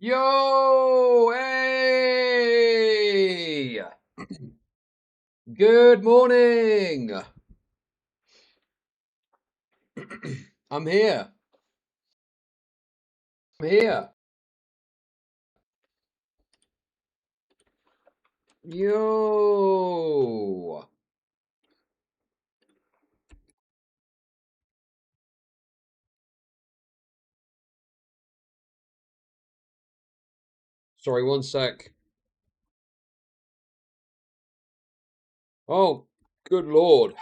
Yo! Hey! Good morning! I'm here. I'm here. Yo! Sorry, one sec. Oh, good lord.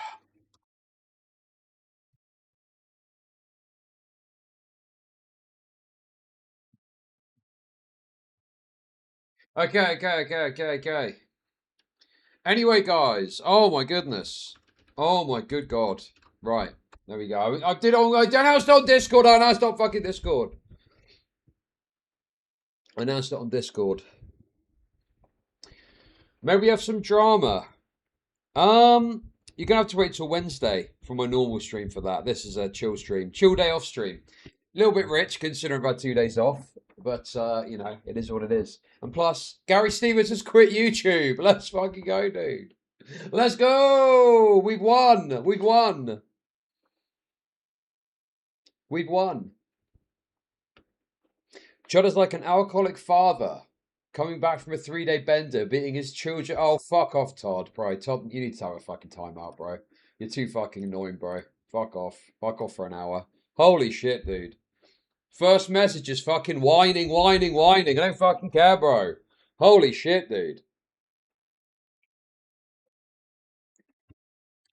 Okay. Anyway, guys. Oh my goodness. Oh my good god. Right. There we go. I announced on Discord. I announced on fucking Discord. I announced it on Discord. Maybe we have some drama. You're gonna have to wait till Wednesday for my normal stream for that. This is a chill stream, chill day off stream. A little bit rich considering I've had 2 days off, but you know, it is what it is. And plus, Gary Stevens has quit YouTube. Let's fucking go, dude. Let's go. We've won. We've won. We've won. Chudder's like an alcoholic father coming back from a 3-day bender, beating his children. Oh, fuck off, Todd, bro. Todd, you need to have a fucking timeout, bro. You're too fucking annoying, bro. Fuck off. Fuck off for an hour. Holy shit, dude. First message is fucking whining. I don't fucking care, bro. Holy shit, dude.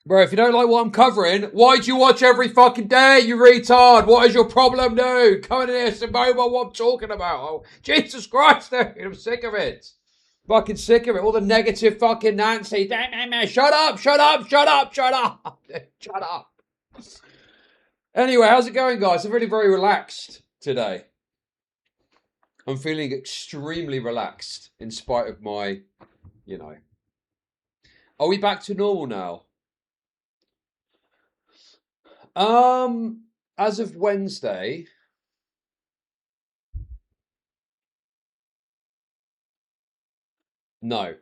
Bro, if you don't like what I'm covering, why do you watch every fucking day, you retard? What is your problem, dude? Come in here, Simone, what I'm talking about. Oh, Jesus Christ, dude. I'm sick of it. Fucking sick of it. All the negative fucking Nancy. Shut up. Shut up. Anyway, how's it going, guys? I'm really very relaxed today. I'm feeling extremely relaxed in spite of my, you know. Are we back to normal now? As of Wednesday. No.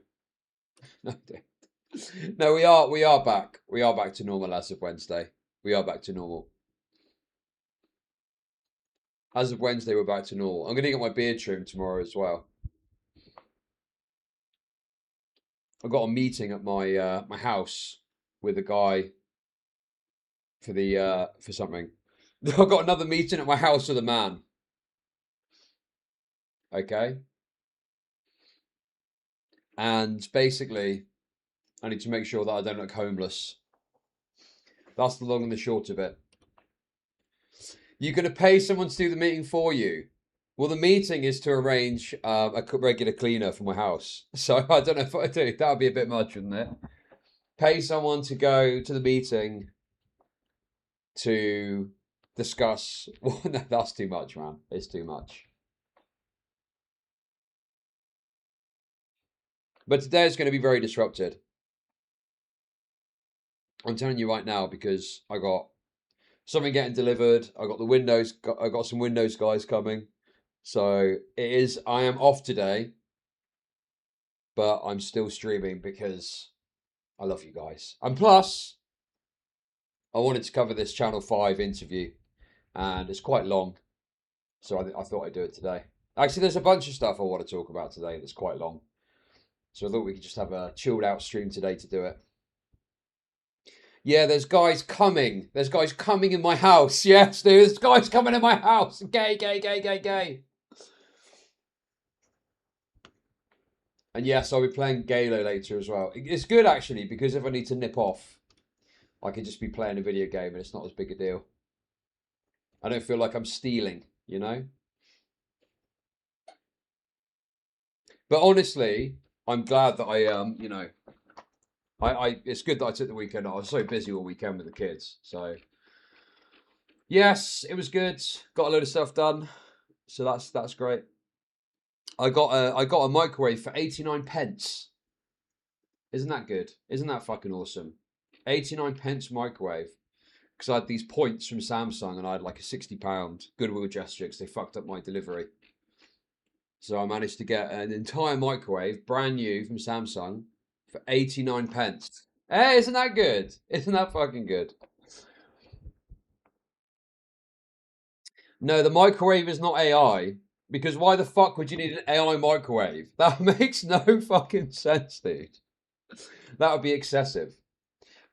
No, we are back. We are back to normal as of Wednesday. We are back to normal. As of Wednesday, we're back to normal. I'm gonna get my beard trimmed tomorrow as well. I've got a meeting at my my house with a guy for the for something. I've got another meeting at my house with a man. Okay. And basically, I need to make sure that I don't look homeless. That's the long and the short of it. You're going to pay someone to do the meeting for you. Well, the meeting is to arrange a regular cleaner for my house. So I don't know if I do. That would be a bit much, wouldn't it? Pay someone to go to the meeting to discuss. Well, no, that's too much, man. It's too much. But today is going to be very disrupted. I'm telling you right now because I got something getting delivered. I got the Windows. I got some Windows guys coming. So it is. I am off today, but I'm still streaming because I love you guys. And plus, I wanted to cover this Channel 5 interview, and it's quite long, so I thought I'd do it today. Actually, there's a bunch of stuff I want to talk about today that's quite long, so I thought we could just have a chilled out stream today to do it. Yeah, there's guys coming. There's guys coming in my house. Yes, dude, there's guys coming in my house. Gay. And yes, I'll be playing Galo later as well. It's good actually because if I need to nip off, I can just be playing a video game and it's not as big a deal. I don't feel like I'm stealing, you know? But honestly, I'm glad that I you know, I it's good that I took the weekend. I was so busy all weekend with the kids. So yes, it was good. Got a load of stuff done. So that's great. I got a microwave for 89 pence. Isn't that good? Isn't that fucking awesome? 89 pence microwave. Because I had these points from Samsung and I had like a £60 goodwill gesture because they fucked up my delivery. So I managed to get an entire microwave, brand new from Samsung, for 89 pence. Hey, isn't that good? Isn't that fucking good? No, the microwave is not AI. Because why the fuck would you need an AI microwave? That makes no fucking sense, dude. That would be excessive.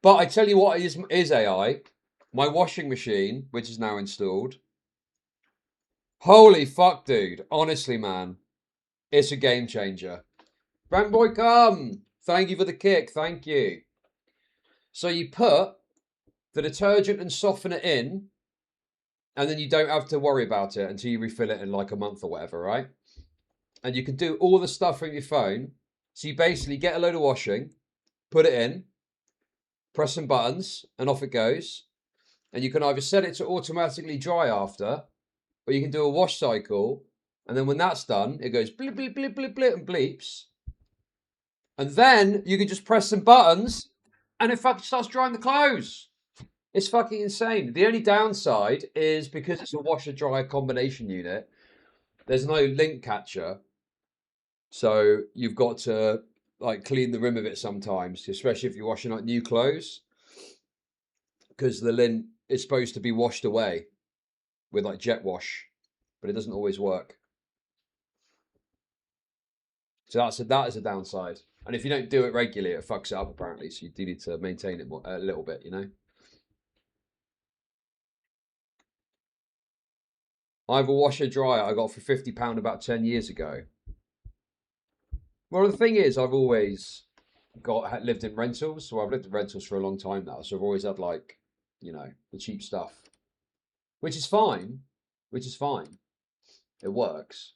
But I tell you what is AI. My washing machine, which is now installed. Holy fuck, dude. Honestly, man. It's a game changer. Frank boy, come. Thank you for the kick. Thank you. So you put the detergent and softener in, and then you don't have to worry about it until you refill it in like a month or whatever, right? And you can do all the stuff from your phone. So you basically get a load of washing, put it in, press some buttons, and off it goes. And you can either set it to automatically dry after, or you can do a wash cycle. And then when that's done, it goes blip, blip, blip, blip, blip, and bleeps. And then you can just press some buttons, and it fucking starts drying the clothes. It's fucking insane. The only downside is because it's a washer-dryer combination unit, there's no lint catcher. So you've got to like clean the rim of it sometimes, especially if you're washing like new clothes, because the lint is supposed to be washed away with like jet wash, but it doesn't always work. So that is a downside. And if you don't do it regularly, it fucks it up apparently. So you do need to maintain it a little bit, you know. I have a washer dryer I got for £50 about 10 years ago. Well, the thing is, I've always lived in rentals, so I've lived in rentals for a long time now. So I've always had like, the cheap stuff, which is fine, which is fine. It works,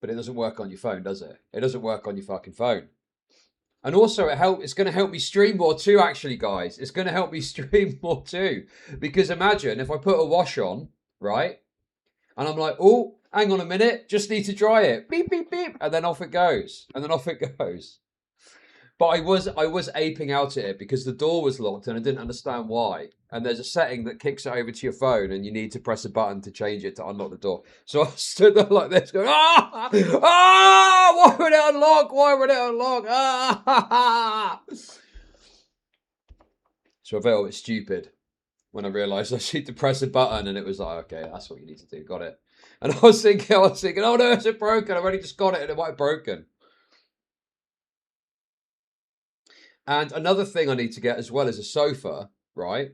but it doesn't work on your phone, does it? It doesn't work on your fucking phone. And also, it's going to help me stream more too. Actually, guys, it's going to help me stream more too. Because imagine if I put a wash on, right, and I'm like, oh, hang on a minute, just need to dry it, beep beep beep, and then off it goes, and then off it goes. But I was aping out at it because the door was locked and I didn't understand why. And there's a setting that kicks it over to your phone and you need to press a button to change it to unlock the door. So I stood there like this going, why would it unlock? Why would it unlock? Ah! So I felt a bit stupid when I realised I need to press a button and it was like, okay, that's what you need to do. Got it. And I was thinking, oh no, is it broken? I've only just got it and it might have broken. And another thing I need to get as well is a sofa, right?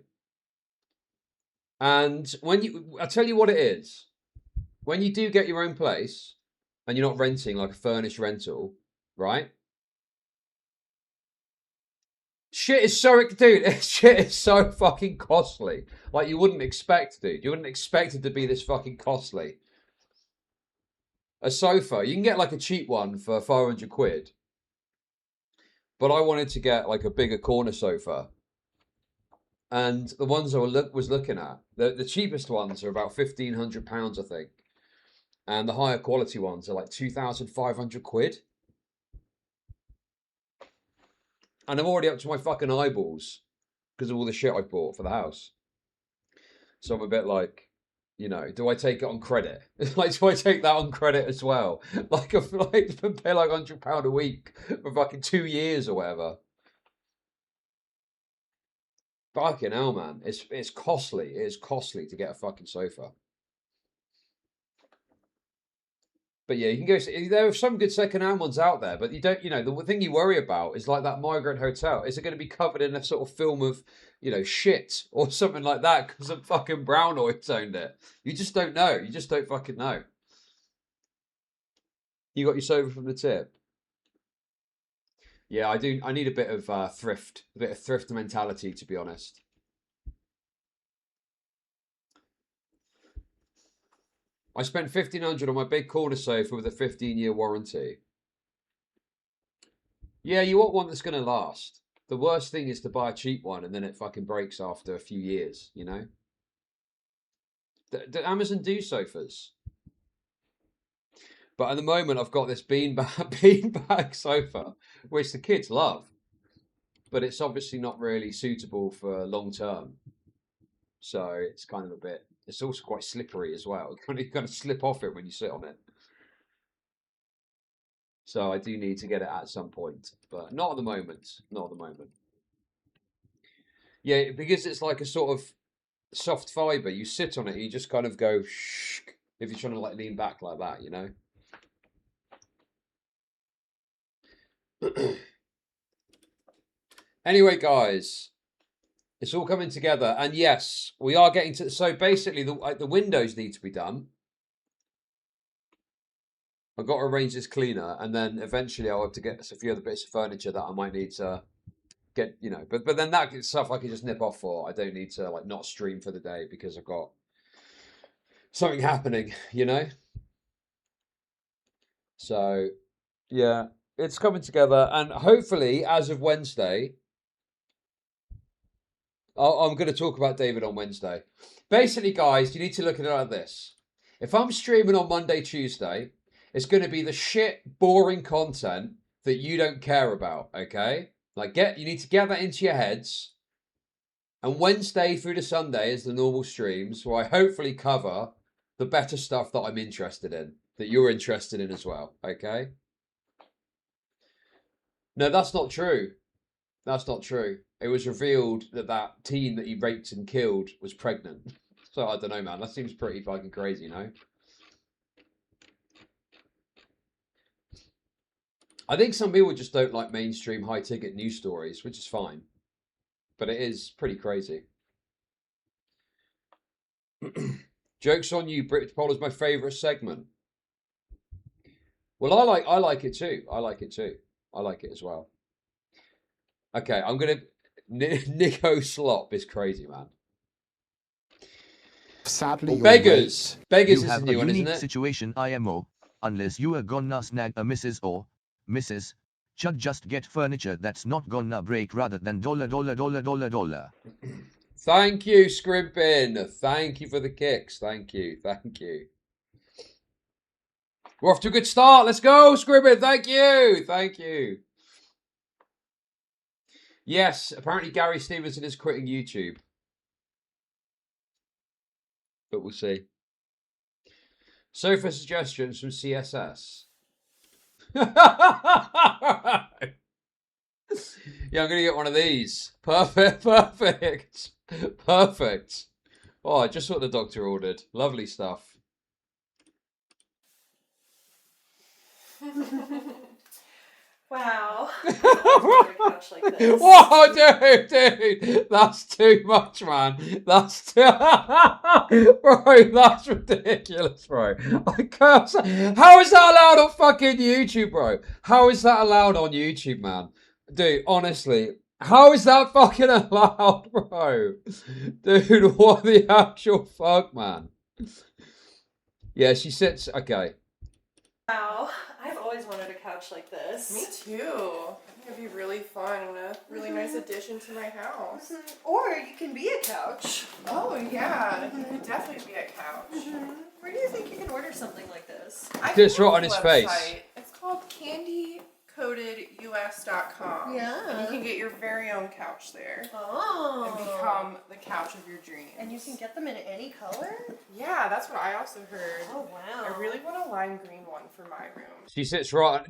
And I tell you what it is, when you do get your own place and you're not renting like a furnished rental, right? Shit is so, dude, shit is so fucking costly. Like you wouldn't expect, dude. You wouldn't expect it to be this fucking costly. A sofa, you can get like a cheap one for 500 quid. But I wanted to get like a bigger corner sofa. And the ones I was looking at, the cheapest ones are about £1,500, I think. And the higher quality ones are like 2,500 quid. And I'm already up to my fucking eyeballs because of all the shit I bought for the house. So I'm a bit like, do I take it on credit? Like, do I take that on credit as well? Like, I feel like pay like £100 a week for fucking 2 years or whatever. Fucking hell, man. It's costly. It is costly to get a fucking sofa. But yeah, you can go. There are some good second-hand ones out there, but you don't. The thing you worry about is like that migrant hotel. Is it going to be covered in a sort of film of, shit or something like that because some fucking Brownoids owned it? You just don't know. You just don't fucking know. You got your sofa from the tip. Yeah, I do. I need a bit of thrift, a bit of thrift mentality, to be honest. I spent 1,500 on my big corner sofa with a 15-year warranty. Yeah, you want one that's going to last. The worst thing is to buy a cheap one and then it fucking breaks after a few years, you know? The Amazon do sofas. But at the moment, I've got this beanbag sofa, which the kids love. But it's obviously not really suitable for long term. So it's kind of it's also quite slippery as well. You kind of slip off it when you sit on it. So I do need to get it at some point, but not at the moment. Not at the moment. Yeah, because it's like a sort of soft fiber. You sit on it, you just kind of go shh, if you're trying to like lean back like that, you know. Anyway, guys, it's all coming together, and yes, we are getting to. So basically, the windows need to be done. I've got to arrange this cleaner, and then eventually I'll have to get a few other bits of furniture that I might need to get, you know. But then that stuff I can just nip off for. I don't need to like not stream for the day because I've got something happening, you know. So yeah, it's coming together, and hopefully, as of Wednesday, I'm going to talk about David on Wednesday. Basically, guys, you need to look at it like this. If I'm streaming on Monday, Tuesday, it's going to be the shit, boring content that you don't care about, okay? Like, you need to get that into your heads. And Wednesday through to Sunday is the normal streams where I hopefully cover the better stuff that I'm interested in, that you're interested in as well, okay? No, that's not true. That's not true. It was revealed that that teen that he raped and killed was pregnant. So I don't know, man. That seems pretty fucking crazy, you know? I think some people just don't like mainstream high-ticket news stories, which is fine. But it is pretty crazy. Joke's on you, British Poll is my favourite segment. Well, I like it too. I like it too. I like it as well. Okay, I'm gonna. Nico Slop is crazy, man. Sadly, well, beggars. Beggars you is have a new a one, unique isn't it? situation, IMO. Unless you are gonna snag a Mrs. or Mrs. Chud, just get furniture that's not gonna break rather than $. Thank you, Scrimpin. Thank you for the kicks. Thank you. Thank you. We're off to a good start. Let's go, Scrimpin. Thank you. Thank you. Yes, apparently Gary Stevenson is quitting YouTube. But we'll see. Sofa suggestions from CSS. Yeah, I'm going to get one of these. Perfect, perfect, perfect. Oh, just what the doctor ordered. Lovely stuff. Wow. Couch like this. Whoa, dude, that's too much, man. That's too... Bro, that's ridiculous, bro. I curse. How is that allowed on fucking YouTube, bro? How is that allowed on YouTube, man? Dude, honestly, how is that fucking allowed, bro? Dude, what the actual fuck, man? Yeah, she sits... Okay. Wow. I've always wanted a couch like this. Me too. I think it'd be really fun and a really nice addition to my house. Or you can be a couch. Oh yeah, it could definitely be a couch. Where do you think you can order something like this? Just right found on a his face. website. It's called candycoatedus.com. Yeah. And you can get your very own couch there. Oh. And become the couch of your dreams. And you can get them in any color? Yeah, that's what I also heard. Oh, wow. I really want a lime green one for my room. She sits right on...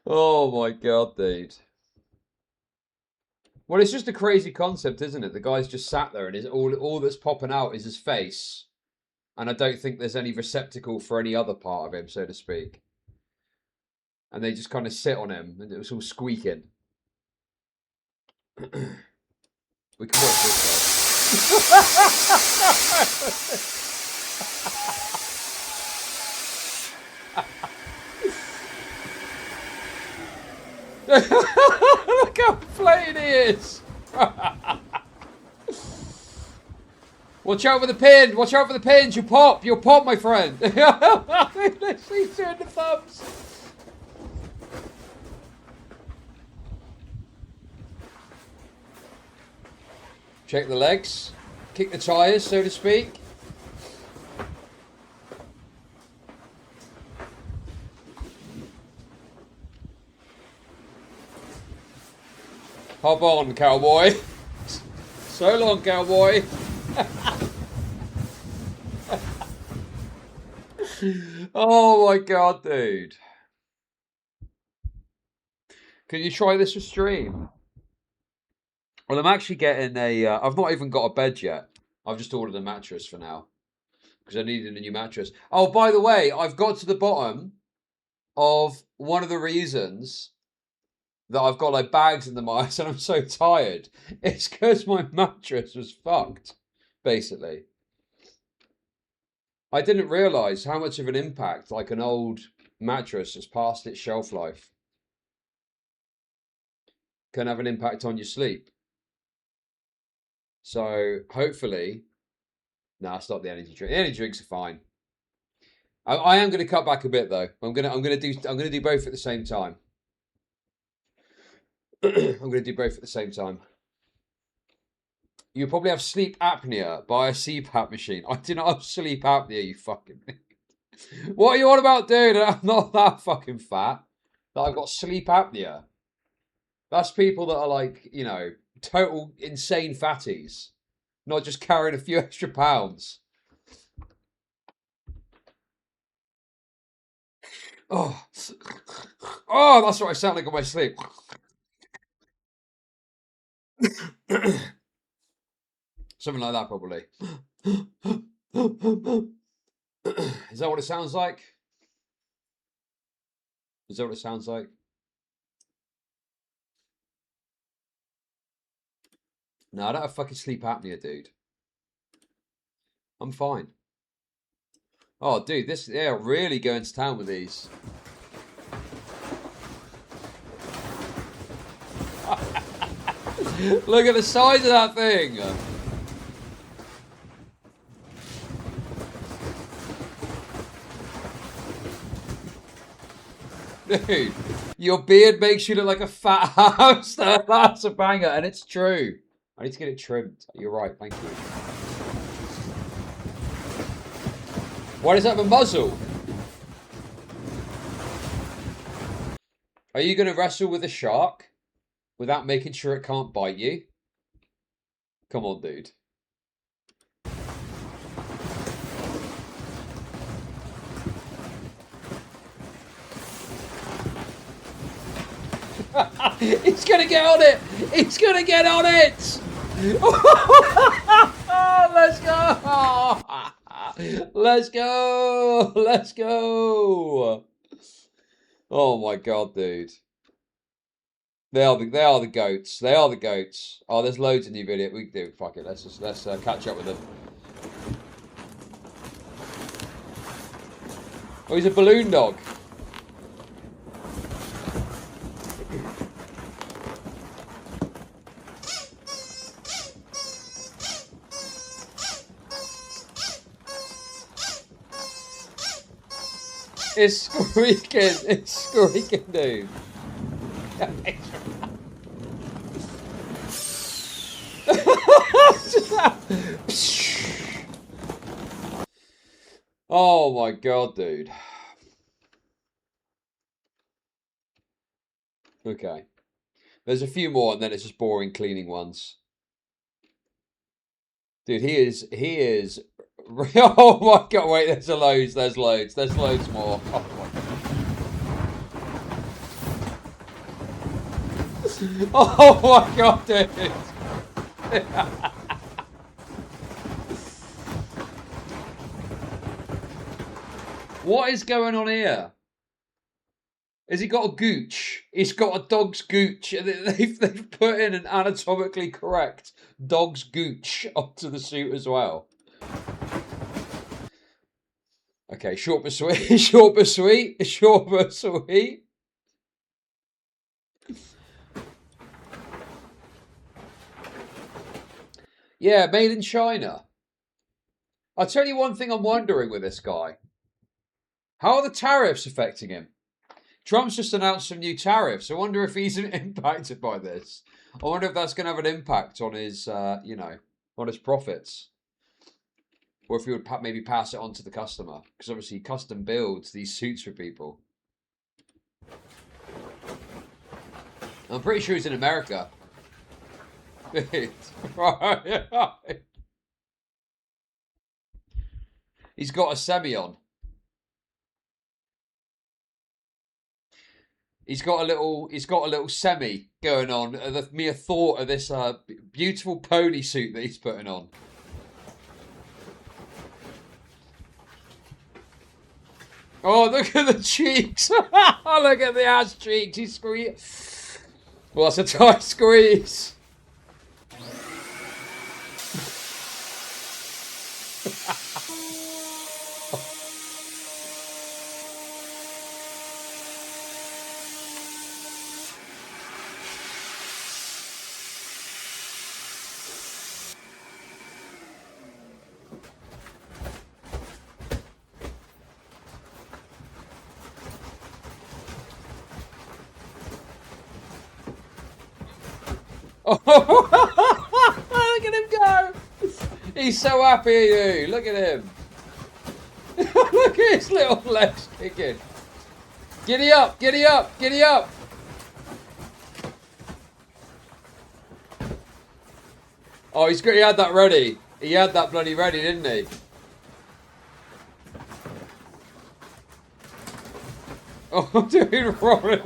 Oh my god, dude. Well, it's just a crazy concept, isn't it? The guy's just sat there and all that's popping out is his face. And I don't think there's any receptacle for any other part of him, so to speak. And they just kind of sit on him and it was all squeaking. We can watch this, guys. Look how flayed he is. Watch out for the pin. Watch out for the pins. You'll pop. You'll pop, my friend. Literally doing the thumbs. Check the legs. Kick the tyres, so to speak. Hop on, cowboy. So long, cowboy. Oh my god, dude. Can you try this for stream? Well, I'm actually getting a. I've not even got a bed yet. I've just ordered a mattress for now because I needed a new mattress. Oh, by the way, I've got to the bottom of one of the reasons that I've got like bags in the mice and I'm so tired. It's because my mattress was fucked, basically. I didn't realize how much of an impact like an old mattress that's past its shelf life can have an impact on your sleep. So hopefully, no, it's not the energy drink. The energy drinks are fine. I am going to cut back a bit though. I'm gonna do both at the same time. I'm gonna do both at the same time. You probably have sleep apnea. Buy a CPAP machine. I do not have sleep apnea. You fucking. What are you on about, dude? I'm not that fucking fat. That I've got sleep apnea. That's people that are like, you know, total insane fatties, not just carrying a few extra pounds. Oh, oh, that's what I sound like on my sleep. Something like that, probably. Is that what it sounds like? Is that what it sounds like? No, I don't have fucking sleep apnea, dude. I'm fine. Oh, dude, they're really going to town with these. Look at the size of that thing. Dude, your beard makes you look like a fat hamster. That's a banger, and it's true. I need to get it trimmed. You're right, thank you. Why does it have a muzzle? Are you going to wrestle with a shark without making sure it can't bite you? Come on, dude. He's gonna get on it! He's gonna get on it! Let's go! Let's go! Let's go! Oh my god, dude. They are the goats. They are the goats. Oh, there's loads of new video. We can do. Fuck it. Let's catch up with them. Oh, he's a balloon dog. It's squeaking. It's squeaking, dude. Oh my god, dude. Okay. There's a few more and then it's just boring cleaning ones. Dude, he is oh my god, wait, there's loads more. Oh my god. Oh my god, dude. What is going on here? Has he got a gooch? He's got a dog's gooch. They've put in an anatomically correct dog's gooch onto the suit as well. Okay, short but sweet, short but sweet, short but sweet. Yeah, made in China. I'll tell you one thing I'm wondering with this guy. How are the tariffs affecting him? Trump's just announced some new tariffs. I wonder if he's impacted by this. I wonder if that's going to have an impact on his, you know, on his profits. Or if he would maybe pass it on to the customer. Because obviously he custom builds these suits for people. I'm pretty sure he's in America. Right. He's got a semi on. He's got a little semi going on. The mere thought of this beautiful pony suit that he's putting on. Oh, look at the cheeks! Look at the ass cheeks. He's squeeze. Well, that's a tight squeeze. Oh, look at him go! He's so happy at you. Look at him. Look at his little legs kicking. Giddy up, giddy up, giddy up. Oh, he's good. He had that ready. He had that bloody ready, didn't he? Oh, dude, rolling.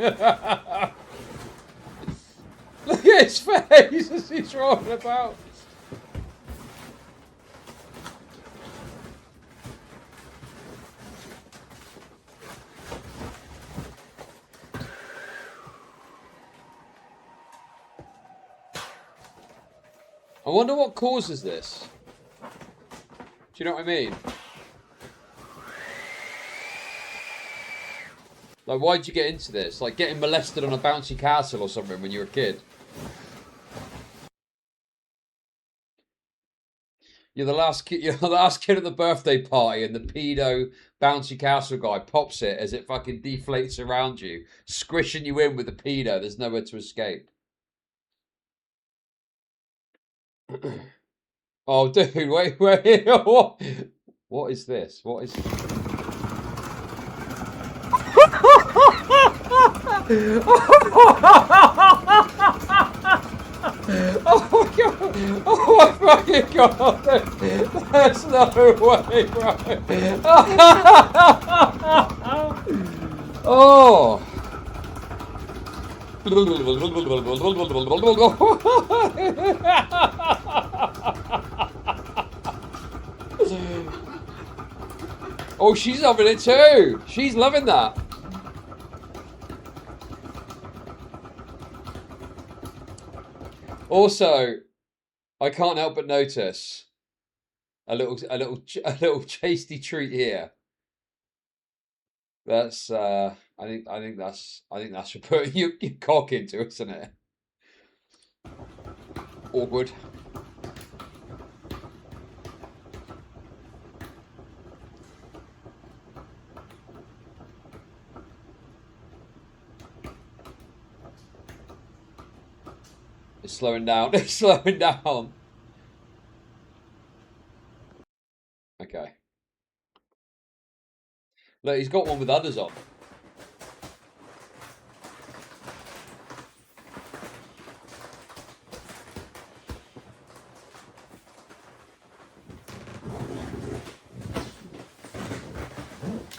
Look at his face as he's rolling about. I wonder what causes this. Do you know what I mean? Like, why'd you get into this? Like getting molested on a bouncy castle or something when you were a kid. You're the last kid. You're the last kid at the birthday party, and the pedo bouncy castle guy pops it as it fucking deflates around you, squishing you in with the pedo. There's nowhere to escape. Oh, dude, wait. What is this? What is? Oh my god! Oh my fucking god! There's no way, bro! Oh! Oh, she's loving it too! She's loving that! Also, I can't help but notice a little tasty treat here. That's I think that's for putting your cock into, isn't it? Awkward. It's slowing down. It's slowing down. Okay. Look, he's got one with others on.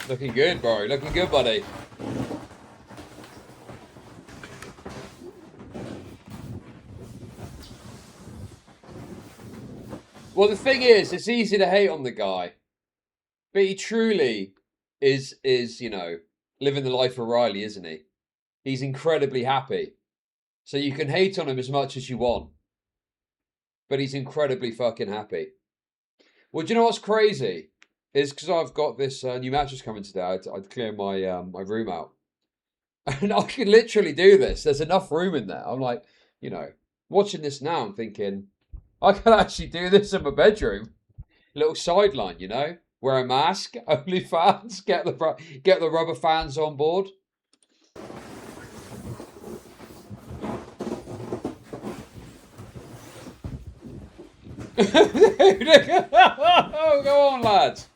Looking good, bro. Looking good, buddy. Well, the thing is, it's easy to hate on the guy, but he truly is, you know, living the life of Riley, isn't he? He's incredibly happy. So you can hate on him as much as you want, but he's incredibly fucking happy. Well, do you know what's crazy? Is because I've got this new mattress coming today. I'd clear my my room out, and I can literally do this. There's enough room in there. I'm like, you know, watching this now, I'm thinking, I can actually do this in my bedroom. Little sideline, you know. Wear a mask, only fans, get the rubber fans on board. Oh, go on, lads.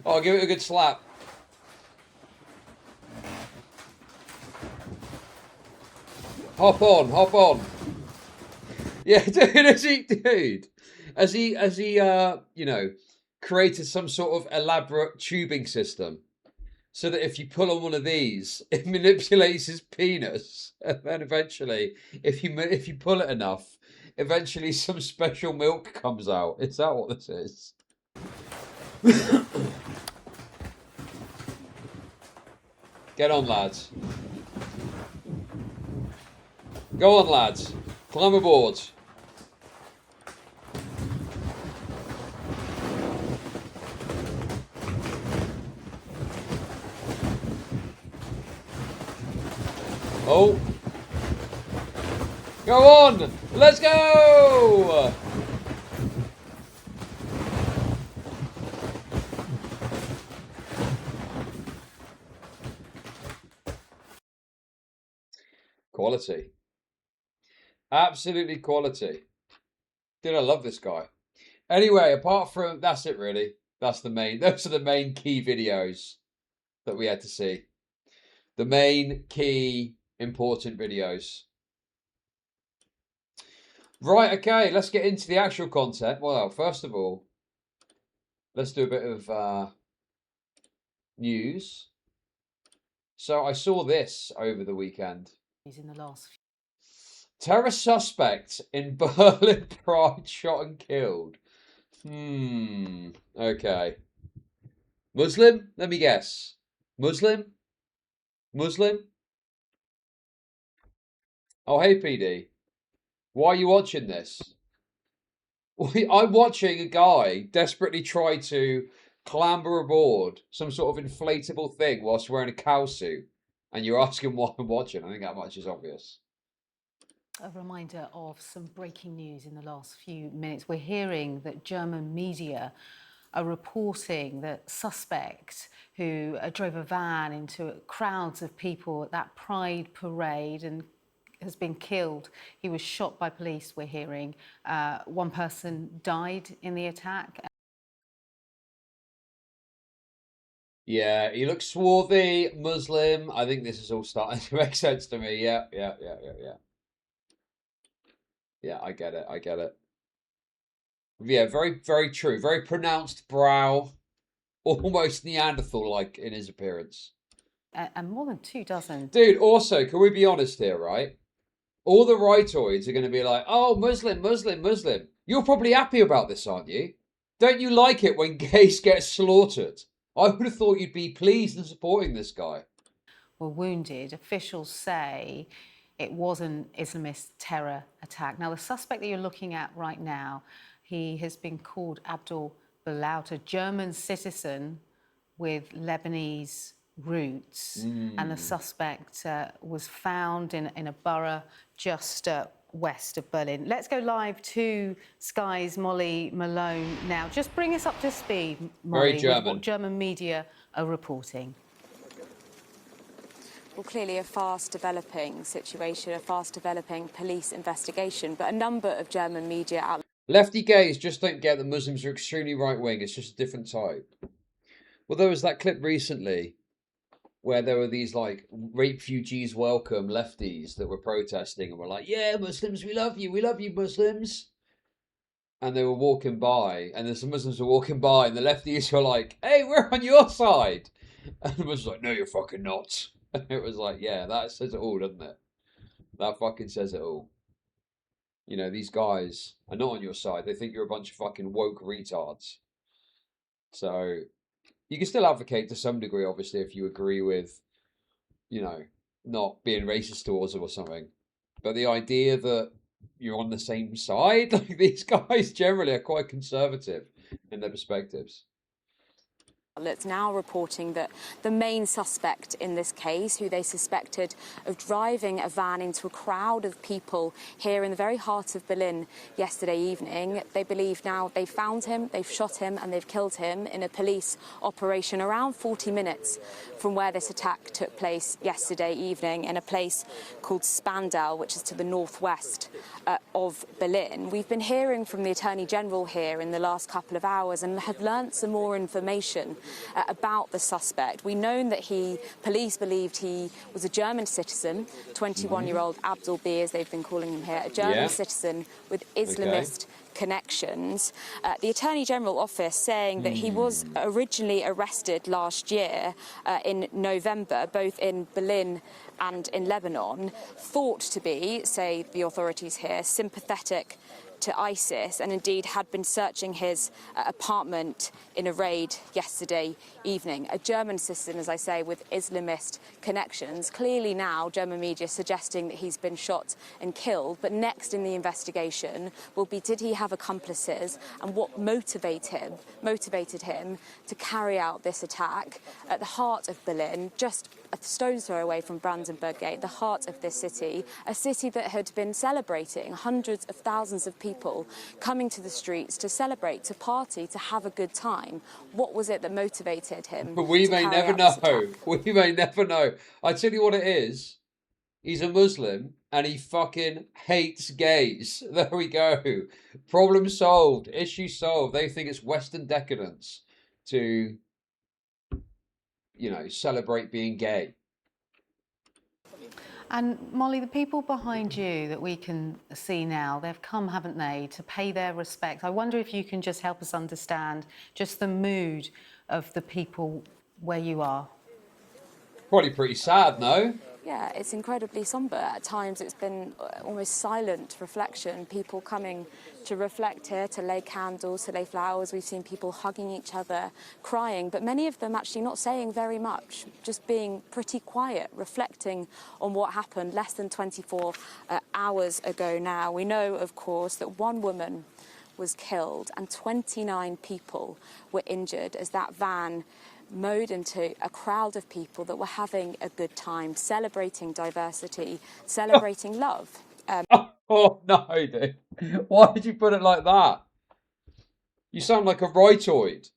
Oh, I'll give it a good slap. Hop on, hop on. Yeah, dude, as he you know, created some sort of elaborate tubing system so that if you pull on one of these, it manipulates his penis, and then eventually, if you pull it enough, eventually some special milk comes out. Is that what this is? Get on, lads. Go on, lads. Climb aboard. Oh. Go on. Let's go. Quality. Absolutely quality. Dude, I love this guy. Anyway, apart from, that's it really. Those are the main key videos that we had to see. The main key important videos. Right, okay, let's get into the actual content. Well, first of all, let's do a bit of news. So I saw this over the weekend. In the last Terror suspect in Berlin Pride shot and killed. Okay. Muslim? Let me guess. Muslim? Muslim? Oh, hey, PD. Why are you watching this? I'm watching a guy desperately try to clamber aboard some sort of inflatable thing whilst wearing a cow suit. And you're asking why I'm watching. I think that much is obvious. A reminder of some breaking news in the last few minutes. We're hearing that German media are reporting that suspect who drove a van into crowds of people at that Pride parade and has been killed. He was shot by police, we're hearing. One person died in the attack. Yeah, he looks swarthy, Muslim. I think this is all starting to make sense to me. Yeah. Yeah, I get it. Yeah, very, very true. Very pronounced brow. Almost Neanderthal-like in his appearance. And more than 2 dozen. Dude, also, can we be honest here, right? All the rightoids are going to be like, oh, Muslim, Muslim, Muslim. You're probably happy about this, aren't you? Don't you like it when gays get slaughtered? I would have thought you'd be pleased and supporting this guy. Were wounded. Officials say it was an Islamist terror attack. Now, the suspect that you're looking at right now, he has been called Abdul Balout, a German citizen with Lebanese roots. And the suspect was found in a borough just west of Berlin. Let's go live to Sky's Molly Malone now. Just bring us up to speed, Molly, Very German. with what German media are reporting. Well, clearly a fast-developing situation, a fast-developing police investigation, but a number of German media outlets... Lefty gays just don't get that Muslims are extremely right-wing. It's just a different type. Well, there was that clip recently where there were these, like, refugees welcome lefties that were protesting and were like, yeah, Muslims, we love you, Muslims. And they were walking by, and then some Muslims were walking by, and the lefties were like, hey, we're on your side. And the Muslims were like, no, you're fucking not. And it was like, yeah, that says it all, doesn't it? That fucking says it all. You know, these guys are not on your side. They think you're a bunch of fucking woke retards. So you can still advocate to some degree, obviously, if you agree with, you know, not being racist towards them or something. But the idea that you're on the same side, like these guys generally are quite conservative in their perspectives. It's now reporting that the main suspect in this case, who they suspected of driving a van into a crowd of people here in the very heart of Berlin yesterday evening, they believe now they've found him, they've shot him and they've killed him in a police operation around 40 minutes from where this attack took place yesterday evening in a place called Spandau, which is to the northwest of Berlin. We've been hearing from the Attorney General here in the last couple of hours and have learnt some more information about the suspect. We know that police believed he was a German citizen, 21-year-old Abdul B, as they've been calling him here, a German citizen with Islamist connections. The Attorney General office saying that he was originally arrested last year in November, both in Berlin and in Lebanon, thought to be, say the authorities here, sympathetic to ISIS, and indeed had been searching his apartment in a raid yesterday evening. A German citizen, as I say, with Islamist connections. Clearly now, German media suggesting that he's been shot and killed. But next in the investigation will be, did he have accomplices, and what motivated him to carry out this attack at the heart of Berlin, just a stone's throw away from Brandenburg Gate, the heart of this city, a city that had been celebrating, hundreds of thousands of people coming to the streets to celebrate, to party, to have a good time. What was it that motivated him? But we may never know. We may never know. I tell you what it is. He's a Muslim and he fucking hates gays. There we go. Problem solved. Issue solved. They think it's Western decadence to, you know, celebrate being gay. And Molly, the people behind you that we can see now, they've come, haven't they, to pay their respect. I wonder if you can just help us understand just the mood of the people where you are. Probably pretty sad, no? Yeah, it's incredibly sombre. At times it's been almost silent reflection, people coming to reflect here, to lay candles, to lay flowers. We've seen people hugging each other, crying, but many of them actually not saying very much, just being pretty quiet, reflecting on what happened less than 24 hours ago now. We know, of course, that one woman was killed and 29 people were injured as that van mowed into a crowd of people that were having a good time, celebrating diversity, celebrating love. Oh, no, dude. Why did you put it like that? You sound like a rightoid.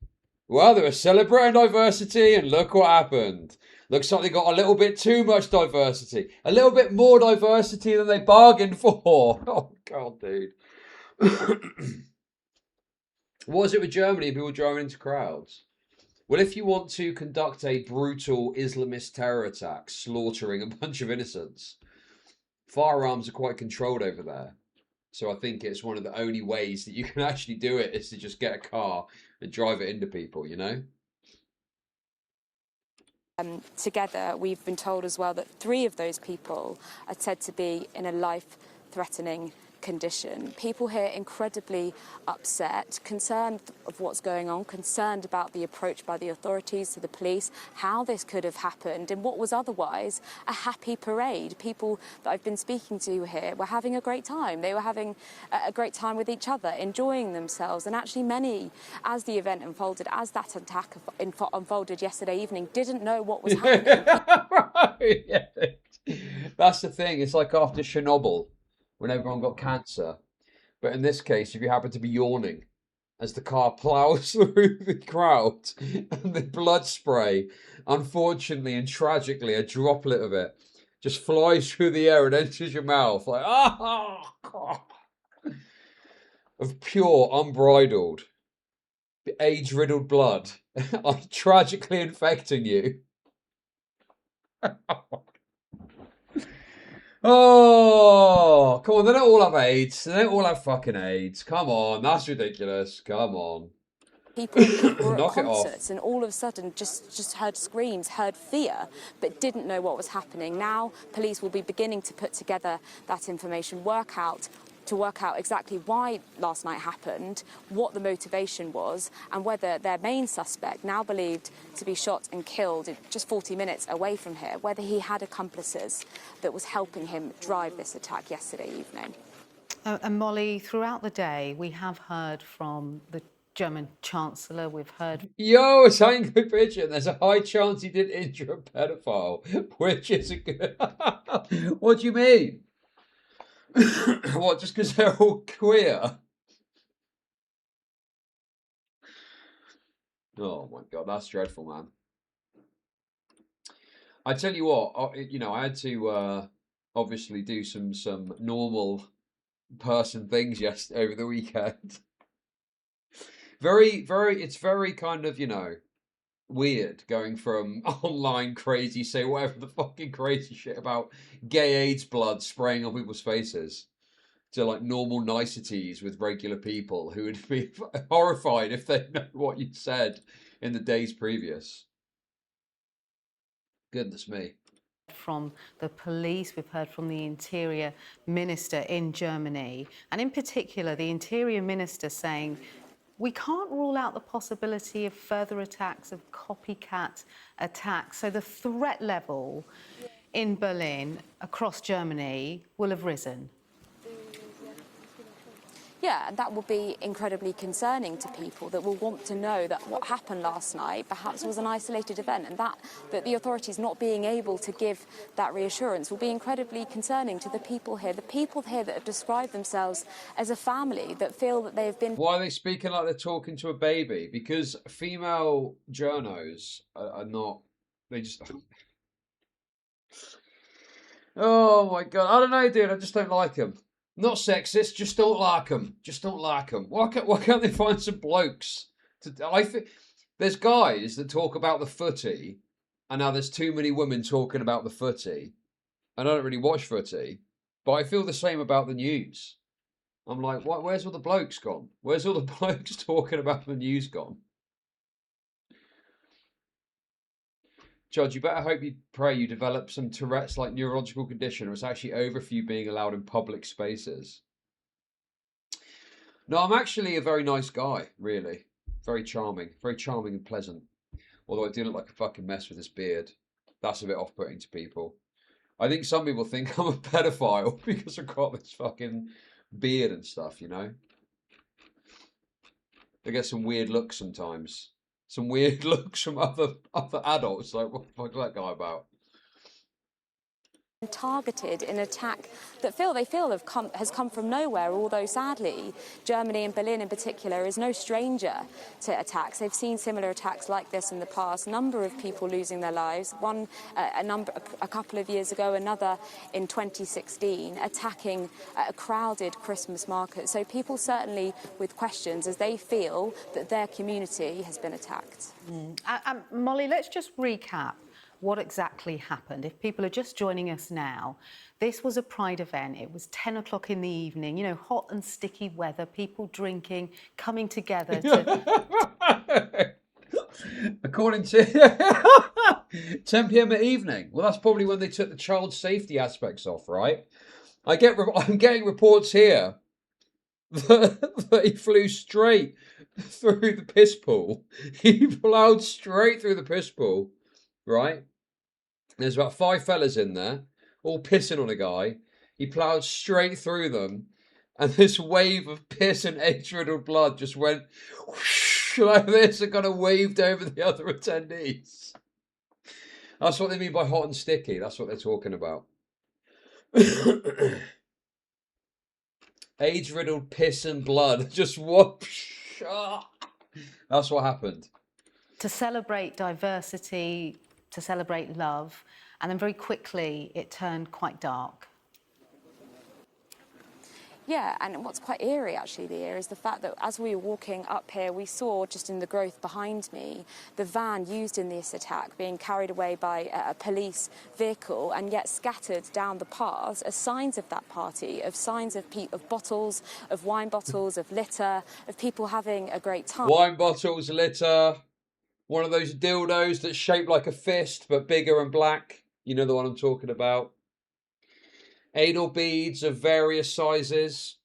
Well, they were celebrating diversity and look what happened. Looks like they got a little bit too much diversity. A little bit more diversity than they bargained for. Oh, God, dude. What was it with Germany? People driving into crowds? Well, if you want to conduct a brutal Islamist terror attack, slaughtering a bunch of innocents, firearms are quite controlled over there. So I think it's one of the only ways that you can actually do it is to just get a car and drive it into people, you know? Together, we've been told as well that 3 of those people are said to be in a life-threatening condition. People here incredibly upset, concerned of what's going on, concerned about the approach by the authorities to the police, how this could have happened in what was otherwise a happy parade. People that I've been speaking to here were having a great time. They were having a great time with each other, enjoying themselves, and actually many, as the event unfolded, as that attack unfolded yesterday evening, didn't know what was happening. Right, yeah. That's the thing. It's like after Chernobyl, when everyone got cancer. But in this case, if you happen to be yawning as the car plows through the crowd and the blood spray, unfortunately and tragically, a droplet of it just flies through the air and enters your mouth like, of pure, unbridled, AIDS-riddled blood tragically infecting you. Oh, come on, they don't all have AIDS. They don't all have fucking AIDS. Come on, that's ridiculous. Come on. People were Knock at it off. concerts and all of a sudden just heard screams, heard fear, but didn't know what was happening. Now, police will be beginning to put together that information, work out exactly why last night happened, what the motivation was, and whether their main suspect, now believed to be shot and killed just 40 minutes away from here, whether he had accomplices that was helping him drive this attack yesterday evening. And Molly, throughout the day, we have heard from the German Chancellor, we've heard... Yo, it's Angry Pigeon. There's a high chance he did injure a pedophile, which is a good... What do you mean? What, just because they're all queer? Oh my God, that's dreadful, man. I tell you what, you know, I had to obviously do some normal person things over the weekend. It's very kind of, you know, weird going from online crazy, say whatever the fucking crazy shit about gay AIDS blood spraying on people's faces, to like normal niceties with regular people who would be horrified if they know what you said in the days previous. Goodness me. From the police, we've heard from the Interior Minister in Germany, and in particular the Interior Minister saying we can't rule out the possibility of further attacks, of copycat attacks. So the threat level in Berlin, across Germany, will have risen. Yeah, and that will be incredibly concerning to people that will want to know that what happened last night perhaps was an isolated event, and that the authorities not being able to give that reassurance will be incredibly concerning to the people here that have described themselves as a family, that feel that they've been... Why are they speaking like they're talking to a baby? Because female journos are not, they just... Oh my God, I don't know, dude, I just don't like them. Not sexist, just don't like them. Just don't like them. Why can't they find some blokes? I think there's guys that talk about the footy, and now there's too many women talking about the footy. And I don't really watch footy, but I feel the same about the news. I'm like, where's all the blokes gone? Where's all the blokes talking about the news gone? Chud, you better hope you pray you develop some Tourette's like neurological condition, or it's actually over for you being allowed in public spaces. No, I'm actually a very nice guy, really. Very charming and pleasant. Although I do look like a fucking mess with this beard. That's a bit off-putting to people. I think some people think I'm a pedophile because I've got this fucking beard and stuff, you know? They get some weird looks sometimes. Some weird looks from other adults. Like, what the fuck is that guy about? Targeted in an attack that they feel has come from nowhere, although sadly Germany and Berlin in particular is no stranger to attacks. They've seen similar attacks like this in the past, a number of people losing their lives, one a couple of years ago, another in 2016, attacking a crowded Christmas market. So people certainly with questions as they feel that their community has been attacked. Molly, let's just recap what exactly happened. If people are just joining us now, this was a Pride event. It was 10 o'clock in the evening, you know, hot and sticky weather, people drinking, coming together to... According to 10 p.m. at evening. Well, that's probably when they took the child safety aspects off, right? I'm getting reports here that he flew straight through the piss pool. He plowed straight through the piss pool, right? There's about 5 fellas in there, all pissing on a guy. He ploughed straight through them, and this wave of piss and AIDS-riddled blood just went whoosh, like this and kind of waved over the other attendees. That's what they mean by hot and sticky. That's what they're talking about. AIDS-riddled piss and blood. Just whoosh. That's what happened. To celebrate diversity, to celebrate love, and then very quickly it turned quite dark. Yeah, and what's quite eerie actually there is the fact that as we were walking up here, we saw just in the growth behind me, the van used in this attack being carried away by a police vehicle and yet scattered down the paths as signs of that party, of signs of bottles, of wine bottles, of litter, of people having a great time. Wine bottles, litter, one of those dildos that's shaped like a fist but bigger and black. You know the one I'm talking about. Anal beads of various sizes.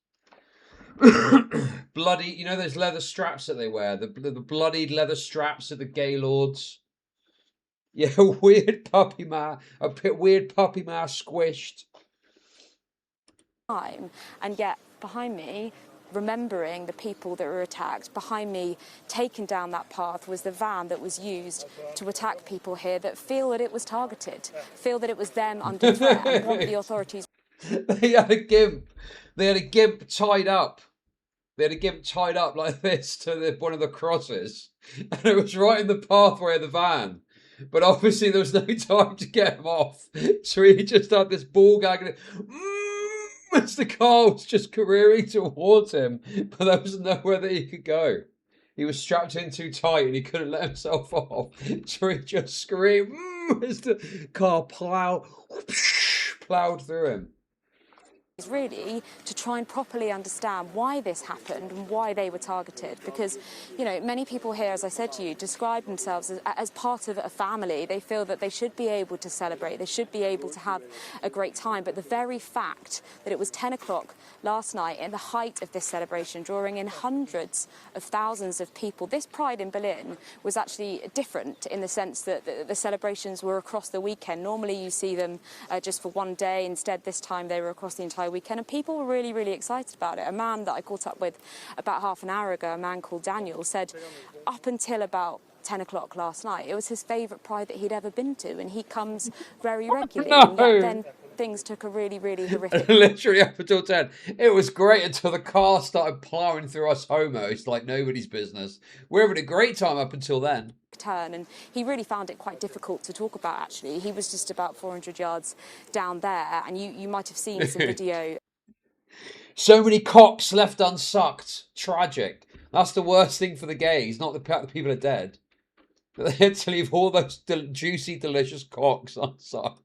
Bloody, you know those leather straps that they wear? The bloodied leather straps of the Gaylords. Yeah, weird puppy mouth squished. And yet behind me, remembering the people that were attacked, behind me, taken down that path, was the van that was used to attack people here that feel that it was targeted, feel that it was them under threat and want the authorities... They had a gimp. They had a gimp tied up. They had a gimp tied up like this to one of the crosses. And it was right in the pathway of the van. But obviously there was no time to get him off. So he just had this ball gag. As the car was just careering towards him. But there was nowhere that he could go. he was strapped in too tight and he couldn't let himself off. So he just screamed as the car plowed through him. Is really to try and properly understand why this happened and why they were targeted, because many people here, as I said to you, describe themselves as part of a family. They feel that they should be able to celebrate, they should be able to have a great time, but the very fact that it was 10 o'clock last night in the height of this celebration, drawing in hundreds of thousands of people, this Pride in Berlin was actually different in the sense that the celebrations were across the weekend. Normally you see them just for one day. Instead, this time they were across the entire weekend, and people were really, really excited about it. A man that I caught up with about half an hour ago, a man called Daniel, said up until about 10 o'clock last night, it was his favourite Pride that he'd ever been to, and he comes very regularly. No. And yet then things took a really, really horrific... Literally up until 10. It was great until the car started ploughing through us homos like nobody's business. We're having a great time up until then. Turn, and he really found it quite difficult to talk about, actually. He was just about 400 yards down there, and you might have seen some video. So many cocks left unsucked. Tragic. That's the worst thing for the gays, not the fact that people are dead. They had to leave all those juicy, delicious cocks unsucked.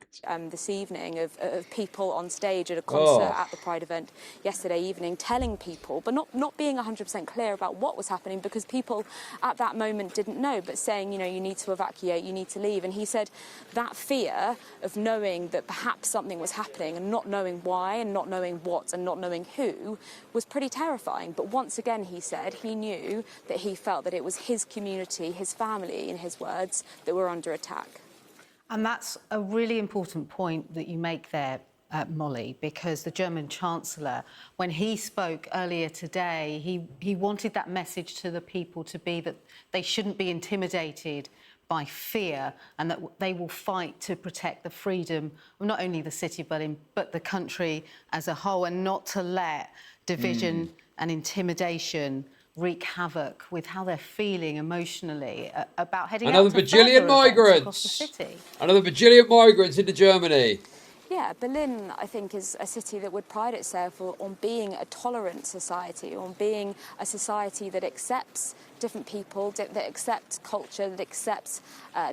This evening of people on stage at a concert at the Pride event yesterday evening telling people, but not being 100% clear about what was happening, because people at that moment didn't know, but saying, you need to evacuate, you need to leave. And he said that fear of knowing that perhaps something was happening and not knowing why and not knowing what and not knowing who was pretty terrifying. But once again, he said he knew that he felt that it was his community, his family, in his words, that were under attack. And that's a really important point that you make there, Molly, because the German Chancellor, when he spoke earlier today, he wanted that message to the people to be that they shouldn't be intimidated by fear, and that they will fight to protect the freedom of not only the city of Berlin, but the country as a whole, and not to let division and intimidation wreak havoc with how they're feeling emotionally about heading Another out to bajillion further events across the migrants. city. Another bajillion migrants into Germany. Yeah, Berlin, I think, is a city that would pride itself on being a tolerant society, on being a society that accepts different people, that accepts culture, that accepts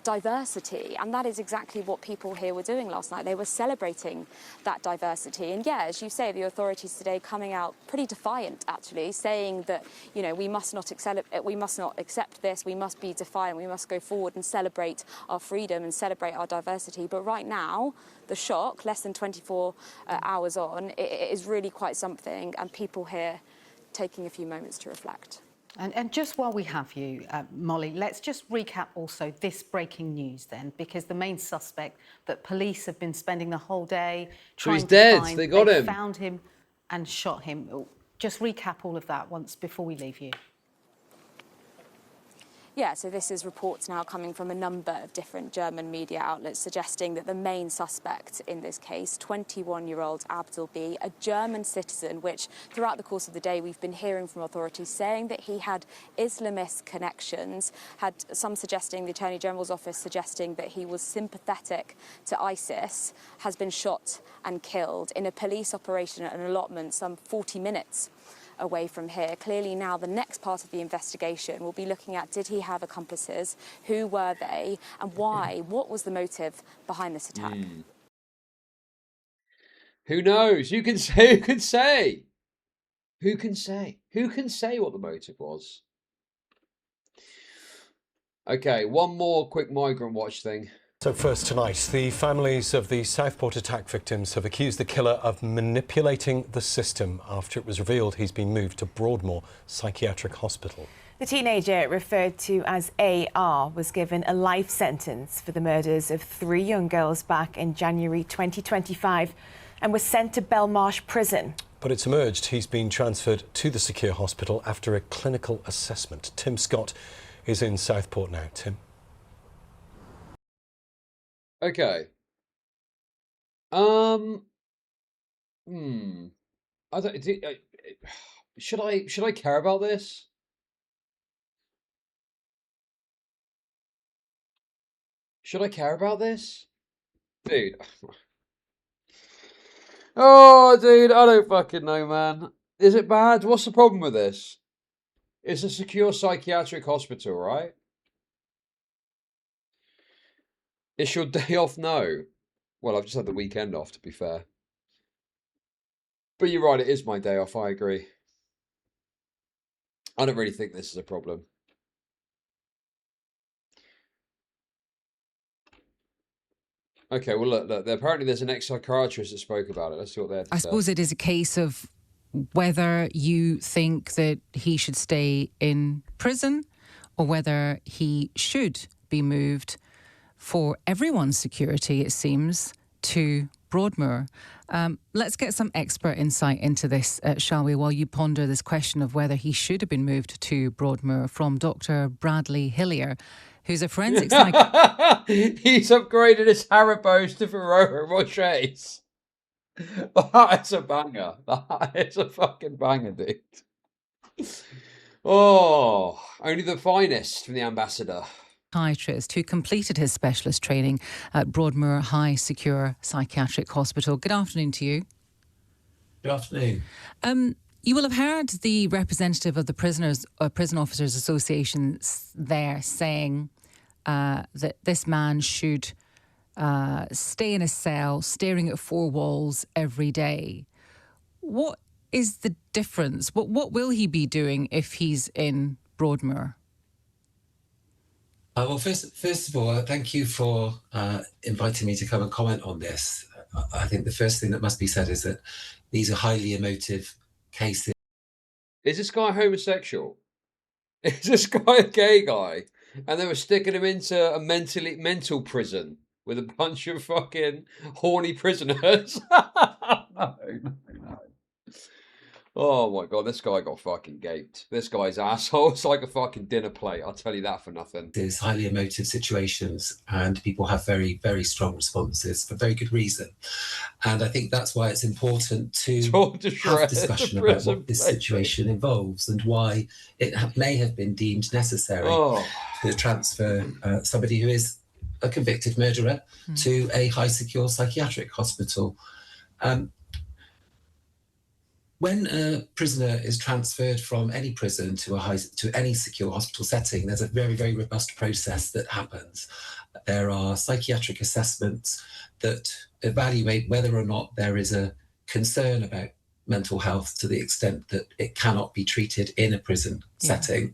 diversity. And that is exactly what people here were doing last night. They were celebrating that diversity. And yeah, as you say, the authorities today coming out pretty defiant, actually, saying that, we must not accept this, we must be defiant, we must go forward and celebrate our freedom and celebrate our diversity. But right now, the shock, less than 24 hours on, it is really quite something, and people here taking a few moments to reflect. And just while we have you, Molly, let's just recap also this breaking news then, because the main suspect that police have been spending the whole day trying to find, they got him. Found him and shot him. Just recap all of that once before we leave you. Yeah, so this is reports now coming from a number of different German media outlets suggesting that the main suspect in this case, 21-year-old Abdul B, a German citizen, which throughout the course of the day we've been hearing from authorities saying that he had Islamist connections, had some suggesting, the Attorney General's office suggesting that he was sympathetic to ISIS, has been shot and killed in a police operation at an allotment some 40 minutes away from here. Clearly now the next part of the investigation will be looking at, did he have accomplices, who were they, and why? What was the motive behind this attack? Who knows? Who can say? Who can say? Who can say? Who can say what the motive was? Okay, one more quick migrant watch thing. So first tonight, the families of the Southport attack victims have accused the killer of manipulating the system after it was revealed he's been moved to Broadmoor Psychiatric Hospital. The teenager, referred to as AR, was given a life sentence for the murders of 3 young girls back in January 2025 and was sent to Belmarsh Prison. But it's emerged he's been transferred to the secure hospital after a clinical assessment. Tim Scott is in Southport now. Tim. Okay. I don't. Should I care about this? Should I care about this, dude? Oh, dude, I don't fucking know, man. Is it bad? What's the problem with this? It's a secure psychiatric hospital, right? It's your day off? No. Well, I've just had the weekend off, to be fair. But you're right, it is my day off. I agree. I don't really think this is a problem. Okay, well, look, apparently there's an ex-psychiatrist that spoke about it. Let's see what they had to say. I suppose it is a case of whether you think that he should stay in prison or whether he should be moved for everyone's security, it seems, to Broadmoor. Let's get some expert insight into this, shall we, while you ponder this question of whether he should have been moved to Broadmoor from Dr. Bradley Hillier, who's a forensic psychologist. He's upgraded his Haribos to Ferrero Rochers. That is a banger. That is a fucking banger, dude. Oh, only the finest from the ambassador. Psychiatrist who completed his specialist training at Broadmoor High Secure Psychiatric Hospital. Good afternoon to you. Good afternoon. You will have heard the representative of the Prison Officers Association there saying that this man should stay in a cell, staring at four walls every day. What is the difference? What will he be doing if he's in Broadmoor? Well, first of all, thank you for inviting me to come and comment on this. I think the first thing that must be said is that these are highly emotive cases. Is this guy homosexual? Is this guy a gay guy? And they were sticking him into a mental prison with a bunch of fucking horny prisoners. No. Oh my god, this guy got fucking gaped. This guy's asshole's like a fucking dinner plate. I'll tell you that for nothing. There's highly emotive situations and people have very, very strong responses for very good reason. And I think that's why it's important to have discussion about what this situation involves and why it may have been deemed necessary to transfer somebody who is a convicted murderer to a high secure psychiatric hospital. When a prisoner is transferred from any prison to any secure hospital setting, there's a very, very robust process that happens. There are psychiatric assessments that evaluate whether or not there is a concern about mental health to the extent that it cannot be treated in a prison setting.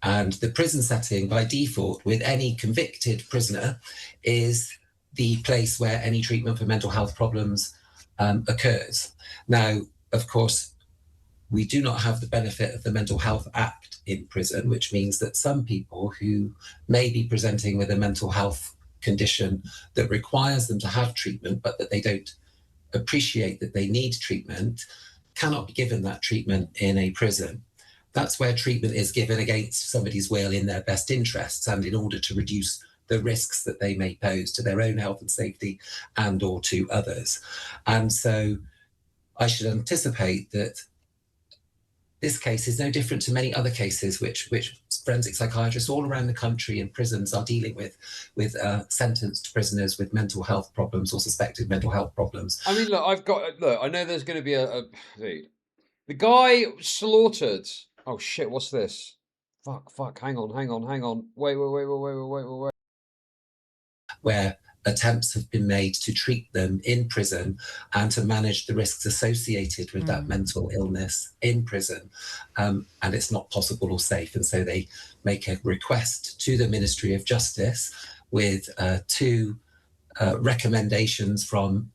And the prison setting, by default, with any convicted prisoner, is the place where any treatment for mental health problems occurs. Now, of course, we do not have the benefit of the Mental Health Act in prison, which means that some people who may be presenting with a mental health condition that requires them to have treatment, but that they don't appreciate that they need treatment, cannot be given that treatment in a prison. That's where treatment is given against somebody's will in their best interests and in order to reduce the risks that they may pose to their own health and safety and or to others. And so I should anticipate that this case is no different to many other cases which forensic psychiatrists all around the country in prisons are dealing with sentenced prisoners with mental health problems or suspected mental health problems. I mean, look, I know there's going to be the guy slaughtered. Oh shit, what's this? Fuck, hang on. Wait. Where attempts have been made to treat them in prison and to manage the risks associated with that mental illness in prison. And it's not possible or safe. And so they make a request to the Ministry of Justice with two recommendations from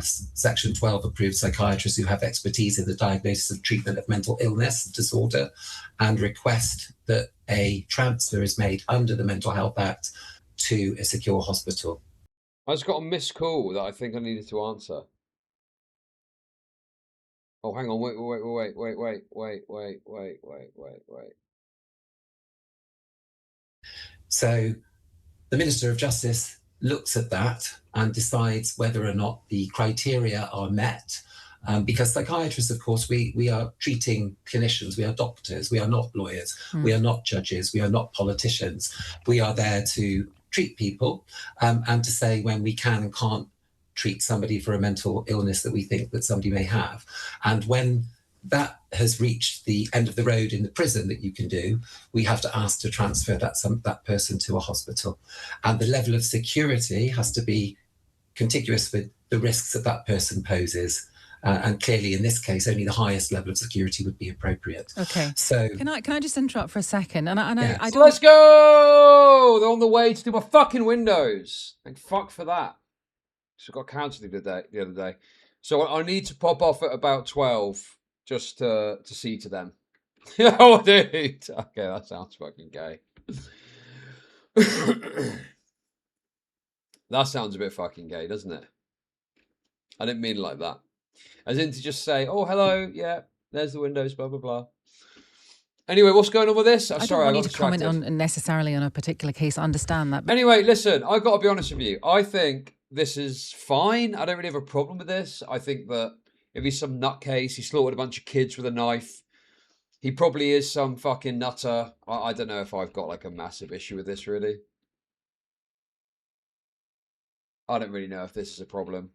Section 12 approved psychiatrists who have expertise in the diagnosis of treatment of mental illness disorder, and request that a transfer is made under the Mental Health Act to a secure hospital. I just got a missed call that I think I needed to answer. Oh, hang on, wait. So the Minister of Justice looks at that and decides whether or not the criteria are met. Because psychiatrists, of course, we are treating clinicians, we are doctors, we are not lawyers, we are not judges, we are not politicians. We are there to treat people and to say when we can and can't treat somebody for a mental illness that we think that somebody may have. And when that has reached the end of the road in the prison that you can do, we have to ask to transfer that person to a hospital. And the level of security has to be contiguous with the risks that person poses. And clearly, in this case, only the highest level of security would be appropriate. Okay. So can I just interrupt for a second? And yes. I don't. Let's go! They're on the way to do my fucking windows. Thank fuck for that. So I got cancelled the other day. So I need to pop off at about 12 just to see to them. Oh, dude. Okay, that sounds fucking gay. That sounds a bit fucking gay, doesn't it? I didn't mean it like that. As in to just say, oh, hello, yeah, there's the windows, blah, blah, blah. Anyway, what's going on with this? I Sorry, don't I want got you to comment distracted. on necessarily on a particular case. I understand that. But Anyway, listen, I've got to be honest with you. I think this is fine. I don't really have a problem with this. I think that if he's some nutcase, he slaughtered a bunch of kids with a knife, he probably is some fucking nutter. I don't know if I've got like a massive issue with this, really. I don't really know if this is a problem.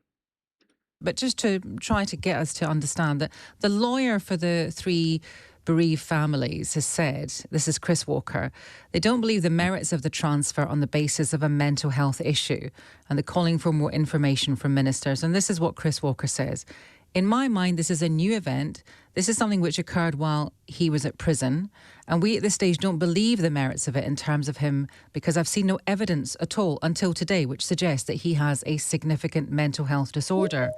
But just to try to get us to understand that the lawyer for the 3 bereaved families has said, this is Chris Walker, they don't believe the merits of the transfer on the basis of a mental health issue, and they're calling for more information from ministers. And this is what Chris Walker says. In my mind, this is a new event. This is something which occurred while he was at prison. And we at this stage don't believe the merits of it in terms of him, because I've seen no evidence at all until today which suggests that he has a significant mental health disorder.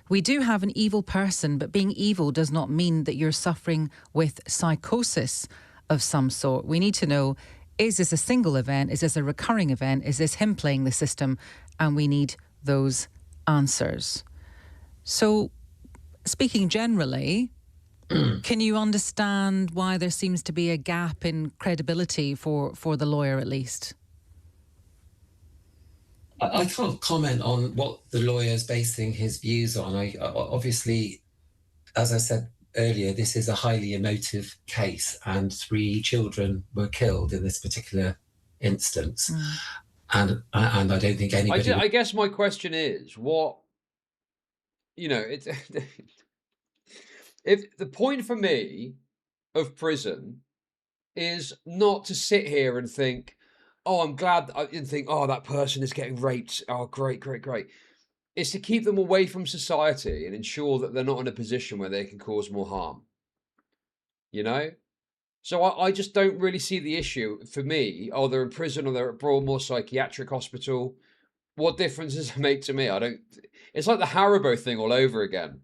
We do have an evil person, but being evil does not mean that you're suffering with psychosis of some sort. We need to know, is this a single event? Is this a recurring event? Is this him playing the system? And we need those answers. So, speaking generally, can you understand why there seems to be a gap in credibility for the lawyer, at least? I can't comment on what the lawyer is basing his views on. Obviously, as I said earlier, this is a highly emotive case, and 3 children were killed in this particular instance. And I don't think anybody... I guess my question is, what... You know, it's... If the point for me of prison is not to sit here and think, oh, I'm glad, and think, oh, that person is getting raped. Oh, great, great, great. It's to keep them away from society and ensure that they're not in a position where they can cause more harm. You know? So I just don't really see the issue for me. Oh, they're in prison or they're at Broadmoor Psychiatric Hospital. What difference does it make to me? It's like the Haribo thing all over again.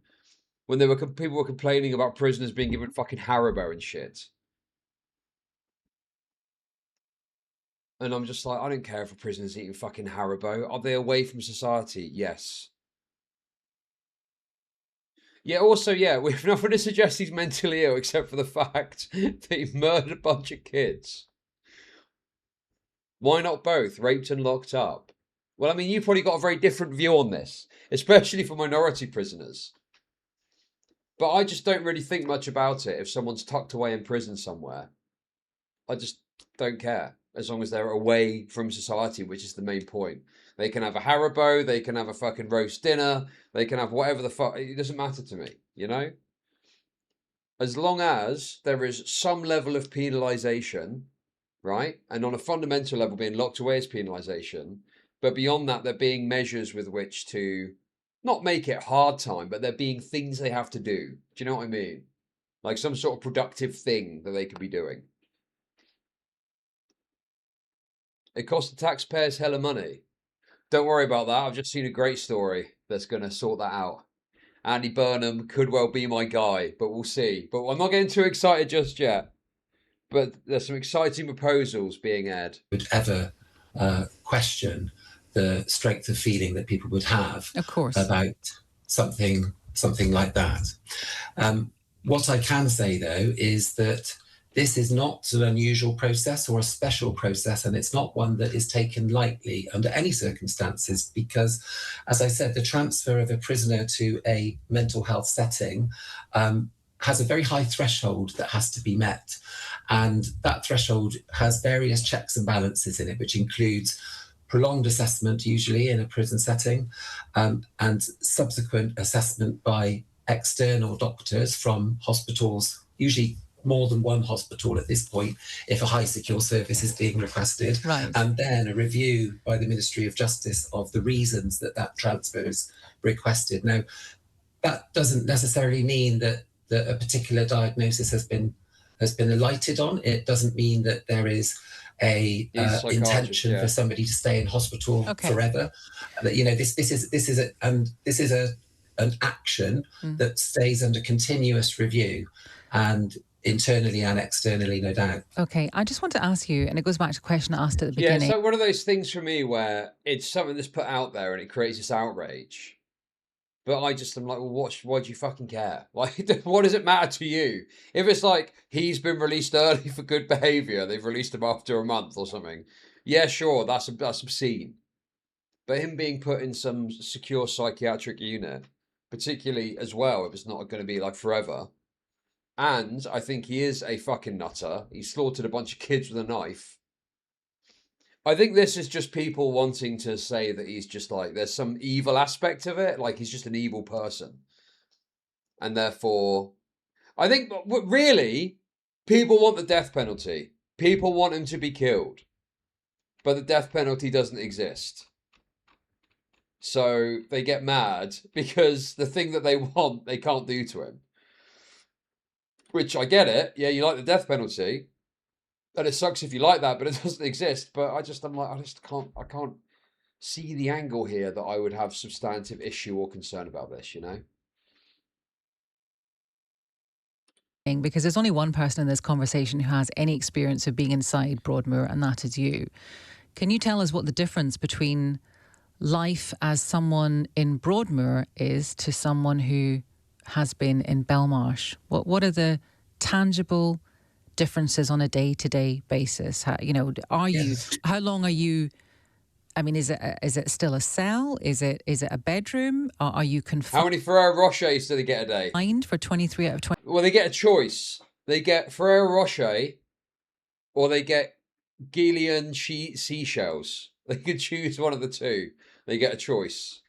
When people were complaining about prisoners being given fucking Haribo and shit. And I'm just like, I don't care if a prisoner's eating fucking Haribo. Are they away from society? Yes. Yeah, also, yeah, we're not going to suggest he's mentally ill except for the fact that he murdered a bunch of kids. Why not both? Raped and locked up. Well, I mean, you've probably got a very different view on this, especially for minority prisoners. But I just don't really think much about it if someone's tucked away in prison somewhere. I just don't care, as long as they're away from society, which is the main point. They can have a Haribo, they can have a fucking roast dinner, they can have whatever the fuck, it doesn't matter to me, you know? As long as there is some level of penalisation, right? And on a fundamental level, being locked away is penalisation. But beyond that, there being measures with which to not make it hard time, but there being things they have to do. Do you know what I mean? Like some sort of productive thing that they could be doing. It costs the taxpayers hella money. Don't worry about that. I've just seen a great story that's going to sort that out. Andy Burnham could well be my guy, but we'll see. But I'm not getting too excited just yet. But there's some exciting proposals being aired. Would ever question the strength of feeling that people would have, of course, about something like that. What I can say, though, is that this is not an unusual process or a special process, and it's not one that is taken lightly under any circumstances, because, as I said, the transfer of a prisoner to a mental health setting has a very high threshold that has to be met. And that threshold has various checks and balances in it, which includes prolonged assessment, usually in a prison setting, and subsequent assessment by external doctors from hospitals, usually more than one hospital at this point, if a high secure service is being requested, and then a review by the Ministry of Justice of the reasons that that transfer is requested. Now, that doesn't necessarily mean that a particular diagnosis has been alighted on. It doesn't mean that there is a intention for somebody to stay in hospital forever. That, you know, this is an action that stays under continuous review, and internally and externally, no doubt. Okay, I just want to ask you, and it goes back to a question I asked at the beginning. Yeah, so one of those things for me where it's something that's put out there and it creates this outrage. But I just am like, well, why do you fucking care? Like, what does it matter to you? If it's like, he's been released early for good behaviour, they've released him after a month or something. Yeah, sure, that's obscene. But him being put in some secure psychiatric unit, particularly as well, if it's not going to be like forever. And I think he is a fucking nutter. He slaughtered a bunch of kids with a knife. I think this is just people wanting to say that he's just like, there's some evil aspect of it. Like, he's just an evil person. And therefore, I think really, people want the death penalty. People want him to be killed. But the death penalty doesn't exist. So they get mad because the thing that they want, they can't do to him. Which, I get it. Yeah, you like the death penalty. And it sucks if you like that, but it doesn't exist. But I can't see the angle here that I would have substantive issue or concern about this, you know? Because there's only one person in this conversation who has any experience of being inside Broadmoor, and that is you. Can you tell us what the difference between life as someone in Broadmoor is to someone who has been in Belmarsh? What are the tangible differences on a day-to-day basis? How, you know, how long are you? I mean, is it still a cell? Is it a bedroom? Or are you confined? How many Ferrero Rochers do they get a day? For 23 out of 20. Well, they get a choice. They get Ferrero Rocher, or they get Gillian seashells. They can choose one of the two. They get a choice.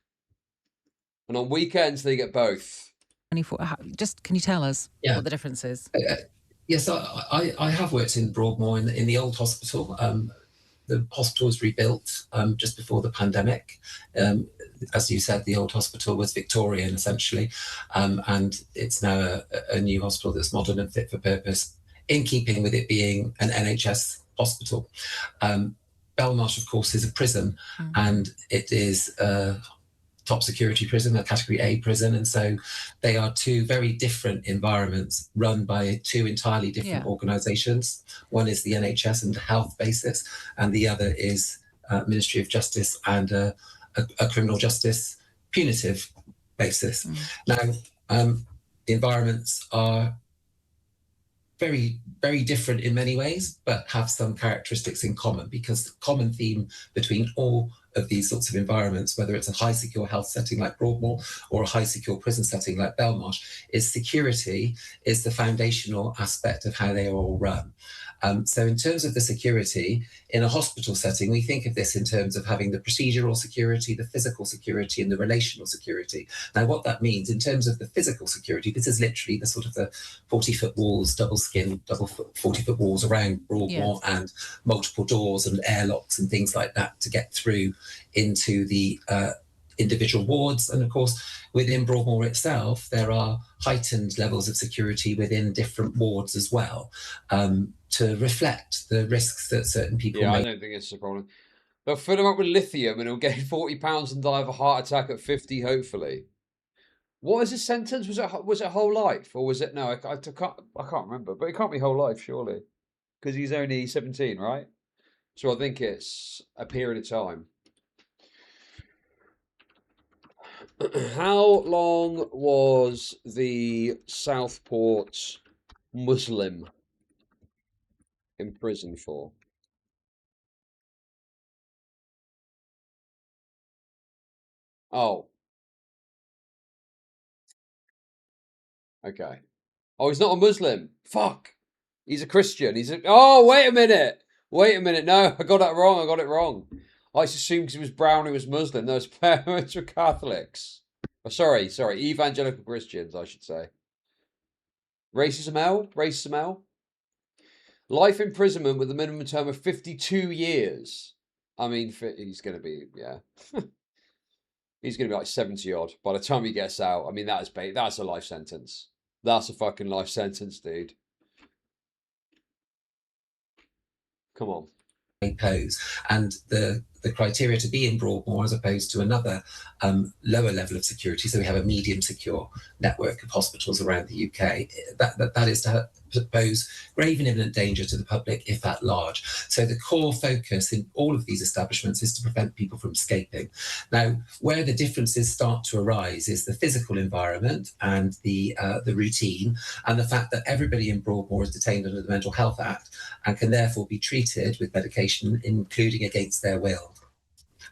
And on weekends, they get both. 24. Just, can you tell us what the difference is? Yes, I have worked in Broadmoor in the old hospital. The hospital was rebuilt just before the pandemic. As you said, the old hospital was Victorian, essentially, and it's now a new hospital that's modern and fit for purpose, in keeping with it being an NHS hospital. Belmarsh, of course, is a prison, and it is a top security prison, a category A prison, and so they are two very different environments run by two entirely different organisations. One is the NHS and health basis, and the other is Ministry of Justice and a criminal justice punitive basis. Now, the environments are very, very different in many ways, but have some characteristics in common, because the common theme between all of these sorts of environments, whether it's a high secure health setting like Broadmoor or a high secure prison setting like Belmarsh, is security is the foundational aspect of how they are all run. So in terms of the security, in a hospital setting, we think of this in terms of having the procedural security, the physical security, and the relational security. Now, what that means in terms of the physical security, this is literally the sort of the 40-foot walls, double 40-foot walls around Broadmoor, and multiple doors and airlocks and things like that to get through into the individual wards. And of course, within Broadmoor itself, there are heightened levels of security within different wards as well, to reflect the risks that certain people make. I don't think it's a problem. They'll fill him up with lithium and he'll gain 40 pounds and die of a heart attack at 50, hopefully. What is his sentence? Was it whole life? Or was it... No, I can't remember. But it can't be whole life, surely. Because he's only 17, right? So I think it's a period of time. How long was the Southport Muslim in prison for? Oh. Okay. Oh, he's not a Muslim. Fuck. He's a Christian. Oh, wait a minute. Wait a minute. No, I got that wrong. I got it wrong. I just assumed because he was brown he was Muslim. Those parents were Catholics. Oh, sorry, evangelical Christians, I should say. Racism L? Racism L? Life imprisonment with a minimum term of 52 years. I mean, he's going to be, yeah. He's going to be like 70 odd by the time he gets out. I mean, that's a life sentence. That's a fucking life sentence, dude. Come on. Pose, and the criteria to be in Broadmoor as opposed to another lower level of security. So we have a medium secure network of hospitals around the UK. That is to pose grave and imminent danger to the public if at large. So the core focus in all of these establishments is to prevent people from escaping. Now, where the differences start to arise is the physical environment and the routine, and the fact that everybody in Broadmoor is detained under the Mental Health Act and can therefore be treated with medication, including against their will,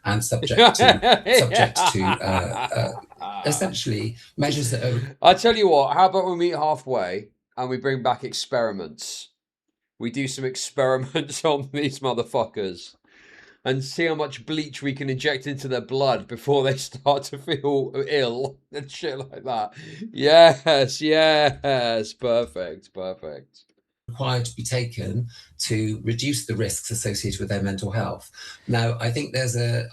and subject to essentially measures that are. I tell you what, how about we meet halfway and we bring back experiments? We do some experiments on these motherfuckers and see how much bleach we can inject into their blood before they start to feel ill and shit like that. Yes, perfect. Required to be taken to reduce the risks associated with their mental health. Now, I think there's a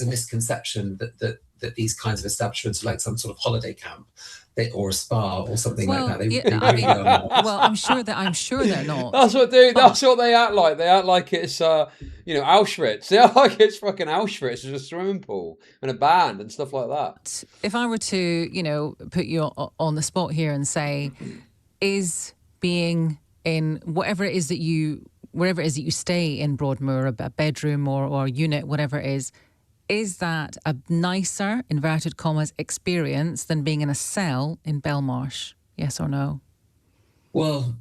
misconception that these kinds of establishments are like some sort of holiday camp, or a spa or something like that. They really are not. Well, I'm sure they're not. That's what they act like. They act like it's Auschwitz. They act like it's fucking Auschwitz. There's a swimming pool and a band and stuff like that. If I were to, put you on the spot here and say, is being in wherever it is that you stay in Broadmoor, a bedroom or unit, whatever it is that a nicer, inverted commas, experience than being in a cell in Belmarsh? Yes or no? Well,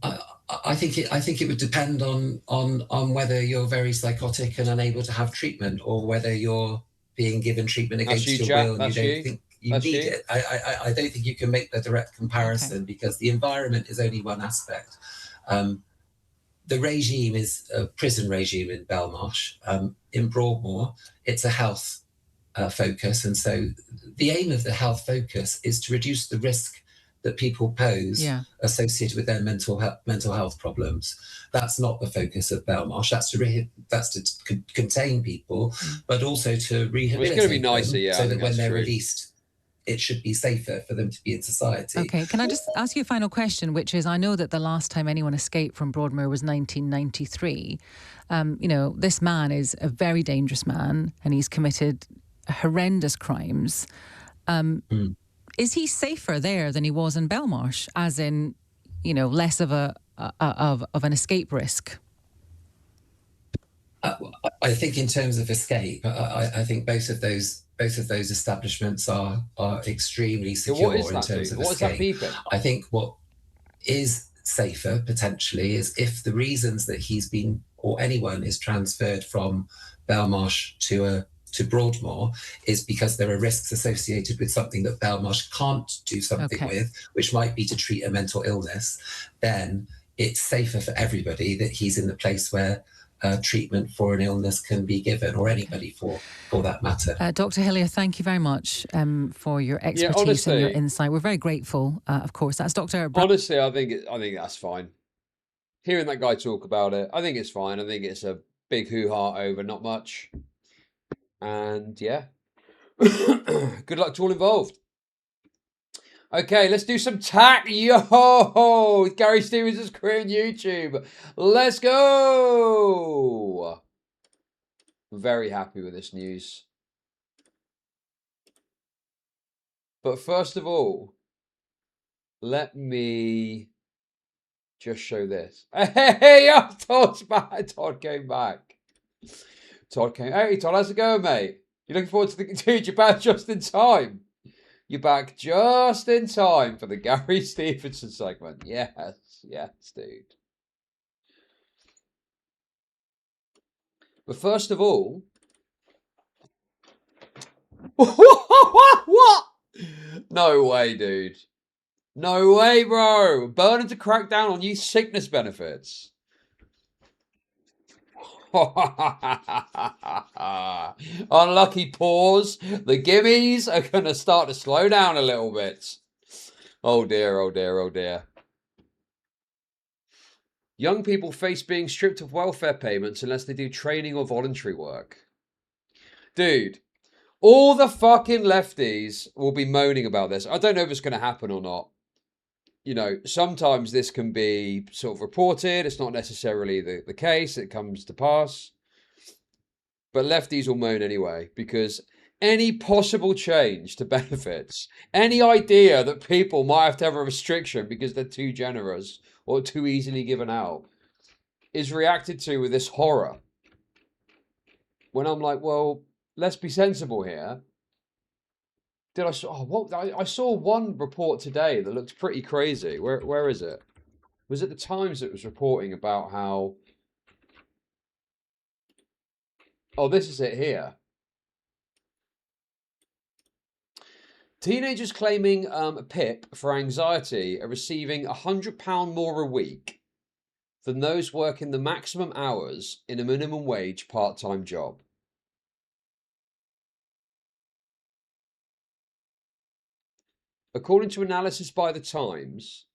I think it would depend on whether you're very psychotic and unable to have treatment, or whether you're being given treatment against your will and you don't think you need it. I don't think you can make the direct comparison, because the environment is only one aspect. The regime is a prison regime in Belmarsh. In Broadmoor, it's a health focus. And so the aim of the health focus is to reduce the risk that people pose associated with their mental health problems. That's not the focus of Belmarsh. That's to contain people, but also to rehabilitate it's going to be nicer, them, so that when they're released, it should be safer for them to be in society. Okay, can I just ask you a final question, which is, I know that the last time anyone escaped from Broadmoor was 1993. This man is a very dangerous man and he's committed horrendous crimes. Is he safer there than he was in Belmarsh, as in, less of an escape risk? I think in terms of escape, I think both of those establishments are extremely secure in terms of escape. I think what is safer potentially is if the reasons that he's been, or anyone is transferred from Belmarsh to Broadmoor, is because there are risks associated with something that Belmarsh can't do something with, which might be to treat a mental illness, then it's safer for everybody that he's in the place where treatment for an illness can be given, or anybody for that matter. Dr. Hillier, thank you very much for your expertise and your insight. We're very grateful, of course. That's Dr. Honestly, I think that's fine. Hearing that guy talk about it, I think it's fine. I think it's a big hoo-ha over not much. And yeah, good luck to all involved. Okay, let's do some tack. Yo, Gary Stevenson's career on YouTube. Let's go. Very happy with this news. But first of all, let me just show this. Hey, Todd's back. Todd came back. Hey, Todd, how's it going, mate? You looking forward to the dude? You're back just in time. You're back just in time for the Gary Stevenson segment. Yes, dude. But first of all, what? No way, dude. No way, bro. Burning to crack down on youth sickness benefits. Unlucky pause. The gimmies are going to start to slow down a little bit. Oh dear, oh dear, oh dear. Young people face being stripped of welfare payments unless they do training or voluntary work. Dude, all the fucking lefties will be moaning about this. I don't know if it's going to happen or not. You know, sometimes this can be sort of reported. It's not necessarily the case. It comes to pass. But lefties will moan anyway, because any possible change to benefits, any idea that people might have to have a restriction because they're too generous or too easily given out is reacted to with this horror. When I'm like, well, let's be sensible here. I saw one report today that looked pretty crazy. Where is it? Was it the Times that was reporting about how... Oh, this is it here. Teenagers claiming PIP for anxiety are receiving £100 more a week than those working the maximum hours in a minimum wage part-time job. According to analysis by the Times,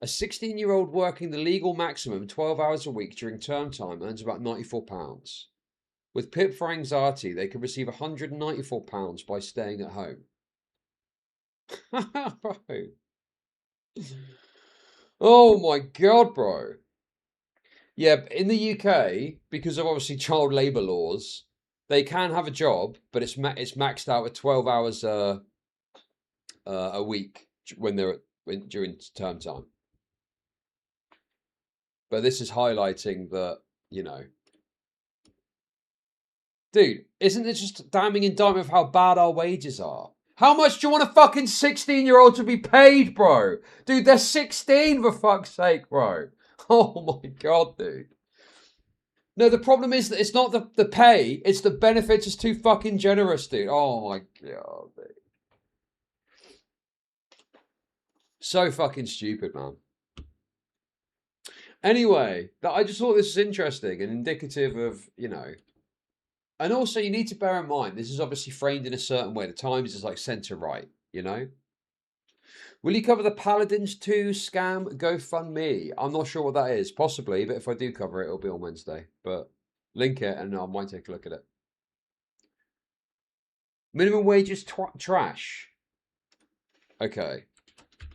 a 16-year-old working the legal maximum 12 hours a week during term time earns about £94. With PIP for anxiety, they can receive £194 by staying at home. Bro. Oh my God, bro. Yeah, in the UK, because of obviously child labour laws, they can have a job, but it's maxed out at 12 hours a week when they're during term time. But this is highlighting that, you know, dude, isn't it just a damning indictment of how bad our wages are? How much do you want a fucking 16-year-old to be paid, bro? Dude, they're 16 for fuck's sake, bro. Oh my God, dude. No, the problem is that it's not the pay, it's the benefits is too fucking generous, dude. Oh my God, dude. So fucking stupid, man. Anyway, I just thought this was interesting and indicative of, you know. And also, you need to bear in mind, this is obviously framed in a certain way. The Times is like centre-right, you know. Will you cover the Paladins 2 scam GoFundMe? I'm not sure what that is. Possibly, but if I do cover it, it'll be on Wednesday. But link it and I might take a look at it. Minimum wage is trash. Okay.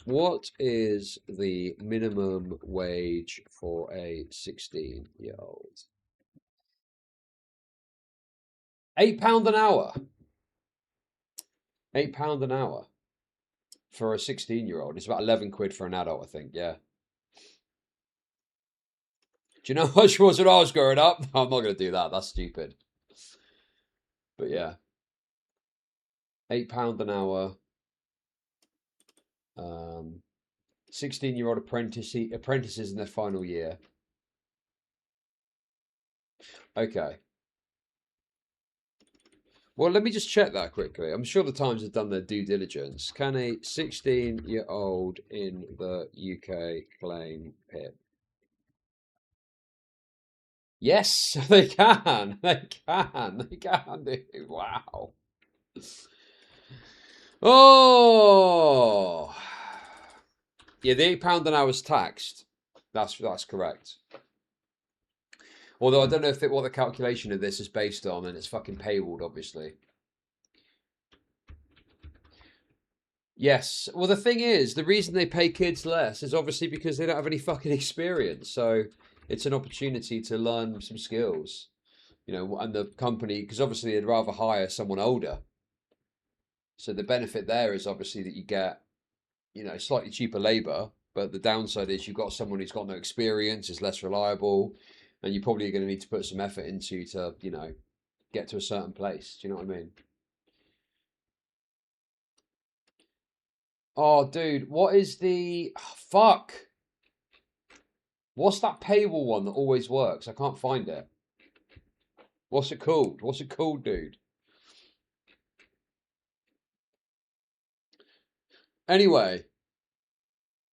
What is the minimum wage for a 16-year-old? £8 an hour. £8 an hour for a 16-year-old. It's about 11 quid for an adult, I think. Yeah. Do you know how much was when I was growing up? I'm not going to do that. That's stupid. But yeah. £8 an hour. 16-year-old apprentices in their final year. Okay. Well, let me just check that quickly. I'm sure the Times have done their due diligence. Can a 16-year-old in the UK claim PIP? Yes, they can. They can. They can do. Wow. Oh. Yeah, the £8 an hour is taxed. That's correct. Although I don't know if what the calculation of this is based on, and it's fucking paywalled, obviously. Yes. Well, the thing is, the reason they pay kids less is obviously because they don't have any fucking experience. So it's an opportunity to learn some skills, you know, and the company, because obviously they'd rather hire someone older. So the benefit there is obviously that you get, you know, slightly cheaper labor, but the downside is you've got someone who's got no experience, is less reliable, and you're probably going to need to put some effort into to, you know, get to a certain place. Do you know what I mean? Oh, dude, what is the... Oh, fuck. What's that paywall one that always works? I can't find it. What's it called? What's it called, dude? Anyway.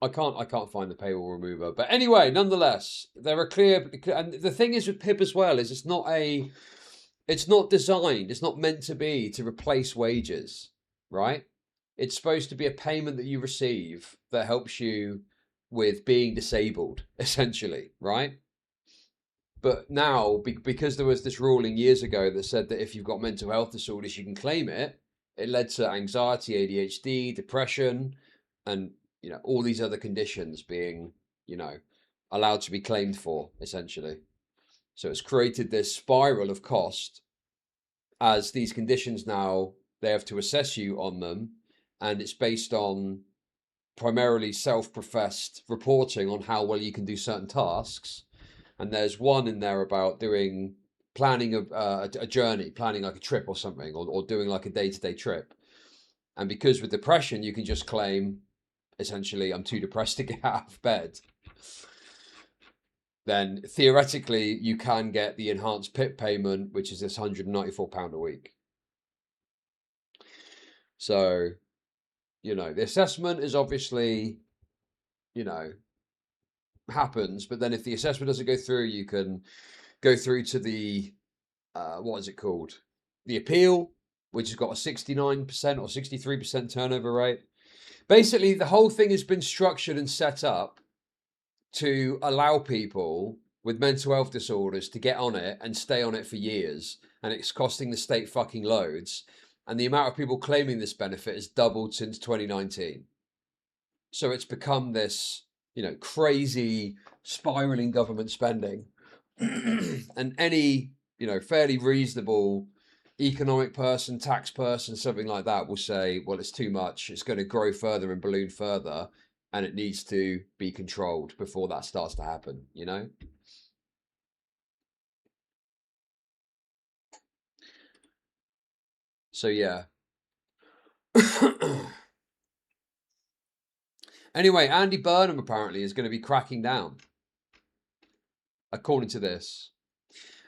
I can't find the paywall remover. But anyway, nonetheless, there are clear, and the thing is with PIP as well is it's not designed, it's not meant to be to replace wages, right? It's supposed to be a payment that you receive that helps you with being disabled, essentially, right? But now, because there was this ruling years ago that said that if you've got mental health disorders, you can claim it, it led to anxiety, ADHD, depression, and all these other conditions being allowed to be claimed for, essentially. So it's created this spiral of cost, as these conditions now, they have to assess you on them, and it's based on primarily self-professed reporting on how well you can do certain tasks. And there's one in there about planning a journey, planning like a trip or something, or doing like a day-to-day trip. And because with depression, you can just claim, essentially, I'm too depressed to get out of bed. Then theoretically, you can get the enhanced PIP payment, which is this £194 a week. So, the assessment is obviously, happens, but then if the assessment doesn't go through, you can go through to the what is it called, the appeal, which has got a 69% or 63% turnover rate. Basically, the whole thing has been structured and set up to allow people with mental health disorders to get on it and stay on it for years, and it's costing the state fucking loads, and the amount of people claiming this benefit has doubled since 2019. So it's become this crazy spiraling government spending. And any, fairly reasonable economic person, tax person, something like that will say, well, it's too much. It's going to grow further and balloon further, and it needs to be controlled before that starts to happen, So, yeah. Anyway, Andy Burnham apparently is going to be cracking down, according to this.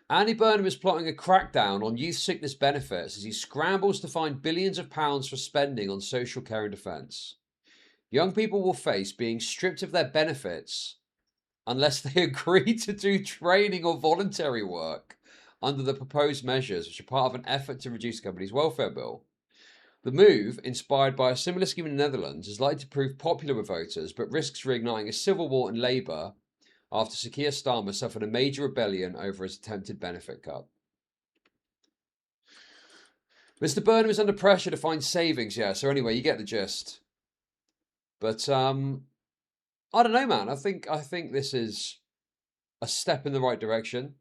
Andy Burnham is plotting a crackdown on youth sickness benefits as he scrambles to find billions of pounds for spending on social care and defence. Young people will face being stripped of their benefits unless they agree to do training or voluntary work under the proposed measures, which are part of an effort to reduce the company's welfare bill. The move, inspired by a similar scheme in the Netherlands, is likely to prove popular with voters, but risks reigniting a civil war in Labour after Sir Keir Starmer suffered a major rebellion over his attempted benefit cut. Mr. Burnham is under pressure to find savings, yeah, so anyway, you get the gist. But, I don't know, man. I think this is a step in the right direction.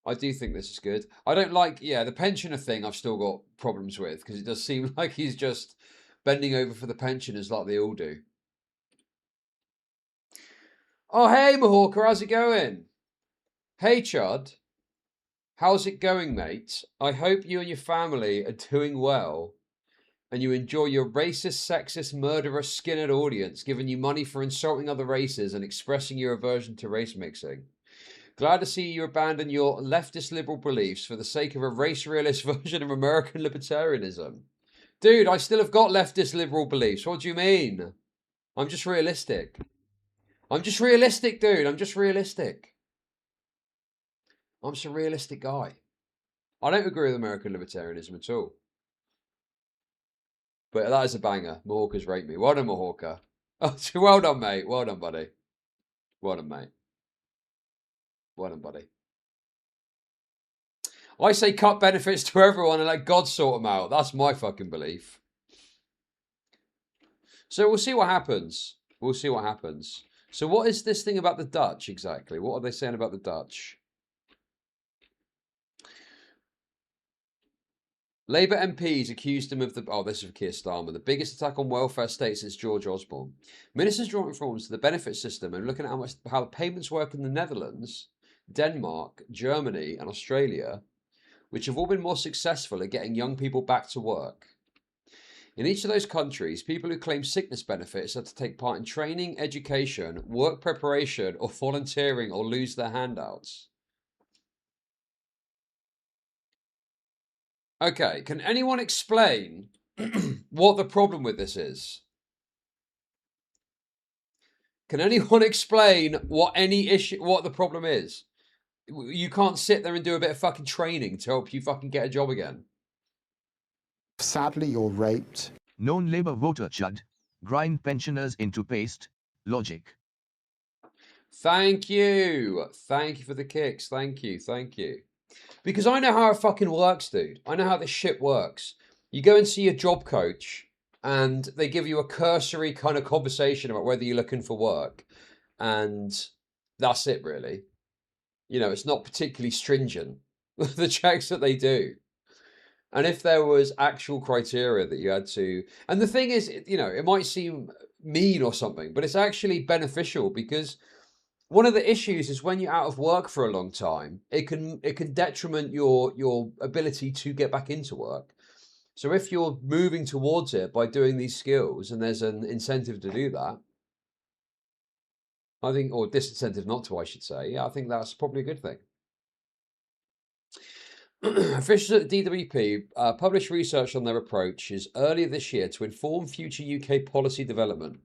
I do think this is good. I don't like, the pensioner thing I've still got problems with, because it does seem like he's just bending over for the pensioners like they all do. Oh, hey, Mahawker, how's it going? Hey, Chud. How's it going, mate? I hope you and your family are doing well, and you enjoy your racist, sexist, murderous, skinhead audience giving you money for insulting other races and expressing your aversion to race mixing. Glad to see you abandon your leftist liberal beliefs for the sake of a race realist version of American libertarianism. Dude, I still have got leftist liberal beliefs. What do you mean? I'm just realistic. I'm just realistic, dude. I'm just realistic. I'm just a realistic guy. I don't agree with American libertarianism at all. But that is a banger. Mahawker's rate me. Well done, Mahawker. Oh, well done, mate. Well done, buddy. Well done, mate. Well done, buddy. I say cut benefits to everyone and let God sort them out. That's my fucking belief. So we'll see what happens. We'll see what happens. So what is this thing about the Dutch exactly? What are they saying about the Dutch? Labour MPs accused him of this is Keir Starmer, the biggest attack on welfare state since George Osborne. Ministers drawn reforms to the benefit system and looking at how the payments work in the Netherlands, Denmark, Germany and Australia, which have all been more successful at getting young people back to work. In each of those countries, people who claim sickness benefits have to take part in training, education, work preparation or volunteering or lose their handouts. Okay, can anyone explain what the problem with this is? Can anyone explain what the problem is? You can't sit there and do a bit of fucking training to help you fucking get a job again. Sadly, you're raped. Known Labour voter Chud. Grind pensioners into paste. Logic. Thank you. Thank you for the kicks. Thank you. Thank you. Because I know how it fucking works, dude. I know how this shit works. You go and see a job coach and they give you a cursory kind of conversation about whether you're looking for work. And that's it, really. You know, it's not particularly stringent, the checks that they do. And if there was actual criteria that you had to... And the thing is, you know, it might seem mean or something, but it's actually beneficial because one of the issues is when you're out of work for a long time, it can detriment your ability to get back into work. So if you're moving towards it by doing these skills and there's an incentive to do that, I think, or disincentive not to, I should say, yeah, I think that's probably a good thing. Officials at the DWP published research on their approaches earlier this year to inform future UK policy development.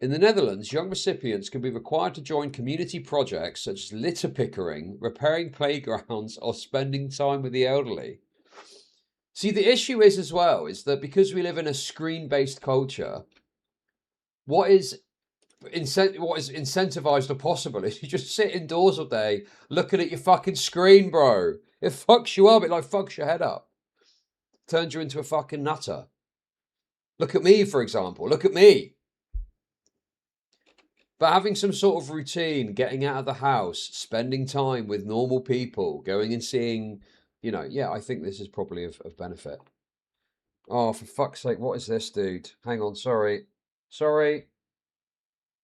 In the Netherlands, young recipients can be required to join community projects such as litter pickering, repairing playgrounds, or spending time with the elderly. See, the issue is as well, is that because we live in a screen-based culture, what is incentivized or possible is you just sit indoors all day looking at your fucking screen, bro. It fucks you up. It like fucks your head up. Turns you into a fucking nutter. Look at me, for example. Look at me. But having some sort of routine, getting out of the house, spending time with normal people, going and seeing, you know, yeah, I think this is probably of benefit. Oh, for fuck's sake, what is this, dude? Hang on, sorry. Sorry.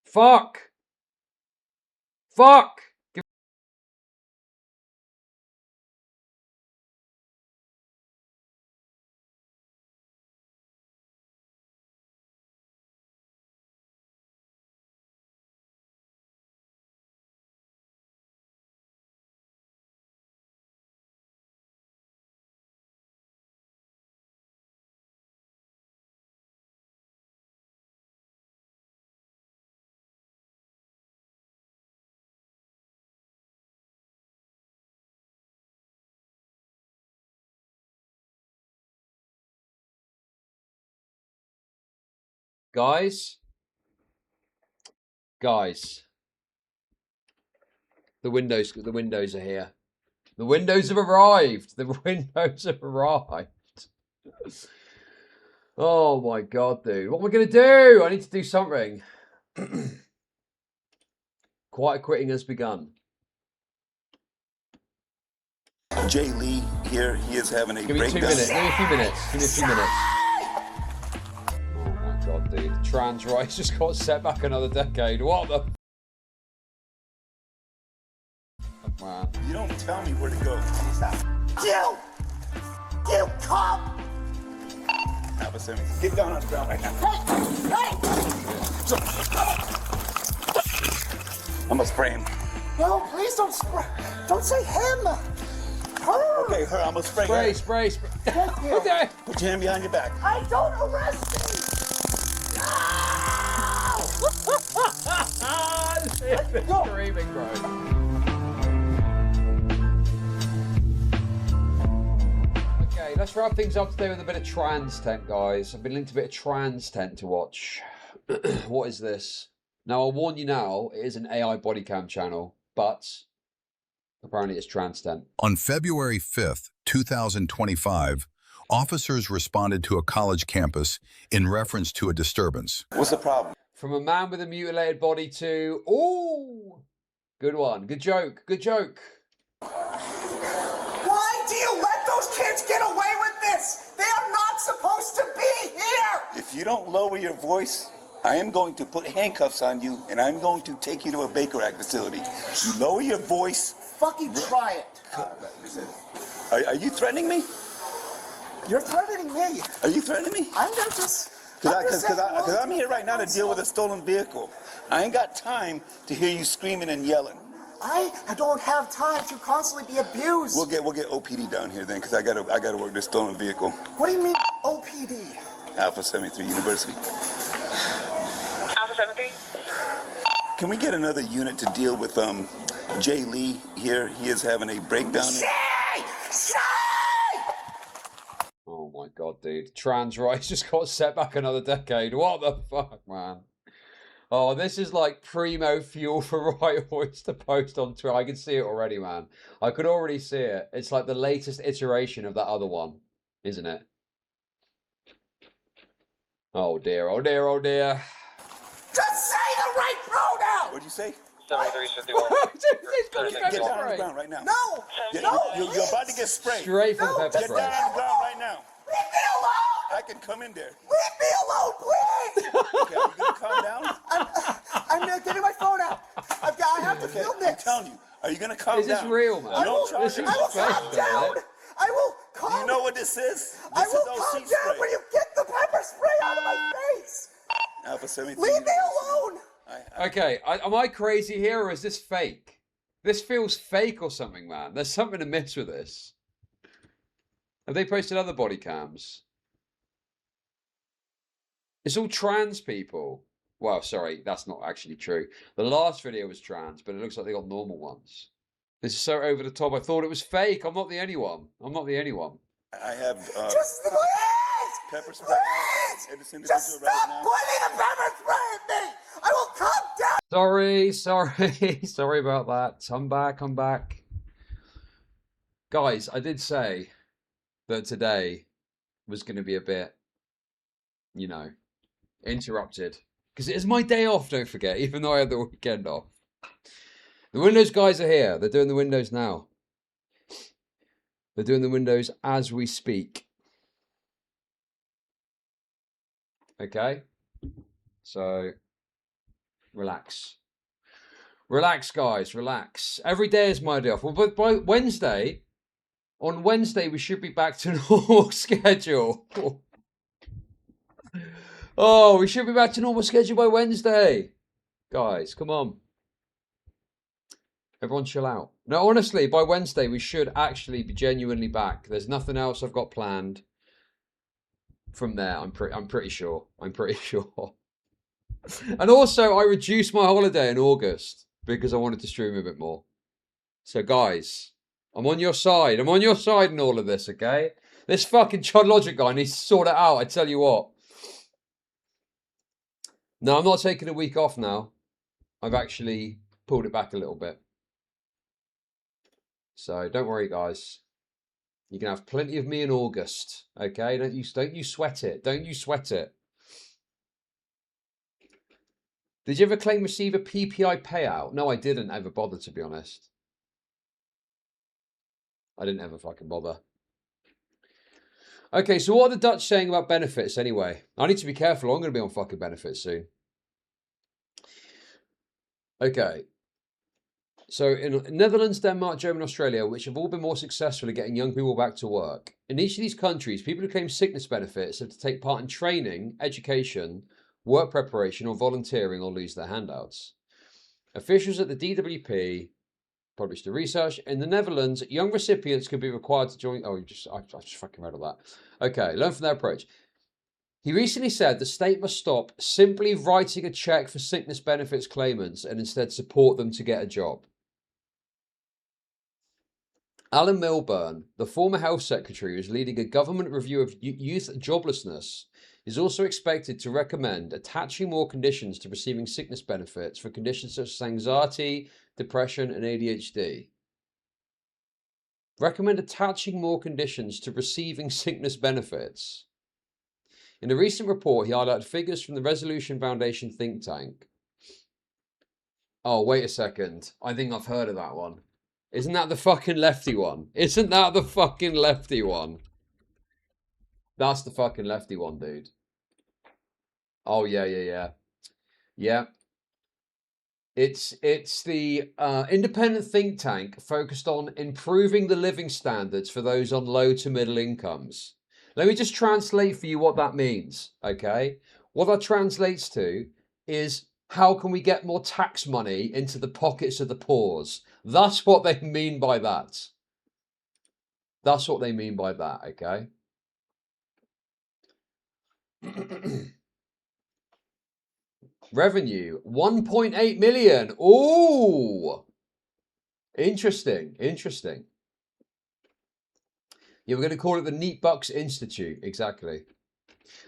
Fuck! Fuck! Guys, the windows are here. The windows have arrived. The windows have arrived. Oh my god, dude. What am I going to do? I need to do something. Quiet quitting has begun. Jay Lee here, he is having a Give me 2 minutes. Give me a few minutes. Give me a few minutes. Oh my god, dude. Trans rights just got set back another decade. What the... Oh, man. You don't tell me where to go. You come! Alpha 70, get down on the ground right now. I'm gonna spray him. No, please don't spray. Don't say him. Her. Okay, her, I'm gonna spray Spray, her. spray. Okay. Put your hand behind your back. I don't arrest me. No! Screaming, bro. Okay, let's wrap things up today with a bit of trans tent, guys. I've been linked to a bit of trans tent to watch. What is this? Now, I'll warn you now, it is an AI body cam channel, but apparently it's trans tent. On February 5th, 2025, officers responded to a college campus in reference to a disturbance. What's the problem? From a man with a mutilated body to... Ooh! Good one. Good joke. Good joke. Why do you let those kids get away with this? They are not supposed to be here. If you don't lower your voice, I am going to put handcuffs on you and I'm going to take you to a Baker Act facility. You lower your voice. Fucking try it. Are you threatening me? You're threatening me. Are you threatening me? I'm just... Because I'm here right now to deal with a stolen vehicle. I ain't got time to hear you screaming and yelling. I don't have time to constantly be abused. We'll get OPD down here then, because I gotta work this stolen vehicle. What do you mean OPD? Alpha 73 University. Alpha 73? Can we get another unit to deal with Jay Lee here? He is having a breakdown. Oh my god, dude. Trans rights just got set back another decade. What the fuck, man? Oh, this is like primo fuel for right voice to post on Twitter. I can see it already, man. I could already see it. It's like the latest iteration of that other one, isn't it? Oh dear, oh dear, oh dear. Just say the right pronoun! What'd you say? 7351. Get down on the ground right now. No! You're about to get sprayed. Straight for the pepper Get spray. down on the ground right now. Leave me alone! I can come in there. Leave me alone, please! Okay, are you gonna calm down? I'm getting my phone out. I have to film I'm this. telling you. Are you gonna calm Is down? this real, man? I will This is calm fake, down. isn't it? I will Do calm you know what this is? I This will is calm OC down spray. when you get the pepper spray out of my face. Alpha 17. Leave me alone. Okay, am I crazy here or is this fake? This feels fake or something, man. There's something amiss with this. Have they posted other body cams? It's all trans people. Well, sorry, that's not actually true. The last video was trans, but it looks like they got normal ones. This is so over the top. I thought it was fake. I'm not the only one. I'm not the only one. I have Just please. pepper spray in this individual Just right stop now. pointing the pepper spray at me. I will calm down. Sorry. Sorry about that. I'm back. Guys, I did say that today was going to be a bit, you know, interrupted. Because it is my day off, don't forget, even though I had the weekend off. The Windows guys are here. They're doing the Windows now. They're doing the Windows as we speak. Okay? So, relax. Relax, guys, relax. Every day is my day off. Well, but by Wednesday, on Wednesday, we should be back to normal schedule. Oh, we should be back to normal schedule by Wednesday. Guys, come on. Everyone chill out. No, honestly, by Wednesday, we should actually be genuinely back. There's nothing else I've got planned from there. I'm pretty sure. I'm pretty sure. And also, I reduced my holiday in August because I wanted to stream a bit more. So, guys, I'm on your side. I'm on your side in all of this, okay? This fucking Chud Logic guy needs to sort it out, I tell you what. No, I'm not taking a week off now. I've actually pulled it back a little bit. So don't worry, guys. You can have plenty of me in August, okay? Don't you sweat it. Don't you sweat it. Did you ever claim receive a PPI payout? No, I didn't ever bother, to be honest. I didn't ever fucking bother. Okay, so what are the Dutch saying about benefits anyway? I need to be careful. I'm going to be on fucking benefits soon. Okay. So in Netherlands, Denmark, Germany, Australia, which have all been more successful at getting young people back to work. In each of these countries, people who claim sickness benefits have to take part in training, education, work preparation, or volunteering, or lose their handouts. Officials at the DWP published the research. In the Netherlands, young recipients can be required to join... Oh, I just fucking read all that. Okay, learn from their approach. He recently said the state must stop simply writing a check for sickness benefits claimants and instead support them to get a job. Alan Milburn, the former health secretary who is leading a government review of youth joblessness, is also expected to recommend attaching more conditions to receiving sickness benefits for conditions such as anxiety, depression, and ADHD. Recommend attaching more conditions to receiving sickness benefits. In a recent report, he highlighted figures from the Resolution Foundation think tank. Oh, wait a second. I think I've heard of that one. Isn't that the fucking lefty one? Isn't that the fucking lefty one? That's the fucking lefty one, dude. Oh, yeah. Yeah. It's the independent think tank focused on improving the living standards for those on low to middle incomes. Let me just translate for you what that means, okay? What that translates to is how can we get more tax money into the pockets of the poor? That's what they mean by that. That's what they mean by that, okay? Revenue, 1.8 million. Ooh. Interesting. Interesting. Yeah, we're going to call it the Neat Bucks Institute. Exactly.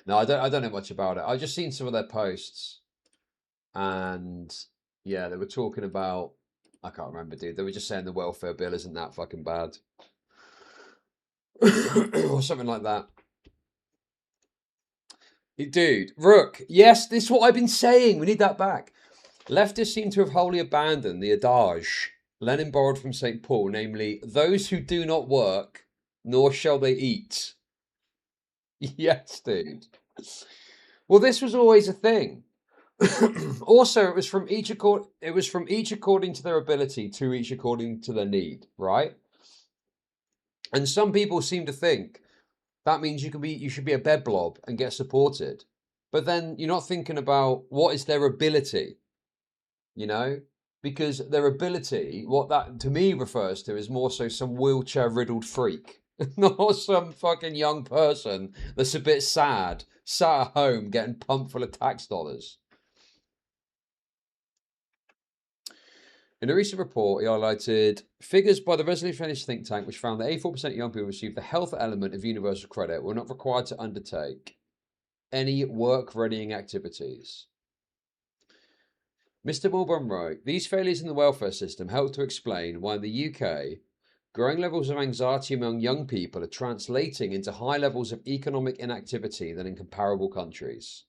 No, I don't know much about it. I've just seen some of their posts. And yeah, they were talking about, I can't remember, dude. They were just saying the welfare bill isn't that fucking bad. Or something like that. Dude, Rook, yes, this is what I've been saying. We need that back. Leftists seem to have wholly abandoned the adage Lenin borrowed from St. Paul, namely, those who do not work, nor shall they eat. Yes, dude. Well, this was always a thing. Also, it was from each according to their ability, to each according to their need, right? And some people seem to think that means you should be a bed blob and get supported. But then you're not thinking about what is their ability, you know? Because their ability, what that to me refers to, is more so some wheelchair riddled freak, not some fucking young person that's a bit sad, sat at home getting pumped full of tax dollars. In a recent report, he highlighted figures by the Resolute Finance think tank, which found that 84% of young people receive the health element of universal credit were not required to undertake any work-readying activities. Mr. Milburn wrote, these failures in the welfare system help to explain why in the UK, growing levels of anxiety among young people are translating into high levels of economic inactivity than in comparable countries.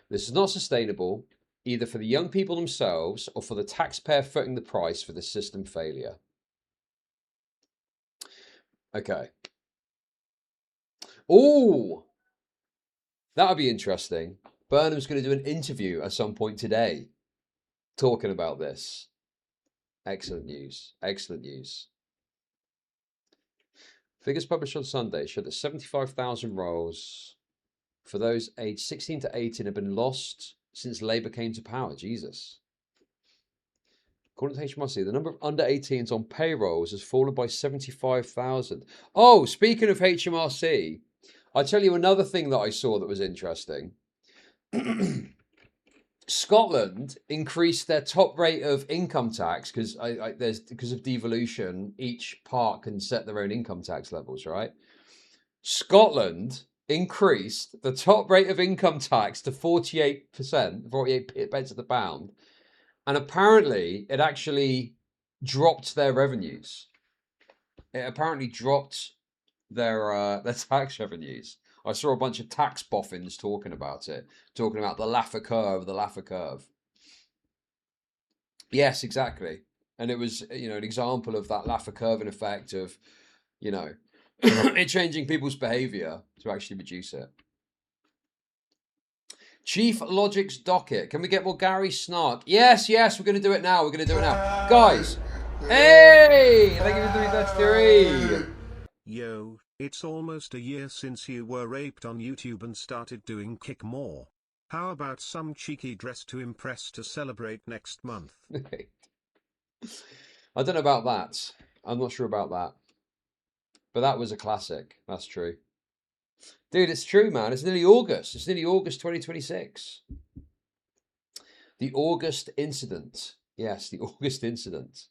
This is not sustainable, either for the young people themselves or for the taxpayer footing the price for the system failure. Okay. Oh, that would be interesting. Burnham's going to do an interview at some point today talking about this. Excellent news. Excellent news. Figures published on Sunday show that 75,000 roles for those aged 16 to 18 have been lost since Labour came to power. Jesus. According to HMRC, the number of under 18s on payrolls has fallen by 75,000. Oh, speaking of HMRC, I'll tell you another thing that I saw that was interesting. Scotland increased their top rate of income tax because of devolution. Each part can set their own income tax levels, right? Scotland increased the top rate of income tax to 48%, 48 pence of the pound, and apparently it actually dropped their revenues. It apparently dropped their tax revenues. I saw a bunch of tax boffins talking about it, talking about the Laffer curve, the Laffer curve. Yes, exactly. And it was, an example of that Laffer curve effect of, it changing people's behavior to actually reduce it. Chief Logic's docket. Can we get more Gary Snark? Yes, we're going to do it now. We're going to do it now. Guys, hey! Thank you for 333. Yo, it's almost a year since you were raped on YouTube and started doing kick more. How about some cheeky dress to impress to celebrate next month? I don't know about that. I'm not sure about that. But that was a classic. That's true. Dude, it's true, man. It's nearly August. It's nearly August 2026. The August incident. Yes, the August incident.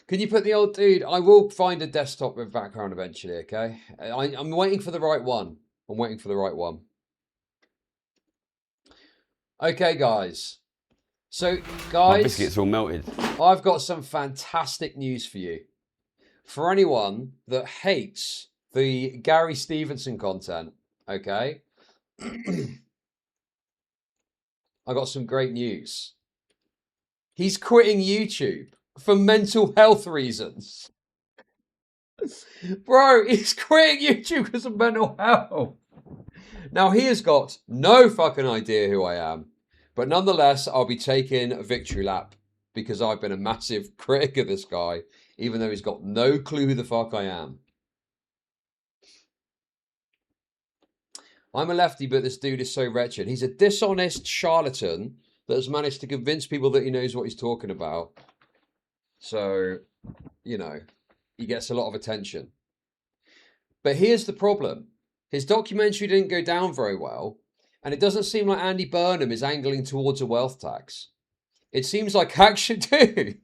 Can you put the old dude? I will find a desktop with background eventually, okay? I'm waiting for the right one. I'm waiting for the right one. Okay, guys. So, guys, my biscuits are all melted. I've got some fantastic news for you. For anyone that hates the Gary Stevenson content, okay? I got some great news. He's quitting YouTube for mental health reasons. Bro, he's quitting YouTube because of mental health. Now, he has got no fucking idea who I am. But nonetheless, I'll be taking a victory lap because I've been a massive critic of this guy, even though he's got no clue who the fuck I am. I'm a lefty, but this dude is so wretched. He's a dishonest charlatan that has managed to convince people that he knows what he's talking about. So, he gets a lot of attention. But here's the problem. His documentary didn't go down very well. And it doesn't seem like Andy Burnham is angling towards a wealth tax. It seems like actually, dude,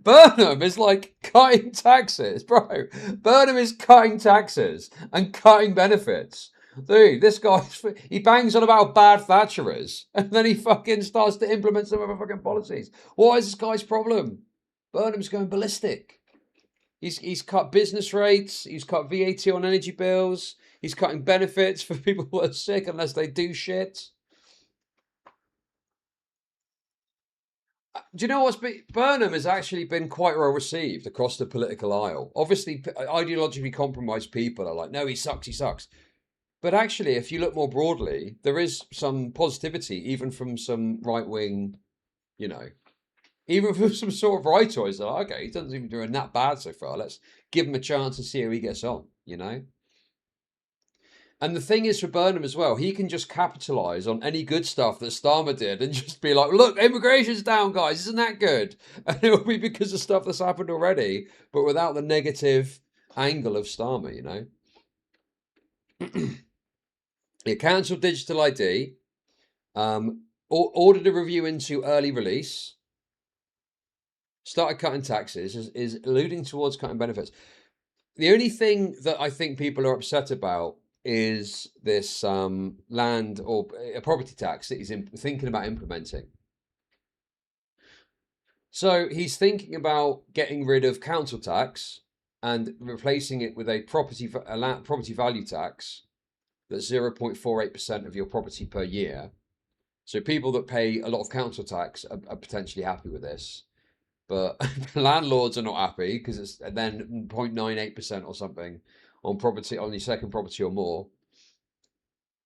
Burnham is like cutting taxes, bro. Burnham is cutting taxes and cutting benefits. Dude, this guy, he bangs on about how bad Thatcher is, and then he fucking starts to implement some of her fucking policies. What is this guy's problem? Burnham's going ballistic. He's cut business rates, he's cut VAT on energy bills, he's cutting benefits for people who are sick unless they do shit. Do you know what's been... Burnham has actually been quite well received across the political aisle. Obviously, ideologically compromised people are like, no, he sucks, he sucks. But actually, if you look more broadly, there is some positivity, even from some right-wing, you know, even from some sort of writers. Like, okay, he doesn't seem to be doing that bad so far. Let's give him a chance and see how he gets on, you know? And the thing is for Burnham as well, he can just capitalise on any good stuff that Starmer did and just be like, look, immigration's down, guys, isn't that good? And it will be because of stuff that's happened already, but without the negative angle of Starmer, you know? It cancelled digital ID, ordered a review into early release, started cutting taxes, is alluding towards cutting benefits. The only thing that I think people are upset about is this land or a property tax that he's thinking about implementing. So he's thinking about getting rid of council tax and replacing it with a property value tax that's 0.48% of your property per year. So people that pay a lot of council tax are potentially happy with this. But landlords are not happy because it's then 0.98% or something on property, on your second property or more.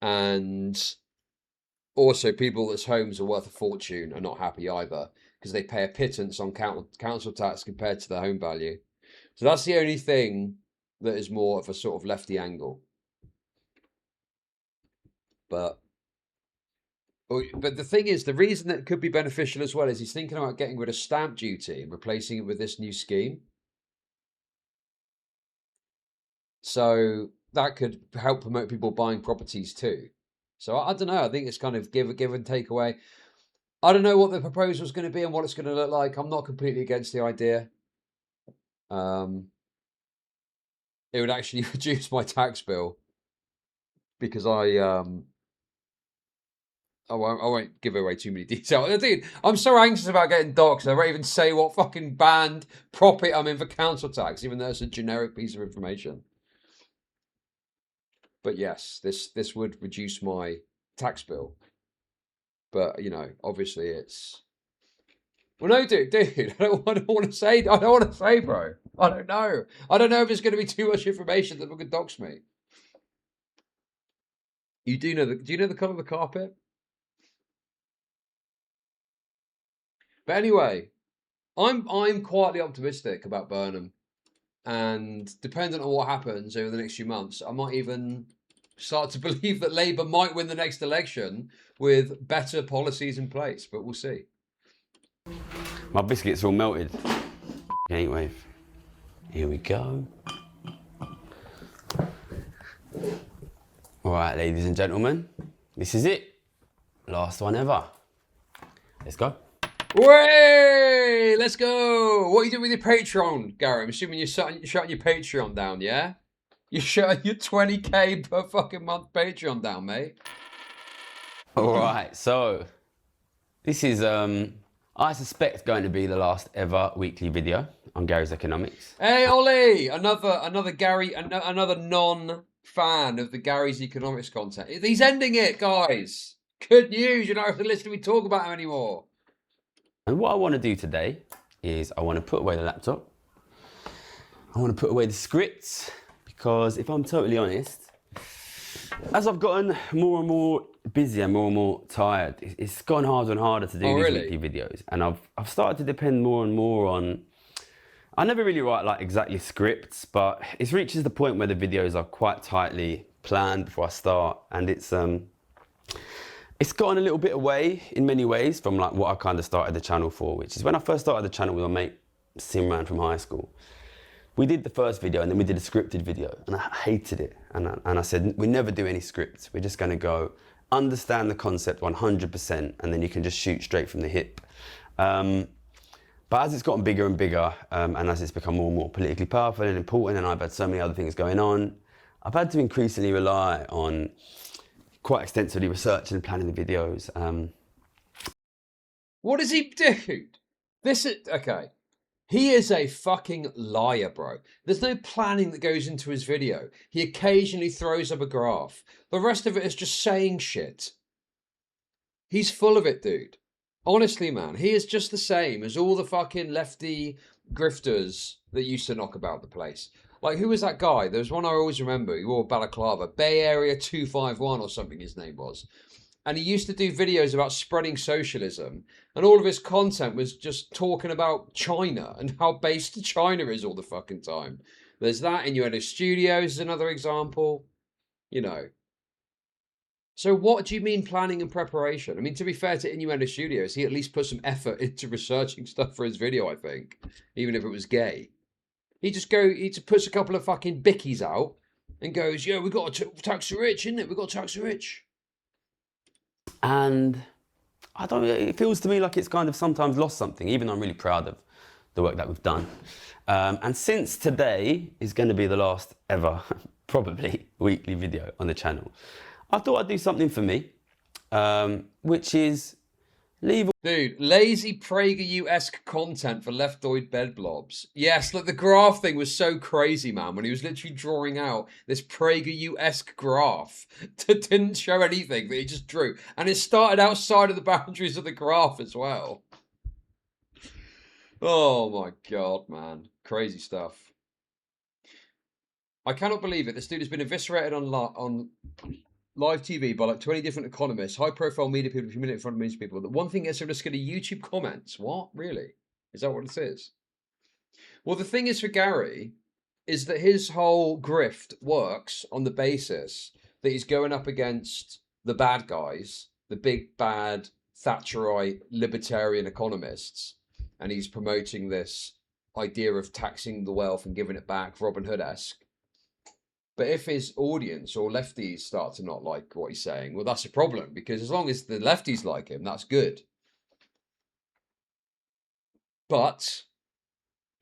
And also people whose homes are worth a fortune are not happy either because they pay a pittance on council tax compared to their home value. So that's the only thing that is more of a sort of lefty angle. But the thing is, the reason that it could be beneficial as well is he's thinking about getting rid of stamp duty and replacing it with this new scheme. So that could help promote people buying properties too. So I don't know. I think it's kind of give and take away. I don't know what the proposal is going to be and what it's going to look like. I'm not completely against the idea. It would actually reduce my tax bill because I won't give away too many details. Dude, I'm so anxious about getting doxxed. I won't even say what fucking band profit I'm in for council tax, even though it's a generic piece of information. But yes, this would reduce my tax bill. But, you know, obviously it's... Well, no, dude, I don't want to say, bro. I don't know. I don't know if it's going to be too much information that could dox me. Do you know the colour of the carpet? But anyway, I'm quietly optimistic about Burnham, and depending on what happens over the next few months, I might even start to believe that Labour might win the next election with better policies in place. But we'll see. My biscuit's all melted. Heatwave. Here we go. All right, ladies and gentlemen, this is it. Last one ever. Let's go. Way! Let's go! What are you doing with your Patreon, Gary? I'm assuming you're shutting your Patreon down, yeah? You're shutting your 20k per fucking month Patreon down, mate. All right, so this is, I suspect, going to be the last ever weekly video on Gary's Economics. Hey, Ollie! Another Gary, another non-fan of the Gary's Economics content. He's ending it, guys. Good news, you don't have to listen to me talk about him anymore. And what I want to do today is I want to put away the laptop. I want to put away the scripts because if I'm totally honest, as I've gotten more and more busy and more tired, it's gotten harder and harder to do these weekly videos. And I've started to depend more and more on, I never really write like exactly scripts, but it reaches the point where the videos are quite tightly planned before I start. And it's gotten a little bit away in many ways from like what I kind of started the channel for, which is when I first started the channel with my mate Simran from high school. We did the first video and then we did a scripted video and I hated it. And I said, we never do any scripts. We're just going to go understand the concept 100%, and then you can just shoot straight from the hip. But as it's gotten bigger and bigger, and as it's become more and more politically powerful and important, and I've had so many other things going on, I've had to increasingly rely on quite extensively researching and planning the videos. What does he do? This is, okay. He is a fucking liar, bro. There's no planning that goes into his video. He occasionally throws up a graph. The rest of it is just saying shit. He's full of it, dude. Honestly, man, he is just the same as all the fucking lefty grifters that used to knock about the place. Like, who was that guy? There was one I always remember. He wore a balaclava. Bay Area 251 or something his name was. And he used to do videos about spreading socialism. And all of his content was just talking about China and how based China is all the fucking time. There's that. Innuendo Studios is another example. You know. So what do you mean planning and preparation? I mean, to be fair to Innuendo Studios, he at least put some effort into researching stuff for his video, I think. Even if it was gay. He just puts a couple of fucking bickies out and goes, yeah, we got to tax the rich, innit? We got to tax the rich. And I don't know, it feels to me like it's kind of sometimes lost something, even though I'm really proud of the work that we've done. And since today is going to be the last ever, probably, weekly video on the channel, I thought I'd do something for me, which is leave... Dude, lazy PragerU-esque content for leftoid bed blobs. Yes, look, the graph thing was so crazy, man, when he was literally drawing out this PragerU-esque graph that didn't show anything, that he just drew. And it started outside of the boundaries of the graph as well. Oh my God, man. Crazy stuff. I cannot believe it. This dude has been eviscerated on live TV by like 20 different economists, high-profile media people, humiliated in front of millions of people. The one thing gets him to get a YouTube comments. What? Really? Is that what it is? Well, the thing is for Gary is that his whole grift works on the basis that he's going up against the bad guys, the big, bad, Thatcherite, libertarian economists, and he's promoting this idea of taxing the wealth and giving it back, Robin Hood-esque. But if his audience or lefties start to not like what he's saying, well, that's a problem, because as long as the lefties like him, that's good. But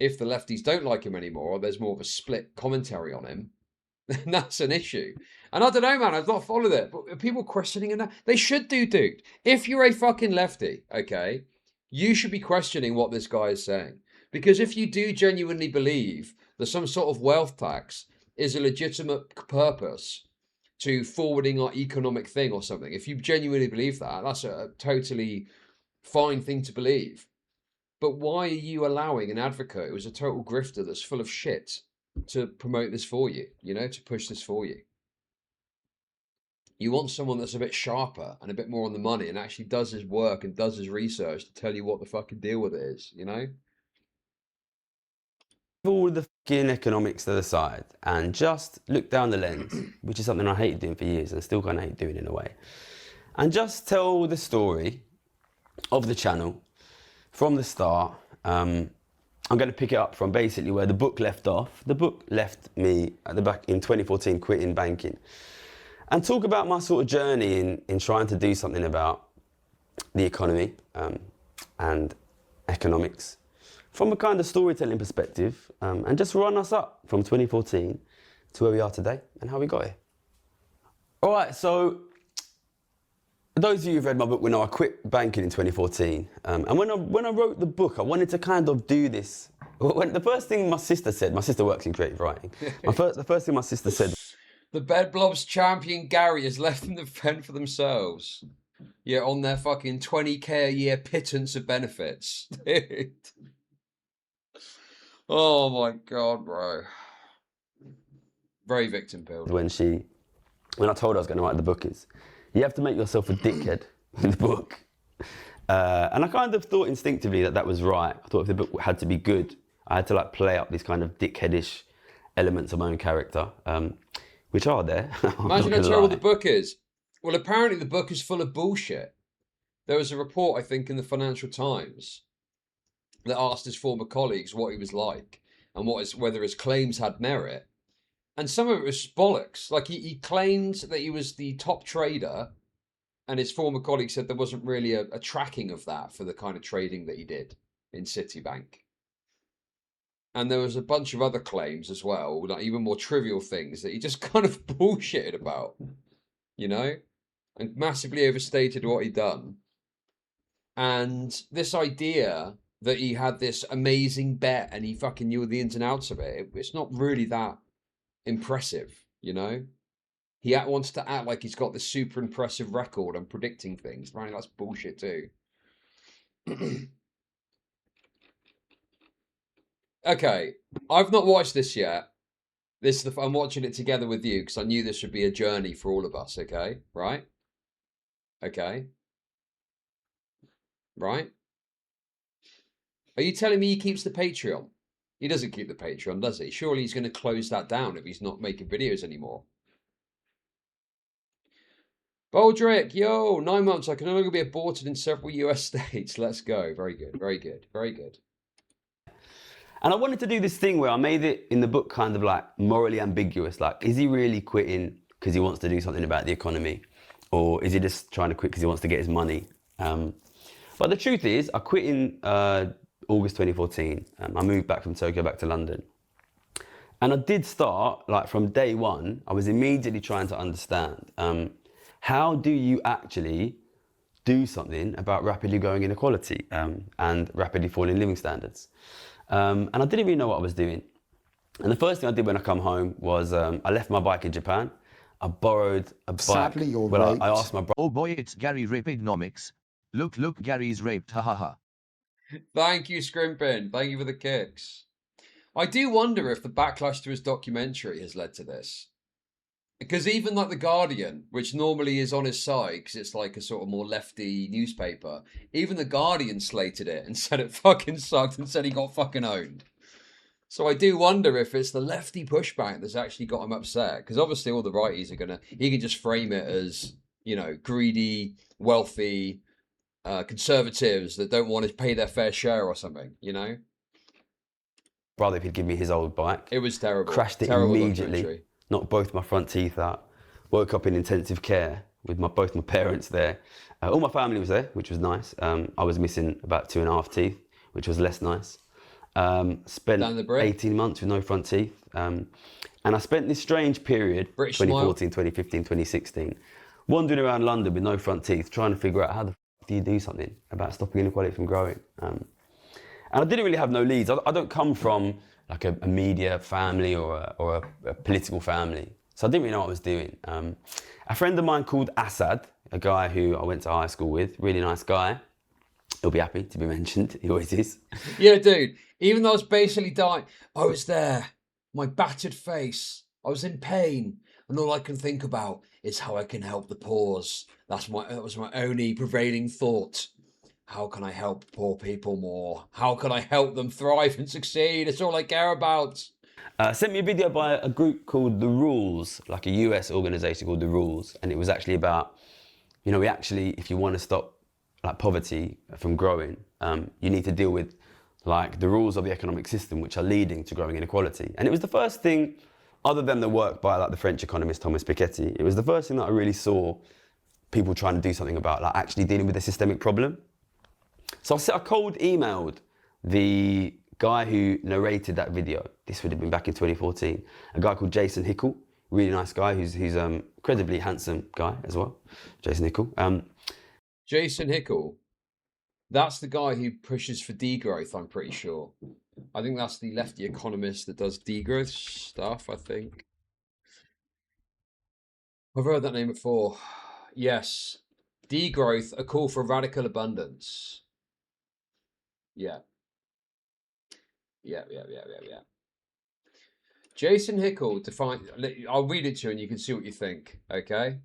if the lefties don't like him anymore, or there's more of a split commentary on him, then that's an issue. And I don't know, man, I've not followed it, but are people questioning it now? They should do, dude. If you're a fucking lefty, okay, you should be questioning what this guy is saying. Because if you do genuinely believe that some sort of wealth tax is a legitimate purpose to forwarding our economic thing or something, if you genuinely believe that, that's a totally fine thing to believe. But why are you allowing an advocate who's a total grifter that's full of shit to promote this for you, you know, to push this for you? You want someone that's a bit sharper and a bit more on the money and actually does his work and does his research to tell you what the fucking deal with it is, you know? All the fucking economics to the side and just look down the lens, which is something I hated doing for years and still kind of hate doing in a way, and just tell the story of the channel from the start. I'm going to pick it up from basically where the book left off. The book left me at the back in 2014, quitting banking, and talk about my sort of journey in trying to do something about the economy and economics from a kind of storytelling perspective, and just run us up from 2014 to where we are today and how we got here. All right, so those of you who've read my book will know I quit banking in 2014. And when I wrote the book, I wanted to kind of do this. The first thing my sister said, my sister works in creative writing. The first thing my sister said, the Bed Blobs champion Gary has left them to fend for themselves. Yeah, on their fucking 20k a year pittance of benefits. Dude. Oh my God, bro. Very victim pilled. When I told her I was going to write the book is, you have to make yourself a dickhead in the book. And I kind of thought instinctively that was right. I thought if the book had to be good, I had to like play up these kind of dickheadish elements of my own character, which are there. Imagine how terrible the book is. Well, apparently the book is full of bullshit. There was a report, I think, in the Financial Times that asked his former colleagues what he was like and whether his claims had merit. And some of it was bollocks. Like he claimed that he was the top trader And his former colleague said there wasn't really a tracking of that for the kind of trading that he did in Citibank. And there was a bunch of other claims as well, like even more trivial things that he just kind of bullshitted about, you know, and massively overstated what he'd done. And this idea that he had this amazing bet and he fucking knew the ins and outs of it, it's not really that impressive, you know? He wants to act like he's got this super impressive record on predicting things. Right, that's bullshit too. Okay, I've not watched this yet. I'm watching it together with you because I knew this would be a journey for all of us. Okay, right? Okay, right? Are you telling me he keeps the Patreon? He doesn't keep the Patreon, does he? Surely he's going to close that down if he's not making videos anymore. Boldrick, yo, 9 months. I can no longer be aborted in several US states. Let's go. Very good, very good, very good. And I wanted to do this thing where I made it in the book kind of like morally ambiguous. Like, is he really quitting because he wants to do something about the economy? Or is he just trying to quit because he wants to get his money? But the truth is, I quit in August 2014. I moved back from Tokyo back to London. And I did start, like from day one, I was immediately trying to understand how do you actually do something about rapidly growing inequality and rapidly falling living standards? And I didn't really know what I was doing. And the first thing I did when I come home was I left my bike in Japan. I borrowed a bike. Sadly, you're well, I asked my brother. Oh boy, it's Gary Rapidonomics. Look, Gary's raped, ha ha ha. Thank you, Scrimpin. Thank you for the kicks. I do wonder if the backlash to his documentary has led to this. Because even like The Guardian, which normally is on his side, because it's like a sort of more lefty newspaper, even The Guardian slated it and said it fucking sucked and said he got fucking owned. So I do wonder if it's the lefty pushback that's actually got him upset. Because obviously all the righties are he can just frame it as, you know, greedy, wealthy conservatives that don't want to pay their fair share or something, you know? Brother, if he'd give me his old bike. It was terrible. Crashed it terrible immediately. Knocked both my front teeth out. Woke up in intensive care with both my parents there. All my family was there, which was nice. I was missing about 2.5 teeth, which was less nice. Spent 18 months with no front teeth. And I spent this strange period, British 2014, 2015, 2016, wandering around London with no front teeth, trying to figure out how the f do you do something about stopping inequality from growing. And I didn't really have no leads. I don't come from like a media family or a political family. So I didn't really know what I was doing. A friend of mine called Assad, a guy who I went to high school with, really nice guy. He'll be happy to be mentioned, he always is. Yeah, dude, even though I was basically dying, I was there, my battered face, I was in pain, and all I can think about is how I can help the poor. That was my only prevailing thought. How can I help poor people more? How can I help them thrive and succeed? It's all I care about. Sent me a video by a group called The Rules, like a US organization called The Rules. And it was actually about, you know, if you want to stop like poverty from growing, you need to deal with like the rules of the economic system, which are leading to growing inequality. And it was the first thing, other than the work by like the French economist Thomas Piketty, it was the first thing that I really saw people trying to do something about, like actually dealing with a systemic problem. So I cold emailed the guy who narrated that video. This would have been back in 2014. A guy called Jason Hickel, really nice guy, who's incredibly handsome guy as well. Jason Hickel. Jason Hickel, that's the guy who pushes for degrowth, I'm pretty sure. I think that's the lefty economist that does degrowth stuff, I think. I've heard that name before. Yes. Degrowth, a call for radical abundance. Yeah. Yeah. Jason Hickel defined, I'll read it to you and you can see what you think, okay?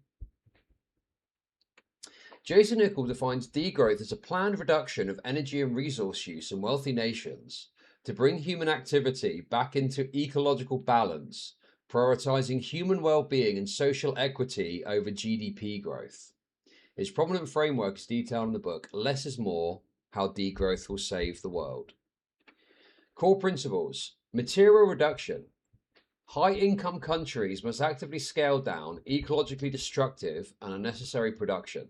Jason Hickel defines degrowth as a planned reduction of energy and resource use in wealthy nations to bring human activity back into ecological balance, prioritizing human well-being and social equity over GDP growth. His prominent framework is detailed in the book, Less is More, How Degrowth Will Save the World. Core principles: material reduction. High-income countries must actively scale down ecologically destructive and unnecessary production.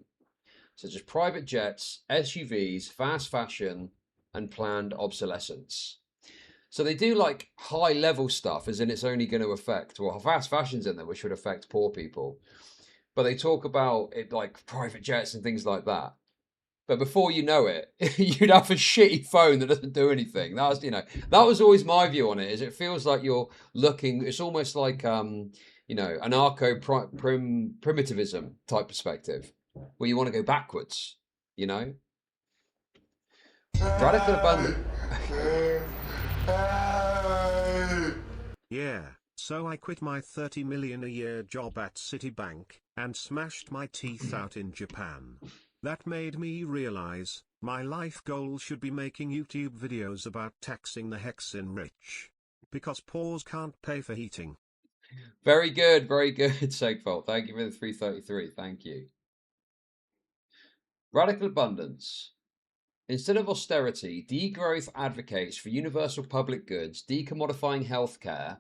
such as private jets, SUVs, fast fashion, and planned obsolescence. So they do like high level stuff, as in it's only going to affect, well, fast fashion's in there, which would affect poor people. But they talk about it like private jets and things like that. But before you know it, you'd have a shitty phone that doesn't do anything. That was, that was always my view on it. Is it feels like you're looking. It's almost like anarcho-primitivism type perspective, where you want to go backwards. Radical abandon. Yeah, so I quit my 30 million a year job at Citibank and smashed my teeth out in Japan. That made me realize my life goal should be making YouTube videos about taxing the hexen rich. Because poors can't pay for heating. Very good, Segfault. Thank you for the 333. Thank you. Radical abundance. Instead of austerity, degrowth advocates for universal public goods, decommodifying healthcare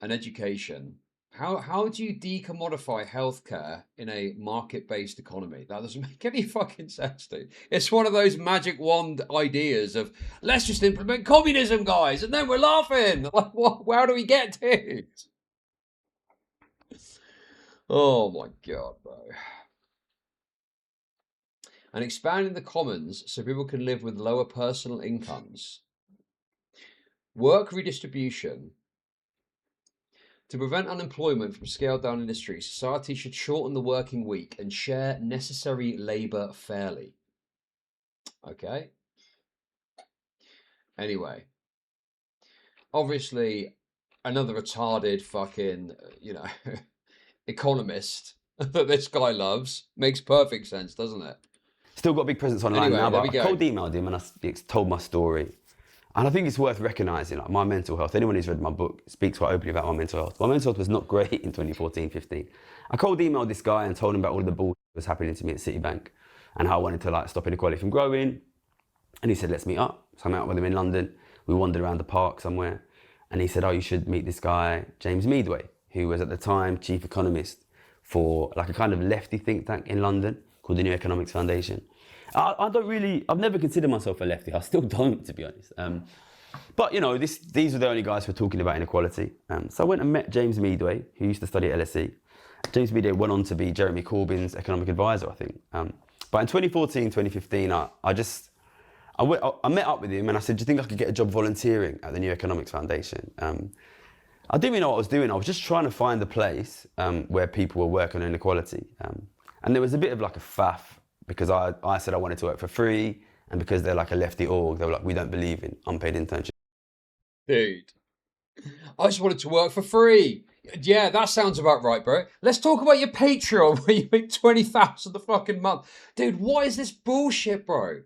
and education. How do you decommodify healthcare in a market-based economy? That doesn't make any fucking sense, dude. It's one of those magic wand ideas of, let's just implement communism, guys, and then we're laughing. Like, what? Where do we get to? Oh my God, bro. And expanding the commons so people can live with lower personal incomes. Work redistribution. To prevent unemployment from scaled-down industries, society should shorten the working week and share necessary labour fairly. Okay? Anyway. Obviously, another retarded fucking, economist that this guy loves. Makes perfect sense, doesn't it? Still got a big presence online Anyway, now, there but we I go. cold emailed him and I told my story. And I think it's worth recognising, like, my mental health. Anyone who's read my book speaks quite openly about my mental health. My mental health was not great in 2014-15. I cold emailed this guy and told him about all of the bullshit that was happening to me at Citibank and how I wanted to stop inequality from growing. And he said, let's meet up. So I met up with him in London. We wandered around the park somewhere. And he said, oh, you should meet this guy, James Meadway, who was at the time chief economist for like a kind of lefty think tank in London called the New Economics Foundation. I've never considered myself a lefty. I still don't, to be honest. But, these were the only guys who were talking about inequality. So I went and met James Meadway, who used to study at LSE. James Meadway went on to be Jeremy Corbyn's economic advisor, I think. But in 2014, 2015, I met up with him and I said, do you think I could get a job volunteering at the New Economics Foundation? I didn't even know what I was doing. I was just trying to find a place where people were working on inequality. And there was a bit of like a faff because I said I wanted to work for free, and because they're like a lefty org, they were like, we don't believe in unpaid internship. Dude, I just wanted to work for free. Yeah, that sounds about right, bro. Let's talk about your Patreon where you make 20,000 a fucking month. Dude, what is this bullshit, bro?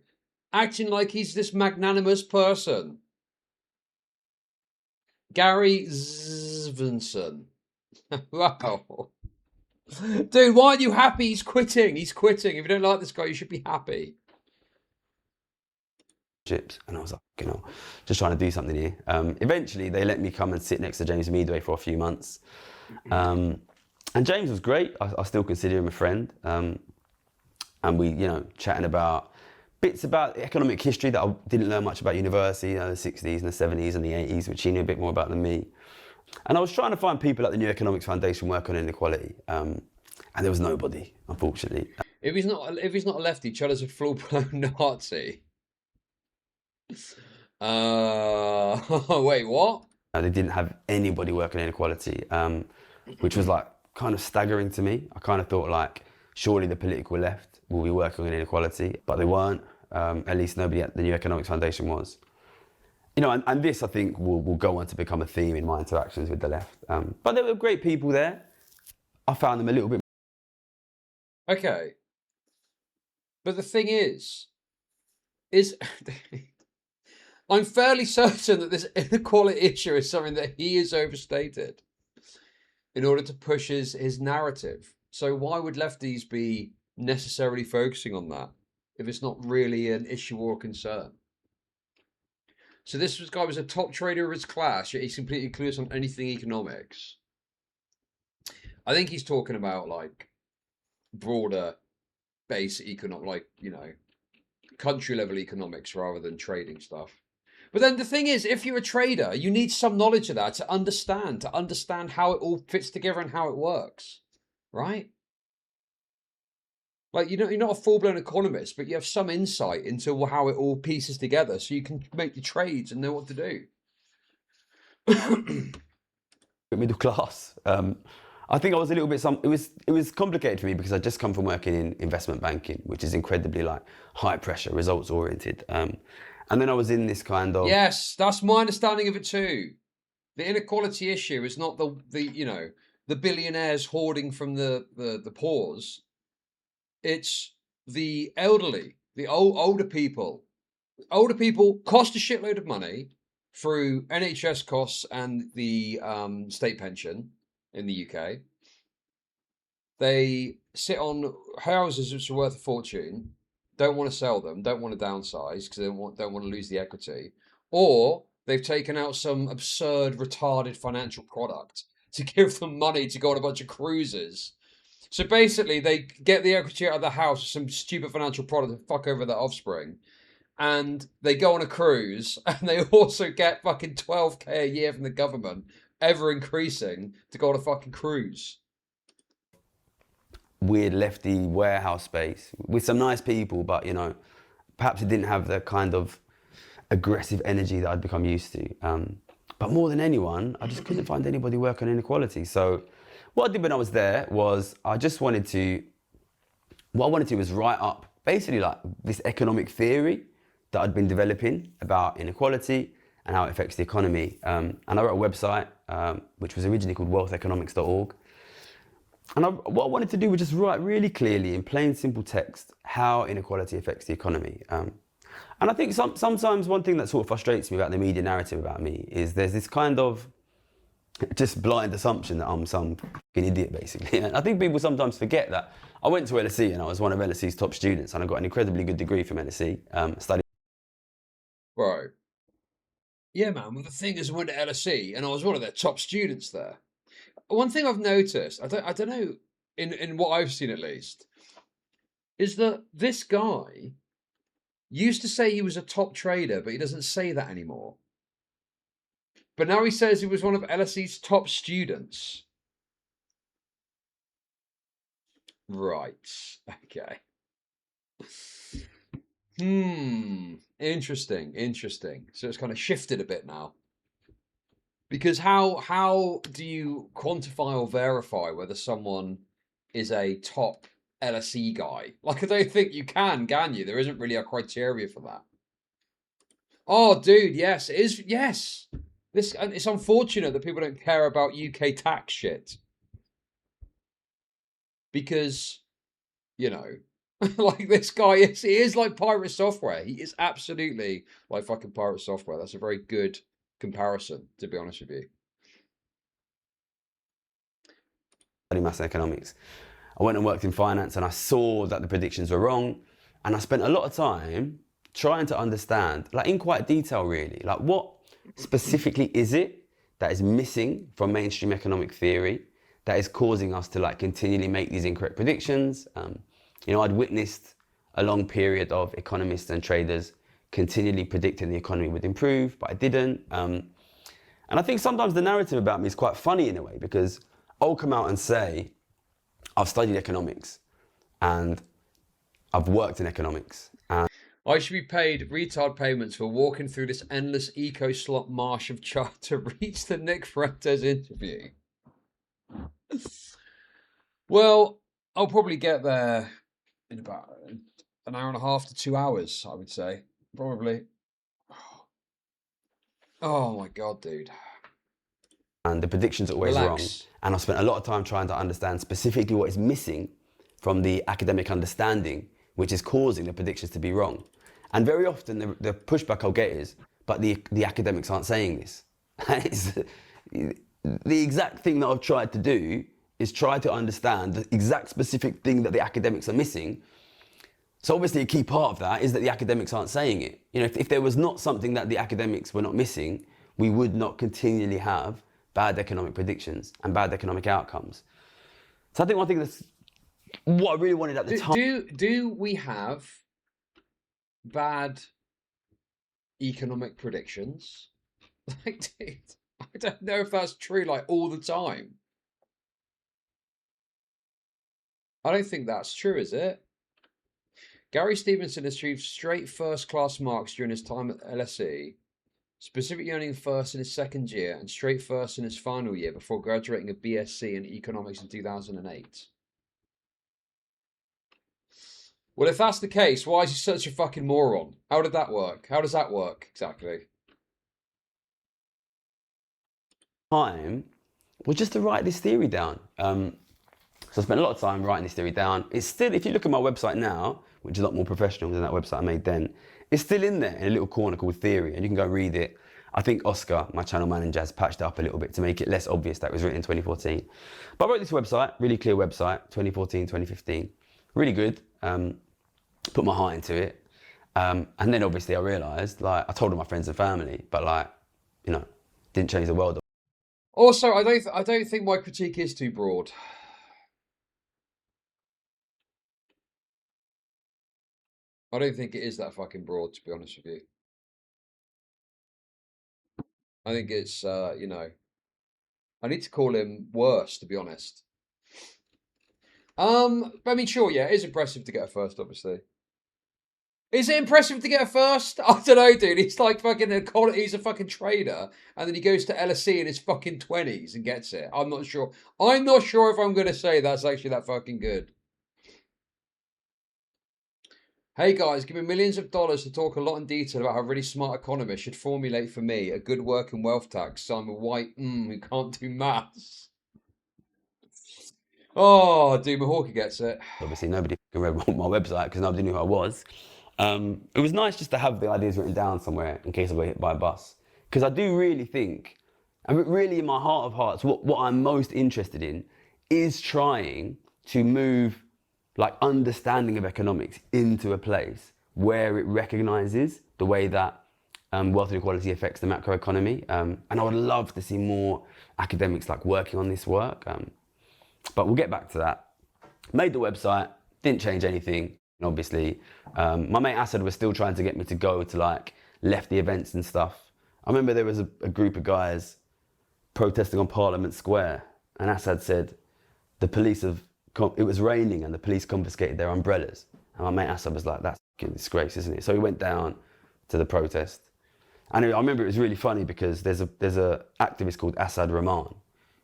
Acting like he's this magnanimous person. Gary STEVENSON. Wow. Dude, why aren't you happy? He's quitting. He's quitting. If you don't like this guy, you should be happy. And I was like, just trying to do something here. Eventually, they let me come and sit next to James Meadway for a few months. And James was great. I still consider him a friend. And we, chatting about bits about economic history that I didn't learn much about university, the 60s and the 70s and the 80s, which he knew a bit more about than me. And I was trying to find people at the New Economics Foundation work on inequality. And there was nobody, unfortunately. If he's not a lefty, Chud is a full-blown Nazi. Wait, what? They didn't have anybody working on inequality, which was like kind of staggering to me. I kind of thought like, surely the political left will be working on inequality, but they weren't. At least nobody at the New Economics Foundation was. And this I think will go on to become a theme in my interactions with the left. But there were great people there. I found them a little bit. Okay. But the thing is I'm fairly certain that this inequality issue is something that he has overstated in order to push his narrative. So why would lefties be necessarily focusing on that if it's not really an issue or a concern? So this guy was a top trader of his class, yet he's completely clueless on anything economics. I think he's talking about like broader base like, you know, country level economics rather than trading stuff. But then the thing is, if you're a trader, you need some knowledge of that to understand how it all fits together and how it works, right? Like, you know, you're not a full-blown economist, but you have some insight into how it all pieces together so you can make your trades and know what to do. Middle class. I think I was a little bit, it was complicated for me because I just come from working in investment banking, which is incredibly like high pressure, results oriented. And then I was in this kind of... Yes, that's my understanding of it too. The inequality issue is not the you know, the billionaires hoarding from the poors. It's the elderly, the older people. Older people cost a shitload of money through NHS costs and the state pension in the UK. They sit on houses which are worth a fortune, don't want to sell them, don't want to downsize because they don't want to lose the equity, or they've taken out some absurd, retarded financial product to give them money to go on a bunch of cruises. So basically, they get the equity out of the house with some stupid financial product to fuck over their offspring. And they go on a cruise, and they also get fucking 12k a year from the government, ever increasing, to go on a fucking cruise. Weird lefty warehouse space with some nice people, but, you know, perhaps it didn't have the kind of aggressive energy that I'd become used to. But more than anyone, I just couldn't find anybody working on inequality. So what I did when I was there was what I wanted to do was write up basically like this economic theory that I'd been developing about inequality and how it affects the economy. And I wrote a website, which was originally called wealtheconomics.org. And what I wanted to do was just write really clearly in plain, simple text how inequality affects the economy. And I think sometimes one thing that sort of frustrates me about the media narrative about me is there's this kind of just blind assumption that I'm some fucking idiot, basically. And I think people sometimes forget that I went to LSE and I was one of LSE's top students and I got an incredibly good degree from LSE, studied. Right. Yeah, man. Well, the thing is, I went to LSE and I was one of their top students there. One thing I've noticed, I don't know, in what I've seen at least, is that this guy used to say he was a top trader, but he doesn't say that anymore. But now he says he was one of LSE's top students. Right. Okay. Interesting. So it's kind of shifted a bit now. Because how do you quantify or verify whether someone is a top LSE guy? Like, I don't think you can you? There isn't really a criteria for that. Oh, dude, yes, it is. Yes. It's unfortunate that people don't care about UK tax shit. Because, you know, like this guy he is like pirate software. He is absolutely like fucking pirate software. That's a very good comparison, to be honest with you. Maths and economics. I went and worked in finance and I saw that the predictions were wrong. And I spent a lot of time trying to understand, like in quite detail really, like what specifically is it that is missing from mainstream economic theory that is causing us to like continually make these incorrect predictions. You know, I'd witnessed a long period of economists and traders continually predicting the economy would improve, but I didn't. And I think sometimes the narrative about me is quite funny in a way, because I'll come out and say, I've studied economics and I've worked in economics. And I should be paid retard payments for walking through this endless eco-slop marsh of chart to reach the Nick Fuentes interview. Well, I'll probably get there in about an hour and a half to 2 hours, I would say. Probably. Oh my God, dude. And the predictions are always wrong. And I've spent a lot of time trying to understand specifically what is missing from the academic understanding, which is causing the predictions to be wrong. And very often the pushback I'll get is, but the academics aren't saying this. And it's the exact thing that I've tried to do is try to understand the exact specific thing that the academics are missing. So obviously a key part of that is that the academics aren't saying it. You know, if there was not something that the academics were not missing, we would not continually have bad economic predictions and bad economic outcomes. So I think one thing that's what I really wanted at the time. Do we have bad economic predictions? Like, dude, I don't know if that's true, like, all the time. I don't think that's true, is it? Gary Stevenson achieved straight first-class marks during his time at LSE, specifically earning first in his second year and straight first in his final year before graduating a BSc in economics in 2008. Well, if that's the case, why is he such a fucking moron? How did that work? How does that work, exactly? Time was just to write this theory down. So I spent a lot of time writing this theory down. It's still, if you look at my website now, which is a lot more professional than that website I made then, it's still in there in a little corner called Theory, and you can go read it. I think Oscar, my channel manager, has patched it up a little bit to make it less obvious that it was written in 2014. But I wrote this website, really clear website, 2014, 2015. Really good. Put my heart into it. And then obviously I realised, like, I told all my friends and family, but like, you know, didn't change the world. Also, I don't think my critique is too broad. I don't think it is that fucking broad, to be honest with you. I think it's, you know, I need to call him worse, to be honest. I mean, sure, yeah, it is impressive to get a first, obviously. Is it impressive to get a first? I don't know, dude. He's like fucking he's a fucking trader, and then he goes to LSE in his fucking 20s and gets it. I'm not sure. I'm not sure if I'm going to say that's actually that fucking good. Hey guys, give me millions of dollars to talk a lot in detail about how really smart economists should formulate for me a good work and wealth tax, so I'm a white who can't do maths. Oh, dude, Mahawker gets it. Obviously, nobody read my website because nobody knew who I was. It was nice just to have the ideas written down somewhere in case I got hit by a bus. Because I do really think, and really in my heart of hearts, what I'm most interested in is trying to move like understanding of economics into a place where it recognises the way that wealth inequality affects the macroeconomy. And I would love to see more academics like working on this work. But we'll get back to that. Made the website, didn't change anything. And obviously, my mate Assad was still trying to get me to go to like lefty events and stuff. I remember there was a group of guys protesting on Parliament Square, and Assad said the police it was raining and the police confiscated their umbrellas. And my mate Assad was like, that's a disgrace, isn't it? So he went down to the protest. And I remember it was really funny because there's a activist called Assad Rahman,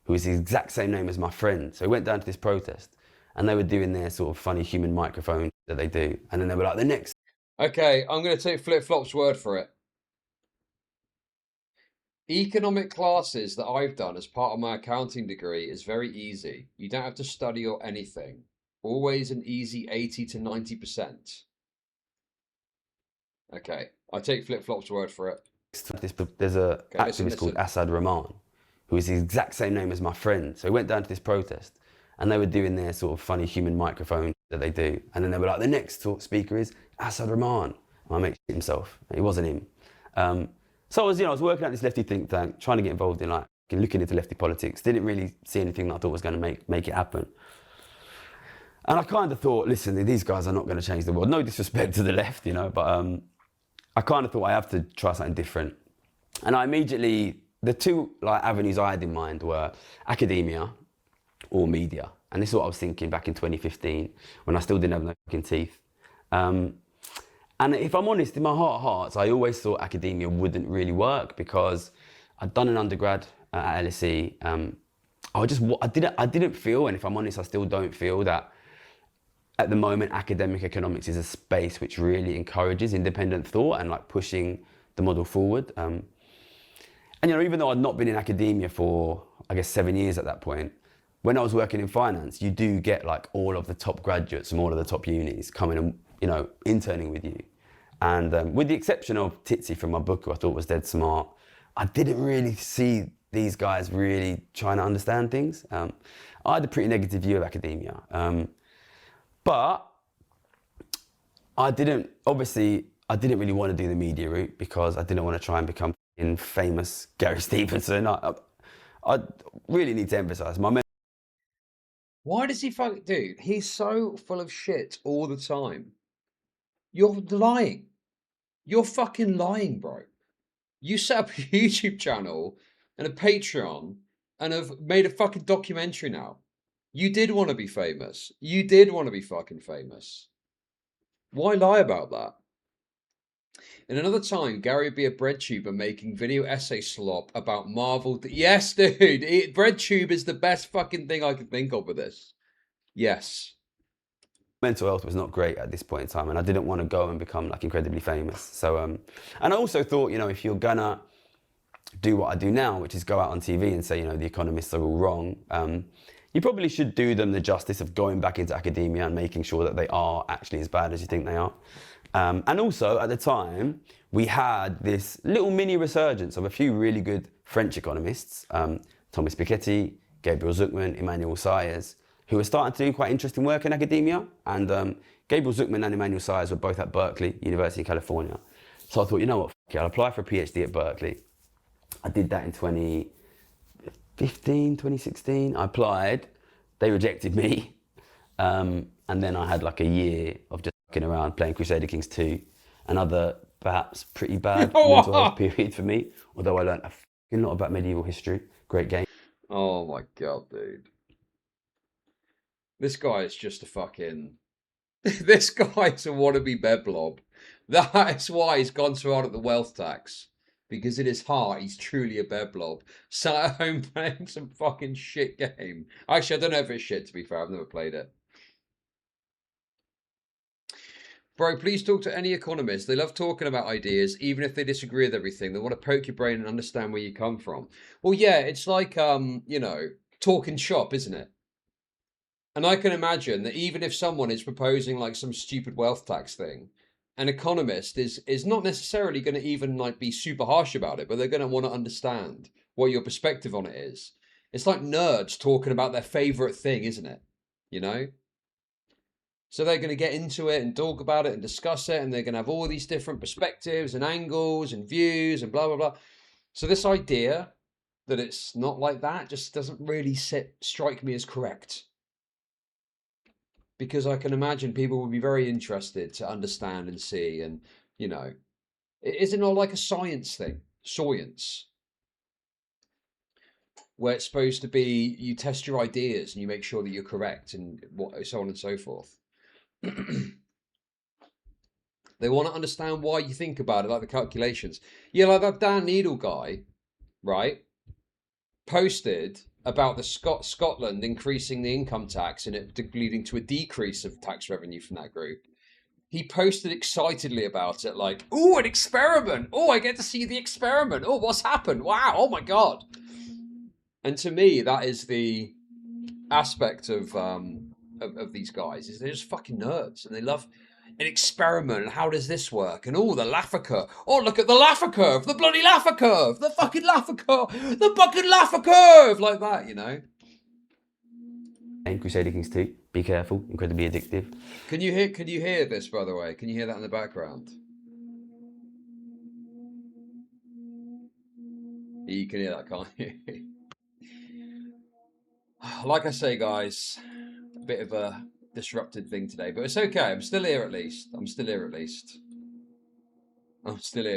who is the exact same name as my friend. So he went down to this protest and they were doing their sort of funny human microphone that they do. And then they were like, the next. Okay, I'm going to take Flip Flop's word for it. Economic classes that I've done as part of my accounting degree is very easy. You don't have to study or anything. Always an easy 80 to 90%. Okay, I take Flip Flop's word for it. There's a activist called Assad Rahman, who is the exact same name as my friend. So he went down to this protest and they were doing their sort of funny human microphone that they do. And then they were like, the next speaker is Assad Rahman. My mate shit himself. It wasn't him. So I was working at this lefty think tank, trying to get involved in like looking into lefty politics. Didn't really see anything that I thought was going to make it happen. And I kind of thought, listen, these guys are not going to change the world. No disrespect to the left, but I kind of thought I have to try something different. And I immediately, the two like avenues I had in mind were academia or media. And this is what I was thinking back in 2015 when I still didn't have no fucking teeth. And if I'm honest, in my heart of hearts, I always thought academia wouldn't really work because I'd done an undergrad at LSE. I didn't feel, and if I'm honest, I still don't feel that at the moment academic economics is a space which really encourages independent thought and like pushing the model forward. And even though I'd not been in academia for, I guess, 7 years at that point, when I was working in finance, you do get like all of the top graduates from all of the top unis coming and, interning with you. And with the exception of Titsy from my book, who I thought was dead smart, I didn't really see these guys really trying to understand things. I had a pretty negative view of academia. But I didn't really want to do the media route because I didn't want to try and become famous Gary Stevenson. I really need to emphasize Why does he fuck, dude? He's so full of shit all the time. You're lying. You're fucking lying, bro. You set up a YouTube channel and a Patreon and have made a fucking documentary now. You did want to be famous. You did want to be fucking famous. Why lie about that? In another time, Gary would be a breadtuber making video essay slop about Marvel. Yes, dude. Breadtube is the best fucking thing I could think of with this. Yes. Mental health was not great at this point in time, and I didn't want to go and become like incredibly famous. So, and I also thought, you know, if you're gonna do what I do now, which is go out on TV and say, you know, the economists are all wrong, you probably should do them the justice of going back into academia and making sure that they are actually as bad as you think they are. And also, at the time, we had this little mini resurgence of a few really good French economists, Thomas Piketty, Gabriel Zucman, Emmanuel Saez, who were starting to do quite interesting work in academia. And Gabriel Zucman and Emmanuel Saez were both at Berkeley, University of California. So I thought, you know what, I'll apply for a PhD at Berkeley. I did that in 2015, 2016. I applied, they rejected me. And then I had like a year of just fucking around playing Crusader Kings 2, another perhaps pretty bad mental health period for me, although I learned a fucking lot about medieval history. Great game. Oh my God, dude. This guy is just a fucking... This guy's a wannabe bedblob. That's why he's gone so hard at the wealth tax. Because in his heart, he's truly a bedblob. Sat at home playing some fucking shit game. Actually, I don't know if it's shit, to be fair. I've never played it. Bro, please talk to any economist. They love talking about ideas, even if they disagree with everything. They want to poke your brain and understand where you come from. Well, yeah, it's like, you know, talking shop, isn't it? And I can imagine that even if someone is proposing like some stupid wealth tax thing, an economist is not necessarily going to even like be super harsh about it, but they're going to want to understand what your perspective on it is. It's like nerds talking about their favorite thing, isn't it? You know? So they're going to get into it and talk about it and discuss it, and they're going to have all these different perspectives and angles and views and blah, blah, blah. So this idea that it's not like that just doesn't really strike me as correct. Because I can imagine people would be very interested to understand and see, and, you know, is it not like a science thing? Science. Where it's supposed to be, you test your ideas and you make sure that you're correct and so on and so forth. They want to understand why you think about it, like the calculations. Yeah, like that Dan Needle guy, right, posted about the Scotland increasing the income tax and it leading to a decrease of tax revenue from that group. He posted excitedly about it, like, "Oh, an experiment! Oh, I get to see the experiment! Oh, what's happened? Wow! Oh my God!" And to me, that is the aspect of these guys, is they're just fucking nerds and they love an experiment and how does this work, and oh, the Laffer curve, oh, look at the Laffer curve, the bloody Laffer curve, the fucking Laffer curve, the fucking Laffer curve, like that, you know. And Crusader Kings 2, be careful, incredibly addictive. Can you hear this, by the way? Can you hear that in the background? You can hear that, can't you? Like I say, guys, a bit of a disrupted thing today, but it's okay. I'm still here at least. I'm still here,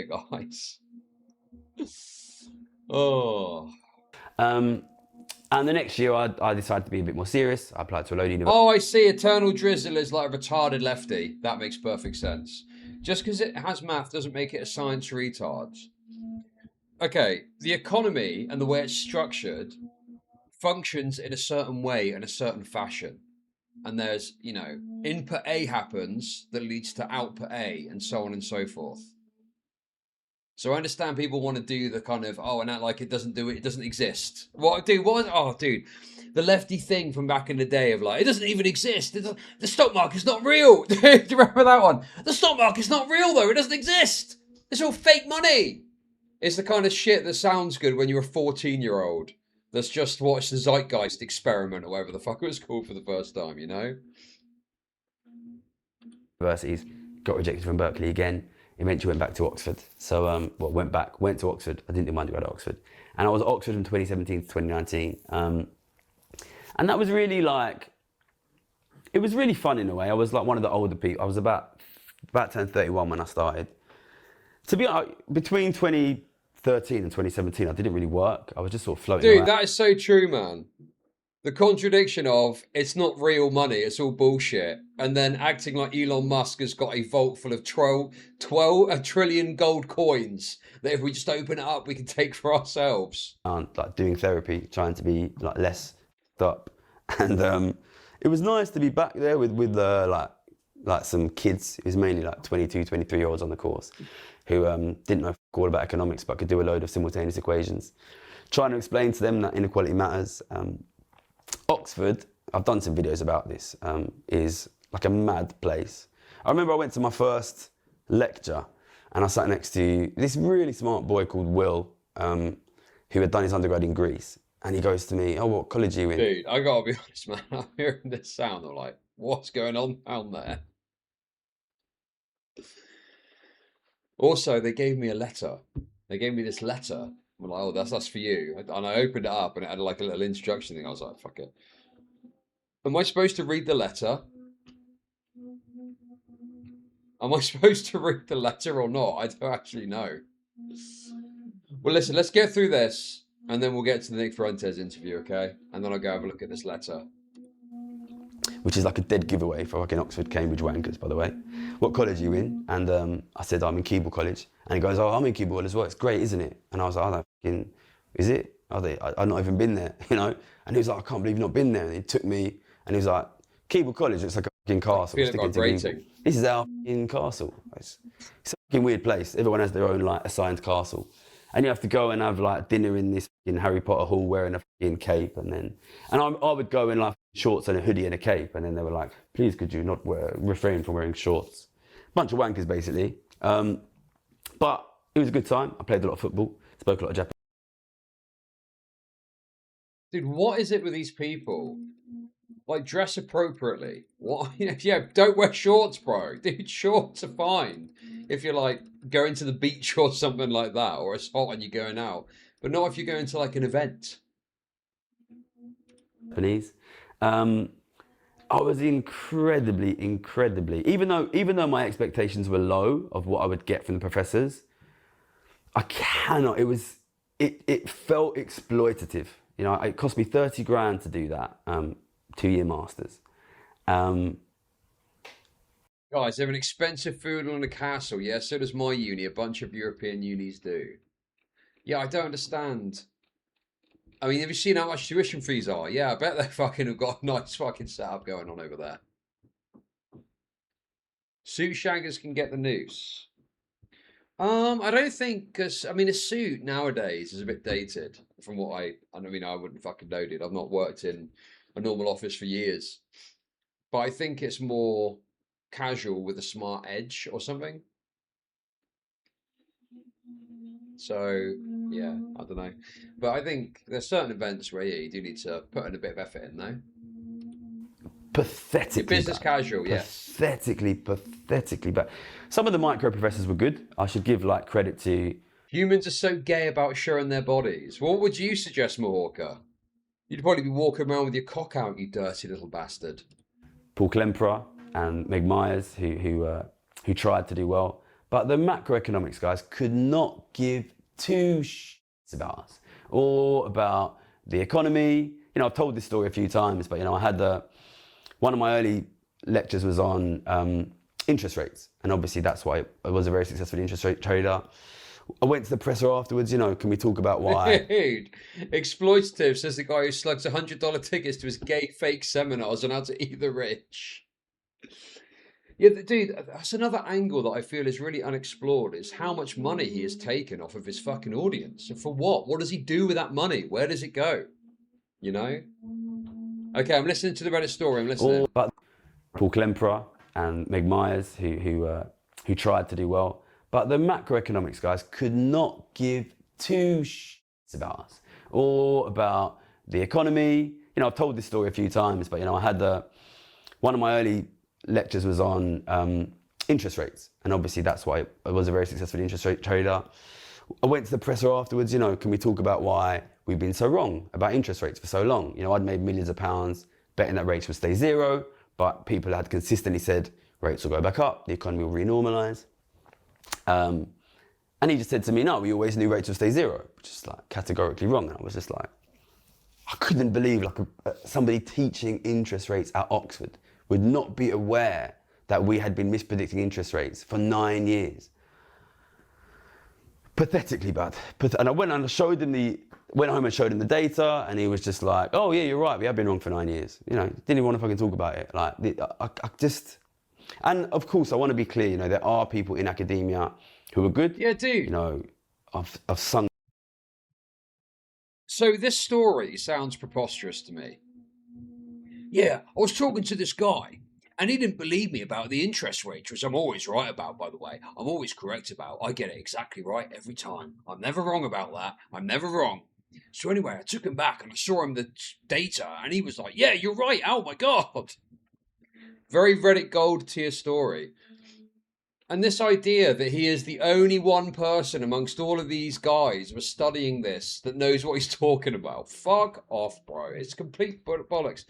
guys. Oh. And the next year, I decided to be a bit more serious. I applied to a load of universities. Oh, I see. Eternal Drizzle is like a retarded lefty. That makes perfect sense. Just because it has math doesn't make it a science retard. Okay, the economy and the way it's structured functions in a certain way, in a certain fashion. And there's, you know, input A happens that leads to output A, and so on and so forth. So I understand people want to do the kind of, oh, and act like it doesn't exist. Dude, the lefty thing from back in the day of like, it doesn't even exist. The stock market's not real. Do you remember that one? The stock market's not real though. It doesn't exist. It's all fake money. It's the kind of shit that sounds good when you're a 14-year-old that's just watched the Zeitgeist experiment or whatever the fuck it was called for the first time, you know? Universities, got rejected from Berkeley again. Eventually went back to Oxford. So, went to Oxford. I didn't do my undergrad at Oxford. And I was at Oxford from 2017 to 2019. And that was really like it was really fun in a way. I was like one of the older people. I was about to turn 31 when I started. To be honest, between 2013 and 2017, I didn't really work. I was just sort of floating Dude, around. that is so true, man. The contradiction of it's not real money, it's all bullshit, and then acting like Elon Musk has got a vault full of 12 trillion gold coins that if we just open it up, we can take for ourselves. Like doing therapy, trying to be like less up, and it was nice to be back there with like some kids. It was mainly like 22, 23-year-olds on the course who didn't know all about economics but could do a load of simultaneous equations. Trying to explain to them that inequality matters. Oxford, I've done some videos about this, is like a mad place. I remember I went to my first lecture and I sat next to this really smart boy called Will, who had done his undergrad in Greece. And he goes to me, oh, what college are you in? Dude, I gotta be honest, man. I'm hearing this sound. I'm like, what's going on down there? Also, they gave me a letter. They gave me this letter. I'm like, oh, that's for you. And I opened it up and it had like a little introduction thing. I was like, fuck it. Am I supposed to read the letter? Am I supposed to read the letter or not? I don't actually know. Well, listen, let's get through this and then we'll get to the Nick Fuentes interview, okay? And then I'll go have a look at this letter. Which is like a dead giveaway for fucking Oxford, Cambridge wankers, by the way. What college are you in? And I said, I'm in Keble College. And he goes, oh, I'm in Keble as well. It's great, isn't it? And I was like, I don't fucking, is it? I've not even been there, you know? And he was like, I can't believe you've not been there. And he took me, and he was like, Keble College, it's like a fucking castle. I feel like vibrating. This is our fucking castle. It's a fucking weird place. Everyone has their own like assigned castle. And you have to go and have like dinner in this fucking Harry Potter hall wearing a fucking cape. And I would go in like shorts and a hoodie and a cape. And then they were like, please could you not refrain from wearing shorts? Bunch of wankers basically. But it was a good time. I played a lot of football, spoke a lot of Japanese. Dude, what is it with these people? Like, dress appropriately. What? Yeah, don't wear shorts, bro. Dude, shorts are fine if you're like going to the beach or something like that, or it's hot and you're going out. But not if you're going to like an event. I was incredibly, even though my expectations were low of what I would get from the professors, it felt exploitative. You know, it cost me 30 grand to do that, 2-year masters. Guys, they have an expensive food on a castle. Yeah, so does my uni. A bunch of European unis do. Yeah, I don't understand. I mean, have you seen how much tuition fees are? Yeah, I bet they fucking have got a nice fucking setup going on over there. Suit shaggers can get the noose. I don't think, because, I mean, a suit nowadays is a bit dated from what I mean, I wouldn't fucking know, dude. I've not worked in a normal office for years. But I think it's more casual with a smart edge or something. So, yeah, I don't know. But I think there's certain events where, yeah, you do need to put in a bit of effort in, though. Pathetically business bad. Casual, yeah. Pathetically bad. Some of the micro professors were good. I should give like credit to. Humans are so gay about showing their bodies. What would you suggest, Mahorka? You'd probably be walking around with your cock out, you dirty little bastard. Paul Klemperer and Meg Myers, who tried to do well. But the macroeconomics guys could not give two shits about us or about the economy. You know, I've told this story a few times, but you know, I had one of my early lectures was on interest rates, and obviously that's why I was a very successful interest rate trader. I went to the presser afterwards, you know, can we talk about why? Dude, exploitative, says the guy who slugs $100 tickets to his gay fake seminars on how to eat the rich. Yeah, dude, that's another angle that I feel is really unexplored, is how much money he has taken off of his fucking audience. And for what? What does he do with that money? Where does it go? You know? Okay, I'm listening to the Reddit story, I'm listening. But Paul Klemperer and Meg Myers, who tried to do well. But the macroeconomics guys could not give two shits about us or about the economy. You know, I've told this story a few times, but you know, I had one of my early lectures was on interest rates, and obviously that's why I was a very successful interest rate trader. I went to the presser afterwards, you know, can we talk about why we've been so wrong about interest rates for so long? You know, I'd made millions of pounds betting that rates would stay zero, but people had consistently said rates will go back up, the economy will renormalise. And he just said to me, no, we always knew rates would stay zero, which is like categorically wrong. And I was just like, I couldn't believe like somebody teaching interest rates at Oxford would not be aware that we had been mispredicting interest rates for 9 years. Pathetically bad. And I went home and showed him the data, and he was just like, oh yeah, you're right, we have been wrong for 9 years. You know, didn't even want to fucking talk about it. Like, I just, and of course I want to be clear, you know, there are people in academia who are good. Yeah, dude. You know, I've sung. So this story sounds preposterous to me. Yeah, I was talking to this guy, and he didn't believe me about the interest rates, which I'm always right about, by the way. I'm always correct about. I get it exactly right every time. I'm never wrong about that. I'm never wrong. So anyway, I took him back and I saw him the data, and he was like, yeah, you're right. Oh my God. Very Reddit gold tier story. And this idea that he is the only one person amongst all of these guys who are studying this that knows what he's talking about. Fuck off, bro. It's complete bollocks.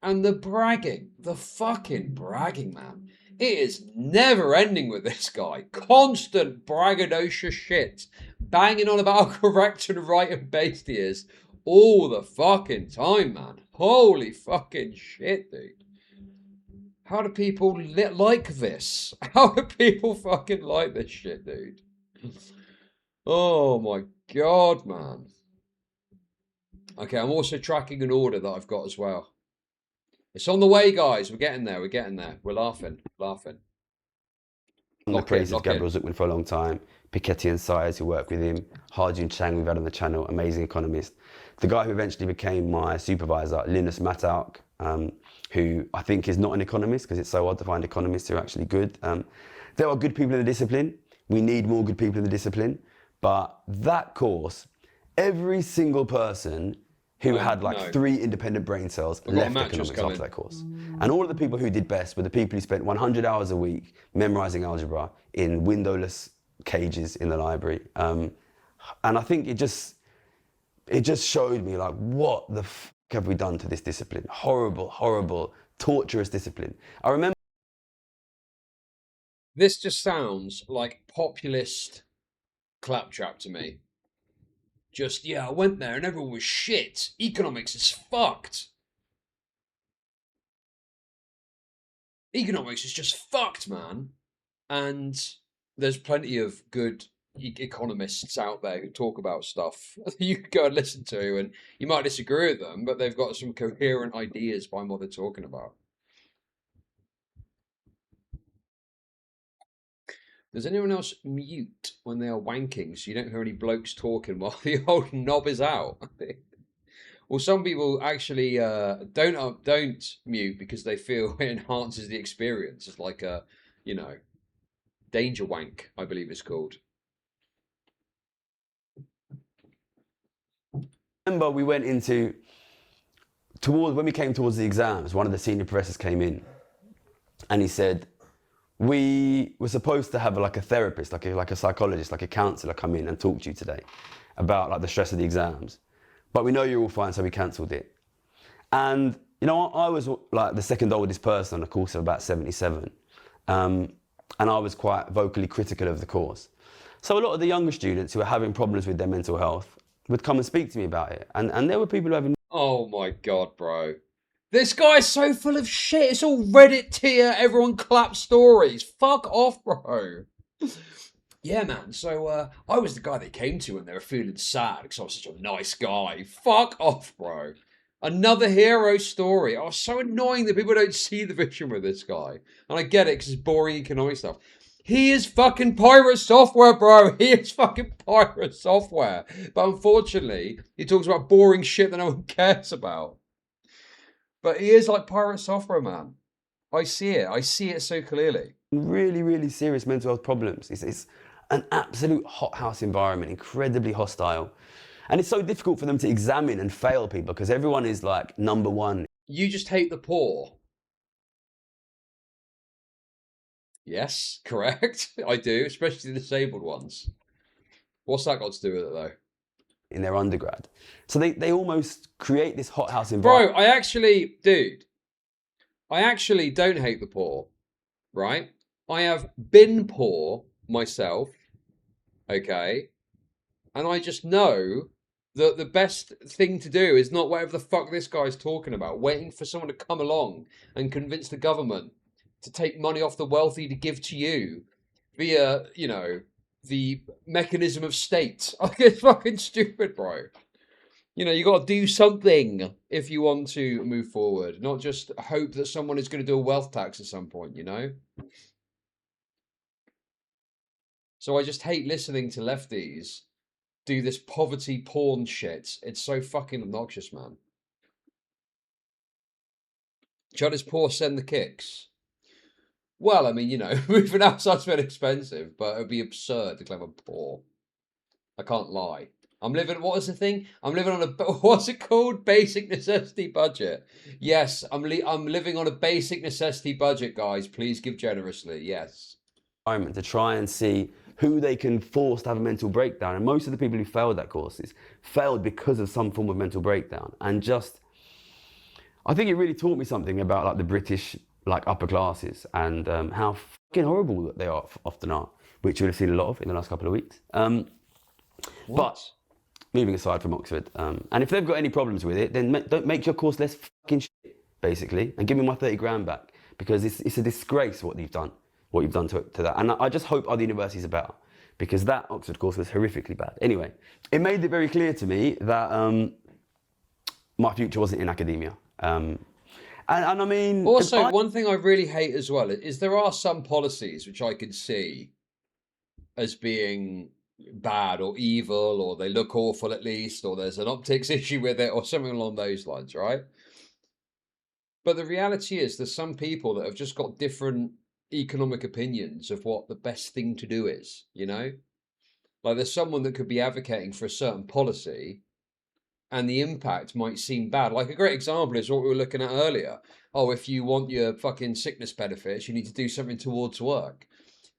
And the bragging, the fucking bragging, man. It is never ending with this guy. Constant braggadocious shit. Banging on about how correct and right and based he is. All the fucking time, man. Holy fucking shit, dude. How do people like this? How do people fucking like this shit, dude? Oh my God, man. Okay, I'm also tracking an order that I've got as well. It's on the way, guys. We're getting there. We're getting there. We're laughing. Laughing. The praise of Gabriel Zuckman for a long time. Piketty and Sayers, who work with him. Harjun Chang, we've had on the channel. Amazing economist. The guy who eventually became my supervisor, Linus Matauk, who I think is not an economist, because it's so hard to find economists who are actually good. There are good people in the discipline. We need more good people in the discipline. But that course, every single person who had like 3 independent brain cells left economics after that course. And all of the people who did best were the people who spent 100 hours a week memorizing algebra in windowless cages in the library. And I think it just showed me like, what the f have we done to this discipline? Horrible, horrible, torturous discipline. I remember. This just sounds like populist claptrap to me. Just, yeah, I went there and everyone was shit. Economics is fucked. Economics is just fucked, man. And there's plenty of good economists out there who talk about stuff you could go and listen to, and you might disagree with them, but they've got some coherent ideas behind what they're talking about. Does anyone else mute when they are wanking so you don't hear any blokes talking while the old knob is out? Well, some people actually don't mute because they feel it enhances the experience. It's like a, you know, danger wank, I believe it's called. Remember, we went when we came towards the exams, one of the senior professors came in and he said, we were supposed to have like a therapist, like a psychologist, like a counsellor come in and talk to you today about like the stress of the exams. But we know you're all fine, so we cancelled it. And, you know, I was like the second oldest person on a course of about 77. And I was quite vocally critical of the course. So a lot of the younger students who were having problems with their mental health would come and speak to me about it. And there were people who having... Oh my God, bro. This guy's so full of shit. It's all Reddit tier, everyone clap stories. Fuck off, bro. Yeah, man. So I was the guy they came to when they were feeling sad because I was such a nice guy. Fuck off, bro. Another hero story. Oh, so annoying that people don't see the vision with this guy. And I get it because it's boring economic stuff. He is fucking pirate software, bro. He is fucking pirate software. But unfortunately, he talks about boring shit that no one cares about. But he is like pirate software, man. I see it. I see it so clearly. Really, really serious mental health problems. It's an absolute hothouse environment, incredibly hostile. And it's so difficult for them to examine and fail people because everyone is like number one. You just hate the poor. Yes, correct. I do, especially the disabled ones. What's that got to do with it, though? In their undergrad. So they almost create this hothouse environment. Bro, I actually, dude, I actually don't hate the poor, right? I have been poor myself, okay? And I just know that the best thing to do is not whatever the fuck this guy's talking about, waiting for someone to come along and convince the government to take money off the wealthy to give to you via, you know, the mechanism of state. Like, it's fucking stupid, bro. You know, you got to do something if you want to move forward, not just hope that someone is going to do a wealth tax at some point, you know? So I just hate listening to lefties do this poverty porn shit. It's so fucking obnoxious, man. Chud is poor, send the kicks. Well, I mean, you know, moving outside's been expensive, but it would be absurd to claim I'm poor. I can't lie. I'm living, what was the thing? I'm living on a, what's it called? Basic necessity budget. Yes, I'm living on a basic necessity budget, guys. Please give generously, yes. To try and see who they can force to have a mental breakdown. And most of the people who failed that courses failed because of some form of mental breakdown. And just, I think it really taught me something about like the British like upper classes and how fucking horrible that they often are, which you'll have seen a lot of in the last couple of weeks. But moving aside from Oxford, and if they've got any problems with it, then don't make your course less fucking shit, basically, and give me my 30 grand back, because it's a disgrace what you've done to that. And I just hope other universities are better, because that Oxford course was horrifically bad. Anyway, it made it very clear to me that my future wasn't in academia. And I mean... Also, one thing I really hate as well is there are some policies which I could see as being bad or evil, or they look awful at least, or there's an optics issue with it, or something along those lines, right? But the reality is there's some people that have just got different economic opinions of what the best thing to do is, you know? Like there's someone that could be advocating for a certain policy and the impact might seem bad. Like a great example is what we were looking at earlier. Oh, if you want your fucking sickness benefits, you need to do something towards work.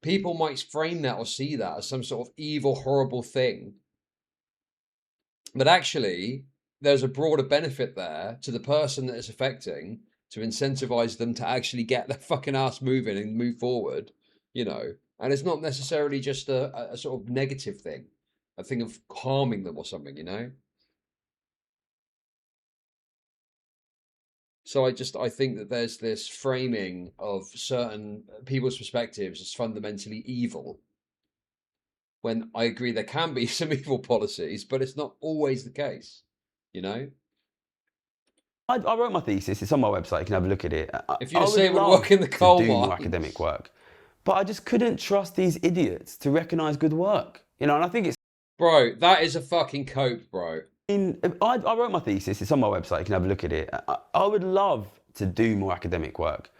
People might frame that or see that as some sort of evil, horrible thing. But actually, there's a broader benefit there to the person that it's affecting to incentivize them to actually get their fucking ass moving and move forward, you know. And it's not necessarily just a sort of negative thing, a thing of harming them or something, you know. So I think that there's this framing of certain people's perspectives as fundamentally evil, when I agree there can be some evil policies, but it's not always the case, you know? I wrote my thesis, it's on my website, you can have a look at it. If you say would work in the coal mine, do more academic work, but I just couldn't trust these idiots to recognise good work, you know, and I think it's... Bro, that is a fucking cope, bro. I wrote my thesis, it's on my website, you can have a look at it. I would love to do more academic work,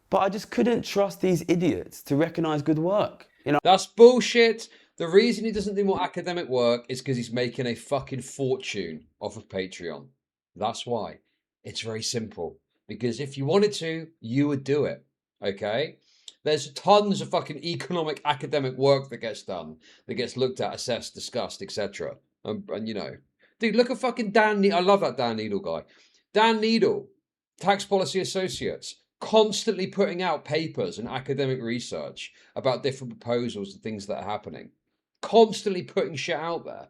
but I just couldn't trust these idiots to recognise good work, you know. That's bullshit. The reason he doesn't do more academic work is because he's making a fucking fortune off of Patreon. That's why. It's very simple. Because if you wanted to, you would do it, okay? There's tons of fucking economic academic work that gets done, that gets looked at, assessed, discussed, etc. And you know, dude, look at fucking Dan Needle. I love that Dan Needle guy. Dan Needle, Tax Policy Associates, constantly putting out papers and academic research about different proposals and things that are happening. Constantly putting shit out there.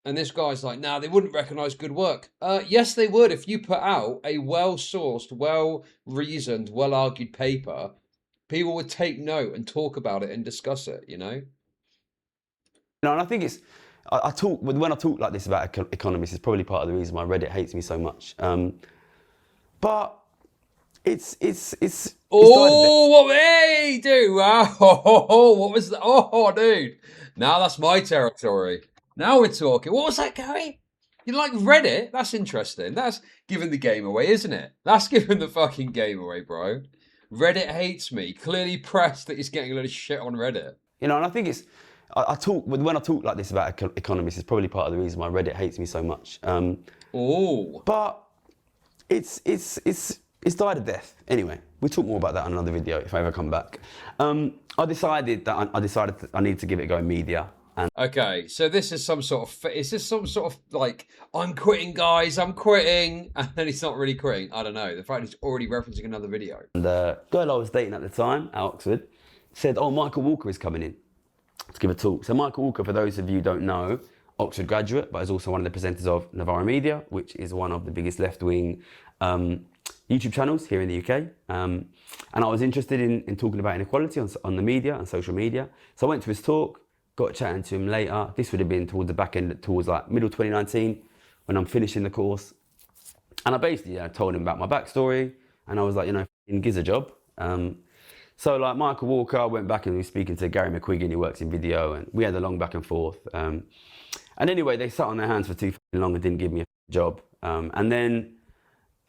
And this guy's like, nah, they wouldn't recognise good work. Yes, they would. If you put out a well-sourced, well-reasoned, well-argued paper, people would take note and talk about it and discuss it, you know? No, and I think it's... when I talk like this about economists, it's probably part of the reason why Reddit hates me so much. But it's oh, what? Hey, dude! Oh, what was that? Oh, dude! Now that's my territory. Now we're talking. What was that, Gary? You like Reddit? That's interesting. That's giving the game away, isn't it? That's giving the fucking game away, bro. Reddit hates me. Clearly pressed that he's getting a lot of shit on Reddit. You know, and I think it's... when I talk like this about economists, it's probably part of the reason why Reddit hates me so much. But it's died a death. Anyway, we'll talk more about that on another video if I ever come back. I decided I needed to give it a go in media. And okay, so this is some sort of, is this some sort of like, I'm quitting, guys, I'm quitting, and then he's not really quitting? I don't know. The fact he's already referencing another video. the girl I was dating at the time at Oxford said, oh, Michael Walker is coming in to give a talk. So Michael Walker, for those of you who don't know, Oxford graduate, but is also one of the presenters of Novara Media, which is one of the biggest left-wing YouTube channels here in the UK. And I was interested in talking about inequality on the media and social media. So I went to his talk, got chatting to him later. This would have been towards the back end, towards like middle 2019, when I'm finishing the course. And I basically told him about my backstory, and I was like, you know, gives a job. So like Michael Walker, I went back and was speaking to Gary McQuiggan, who works in video, and we had a long back and forth. And anyway, they sat on their hands for too long and didn't give me a job. And then,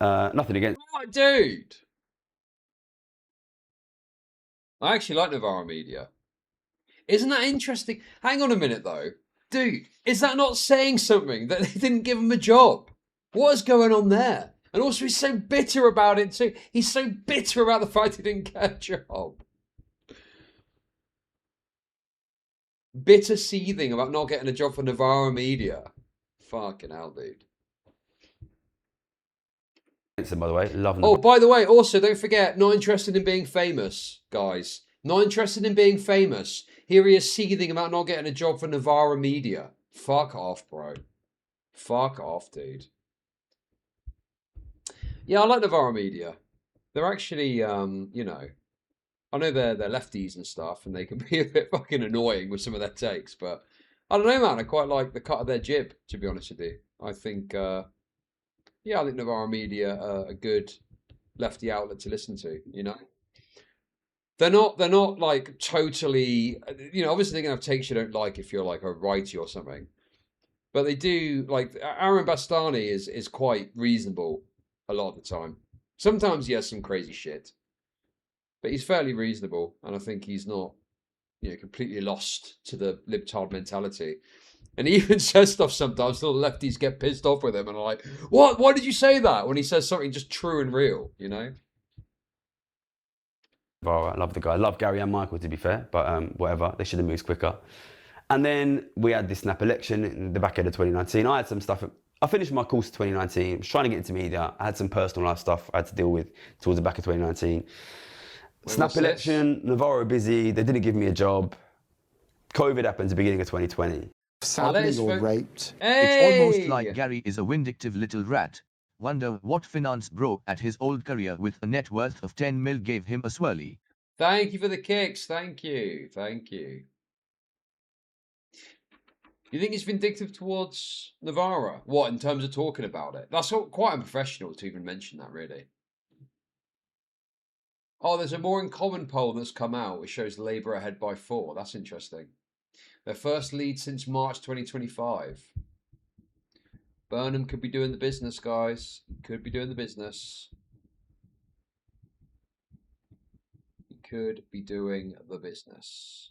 nothing against... What, dude? I actually like Novara Media. Isn't that interesting? Hang on a minute, though. Dude, is that not saying something that they didn't give him a job? What is going on there? And also, he's so bitter about it, too. He's so bitter about the fact he didn't get a job. Bitter seething about not getting a job for Novara Media. Fucking hell, dude. By the way, love. Oh, by the way, also, don't forget, not interested in being famous, guys. Not interested in being famous. Here he is seething about not getting a job for Novara Media. Fuck off, bro. Fuck off, dude. Yeah, I like Novara Media. They're actually, you know, I know they're lefties and stuff, and they can be a bit fucking annoying with some of their takes, but I don't know, man. I quite like the cut of their jib, to be honest with you. I think, yeah, I think Novara Media are a good lefty outlet to listen to, you know? They're not like totally, you know, obviously they're going to have takes you don't like if you're like a righty or something. But they do, like, Aaron Bastani is quite reasonable a lot of the time. Sometimes he has some crazy shit. But he's fairly reasonable, and I think he's not, you know, completely lost to the libtard mentality. And he even says stuff sometimes, the lefties get pissed off with him and are like, what? Why did you say that? When he says something just true and real, you know? I love the guy. I love Gary and Michael, to be fair, but whatever. They should have moved quicker. And then we had this snap election in the back end of 2019. I had some stuff. I finished my course in 2019. I was trying to get into media. I had some personal life stuff I had to deal with towards the back of 2019. Snap election, Novara busy. They didn't give me a job. COVID happened at the beginning of 2020. Sadly or raped. Hey! It's almost like Gary is a vindictive little rat. Wonder what finance bro at his old career with a net worth of 10 mil gave him a swirly. Thank you for the kicks. Thank you. Thank you. You think he's vindictive towards Novara? What, in terms of talking about it? That's quite unprofessional to even mention that, really. Oh, there's a more in common poll that's come out which shows Labour ahead by 4. That's interesting. Their first lead since March 2025. Burnham could be doing the business, guys. Could be doing the business. He could be doing the business.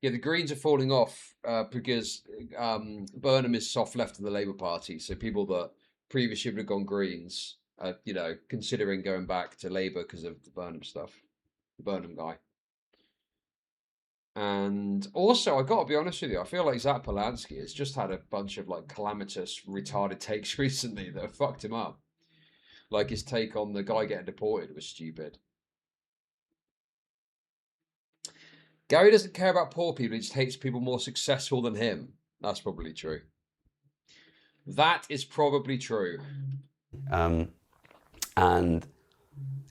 Yeah, the Greens are falling off because Burnham is soft left of the Labour Party. So people that previously would have gone Greens are, you know, considering going back to Labour because of the Burnham stuff. The Burnham guy. And also, I got to be honest with you, I feel like Zach Polanski has just had a bunch of like calamitous, retarded takes recently that have fucked him up. Like his take on the guy getting deported was stupid. Gary doesn't care about poor people, he just hates people more successful than him. That's probably true. That is probably true. And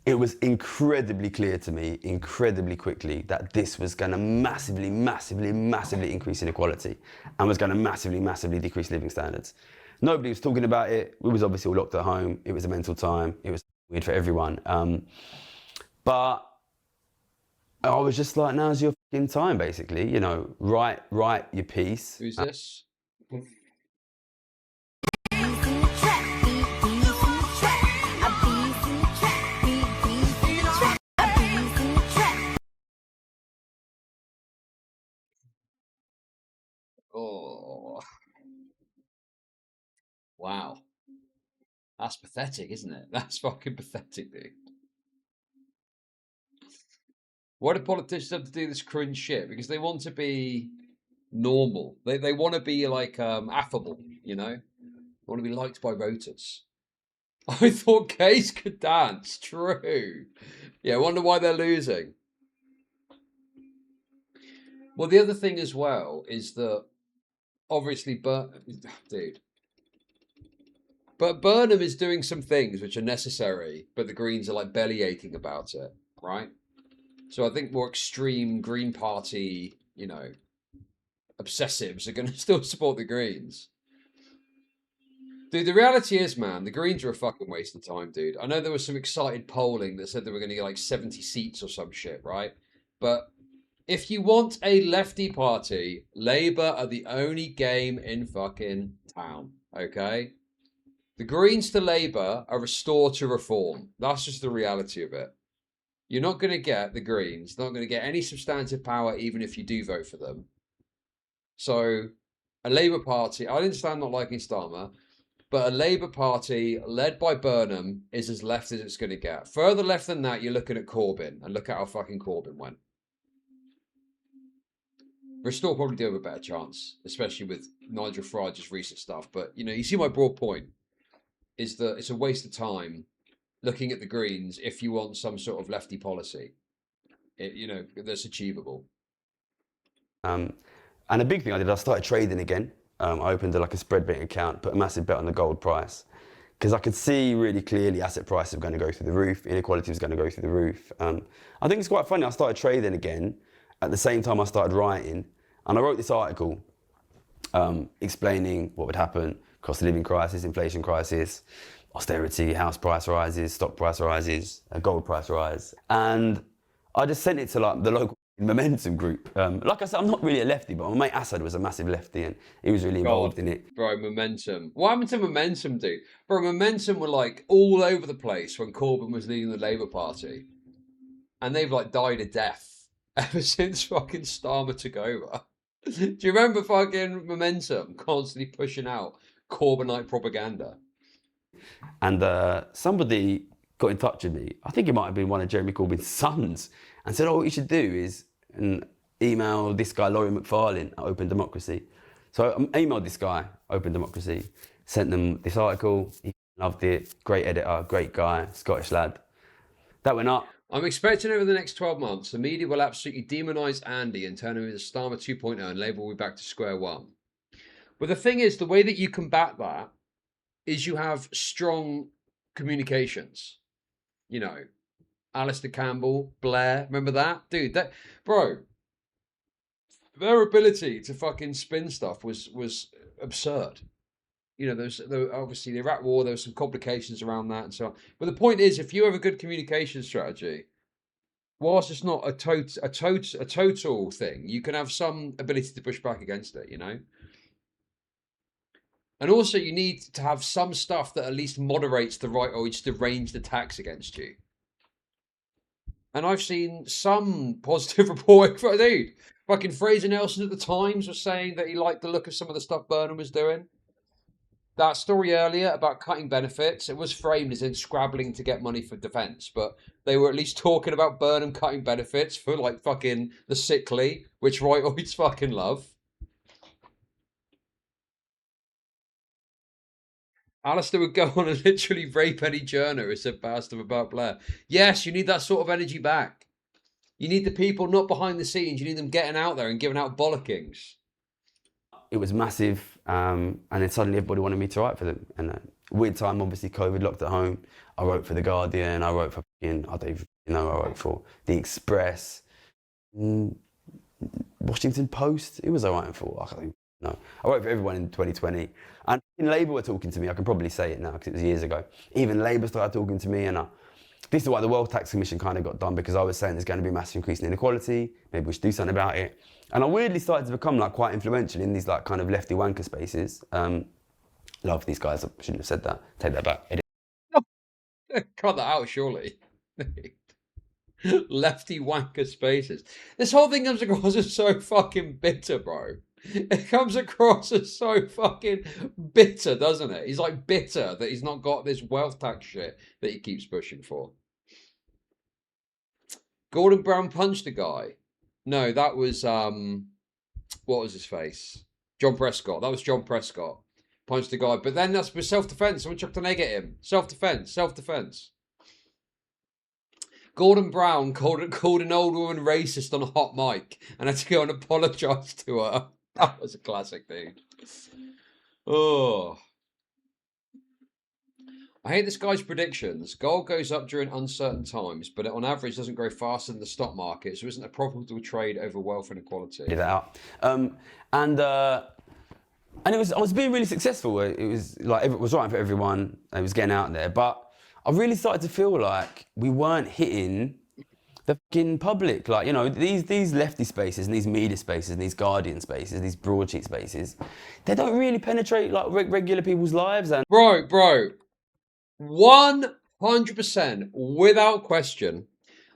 it was incredibly clear to me, incredibly quickly, that this was going to massively, massively, massively increase inequality and was going to massively, massively decrease living standards. Nobody was talking about it. We was obviously all locked at home. It was a mental time. It was weird for everyone. But I was just like, now's your fucking time, basically. You know, write your piece. Who's this? Oh. Wow. That's pathetic, isn't it? That's fucking pathetic, dude. Why do politicians have to do this cringe shit? Because they want to be normal. They want to be like affable, you know? They want to be liked by voters. I thought gays could dance. True. Yeah, I wonder why they're losing. Well, the other thing as well is that obviously, dude. But Burnham is doing some things which are necessary, but the Greens are like belly aching about it, right? So I think more extreme Green Party, you know, obsessives are going to still support the Greens. Dude, the reality is, man, the Greens are a fucking waste of time, dude. I know there was some excited polling that said they were going to get like 70 seats or some shit, right? But if you want a lefty party, Labour are the only game in fucking town, okay? The Greens to Labour are restore to reform. That's just the reality of it. You're not going to get the Greens, not going to get any substantive power even if you do vote for them. So a Labour Party, I understand not liking Starmer, but a Labour Party led by Burnham is as left as it's going to get. Further left than that, you're looking at Corbyn, and look at how fucking Corbyn went. Restore probably do have a better chance, especially with Nigel Farage's recent stuff. But, you know, you see my broad point, is that it's a waste of time looking at the Greens if you want some sort of lefty policy, you know, that's achievable. And a big thing I did, I started trading again. I opened like a spread betting account, put a massive bet on the gold price, because I could see really clearly asset prices were going to go through the roof, inequality was going to go through the roof. I think it's quite funny, I started trading again at the same time I started writing, and I wrote this article explaining what would happen, cost of living crisis, inflation crisis, austerity, house price rises, stock price rises, a gold price rise. And I just sent it to like the local Momentum group. Like I said, I'm not really a lefty, but my mate Assad was a massive lefty and he was really involved in it. Bro, Momentum. What happened to Momentum, dude? Bro, Momentum were like all over the place when Corbyn was leading the Labour Party. And they've like died a death ever since fucking Starmer took over. Do you remember fucking Momentum constantly pushing out Corbynite propaganda? And somebody got in touch with me, I think it might have been one of Jeremy Corbyn's sons, and said, oh, what you should do is email this guy, Laurie McFarlane, at Open Democracy. So I emailed this guy, Open Democracy, sent them this article, he loved it, great editor, great guy, Scottish lad. That went up. I'm expecting over the next 12 months, the media will absolutely demonise Andy and turn him into Starmer 2.0 and Labour will be back to square one. But the thing is, the way that you combat that is you have strong communications. You know, Alistair Campbell, Blair, remember that? Dude, that, bro, their ability to fucking spin stuff was absurd. You know, there obviously the Iraq War, there were some complications around that and so on. But the point is, if you have a good communication strategy, whilst it's not a total thing, you can have some ability to push back against it, you know? And also you need to have some stuff that at least moderates the right or just deranged attacks against you. And I've seen some positive reporting for dude. Fucking Fraser Nelson at the Times was saying that he liked the look of some of the stuff Burnham was doing. That story earlier about cutting benefits, it was framed as in scrabbling to get money for defence, but they were at least talking about Burnham cutting benefits for like fucking the sickly, which right-oids fucking love. Alistair would go on and literally rape any journo, said Bastard about Blair. Yes, you need that sort of energy back. You need the people not behind the scenes. You need them getting out there and giving out bollockings. It was massive, and then suddenly everybody wanted me to write for them. And weird time, obviously, COVID locked at home. I wrote for The Guardian, I wrote for, I don't even know, I wrote for The Express, Washington Post. Who was I writing for? I don't know. I wrote for everyone in 2020. And Labour were talking to me, I can probably say it now because it was years ago. Even Labour started talking to me, and this is why the Wealth Tax Commission kind of got done, because I was saying there's going to be a massive increase in inequality, maybe we should do something about it. And I weirdly started to become like quite influential in these like kind of lefty wanker spaces. Love these guys, I shouldn't have said that, take that back. Cut that out, surely. Lefty wanker spaces. This whole thing comes across as so fucking bitter, bro. It comes across as so fucking bitter, doesn't it? He's like bitter that he's not got this wealth tax shit that he keeps pushing for. Gordon Brown punched a guy. No, that was what was his face? John Prescott. That was John Prescott. Punched a guy. But then that's for self-defense. Someone chucked an egg at him. Self-defense. Self-defense. Gordon Brown called an old woman racist on a hot mic and had to go and apologise to her. That was a classic, dude. Oh. I hate this guy's predictions. Gold goes up during uncertain times, but on average doesn't grow faster than the stock market, so isn't a profitable trade over wealth inequality. Did that out. And I was being really successful. It was like, it was right for everyone. It was getting out there. But I really started to feel like we weren't hitting the fucking public. Like, you know, these lefty spaces and these media spaces and these Guardian spaces, these broadsheet spaces, they don't really penetrate like regular people's lives. And Bro, 100% without question,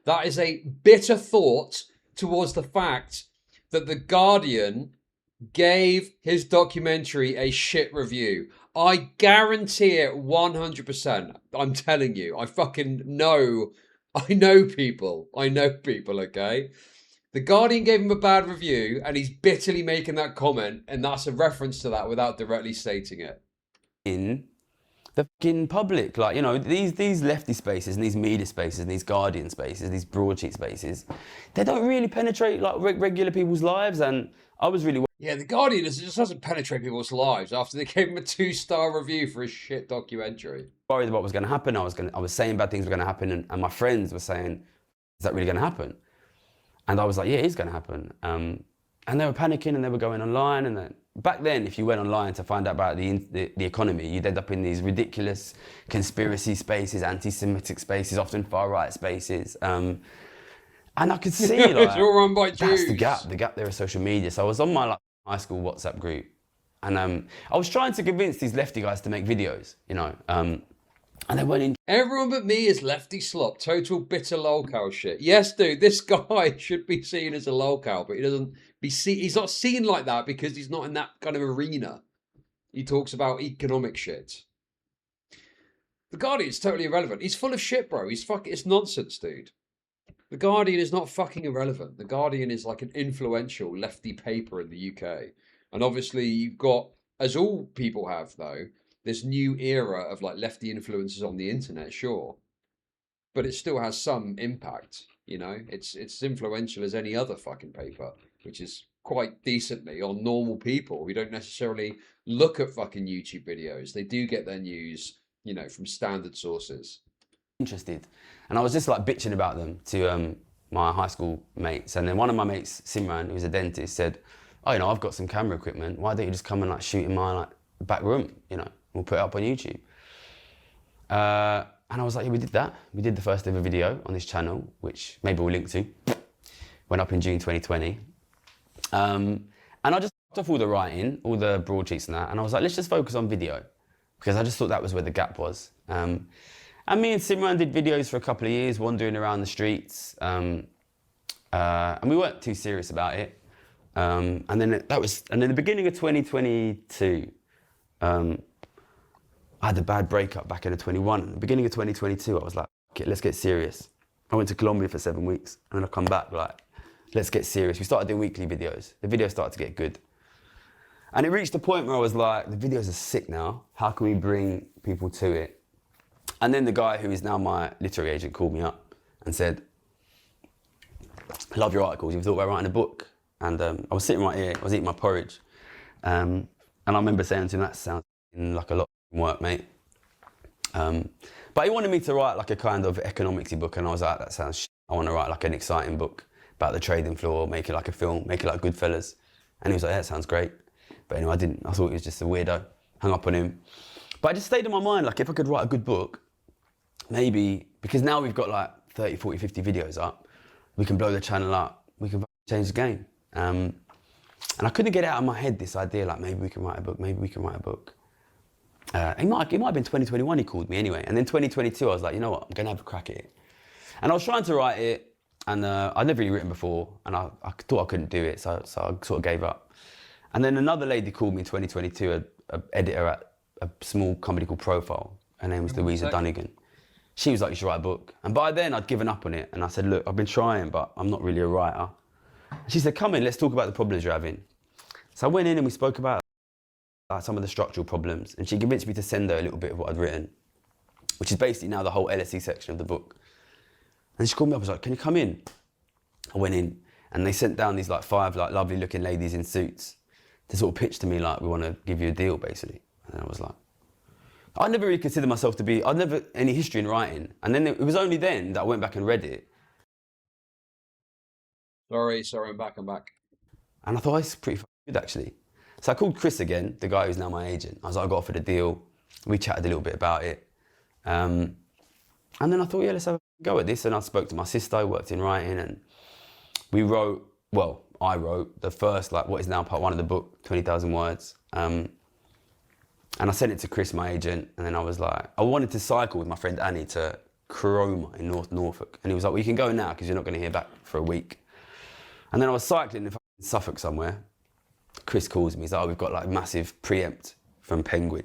that is a bitter thought towards the fact that The Guardian gave his documentary a shit review. I guarantee it 100%. I'm telling you, I fucking know. I know people, okay? The Guardian gave him a bad review and he's bitterly making that comment, and that's a reference to that without directly stating it. In the fucking public, like, you know, these lefty spaces and these media spaces and these Guardian spaces, these broadsheet spaces, they don't really penetrate like regular people's lives. And I was really... Yeah, The Guardian just doesn't penetrate people's lives after they gave him a 2-star review for a shit documentary. Worried about what was going to happen. I was saying bad things were going to happen, and my friends were saying, is that really going to happen? And I was like, yeah, it is going to happen. And they were panicking and they were going online. And then, back then, if you went online to find out about the economy, you'd end up in these ridiculous conspiracy spaces, anti-Semitic spaces, often far-right spaces. And I could see, like, it's all run by Jews. That's the gap there is social media. So I was on my high school WhatsApp group, and I was trying to convince these lefty guys to make videos, you know, and they weren't in. Everyone but me is lefty slop, total bitter lolcow shit. Yes, dude, this guy should be seen as a lolcow, but he's not seen like that because he's not in that kind of arena. He talks about economic shit. The Guardian's totally irrelevant. He's full of shit, bro. It's nonsense, dude. The Guardian is not fucking irrelevant. The Guardian is like an influential lefty paper in the UK. And obviously you've got, as all people have though, this new era of like lefty influences on the internet, sure. But it still has some impact, you know? It's as influential as any other fucking paper, which is quite decently on normal people who don't necessarily look at fucking YouTube videos. They do get their news, you know, from standard sources. Interested, and I was just like bitching about them to my high school mates, and then one of my mates, Simran, who's a dentist, said, oh, you know, I've got some camera equipment, why don't you just come and like shoot in my like back room, you know, we'll put it up on YouTube. And I was like, yeah, we did that. We did the first ever video on this channel, which maybe we'll link to. Went up in June 2020. And I just took off all the writing, all the broadsheets and that, and I was like, let's just focus on video, because I just thought that was where the gap was. And me and Simran did videos for a couple of years, wandering around the streets, and we weren't too serious about it. And then in the beginning of 2022, I had a bad breakup back in 21. At the beginning of 2022, I was like, okay, let's get serious. I went to Colombia for 7 weeks, and then I come back like, let's get serious. We started doing weekly videos. The videos started to get good. And it reached a point where I was like, the videos are sick now. How can we bring people to it? And then the guy who is now my literary agent called me up and said, I love your articles, you've thought about writing a book. And I was sitting right here, I was eating my porridge. And I remember saying to him, that sounds like a lot of work, mate. But he wanted me to write like a kind of economicsy book, and I was like, that sounds shit. I want to write like an exciting book about the trading floor, make it like a film, make it like Goodfellas. And he was like, yeah, that sounds great. But anyway, I didn't. I thought he was just a weirdo. Hung up on him. But I just stayed in my mind, like, if I could write a good book, maybe, because now we've got like 30, 40, 50 videos up, we can blow the channel up, we can change the game. And I couldn't get it out of my head, this idea, like, maybe we can write a book, maybe we can write a book. It might have been 2021 he called me anyway. And then 2022, I was like, you know what, I'm going to have a crack at it. And I was trying to write it, and I'd never really written before, and I thought I couldn't do it, so I sort of gave up. And then another lady called me in 2022, an editor at a small company called Profile. Her name was Louisa Dunnigan. she was like, you should write a book. And by then I'd given up on it. And I said, look, I've been trying, but I'm not really a writer. And she said, come in, let's talk about the problems you're having. So I went in and we spoke about some of the structural problems. And she convinced me to send her a little bit of what I'd written, which is basically now the whole LSE section of the book. And she called me up, I was like, can you come in? I went in and they sent down these like 5 like lovely looking ladies in suits to sort of pitch to me like, we want to give you a deal basically. And I was like, I never really considered myself to be, I'd never any history in writing. And then it was only then that I went back and read it. Sorry, I'm back. And I thought, it's pretty good actually. So I called Chris again, the guy who's now my agent. I was like, I got offered a deal. We chatted a little bit about it. And then I thought, yeah, let's have a go at this. And I spoke to my sister, who worked in writing, and we wrote, well, I wrote the first, like what is now part 1 of the book, 20,000 words. And I sent it to Chris, my agent, and then I was like, I wanted to cycle with my friend Annie to Cromer in North Norfolk. And he was like, well, you can go now because you're not going to hear back for a week. And then I was cycling in Suffolk somewhere. Chris calls me, he's like, oh, we've got like massive preempt from Penguin.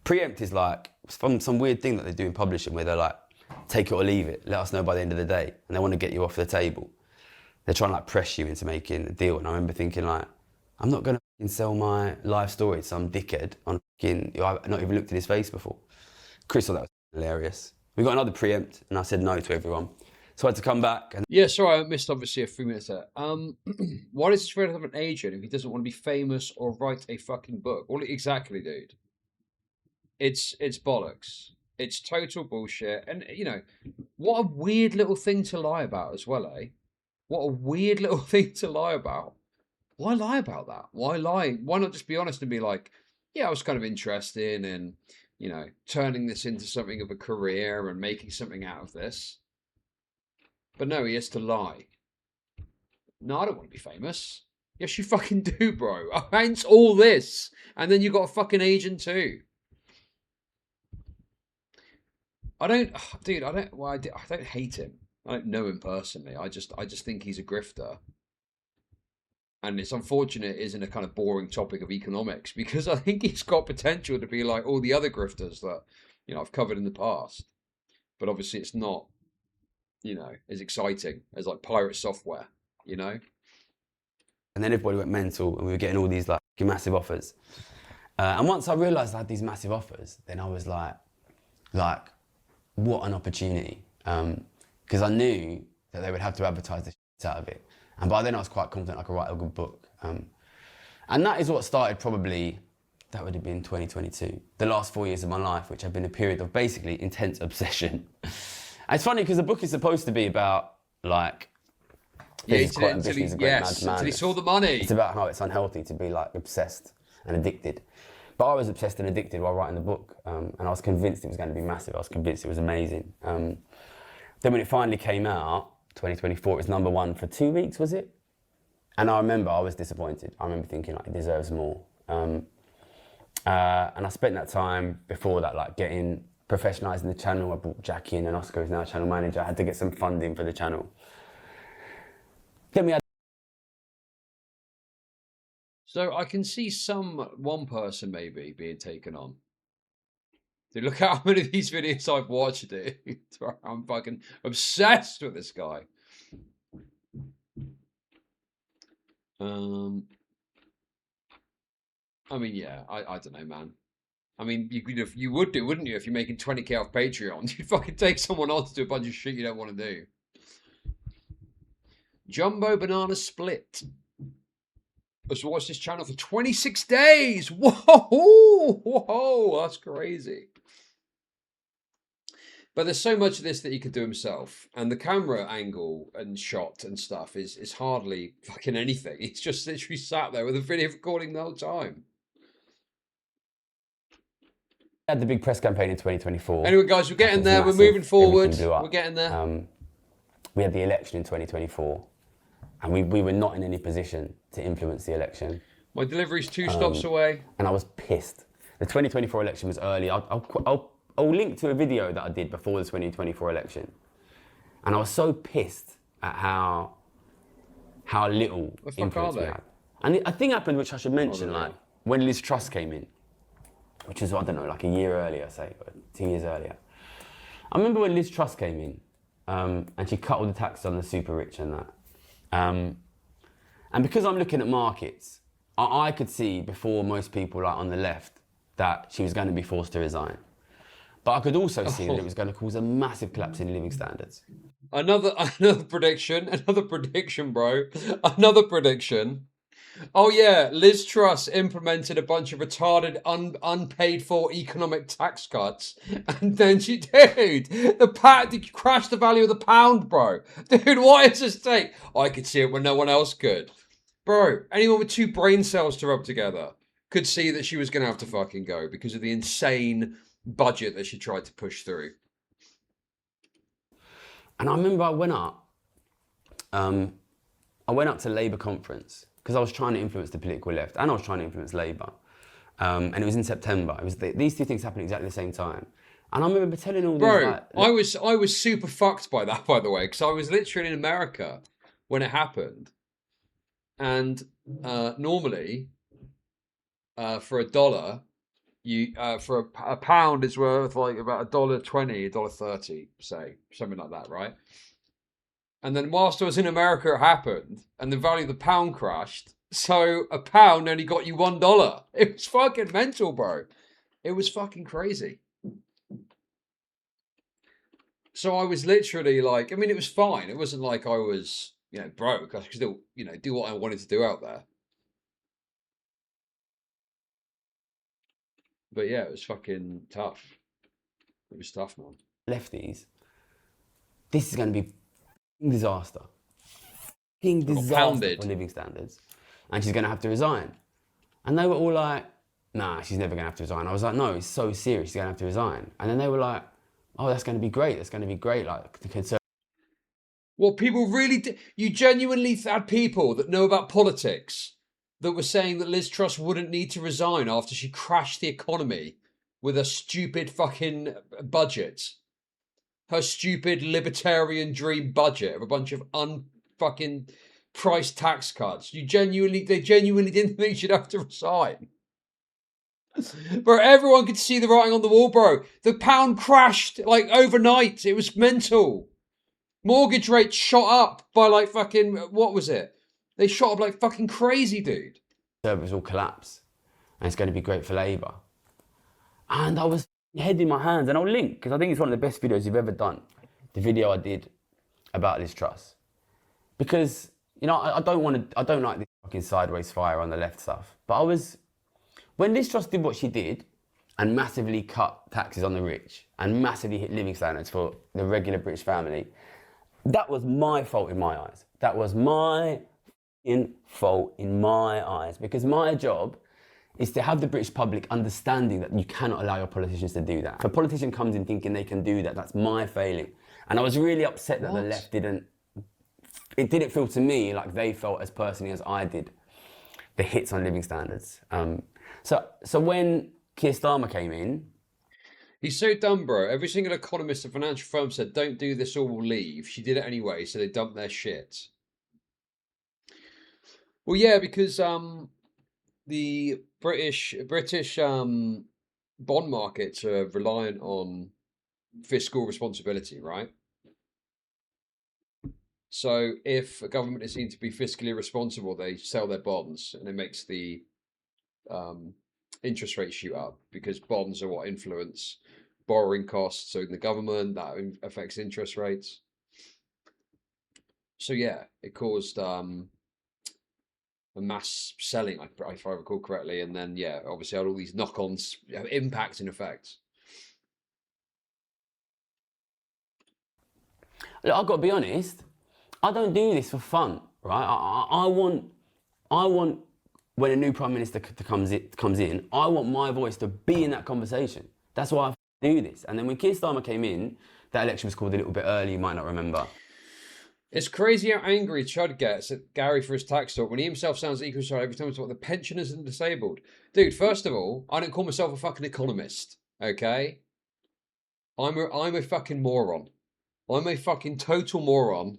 Preempt is like some weird thing that they do in publishing where they're like, take it or leave it, let us know by the end of the day. And they want to get you off the table. They're trying to like press you into making a deal. And I remember thinking like, I'm not going to sell my life story to some dickhead on I've not even looked at his face before. Chris thought that was hilarious. We got another preempt and I said no to everyone. So I had to come back. And yeah, sorry, I missed obviously a few minutes there. Why does this really have an agent if he doesn't want to be famous or write a fucking book? Well, exactly, dude. It's bollocks. It's total bullshit. And, you know, what a weird little thing to lie about as well, eh? What a weird little thing to lie about. Why lie about that? Why lie? Why not just be honest and be like, yeah, I was kind of interested in, you know, turning this into something of a career and making something out of this. But no, he has to lie. No, I don't want to be famous. Yes, you fucking do, bro. Hence all this. And then you got a fucking agent too. I don't hate him. I don't know him personally. I just think he's a grifter. And it's unfortunate it isn't a kind of boring topic of economics because I think he's got potential to be like all the other grifters that, you know, I've covered in the past. But obviously it's not, you know, as exciting as like pirate software, you know? And then everybody went mental and we were getting all these like massive offers. And once I realised I had these massive offers, then I was like, what an opportunity. Because I knew that they would have to advertise the shit out of it. And by then I was quite confident I could write a good book. And that is what started probably, that would have been 2022. The last 4 years of my life, which have been a period of basically intense obsession. And it's funny because the book is supposed to be about like, he's quite ambitious, he's a great man. Until he saw the money. It's about how it's unhealthy to be like obsessed and addicted. But I was obsessed and addicted while writing the book. And I was convinced it was going to be massive. I was convinced it was amazing. Then when it finally came out, 2024, it was #1 for 2 weeks, was it? And I remember I was disappointed. I remember thinking like, it deserves more. And I spent that time before that like professionalising the channel. I brought Jackie in, and Oscar is now channel manager. I had to get some funding for the channel. Then we had. So I can see one person maybe being taken on. Dude, look how many of these videos I've watched, dude. I'm fucking obsessed with this guy. I mean, yeah, I don't know, man. I mean, you would do, wouldn't you, if you're making 20k off Patreon? You'd fucking take someone on to do a bunch of shit you don't want to do. Jumbo Banana Split. Let's watch this channel for 26 days. Whoa, that's crazy. But there's so much of this that he could do himself. And the camera angle and shot and stuff is hardly fucking anything. He's just literally sat there with a video recording the whole time. We had the big press campaign in 2024. Anyway, guys, we're getting there. We're moving forward. We're getting there. We had the election in 2024. And we were not in any position to influence the election. My delivery's 2 stops away. And I was pissed. The 2024 election was early. I'll link to a video that I did before the 2024 election. And I was so pissed at how little influence we had. And a thing happened which I should mention, like when Liz Truss came in, which was, I don't know, like a year earlier, say, 2 years earlier. I remember when Liz Truss came in, and she cut all the taxes on the super rich and that. And because I'm looking at markets, I could see before most people like on the left that she was going to be forced to resign. But I could also see that it was going to cause a massive collapse in living standards. Another prediction, bro. Another prediction. Oh yeah, Liz Truss implemented a bunch of retarded, unpaid for economic tax cuts, and then she, dude, crashed the value of the pound, bro. Dude, what is this take? I could see it when no one else could, bro. Anyone with 2 brain cells to rub together could see that she was gonna have to fucking go because of the insane budget that she tried to push through. And I remember I went up to Labour conference because I was trying to influence the political left and I was trying to influence Labour. And it was in September. It was these 2 things happened exactly the same time. And I remember telling all these... Bro, I was super fucked by that, by the way, because I was literally in America when it happened. And normally, for $1, for a pound is worth like about $1.20, $1.30, say, something like that, right? And then whilst I was in America, it happened, and the value of the pound crashed. So a pound only got you $1. It was fucking mental, bro. It was fucking crazy. So I was literally like, I mean, it was fine. It wasn't like I was, broke. I could still, do what I wanted to do out there. But yeah, it was fucking tough. It was tough, man. Lefties, this is going to be disaster. Disaster pounded. for living standards. And she's going to have to resign. And they were all like, nah, she's never going to have to resign. I was like, no, it's so serious, she's going to have to resign. And then they were like, oh, that's going to be great. That's going to be great. Like, the Conservatives. Well, people really did. You genuinely had people that know about politics that were saying that Liz Truss wouldn't need to resign after she crashed the economy with a stupid fucking budget. Her stupid libertarian dream budget of a bunch of unfucking price tax cuts. They genuinely didn't think she'd have to resign. Bro, everyone could see the writing on the wall, bro. The pound crashed like overnight. It was mental. Mortgage rates shot up by like fucking, what was it? They shot up like fucking crazy, dude. Conservatives will collapse. And it's going to be great for Labour. And I was head in my hands, and I'll link, because I think it's one of the best videos you've ever done. The video I did about Liz Truss. Because, I don't like this fucking sideways fire on the left stuff. But when Liz Truss did what she did, and massively cut taxes on the rich, and massively hit living standards for the regular British family, that was my fault in my eyes. That was my fault in my eyes. Because my job is to have the British public understanding that you cannot allow your politicians to do that. If a politician comes in thinking they can do that, that's my failing. And I was really upset that the left didn't feel to me like they felt as personally as I did the hits on living standards. So when Keir Starmer came in, he's so dumb, bro. Every single economist and financial firm said, don't do this or we'll leave. She did it anyway, so they dumped their shit. Well, yeah, because the British bond markets are reliant on fiscal responsibility, right? So if a government is seen to be fiscally responsible, they sell their bonds, and it makes the interest rates shoot up, because bonds are what influence borrowing costs. So in the government, that affects interest rates. So yeah, it caused a mass selling, if I recall correctly, and then yeah, obviously had all these knock-ons, impacts and effects. Look, I've got to be honest, I don't do this for fun, right? I want when a new Prime Minister comes in, I want my voice to be in that conversation. That's why I do this. And then when Keir Starmer came in, that election was called a little bit early, you might not remember. It's crazy how angry Chud gets at Gary for his tax talk when he himself sounds equal to every time he's about the pensioners and disabled. Dude, first of all, I don't call myself a fucking economist, okay? I'm a fucking moron. I'm a fucking total moron,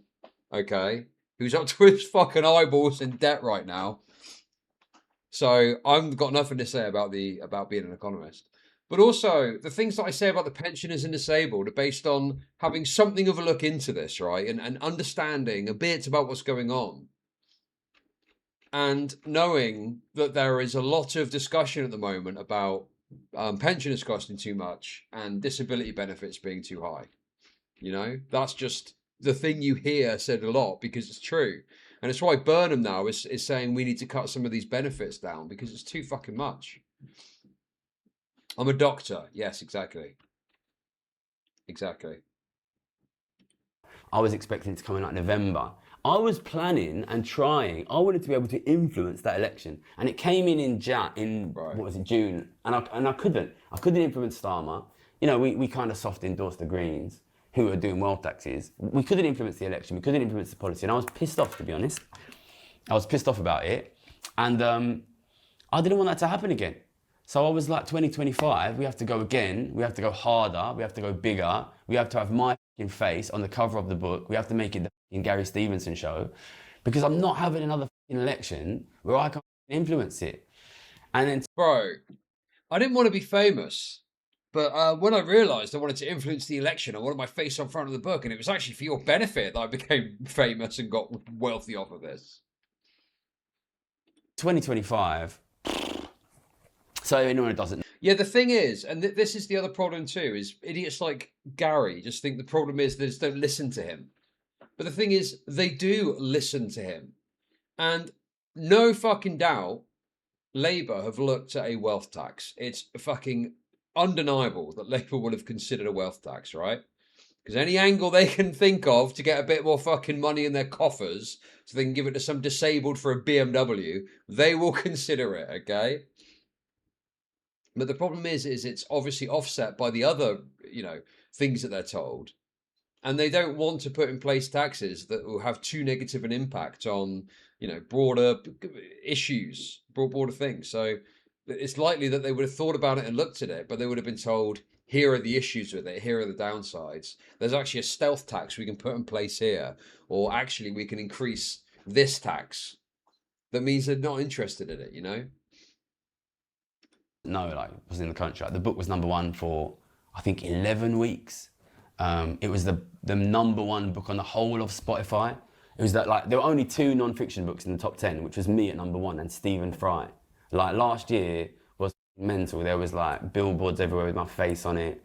okay? Who's up to his fucking eyeballs in debt right now. So I've got nothing to say about being an economist. But also, the things that I say about the pensioners and disabled are based on having something of a look into this, right? And understanding a bit about what's going on. And knowing that there is a lot of discussion at the moment about pensioners costing too much and disability benefits being too high. You know, that's just the thing you hear said a lot because it's true. And it's why Burnham now is saying we need to cut some of these benefits down because it's too fucking much. I'm a doctor. Yes, exactly. Exactly. I was expecting it to come in like November. I was planning and trying. I wanted to be able to influence that election, and it came in what was it, June, and I couldn't. I couldn't influence Starmer. You know, we kind of soft endorsed the Greens, who were doing wealth taxes. We couldn't influence the election. We couldn't influence the policy, and I was pissed off, to be honest. I was pissed off about it, and I didn't want that to happen again. So I was like, 2025, we have to go again. We have to go harder. We have to go bigger. We have to have my face on the cover of the book. We have to make it the Gary Stevenson show, because I'm not having another election where I can't influence it. And then, bro, I didn't want to be famous, but when I realised I wanted to influence the election, I wanted my face on front of the book, and it was actually for your benefit that I became famous and got wealthy off of this. 2025. So anyone who doesn't. Yeah, the thing is, and this is the other problem too, is idiots like Gary just think the problem is they just don't listen to him. But the thing is, they do listen to him. And no fucking doubt, Labour have looked at a wealth tax. It's fucking undeniable that Labour would have considered a wealth tax, right? Because any angle they can think of to get a bit more fucking money in their coffers so they can give it to some disabled for a BMW, they will consider it, okay? But the problem is it's obviously offset by the other, you know, things that they're told. And they don't want to put in place taxes that will have too negative an impact on, you know, broader issues, broader things. So it's likely that they would have thought about it and looked at it, but they would have been told, here are the issues with it, here are the downsides. There's actually a stealth tax we can put in place here, or actually we can increase this tax. That means they're not interested in it, you know? No, like, was in the country. Like, the book was #1 for, I think, 11 weeks. It was the #1 book on the whole of Spotify. It was that, like, there were only 2 non-fiction books in the top 10, which was me at #1 and Stephen Fry. Like, last year was mental. There was like billboards everywhere with my face on it.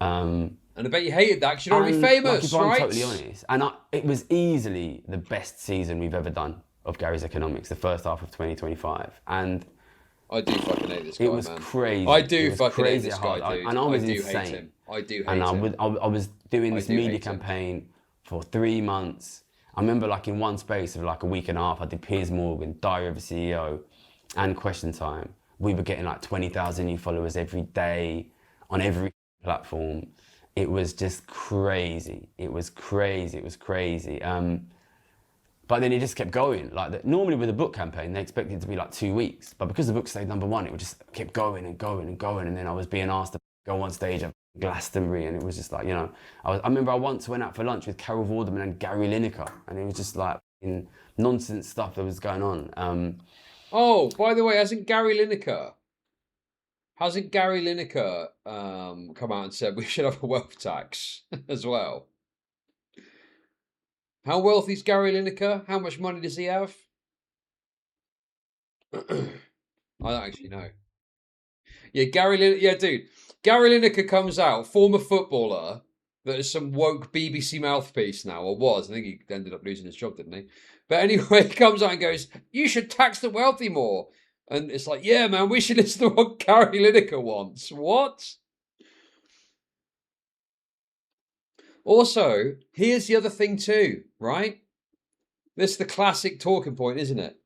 And I bet you hated that because you don't want to be famous, like, if right? I'm totally honest, and it was easily the best season we've ever done of Gary's Economics, the first half of 2025 , and I do fucking hate this guy, it was man. crazy. I do was fucking hate this hard. guy, dude. And I was do insane. hate him. I do hate and him. I was doing this media hate him. campaign for 3 months. I remember, like, in one space of like a week and a half, I did Piers Morgan, Diary of a CEO, and Question Time. We were getting like 20,000 new followers every day on every platform. It was just crazy. It was crazy. It was crazy. But then it just kept going. Like, normally with a book campaign, they expect it to be like 2 weeks. But because the book stayed #1, it would just keep going and going and going. And then I was being asked to go on stage at Glastonbury, and it was just like, you know, I remember I once went out for lunch with Carol Vorderman and Gary Lineker, and it was just like nonsense stuff that was going on. Oh, by the way, hasn't Gary Lineker come out and said we should have a wealth tax as well? How wealthy is Gary Lineker? How much money does he have? I don't actually know. Yeah, dude. Gary Lineker comes out, former footballer, that is some woke BBC mouthpiece now, or was. I think he ended up losing his job, didn't he? But anyway, he comes out and goes, you should tax the wealthy more. And it's like, yeah, man, we should listen to what Gary Lineker wants. What? Also, here's the other thing too, right? This is the classic talking point, isn't it?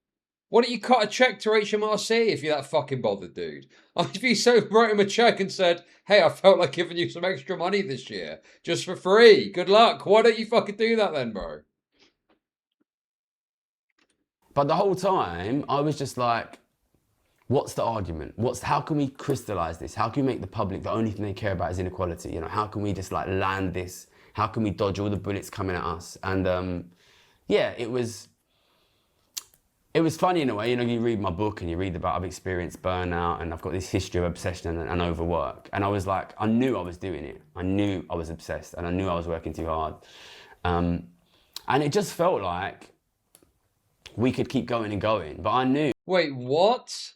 Why don't you cut a check to HMRC if you're that fucking bothered, dude? If you so wrote him a check and said, hey, I felt like giving you some extra money this year, just for free. Good luck. Why don't you fucking do that then, bro? But the whole time, I was just like, what's the argument? How can we crystallize this? How can we make the public the only thing they care about is inequality? You know, how can we just like land this? How can we dodge all the bullets coming at us? And yeah, it was it was funny in a way, you know, you read my book and you read about I've experienced burnout and I've got this history of obsession and overwork. And I was like, I knew I was doing it. I knew I was obsessed and I knew I was working too hard. And it just felt like we could keep going and going, but I knew. Wait, what?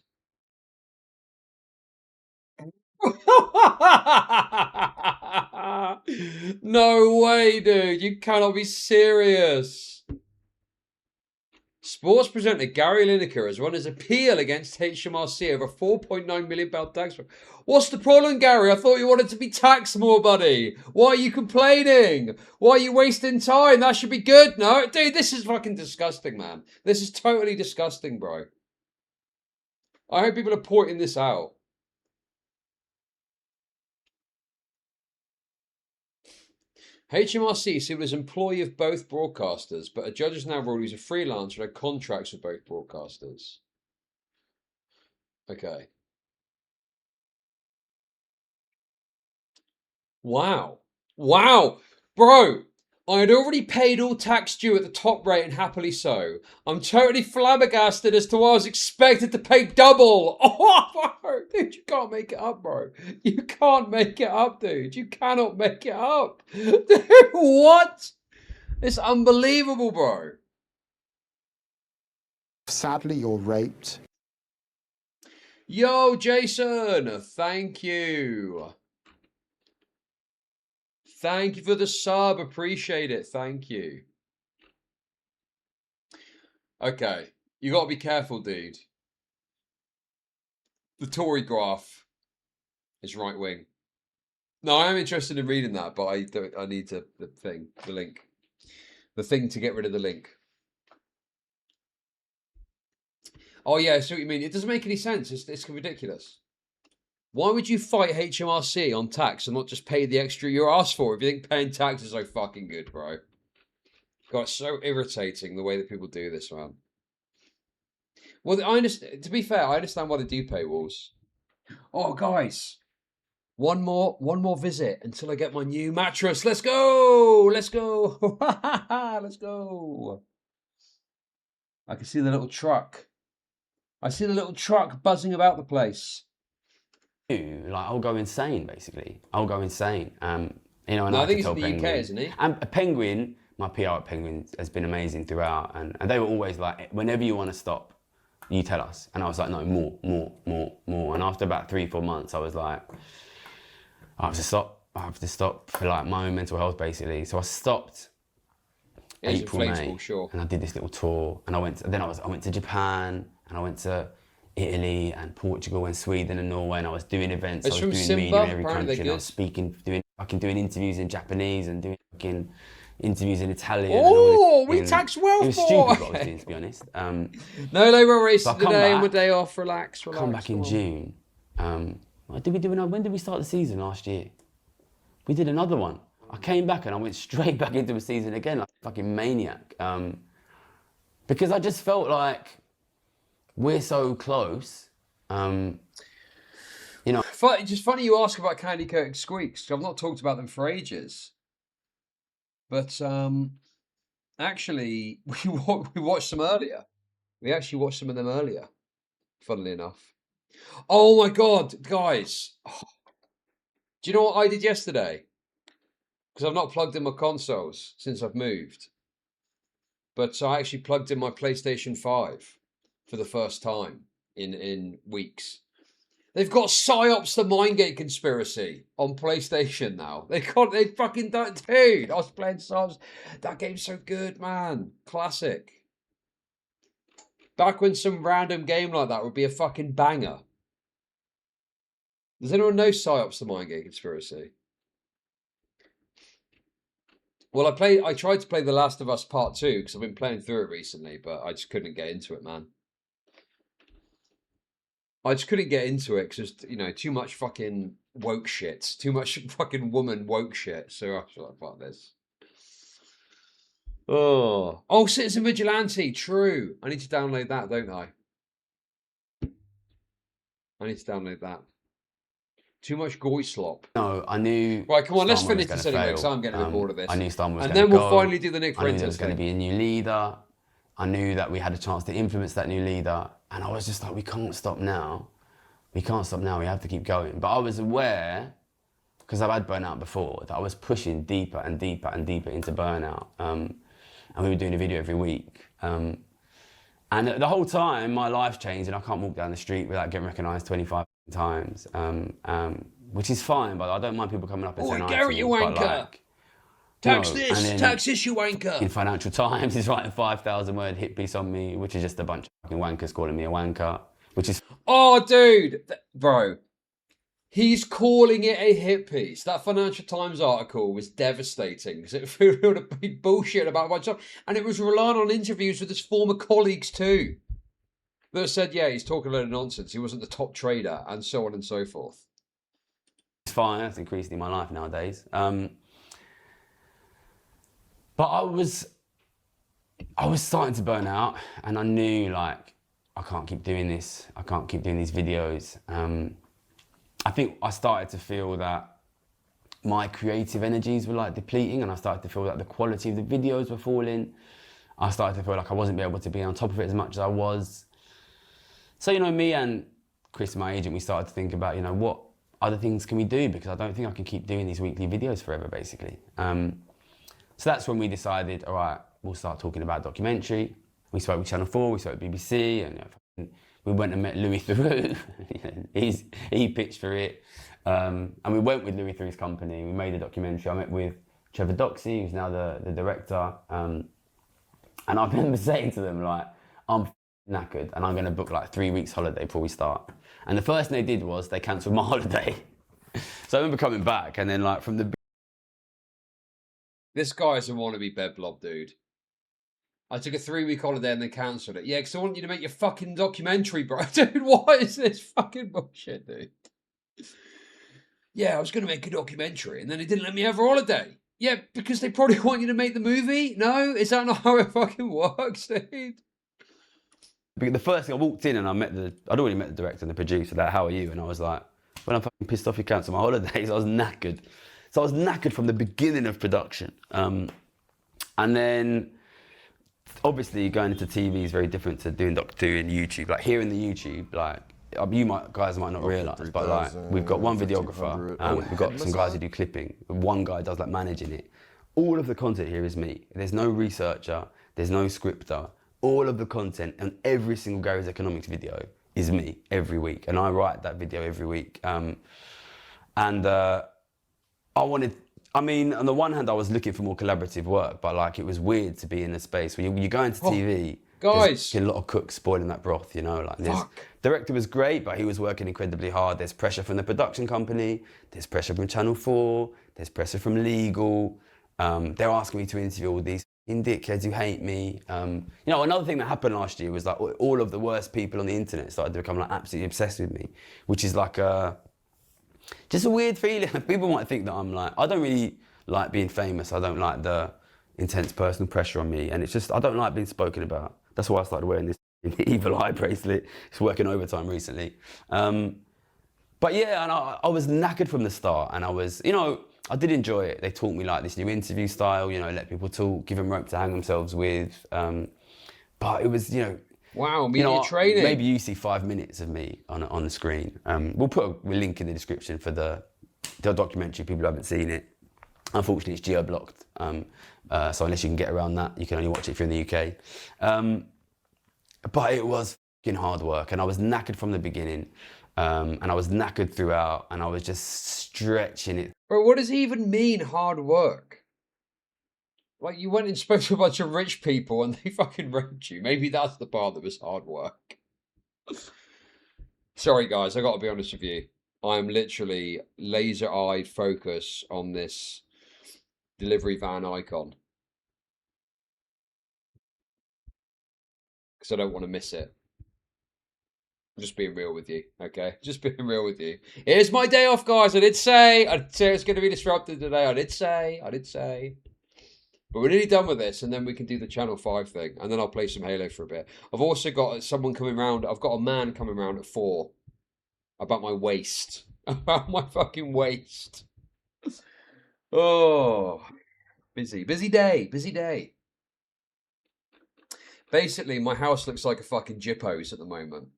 No way, dude. You cannot be serious. Sports presenter Gary Lineker has run his appeal against HMRC over £4.9 million tax. What's the problem, Gary? I thought you wanted to be taxed more, buddy. Why are you complaining? Why are you wasting time? That should be good, no? Dude, this is fucking disgusting, man. This is totally disgusting, bro. I hope people are pointing this out. HMRC sued as employee of both broadcasters, but a judge has now ruled he's a freelancer and had contracts with both broadcasters. Okay. Wow. Wow. Bro, I had already paid all tax due at the top rate and happily so. I'm totally flabbergasted as to why I was expected to pay double. Oh, bro. Dude, you can't make it up, bro. You can't make it up, dude. You cannot make it up. Dude, what? It's unbelievable, bro. Sadly, you're raped. Yo, Jason. Thank you. Thank you for the sub. Appreciate it. Thank you. Okay. You got to be careful, dude. The Tory graph is right wing. No, I am interested in reading that, but I need the link. The thing to get rid of the link. Oh, yeah, I see what you mean. It doesn't make any sense. It's ridiculous. Why would you fight HMRC on tax and not just pay the extra you asked for if you think paying tax is so fucking good, bro? God, it's so irritating the way that people do this, man. Well, I understand, to be fair, I understand why they do paywalls. Oh, guys. One more visit until I get my new mattress. Let's go! Let's go! Let's go! I can see the little truck. I see the little truck buzzing about the place. Like, I'll go insane, basically. I'll go insane. You know, and no, I think he's he's in the UK, isn't he? And Penguin, my PR at Penguin has been amazing throughout, and they were always like, whenever you want to stop, you tell us. And I was like, no, more. And after about 3-4 months, I was like, I have to stop for like my own mental health, basically. So I stopped April, May, sure. And I did this little tour, and I went to Japan, and I went to Italy and Portugal and Sweden and Norway, and I was doing events. I was doing media in every country, and I was speaking, doing interviews in Japanese and doing fucking interviews in Italian. Oh, we tax well. It was stupid what I was doing, to be honest. No labor race today and a day off. Relax. Come back in June. When did we start the season last year? We did another one. I came back and I went straight back into a season again, like a fucking maniac. Because I just felt like we're so close. You know. Just funny you ask about Candy Coated Squeaks. I've not talked about them for ages. But actually, we watched some earlier. We actually watched some of them earlier, funnily enough. Oh my God, guys. Oh. Do you know what I did yesterday? Because I've not plugged in my consoles since I've moved. But I actually plugged in my PlayStation 5 for the first time in weeks. They've got PsyOps the Mindgate Conspiracy on PlayStation now. They fucking don't, dude. I was playing Subs. That game's so good, man. Classic. Back when some random game like that would be a fucking banger. Does anyone know PsyOps the Mindgate Conspiracy? Well, I tried to play The Last of Us Part 2 because I've been playing through it recently, but I just couldn't get into it, man. I just couldn't get into it because there's, you know, too much fucking woke shit. Too much fucking woman woke shit. So I was like, fuck this. Oh, Citizen Vigilante. True. I need to download that, don't I? I need to download that. Too much goy slop. No, I knew. Right, come on, let's finish this anyway, because I'm getting a bit bored of this. I knew Star Wars was and going to then we'll go. finally do the Nick I knew there Fuentes was going to thing. be a new leader. I knew that we had a chance to influence that new leader, and I was just like, we can't stop now. We can't stop now, we have to keep going. But I was aware, because I've had burnout before, that I was pushing deeper and deeper and deeper into burnout. And we were doing a video every week. And the whole time, my life's changed, and I can't walk down the street without getting recognised 25 times, which is fine, but I don't mind people coming up and saying, Gary, you wanker! Tax this, you wanker! In Financial Times, he's writing 5,000 word hit piece on me, which is just a bunch of fucking wankers calling me a wanker, which is... Oh, dude! Bro. He's calling it a hit piece. That Financial Times article was devastating because it filled a big bullshit about my job. And it was relying on interviews with his former colleagues too. That said, yeah, he's talking a load of nonsense. He wasn't the top trader and so on and so forth. It's fine. That's increasingly my life nowadays. But I was starting to burn out, and I knew, like, I can't keep doing this. I can't keep doing these videos. I think I started to feel that my creative energies were like depleting, and I started to feel that the quality of the videos were falling. I started to feel like I wasn't able to be on top of it as much as I was. So, you know, me and Chris, my agent, we started to think about, you know, what other things can we do? Because I don't think I can keep doing these weekly videos forever, basically. So that's when we decided, all right, we'll start talking about documentary. We spoke with Channel 4, we spoke with BBC, and you know, we went and met Louis Theroux. He pitched for it. And we went with Louis Theroux's company. We made a documentary. I met with Trevor Doxey, who's now the director. And I remember saying to them, like, I'm knackered and I'm going to book like 3 weeks holiday before we start. And the first thing they did was they cancelled my holiday. So I remember coming back, and then like from the... This guy's a wannabe bedblob, dude. I took a 3-week holiday and then cancelled it. Yeah, because I want you to make your fucking documentary, bro. Dude, what is this fucking bullshit, dude? Yeah, I was going to make a documentary and then they didn't let me have a holiday. Yeah, because they probably want you to make the movie? No? Is that not how it fucking works, dude? The first thing, I walked in and I'd already met the director and the producer, like, how are you? And I was like, well, I'm fucking pissed off you cancelled my holidays. I was knackered. So I was knackered from the beginning of production. And then, obviously, going into TV is very different to doing YouTube. Like, here in the YouTube, like, guys might not realise, but like, we've got one videographer, we've got some guys who do clipping, one guy does like managing it. All of the content here is me. There's no researcher, there's no scripter. All of the content and every single Gary's Economics video is me every week, and I write that video every week. I mean, on the one hand, I was looking for more collaborative work, but like, it was weird to be in a space where you go into TV, guys, there's a lot of cooks spoiling that broth, you know, like director was great, but he was working incredibly hard. There's pressure from the production company, there's pressure from Channel 4, there's pressure from legal. They're asking me to interview all these dickheads who hate me. You know, another thing that happened last year was like all of the worst people on the internet started to become like absolutely obsessed with me, which is like just a weird feeling. People might think that I'm like, I don't really like being famous. I don't like the intense personal pressure on me. And it's just, I don't like being spoken about. That's why I started wearing this evil eye bracelet. It's working overtime recently. But yeah, and I was knackered from the start, and I was, you know, I did enjoy it. They taught me like this new interview style, you know, let people talk, give them rope to hang themselves with. But it was, you know, wow, media training. Maybe you see 5 minutes of me on the screen. We'll put a link in the description for the documentary, people who haven't seen it. Unfortunately, it's geo-blocked. So unless you can get around that, you can only watch it if you're in the UK. But it was fucking hard work, and I was knackered from the beginning. And I was knackered throughout, and I was just stretching it. Bro, what does it even mean, hard work? Like, you went and spoke to a bunch of rich people and they fucking raped you. Maybe that's the part that was hard work. Sorry, guys, I gotta be honest with you. I'm literally laser-eyed focus on this delivery van icon. Because I don't want to miss it. I'm just being real with you, okay? Just being real with you. Here's my day off, guys. I did say it's going to be disrupted today. I did say. But we're nearly done with this, and then we can do the Channel 5 thing, and then I'll play some Halo for a bit. I've also got someone coming round. I've got a man coming round at 4 about my waist. About my fucking waist. Oh, busy day. Basically, my house looks like a fucking Jippos at the moment.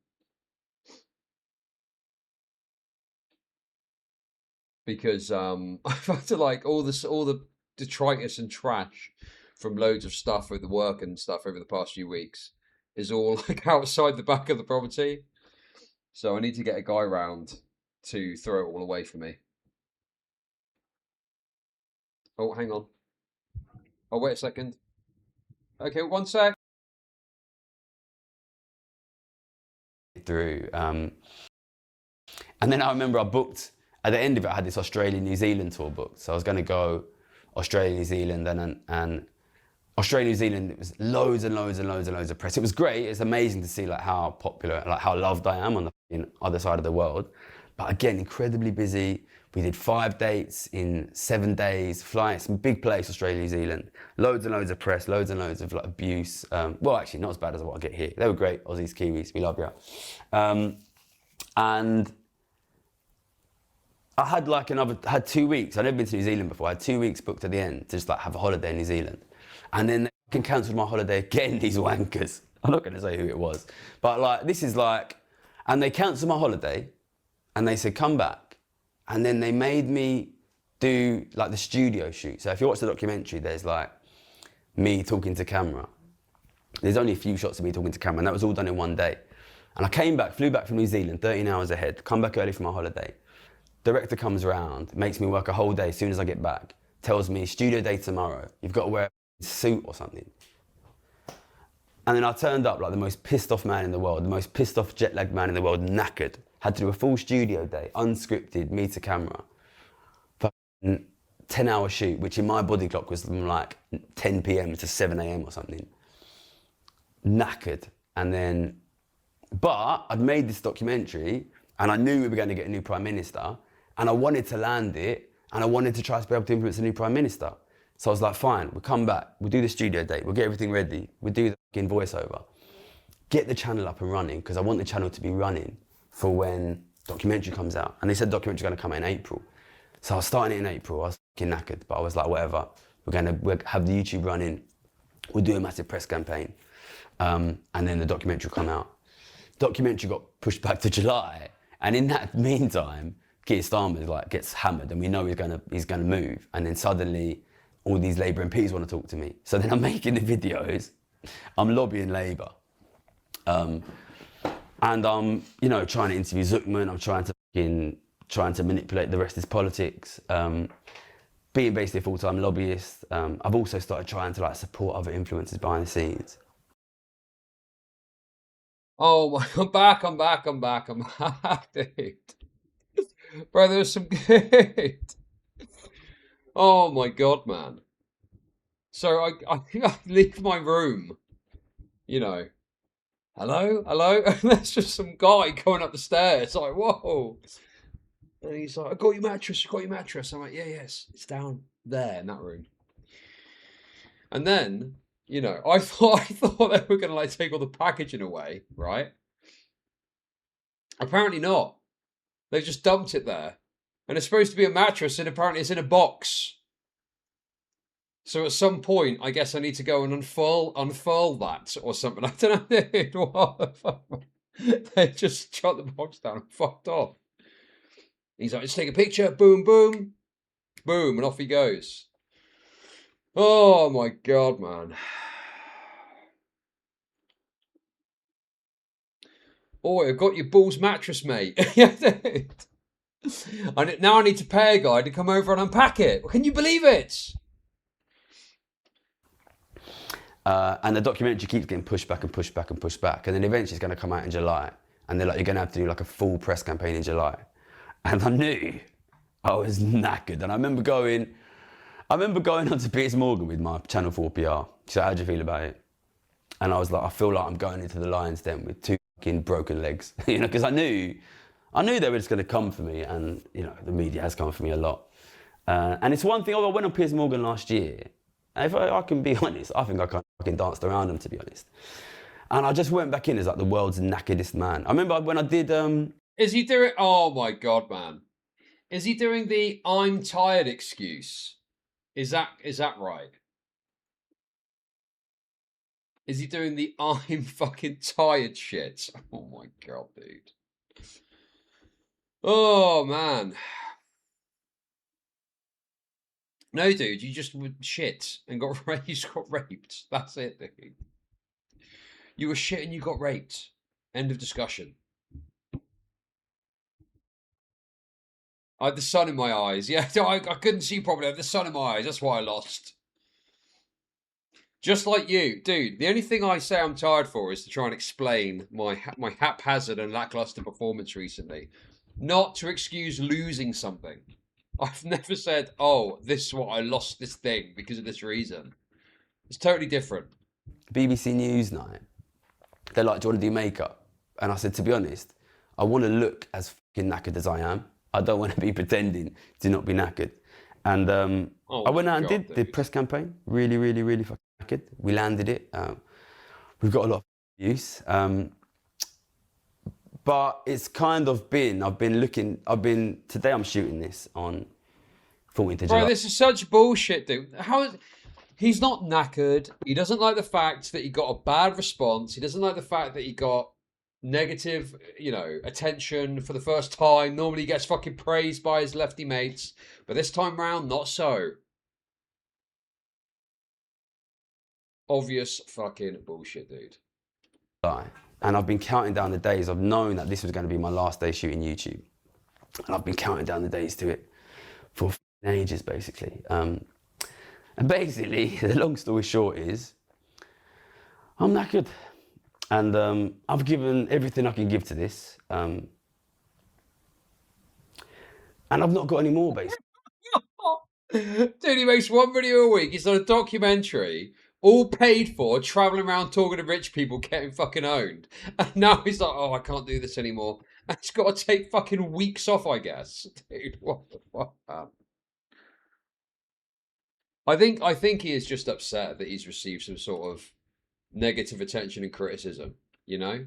Because I've had to like all the detritus and trash from loads of stuff with the work and stuff over the past few weeks is all like outside the back of the property. So I need to get a guy round to throw it all away for me. Oh, hang on. Oh, wait a second. Okay, one sec. Through. And then I remember I booked, at the end of it, I had this Australia-New Zealand tour booked. So I was going to go Australia, New Zealand, and Australia, New Zealand, it was loads and loads and loads and loads of press. It was great. It's amazing to see like how popular, like how loved I am on the other side of the world. But again, incredibly busy. We did 5 dates in 7 days, flights, big place, Australia, New Zealand. Loads and loads of press, loads and loads of like abuse. Well, actually, not as bad as what I get here. They were great, Aussies, Kiwis, we love you. And I had 2 weeks. I'd never been to New Zealand before. I had 2 weeks booked at the end to just like have a holiday in New Zealand. And then they cancelled my holiday again, these wankers. I'm not going to say who it was. But like, this is like, and they cancelled my holiday and they said, come back. And then they made me do like the studio shoot. So if you watch the documentary, there's like me talking to camera. There's only a few shots of me talking to camera, and that was all done in 1 day. And I came back, flew back from New Zealand, 13 hours ahead, come back early for my holiday. Director comes around, makes me work a whole day as soon as I get back, tells me, studio day tomorrow, you've got to wear a suit or something. And then I turned up like the most pissed off man in the world, the most pissed off jet lagged man in the world, knackered. Had to do a full studio day, unscripted, me to camera. 10-hour shoot, which in my body clock was from like 10 p.m. to 7 a.m. or something. Knackered. And then, but I'd made this documentary and I knew we were going to get a new Prime Minister and I wanted to land it and I wanted to try to be able to influence a new Prime Minister. So I was like, fine, we'll come back, we'll do the studio date, we'll get everything ready, we'll do the fucking voiceover. Get the channel up and running, because I want the channel to be running for when documentary comes out. And they said documentary's going to come out in April. So I was starting it in April, I was fucking knackered, but I was like, whatever, we'll have the YouTube running, we'll do a massive press campaign, and then the documentary will come out. Documentary got pushed back to July, and in that meantime, Keir Starmer like gets hammered, and we know he's gonna move, and then suddenly all these Labour MPs want to talk to me. So then I'm making the videos, I'm lobbying Labour, and I'm trying to interview Zuckman, I'm trying to manipulate the rest of his politics, being basically a full-time lobbyist. I've also started trying to like support other influencers behind the scenes. Oh my, I'm back, dude. Bro, there was some good. Oh my God, man. So I leave my room, hello? And there's just some guy going up the stairs, like, whoa. And he's like, I got your mattress. I'm like, yes, it's down there in that room. And then, I thought they were gonna like take all the packaging away, right? Apparently not. They've just dumped it there. And it's supposed to be a mattress, and apparently it's in a box. So at some point, I guess I need to go and unfurl that or something. I don't know. What the fuck? They just shut the box down and fucked off. He's like, let's take a picture. Boom, boom, boom, and off he goes. Oh my God, man. Oh, I've got your balls mattress, mate. Now I need to pay a guy to come over and unpack it. Can you believe it? And the documentary keeps getting pushed back and pushed back and pushed back. And then eventually it's going to come out in July. And they're like, you're going to have to do like a full press campaign in July. And I knew I was knackered. And I remember going on to Piers Morgan with my Channel 4 PR. She said, how do you feel about it? And I was like, I feel like I'm going into the lion's den with 2 fucking broken legs. Because I knew they were just going to come for me. And, the media has come for me a lot. And it's one thing, I went on Piers Morgan last year. And if I can be honest, I think I kind of fucking danced around them, to be honest. And I just went back in as like the world's knackeredest man. I remember when I did... Is he doing... Oh my God, man. Is he doing the I'm tired excuse? Is that right? Is he doing the I'm fucking tired shit? Oh my God, dude. Oh, man. No, dude, you just were shit and got raped. You just got raped. That's it, dude. You were shit and you got raped. End of discussion. I had the sun in my eyes. Yeah, I couldn't see properly. I had the sun in my eyes. That's why I lost. Just like you. Dude, the only thing I say I'm tired for is to try and explain my haphazard and lackluster performance recently. Not to excuse losing something. I've never said, oh, this is what I lost this thing because of this reason. It's totally different. BBC News night, they're like, do you want to do makeup? And I said, to be honest, I want to look as fucking knackered as I am. I don't want to be pretending to not be knackered. And I went out and did the press campaign. Really, really, really fucking knackered. We landed it. We've got a lot of use. But it's kind of been, today I'm shooting this on 14th of July. Bro, this is such bullshit, dude. He's not knackered. He doesn't like the fact that he got a bad response. He doesn't like the fact that he got negative, attention for the first time. Normally he gets fucking praised by his lefty mates. But this time round, not so. Obvious fucking bullshit, dude. And I've been counting down the days. I've known that this was going to be my last day shooting YouTube. And I've been counting down the days to it for ages, basically. And basically, the long story short is, I'm knackered. And I've given everything I can give to this. And I've not got any more, basically. Dude, he makes one video a week. He's on a documentary, all paid for, traveling around talking to rich people, getting fucking owned. And now he's like, oh, I can't do this anymore. And he's got to take fucking weeks off, I guess. Dude, what the fuck, man? I think he is just upset that he's received some sort of negative attention and criticism, I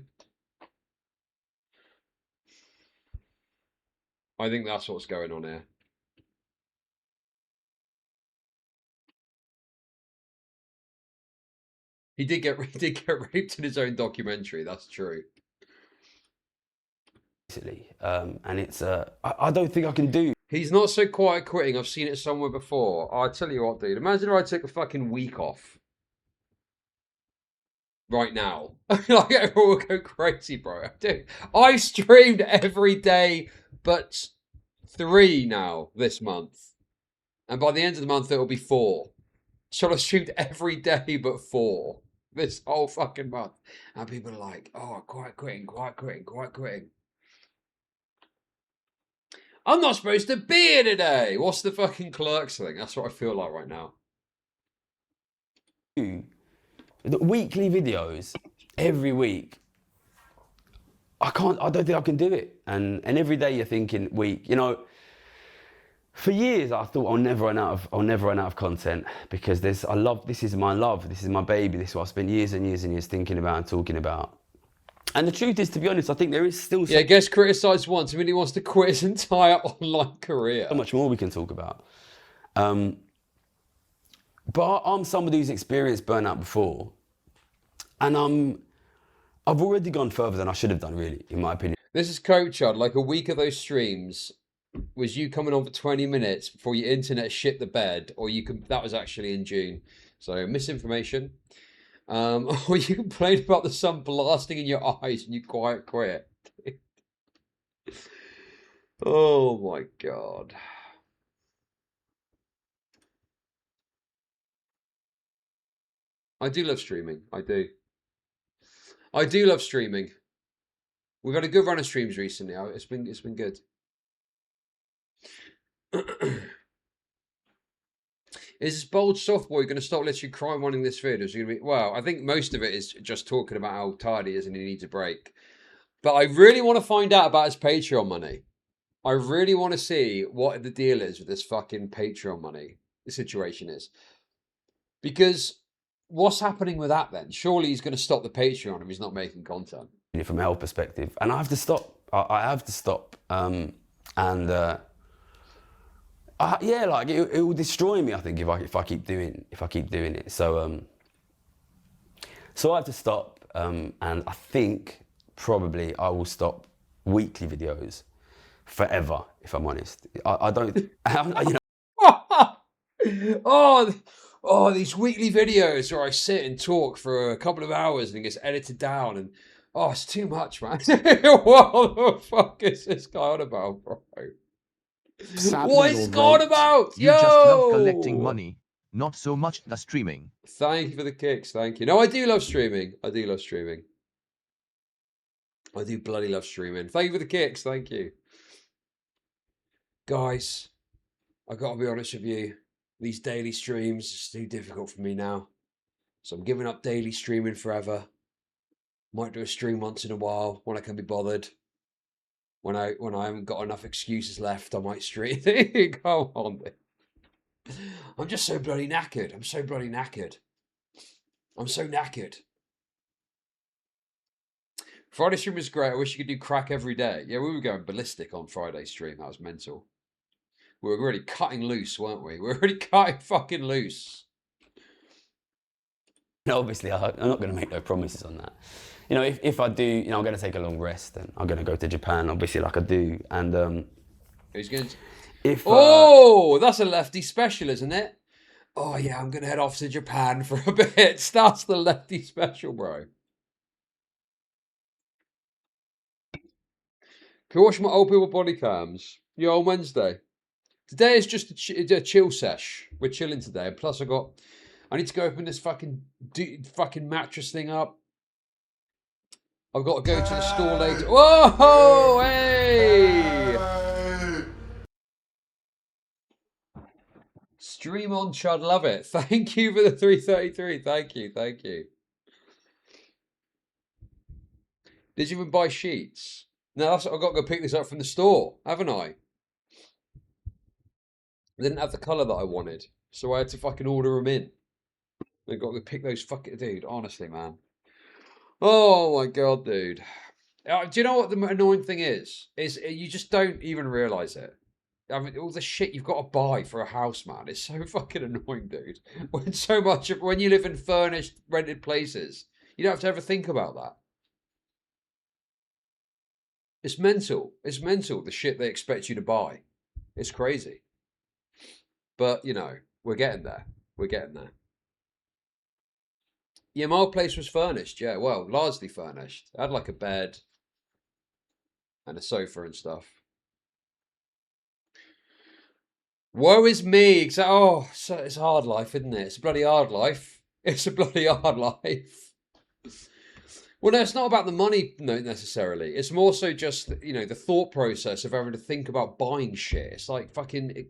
think that's what's going on here. He did get raped in his own documentary. That's true. And it's I don't think I can do. He's not so quiet quitting. I've seen it somewhere before. I tell you what, dude. Imagine if I took a fucking week off. Right now. Like, everyone will go crazy, bro. Dude, I streamed every day but 3 now this month. And by the end of the month, it'll be 4. So I streamed every day but 4 this whole fucking month. And people are like, oh, quiet quitting. I'm not supposed to be here today. What's the fucking Clerks thing? That's what I feel like right now. The weekly videos every week. I don't think I can do it. And every day you're thinking for years I thought I'll never run out of content because this is my love, this is my baby, this is what I spent years and years and years thinking about and talking about. And the truth is, to be honest, I think there is still yeah, gets criticised once, I mean he wants to quit his entire online career. So much more we can talk about. But I'm somebody who's experienced burnout before. And I've already gone further than I should have done, really, in my opinion. This is Coach Chud. Like a week of those streams was you coming on for 20 minutes before your internet shit the bed, or that was actually in June. So misinformation. Or you complained about the sun blasting in your eyes and you quiet quit. Oh my God. I do love streaming. I do love streaming. We've had a good run of streams recently. It's been good. Is this bold soft boy going to stop literally crime wanting this vid? Is it going to be? Well, I think most of it is just talking about how tired he is and he needs a break. But I really want to find out about his Patreon money. I really want to see what the deal is with this fucking Patreon money. The situation is because what's happening with that then? Surely he's going to stop the Patreon if he's not making content. From a health perspective, and I have to stop. I have to stop. Yeah, like it will destroy me. I think if I keep doing it. So So I have to stop, and I think probably I will stop weekly videos forever, if I'm honest. I don't, you know. Oh, these weekly videos where I sit and talk for a couple of hours and it gets edited down, and oh, it's too much, man. What the fuck is this guy on about, bro? What is this on about? You just love Yo! collecting money, not so much the streaming. Thank you for the kicks, thank you. No, I do love streaming. I do love streaming. I do bloody love streaming. Thank you for the kicks, thank you. Guys, I gotta be honest with you. These daily streams is too difficult for me now. So I'm giving up daily streaming forever. Might do a stream once in a while when I can be bothered. When I haven't got enough excuses left, I might stream. Come on. I'm just so bloody knackered. I'm so bloody knackered. I'm so knackered. Friday stream was great. I wish you could do crack every day. Yeah, we were going ballistic on Friday stream. That was mental. We were really cutting loose, weren't we? We were really cutting fucking loose. No, obviously, I'm not going to make no promises on that. You know, if I do, you know, I'm going to take a long rest and I'm going to go to Japan, obviously, like I do. And who's going to? If oh, that's a lefty special, isn't it? Oh yeah, I'm going to head off to Japan for a bit. That's the lefty special, bro. Can you watch my old people body cams? Yeah, on Wednesday. Today is just a chill sesh. We're chilling today. And plus, I need to go open this fucking mattress thing up. I've got to go to the store later. Whoa, hey! Stream on, Chud, love it. Thank you for the 333. Thank you, thank you. Did you even buy sheets? No, I've got to go pick this up from the store, haven't I? I didn't have the colour that I wanted, so I had to fucking order them in. I got to pick those fucking... Dude, honestly, man. Oh my god, dude. Do you know what the annoying thing is? Is you just don't even realise it. I mean, all the shit you've got to buy for a house, man. It's so fucking annoying, dude. When you live in furnished, rented places, you don't have to ever think about that. It's mental. It's mental, the shit they expect you to buy. It's crazy. But, you know, we're getting there. We're getting there. Yeah, my old place was furnished. Yeah, well, largely furnished. I had like a bed and a sofa and stuff. Woe is me. Oh, it's a hard life, isn't it? It's a bloody hard life. It's a bloody hard life. Well, no, it's not about the money, no, necessarily. It's more so just, you know, the thought process of having to think about buying shit. It's like fucking,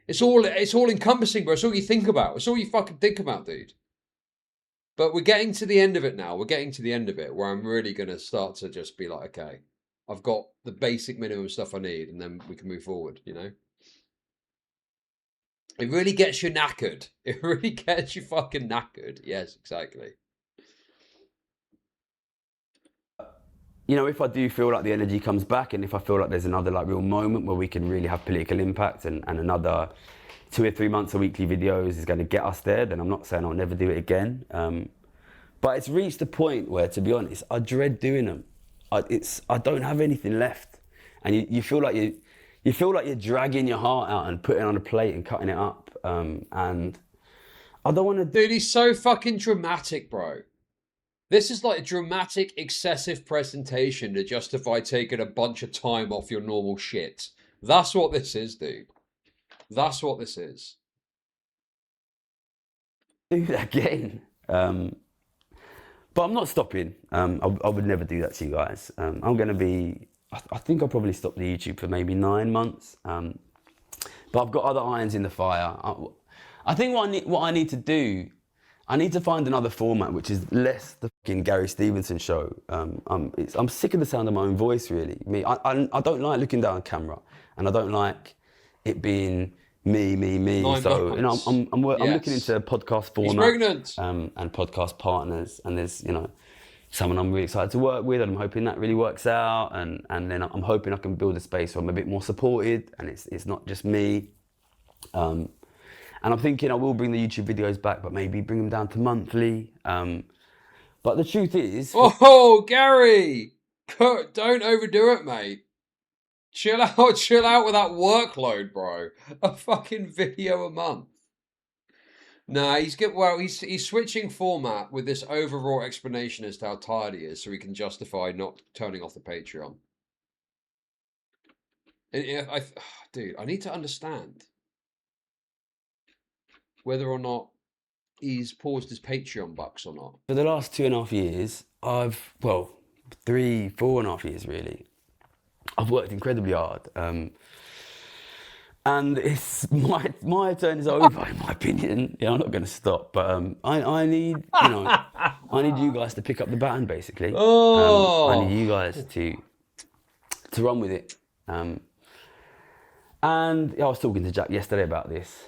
it's all encompassing, bro. It's all you think about. It's all you fucking think about, dude. But we're getting to the end of it now. We're getting to the end of it where I'm really going to start to just be like, okay, I've got the basic minimum stuff I need, and then we can move forward, you know? It really gets you knackered. It really gets you fucking knackered. Yes, exactly. You know, if I do feel like the energy comes back, and if I feel like there's another like real moment where we can really have political impact, and another 2 or 3 months of weekly videos is going to get us there, then I'm not saying I'll never do it again. But it's reached a point where, to be honest, I dread doing them. I don't have anything left, and you feel like you're dragging your heart out and putting it on a plate and cutting it up. And I don't want to. Dude, he's so fucking dramatic, bro. This is like a dramatic, excessive presentation to justify taking a bunch of time off your normal shit. That's what this is, dude. That's what this is. Do that again. But I'm not stopping. I would never do that to you guys. I'm going to be... I think I'll probably stop the YouTube for maybe 9 months. But I've got other irons in the fire. I think what I need to do... I need to find another format which is less the fucking Gary Stevenson show. I'm sick of the sound of my own voice, really. I don't like looking down camera, and I don't like it being me. So you know, I'm looking into podcast format. He's pregnant. And podcast partners, and there's, you know, someone I'm really excited to work with, and I'm hoping that really works out, and then I'm hoping I can build a space where I'm a bit more supported, and it's not just me. And I'm thinking I will bring the YouTube videos back, but maybe bring them down to monthly. But the truth is... Oh, Gary! Don't overdo it, mate. Chill out with that workload, bro. A fucking video a month. Nah, he's switching format with this overall explanation as to how tired he is, so he can justify not turning off the Patreon. Dude, I need to understand whether or not he's paused his Patreon bucks or not. For the last 2.5 years, 4.5 years really, I've worked incredibly hard. And it's my turn is over, in my opinion. Yeah, I'm not going to stop, but I need you guys to pick up the baton, basically. I need you guys to run with it. And I was talking to Jack yesterday about this.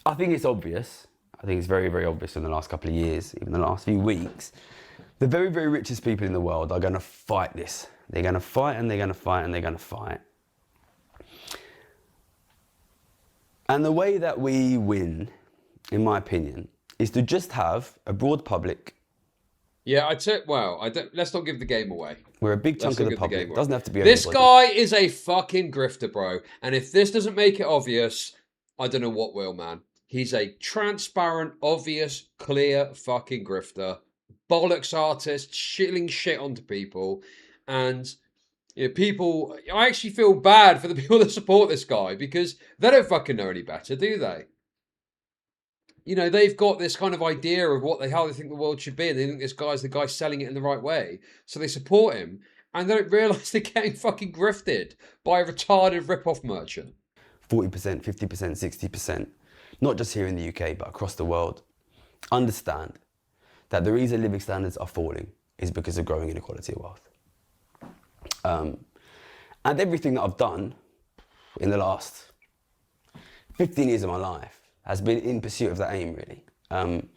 I think it's obvious. I think it's very, very obvious in the last couple of years, even the last few weeks. The very, very richest people in the world are going to fight this. They're going to fight and they're going to fight and they're going to fight. And the way that we win, in my opinion, is to just have a broad public. Yeah, let's not give the game away. We're a big chunk of the public. It doesn't have to be This everybody. guy is a fucking grifter, bro. And if this doesn't make it obvious, I don't know what will, man. He's a transparent, obvious, clear fucking grifter. Bollocks artist, shilling shit onto people. And I actually feel bad for the people that support this guy because they don't fucking know any better, do they? They've got this kind of idea of how they think the world should be, and they think this guy's the guy selling it in the right way. So they support him, and they don't realise they're getting fucking grifted by a retarded rip-off merchant. 40%, 50%, 60%, not just here in the UK, but across the world, understand that the reason living standards are falling is because of growing inequality of wealth. And everything that I've done in the last 15 years of my life has been in pursuit of that aim, really. And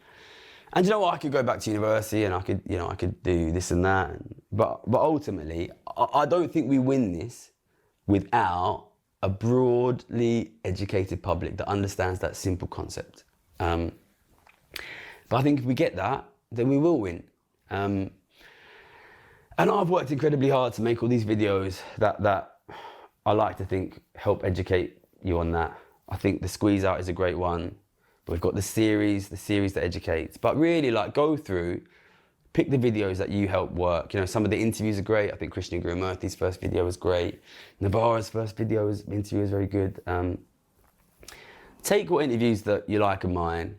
you know what? I could go back to university and I could do this and that. But ultimately, I don't think we win this without a broadly educated public that understands that simple concept. But I think if we get that, then we will win. And I've worked incredibly hard to make all these videos that I like to think help educate you on that. I think the Squeeze Out is a great one. We've got the series that educates. But really, go through, pick the videos that you help work. Some of the interviews are great. I think Krishna Gurumurthy's first video was great. Navara's first interview was very good. Take what interviews that you like of mine,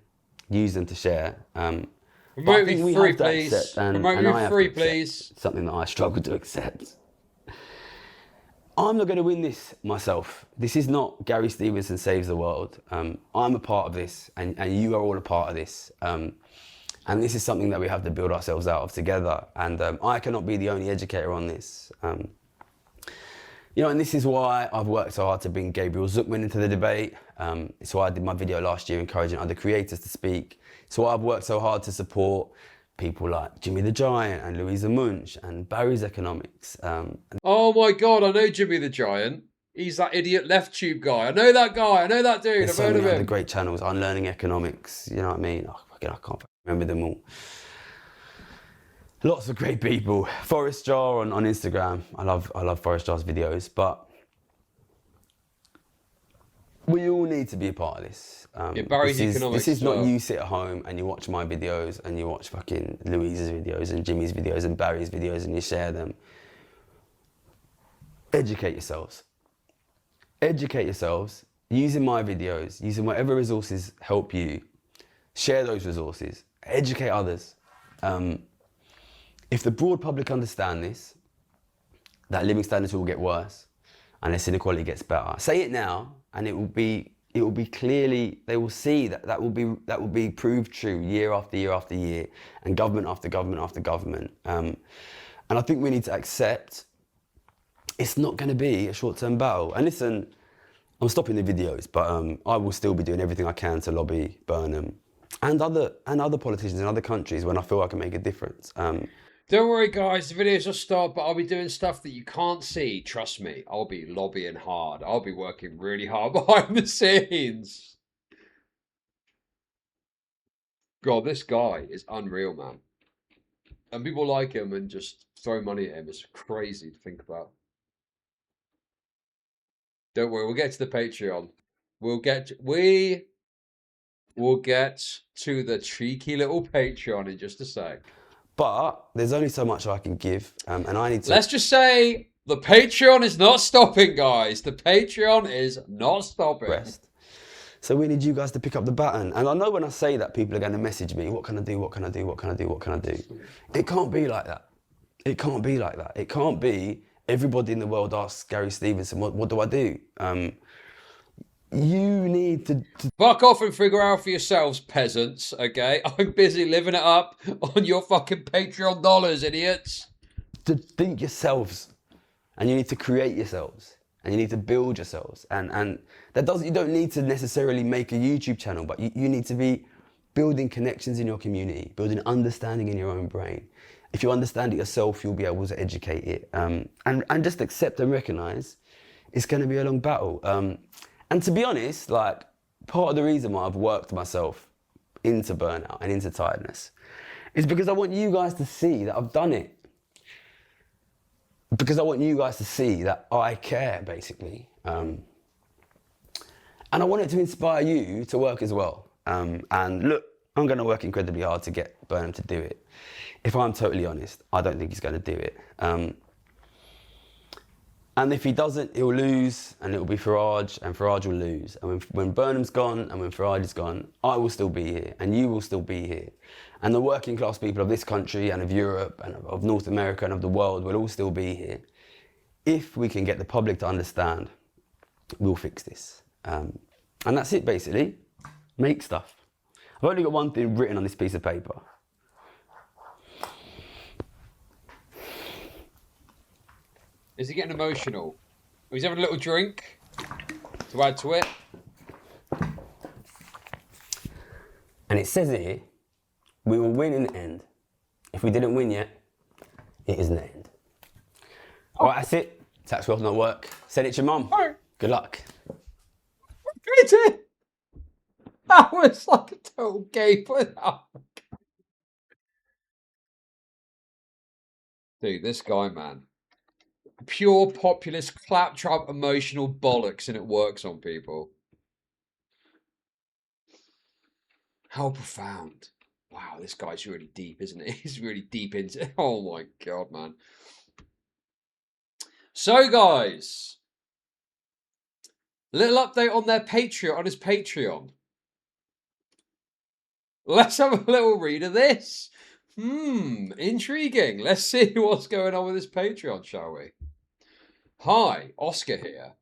use them to share. Promote me free, please. Promote me free, please. Something that I struggle to accept. I'm not going to win this myself. This is not Gary Stevenson Saves the World. I'm a part of this, and you are all a part of this. And this is something that we have to build ourselves out of together. And I cannot be the only educator on this. And this is why I've worked so hard to bring Gabriel Zuckman into the debate. It's why I did my video last year encouraging other creators to speak. It's why I've worked so hard to support people like Jimmy the Giant and Louisa Munch and Barry's Economics. Oh my God, I know Jimmy the Giant. He's that idiot left tube guy. I know that guy. I know that dude. There's I've so heard of many him. other great channels, Unlearning Economics, you know what I mean? I can't remember them all. Lots of great people. Forest Jar on Instagram. I love Forest Jar's videos, but we all need to be a part of this. Barry's Economics. This is not you sit at home and you watch my videos and you watch fucking Louise's videos and Jimmy's videos and Barry's videos and you share them. Educate yourselves. Educate yourselves using my videos, using whatever resources help you. Share those resources. Educate others. If the broad public understand this, that living standards will get worse unless inequality gets better. Say it now, and it will be clearly, they will see that will be proved true year after year after year, and government after government after government. And I think we need to accept it's not going to be a short-term battle. And listen, I'm stopping the videos, but I will still be doing everything I can to lobby Burnham and other politicians in other countries when I feel I can make a difference. Don't worry, guys. The videos will stop, but I'll be doing stuff that you can't see. Trust me, I'll be lobbying hard. I'll be working really hard behind the scenes. God, this guy is unreal, man. And people like him and just throw money at him. It's crazy to think about. Don't worry, we'll get to the Patreon. We will get to the cheeky little Patreon in just a sec. But there's only so much I can give, and I need to... Let's just say the Patreon is not stopping, guys. The Patreon is not stopping. Rest. So we need you guys to pick up the baton. And I know when I say that, people are going to message me, what can I do, what can I do, what can I do, what can I do? It can't be like that. It can't be like that. It can't be everybody in the world asks Gary Stevenson, what do I do? You need to... Fuck off and figure out for yourselves, peasants, okay? I'm busy living it up on your fucking Patreon dollars, idiots. To think yourselves, and you need to create yourselves, and you need to build yourselves. And that doesn't, you don't need to necessarily make a YouTube channel, but you need to be building connections in your community, building understanding in your own brain. If you understand it yourself, you'll be able to educate it. And just accept and recognize it's going to be a long battle. And to be honest, like, part of the reason why I've worked myself into burnout and into tiredness is because I want you guys to see that I've done it. Because I want you guys to see that I care, basically. And I want it to inspire you to work as well. And look, I'm going to work incredibly hard to get Burnham to do it. If I'm totally honest, I don't think he's going to do it. And if he doesn't, he'll lose, and it'll be Farage, and Farage will lose. And when Burnham's gone, and when Farage is gone, I will still be here, and you will still be here. And the working class people of this country, and of Europe, and of North America, and of the world will all still be here. If we can get the public to understand, we'll fix this. And that's it, basically. Make stuff. I've only got one thing written on this piece of paper. Is he getting emotional? He's having a little drink to add to it. And it says here, we will win in the end. If we didn't win yet, it isn't the end. All right, that's it. Tax will not work. Send it to your mum. Good luck. That was like a total gape. Dude, this guy, man. Pure populist, claptrap, emotional bollocks, and it works on people. How profound. Wow, this guy's really deep, isn't he? He's really deep into it. Oh my God, man. So, guys, little update on their Patreon, on his Patreon. Let's have a little read of this. Intriguing. Let's see what's going on with this Patreon, shall we? Hi, Oscar here.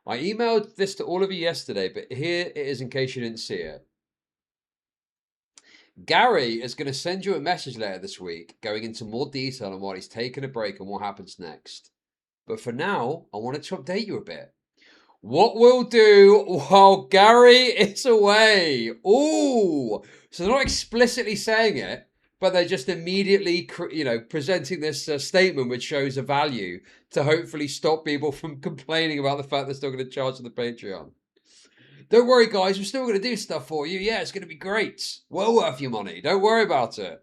I emailed this to all of you yesterday, but here it is in case you didn't see it. Gary is going to send you a message later this week going into more detail on why he's taking a break and what happens next. But for now, I wanted to update you a bit. What we'll do while Gary is away. Ooh, so they're not explicitly saying it, but they're just immediately, presenting this statement which shows a value to hopefully stop people from complaining about the fact they're still going to charge for the Patreon. Don't worry, guys. We're still going to do stuff for you. Yeah, it's going to be great. Well worth your money. Don't worry about it.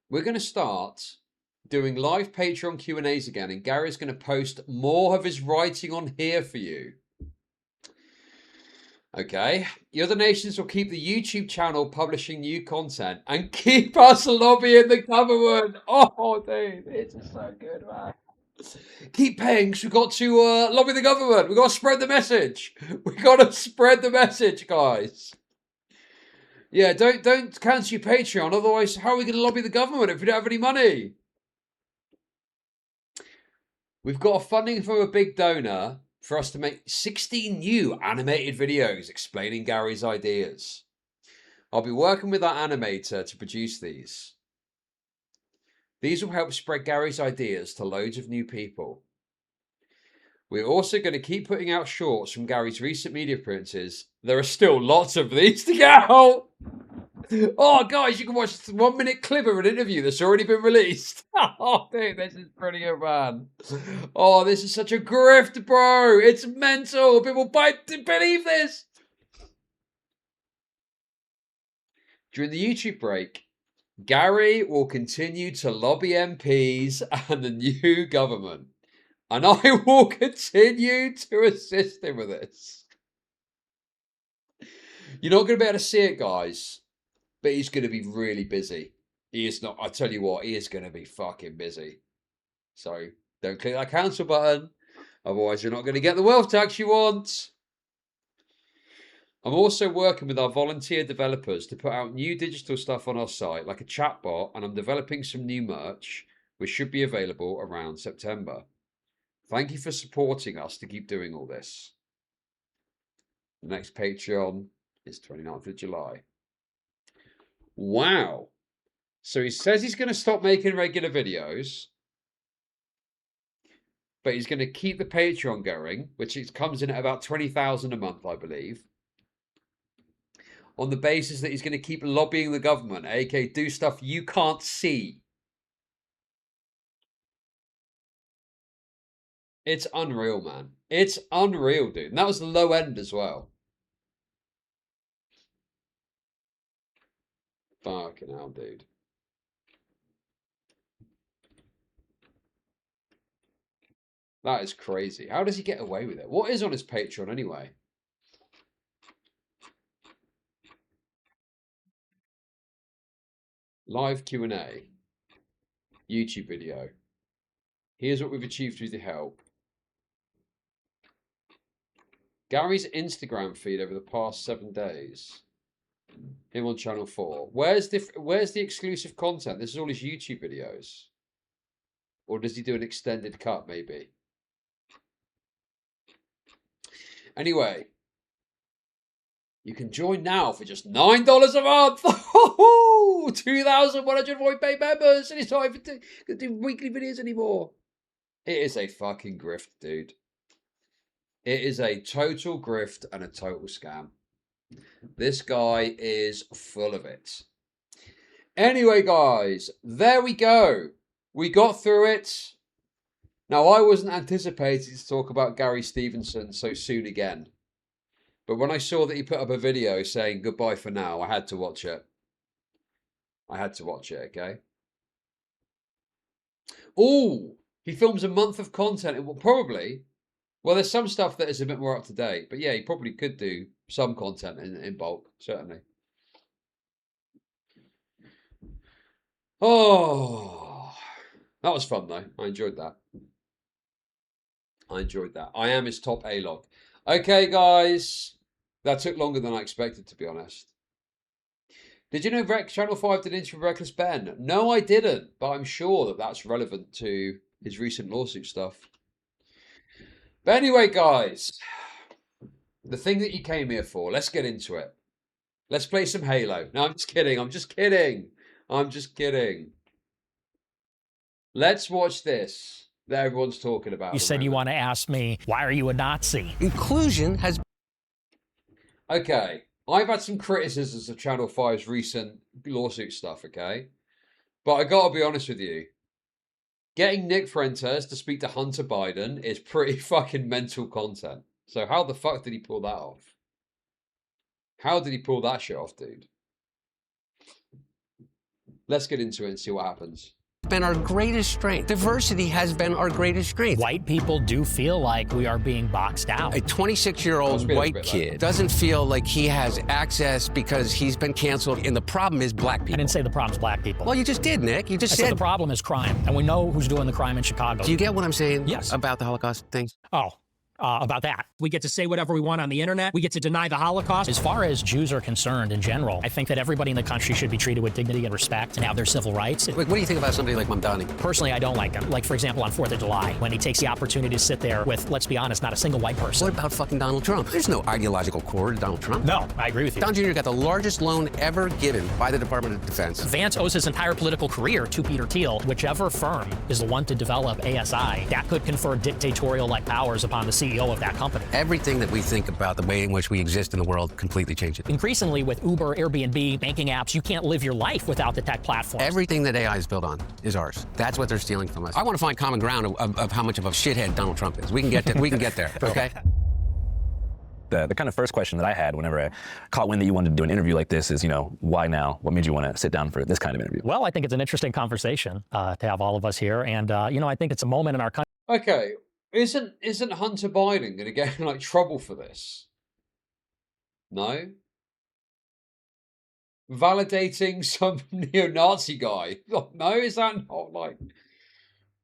We're going to start doing live Patreon Q&As again, and Gary's going to post more of his writing on here for you. Okay, the other nations will keep the YouTube channel publishing new content and keep us lobbying the government. Oh, dude, it's so good, man. Keep paying, because we've got to lobby the government. We've got to spread the message. We've got to spread the message, guys. Yeah, don't cancel your Patreon. Otherwise, how are we going to lobby the government if we don't have any money? We've got funding from a big donor for us to make 16 new animated videos explaining Gary's ideas. I'll be working with our animator to produce these. These will help spread Gary's ideas to loads of new people. We're also going to keep putting out shorts from Gary's recent media appearances. There are still lots of these to get out. Oh, guys, you can watch 1 minute clip of an interview that's already been released. Oh, dude, this is brilliant, man. Oh, this is such a grift, bro. It's mental. People believe this. During the YouTube break, Gary will continue to lobby MPs and the new government, and I will continue to assist him with this. You're not going to be able to see it, guys, but he's going to be really busy. He is not, I tell you what, he is going to be fucking busy. So don't click that cancel button, otherwise you're not going to get the wealth tax you want. I'm also working with our volunteer developers to put out new digital stuff on our site, like a chatbot, and I'm developing some new merch, which should be available around September. Thank you for supporting us to keep doing all this. The next Patreon is 29th of July. Wow. So he says he's going to stop making regular videos, but he's going to keep the Patreon going, which comes in at about 20,000 a month, I believe, on the basis that he's going to keep lobbying the government, aka do stuff you can't see. It's unreal, man. It's unreal, dude. And that was the low end as well. Fucking hell, dude. That is crazy. How does he get away with it? What is on his Patreon anyway? Live Q&A. YouTube video. Here's what we've achieved with your help. Gary's Instagram feed over the past 7 days. Him on channel 4. Where's the exclusive content? This is all his YouTube videos. Or does he do an extended cut, maybe? Anyway, you can join now for just $9 a month. 2,140 paid members, and it's not even going to do weekly videos anymore. It is a fucking grift, dude. It is a total grift and a total scam. This guy is full of it. Anyway, guys, there we go. We got through it. Now, I wasn't anticipating to talk about Gary Stevenson so soon again. But when I saw that he put up a video saying goodbye for now, I had to watch it. I had to watch it, okay? Oh, he films a month of content. It will probably... Well, there's some stuff that is a bit more up to date. But yeah, he probably could do some content in bulk, certainly. Oh, that was fun, though. I enjoyed that. I enjoyed that. I am his top A-log. Okay, guys. That took longer than I expected, to be honest. Did you know Channel 5 did an interview with Reckless Ben? No, I didn't. But I'm sure that that's relevant to his recent lawsuit stuff. But anyway, guys. The thing that you came here for. Let's get into it. Let's play some Halo. No, I'm just kidding. I'm just kidding. I'm just kidding. Let's watch this that everyone's talking about. You said you want to ask me, why are you a Nazi? Inclusion has... Okay, I've had some criticisms of Channel 5's recent lawsuit stuff, okay? But I gotta be honest with you. Getting Nick Fuentes to speak to Hunter Biden is pretty fucking mental content. So how the fuck did he pull that off? How did he pull that shit off, dude? Let's get into it and see what happens. Been our greatest strength. Diversity has been our greatest strength. White people do feel like we are being boxed out. A 26-year-old white kid doesn't feel like he has access because he's been canceled, and the problem is black people. I didn't say the problem's black people. Well, you just did, Nick. You just said the problem is crime, and we know who's doing the crime in Chicago. Do you get what I'm saying? Yes. About the Holocaust thing? Oh. About that. We get to say whatever we want on the internet. We get to deny the Holocaust. As far as Jews are concerned in general, I think that everybody in the country should be treated with dignity and respect and have their civil rights. What do you think about somebody like Mamdani? Personally, I don't like him. Like, for example, on 4th of July, when he takes the opportunity to sit there with, let's be honest, not a single white person. What about fucking Donald Trump? There's no ideological core to Donald Trump. No, I agree with you. Don Jr. got the largest loan ever given by the Department of Defense. Vance owes his entire political career to Peter Thiel. Whichever firm is the one to develop ASI, that could confer dictatorial-like powers upon the CEO of that company. Everything that we think about, the way in which we exist in the world, completely changes. Increasingly with Uber, Airbnb, banking apps, you can't live your life without the tech platform. Everything that AI is built on is ours. That's what they're stealing from us. I want to find common ground of how much of a shithead Donald Trump is. We can get there, okay? The kind of first question that I had whenever I caught wind that you wanted to do an interview like this is, why now? What made you want to sit down for this kind of interview? Well, I think it's an interesting conversation to have all of us here. And, I think it's a moment in our country. Okay, isn't Hunter Biden going to get in like trouble for this? No? Validating some neo-Nazi guy? No, is that not like,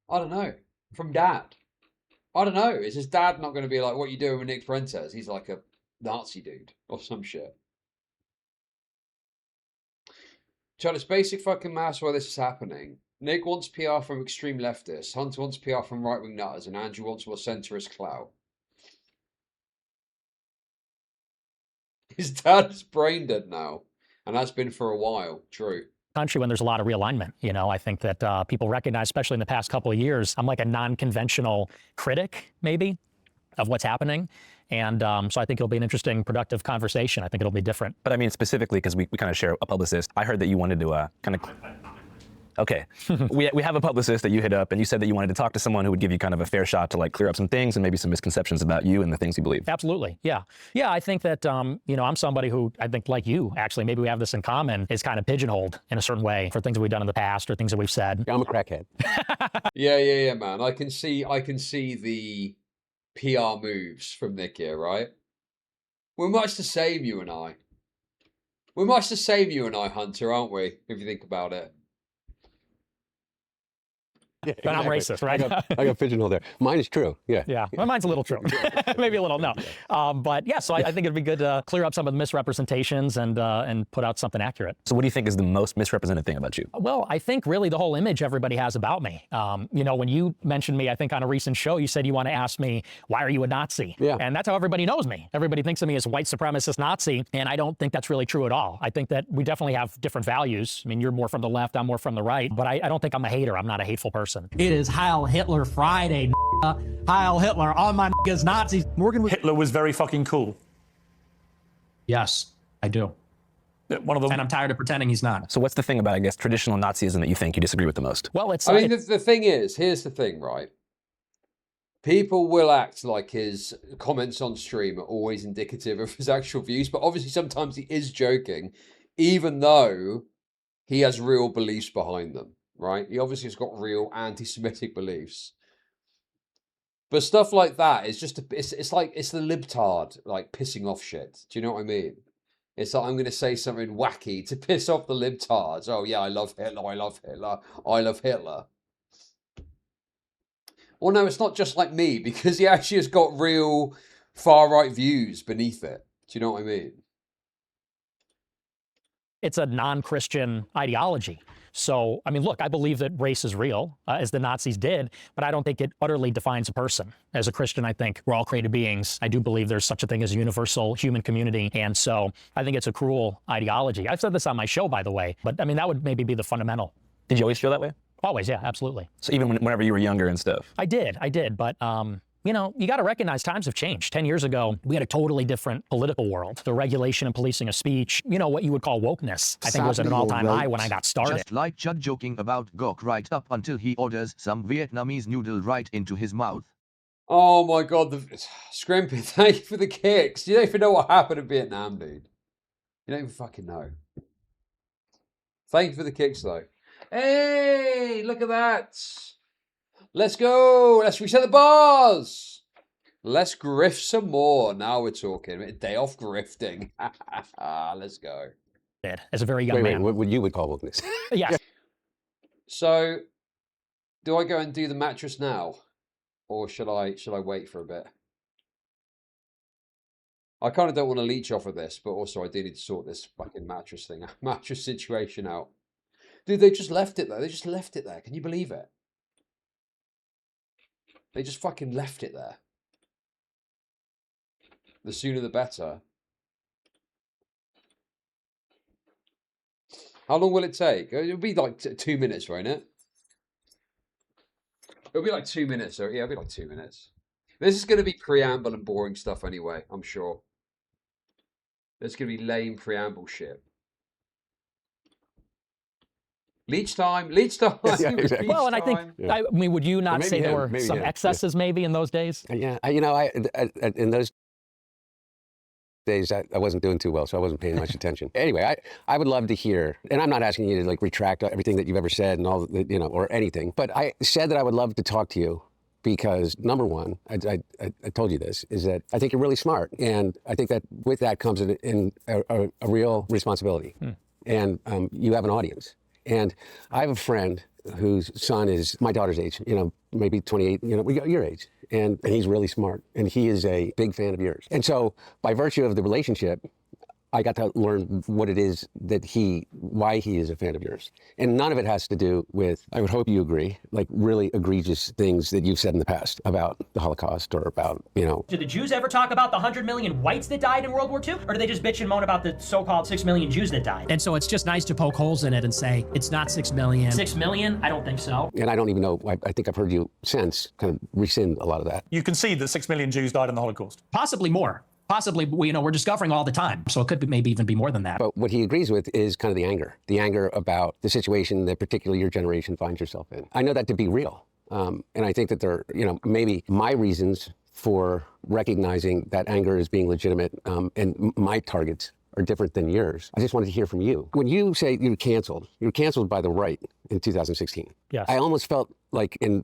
I don't know, from dad? I don't know. Is his dad not going to be like, what you doing with Nick Fuentes? He's like a Nazi dude or some shit. Chad, it's basic fucking maths why this is happening. Nick wants PR from extreme leftists. Hunter wants PR from right-wing nutters. And Andrew wants more centrist clout. His dad's brain dead now. And that's been for a while. True. Country when there's a lot of realignment. I think that people recognize, especially in the past couple of years, I'm like a non-conventional critic, maybe, of what's happening. And so I think it'll be an interesting, productive conversation. I think it'll be different. But I mean, specifically, because we kind of share a publicist, I heard that you wanted to kind of... Okay, we have a publicist that you hit up, and you said that you wanted to talk to someone who would give you kind of a fair shot to like clear up some things and maybe some misconceptions about you and the things you believe. Absolutely, yeah. I think that I'm somebody who I think like you, actually, maybe we have this in common, is kind of pigeonholed in a certain way for things that we've done in the past or things that we've said. I'm a crackhead. Yeah, man. I can see the PR moves from Nick here, right? We're much the same, you and I. We're much the same, you and I, Hunter, aren't we? If you think about it. Yeah, but I'm racist, right? I got pigeonholed there. Mine is true. Yeah. Yeah. Well, mine's a little true. Maybe a little, no. But yeah, so I think it'd be good to clear up some of the misrepresentations and put out something accurate. So what do you think is the most misrepresented thing about you? Well, I think really the whole image everybody has about me. When you mentioned me, I think on a recent show, you said you want to ask me, why are you a Nazi? Yeah. And that's how everybody knows me. Everybody thinks of me as a white supremacist Nazi, and I don't think that's really true at all. I think that we definitely have different values. I mean, you're more from the left, I'm more from the right, but I don't think I'm a hater. I'm not a hateful person. It is Heil Hitler Friday, Heil Hitler, all my niggas Nazis. Hitler was very fucking cool. Yes, I do. One of them. And I'm tired of pretending he's not. So what's the thing about, I guess, traditional Nazism that you think you disagree with the most? Well, it's... I mean, the thing is, here's the thing, right? People will act like his comments on stream are always indicative of his actual views, but obviously sometimes he is joking, even though he has real beliefs behind them. Right? He obviously has got real anti-Semitic beliefs. But stuff like that is just, it's like, it's the libtard, like, pissing off shit. Do you know what I mean? It's like, I'm going to say something wacky to piss off the libtards. Oh, yeah, I love Hitler, I love Hitler, I love Hitler. Well, no, it's not just like me, because he actually has got real far-right views beneath it. Do you know what I mean? It's a non-Christian ideology. So, I mean, look, I believe that race is real, as the Nazis did, but I don't think it utterly defines a person. As a Christian, I think we're all created beings. I do believe there's such a thing as a universal human community. And so I think it's a cruel ideology. I've said this on my show, by the way, but I mean, that would maybe be the fundamental. Did you always feel that way? Always, yeah, absolutely. So even whenever you were younger and stuff? I did, but you got to recognize times have changed. 10 years ago, we had a totally different political world. The regulation and policing of speech, what you would call wokeness, I think was at an all-time high when I got started. Just like Chud joking about Gok right up until he orders some Vietnamese noodle right into his mouth. Oh my God, Scrimpy, thank you for the kicks. You don't even know what happened in Vietnam, dude. You don't even fucking know. Thank you for the kicks, though. Hey, look at that. Let's go. Let's reset the bars. Let's grift some more. Now we're talking. A day off grifting. Let's go. As a very young man. What you would call wokeness? Yeah. So, do I go and do the mattress now? Or should I wait for a bit? I kind of don't want to leech off of this, but also I do need to sort this fucking mattress situation out. Dude, they just left it there. They just left it there. Can you believe it? They just fucking left it there. The sooner the better. How long will it take? It'll be like 2 minutes, won't it? It'll be like 2 minutes. Yeah, it'll be like 2 minutes. This is going to be preamble and boring stuff anyway, I'm sure. There's going to be lame preamble shit. Leech time, leech time. Yeah, exactly. Well, and I think, I mean, would you not say there were some him, excesses maybe in those days? Yeah, you know, in those days, I wasn't doing too well, so I wasn't paying much attention. Anyway, I would love to hear, and I'm not asking you to like retract everything that you've ever said and all, you know, or anything, but I said that I would love to talk to you because number one, I told you this, is that I think you're really smart, and I think that with that comes in a real responsibility, and you have an audience. And I have a friend whose son is my daughter's age, you know, maybe 28, you know, your age. And he's really smart. And he is a big fan of yours. And so by virtue of the relationship, I got to learn what it is that why he is a fan of yours. And none of it has to do with, I would hope you agree, like really egregious things that you've said in the past about the Holocaust or about, you know. Did the Jews ever talk about the 100 million whites that died in World War II? Or do they just bitch and moan about the so-called 6 million Jews that died? And so it's just nice to poke holes in it and say, it's not 6 million. 6 million? I don't think so. And I don't even know, I think I've heard you since kind of rescind a lot of that. You concede that 6 million Jews died in the Holocaust? Possibly more. Possibly, you know, we're discovering all the time, so it could be, maybe even be more than that. But what he agrees with is kind of the anger about the situation that particularly your generation finds yourself in. I know that to be real, and I think that there, you know, maybe my reasons for recognizing that anger as being legitimate and my targets are different than yours. I just wanted to hear from you. When you say you were canceled by the right in 2016. Yes. I almost felt like in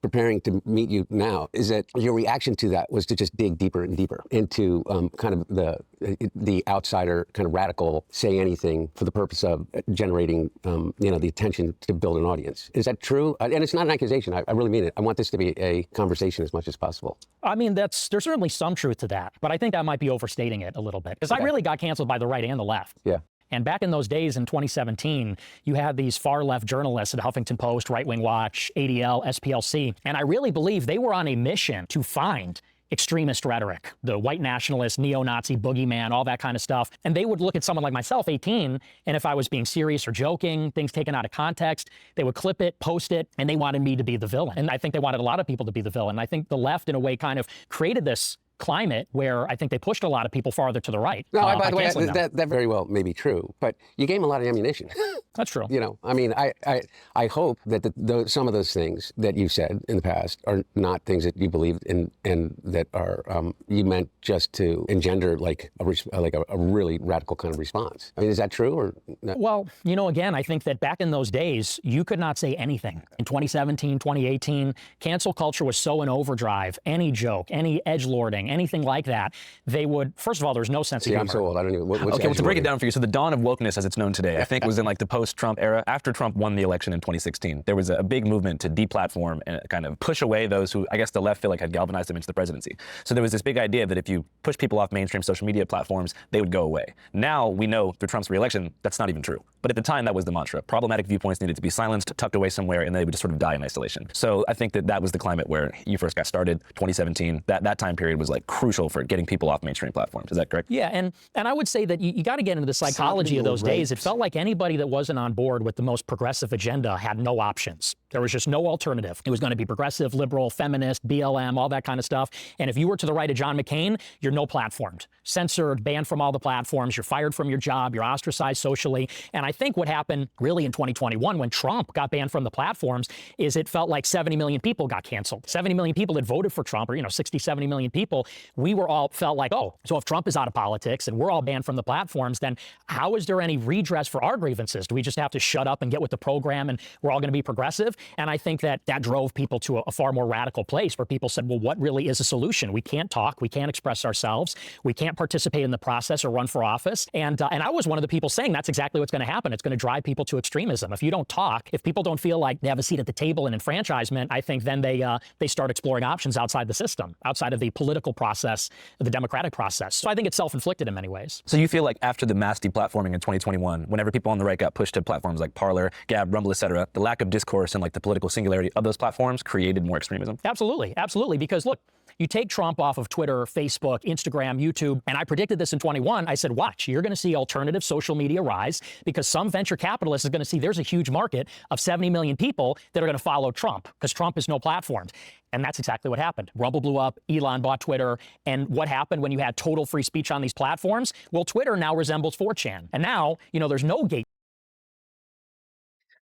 preparing to meet you now, is that your reaction to that was to just dig deeper and deeper into kind of the outsider, kind of radical, say anything for the purpose of generating, you know, the attention to build an audience. Is that true? And it's not an accusation. I really mean it. I want this to be a conversation as much as possible. I mean, there's certainly some truth to that, but I think that might be overstating it a little bit. Because I really got canceled by the right and the left. Yeah. And back in those days in 2017, you had these far-left journalists at Huffington Post, Right Wing Watch, ADL, SPLC, and I really believe they were on a mission to find extremist rhetoric, the white nationalist, neo-Nazi, boogeyman, all that kind of stuff. And they would look at someone like myself, 18, and if I was being serious or joking, things taken out of context, they would clip it, post it, and they wanted me to be the villain. And I think they wanted a lot of people to be the villain. I think the left, in a way, kind of created this climate where I think they pushed a lot of people farther to the right. No, by the way, that very well may be true, but you gave them a lot of ammunition. That's true. You know, I mean, I hope that some of those things that you said in the past are not things that you believed in and that are you meant just to engender like a really radical kind of response. I mean, is that true or no? Well, you know, again, I think that back in those days, you could not say anything. In 2017, 2018, cancel culture was so in overdrive. Any joke, any edgelording, anything like that, they would, first of all, there's no sense of humor. I'm so old, I don't even, what's okay, well, to break it down for you, so the dawn of wokeness as it's known today, I think was in like the post-Trump era. After Trump won the election in 2016, there was a big movement to deplatform and kind of push away those who, I guess the left feel like had galvanized them into the presidency. So there was this big idea that if you push people off mainstream social media platforms, they would go away. Now we know through Trump's reelection, that's not even true. But at the time, that was the mantra. Problematic viewpoints needed to be silenced, tucked away somewhere, and they would just sort of die in isolation. So I think that was the climate where you first got started, 2017. That time period was like crucial for getting people off mainstream platforms. Is that correct? Yeah, and I would say that you got to get into the psychology of those days. It felt like anybody that wasn't on board with the most progressive agenda had no options. There was just no alternative. It was going to be progressive, liberal, feminist, BLM, all that kind of stuff. And if you were to the right of John McCain, you're no platformed, censored, banned from all the platforms, you're fired from your job, you're ostracized socially. And I think what happened really in 2021 when Trump got banned from the platforms is it felt like 70 million people got canceled. 70 million people that voted for Trump, or 60, 70 million people, we were all felt like, oh, so if Trump is out of politics and we're all banned from the platforms, then how is there any redress for our grievances? Do we just have to shut up and get with the program and we're all going to be progressive? And I think that drove people to a far more radical place where people said, well, what really is a solution? We can't talk, we can't express ourselves, we can't participate in the process or run for office. And I was one of the people saying that's exactly what's going to happen. It's going to drive people to extremism. If you don't talk, if people don't feel like they have a seat at the table in enfranchisement, I think then they start exploring options outside the system, outside of the political process, the democratic process. So I think it's self-inflicted in many ways. So you feel like after the mass deplatforming in 2021, whenever people on the right got pushed to platforms like Parler, Gab, Rumble, etc., the lack of discourse and like the political singularity of those platforms created more extremism? Absolutely, absolutely. Because look, You take Trump off of Twitter, Facebook, Instagram, YouTube, and I predicted this in 21. I said, watch, you're going to see alternative social media rise because some venture capitalist is going to see there's a huge market of 70 million people that are going to follow Trump because Trump has no platforms. And that's exactly what happened. Rumble blew up, Elon bought Twitter, and what happened when you had total free speech on these platforms? Well, Twitter now resembles 4chan. And now, you know, there's no gate.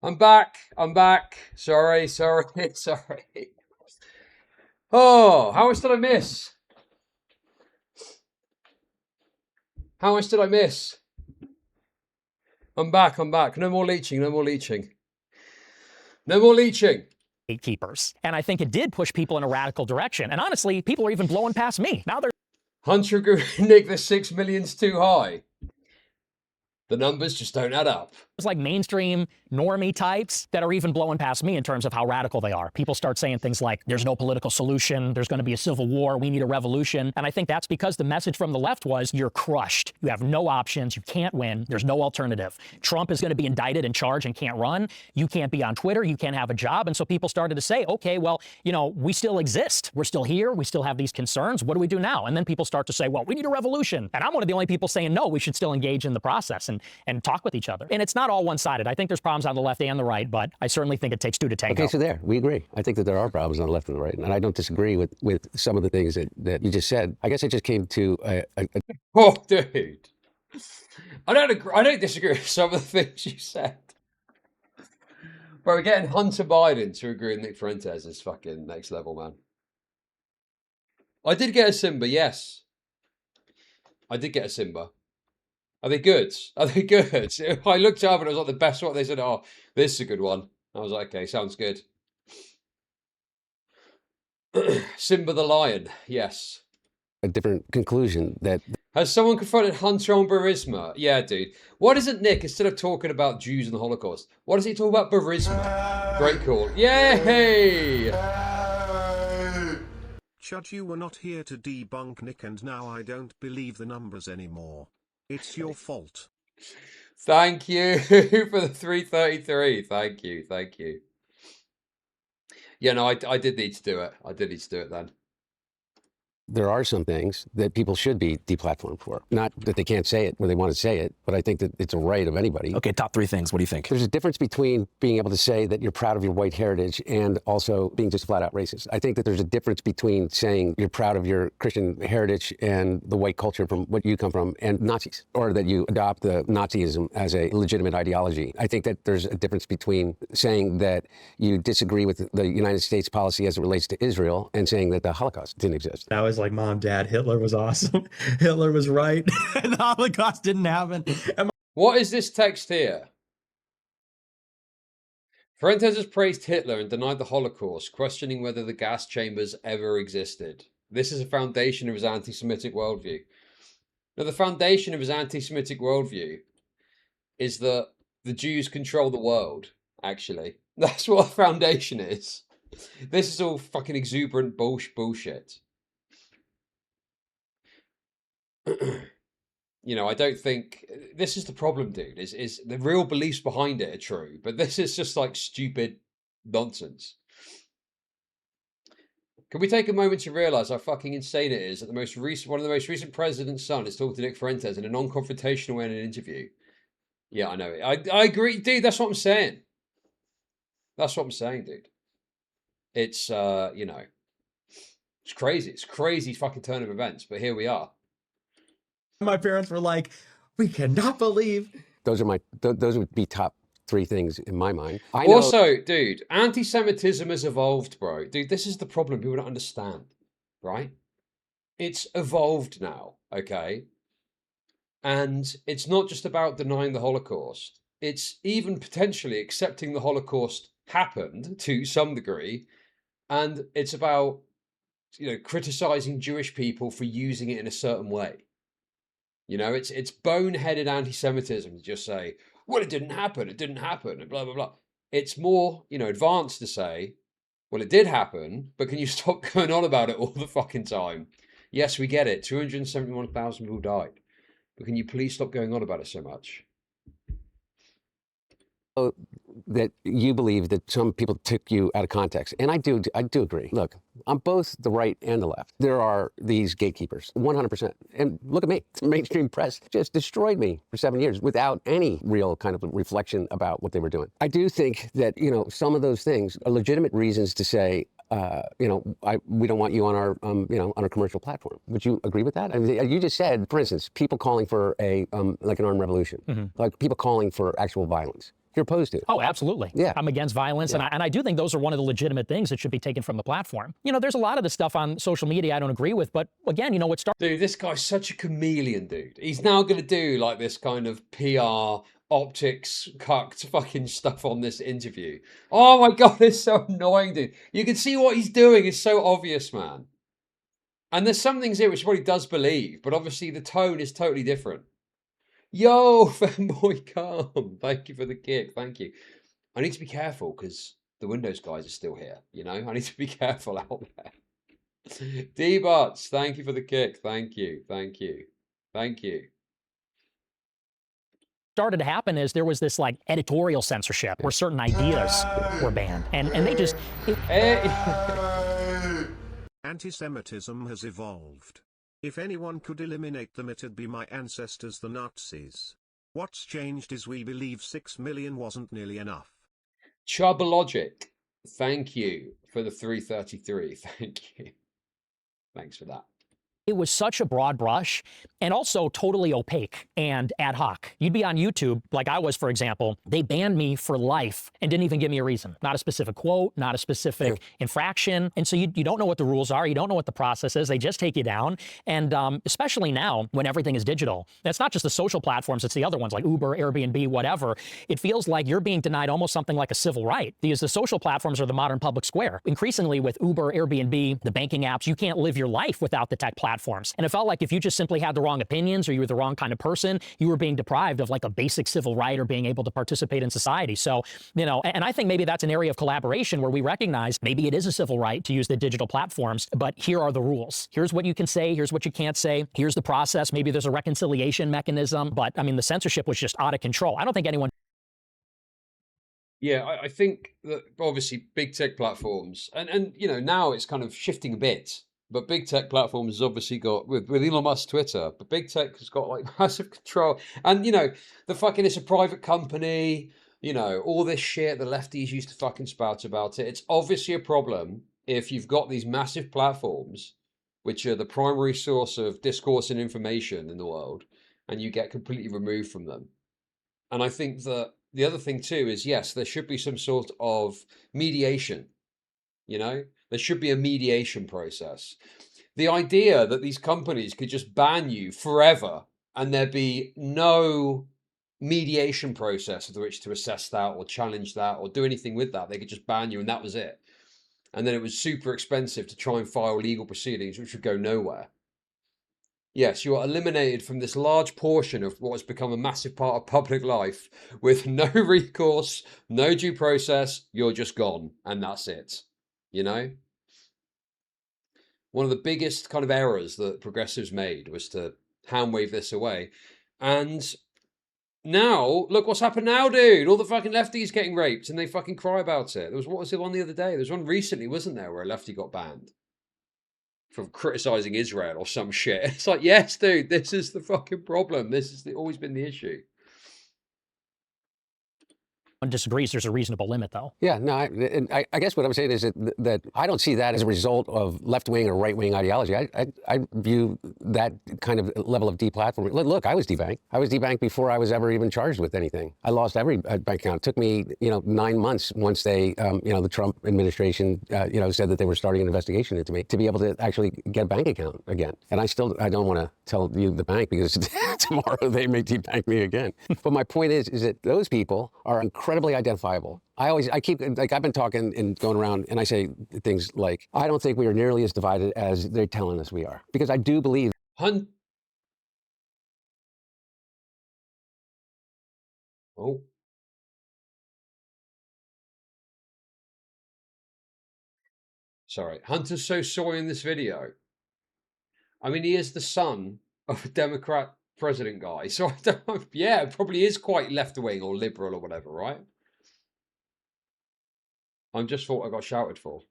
I'm back. Sorry. Oh, how much did I miss? I'm back. No more leeching. Gatekeepers. And I think it did push people in a radical direction. And honestly, people are even blowing past me. Now they're... Hunter agreed, Nick, the 6 million's too high. The numbers just don't add up. It's like mainstream normie types that are even blowing past me in terms of how radical they are. People start saying things like, there's no political solution, there's going to be a civil war, we need a revolution. And I think that's because the message from the left was, you're crushed. You have no options, you can't win, there's no alternative. Trump is going to be indicted and charged and can't run. You can't be on Twitter, you can't have a job. And so people started to say, okay, well, you know, we still exist. We're still here, we still have these concerns. What do we do now? And then people start to say, well, we need a revolution. And I'm one of the only people saying, no, we should still engage in the process and talk with each other. And it's not all one-sided. I think there's problems on the left and the right, but I certainly think it takes two to tango. Okay, so there, we agree. I think that there are problems on the left and the right, and I don't disagree with some of the things that you just said. I guess I just came to Oh, dude. I don't disagree with some of the things you said. But we're getting Hunter Biden to agree with Nick Fuentes is fucking next level, man. I did get a Simba, yes. I did get a Simba. Are they good? I looked up and it was like the best one. They said, oh, this is a good one. I was like, okay, sounds good. Simba the lion, yes. a different conclusion that... Has someone confronted Hunter on Burisma? Yeah, dude. Why doesn't Nick, instead of talking about Jews and the Holocaust, why does he talk about Burisma? Great call. Yay! Chud, you were not here to debunk Nick, and now I don't believe the numbers anymore. It's your fault. Thank you for the 333. Thank you. Yeah, no, I did need to do it. I did need to do it then. There are some things that people should be deplatformed for. Not that they can't say it where they want to say it, but I think that it's a right of anybody. Okay, top three things. What do you think? There's a difference between being able to say that you're proud of your white heritage and also being just flat out racist. I think that there's a difference between saying you're proud of your Christian heritage and the white culture from what you come from and Nazis, or that you adopt the Nazism as a legitimate ideology. I think that there's a difference between saying that you disagree with the United States policy as it relates to Israel and saying that the Holocaust didn't exist. That was like, Mom, Dad, Hitler was awesome. Hitler was right. The Holocaust didn't happen. What is this text here? Fuentes has praised Hitler and denied the Holocaust, questioning whether the gas chambers ever existed. This is a foundation of his anti-Semitic worldview. Now, the foundation of his anti-Semitic worldview is that the Jews control the world, actually. That's what the foundation is. This is all fucking exuberant bullshit. You know, I don't think this is the problem, dude. Is the real beliefs behind it are true, but this is just like stupid nonsense. Can we take a moment to realize how fucking insane it is that one of the most recent president's son is talking to Nick Fuentes in a non-confrontational way in an interview? Yeah, I know it. I agree, dude. That's what I'm saying. That's what I'm saying, dude. It's you know, it's crazy. It's a crazy fucking turn of events, but here we are. My parents were like, we cannot believe. Those would be top three things in my mind. Also, dude, anti-Semitism has evolved, bro. Dude, this is the problem people don't understand, right? It's evolved now, okay? And it's not just about denying the Holocaust. It's even potentially accepting the Holocaust happened to some degree. And it's about, you know, criticizing Jewish people for using it in a certain way. You know, it's boneheaded anti-Semitism to just say, well, it didn't happen, and blah, blah, blah. It's more, you know, advanced to say, well, it did happen, but can you stop going on about it all the fucking time? Yes, we get it. 271,000 people died. But can you please stop going on about it so much? that you believe that some people took you out of context, and I do agree. Look, on both the right and the left, there are these gatekeepers, 100%. And look at me, the mainstream press just destroyed me for 7 years without any real kind of reflection about what they were doing. I do think that, you know, some of those things are legitimate reasons to say, you know, we don't want you on our, you know, on our commercial platform. Would you agree with that? I mean, you just said, for instance, people calling for a, like an armed revolution, like people calling for actual violence. You're opposed to it. Oh, absolutely. Yeah. I'm against violence, and I do think those are one of the legitimate things that should be taken from the platform. You know, there's a lot of the stuff on social media I don't agree with, but again, you know, what started... Dude, this guy's such a chameleon, dude. He's now going to do like this kind of PR optics cucked fucking stuff on this interview. Oh my God, it's so annoying, dude. You can see what he's doing is so obvious, man. And there's some things here which he probably does believe, but obviously the tone is totally different. Yo, fanboy, calm. Thank you for the kick. Thank you. I need to be careful because the Windows guys are still here. You know, I need to be careful out there. D-Bots, thank you for the kick. Thank you. Thank you. Thank you. Started to happen is there was this like editorial censorship where certain ideas were banned, and they just... Anti-Semitism has evolved. If anyone could eliminate them, it'd be my ancestors, the Nazis. What's changed is we believe 6 million wasn't nearly enough. Chud Logic, thank you for the 333. Thank you. Thanks for that. It was such a broad brush and also totally opaque and ad hoc. You'd be on YouTube, like I was, for example. They banned me for life and didn't even give me a reason. Not a specific quote, not a specific infraction. And so you don't know what the rules are. You don't know what the process is. They just take you down. And especially now when everything is digital, that's not just the social platforms. It's the other ones like Uber, Airbnb, whatever. It feels like you're being denied almost something like a civil right because the social platforms are the modern public square. Increasingly with Uber, Airbnb, the banking apps, you can't live your life without the tech platforms. And it felt like if you just simply had the wrong opinions or you were the wrong kind of person, you were being deprived of like a basic civil right or being able to participate in society. So, you know, and I think maybe that's an area of collaboration where we recognize maybe it is a civil right to use the digital platforms, but here are the rules. Here's what you can say. Here's what you can't say. Here's the process. Maybe there's a reconciliation mechanism, but I mean, the censorship was just out of control. I don't think anyone... Yeah, I think that obviously big tech platforms, and you know, now it's kind of shifting a bit. But big tech platforms has obviously got, with Elon Musk's Twitter, but big tech has got like massive control. And, you know, the fucking, it's a private company, you know, all this shit the lefties used to fucking spout about it. It's obviously a problem if you've got these massive platforms, which are the primary source of discourse and information in the world, and you get completely removed from them. And I think that the other thing too is, yes, there should be some sort of mediation, you know? There should be a mediation process. The idea that these companies could just ban you forever and there be no mediation process with which to assess that or challenge that or do anything with that. They could just ban you and that was it. And then it was super expensive to try and file legal proceedings, which would go nowhere. Yes, you are eliminated from this large portion of what has become a massive part of public life with no recourse, no due process. You're just gone and that's it. You know, one of the biggest kind of errors that progressives made was to hand wave this away. And now, look what's happened now, dude. All the fucking lefties getting raped and they fucking cry about it. There was, what was the one the other day? There was one recently, wasn't there, where a lefty got banned from criticizing Israel or some shit. It's like, yes, dude, this is the fucking problem. This has always been the issue. disagrees there's a reasonable limit, though. Yeah, no, I guess what I'm saying is that I don't see that as a result of left-wing or right-wing ideology. I view that kind of level of deplatforming. Look, I was debanked. I was debanked before I was ever even charged with anything. I lost every bank account. It took me, 9 months once they, the Trump administration, said that they were starting an investigation into me to be able to actually get a bank account again. And I don't want to tell you the bank because tomorrow they may debank me again. But my point is that those people are incredibly identifiable. I've been talking and going around and I say things like, I don't think we are nearly as divided as they're telling us we are. Because I do believe. Oh. Sorry. Hunter's so sorry in this video. I mean, he is the son of a Democrat president guy. So I don't know. Yeah, it probably is quite left-wing or liberal or whatever, right? I just thought I got shouted for.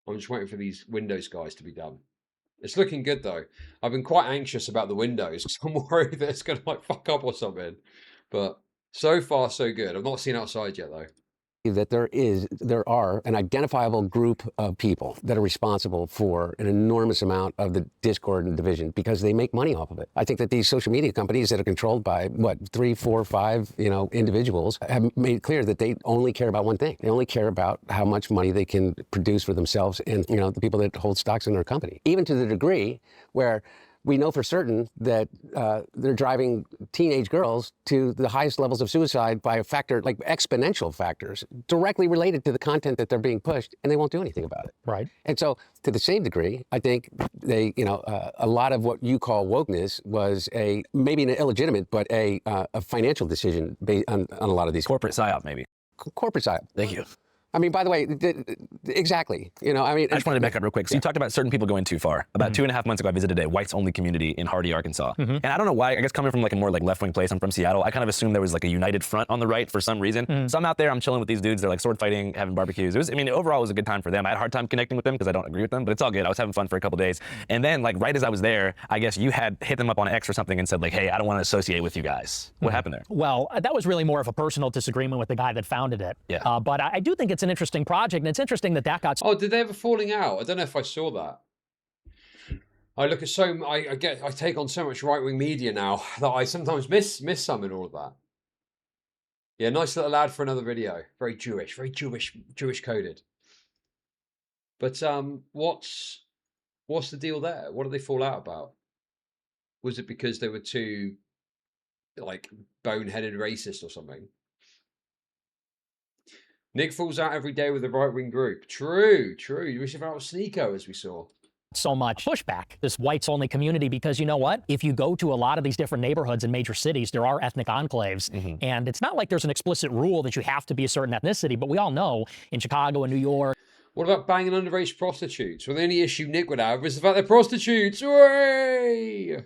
I'm just waiting for these Windows guys to be done. It's looking good though. I've been quite anxious about the Windows because I'm worried that it's going to like fuck up or something. But so far so good. I've not seen outside yet though. That there are an identifiable group of people that are responsible for an enormous amount of the discord and division because they make money off of it. I think that these social media companies that are controlled by what 3, 4, 5, individuals have made it clear that they only care about one thing. They only care about how much money they can produce for themselves and the people that hold stocks in their company. Even to the degree where we know for certain that they're driving teenage girls to the highest levels of suicide by a factor, like exponential factors, directly related to the content that they're being pushed, and they won't do anything about it. Right. And so, to the same degree, I think they, a lot of what you call wokeness was maybe an illegitimate, but a financial decision based on a lot of these. Corporate psyop, maybe. Corporate psyop. Thank you. I mean, by the way, exactly. I just wanted to back up real quick. So you talked about certain people going too far. About 2.5 months ago, I visited a whites-only community in Hardy, Arkansas. And I don't know why. I guess coming from like a more like left-wing place, I'm from Seattle. I kind of assumed there was like a united front on the right for some reason. So I'm out there, I'm chilling with these dudes. They're like sword fighting, having barbecues. Overall, it was a good time for them. I had a hard time connecting with them because I don't agree with them, but it's all good. I was having fun for a couple days. And then, like right as I was there, I guess you had hit them up on X or something and said like, "Hey, I don't want to associate with you guys." What happened there? Well, that was really more of a personal disagreement with the guy that founded it. Yeah. But I do think it's an interesting project. And it's interesting that got... Oh, did they have a falling out? I don't know if I saw that. I look at I take on so much right-wing media now that I sometimes miss some in all of that. Yeah, nice little ad for another video. Very Jewish coded. But what's the deal there? What did they fall out about? Was it because they were too like boneheaded racist or something? Nick falls out every day with a right-wing group. True. You wish about Sneeko, as we saw. So much pushback, this whites-only community, because you know what? If you go to a lot of these different neighborhoods in major cities, there are ethnic enclaves. And it's not like there's an explicit rule that you have to be a certain ethnicity, but we all know in Chicago and New York. What about banging underage prostitutes? Well, the only issue Nick would have is the fact they're prostitutes. Hooray!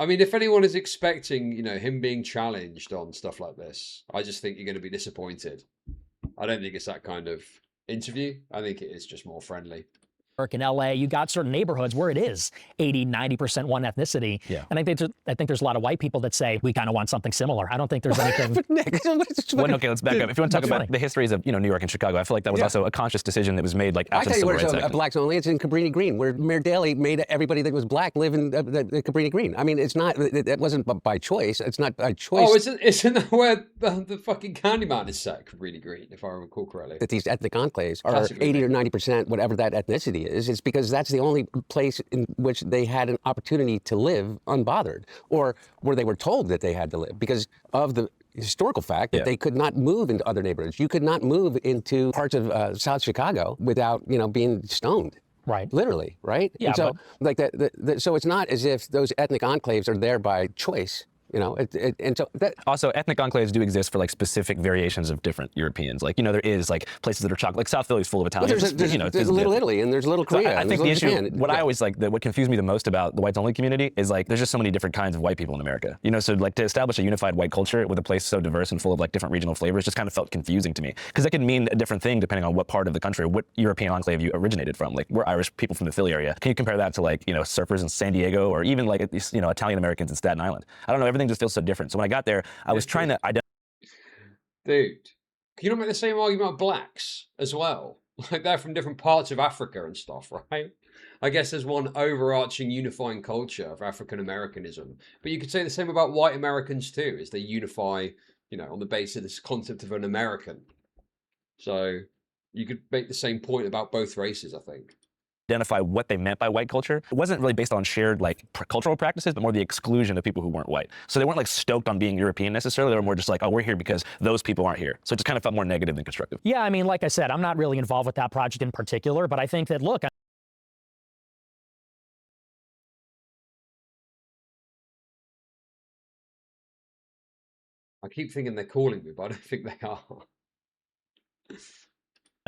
I mean, if anyone is expecting, him being challenged on stuff like this, I just think you're going to be disappointed. I don't think it's that kind of interview. I think it is just more friendly. In LA, you got certain neighborhoods where it is 80-90% one ethnicity. Yeah. And I think there's a lot of white people that say we kind of want something similar. I don't think there's anything. Well, okay, let's back up. If you want to talk about the histories of New York and Chicago, I feel like that was also a conscious decision that was made like after the Civil Rights Act. Blacks only. It's in Cabrini Green, where Mayor Daley made everybody that was black live in the Cabrini Green. I mean, it's not. It wasn't by choice. It's not by choice. Oh, isn't that where the fucking Candyman is set? Cabrini Green, if I recall correctly. That these ethnic enclaves are 80 or 90%, whatever that ethnicity is. It's because that's the only place in which they had an opportunity to live unbothered, or where they were told that they had to live because of the historical fact that they could not move into other neighborhoods. You could not move into parts of South Chicago without, being stoned. Right. Literally, right? Yeah. And so, so it's not as if those ethnic enclaves are there by choice. And so that also ethnic enclaves do exist for like specific variations of different Europeans. Like there is like places that are chocolate. Like South Philly's full of Italians. Well, there's Little Italy and there's Little Korea. So I think the issue, what I always like, what confused me the most about the whites only community is like there's just so many different kinds of white people in America. So like to establish a unified white culture with a place so diverse and full of like different regional flavors just kind of felt confusing to me because that could mean a different thing depending on what part of the country, what European enclave you originated from. Like we're Irish people from the Philly area. Can you compare that to like surfers in San Diego or even like Italian Americans in Staten Island? I don't know. Everything just feels so different. So when I got there, I was trying to identify. Dude, can you not make the same argument about blacks as well? Like they're from different parts of Africa and stuff, right? I guess there's one overarching unifying culture of African Americanism. But you could say the same about white Americans too, is they unify, on the basis of this concept of an American. So you could make the same point about both races, I think. Identify what they meant by white culture. It wasn't really based on shared like cultural practices, but more the exclusion of people who weren't white. So they weren't like stoked on being European necessarily. They were more just like, oh, we're here because those people aren't here. So it just kind of felt more negative than constructive. Yeah, I mean, like I said, I'm not really involved with that project in particular, but I think that, look, I keep thinking they're calling me, but I don't think they are.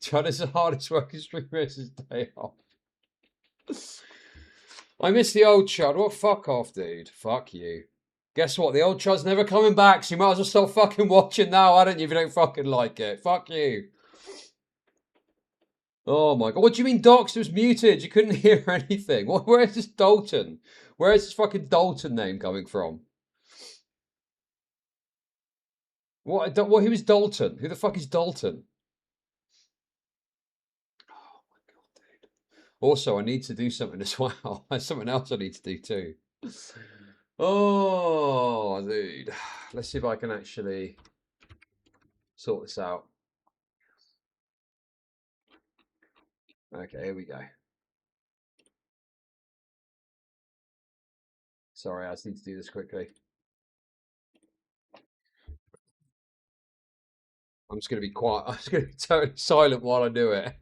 Chud is the hardest working streamer his day off. I miss the old Chud. What? Fuck off, dude. Fuck you. Guess what? The old Chud's never coming back, so you might as well stop fucking watching now, why don't you, if you don't fucking like it? Fuck you. Oh my god. What do you mean Docs? It was muted. You couldn't hear anything. Where is this Dalton? Where is this fucking Dalton name coming from? What? Who is Dalton? Who the fuck is Dalton? Oh my god, dude. Also, I need to do something as well. There's something else I need to do too. Oh, dude. Let's see if I can actually sort this out. Okay, here we go. Sorry, I just need to do this quickly. I'm just going to be quiet. I'm just going to be totally silent while I do it.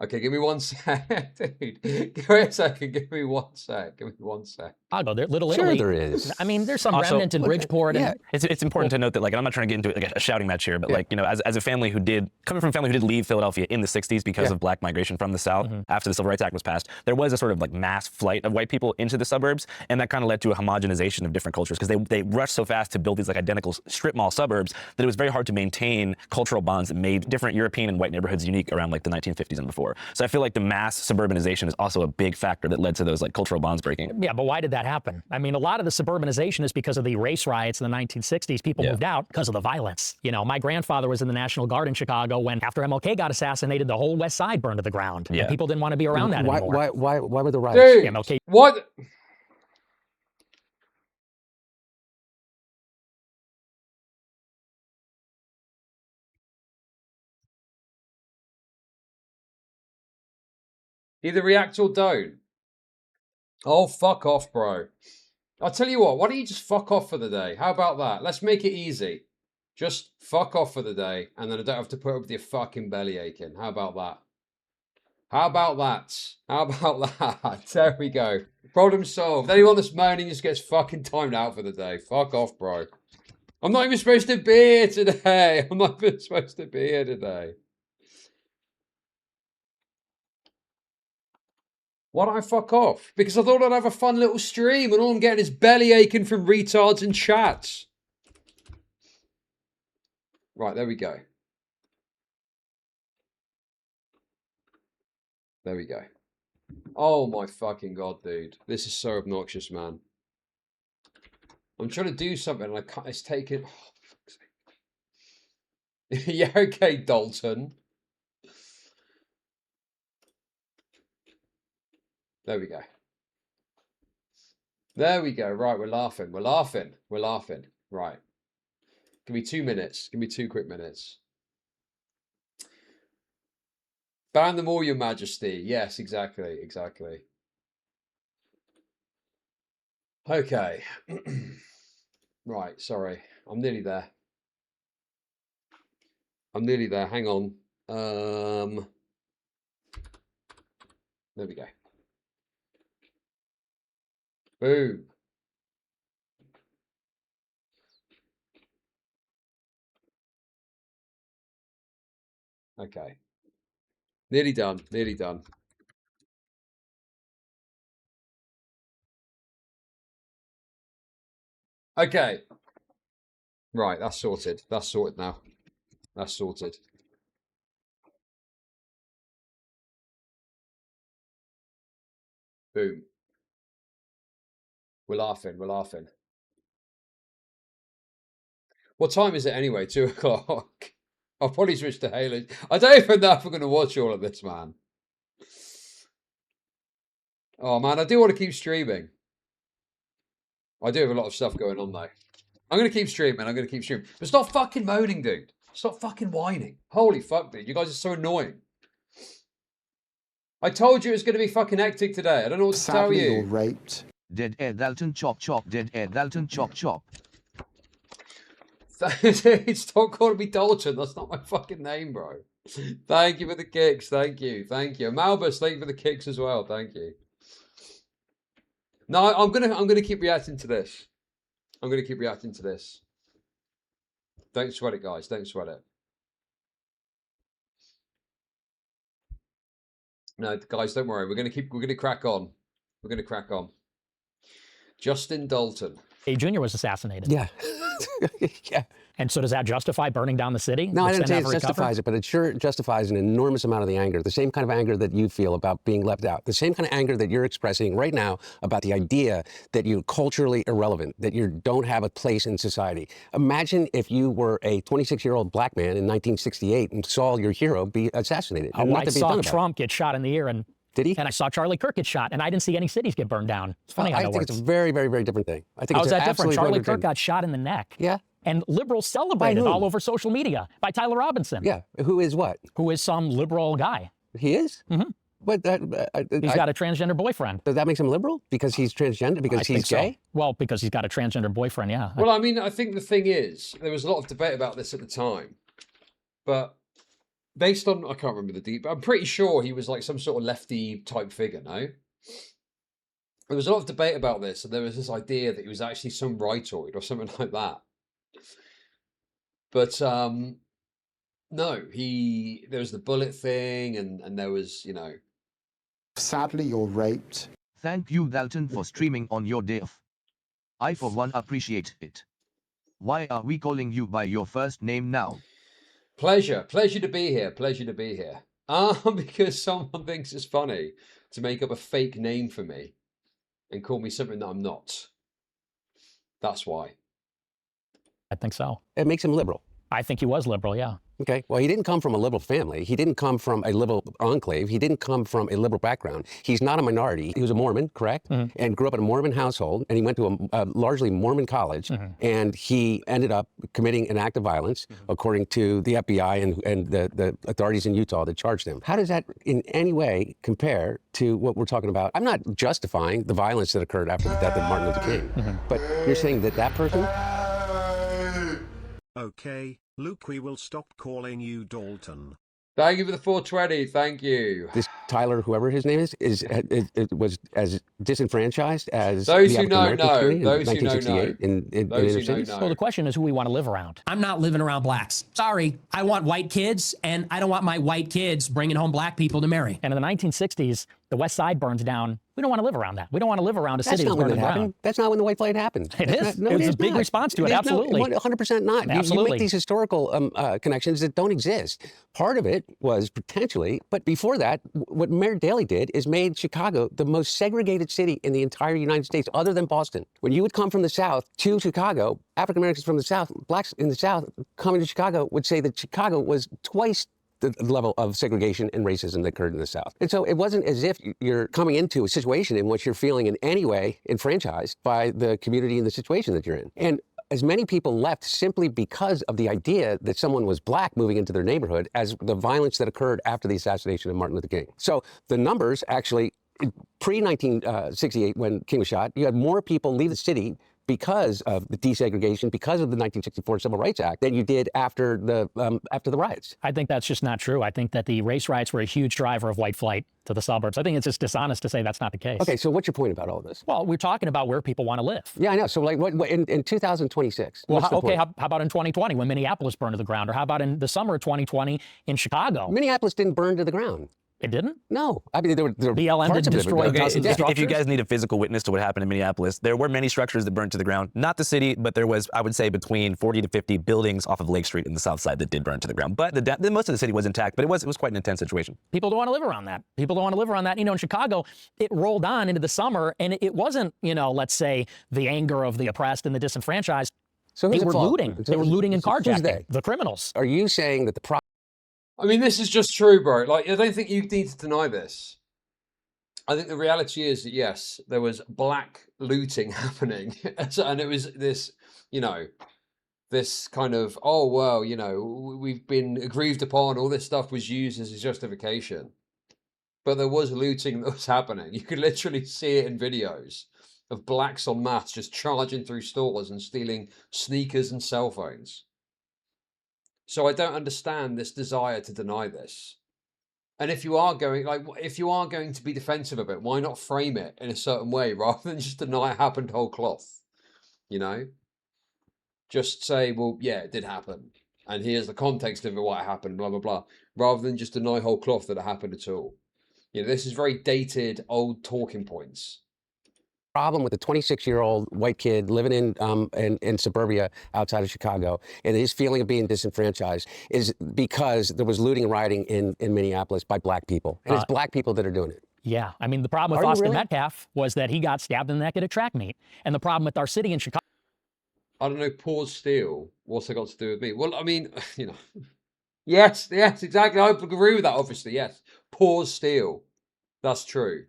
Okay, give me 1 sec, dude. Give me a second. Give me 1 sec. Give me 1 sec. Chicago, Little Sure Italy. there is. I mean, there's some Also, remnant in Bridgeport. Yeah, And, it's important to note that, like, and I'm not trying to get into like a shouting match here, but like, you know, as a family who did, coming from a family who did leave Philadelphia in the 60s because of black migration from the South after the Civil Rights Act was passed, there was a sort of like mass flight of white people into the suburbs, and that kind of led to a homogenization of different cultures because they rushed so fast to build these like identical strip mall suburbs that it was very hard to maintain cultural bonds that made different European and white neighborhoods unique around like the 1950s and before. So I feel like the mass suburbanization is also a big factor that led to those like cultural bonds breaking. yeah, but why did that happen? I mean, a lot of the suburbanization is because of the race riots in the 1960s. People moved out because of the violence. You know, my grandfather was in the National Guard in Chicago when, after MLK got assassinated, the whole West Side burned to the ground. Yeah. And people didn't want to be around that anymore. Why were the riots? Dude, MLK. what? Either react or don't. Oh, fuck off, bro. I'll tell you what, why don't you just fuck off for the day? How about that? Let's make it easy. Just fuck off for the day, and then I don't have to put up with your fucking belly aching. How about that? How about that? How about that? There we go. Problem solved. Anyone that's moaning just gets fucking timed out for the day. Fuck off, bro. I'm not even supposed to be here today. I'm not even supposed to be here today. Why don't I fuck off? Because I thought I'd have a fun little stream and all I'm getting is belly aching from retards and chats. Right, there we go. There we go. Oh my fucking god, dude. This is so obnoxious, man. I'm trying to do something and I can't, it's taking... Oh, fuck's sake. Yeah, okay, Dalton. There we go. There we go. Right, we're laughing. We're laughing. We're laughing. Right. Give me 2 minutes. Give me 2 quick minutes. Ban them all, Your Majesty. Yes, exactly. Exactly. Okay. Right, sorry. I'm nearly there. I'm nearly there. Hang on. There we go. Boom. Okay. Nearly done. Nearly done. Okay. Right, that's sorted. That's sorted now. That's sorted. Boom. We're laughing. We're laughing. What time is it anyway? 2 o'clock. I'll probably switch to Halo. I don't even know if I'm going to watch all of this, man. Oh, man, I do want to keep streaming. I do have a lot of stuff going on, though. I'm going to keep streaming. I'm going to keep streaming. But stop fucking moaning, dude. Stop fucking whining. Holy fuck, dude. You guys are so annoying. I told you it was going to be fucking hectic today. I don't know what to tell you. You're raped. Dead air Dalton chop chop. Dead air Dalton chop chop. Stop calling me Dalton. That's not my fucking name, bro. Thank you for the kicks. Thank you. Thank you. Malbus, thank you for the kicks as well. Thank you. No, I'm gonna keep reacting to this. I'm gonna keep reacting to this. Don't sweat it, guys. Don't sweat it. No, guys, don't worry. We're gonna crack on. We're gonna crack on. Justin Dalton. A Jr. was assassinated. Yeah. Yeah. And so does that justify burning down the city? No, I which didn't then say it never recovered? justifies it, but it sure justifies an enormous amount of the anger, the same kind of anger that you feel about being left out, the same kind of anger that you're expressing right now about the idea that you're culturally irrelevant, that you don't have a place in society. Imagine if you were a 26-year-old black man in 1968 and saw your hero be assassinated. Oh, I saw Trump get shot in the ear, and did he? And I saw Charlie Kirk get shot, and I didn't see any cities get burned down. It's funny how I that think works. it's a very, very, very different thing. I think How is it's that different? absolutely Charlie different Kirk thing. got shot in the neck. Yeah. And liberals celebrated By who? all over social media by Tyler Robinson. Yeah. Who is what? Who is some liberal guy. He is? Mm-hmm. But He's got a transgender boyfriend. Does that makes him liberal? Because he's transgender? Because I he's think so. gay? Well, because he's got a transgender boyfriend, yeah. Well, I mean, I think the thing is, there was a lot of debate about this at the time, but based on, I can't remember the deep, I'm pretty sure he was like some sort of lefty type figure, no? There was a lot of debate about this, and there was this idea that he was actually some rightoid or something like that. But no, there was the bullet thing, and there was, you know. Sadly, you're raped. Thank you, Dalton, for streaming on your day off. I, for one, appreciate it. Why are we calling you by your first name now? Pleasure to be here. Pleasure to be here. Because someone thinks it's funny to make up a fake name for me and call me something that I'm not. That's why. I think so. It makes him liberal. I think he was liberal, yeah. Okay. Well, he didn't come from a liberal family. He didn't come from a liberal enclave. He didn't come from a liberal background. He's not a minority. He was a Mormon, correct? Mm-hmm. And grew up in a Mormon household. And he went to a largely Mormon college. Mm-hmm. And he ended up committing an act of violence, according to the FBI and the authorities in Utah that charged him. How does that in any way compare to what we're talking about? I'm not justifying the violence that occurred after the death of Martin Luther King. But you're saying that that person... Okay, Luke, we will stop calling you Dalton. Thank you for the 420. Thank you. This Tyler, whoever his name is was as disenfranchised as those the who know African-American know. community Those in who know 1968 know. in Those inner who know cities. know. So the question is who we want to live around. I'm not living around blacks. Sorry, I want white kids, and I don't want my white kids bringing home black people to marry. And in the 1960s, the West Side burns down. We don't want to live around that. We don't want to live around a city that's burning down. That's not when the white flight happened. It is. No, it was is a big not. response to it. Absolutely. 100% not. Absolutely. You make these historical connections that don't exist. Part of it was potentially, but before that, what Mayor Daley did is made Chicago the most segregated city in the entire United States, other than Boston. When you would come from the South to Chicago, African Americans from the South, blacks in the South coming to Chicago would say that Chicago was twice the level of segregation and racism that occurred in the South. And so it wasn't as if you're coming into a situation in which you're feeling in any way enfranchised by the community and the situation that you're in. And as many people left simply because of the idea that someone was black moving into their neighborhood as the violence that occurred after the assassination of Martin Luther King. So the numbers actually, pre-1968, when King was shot, you had more people leave the city because of the desegregation, because of the 1964 Civil Rights Act, than you did after the riots. I think that's just not true. I think that the race riots were a huge driver of white flight to the suburbs. I think it's just dishonest to say that's not the case. Okay, so what's your point about all this? Well, we're talking about where people want to live. Yeah, I know. So like what in 2026? Well, how about in 2020 when Minneapolis burned to the ground? Or how about in the summer of 2020 in Chicago? Minneapolis didn't burn to the ground. It didn't? No. I mean, there were BLM parts didn't of it. destroy dozens of If you structures? guys need a physical witness to what happened in Minneapolis, there were many structures that burned to the ground. Not the city, but there was, I would say, between 40 to 50 buildings off of Lake Street in the south side that did burn to the ground. But most of the city was intact, but it was quite an intense situation. People don't want to live around that. People don't want to live around that. You know, in Chicago, it rolled on into the summer, and it wasn't, you know, let's say, the anger of the oppressed and the disenfranchised. So they were looting. They were looting and carjacking. The criminals. Are you saying that the I mean, this is just true, bro. Like, I don't think you need to deny this. I think the reality is that, yes, there was black looting happening. And it was this, you know, this kind of, oh, well, you know, we've been aggrieved upon. All this stuff was used as a justification. But there was looting that was happening. You could literally see it in videos of blacks en masse just charging through stores and stealing sneakers and cell phones. So I don't understand this desire to deny this. And if you are going, if you are going to be defensive of it, why not frame it in a certain way rather than just deny it happened whole cloth? You know, just say, well, yeah, it did happen, and here's the context of what happened, blah blah blah, rather than just deny whole cloth that it happened at all. You know, this is very dated, old talking points. Problem with a 26-year-old white kid living in suburbia outside of Chicago and his feeling of being disenfranchised is because there was looting and rioting in Minneapolis by black people. And it's black people that are doing it. Yeah. I mean, the problem with Austin Metcalf was that he got stabbed in the neck at a track meet. And the problem with our city in Chicago. I don't know, pause steal. What's it got to do with me? Well, I mean, you know, yes, exactly. I agree with that, obviously, yes. Pause steal. That's true.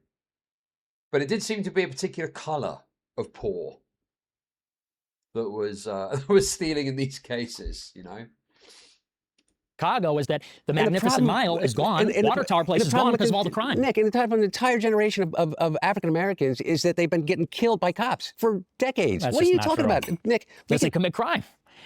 But it did seem to be a particular colour of paw that was was stealing in these cases, you know. Chicago is that the Magnificent Mile is gone, Water Tower Place is gone because of all the crime. Nick, and the time of an entire generation of African Americans is that they've been getting killed by cops for decades. What are you talking about, Nick? Because they commit crime.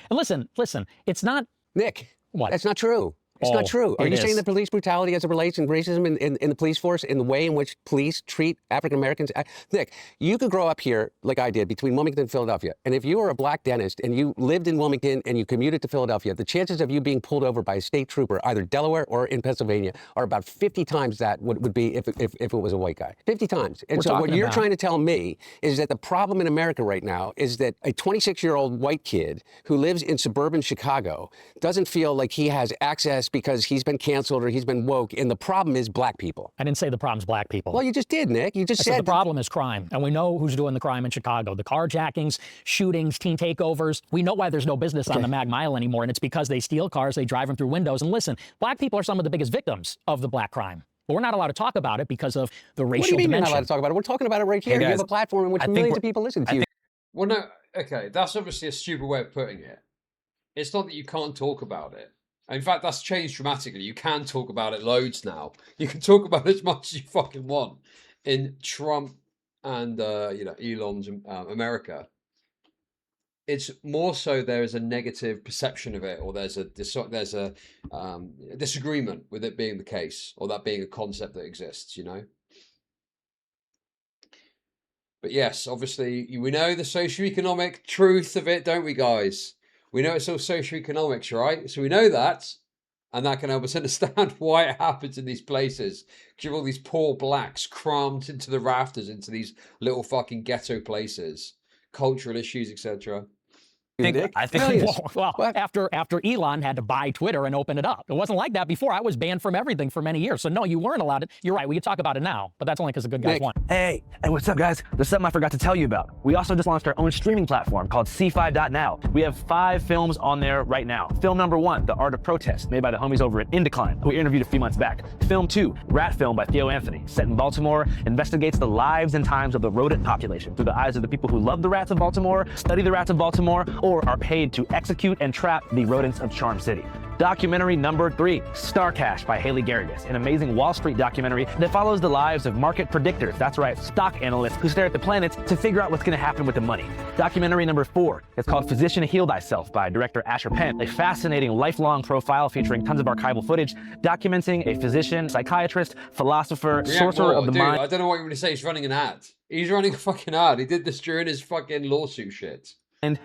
And listen, it's not... Nick, what? That's not true. It's not true. Are you saying that police brutality as it relates and racism in the police force, in the way in which police treat African Americans? Nick, you could grow up here like I did between Wilmington and Philadelphia. And if you were a black dentist and you lived in Wilmington and you commuted to Philadelphia, the chances of you being pulled over by a state trooper, either Delaware or in Pennsylvania, are about 50 times that would be if it was a white guy. 50 times. And so what you're trying to tell me is that the problem in America right now is that a 26-year-old white kid who lives in suburban Chicago doesn't feel like he has access because he's been canceled or he's been woke, and the problem is black people. I didn't say the problem's black people. Well, you just did, Nick. You just said the problem is crime, and we know who's doing the crime in Chicago. The carjackings, shootings, teen takeovers. We know why there's no business on the Mag Mile anymore, and it's because they steal cars, they drive them through windows. And listen, black people are some of the biggest victims of the black crime. But we're not allowed to talk about it because of the racial dimension. What do you mean you're not allowed to talk about it? We're talking about it right here. Hey guys, you have a platform in which millions of people listen to you. Well, no, okay, that's obviously a stupid way of putting it. It's not that you can't talk about it. In fact, that's changed dramatically. You can talk about it loads now. You can talk about it as much as you fucking want in Trump and you know, Elon's America. It's more so there is a negative perception of it, or there's a disagreement with it being the case, or that being a concept that exists. You know. But yes, obviously, we know the socioeconomic truth of it, don't we, guys? We know it's all socioeconomics, right? So we know that, and that can help us understand why it happens in these places. Because you have all these poor blacks crammed into the rafters, into these little fucking ghetto places, cultural issues, etc. I think well, after Elon had to buy Twitter and open it up. It wasn't like that before. I was banned from everything for many years. So no, you weren't allowed to. You're right. We can talk about it now, but that's only because the good guys won. Hey, what's up, guys? There's something I forgot to tell you about. We also just launched our own streaming platform called C5.now. We have 5 films on there right now. Film number 1, The Art of Protest, made by the homies over at Indecline, who we interviewed a few months back. Film 2, Rat Film by Theo Anthony, set in Baltimore, investigates the lives and times of the rodent population through the eyes of the people who love the rats of Baltimore, study the rats of Baltimore, or are paid to execute and trap the rodents of Charm City. Documentary number 3, Star Cash by Haley Garrigus, an amazing Wall Street documentary that follows the lives of market predictors, that's right, stock analysts who stare at the planets to figure out what's going to happen with the money. Documentary number 4, it's called Physician Heal Thyself by director Asher Penn, a fascinating lifelong profile featuring tons of archival footage documenting a physician, psychiatrist, philosopher, sorcerer of the mind. I don't know what you're going to say. He's running an ad. He's running a fucking ad. He did this during his fucking lawsuit shit.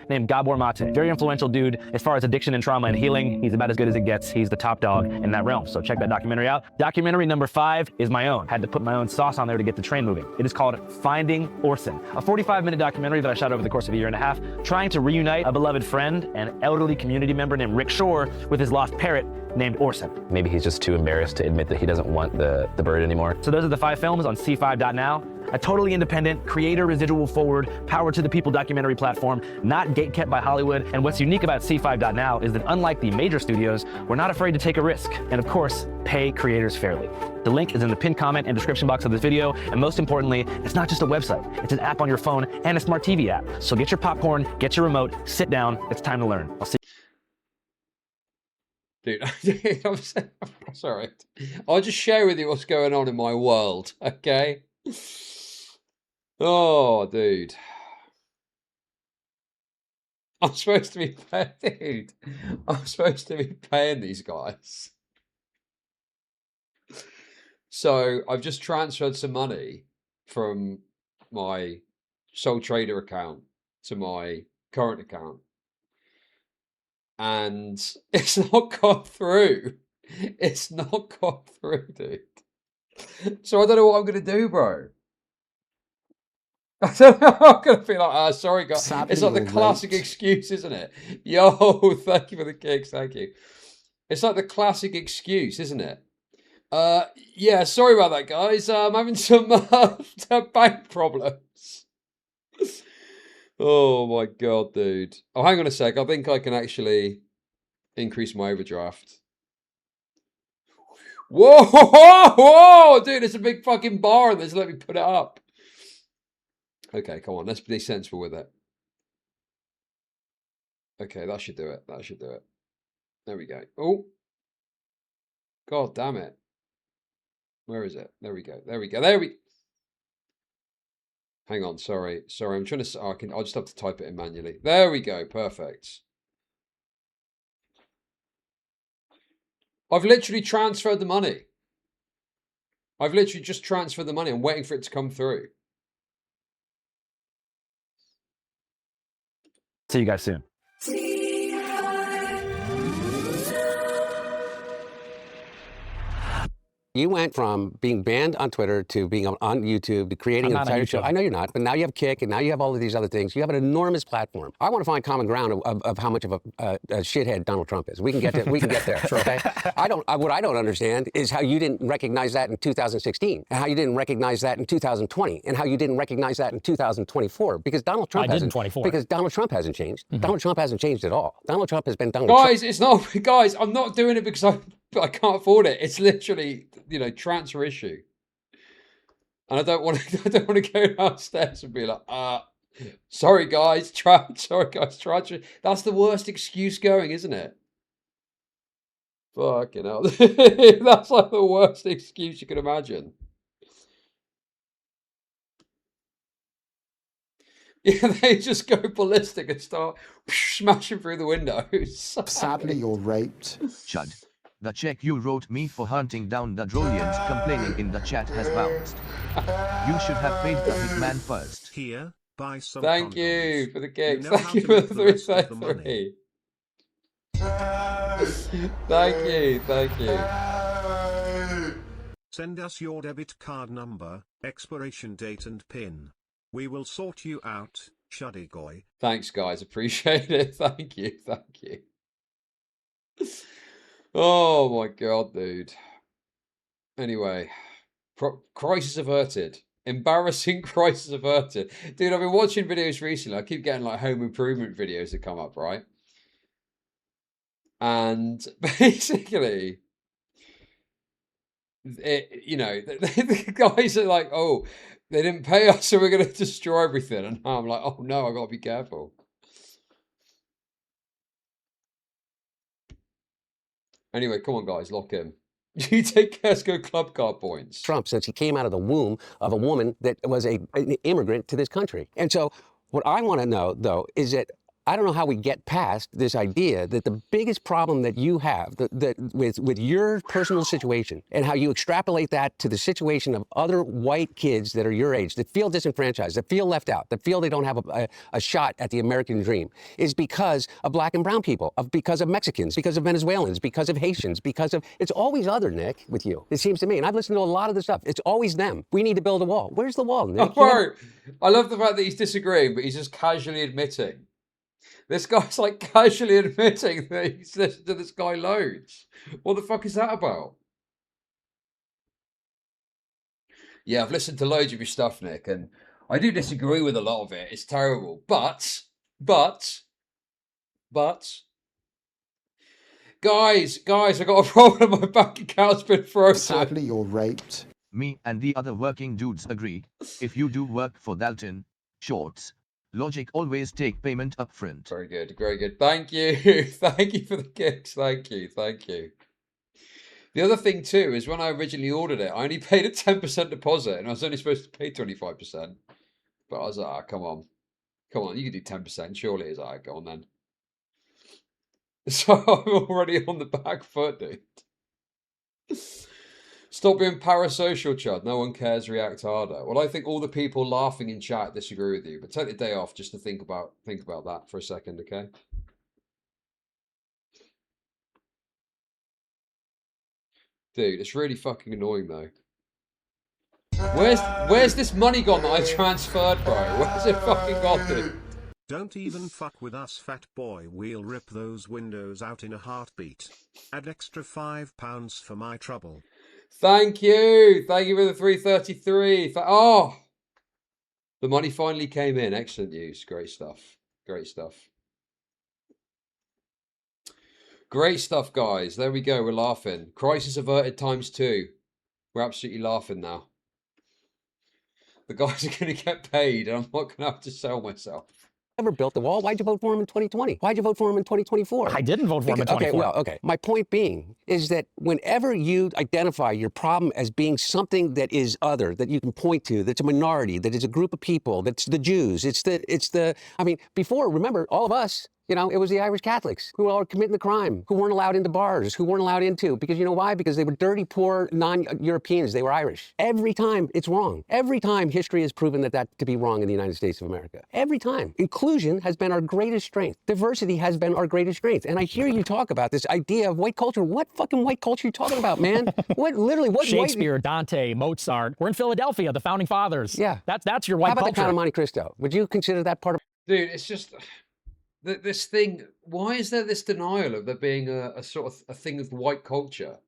Named Gabor Mate. Very influential dude as far as addiction and trauma and healing. He's about as good as it gets. He's the top dog in that realm. So check that documentary out. Documentary number 5 is my own. Had to put my own sauce on there to get the train moving. It is called Finding Orson, a 45-minute documentary that I shot over the course of a year and a half, trying to reunite a beloved friend and elderly community member named Rick Shore with his lost parrot named Orson. Maybe he's just too embarrassed to admit that he doesn't want the bird anymore. So those are the 5 films on C5.now. A totally independent, creator residual forward, power to the people documentary platform, not gatekept by Hollywood. And what's unique about C5.now is that unlike the major studios, we're not afraid to take a risk. And of course, pay creators fairly. The link is in the pinned comment and description box of this video. And most importantly, it's not just a website. It's an app on your phone and a smart TV app. So get your popcorn, get your remote, sit down. It's time to learn. I'll see you. Dude, I'm sorry. I'll just share with you what's going on in my world, okay? Oh, dude. I'm supposed to be paying, dude. I'm supposed to be paying these guys. So I've just transferred some money from my sole trader account to my current account, and it's not gone through. It's not gone through, dude. So I don't know what I'm gonna do, bro. I don't know. I'm gonna be like, sorry, guys. Sadly, It's like the you're classic right. excuse, isn't it? Yo, thank you for the kicks. Thank you. It's like the classic excuse, isn't it? Yeah, sorry about that, guys. I'm having some bank problems. Oh my god, dude. Oh, hang on a sec. I think I can actually increase my overdraft. Whoa, whoa, whoa, dude, it's a big fucking bar in this. Let me put it up. Okay, come on. Let's be sensible with it. Okay, that should do it. That should do it. There we go. Oh. God damn it. Where is it? There we go. There we go. There we... Hang on. Sorry. Sorry. I'm trying to... Oh, I'll just have to type it in manually. There we go. Perfect. I've literally transferred the money. I've literally just transferred the money. I'm waiting for it to come through. See you guys soon. You went from being banned on Twitter to being on YouTube to creating an entire show. I know you're not, but now you have Kick and now you have all of these other things. You have an enormous platform. I want to find common ground of how much of a shithead Donald Trump is. We can get there. Okay? What I don't understand is how you didn't recognize that in 2016, and how you didn't recognize that in 2020, and how you didn't recognize that in 2024. Because Donald Trump hasn't changed. Donald Trump hasn't changed at all. Donald Trump has been Donald Trump. Guys, it's not... Guys, I'm not doing it because I can't afford it. It's literally, you know, transfer issue. And I don't want to go downstairs and be like, sorry guys, transfer. That's the worst excuse going, isn't it? Fucking hell. That's like the worst excuse you can imagine. Yeah, they just go ballistic and start smashing through the windows. Sadly, you're raped. Chud. The check you wrote me for hunting down the Drolians complaining in the chat has bounced. You should have paid the hitman first. Here, buy some Thank condoms. you for the kicks. You know Thank you how for to the make the rest of the 333. money. Thank you. Send us your debit card number, expiration date and PIN. We will sort you out, Chuddy Goy. Thanks, guys. Appreciate it. Thank you. Oh my god, dude. Anyway, crisis averted. Embarrassing crisis averted. Dude, I've been watching videos recently. I keep getting like home improvement videos that come up, right? And basically, you know, the guys are like, oh, they didn't pay us, so we're going to destroy everything. And I'm like, oh no, I got to be careful. Anyway, come on, guys, lock in. You take Tesco Club Card points. Trump, since he came out of the womb of a woman that was an immigrant to this country. And so what I want to know, though, is that I don't know how we get past this idea that the biggest problem that you have with your personal situation and how you extrapolate that to the situation of other white kids that are your age, that feel disenfranchised, that feel left out, that feel they don't have a shot at the American dream, is because of black and brown people, because of Mexicans, because of Venezuelans, because of Haitians, it's always other, Nick, with you. It seems to me, and I've listened to a lot of the stuff. It's always them. We need to build a wall. Where's the wall, Nick? Oh, I love the fact that he's disagreeing, but he's just casually admitting. This guy's like casually admitting that he's listened to this guy loads. What the fuck is that about? Yeah, I've listened to loads of your stuff, Nick, and I do disagree with a lot of it. It's terrible. But, guys, I got a problem. My bank account's been frozen. Sadly, you're raped. Me and the other working dudes agree. If you do work for Dalton, Shorts, Logic always take payment up front. Very good, very good. Thank you. Thank you for the kicks. Thank you. The other thing too is when I originally ordered it, I only paid a 10% deposit and I was only supposed to pay 25%. But I was like, come on, you can do 10%. Surely it's like, go on then. So I'm already on the back foot, dude. Stop being parasocial, Chud. No one cares. React harder. Well, I think all the people laughing in chat disagree with you, but take the day off just to think about that for a second, okay? Dude, it's really fucking annoying though. Where's this money gone that I transferred, bro? Where's it fucking gone, dude? Don't even fuck with us, fat boy. We'll rip those windows out in a heartbeat. Add extra £5 for my trouble. Thank you. Thank you for the 333. Oh, the money finally came in. Excellent news. Great stuff. Great stuff. Great stuff, guys. There we go. We're laughing. Crisis averted ×2. We're absolutely laughing now. The guys are going to get paid, and I'm not going to have to sell myself. Ever built the wall? Why'd you vote for him in 2020? Why'd you vote for him in 2024? I didn't vote for him in 2024. Okay. My point being is that whenever you identify your problem as being something that is other, that you can point to, that's a minority, that is a group of people, that's the Jews, I mean, before, remember, all of us, you know, it was the Irish Catholics who were all committing the crime, who weren't allowed into bars, who weren't allowed into, because you know why? Because they were dirty, poor, non-Europeans. They were Irish. Every time it's wrong. Every time history has proven that to be wrong in the United States of America. Every time. Inclusion has been our greatest strength. Diversity has been our greatest strength. And I hear you talk about this idea of white culture. What fucking white culture are you talking about, man? What Shakespeare, Dante, Mozart. We're in Philadelphia, the founding fathers. Yeah. That's your white culture. How about culture. the Count of Monte Cristo? Would you consider that part of... Dude, it's just... This thing, why is there this denial of there being a sort of a thing of white culture?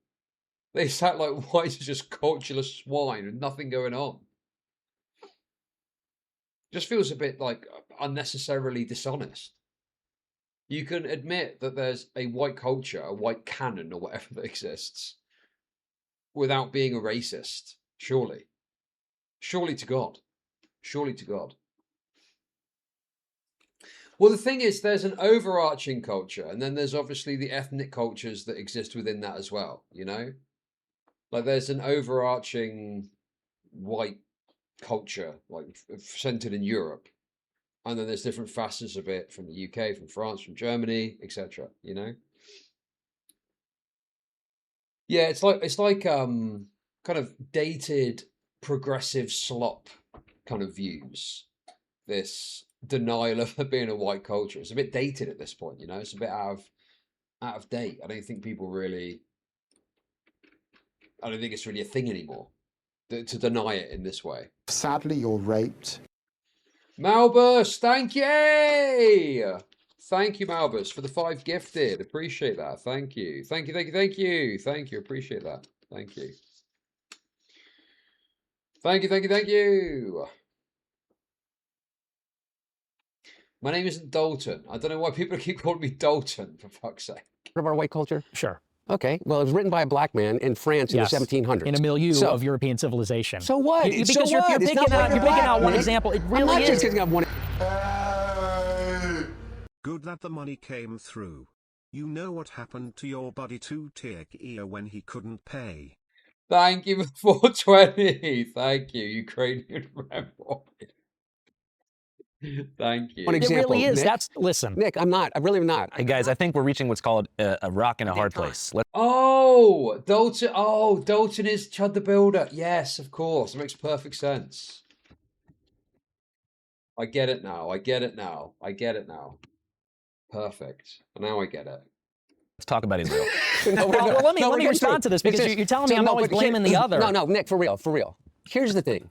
They sound like whites are just cultureless swine with nothing going on. Just feels a bit like unnecessarily dishonest. You can admit that there's a white culture, a white canon or whatever that exists without being a racist, surely. Surely to God. Surely to God. Well, the thing is, there's an overarching culture, and then there's obviously the ethnic cultures that exist within that as well, you know? Like, there's an overarching white culture, like, centered in Europe. And then there's different facets of it from the UK, from France, from Germany, etc., you know? Yeah, it's like kind of dated progressive slop kind of views. This denial of there being a white culture. It's a bit dated at this point, you know. It's a bit out of date. I don't think it's really a thing anymore to deny it in this way. Sadly, you're raped. Malbus, thank you. Thank you, Malbus, for the 5 gifted. Appreciate that. Thank you. Thank you. Appreciate that. Thank you. Thank you. My name isn't Dalton. I don't know why people keep calling me Dalton, for fuck's sake. Of our white culture? Sure. Okay. Well, it was written by a black man in France in the 1700s. In a milieu of European civilization. So what? Because you're picking out one example. It really I'm not is. just picking out one. Good that the money came through. You know what happened to your buddy 2-tier ear when he couldn't pay. Thank you for 420. Thank you, Ukrainian Red Boy. Thank you. One example. It really is. Nick, listen. Nick, I'm really not. Hey guys, I think we're reaching what's called a rock in a hard place. Oh, Dalton. Oh, Dalton is Chud the Builder. Yes, of course. It makes perfect sense. I get it now. Perfect. Now I get it. Let's talk about Israel. Well, let me respond to this because you're telling me I'm always blaming the other. No, Nick, for real. Here's the thing,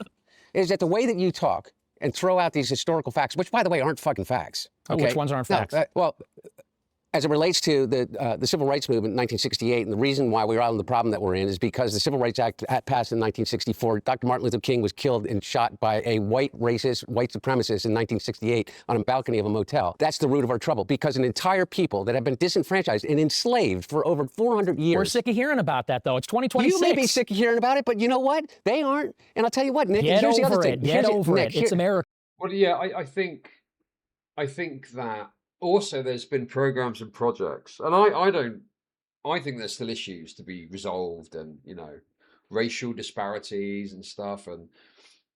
is that the way that you talk and throw out these historical facts, which, by the way, aren't fucking facts. Okay? Which ones aren't facts? Well, as it relates to the Civil Rights Movement in 1968, and the reason why we're out in the problem that we're in is because the Civil Rights Act passed in 1964. Dr. Martin Luther King was killed and shot by a white racist, white supremacist in 1968 on a balcony of a motel. That's the root of our trouble, because an entire people that have been disenfranchised and enslaved for over 400 years. We're sick of hearing about that, though. It's 2026. You may be sick of hearing about it, but you know what? They aren't. And I'll tell you what, Nick, Get here's the other over thing. it. Get over it. It's America. Well, yeah, I think that also there's been programs and projects, and I think there's still issues to be resolved, and, you know, racial disparities and stuff, and,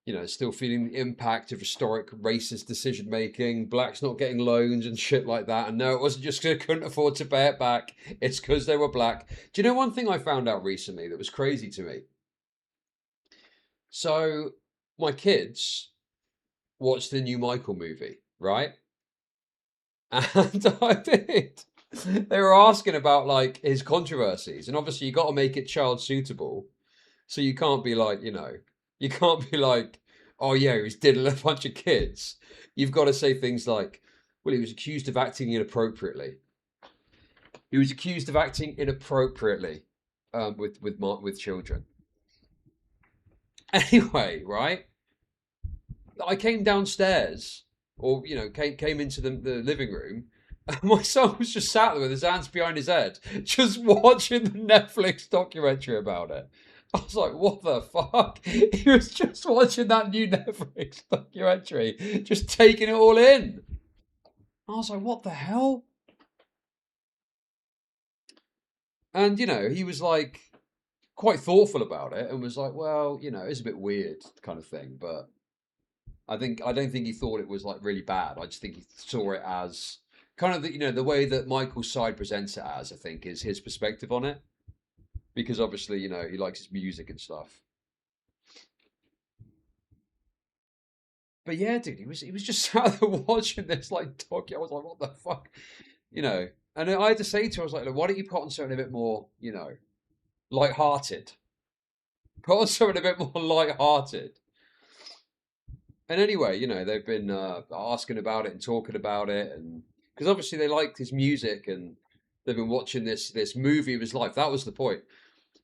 you know, still feeling the impact of historic racist decision making, blacks not getting loans and shit like that. And no, it wasn't just because they couldn't afford to pay it back. It's because they were black. Do you know one thing I found out recently that was crazy to me? So my kids watched the new Michael movie, right? And I did. They were asking about like his controversies, and obviously you got to make it child suitable. So you can't be like, you know, you can't be like, oh yeah, he's diddling a bunch of kids. You've got to say things like, well, he was accused of acting inappropriately. He was accused of acting inappropriately with children. Anyway, right? I came downstairs, or you know, came into the living room. And my son was just sat there with his hands behind his head, just watching the Netflix documentary about it. I was like, what the fuck? He was just watching that new Netflix documentary, just taking it all in. I was like, what the hell? And, you know, he was like quite thoughtful about it and was like, well, you know, it's a bit weird kind of thing. But I don't think he thought it was like really bad. I just think he saw it as kind of, you know, the way that Michael's side presents it as, I think, is his perspective on it. Because obviously, you know, he likes his music and stuff. But yeah, dude, he was just sat there watching this like doc. I was like, what the fuck? You know. And I had to say to her, I was like, why don't you put on something a bit more, you know, light-hearted? Put on something a bit more light-hearted. And anyway, you know, they've been asking about it and talking about it, and because obviously they liked his music, and they've been watching this movie of his life. That was the point.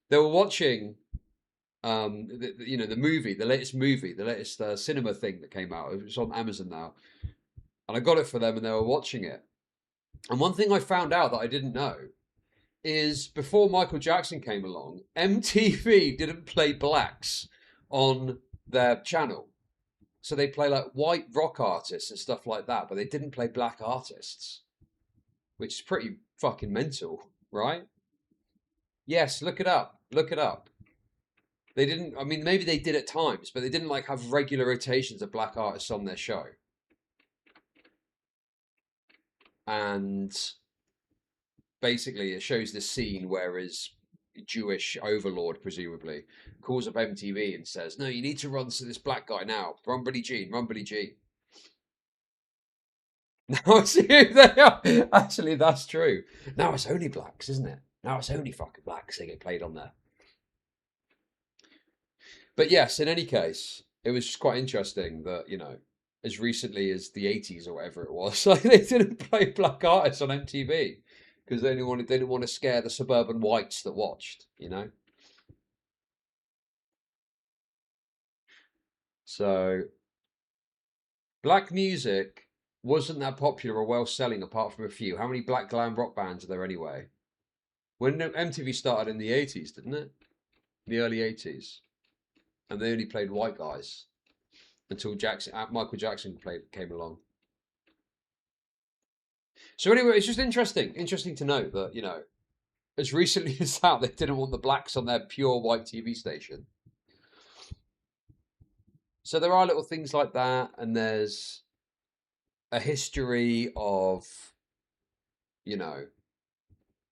They were watching, you know, the movie, the latest cinema thing that came out. It was on Amazon now, and I got it for them, and they were watching it. And one thing I found out that I didn't know is before Michael Jackson came along, MTV didn't play blacks on their channel. So they play like white rock artists and stuff like that, but they didn't play black artists, which is pretty fucking mental, right? Yes, look it up. Look it up. They didn't, I mean, maybe they did at times, but they didn't like have regular rotations of black artists on their show. And basically it shows this scene where his Jewish overlord, presumably, calls up MTV and says, no, you need to run to this black guy now. Run Billie Jean, run Billie Jean. Now it's they are. Actually, that's true. Now it's only blacks, isn't it? Now it's only fucking blacks that get played on there. But yes, in any case, it was just quite interesting that, you know, as recently as the 80s or whatever it was, like they didn't play black artists on MTV because they didn't want to scare the suburban whites that watched, you know. So black music wasn't that popular or well selling apart from a few. How many black glam rock bands are there anyway? When MTV started in the 80s, didn't it? The early 80s. And they only played white guys until Michael Jackson came along. So anyway, it's just interesting to note that, you know, as recently as that, they didn't want the blacks on their pure white TV station. So there are little things like that, and there's a history of, you know,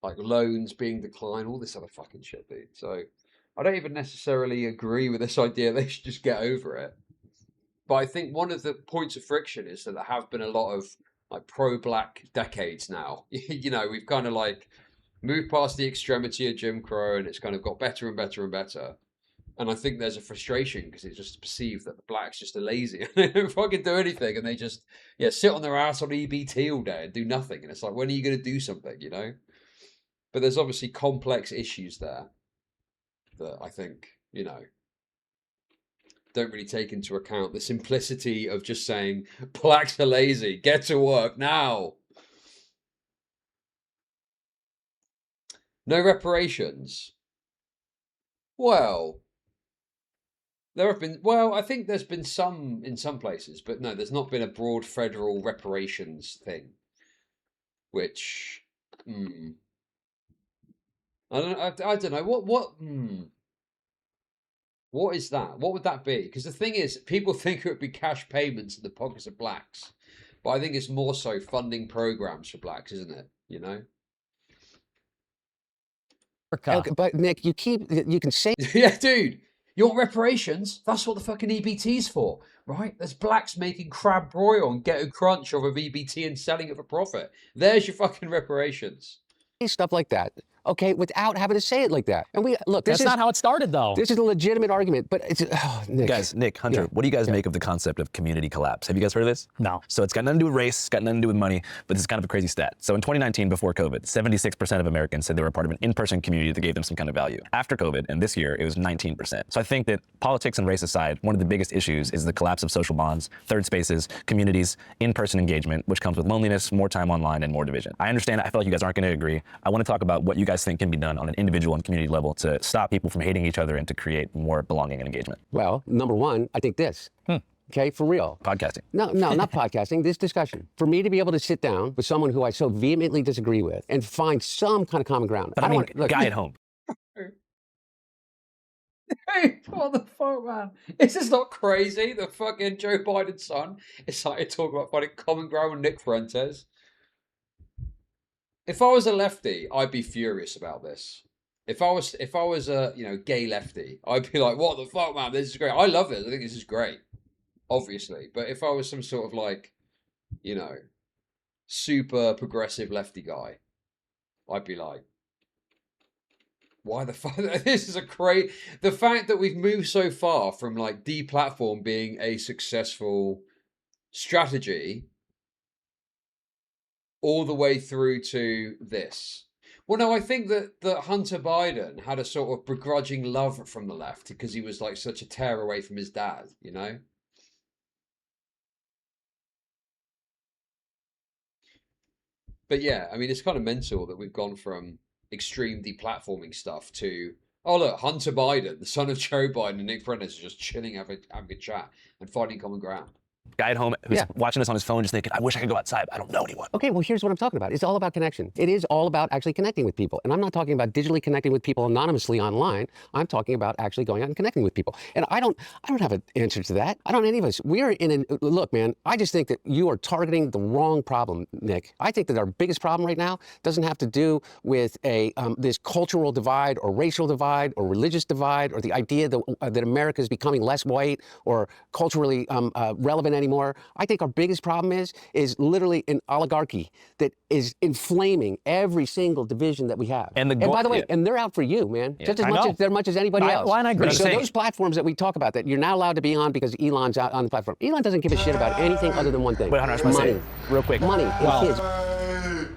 like loans being declined, all this other fucking shit, dude. So I don't even necessarily agree with this idea they should just get over it. But I think one of the points of friction is that there have been a lot of like pro-black decades now. You know, we've kind of like moved past the extremity of Jim Crow, and it's kind of got better and better and better. And I think there's a frustration because it's just perceived that the blacks just are lazy and they don't fucking do anything, and they just sit on their ass on EBT all day and do nothing. And it's like, when are you going to do something, you know? But there's obviously complex issues there that I think, you know, don't really take into account the simplicity of just saying, blacks are lazy, get to work now. No reparations. Well, there have been, I think there's been some in some places, but no, there's not been a broad federal reparations thing, which, I don't know, what, What is that? What would that be? Because the thing is, people think it would be cash payments in the pockets of blacks, but I think it's more so funding programs for blacks, isn't it? You know? Okay, but Nick, you can say Yeah, dude. You want reparations? That's what the fucking EBT's for, right? There's blacks making crab broil and ghetto crunch over EBT and selling it for profit. There's your fucking reparations. stuff like that. Okay, without having to say it like that. And we look. That's not how it started, though. This is a legitimate argument, but it's Nick. Guys, Nick, Hunter, what do you guys make of the concept of community collapse? Have you guys heard of this? No. So it's got nothing to do with race, it's got nothing to do with money, but this is kind of a crazy stat. So in 2019, before COVID, 76% of Americans said they were a part of an in-person community that gave them some kind of value. After COVID, and this year, it was 19%. So I think that politics and race aside, one of the biggest issues is the collapse of social bonds, third spaces, communities, in-person engagement, which comes with loneliness, more time online, and more division. I understand, I feel like you guys aren't going to agree. I want to talk about what you guys think can be done on an individual and community level to stop people from hating each other and to create more belonging and engagement. Well, number one, I think this. Okay, for real. Podcasting. No, not podcasting, this discussion. For me to be able to sit down with someone who I so vehemently disagree with and find some kind of common ground. But I mean, guy at home. Hey, what the fuck, man? Is this not crazy? The fucking Joe Biden's son is starting to talk about finding common ground with Nick Fuentes. If I was a lefty, I'd be furious about this. If I was a gay lefty, I'd be like, what the fuck, man? This is great. I love this. I think this is great. Obviously. But if I was some sort of like, super progressive lefty guy, I'd be like, why the fuck? This is a great. The fact that we've moved so far from like deplatform being a successful strategy all the way through to this. Well, no, I think that Hunter Biden had a sort of begrudging love from the left because he was like such a tear away from his dad, you know? But yeah, I mean, it's kind of mental that we've gone from extreme deplatforming stuff to, oh, look, Hunter Biden, the son of Joe Biden and Nick Fuentes, are just chilling, having a chat and finding common ground. Guy at home who's watching this on his phone just thinking, I wish I could go outside, but I don't know anyone. Okay, well, here's what I'm talking about. It's all about connection. It is all about actually connecting with people. And I'm not talking about digitally connecting with people anonymously online. I'm talking about actually going out and connecting with people. And I don't have an answer to that. I don't, any of us. We are in a, look, man, I just think that you are targeting the wrong problem, Nick. I think that our biggest problem right now doesn't have to do with this cultural divide or racial divide or religious divide or the idea that America is becoming less white or culturally relevant anymore. I think our biggest problem is literally an oligarchy that is inflaming every single division that we have. And by the way, and they're out for you, man, just as much as anybody else. Well, and I agree. So those platforms that we talk about that you're now allowed to be on because Elon's out on the platform. Elon doesn't give a shit about anything other than one thing. Wait, Hunter, I just want to say, real quick. Money and kids.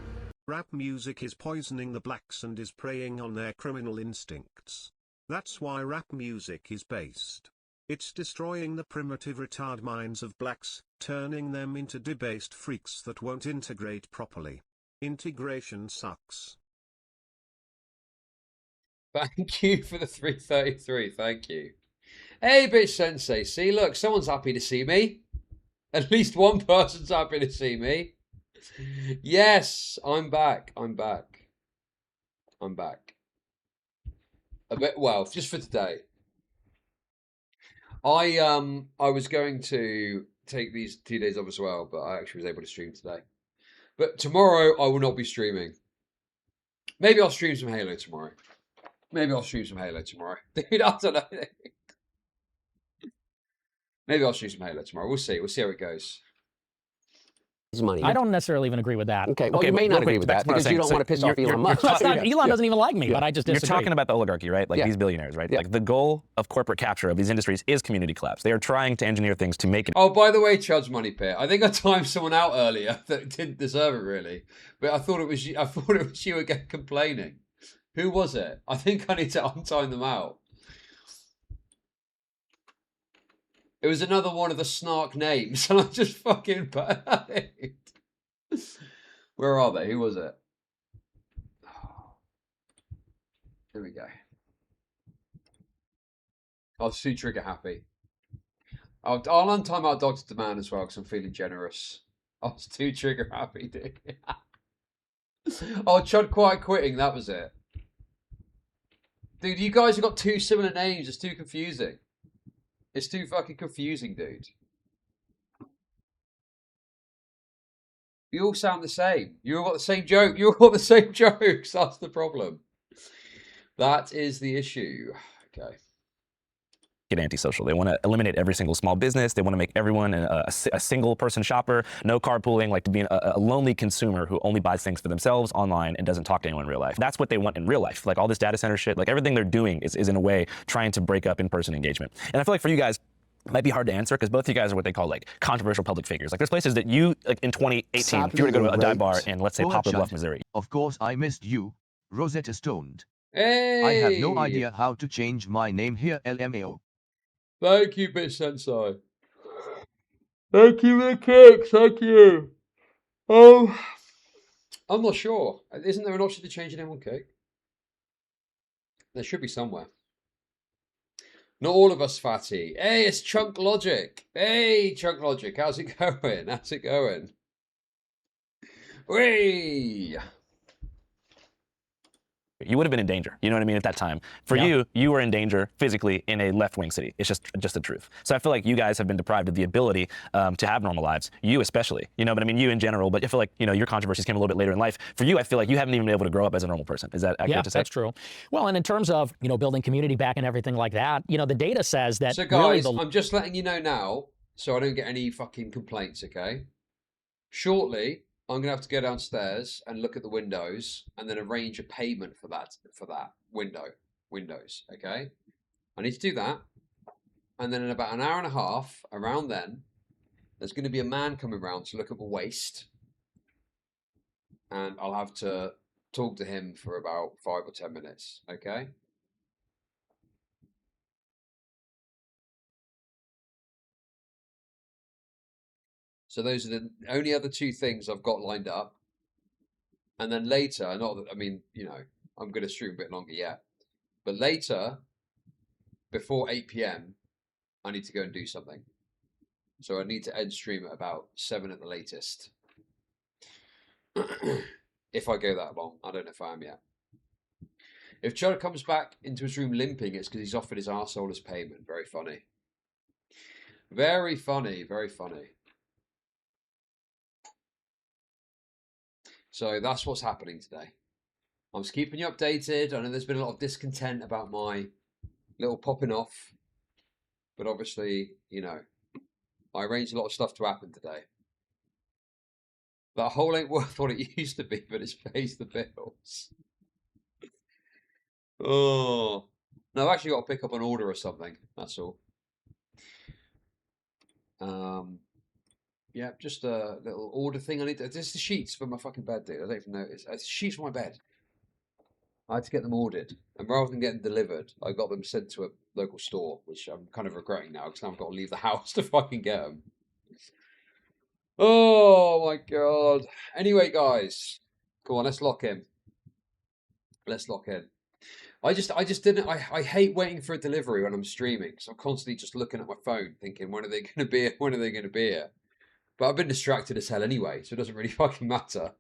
Rap music is poisoning the blacks and is preying on their criminal instincts. That's why rap music is based. It's destroying the primitive retard minds of blacks, turning them into debased freaks that won't integrate properly. Integration sucks. Thank you for the 333. Thank you. Hey, bitch sensei. See, look, someone's happy to see me. At least one person's happy to see me. Yes, I'm back. I'm back. I'm back. A bit, well, just for today. I was going to take these 2 days off as well, but I actually was able to stream today. But tomorrow I will not be streaming. Maybe I'll stream some Halo tomorrow. Maybe I'll stream some Halo tomorrow. Dude, I don't know. Maybe I'll stream some Halo tomorrow. We'll see. We'll see how it goes. Money. I don't necessarily even agree with that. Okay, well, you may not agree with that because you don't want to piss off Elon Musk. Elon doesn't even like me, but I just disagree. You're talking about the oligarchy, right? Like these billionaires, right? Like the goal of corporate capture of these industries is community collapse. They are trying to engineer things to make it. Oh, by the way, Chud's Money Pit, I think I timed someone out earlier that didn't deserve it really, but I thought it was you. I thought it was you again complaining. Who was it? I think I need to untime them out. It was another one of the snark names, and I just fucking panicked. Where are they? Who was it? Here we go. I was too trigger happy. I'll untime out Dr. Demand as well because I'm feeling generous. I was too trigger happy, dude. Oh, Chud Quiet Quitting, that was it. Dude, you guys have got two similar names. It's too confusing. It's too fucking confusing, dude. You all sound the same. You all got the same joke. You all got the same jokes. That's the problem. That is the issue. Okay. Get antisocial. They want to eliminate every single small business. They want to make everyone a single person shopper, no carpooling, like to be a lonely consumer who only buys things for themselves online and doesn't talk to anyone in real life. That's what they want in real life. Like all this data center shit, like everything they're doing is in a way trying to break up in-person engagement. And I feel like for you guys, it might be hard to answer because both of you guys are what they call like controversial public figures. Like there's places that you, like in 2018, if you were to go to a dive bar in, let's say, Poplar Bluff, Missouri. Of course I missed you, Rosetta Stoned. Hey! I have no idea how to change my name here, LMAO. Thank you, Bitch Sensei. Thank you for the kicks. Thank you. I'm not sure. Isn't there an option to change your name on Kick? There should be somewhere. Not all of us, Fatty. Hey, it's Chud Logic. Hey, Chud Logic. How's it going? How's it going? Whee! You would have been in danger, you know what I mean, at that time. For you, you were in danger physically in a left-wing city. It's just the truth. So I feel like you guys have been deprived of the ability to have normal lives. You especially, you know, but I mean you in general, but I feel like, you know, your controversies came a little bit later in life. For you, I feel like you haven't even been able to grow up as a normal person. Is that accurate to say? Yeah, that's true. Well, and in terms of, you know, building community back and everything like that, you know, the data says that So guys, really I'm just letting you know now, so I don't get any fucking complaints, okay? Shortly, I'm going to have to go downstairs and look at the windows and then arrange a payment for that windows, okay? I need to do that. And then in about an hour and a half, around then, there's going to be a man coming around to look at the waste. And I'll have to talk to him for about 5 or 10 minutes, okay? So those are the only other two things I've got lined up. And then later, not that, I mean, you know, I'm going to stream a bit longer yet. But later, before 8 p.m, I need to go and do something. So I need to end stream at about 7 at the latest. If I go that long. I don't know if I am yet. If Chud comes back into his room limping, it's because he's offered his arsehole as payment. Very funny. Very funny, very funny. So that's what's happening today. I'm just keeping you updated. I know there's been a lot of discontent about my little popping off. But obviously, you know, I arranged a lot of stuff to happen today. That hole ain't worth what it used to be, but it pays the bills. Oh. No, I've actually got to pick up an order or something. That's all. Yeah, just a little order thing. I need to, this is the sheets for my fucking bed, dude. I don't even know. It's sheets for my bed. I had to get them ordered. And rather than getting delivered, I got them sent to a local store, which I'm kind of regretting now because now I've got to leave the house to fucking get them. Oh my god. Anyway, guys. Go on, let's lock in. Let's lock in. I hate waiting for a delivery when I'm streaming because I'm constantly just looking at my phone thinking, when are they going to be here? When are they going to be here? But I've been distracted as hell anyway, so it doesn't really fucking matter.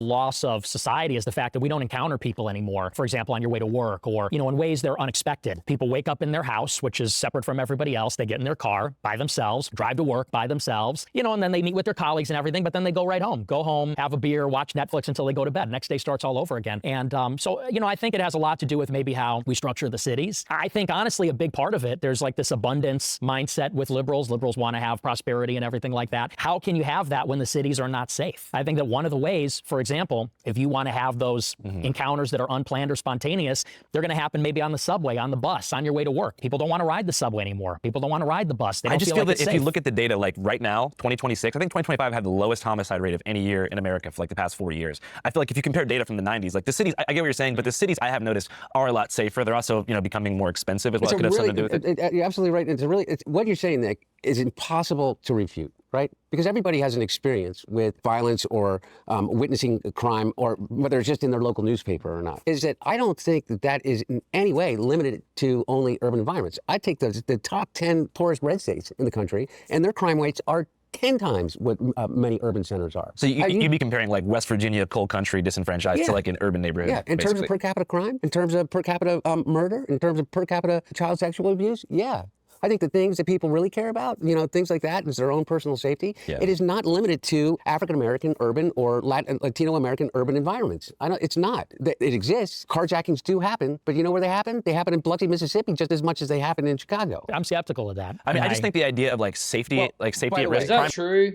loss of society is the fact that we don't encounter people anymore, for example, on your way to work or, you know, in ways they're unexpected. People wake up in their house, which is separate from everybody else. They get in their car by themselves, drive to work by themselves, you know, and then they meet with their colleagues and everything, but then they go right home, go home, have a beer, watch Netflix until they go to bed. Next day starts all over again. And so, you know, I think it has a lot to do with maybe how we structure the cities. I think, honestly, a big part of it, there's like this abundance mindset with liberals. Liberals want to have prosperity and everything like that. How can you have that when the cities are not safe? I think that one of the ways, for example, if you want to have those encounters that are unplanned or spontaneous, they're going to happen maybe on the subway, on the bus, on your way to work. People don't want to ride the subway anymore. People don't want to ride the bus. They don't I just feel like that it's if safe. you look at the data, like right now, 2026, I think 2025 had the lowest homicide rate of any year in America for like the past 40 years. I feel like if you compare data from the 90s, like the cities, I get what you're saying, but the cities I have noticed are a lot safer. They're also, you know, becoming more expensive as well. It could have something to do with it. You're absolutely right. What you're saying, Nick, is impossible to refute, right? Because everybody has an experience with violence or witnessing a crime, or whether it's just in their local newspaper or not. Is that I don't think that that is in any way limited to only urban environments. I take the top 10 poorest red states in the country, and their crime rates are 10 times what many urban centers are. So you'd be comparing like West Virginia, coal country, disenfranchised to like an urban neighborhood. Yeah, in terms of per capita crime, in terms of per capita murder, in terms of per capita child sexual abuse, yeah. I think the things that people really care about, you know, things like that, is their own personal safety. Yeah. It is not limited to African-American urban or Latino-American urban environments. It's not. It exists. Carjackings do happen, but you know where they happen? They happen in Biloxi, Mississippi, just as much as they happen in Chicago. I'm skeptical of that. I mean, I just think the idea of like safety, safety at risk. Is that true?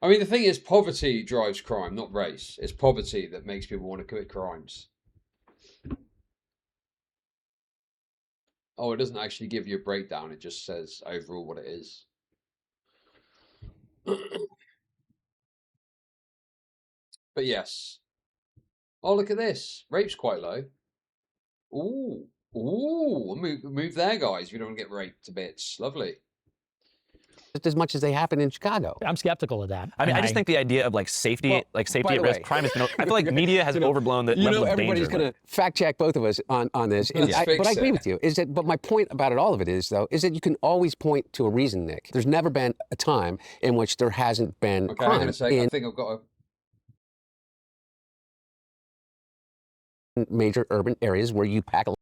I mean, the thing is, poverty drives crime, not race. It's poverty that makes people want to commit crimes. Oh, it doesn't actually give you a breakdown. It just says overall what it is. But yes. Oh, look at this. Rape's quite low. Ooh. Ooh. Move there, guys. You don't want to get raped to bits. Lovely. Just as much as they happen in Chicago. I'm skeptical of that. I mean, I just think the idea of like safety, safety at risk, crime has been. I feel like media has overblown the level of danger. Everybody's going to fact check both of us on this. And but I agree with you. But my point about all of it is, though, is that you can always point to a reason, Nick. There's never been a time in which there hasn't been crime. Hang on a second. I think I've got major urban areas where you pack a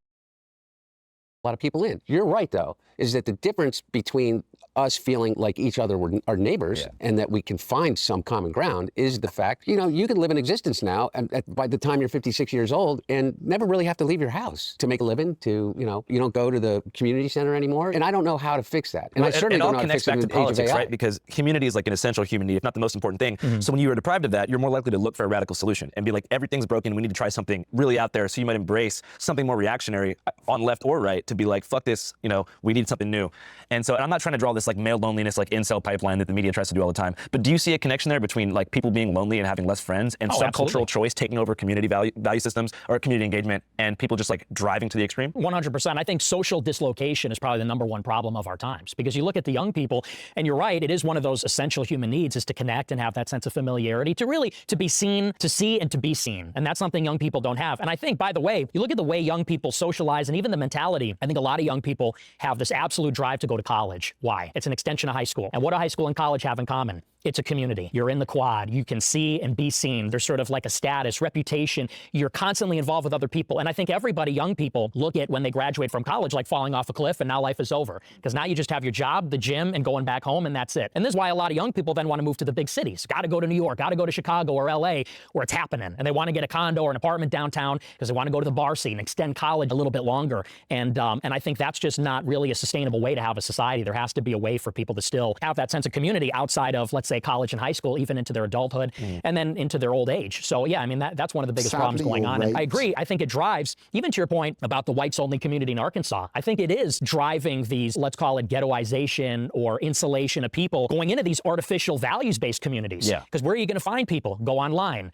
lot of people in. You're right, though, is that the difference between us feeling like each other were our neighbors and that we can find some common ground is the fact, you know, you can live in existence now and by the time you're 56 years old and never really have to leave your house to make a living, to, you know, you don't go to the community center anymore. And I don't know how to fix that. And I certainly don't know how to fix it in the age of AI. It all connects back to politics, right? Because community is like an essential human need, if not the most important thing. So when you are deprived of that, you're more likely to look for a radical solution and be like, everything's broken, we need to try something really out there. So you might embrace something more reactionary on left or right to be like, fuck this, you know, we need something new. And so I'm not trying to draw this like male loneliness, like incel pipeline that the media tries to do all the time. But do you see a connection there between like people being lonely and having less friends and subcultural choice taking over community value systems or community engagement and people just like driving to the extreme? 100%. I think social dislocation is probably the #1 problem of our times, because you look at the young people and you're right, it is one of those essential human needs, is to connect and have that sense of familiarity, to be seen, to see and to be seen. And that's something young people don't have. And I think, by the way, you look at the way young people socialize and even the mentality, I think a lot of young people have this absolute drive to go to college. Why? It's an extension of high school. And what do high school and college have in common? It's a community. You're in the quad. You can see and be seen. There's sort of like a status, reputation. You're constantly involved with other people. And I think everybody, young people, look at when they graduate from college like falling off a cliff and now life is over. Because now you just have your job, the gym, and going back home, and that's it. And this is why a lot of young people then want to move to the big cities. Got to go to New York, got to go to Chicago or LA where it's happening. And they want to get a condo or an apartment downtown because they want to go to the bar scene, extend college a little bit longer. And I think that's just not really a sustainable way to have a society. There has to be a way for people to still have that sense of community outside of, let's say, college and high school, even into their adulthood and then into their old age. So yeah, I mean, that's one of the biggest problems going on. And I agree. I think it drives, even to your point about the whites only community in Arkansas, I think it is driving these, let's call it ghettoization or insulation of people going into these artificial values-based communities. Yeah. Because where are you going to find people? Go online,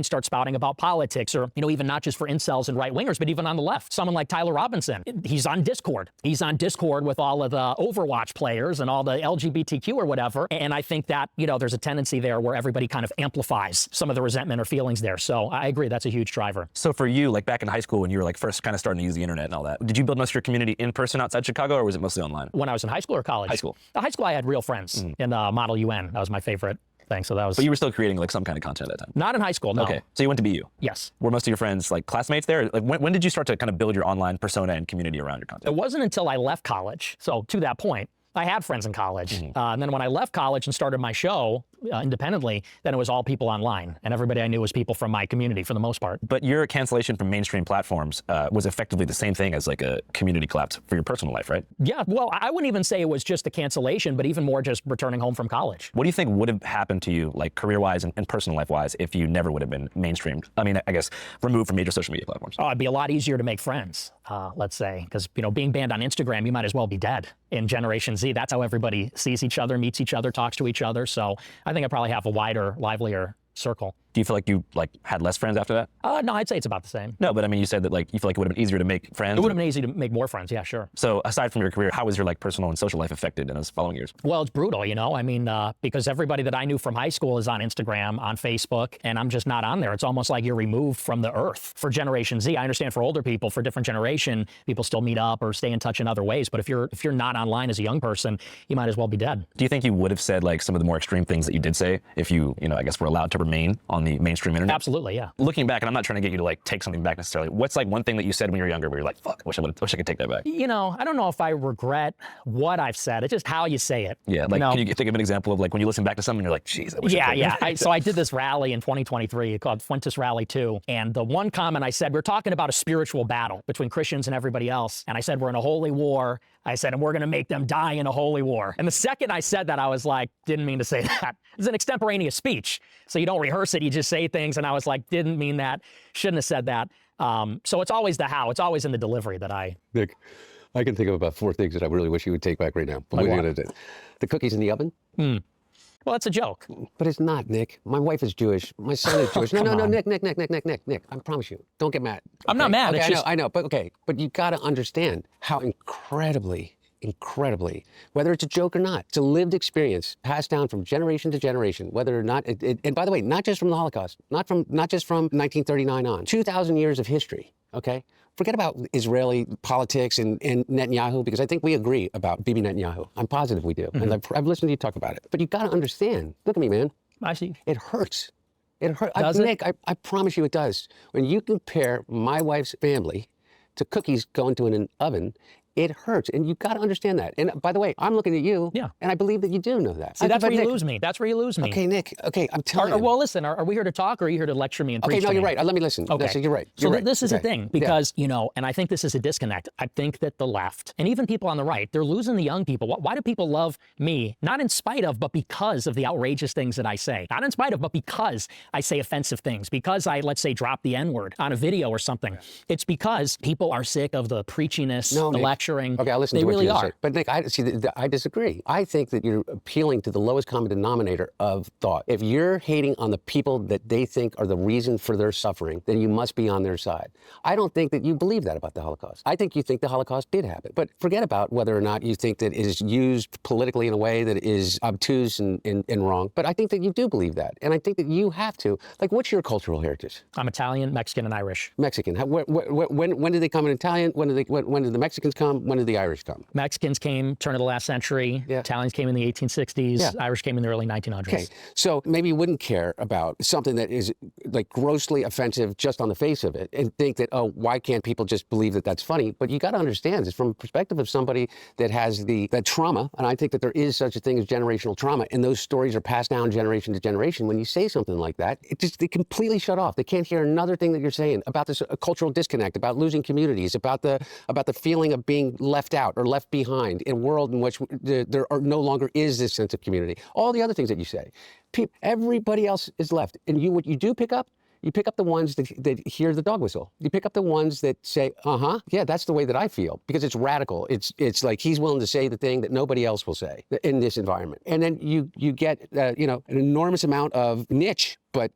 start spouting about politics, or, you know, even not just for incels and right-wingers, but even on the left. Someone like Tyler Robinson, he's on Discord. He's on Discord with all of the Overwatch players and all the LGBTQ or whatever. And I think that, you know, there's a tendency there where everybody kind of amplifies some of the resentment or feelings there. So I agree, that's a huge driver. So for you, like back in high school when you were like first kind of starting to use the internet and all that, did you build most of your community in person outside Chicago, or was it mostly online? When I was in high school or college? High school. High school, I had real friends in Model UN. That was my favorite thing. So that was. But you were still creating like some kind of content at that time? Not in high school, no. Okay, so you went to BU? Yes. Were most of your friends like classmates there? Like when did you start to kind of build your online persona and community around your content? It wasn't until I left college. So to that point, I had friends in college. And then when I left college and started my show independently, then it was all people online. And everybody I knew was people from my community for the most part. But your cancellation from mainstream platforms was effectively the same thing as like a community collapse for your personal life, right? Yeah, well, I wouldn't even say it was just the cancellation, but even more just returning home from college. What do you think would have happened to you, like career-wise and personal life-wise, if you never would have been mainstreamed? I mean, I guess removed from major social media platforms. Oh, it'd be a lot easier to make friends, let's say, because, you know, being banned on Instagram, you might as well be dead. In Generation Z, that's how everybody sees each other, meets each other, talks to each other. So I think I probably have a wider, livelier circle. Do you feel like you had less friends after that? No, I'd say it's about the same. No, but I mean, you said that you feel like it would have been easier to make friends. It would have been easy to make more friends. Yeah, sure. So aside from your career, how was your personal and social life affected in those following years? Well, it's brutal, I mean, because everybody that I knew from high school is on Instagram, on Facebook, and I'm just not on there. It's almost like you're removed from the earth. For Generation Z, I understand for older people, for different generation, people still meet up or stay in touch in other ways. But if you're not online as a young person, you might as well be dead. Do you think you would have said some of the more extreme things that you did say if you, I guess, were allowed to remain on the mainstream internet? Absolutely, yeah. Looking back, and I'm not trying to get you to take something back necessarily. What's one thing that you said when you were younger where you're like, fuck, wish I could take that back? I don't know if I regret what I've said. It's just how you say it. Yeah, can you think of an example of when you listen back to something, you're like, jeez, I wish I could. Yeah. So I did this rally in 2023 called Fuentes Rally 2. And the one comment I said, we're talking about a spiritual battle between Christians and everybody else. And I said, we're in a holy war. I said, and we're going to make them die in a holy war. And the second I said that, I was like, didn't mean to say that. It's an extemporaneous speech. So you don't rehearse it, you just say things. And I was like, didn't mean that, shouldn't have said that. So it's always the how, it's always in the delivery that I... Nick, I can think of about 4 things that I really wish you would take back right now. But what? The cookies in the oven? Well, it's a joke. But it's not, Nick. My wife is Jewish. My son is Jewish. No, Nick. I promise you. Don't get mad. I'm not mad. Okay, It's I know. But you got to understand how incredibly, whether it's a joke or not, it's a lived experience passed down from generation to generation, whether or not, and by the way, not just from the Holocaust, not just from 1939 on, 2,000 years of history, okay? Forget about Israeli politics and Netanyahu, because I think we agree about Bibi Netanyahu. I'm positive we do. And I've listened to you talk about it. But you got to understand, look at me, man. I see. It hurts. It hurts. Does it? Nick, I promise you it does. When you compare my wife's family to cookies going to an oven, it hurts, and you've got to understand that. And by the way, I'm looking at you, and I believe that you do know that. See, that's where you lose me. That's where you lose me. Okay, Nick. Okay, I'm telling you. Well, listen, are we here to talk, or are you here to lecture me and preach Okay, no, to you're me? right. Let me listen. Okay. So you're right. So this is the thing, because, and I think this is a disconnect. I think that the left, and even people on the right, they're losing the young people. Why do people love me? Not in spite of, but because of the outrageous things that I say. Not in spite of, but because I say offensive things. Because I, let's say, drop the N-word on a video or something. It's because people are sick of the preachiness, the Nick. lecturing. Okay, I'll listen they to what really you are. say. But Nick, I disagree. I think that you're appealing to the lowest common denominator of thought. If you're hating on the people that they think are the reason for their suffering, then you must be on their side. I don't think that you believe that about the Holocaust. I think you think the Holocaust did happen. But forget about whether or not you think that it is used politically in a way that is obtuse and wrong. But I think that you do believe that. And I think that you have to. What's your cultural heritage? I'm Italian, Mexican, and Irish. Mexican. When did they come in Italian? When did the Mexicans come? When did the Irish come? Mexicans came turn of the last century. Italians came in the 1860s. Irish came in the early 1900s. Okay, so maybe you wouldn't care about something that is grossly offensive just on the face of it and think that, oh, why can't people just believe that that's funny? But you got to understand, it's from a perspective of somebody that has that trauma, and I think that there is such a thing as generational trauma, and those stories are passed down generation to generation. When you say something like that, they completely shut off. They can't hear another thing that you're saying about this cultural disconnect, about losing communities, about the feeling of being left out or left behind in a world in which there no longer is this sense of community. All the other things that you say. Everybody else is left. And what you do pick up, you pick up the ones that hear the dog whistle. You pick up the ones that say, yeah, that's the way that I feel, because it's radical. It's like he's willing to say the thing that nobody else will say in this environment. And then you get, an enormous amount of niche, but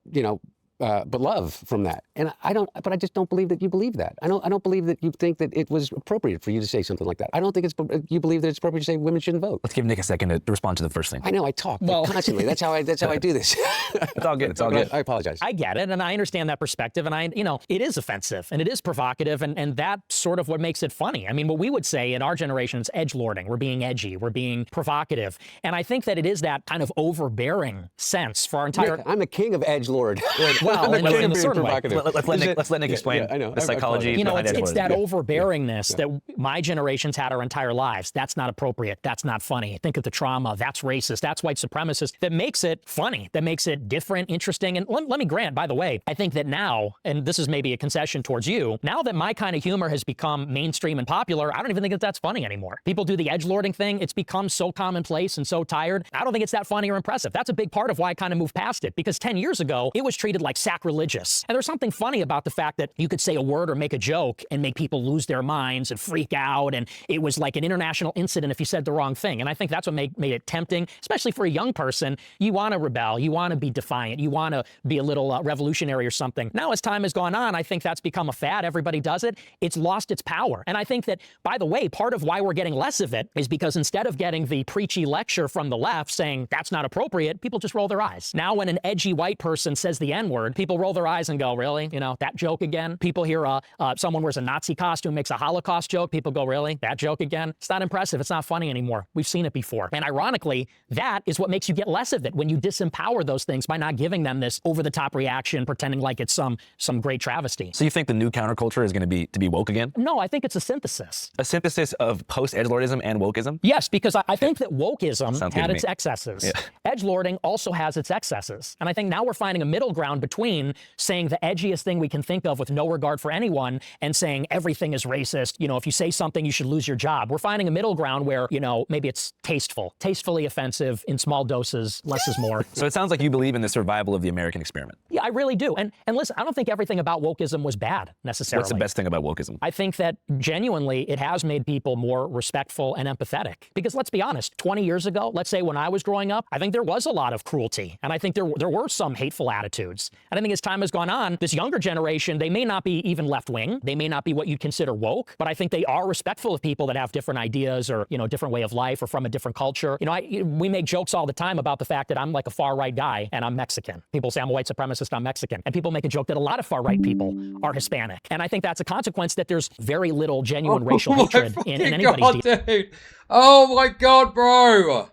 love from that. And but I just don't believe that you believe that. I don't believe that you think that it was appropriate for you to say something like that. I don't think you believe that it's appropriate to say women shouldn't vote. Let's give Nick a second to respond to the first thing. I know, I talk constantly. That's how I do this. It's all good. It's all good. I apologize. I get it, and I understand that perspective, and it is offensive, and it is provocative, and that's sort of what makes it funny. I mean, what we would say in our generation is edgelording. We're being edgy. We're being provocative. And I think that it is that kind of overbearing sense for our entire... Nick, I'm the king of edgelord. Well, in a certain way. Let's let Nick explain the psychology behind it's that Yeah. overbearingness that my generation's had our entire lives. That's not appropriate. That's not funny. Think of the trauma. That's racist. That's white supremacist. That makes it funny. That makes it different, interesting. And let me grant, by the way, I think that now, and this is maybe a concession towards you, now that my kind of humor has become mainstream and popular, I don't even think that that's funny anymore. People do the edgelording thing. It's become so commonplace and so tired. I don't think it's that funny or impressive. That's a big part of why I kind of moved past it, because 10 years ago, it was treated like like sacrilegious. And there's something funny about the fact that you could say a word or make a joke and make people lose their minds and freak out. And it was like an international incident if you said the wrong thing. And I think that's what made it tempting, especially for a young person. You want to rebel. You want to be defiant. You want to be a little revolutionary or something. Now, as time has gone on, I think that's become a fad. Everybody does it. It's lost its power. And I think that, by the way, part of why we're getting less of it is because instead of getting the preachy lecture from the left saying that's not appropriate, people just roll their eyes. Now, when an edgy white person says the N-word, people roll their eyes and go, really? You know, that joke again? People hear someone wears a Nazi costume, makes a Holocaust joke. People go, really? That joke again? It's not impressive. It's not funny anymore. We've seen it before. And ironically, that is what makes you get less of it when you disempower those things by not giving them this over-the-top reaction, pretending like it's some great travesty. So you think the new counterculture is going to be woke again? No, I think it's a synthesis. A synthesis of post-edgelordism and wokeism? Yes, because I think that wokeism Sounds good had to its me. excesses. Yeah. Edgelording also has its excesses. And I think now we're finding a middle ground between saying the edgiest thing we can think of with no regard for anyone and saying everything is racist. You know, if you say something, you should lose your job. We're finding a middle ground where, you know, maybe it's tastefully offensive in small doses, less is more. So it sounds like you believe in the survival of the American experiment. Yeah, I really do. And listen, I don't think everything about wokeism was bad necessarily. What's the best thing about wokeism? I think that genuinely it has made people more respectful and empathetic. Because let's be honest, 20 years ago, let's say when I was growing up, I think there was a lot of cruelty. And I think there were some hateful attitudes. And I think as time has gone on, this younger generation, they may not be even left-wing. They may not be what you'd consider woke, but I think they are respectful of people that have different ideas or, you know, different way of life or from a different culture. You know, we make jokes all the time about the fact that I'm like a far-right guy and I'm Mexican. People say I'm a white supremacist, I'm Mexican. And people make a joke that a lot of far-right people are Hispanic. And I think that's a consequence that there's very little genuine racial hatred in anybody's dude. Oh my God, bro.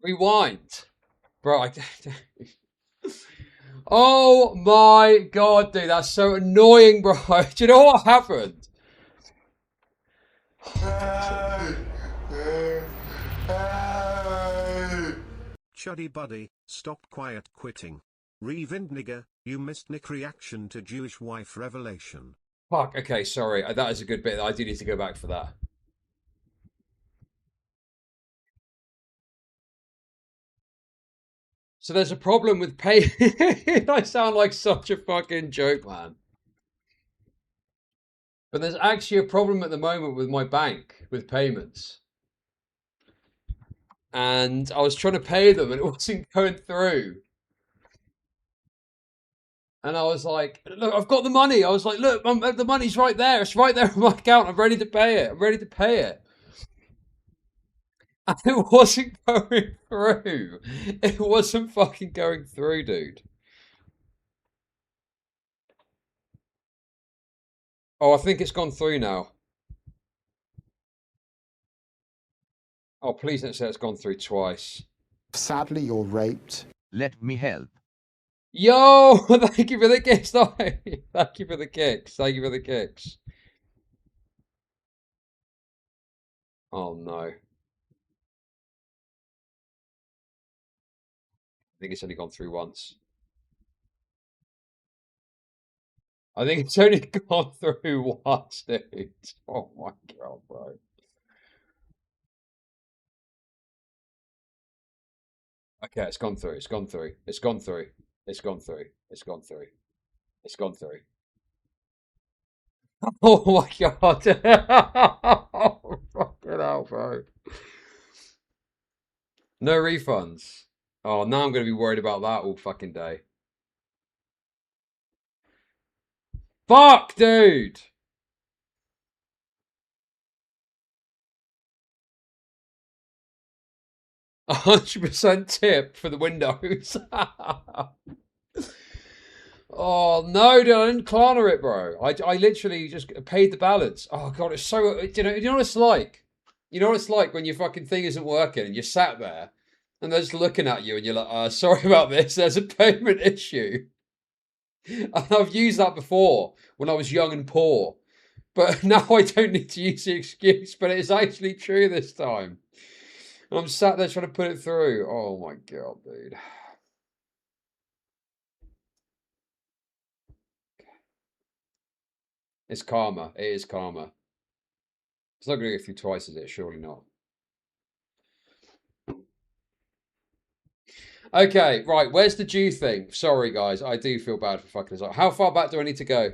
Rewind. Bro, oh my God, dude, that's so annoying, bro. Do you know what happened? Chuddy buddy, stop quiet quitting. Rewind nigger, you missed Nick reaction to Jewish wife revelation. Fuck, okay, sorry. That is a good bit. I do need to go back for that. So there's a problem with pay. I sound like such a fucking joke, man. But there's actually a problem at the moment with my bank, with payments. And I was trying to pay them and it wasn't going through. And I was like, look, I've got the money. I was like, look, the money's right there. It's right there in my account. I'm ready to pay it. I'm ready to pay it. And it wasn't going through. It wasn't fucking going through, dude. Oh, I think it's gone through now. Oh, please don't say it's gone through twice. Sadly, you're raped. Let me help. Yo, thank you for the kicks. Thank you for the kicks. Thank you for the kicks. Oh, no. I think it's only gone through once. I think it's only gone through once, dude. Oh my God, bro. Okay, it's gone through. It's gone through. It's gone through. It's gone through. It's gone through. It's gone through. Oh my God. Oh, fucking hell, bro. No refunds. Oh, now I'm going to be worried about that all fucking day. Fuck, dude. $100% tip for the windows. Oh no, dude, I didn't Klarna it, bro. I literally just paid the balance. Oh God, it's so, you know what it's like? You know what it's like when your fucking thing isn't working and you're sat there and they're just looking at you and you're like, sorry about this, there's a payment issue. And I've used that before when I was young and poor. But now I don't need to use the excuse, but it's actually true this time. I'm sat there trying to put it through. Oh my god, dude. It's karma. It is karma. It's not going to go through twice, is it? Surely not. Okay, right. Where's the due thing? Sorry, guys. I do feel bad for fucking this up. How far back do I need to go?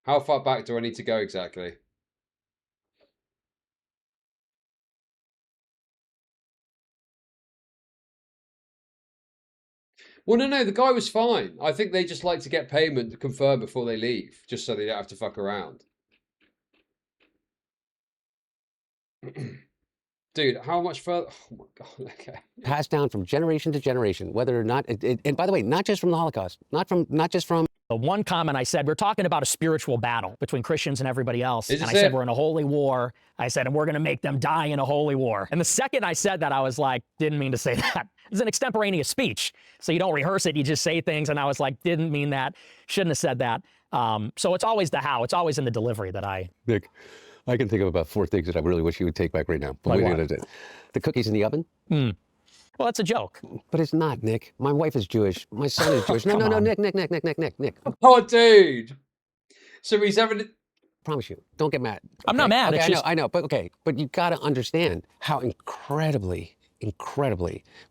How far back do I need to go exactly? Well, no, the guy was fine. I think they just like to get payment to confirm before they leave, just so they don't have to fuck around. Dude, how much further? Oh my god, okay. Passed down from generation to generation, whether or not, and by the way, not just from the Holocaust, not just from. The one comment I said, we're talking about a spiritual battle between Christians and everybody else. And I said, we're in a holy war. I said, and we're going to make them die in a holy war. And the second I said that, I was like, didn't mean to say that. It's an extemporaneous speech. So you don't rehearse it, you just say things. And I was like, didn't mean that. Shouldn't have said that. So it's always the how. It's always in the delivery that I... Nick, I can think of about 4 things that I really wish you would take back right now. Like what? The cookies in the oven. Well, that's a joke. But it's not, Nick. My wife is Jewish. My son is Jewish. No, Nick. Oh, dude. So he's having... Promise you. Don't get mad. I'm not mad. Okay, It's I know. But okay. But you got to understand how incredibly,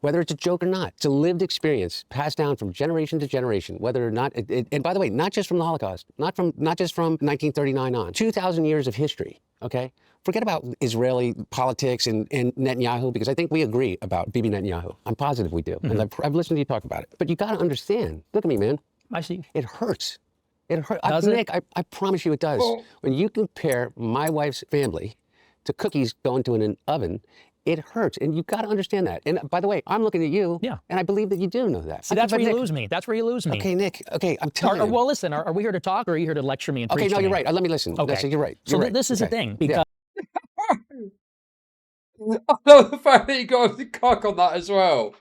whether it's a joke or not, it's a lived experience passed down from generation to generation, whether or not, and by the way, not just from the Holocaust, not just from 1939 on, 2,000 years of history, okay? Forget about Israeli politics and Netanyahu, because I think we agree about Bibi Netanyahu. I'm positive we do. And I've listened to you talk about it. But you got to understand, look at me, man. I see. It hurts. It hurts. Does it? Nick, I promise you it does. Oh. When you compare my wife's family to cookies going to an oven, it hurts. And you got to understand that. And by the way, I'm looking at you. Yeah. And I believe that you do know that. See, that's where you lose me. That's where you lose me. Okay, Nick. Okay, I'm telling you. Well, listen, are we here to talk or are you here to lecture me and preach Okay, no, to you're me? right. Let me listen. Okay. Listen, you're right. So You're right. this is the Okay. thing, because I love the fact that you got the cock on that as well.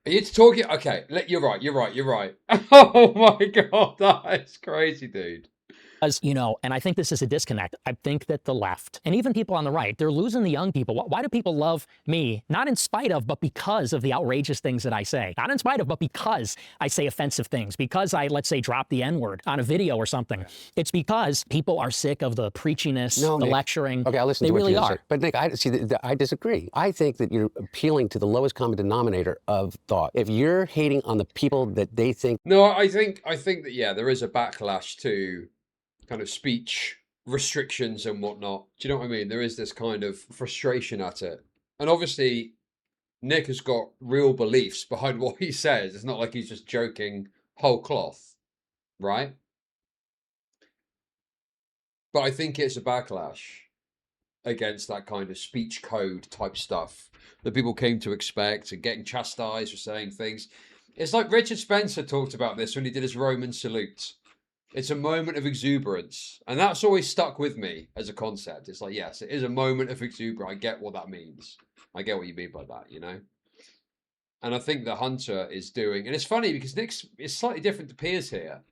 Are you talking? Okay, you're right. Oh my god, that is crazy, dude. As you know, and I think this is a disconnect. I think that the left and even people on the right, they're losing the young people. Why do people love me? Not in spite of, but because of the outrageous things that I say. Not in spite of, but because I say offensive things. Because I, let's say, drop the N-word on a video or something. It's because people are sick of the preachiness, the Nick. Okay, lecturing. I'll listen They to what really you are. say. But Nick, I disagree. I think that you're appealing to the lowest common denominator of thought. If you're hating on the people that they think... No, I think that, yeah, there is a backlash to kind of speech restrictions and whatnot. Do you know what I mean? There is this kind of frustration at it. And obviously, Nick has got real beliefs behind what he says. It's not like he's just joking whole cloth, right? But I think it's a backlash against that kind of speech code type stuff that people came to expect and getting chastised for saying things. It's like Richard Spencer talked about this when he did his Roman salute. It's a moment of exuberance. And that's always stuck with me as a concept. It's like, yes, it is a moment of exuberance. I get what that means. I get what you mean by that, you know? And I think that Hunter is doing... And it's funny because Nick's is slightly different to Piers here.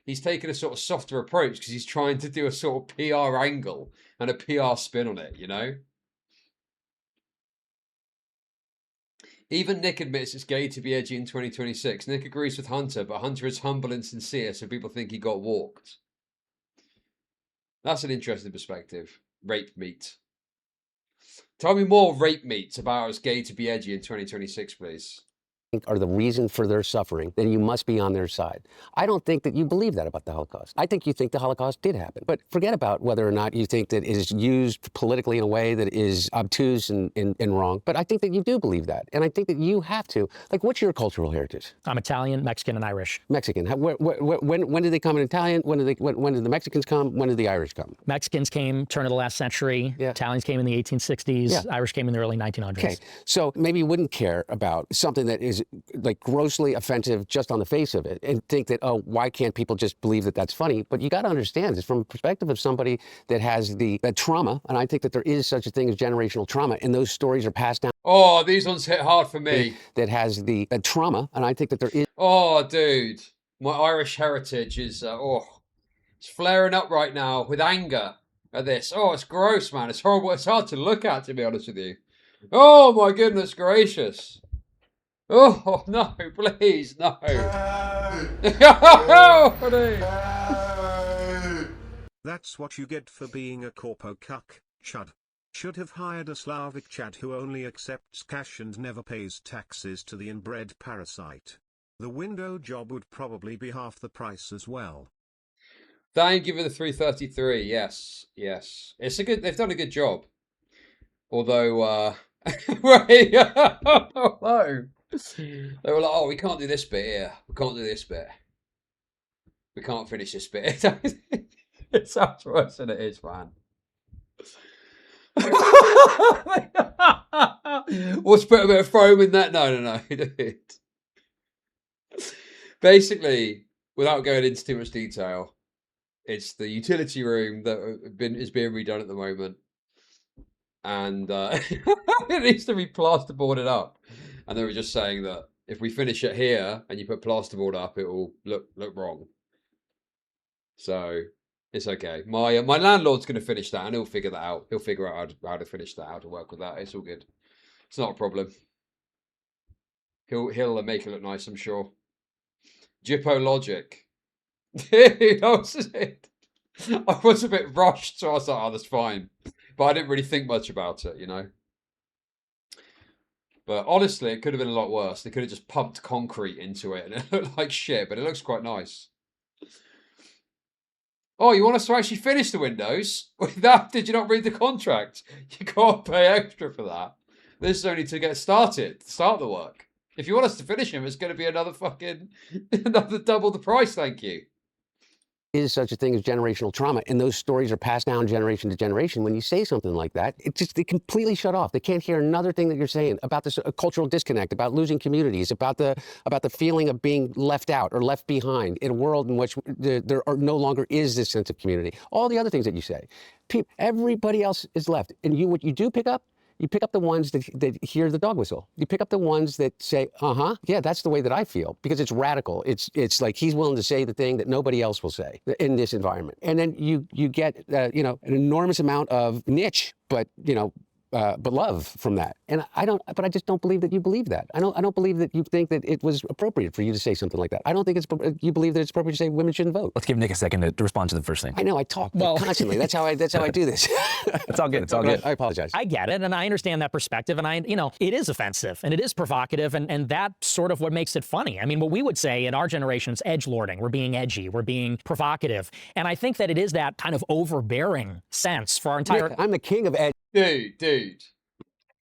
He's taken a sort of softer approach because he's trying to do a sort of PR angle and a PR spin on it, you know? Even Nick admits it's gay to be edgy in 2026. Nick agrees with Hunter, but Hunter is humble and sincere, so people think he got walked. That's an interesting perspective. Rape meat. Tell me more rape meat about it's gay to be edgy in 2026, please. are the reason for their suffering, then you must be on their side. I don't think that you believe that about the Holocaust. I think you think the Holocaust did happen. But forget about whether or not you think that it is used politically in a way that is obtuse and wrong. But I think that you do believe that. And I think that you have to. Like, what's your cultural heritage? I'm Italian, Mexican, and Irish. Mexican. When did they come in Italian? When did the Mexicans come? When did the Irish come? Mexicans came turn of the last century. Yeah. Italians came in the 1860s. Yeah. Irish came in the early 1900s. Okay. So maybe you wouldn't care about something that is like grossly offensive just on the face of it and think that, oh, why can't people just believe that that's funny? But you got to understand this from a perspective of somebody that has that trauma. And I think that there is such a thing as generational trauma. And those stories are passed down. Oh, these ones hit hard for me. That has the trauma. And I think that there is. Oh, dude. My Irish heritage is, it's flaring up right now with anger at this. Oh, it's gross, man. It's horrible. It's hard to look at, to be honest with you. Oh my goodness gracious. Oh no, please, no. That's what you get for being a corpo cuck, Chud. Should have hired a Slavic Chad who only accepts cash and never pays taxes to the inbred parasite. The window job would probably be half the price as well. Thank you for the 333. Yes, yes. It's a good. They've done a good job. Although, wait, no. They were like, oh, we can't do this bit here. We can't do this bit. We can't finish this bit. It sounds worse than it is, man. Let's put a bit of foam in that. No. Basically, without going into too much detail, it's the utility room that is being redone at the moment. And it needs to be plasterboarded up. And they were just saying that if we finish it here and you put plasterboard up, it will look wrong. So it's okay. My landlord's going to finish that, and he'll figure that out. He'll figure out how to finish that, how to work with that. It's all good. It's not a problem. He'll make it look nice, I'm sure. Chud Logic. I was a bit rushed, so I was like, oh, that's fine. But I didn't really think much about it, you know. But honestly, it could have been a lot worse. They could have just pumped concrete into it and it looked like shit, but it looks quite nice. Oh, you want us to actually finish the windows? That did you not read the contract? You can't pay extra for that. This is only to get started, start the work. If you want us to finish them, it's going to be another double the price, thank you. Is such a thing as generational trauma, and those stories are passed down generation to generation. When you say something like that, they completely shut off. They can't hear another thing that you're saying about this cultural disconnect, about losing communities, about the feeling of being left out or left behind in a world in which there no longer is this sense of community. All the other things that you say, everybody else is left, and what you do pick up. You pick up the ones that hear the dog whistle. You pick up the ones that say, yeah, that's the way that I feel, because it's radical. It's like he's willing to say the thing that nobody else will say in this environment. And then you get, an enormous amount of niche, but love from that. And I just don't believe that you believe that. I don't believe that you think that it was appropriate for you to say something like that. I don't think you believe that it's appropriate to say women shouldn't vote. Let's give Nick a second to respond to the first thing. I know, I talk constantly. That's how I do this. It's all good. It's all good. I apologize. I get it, and I understand that perspective, and it is offensive, and it is provocative, and that's sort of what makes it funny. I mean, what we would say in our generation is edgelording. We're being edgy. We're being provocative. And I think that it is that kind of overbearing sense for our entire... I'm the king of edge. Dude.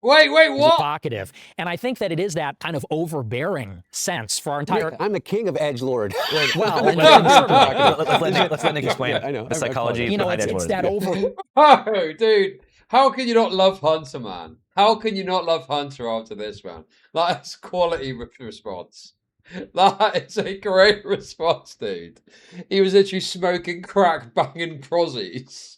Wait, what? Provocative. And I think that it is that kind of overbearing sense for our entire... I'm the king of edgelord. Well, let's let Nick explain I know. the psychology behind edgelord. It's that over... Oh, dude. How can you not love Hunter, man? How can you not love Hunter after this, man? That's quality response. That is a great response, dude. He was literally smoking crack, banging prozzies.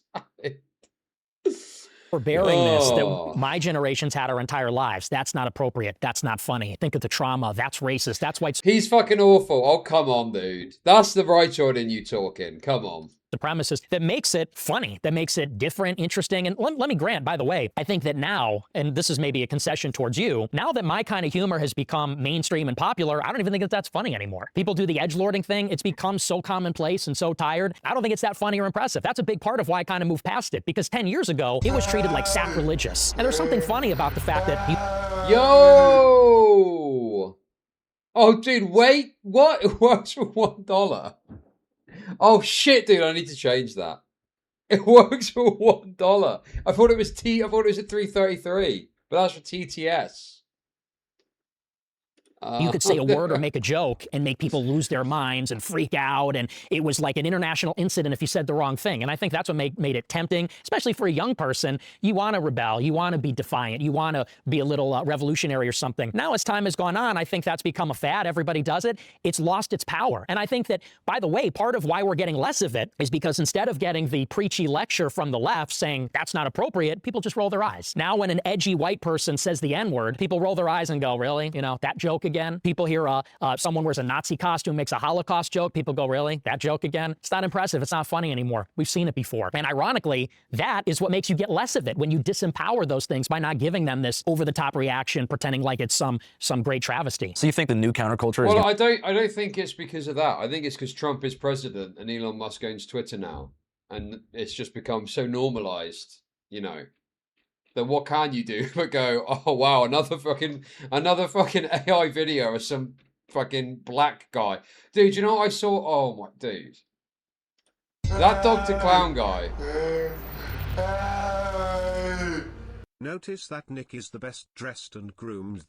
Forbearingness that my generation's had our entire lives. That's not appropriate. That's not funny. Think of the trauma. That's racist. That's white. He's fucking awful. Oh, come on, dude. That's the right Jordan you talking. Come on. Supremacist that makes it funny, that makes it different, interesting. And let me grant, by the way, I think that now, and this is maybe a concession towards you, now that my kind of humor has become mainstream and popular, I don't even think that that's funny anymore. People do the edgelording thing. It's become so commonplace and so tired. I don't think it's that funny or impressive. That's a big part of why I kind of moved past it, because 10 years ago, it was treated like sacrilegious. And there's something funny about the fact that... Yo! Oh, dude, wait. What? It works for $1. Oh shit, dude! I need to change that. It works for $1. I thought it was I thought it was at $3.33, but that's for TTS. You could say a word or make a joke and make people lose their minds and freak out. And it was like an international incident if you said the wrong thing. And I think that's what made it tempting, especially for a young person. You want to rebel. You want to be defiant. You want to be a little revolutionary or something. Now, as time has gone on, I think that's become a fad. Everybody does it. It's lost its power. And I think that, by the way, part of why we're getting less of it is because instead of getting the preachy lecture from the left saying that's not appropriate, people just roll their eyes. Now, when an edgy white person says the N-word, people roll their eyes and go, really? That joke again. People hear someone wears a Nazi costume, makes a Holocaust joke. People go, really? That joke again? It's not impressive. It's not funny anymore. We've seen it before. And ironically, that is what makes you get less of it when you disempower those things by not giving them this over-the-top reaction, pretending like it's some great travesty. So you think the new counterculture is... Well, I don't think it's because of that. I think it's because Trump is president and Elon Musk owns Twitter now. And it's just become so normalized, you know, that what can you do but go, oh, wow, another fucking AI video of some fucking black guy. Dude, you know what I saw? Oh, my, dude. That Dr. Clown guy. Notice that Nick is the best dressed and groomed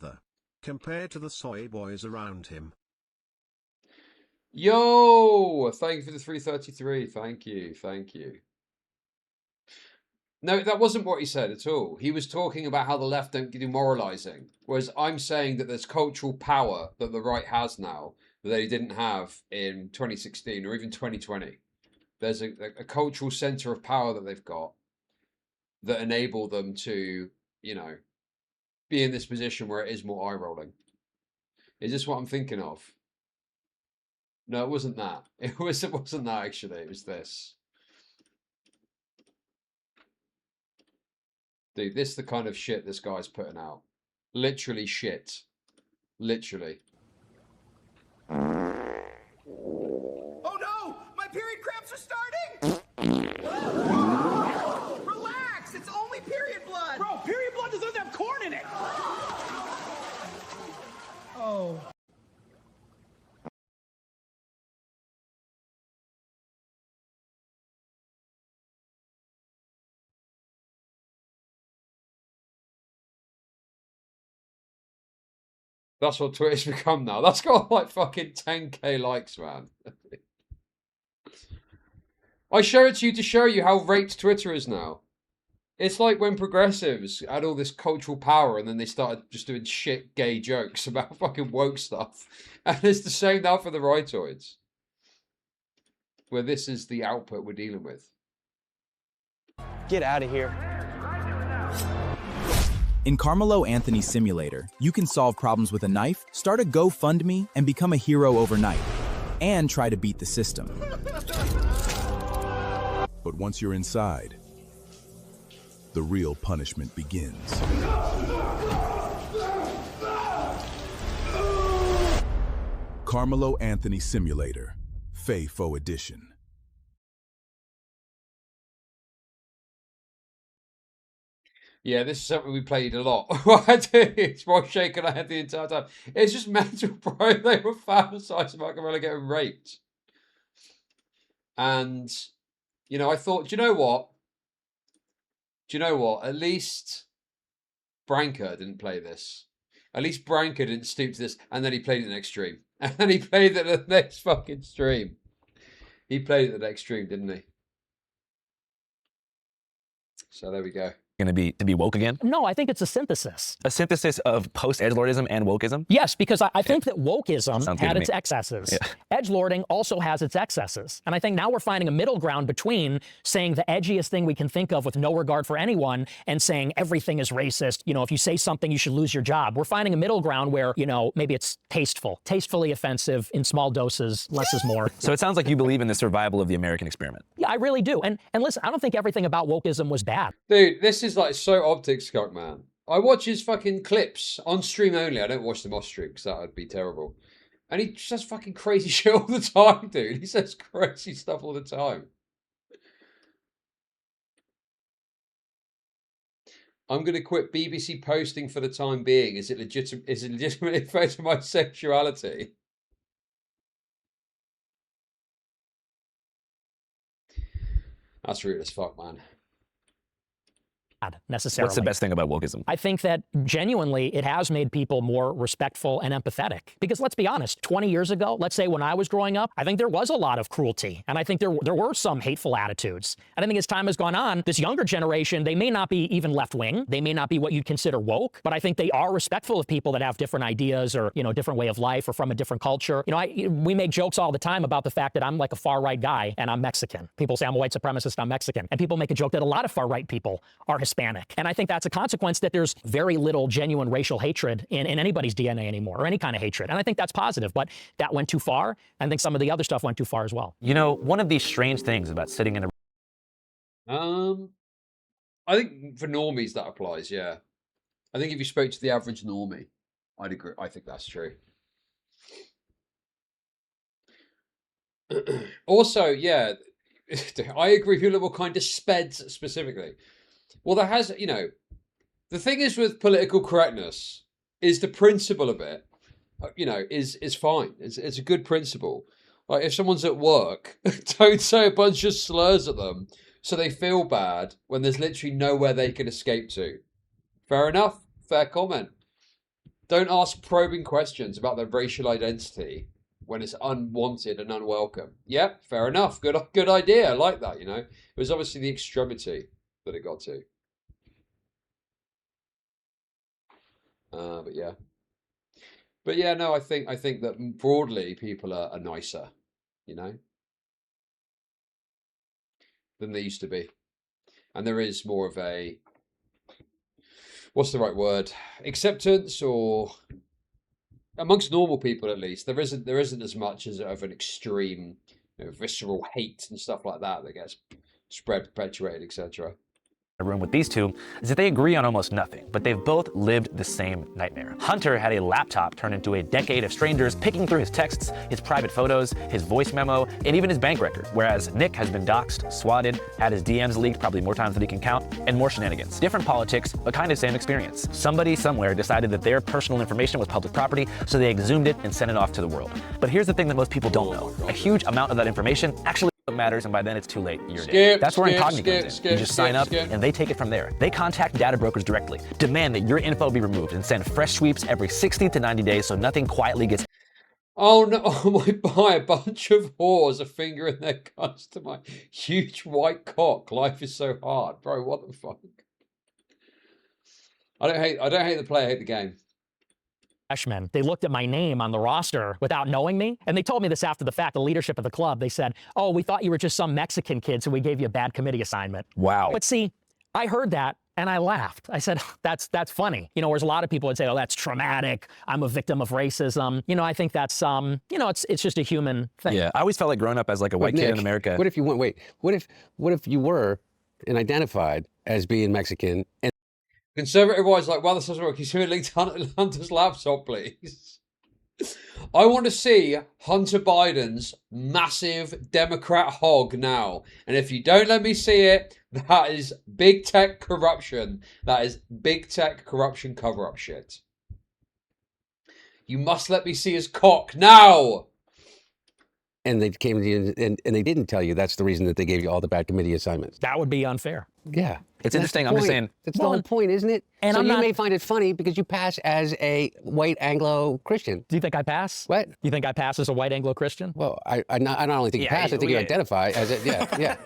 compared to the soy boys around him. Yo! Thank you for the 333. Thank you. Thank you. No, that wasn't what he said at all. He was talking about how the left don't do moralizing. Whereas I'm saying that there's cultural power that the right has now that they didn't have in 2016 or even 2020. There's a cultural center of power that they've got that enable them to, you know, be in this position where it is more eye-rolling. Is this what I'm thinking of? No, it wasn't that. It wasn't that, actually. It was this. Dude, this is the kind of shit this guy's putting out. Literally shit. Literally. Oh no! My period cramps are starting! Relax! It's only period blood! Bro, period blood doesn't have corn in it! Oh. That's what Twitter's become now. That's got like fucking 10k likes, man. I show it to you to show you how raped Twitter is now. It's like when progressives had all this cultural power and then they started just doing shit gay jokes about fucking woke stuff. And it's the same now for the rightoids. Where this is the output we're dealing with. Get out of here. In Carmelo Anthony Simulator, you can solve problems with a knife, start a GoFundMe, and become a hero overnight. And try to beat the system. But once you're inside, the real punishment begins. Carmelo Anthony Simulator, FAFO Edition. Yeah, this is something we played a lot. It's more shaken I had the entire time. It's just mental, bro. They were fantasizing about Carmelo getting raped. And, you know, I thought, do you know what? Do you know what? At least Branca didn't play this. At least Branca didn't stoop to this. And then he played it the next stream. And then he played it the next fucking stream. He played it the next stream, didn't he? So there we go. Going to be woke again? No, I think it's a synthesis. A synthesis of post-edgelordism and wokeism? Yes, because I think that wokeism had its excesses. Yeah. Edgelording also has its excesses. And I think now we're finding a middle ground between saying the edgiest thing we can think of with no regard for anyone and saying everything is racist. You know, if you say something, you should lose your job. We're finding a middle ground where, you know, maybe it's tastefully offensive in small doses, less is more. So it sounds like you believe in the survival of the American experiment. Yeah, I really do. And listen, I don't think everything about wokeism was bad. Dude, this is like so optics skunk, man. I watch his fucking clips on stream only. I don't watch them off stream because that would be terrible. And he says fucking crazy shit all the time, dude. He says crazy stuff all the time. I'm going to quit BBC posting for the time being. Is it legitimately affecting my sexuality? That's rude as fuck, man. Necessarily. What's the best thing about wokeism? I think that genuinely it has made people more respectful and empathetic. Because let's be honest, 20 years ago, let's say when I was growing up, I think there was a lot of cruelty. And I think there were some hateful attitudes. And I think as time has gone on, this younger generation, they may not be even left-wing. They may not be what you'd consider woke. But I think they are respectful of people that have different ideas or, you know, different way of life or from a different culture. You know, we make jokes all the time about the fact that I'm like a far-right guy and I'm Mexican. People say I'm a white supremacist, I'm Mexican. And people make a joke that a lot of far-right people are Hispanic. Hispanic. And I think that's a consequence that there's very little genuine racial hatred in anybody's DNA anymore, or any kind of hatred. And I think that's positive, but that went too far. I think some of the other stuff went too far as well. You know, one of these strange things about sitting in a I think for normies that applies, yeah. I think if you spoke to the average normie, I'd agree. I think that's true. Also, yeah, I agree with you, what kind of speds specifically. Well, there has, you know, the thing is with political correctness is the principle of it, you know, is fine. It's a good principle. Like if someone's at work, don't say a bunch of slurs at them so they feel bad when there's literally nowhere they can escape to. Fair enough. Fair comment. Don't ask probing questions about their racial identity when it's unwanted and unwelcome. Yep, fair enough. Good idea. I like that, you know. It was obviously the extremity that it got to. But yeah. But yeah, no, I think that broadly people are nicer, you know, than they used to be. And there is more of a, what's the right word? Acceptance, or amongst normal people at least, there isn't as much as of an extreme, you know, visceral hate and stuff like that gets spread, perpetuated, etc. room with these two is that they agree on almost nothing, but they've both lived the same nightmare. Hunter had a laptop turn into a decade of strangers picking through his texts, his private photos, his voice memo, and even his bank record, whereas Nick has been doxxed, swatted, had his DMs leaked probably more times than he can count, and more shenanigans. Different politics, but kind of same experience. Somebody somewhere decided that their personal information was public property, so they exhumed it and sent it off to the world. But here's the thing that most people don't know. A huge amount of that information actually matters, and by then it's too late. You're dead. That's where incognito comes in. You just sign up and they take it from there. They contact data brokers directly, demand that your info be removed, and send fresh sweeps every 60 to 90 days so nothing quietly gets. Oh no, oh my, buy a bunch of whores, a finger in their guts to my huge white cock. Life is so hard. Bro, what the fuck? I don't hate the play, I hate the game. Freshmen. They looked at my name on the roster without knowing me, and they told me this after the fact, the leadership of the club. They said, oh, we thought you were just some Mexican kid, so we gave you a bad committee assignment. Wow. But see, I heard that, and I laughed. I said, that's funny. You know, whereas a lot of people would say, oh, that's traumatic. I'm a victim of racism. You know, I think that's, you know, it's just a human thing. Yeah, I always felt like growing up as like a white kid in America. What if you went, what if you were and identified as being Mexican and Conservative wise, like, well, this doesn't work. Can you link Hunter's laptop, please? I want to see Hunter Biden's massive Democrat hog now. And if you don't let me see it, that is big tech corruption. That is big tech corruption cover-up shit. You must let me see his cock now. And they came to you and they didn't tell you that's the reason that they gave you all the bad committee assignments. That would be unfair. Yeah. It's interesting. I'm just saying. That's the whole point, isn't it? And so I'm you not... may find it funny because you pass as a white Anglo-Christian. Do you think I pass? What? You think I pass as a white Anglo-Christian? Well, I not only think you pass, I think you identify as it. Yeah.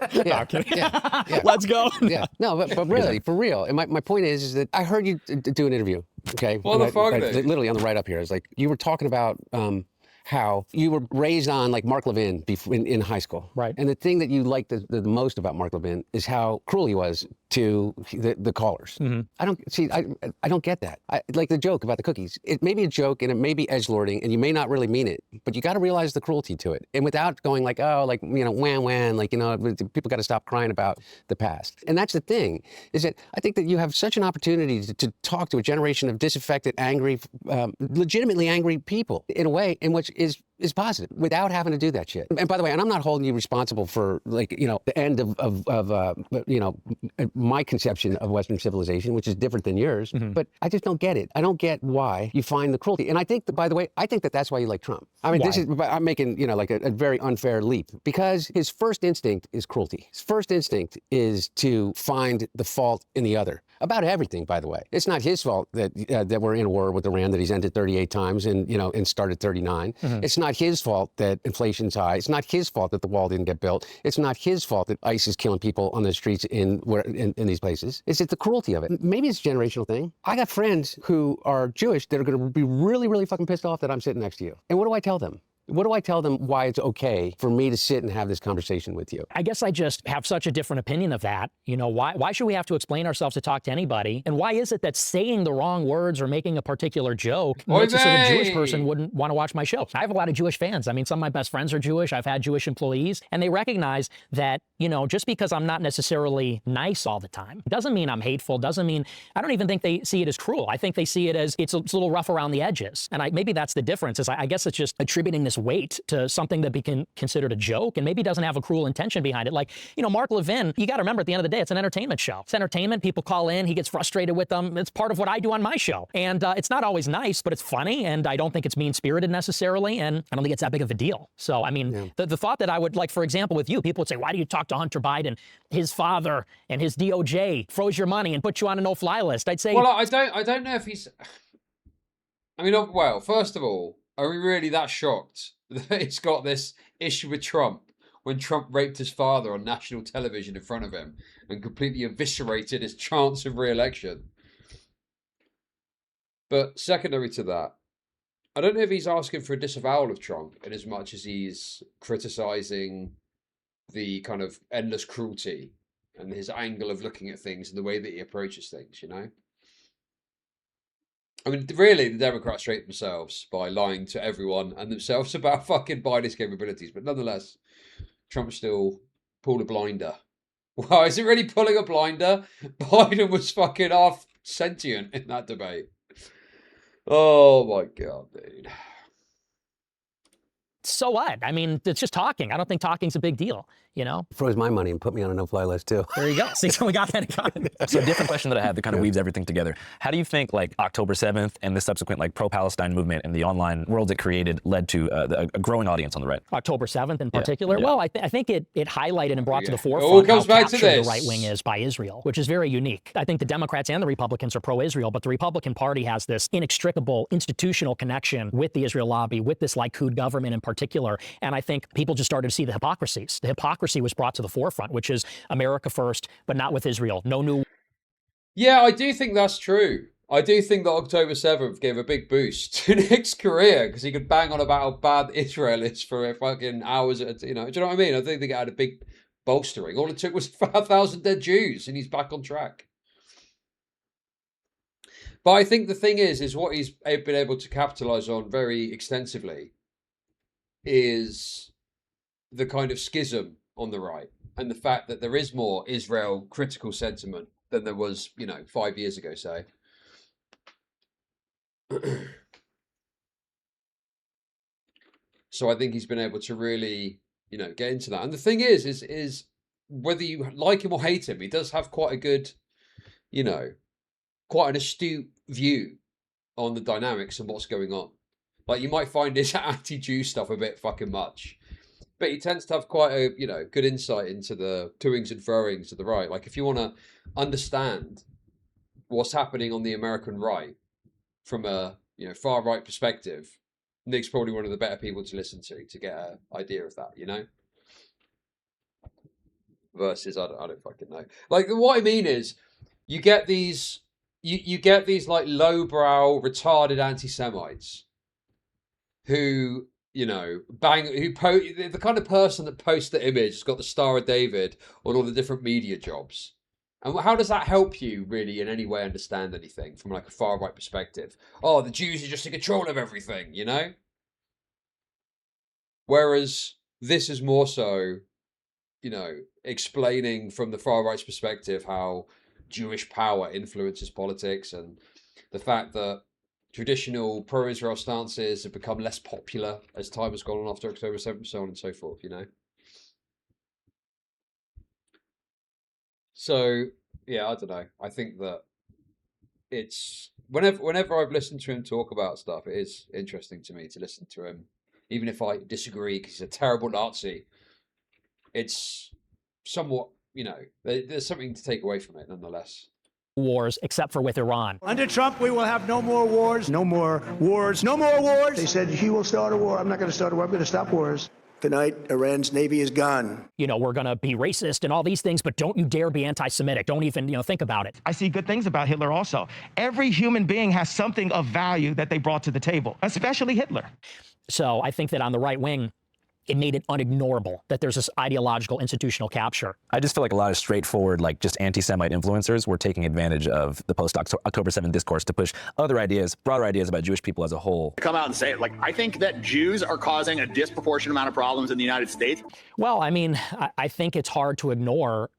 Let's go. Yeah. No, but really, for real. And my point is that I heard you do an interview. Okay. What the fuck? Literally on the write up here. It's like you were talking about how you were raised on like Mark Levin in high school. Right. And the thing that you liked the most about Mark Levin is how cruel he was to the callers. Mm-hmm. I don't get that. Like the joke about the cookies. It may be a joke and it may be edgelording and you may not really mean it, but you got to realize the cruelty to it. And without going like, oh, like, you know, whan, like, you know, people got to stop crying about the past. And that's the thing, is that I think that you have such an opportunity to talk to a generation of disaffected, angry, legitimately angry people in a way in which is positive without having to do that shit. And by the way, and I'm not holding you responsible for, like, you know, the end of you know, my conception of Western civilization, which is different than yours, but I just don't get it. I don't get why you find the cruelty. And I think that, by the way, I think that that's why you like Trump. I mean, I'm making, you know, like a very unfair leap, because his first instinct is cruelty. His first instinct is to find the fault in the other. About everything, by the way. It's not his fault that that we're in a war with Iran, that he's ended 38 times and, you know, and started 39. It's not his fault that inflation's high. It's not his fault that the wall didn't get built. It's not his fault that ICE is killing people on the streets in these places. It's the cruelty of it. Maybe it's a generational thing. I got friends who are Jewish that are going to be really, really fucking pissed off that I'm sitting next to you. And what do I tell them? What do I tell them why it's okay for me to sit and have this conversation with you? I guess I just have such a different opinion of that. You know, why should we have to explain ourselves to talk to anybody? And why is it that saying the wrong words or making a particular joke makes it so that a Jewish person wouldn't want to watch my show? I have a lot of Jewish fans. I mean, some of my best friends are Jewish. I've had Jewish employees, and they recognize that, you know, just because I'm not necessarily nice all the time doesn't mean I'm hateful, doesn't mean, I don't even think they see it as cruel. I think they see it as it's a little rough around the edges. And maybe that's the difference, is I guess it's just attributing this weight to something that be considered a joke and maybe doesn't have a cruel intention behind it. Like, you know, Mark Levin, you got to remember at the end of the day, it's an entertainment show. It's entertainment. People call in. He gets frustrated with them. It's part of what I do on my show. And it's not always nice, but it's funny. And I don't think it's mean-spirited necessarily. And I don't think it's that big of a deal. So, I mean, the thought that I would, like, for example, with you, people would say, why do you talk to Hunter Biden? His father and his DOJ froze your money and put you on a no-fly list. I'd say... Well, I don't know if he's... I mean, well, first of all, are we really that shocked that it's got this issue with Trump when Trump raped his father on national television in front of him and completely eviscerated his chance of re-election? But secondary to that, I don't know if he's asking for a disavowal of Trump in as much as he's criticizing the kind of endless cruelty and his angle of looking at things and the way that he approaches things, you know? I mean, really, the Democrats rate themselves by lying to everyone and themselves about fucking Biden's capabilities. But nonetheless, Trump's still pulled a blinder. Wow, is it really pulling a blinder? Biden was fucking half sentient in that debate. Oh my God, dude. So what? I mean, it's just talking. I don't think talking's a big deal, you know? Froze my money and put me on a no-fly list, too. There you go. See, so we got that in common. So a different question that I have that kind of weaves everything together. How do you think, like, October 7th and the subsequent, like, pro-Palestine movement and the online world it created led to a growing audience on the right? October 7th in particular? Yeah. Well, I think it highlighted and brought to the forefront all comes how back to captured this. the right wing is by Israel, which is very unique. I think the Democrats and the Republicans are pro-Israel, but the Republican Party has this inextricable institutional connection with the Israel lobby, with this Likud government in particular. And I think people just started to see the hypocrisies. The hypocrisy was brought to the forefront, which is America first, but not with Israel. No new... Yeah, I do think that's true. I do think that October 7th gave a big boost to Nick's career because he could bang on about how bad Israel is for fucking hours at a, you know, do you know what I mean? I think it had a big bolstering. All it took was 5,000 dead Jews and he's back on track. But I think the thing is what he's been able to capitalize on very extensively is the kind of schism on the right and the fact that there is more Israel critical sentiment than there was, you know, 5 years ago, say. So I think he's been able to really, you know, get into that. And the thing is whether you like him or hate him, he does have quite a good, you know, quite an astute view on the dynamics and what's going on. Like, you might find his anti-Jew stuff a bit fucking much. But he tends to have quite a, you know, good insight into the toings and froings of the right. Like, if you want to understand what's happening on the American right from a, you know, far-right perspective, Nick's probably one of the better people to listen to get an idea of that, you know? Versus, I don't fucking know. Like, what I mean is, you get these, you get these, like, lowbrow, retarded anti-Semites who, you know, the kind of person that posts the image has got the Star of David on all the different media jobs. And how does that help you really in any way understand anything from like a far right perspective? Oh, the Jews are just in control of everything, you know? Whereas this is more so, you know, explaining from the far right's perspective how Jewish power influences politics and the fact that traditional pro-Israel stances have become less popular as time has gone on after October 7th, so on and so forth, you know? So, yeah, I don't know. I think that it's... Whenever I've listened to him talk about stuff, it is interesting to me to listen to him. Even if I disagree, because he's a terrible Nazi, it's somewhat, you know, there's something to take away from it, nonetheless. Wars, except for with Iran. Under Trump, we will have no more wars. No more wars. No more wars. They said he will start a war. I'm not going to start a war. I'm going to stop wars. Tonight, Iran's Navy is gone. You know, we're going to be racist and all these things, but don't you dare be anti-Semitic. Don't even, think about it. I see good things about Hitler also. Every human being has something of value that they brought to the table, especially Hitler. So I think that on the right wing, it made it unignorable that there's this ideological institutional capture. I just feel like a lot of straightforward, like just anti-Semite influencers were taking advantage of the post-October 7th discourse to push other ideas, broader ideas about Jewish people as a whole. Come out and say it. Like, I think that Jews are causing a disproportionate amount of problems in the United States. Well, I mean, I think it's hard to ignore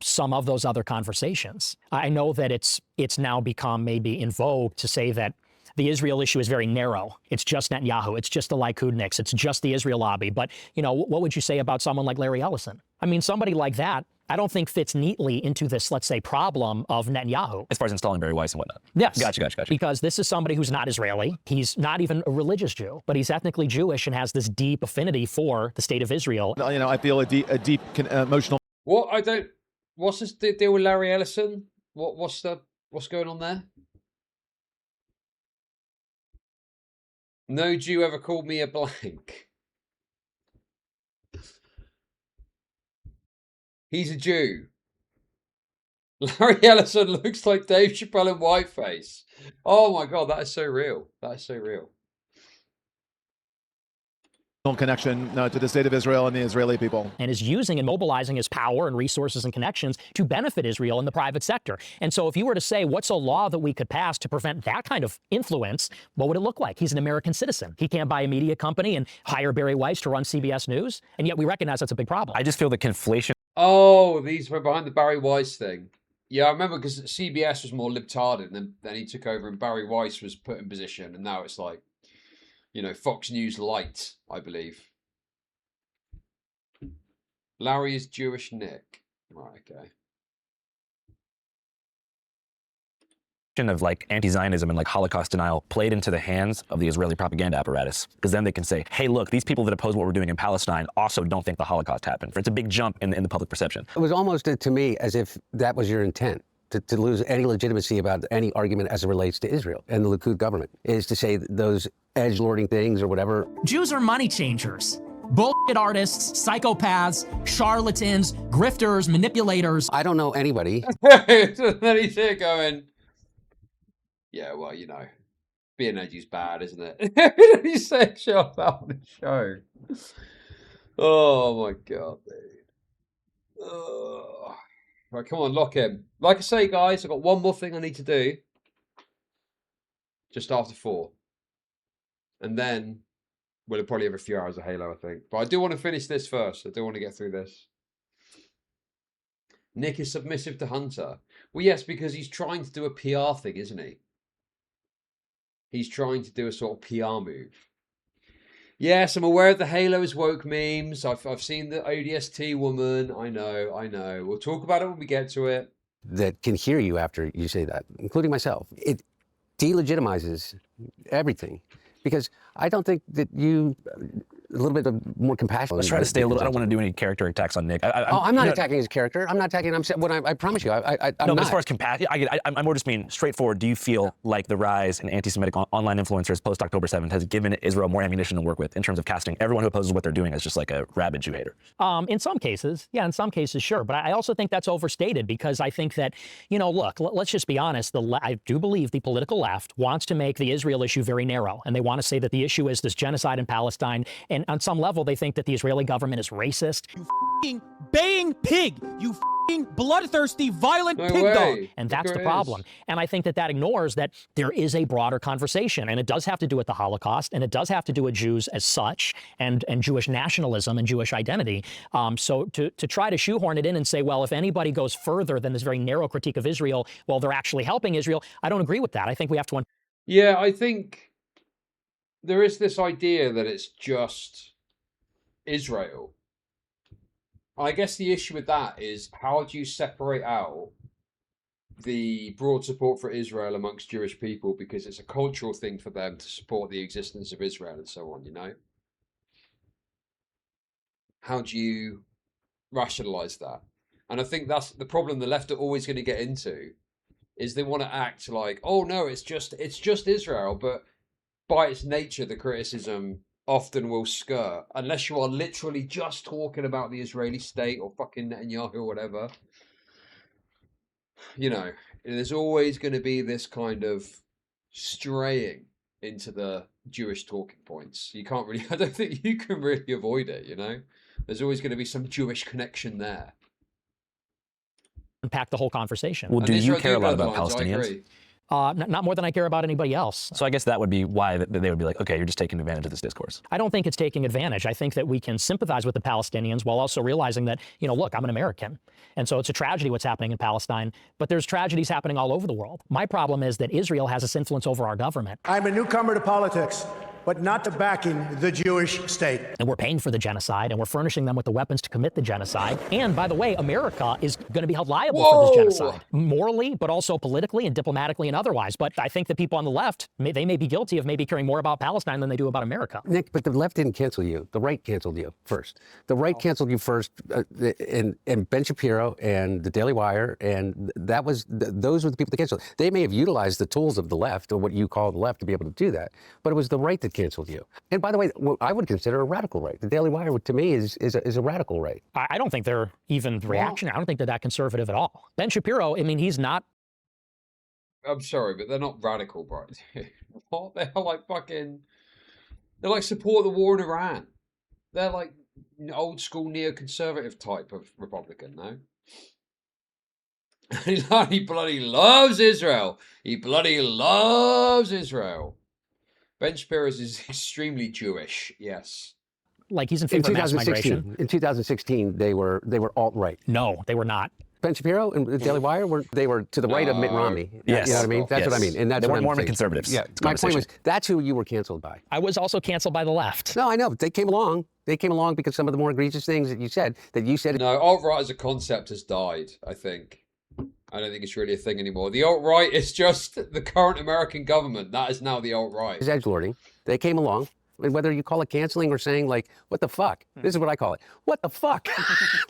some of those other conversations. I know that it's now become maybe in vogue to say that the Israel issue is very narrow. It's just Netanyahu. It's just the Likudniks. It's just the Israel lobby. But, what would you say about someone like Larry Ellison? I mean, somebody like that, I don't think fits neatly into this, let's say, problem of Netanyahu. As far as installing Barry Weiss and whatnot. Yes. Gotcha. Because this is somebody who's not Israeli. He's not even a religious Jew, but he's ethnically Jewish and has this deep affinity for the state of Israel. I feel a deep emotional. What's this deal with Larry Ellison? What's going on there? No Jew ever called me a blank. He's a Jew. Larry Ellison looks like Dave Chappelle in whiteface. Oh my God, that is so real. That is so real. Connection to the state of Israel and the Israeli people. And is using and mobilizing his power and resources and connections to benefit Israel in the private sector. And so if you were to say, what's a law that we could pass to prevent that kind of influence, what would it look like? He's an American citizen. He can't buy a media company and hire Barry Weiss to run CBS News. And yet we recognize that's a big problem. I just feel the conflation. Oh, these were behind the Barry Weiss thing. Yeah, I remember because CBS was more libtarded, and then he took over and Barry Weiss was put in position. And now it's like, Fox News Light, I believe. Larry is Jewish Nick. Right, okay. Of like anti-Zionism and like Holocaust denial played into the hands of the Israeli propaganda apparatus, because then they can say, hey, look, these people that oppose what we're doing in Palestine also don't think the Holocaust happened. It's a big jump in the public perception. It was almost to me as if that was your intent. To lose any legitimacy about any argument as it relates to Israel and the Likud government is to say those edgelording things or whatever. Jews are money changers. Bullshit artists, psychopaths, charlatans, grifters, manipulators. I don't know anybody. Then he's here going, yeah, well, being edgy's bad, isn't it? He said shit about on the show. Oh my God, dude. Oh. Right, come on, lock him. Like I say, guys, I've got one more thing I need to do. Just after 4. And then we'll probably have a few hours of Halo, I think. But I do want to finish this first. I do want to get through this. Nick is submissive to Hunter. Well, yes, because he's trying to do a PR thing, isn't he? He's trying to do a sort of PR move. Yes, I'm aware of the Halo is woke memes. I've seen the ODST woman. I know. We'll talk about it when we get to it. That can hear you after you say that, including myself. It delegitimizes everything. Because I don't think that you, a little bit of more compassion. Let's try to stay a little, I don't want to do any character attacks on Nick. I'm not attacking his character. I'm not attacking him. I promise you, I'm no, not. As far as compassion, I more just mean straightforward. Do you feel like the rise in anti-Semitic online influencers post-October 7th has given Israel more ammunition to work with in terms of casting everyone who opposes what they're doing as just like a rabid Jew hater? In some cases, yeah, in some cases, sure. But I also think that's overstated because I think that, look, let's just be honest. I do believe the political left wants to make the Israel issue very narrow. And they want to say that the issue is this genocide in Palestine. And on some level, they think that the Israeli government is racist. You f***ing baying pig! You f***ing bloodthirsty, violent pig dog! And that's the problem. And I think that ignores that there is a broader conversation. And it does have to do with the Holocaust. And it does have to do with Jews as such and Jewish nationalism and Jewish identity. So to try to shoehorn it in and say, well, if anybody goes further than this very narrow critique of Israel, well, they're actually helping Israel. I don't agree with that. I think we have to... Yeah, I think there is this idea that it's just Israel. I guess the issue with that is how do you separate out the broad support for Israel amongst Jewish people because it's a cultural thing for them to support the existence of Israel and so on, How do you rationalize that? And I think that's the problem the left are always going to get into is they want to act like, oh no, it's just Israel, but by its nature, the criticism often will skirt, unless you are literally just talking about the Israeli state or fucking Netanyahu or whatever. You know, there's always going to be this kind of straying into the Jewish talking points. You can't really, I don't think you can really avoid it, you know? There's always going to be some Jewish connection there. Unpack the whole conversation. Well, do you care a lot about Palestinians? Not more than I care about anybody else. So I guess that would be why they would be like, okay, you're just taking advantage of this discourse. I don't think it's taking advantage. I think that we can sympathize with the Palestinians while also realizing that, you know, look, I'm an American. And so it's a tragedy what's happening in Palestine, but there's tragedies happening all over the world. My problem is that Israel has this influence over our government. I'm a newcomer to politics, but not to backing the Jewish state. And we're paying for the genocide, and we're furnishing them with the weapons to commit the genocide. And by the way, America is going to be held liable for this genocide, morally, but also politically and diplomatically and otherwise. But I think that people on the left, they may be guilty of maybe caring more about Palestine than they do about America. Nick, but the left didn't cancel you. The right canceled you first. The right canceled you first, and Ben Shapiro and the Daily Wire, and that was those were the people that canceled. They may have utilized the tools of the left, or what you call the left, to be able to do that, but it was the right that canceled you. And by the way, what I would consider a radical right. The Daily Wire, to me, is a radical right. I don't think they're even reactionary. I don't think they're that conservative at all. Ben Shapiro, I mean, he's not. I'm sorry, but they're not radical, bro. What? They're like fucking. They're like support the war in Iran. They're like old school neoconservative type of Republican, no? He bloody loves Israel. He bloody loves Israel. Ben Shapiro is extremely Jewish, yes. Like he's in favor of mass migration. In 2016, they were alt-right. No, they were not. Ben Shapiro and the Daily Wire were to the right of Mitt Romney. Yes. You know what I mean? That's what I mean. And that's they what weren't I'm Mormon saying. conservatives. Yeah. My point was that's who you were canceled by. I was also canceled by the left. No, I know. They came along. They came along because some of the more egregious things that you said. No, alt-right as a concept has died, I think. I don't think it's really a thing anymore. The alt-right is just the current American government. That is now the alt-right. It's edgelording. They came along. And whether you call it canceling or saying, like, what the fuck? This is what I call it. What the fuck?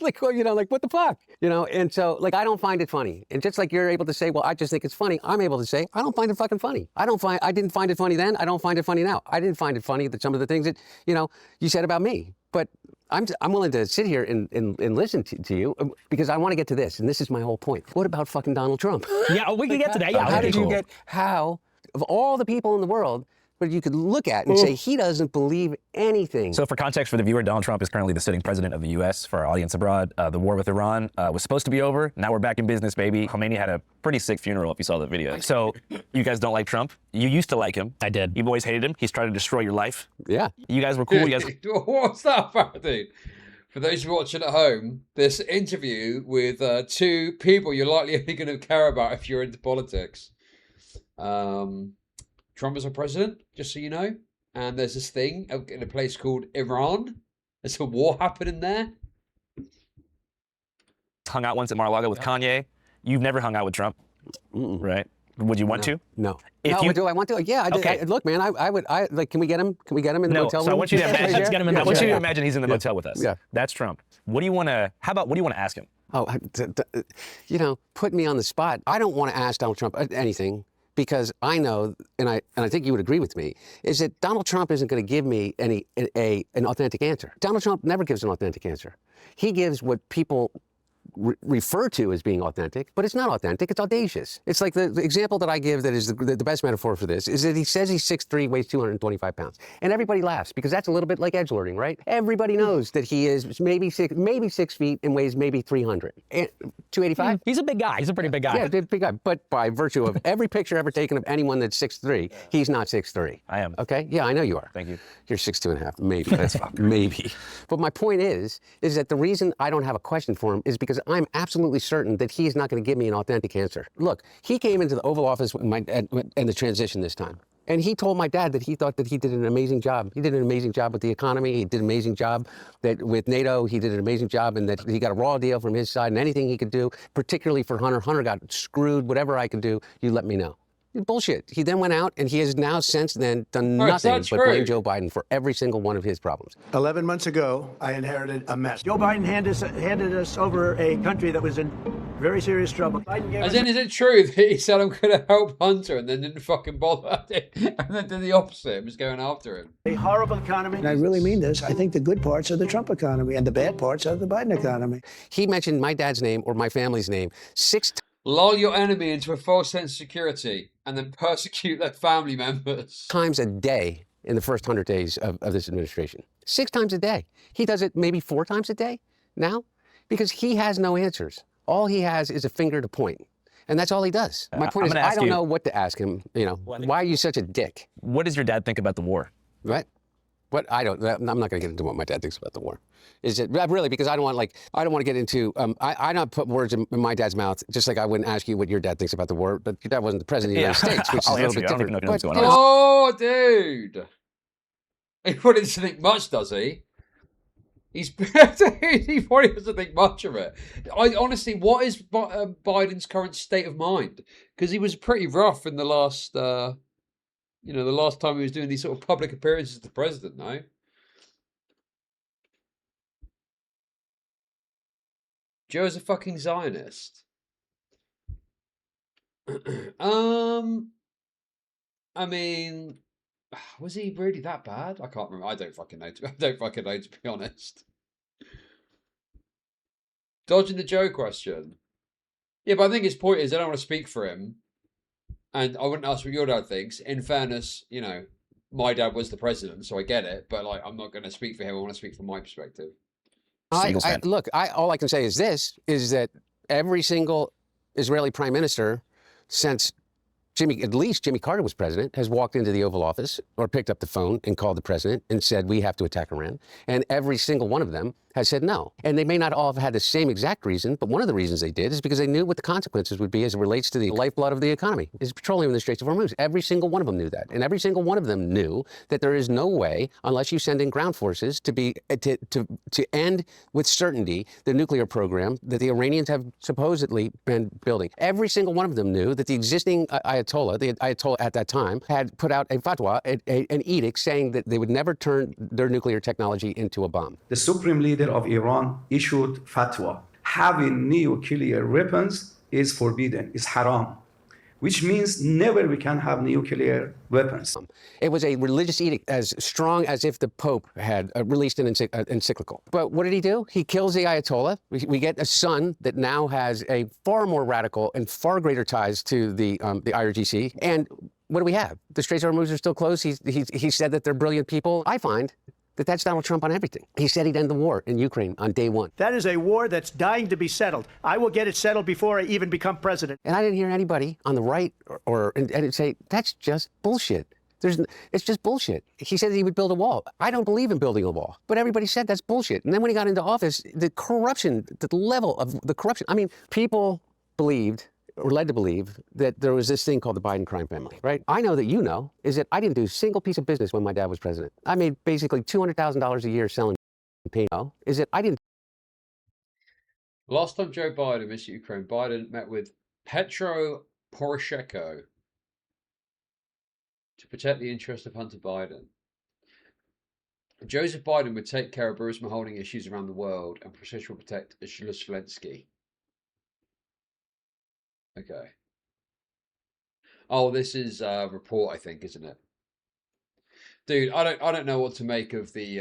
Like, you know, like, what the fuck? You know, and so, like, I don't find it funny. And just like you're able to say, well, I just think it's funny, I'm able to say, I don't find it fucking funny. I didn't find it funny then. I don't find it funny now. I didn't find it funny that some of the things that, you know, you said about me. But I'm willing to sit here and listen to you because I want to get to this. And this is my whole point. What about fucking Donald Trump? Yeah, we can get to that. Yeah, how did you get, of all the people in the world, but you could look at and say he doesn't believe anything. So for context for the viewer, Donald Trump is currently the sitting president of the U.S. For our audience abroad. The war with Iran was supposed to be over. Now we're back in business, baby. Khomeini had a pretty sick funeral, if you saw the video. So you guys don't like Trump. You used to like him. I did. You've always hated him. He's tried to destroy your life. Yeah. You guys were cool. You guys... What's that about, dude? For those of you watching at home, this interview with two people you're likely only going to care about if you're into politics. Trump is our president, just so you know. And there's this thing in a place called Iran. There's a war happening there. Hung out once at Mar-a-Lago with Kanye. You've never hung out with Trump, right? Would you want to? No. Do I want to? Yeah. I did. Okay. Look, man, I would. Like, can we get him? Can we get him in the motel room? So I want you to imagine. Let's get him in the I want you to imagine he's in the motel with us. Yeah. That's Trump. What do you want to? How about what do you want to ask him? Oh, you know, put me on the spot. I don't want to ask Donald Trump anything. Because I know, and I think you would agree with me, is that Donald Trump isn't going to give me an authentic answer. Donald Trump never gives an authentic answer. He gives what people refer to as being authentic, but it's not authentic, it's audacious. It's like the example that I give that is the best metaphor for this is that he says he's 6'3", weighs 225 pounds. And everybody laughs because that's a little bit like edgelording, right? Everybody knows that he is maybe 6 feet and weighs maybe 300. 285? He's a big guy. He's a pretty big guy. Yeah, big guy. But by virtue of every picture ever taken of anyone that's 6'3", he's not 6'3". I am. Okay? Yeah, I know you are. Thank you. You're 6'2.5", maybe. That's fine. Maybe. But my point is that the reason I don't have a question for him is because I'm absolutely certain that he is not going to give me an authentic answer. Look, he came into the Oval Office in the transition this time. And he told my dad that he thought that he did an amazing job. He did an amazing job with the economy. He did an amazing job with NATO. He did an amazing job and that he got a raw deal from his side and anything he could do, particularly for Hunter. Hunter got screwed. Whatever I could do, you let me know. Bullshit. He then went out and he has now since then done nothing but blame Joe Biden for every single one of his problems. 11 months ago, I inherited a mess. Joe Biden handed us over a country that was in Very serious trouble. As in, is it true that he said I'm going to help Hunter and then didn't fucking bother and then did the opposite, was going after him? A horrible economy. And I really mean this. I think the good parts are the Trump economy and the bad parts are the Biden economy. He mentioned my dad's name or my family's name 6 times. Lull your enemy into a false sense of security and then persecute their family members. Times a day in the first 100 days of this administration. 6 times a day. He does it maybe 4 times a day now because he has no answers. All he has is a finger to point. And that's all he does. My point is, I don't know what to ask him. You know, why are you such a dick? What does your dad think about the war? What? What? I'm not going to get into what my dad thinks about the war. Is it really because I don't want to get into. I don't put words in my dad's mouth, just like I wouldn't ask you what your dad thinks about the war. But your dad wasn't the president of the United States, which is a little bit different. What's going on. Oh, dude! He probably doesn't think much, does he? He probably doesn't think much of it. Honestly, what is Biden's current state of mind? Because he was pretty rough in the last, the last time he was doing these sort of public appearances as the president, no? Joe is a fucking Zionist. I mean, was he really that bad? I can't remember. I don't fucking know, to be honest. Dodging the Joe question. Yeah, but I think his point is I don't want to speak for him. And I wouldn't ask what your dad thinks. In fairness, my dad was the president, so I get it. But I'm not going to speak for him. I want to speak from my perspective. Look, all I can say is this, is that every single Israeli prime minister since at least Jimmy Carter was president, has walked into the Oval Office or picked up the phone and called the president and said, we have to attack Iran. And every single one of them has said no. And they may not all have had the same exact reason, but one of the reasons they did is because they knew what the consequences would be as it relates to the lifeblood of the economy, is petroleum in the Straits of Hormuz. Every single one of them knew that. And every single one of them knew that there is no way, unless you send in ground forces, to end with certainty the nuclear program that the Iranians have supposedly been building. Every single one of them knew that the existing Ayatollah, the Ayatollah at that time, had put out a fatwa, an edict saying that they would never turn their nuclear technology into a bomb. The supreme leader of Iran issued fatwa. Having nuclear weapons is forbidden, is haram, which means never we can have nuclear weapons. It was a religious edict as strong as if the Pope had released an encyclical. But what did he do? He kills the Ayatollah. We get a son that now has a far more radical and far greater ties to the IRGC. And what do we have? The Straits of Hormuz are still closed. He said that they're brilliant people. I find that that's Donald Trump on everything. He said he'd end the war in Ukraine on day one. That is a war that's dying to be settled. I will get it settled before I even become president. And I didn't hear anybody on the right and say, that's just bullshit. It's just bullshit. He said he would build a wall. I don't believe in building a wall. But everybody said that's bullshit. And then when he got into office, the corruption, the level of the corruption, I mean, people believed or led to believe that there was this thing called the Biden crime family, right? I know that you know is that I didn't do a single piece of business when my dad was president. I made basically $200,000 a year selling paint. Is that I didn't. Last time Joe Biden visited Ukraine, Biden met with Petro Poroshenko to protect the interests of Hunter Biden. Joseph Biden would take care of Burisma holding issues around the world, and Precision will protect Zelensky. Okay. Oh, this is a report, I think, isn't it? Dude, I don't know what to make of the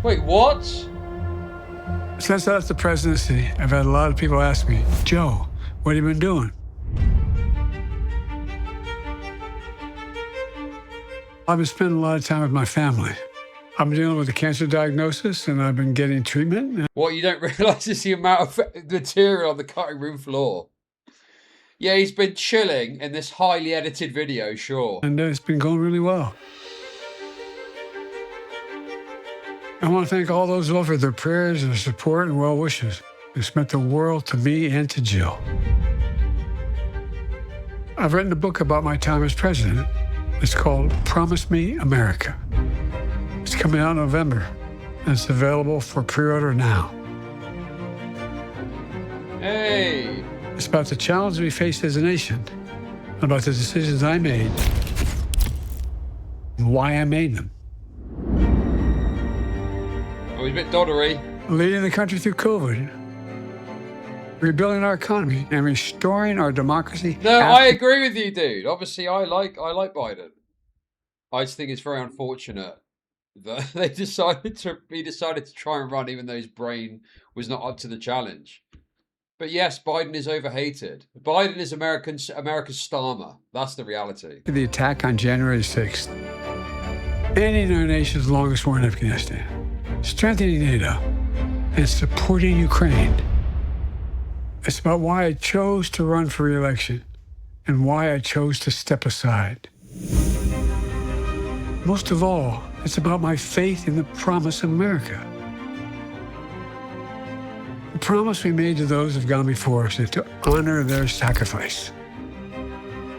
Wait, what? Since I left the presidency, I've had a lot of people ask me, Joe, what have you been doing? I've been spending a lot of time with my family. I'm dealing with a cancer diagnosis, and I've been getting treatment. What you don't realise is the amount of material on the cutting room floor. Yeah, he's been chilling in this highly edited video, sure. And it's been going really well. I want to thank all those who offered their prayers, their support, and well wishes. It's meant the world to me and to Jill. I've written a book about my time as president. It's called Promise Me America. It's coming out in November, and it's available for pre-order now. Hey! It's about the challenges we face as a nation, about the decisions I made, and why I made them. Oh, he's a bit doddery. leading the country through COVID, rebuilding our economy, and restoring our democracy. No, I agree with you, dude. Obviously, I like Biden. I just think it's very unfortunate that he decided to try and run, even though his brain was not up to the challenge. But yes, Biden is overhated. Biden is America's Starmer. That's the reality. The attack on January 6th, ending our nation's longest war in Afghanistan, strengthening NATO, and supporting Ukraine. It's about why I chose to run for re-election and why I chose to step aside. Most of all, it's about my faith in the promise of America. The promise we made to those who've gone before us is to honor their sacrifice.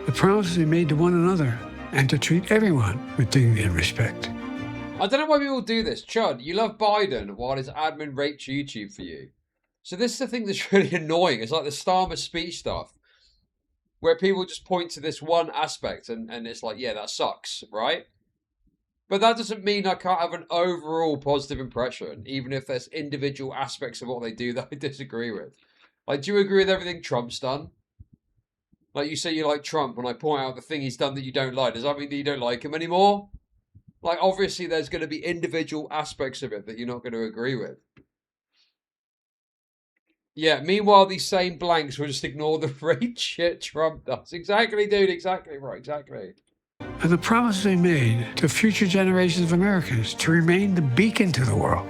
The promises we made to one another and to treat everyone with dignity and respect. I don't know why people do this. Chud, you love Biden while his admin rapes YouTube for you. So this is the thing that's really annoying. It's like the Starmer speech stuff, where people just point to this one aspect and it's like, yeah, that sucks, right? But that doesn't mean I can't have an overall positive impression, even if there's individual aspects of what they do that I disagree with. Like, do you agree with everything Trump's done? Like, you say you like Trump, and I point out the thing he's done that you don't like. Does that mean that you don't like him anymore? Like, obviously, there's going to be individual aspects of it that you're not going to agree with. Yeah, meanwhile, these same blanks will just ignore the great shit Trump does. Exactly, dude, exactly, right, exactly. And the promise we made to future generations of Americans to remain the beacon to the world.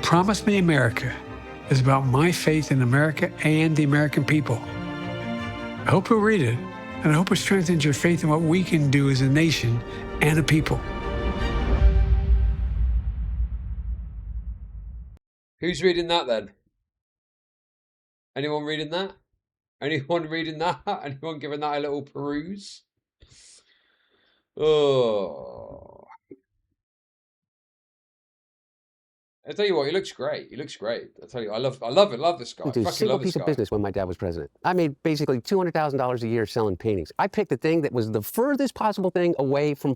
Promise Me America is about my faith in America and the American people. I hope you'll read it, and I hope it strengthens your faith in what we can do as a nation and a people. Who's reading that then? Anyone reading that? Anyone reading that? Anyone giving that a little peruse? Oh. I tell you what, he looks great. He looks great. I tell you, I love this guy. I It's a fucking single love this piece of guy. business when my dad was president. I made basically $200,000 a year selling paintings. I picked the thing that was the furthest possible thing away from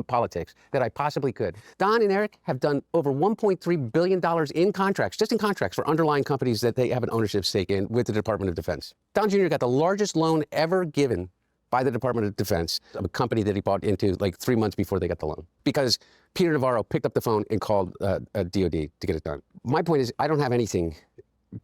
politics that I possibly could. Don and Eric have done over $1.3 billion in contracts, just in contracts for underlying companies that they have an ownership stake in with the Department of Defense. Don Jr. got the largest loan ever given by the Department of Defense, a company that he bought into like 3 months before they got the loan, because Peter Navarro picked up the phone and called DOD to get it done. My point is, I don't have anything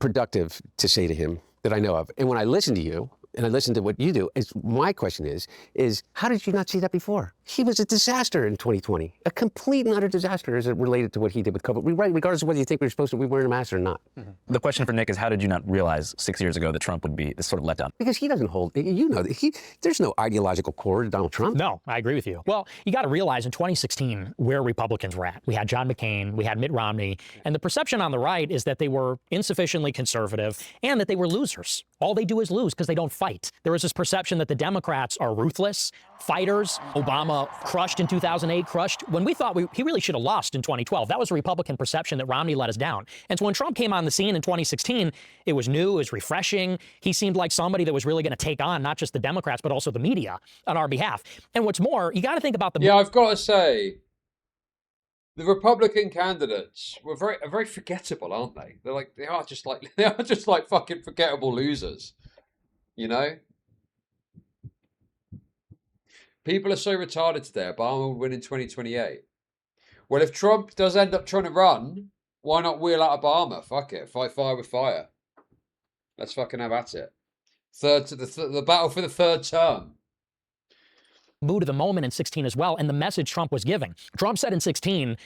productive to say to him that I know of. And when I listen to you, and I listen to what you do, my question is how did you not see that before? He was a disaster in 2020, a complete and utter disaster as it related to what he did with COVID. Right, regardless of whether you think we were supposed to be wearing a mask or not. Mm-hmm. The question for Nick is, how did you not realize 6 years ago that Trump would be this sort of letdown? Because he doesn't hold, there's no ideological core to Donald Trump. No, I agree with you. Well, you got to realize in 2016 where Republicans were at. We had John McCain, we had Mitt Romney, and the perception on the right is that they were insufficiently conservative and that they were losers. All they do is lose because they don't fight. There was this perception that the Democrats are ruthless, fighters. Obama crushed in 2008, crushed when we thought he really should have lost in 2012. That was a Republican perception that Romney let us down. And so when Trump came on the scene in 2016, it was new, it was refreshing. He seemed like somebody that was really going to take on not just the Democrats, but also the media on our behalf. And what's more, you got to think about the... Yeah, I've got to say, the Republican candidates are very forgettable, aren't they? They are just like fucking forgettable losers. You know? People are so retarded today. Obama will win in 2028. Well, if Trump does end up trying to run, why not wheel out Obama? Fuck it. Fight fire with fire. Let's fucking have at it. The battle for the third term. Mood of the moment in 16 as well, and the message Trump was giving. Trump said in 16,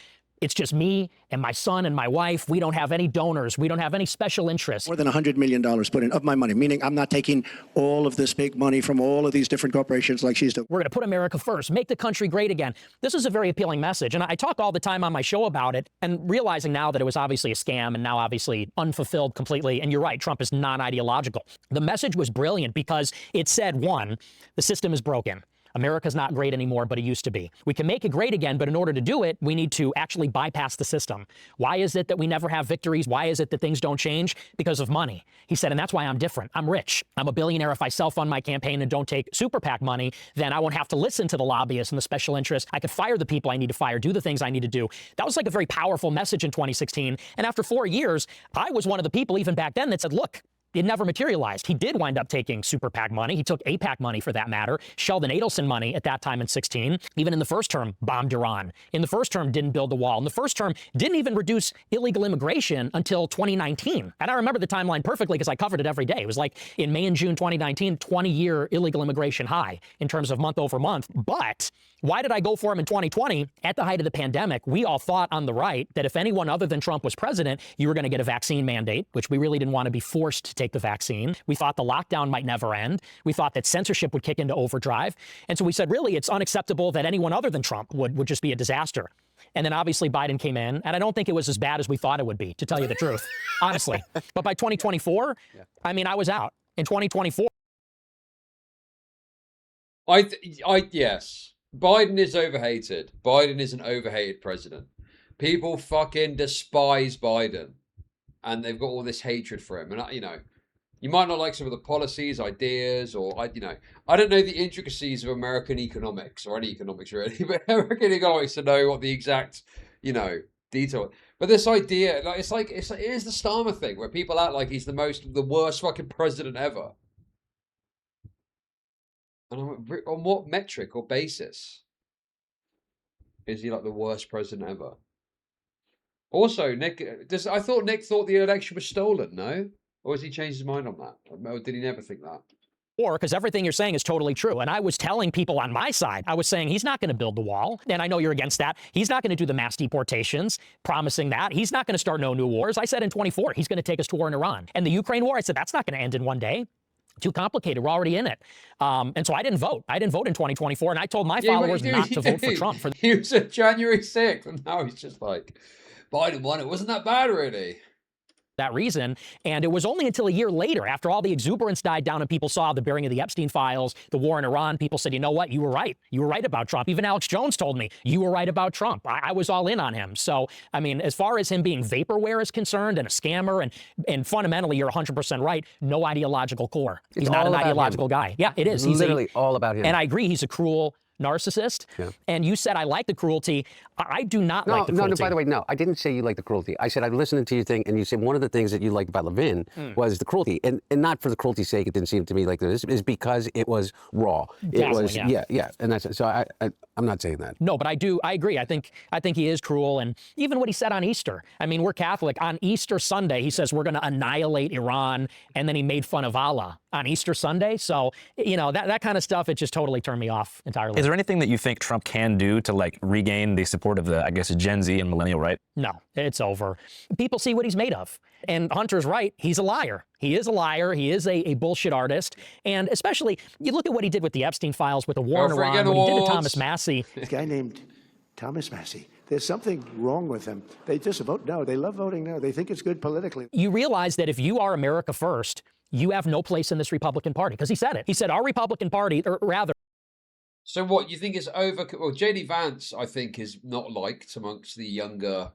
it's just me and my son and my wife. We don't have any donors. We don't have any special interests. More than $100 million put in of my money, meaning I'm not taking all of this big money from all of these different corporations like she's doing. We're going to put America first, make the country great again. This is a very appealing message. And I talk all the time on my show about it, and realizing now that it was obviously a scam and now obviously unfulfilled completely. And you're right, Trump is non-ideological. The message was brilliant because it said, one, the system is broken. America's not great anymore, but it used to be. We can make it great again, but in order to do it, we need to actually bypass the system. Why is it that we never have victories? Why is it that things don't change? Because of money. He said, and that's why I'm different. I'm rich. I'm a billionaire. If I self-fund my campaign and don't take super PAC money, then I won't have to listen to the lobbyists and the special interests. I could fire the people I need to fire, do the things I need to do. That was like a very powerful message in 2016. And after 4 years, I was one of the people even back then that said, look, it never materialized. He did wind up taking super PAC money. He took APAC money for that matter, Sheldon Adelson money at that time in 16. Even in the first term, bombed Iran. In the first term, didn't build the wall. In the first term, didn't even reduce illegal immigration until 2019. And I remember the timeline perfectly because I covered it every day. It was like in May and June 2019, 20-year illegal immigration high in terms of month over month. But why did I go for him in 2020? At the height of the pandemic, we all thought on the right that if anyone other than Trump was president, you were going to get a vaccine mandate, which we really didn't want to be forced to take the vaccine. We thought the lockdown might never end. We thought that censorship would kick into overdrive. And so we said, really, it's unacceptable that anyone other than Trump would just be a disaster. And then obviously Biden came in, and I don't think it was as bad as we thought it would be, to tell you the truth, honestly. But by 2024, I mean, I was out. In 2024. Yes. Biden is overhated. Biden is an overhated president. People fucking despise Biden. And they've got all this hatred for him. And, you know, you might not like some of the policies, ideas, or, I don't know the intricacies of American economics, or any economics really, but American economics to know what the exact, detail. But this idea, it is the Starmer thing, where people act like he's the worst fucking president ever. And on what metric or basis is he like the worst president ever? Also, I thought Nick thought the election was stolen, no? Or has he changed his mind on that? Or did he never think that? Or because everything you're saying is totally true. And I was telling people on my side, I was saying he's not going to build the wall. And I know you're against that. He's not going to do the mass deportations, promising that. He's not going to start no new wars. I said in 24, he's going to take us to war in Iran. And the Ukraine war, I said, that's not going to end in one day. Too complicated. We're already in it. And so I didn't vote. I didn't vote in 2024. And I told my followers not to vote for Trump. He was at January 6th. And now he's just like, Biden won. It wasn't that bad, really. That reason. And it was only until a year later, after all the exuberance died down and people saw the burying of the Epstein files, the war in Iran, people said, you know what? You were right. You were right about Trump. Even Alex Jones told me you were right about Trump. I was all in on him. So, I mean, as far as him being vaporware is concerned and a scammer and fundamentally, you're 100% right. No ideological core. He's not an ideological guy. Yeah, it is. He's literally all about him. And I agree. He's a cruel narcissist. Yeah. And you said I like the cruelty. I do not like the cruelty. No, by the way, no. I didn't say you like the cruelty. I said I'm listening to your thing, and you said one of the things that you liked about Levin was the cruelty. And not for the cruelty's sake, it didn't seem to me like this. Is because it was raw. It was, yeah. And that's so I'm not saying that. No, but I agree. I think he is cruel. And even what he said on Easter. I mean, we're Catholic. On Easter Sunday, he says we're going to annihilate Iran, and then he made fun of Allah on Easter Sunday. So, that kind of stuff, it just totally turned me off entirely. Is there anything that you think Trump can do to like regain the support of the, I guess, Gen Z and millennial right? No, it's over. People see what he's made of. And Hunter's right. He's a liar. He is a liar. He is a bullshit artist. And especially, you look at what he did with the Epstein files, with the war in Iran, what he did to Thomas Massie. This guy named Thomas Massie. There's something wrong with them. They just vote no. They love voting no. They think it's good politically. You realize that if you are America first, you have no place in this Republican Party. Because he said it. He said our Republican Party, or rather. So what, you think is over? Well, J.D. Vance, I think, is not liked amongst the younger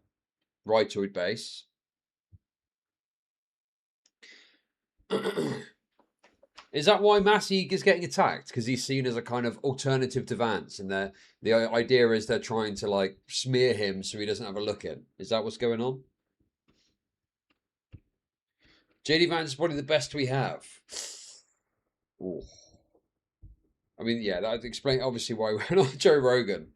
rightoid base. Is that why Massey is getting attacked? Because he's seen as a kind of alternative to Vance, and the idea is they're trying to like smear him so he doesn't have a look in. Is that what's going on? J.D. Vance is probably the best we have. Ooh. I mean, yeah, that would explain obviously why we're not Joe Rogan.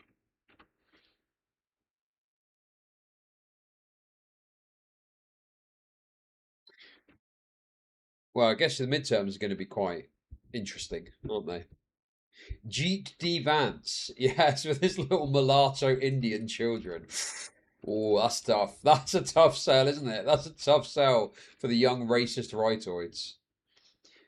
Well, I guess the midterms are going to be quite interesting, aren't they? Jeet D. Vance. Yes, with his little mulatto Indian children. Oh, that's tough. That's a tough sell, isn't it? That's a tough sell for the young racist rightoids.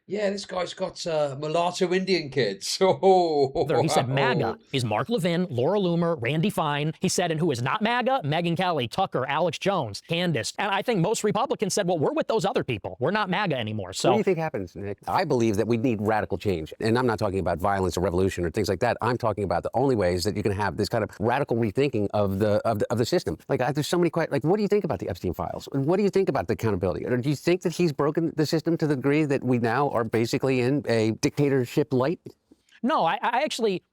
Yeah, this guy's got mulatto Indian kids. Oh, He said MAGA is Mark Levin, Laura Loomer, Randy Fine. He said, and who is not MAGA? Megyn Kelly, Tucker, Alex Jones, Candace. And I think most Republicans said, well, we're with those other people. We're not MAGA anymore. So What do you think happens, Nick? I believe that we need radical change. And I'm not talking about violence or revolution or things like that. I'm talking about the only ways that you can have this kind of radical rethinking of the system. Like, there's so many like, what do you think about the Epstein files? What do you think about the accountability? Or do you think that he's broken the system to the degree that we now are basically in a dictatorship light? No, I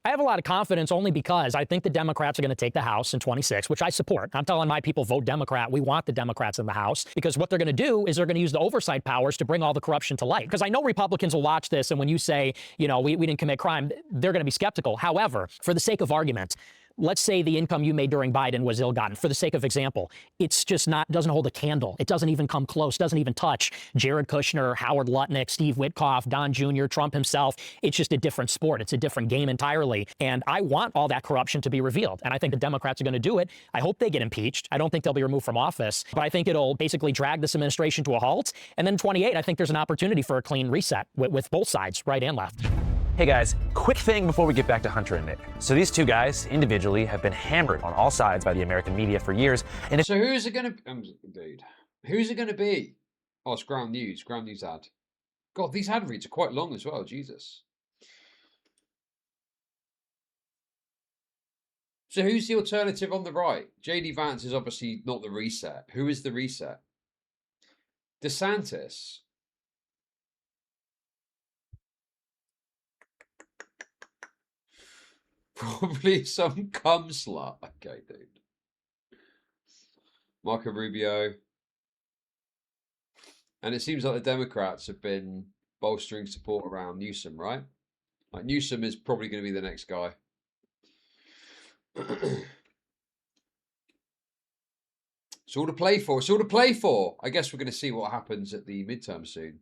have a lot of confidence only because I think the Democrats are going to take the House in 26, which I support. I'm telling my people, vote Democrat. We want the Democrats in the House because what they're going to do is they're going to use the oversight powers to bring all the corruption to light. Because I know Republicans will watch this, and when you say, you know, we didn't commit crime, they're going to be skeptical. However, for the sake of argument, let's say the income you made during Biden was ill-gotten. For the sake of example, it's just doesn't hold a candle. It doesn't even come close, doesn't even touch Jared Kushner, Howard Lutnick, Steve Witkoff, Don Jr., Trump himself. It's just a different sport. It's a different game entirely. And I want all that corruption to be revealed. And I think the Democrats are going to do it. I hope they get impeached. I don't think they'll be removed from office, but I think it'll basically drag this administration to a halt. And then 28, I think there's an opportunity for a clean reset with both sides, right and left. Hey guys, quick thing before we get back to Hunter and Nick. So these two guys individually have been hammered on all sides by the American media for years. And so who's it going to, dude? Who's it going to be? Oh, it's Ground News ad. God, these ad reads are quite long as well. Jesus. So who's the alternative on the right? JD Vance is obviously not the reset. Who is the reset? DeSantis. Probably some cum slut. Okay, dude. Marco Rubio. And it seems like the Democrats have been bolstering support around Newsom, right? Like Newsom is probably going to be the next guy. It's all to play for. It's all to play for. I guess we're going to see what happens at the midterm soon.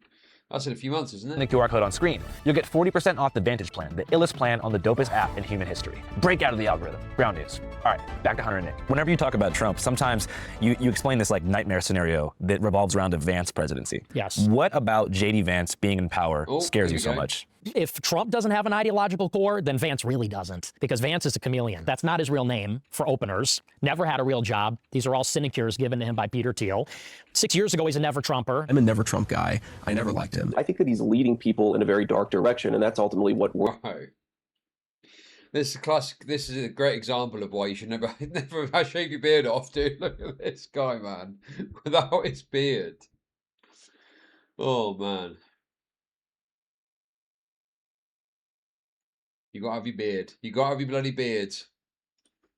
That's in a few months, isn't it? the QR code on screen. You'll get 40% off the Vantage plan, the illest plan on the dopest app in human history. Break out of the algorithm. Ground News. All right, back to Hunter and Nick. Whenever you talk about Trump, sometimes you explain this like nightmare scenario that revolves around a Vance presidency. Yes. What about JD Vance being in power scares you so much? If Trump doesn't have an ideological core, then Vance really doesn't, because Vance is a chameleon. That's not his real name, for openers. Never had a real job. These are all sinecures given to him by Peter Thiel. 6 years ago, he's a never Trumper. I'm a never Trump guy. I never liked him. I think that he's leading people in a very dark direction, and that's ultimately what we're... Wow. This is a classic. This is a great example of why you should never shave your beard off, dude. Look at this guy, man, without his beard. Oh man. You gotta have your beard. You gotta have your bloody beard.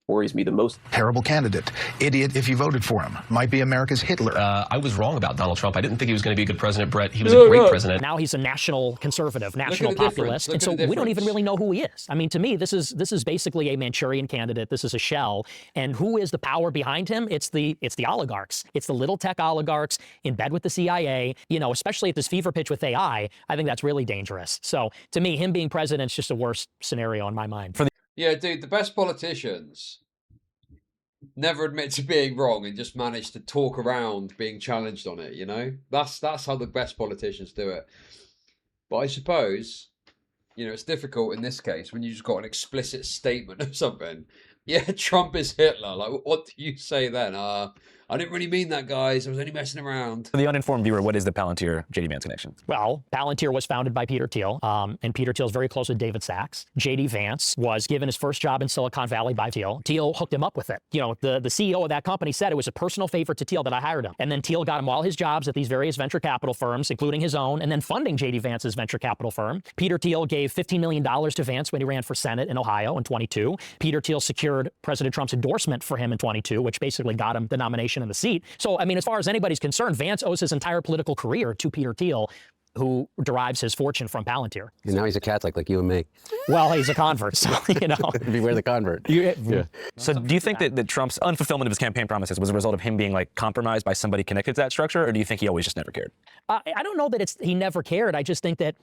Worries me the most. Terrible candidate. Idiot if you voted for him. Might be America's Hitler. I was wrong about Donald Trump. I didn't think he was going to be a good president, Brett. He was a great president. Now he's a national conservative, national populist, and so we don't even really know who he is. I mean, to me, this is basically a Manchurian candidate. This is a shell. And who is the power behind him? It's the oligarchs. It's the little tech oligarchs in bed with the CIA. You know, especially at this fever pitch with AI. I think that's really dangerous. So to me, him being president is just a worse scenario in my mind. Yeah, dude, the best politicians never admit to being wrong and just manage to talk around being challenged on it, you know? That's how the best politicians do it. But I suppose, you know, it's difficult in this case when you just got an explicit statement of something. Yeah, Trump is Hitler. Like, what do you say then? I didn't really mean that, guys. I was only messing around. For the uninformed viewer, what is the Palantir-JD Vance connection? Well, Palantir was founded by Peter Thiel, and Peter Thiel's very close with David Sachs. JD Vance was given his first job in Silicon Valley by Thiel. Thiel hooked him up with it. You know, the CEO of that company said it was a personal favor to Thiel that I hired him. And then Thiel got him all his jobs at these various venture capital firms, including his own, and then funding JD Vance's venture capital firm. Peter Thiel gave $15 million to Vance when he ran for Senate in Ohio in 22. Peter Thiel secured President Trump's endorsement for him in 22, which basically got him the nomination and the seat. So, I mean, as far as anybody's concerned, Vance owes his entire political career to Peter Thiel, who derives his fortune from Palantir. And now he's a Catholic like you and me. Well, he's a convert, so, you know. Beware the convert. Yeah. So do you think that Trump's unfulfillment of his campaign promises was a result of him being, like, compromised by somebody connected to that structure, or do you think he always just never cared? I don't know that he never cared. I just think that,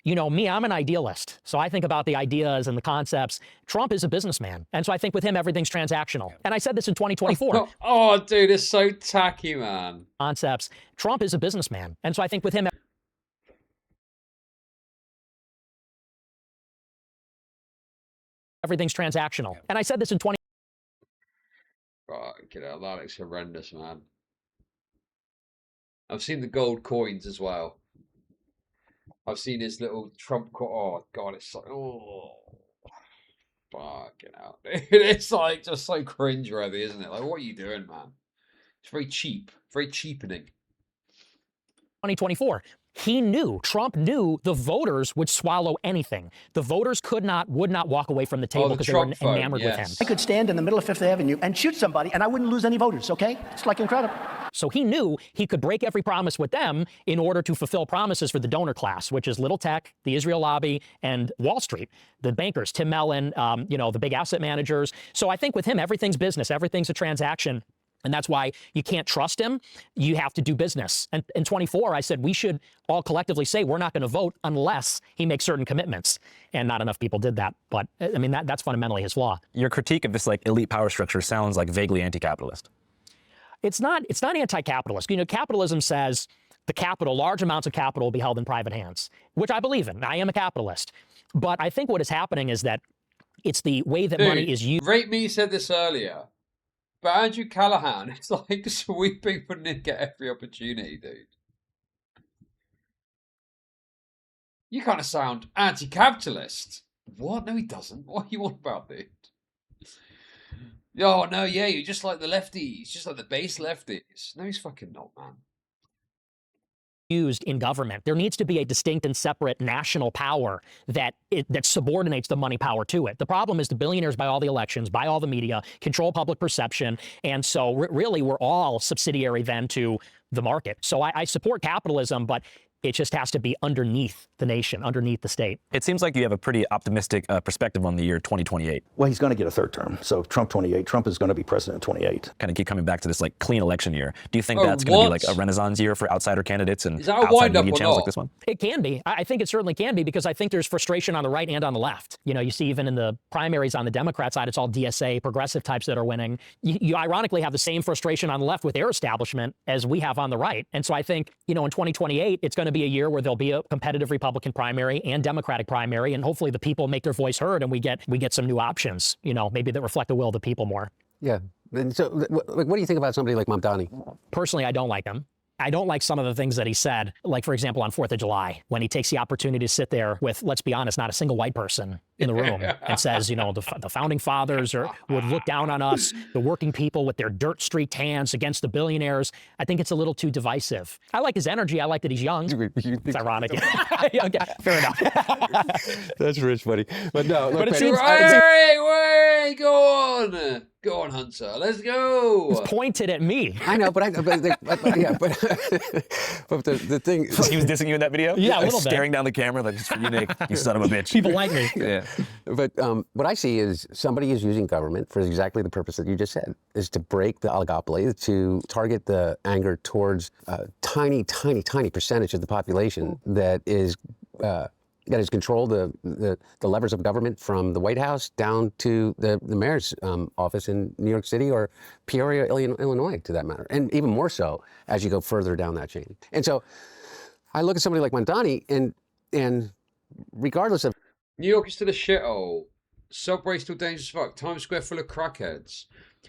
you know, me, I'm an idealist. So I think about the ideas and the concepts. Trump is a businessman. And so I think with him, everything's transactional. And I said this in 2024. Oh, dude, it's so tacky, man. Concepts. Trump is a businessman. And so I think with him, everything's transactional. And I said this in 20. Fucking hell, that looks horrendous, man. I've seen the gold coins as well. I've seen his little Trump. Oh god, it's like, oh, fucking hell, dude. It's like just so cringeworthy, isn't it? Like, what are you doing, man? It's very cheap, very cheapening. 2024. He knew, Trump knew the voters would swallow anything. The voters would not walk away from the table because they were enamored with him. I could stand in the middle of Fifth Avenue and shoot somebody and I wouldn't lose any voters, okay? It's like incredible. So he knew he could break every promise with them in order to fulfill promises for the donor class, which is little tech, the Israel lobby, and Wall Street, the bankers, Tim Mellon, the big asset managers. So I think with him, everything's business, everything's a transaction. And that's why you can't trust him. You have to do business. And in 24, I said we should all collectively say we're not going to vote unless he makes certain commitments. And not enough people did that. But I mean, that's fundamentally his flaw. Your critique of this like elite power structure sounds like vaguely anti-capitalist. It's not anti-capitalist. You know, capitalism says the capital, large amounts of capital will be held in private hands, which I believe in. I am a capitalist. But I think what is happening is that it's the way that money is used. Rate Me said this earlier. But Andrew Callahan is like sweeping for Nick at every opportunity, dude. You kind of sound anti-capitalist. What? No, he doesn't. What are you on about, dude? Oh, no, yeah, you're just like the lefties. Just like the base lefties. No, he's fucking not, man. Used in government. There needs to be a distinct and separate national power that subordinates the money power to it. The problem is the billionaires buy all the elections, buy all the media, control public perception, and so really we're all subsidiary then to the market. So I support capitalism, but it just has to be underneath the nation, underneath the state. It seems like you have a pretty optimistic perspective on the year 2028. Well, he's going to get a third term. So Trump 28, Trump is going to be president 28. Kind of keep coming back to this like clean election year. Do you think that's going to be like a renaissance year for outsider candidates and outside media channels like this one? It can be. I think it certainly can be because I think there's frustration on the right and on the left. You know, you see even in the primaries on the Democrat side, it's all DSA, progressive types that are winning. You ironically have the same frustration on the left with their establishment as we have on the right. And so I think, you know, in 2028, it's going to be a year where there'll be a competitive Republican primary and Democratic primary, and hopefully the people make their voice heard and we get some new options, you know, maybe that reflect the will of the people more. Yeah. And so what do you think about somebody like Mamdani? Personally, I don't like him. I don't like some of the things that he said, like, for example, on 4th of July, when he takes the opportunity to sit there with, let's be honest, not a single white person in the room and says, you know, the founding fathers would look down on us, the working people with their dirt-streaked hands against the billionaires. I think it's a little too divisive. I like his energy. I like that he's young. It's ironic. Okay, fair enough. That's rich, buddy. But no, look, but it seems... Wait, go on. Go on, Hunter. Let's go. It's pointed at me. I know, but the thing... He was dissing you in that video? Yeah, a little bit. Staring down the camera like, it's for you, Nick. You son of a bitch. People like me. Yeah. But what I see is somebody is using government for exactly the purpose that you just said, is to break the oligopoly, to target the anger towards a tiny percentage of the population that has controlled the levers of government from the White House down to the mayor's office in New York City or Peoria, Illinois, to that matter, and even more so as you go further down that chain. And so I look at somebody like Mamdani, and regardless of... New York is still a shithole. Subway still dangerous as fuck. Times Square full of crackheads.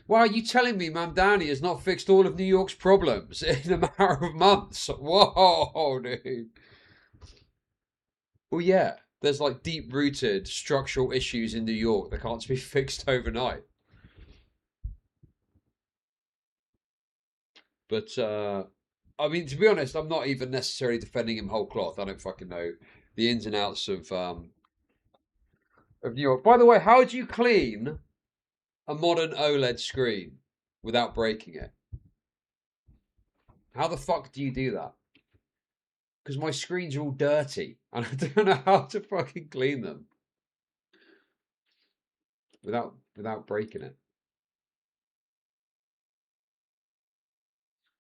Wow, are you telling me Mamdani has not fixed all of New York's problems in a matter of months? Whoa, dude. Well, yeah, there's like deep-rooted structural issues in New York that can't be fixed overnight. But, I mean, to be honest, I'm not even necessarily defending him whole cloth. I don't fucking know the ins and outs of New York. By the way, how do you clean a modern OLED screen without breaking it? How the fuck do you do that? Because my screens are all dirty and I don't know how to fucking clean them without breaking it.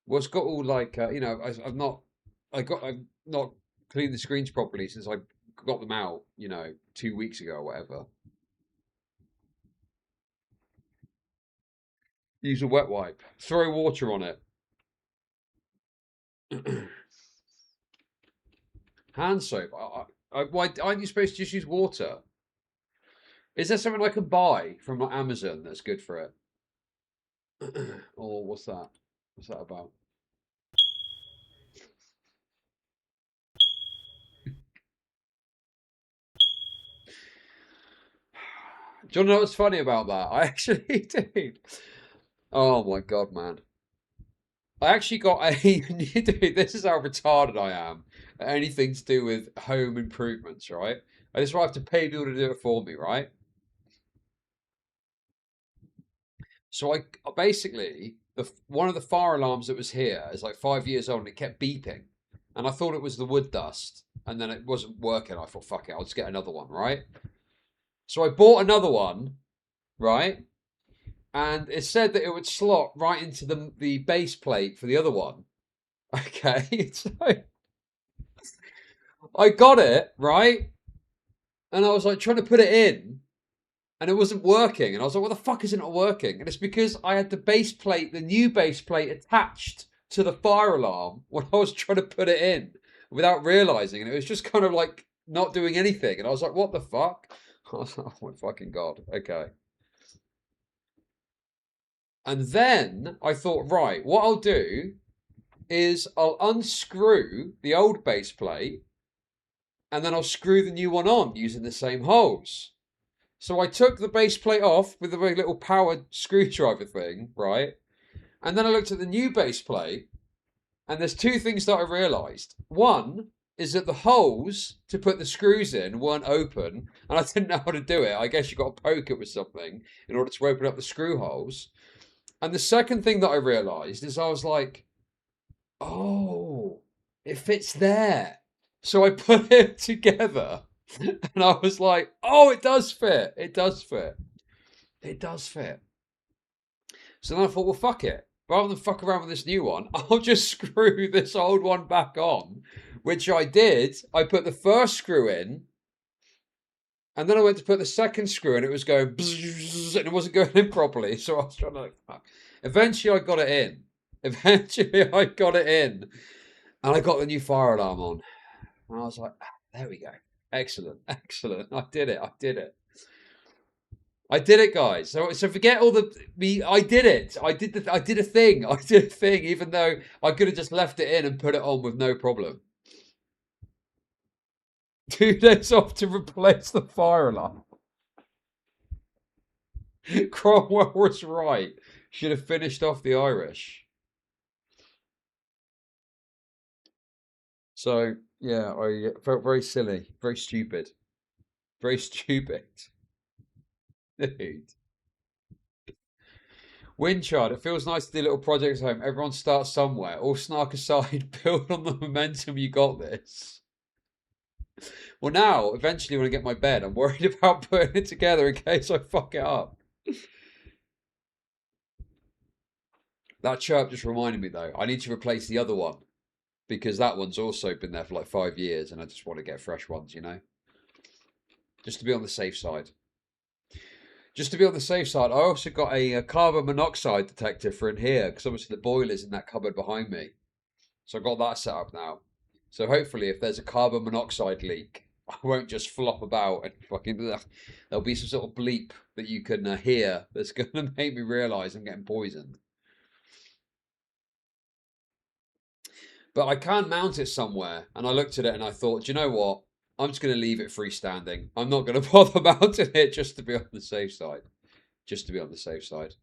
Well, it's got all like you know, I've not cleaned the screens properly since I got them out, you know, 2 weeks ago or whatever. Use a wet wipe. Throw water on it. Hand soap. Why aren't you supposed to just use water? Is there something I can buy from like, Amazon that's good for it? Or what's that? What's that about? Do you want to know what's funny about that? I actually do. Oh my god, man. I actually got a dude, this is how retarded I am at anything to do with home improvements, right? I just have to pay people to do it for me, right? So I basically one of the fire alarms that was here is like 5 years old and it kept beeping. And I thought it was the wood dust, and then it wasn't working. I thought, fuck it, I'll just get another one, right? So I bought another one, right? And it said that it would slot right into the base plate for the other one. Okay, so I got it, right? And I was like trying to put it in, and it wasn't working. And I was like, what the fuck is it not working? And it's because I had the base plate, the new base plate attached to the fire alarm when I was trying to put it in without realizing. And it was just kind of like not doing anything. And I was like, what the fuck? I was like, oh my fucking God. Okay. And then I thought, right, what I'll do is I'll unscrew the old base plate and then I'll screw the new one on using the same holes. So I took the base plate off with the very little powered screwdriver thing, right? And then I looked at the new base plate, and there's two things that I realised. One is that the holes to put the screws in weren't open, and I didn't know how to do it. I guess you got to poke it with something in order to open up the screw holes. And the second thing that I realised is I was like, oh, it fits there. So I put it together. And I was like, oh, it does fit. It does fit. It does fit. So then I thought, well, fuck it. Rather than fuck around with this new one, I'll just screw this old one back on, which I did. I put the first screw in, and then I went to put the second screw in. It was going bzzz, and it wasn't going in properly. So I was trying to, fuck. Eventually, I got it in. Eventually, I got it in. And I got the new fire alarm on. And I was like, there we go. Excellent, excellent. I did it. I did it. I did it, guys. So forget all the me. I did it. I did a thing. I did a thing, even though I could have just left it in and put it on with no problem. 2 days off to replace the fire alarm. Cromwell was right. Should have finished off the Irish. So yeah, I felt very silly, very stupid, very stupid. Dude. Winchard, it feels nice to do little projects at home. Everyone starts somewhere. All snark aside, build on the momentum. You got this. Well, now, eventually when I get my bed, I'm worried about putting it together in case I fuck it up. That chirp just reminded me, though. I need to replace the other one. Because that one's also been there for like 5 years. And I just want to get fresh ones, you know. Just to be on the safe side. Just to be on the safe side, I also got a carbon monoxide detector for in here, because obviously the boiler's in that cupboard behind me. So I've got that set up now. So hopefully if there's a carbon monoxide leak, I won't just flop about and fucking... Ugh. There'll be some sort of bleep that you can hear that's going to make me realise I'm getting poisoned. But I can mount it somewhere, and I looked at it and I thought, do you know what? I'm just going to leave it freestanding. I'm not going to bother mounting it just to be on the safe side. Just to be on the safe side.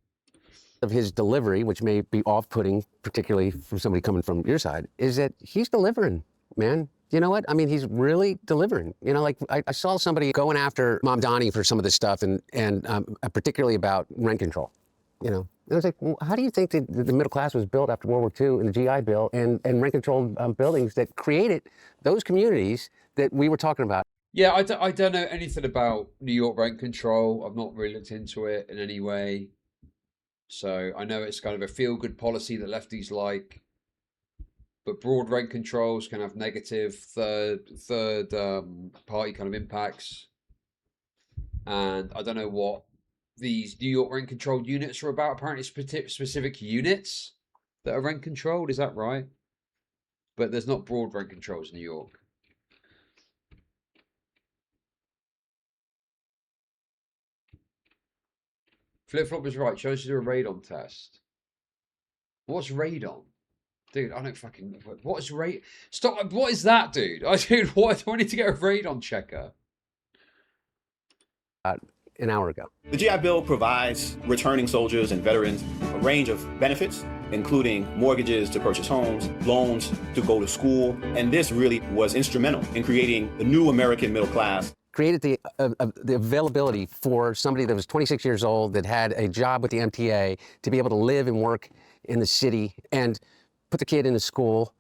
Of his delivery, which may be off-putting, particularly from somebody coming from your side, is that he's delivering, man. You know what? I mean, he's really delivering. You know, like I saw somebody going after Mom Donnie for some of this stuff, and particularly about rent control. You know, and I was like, well, how do you think that the middle class was built after World War II and the GI Bill and rent-controlled buildings that created those communities that we were talking about? Yeah, I don't know anything about New York rent control. I've not really looked into it in any way. So I know it's kind of a feel-good policy that lefties like. But broad rent controls can have negative third party kind of impacts. And I don't know what these New York rent controlled units are about. Apparently specific units that are rent controlled. Is that right? But there's not broad rent controls in New York. Flip-flop is right. Chose to do a radon test. What's radon? Dude, I don't fucking... What's radon? Stop. What is that, dude? Dude, what? Do I need to get a radon checker? An hour ago. The GI Bill provides returning soldiers and veterans a range of benefits, including mortgages to purchase homes, loans to go to school, and this really was instrumental in creating the new American middle class. Created the availability for somebody that was 26 years old that had a job with the MTA to be able to live and work in the city and put the kid into school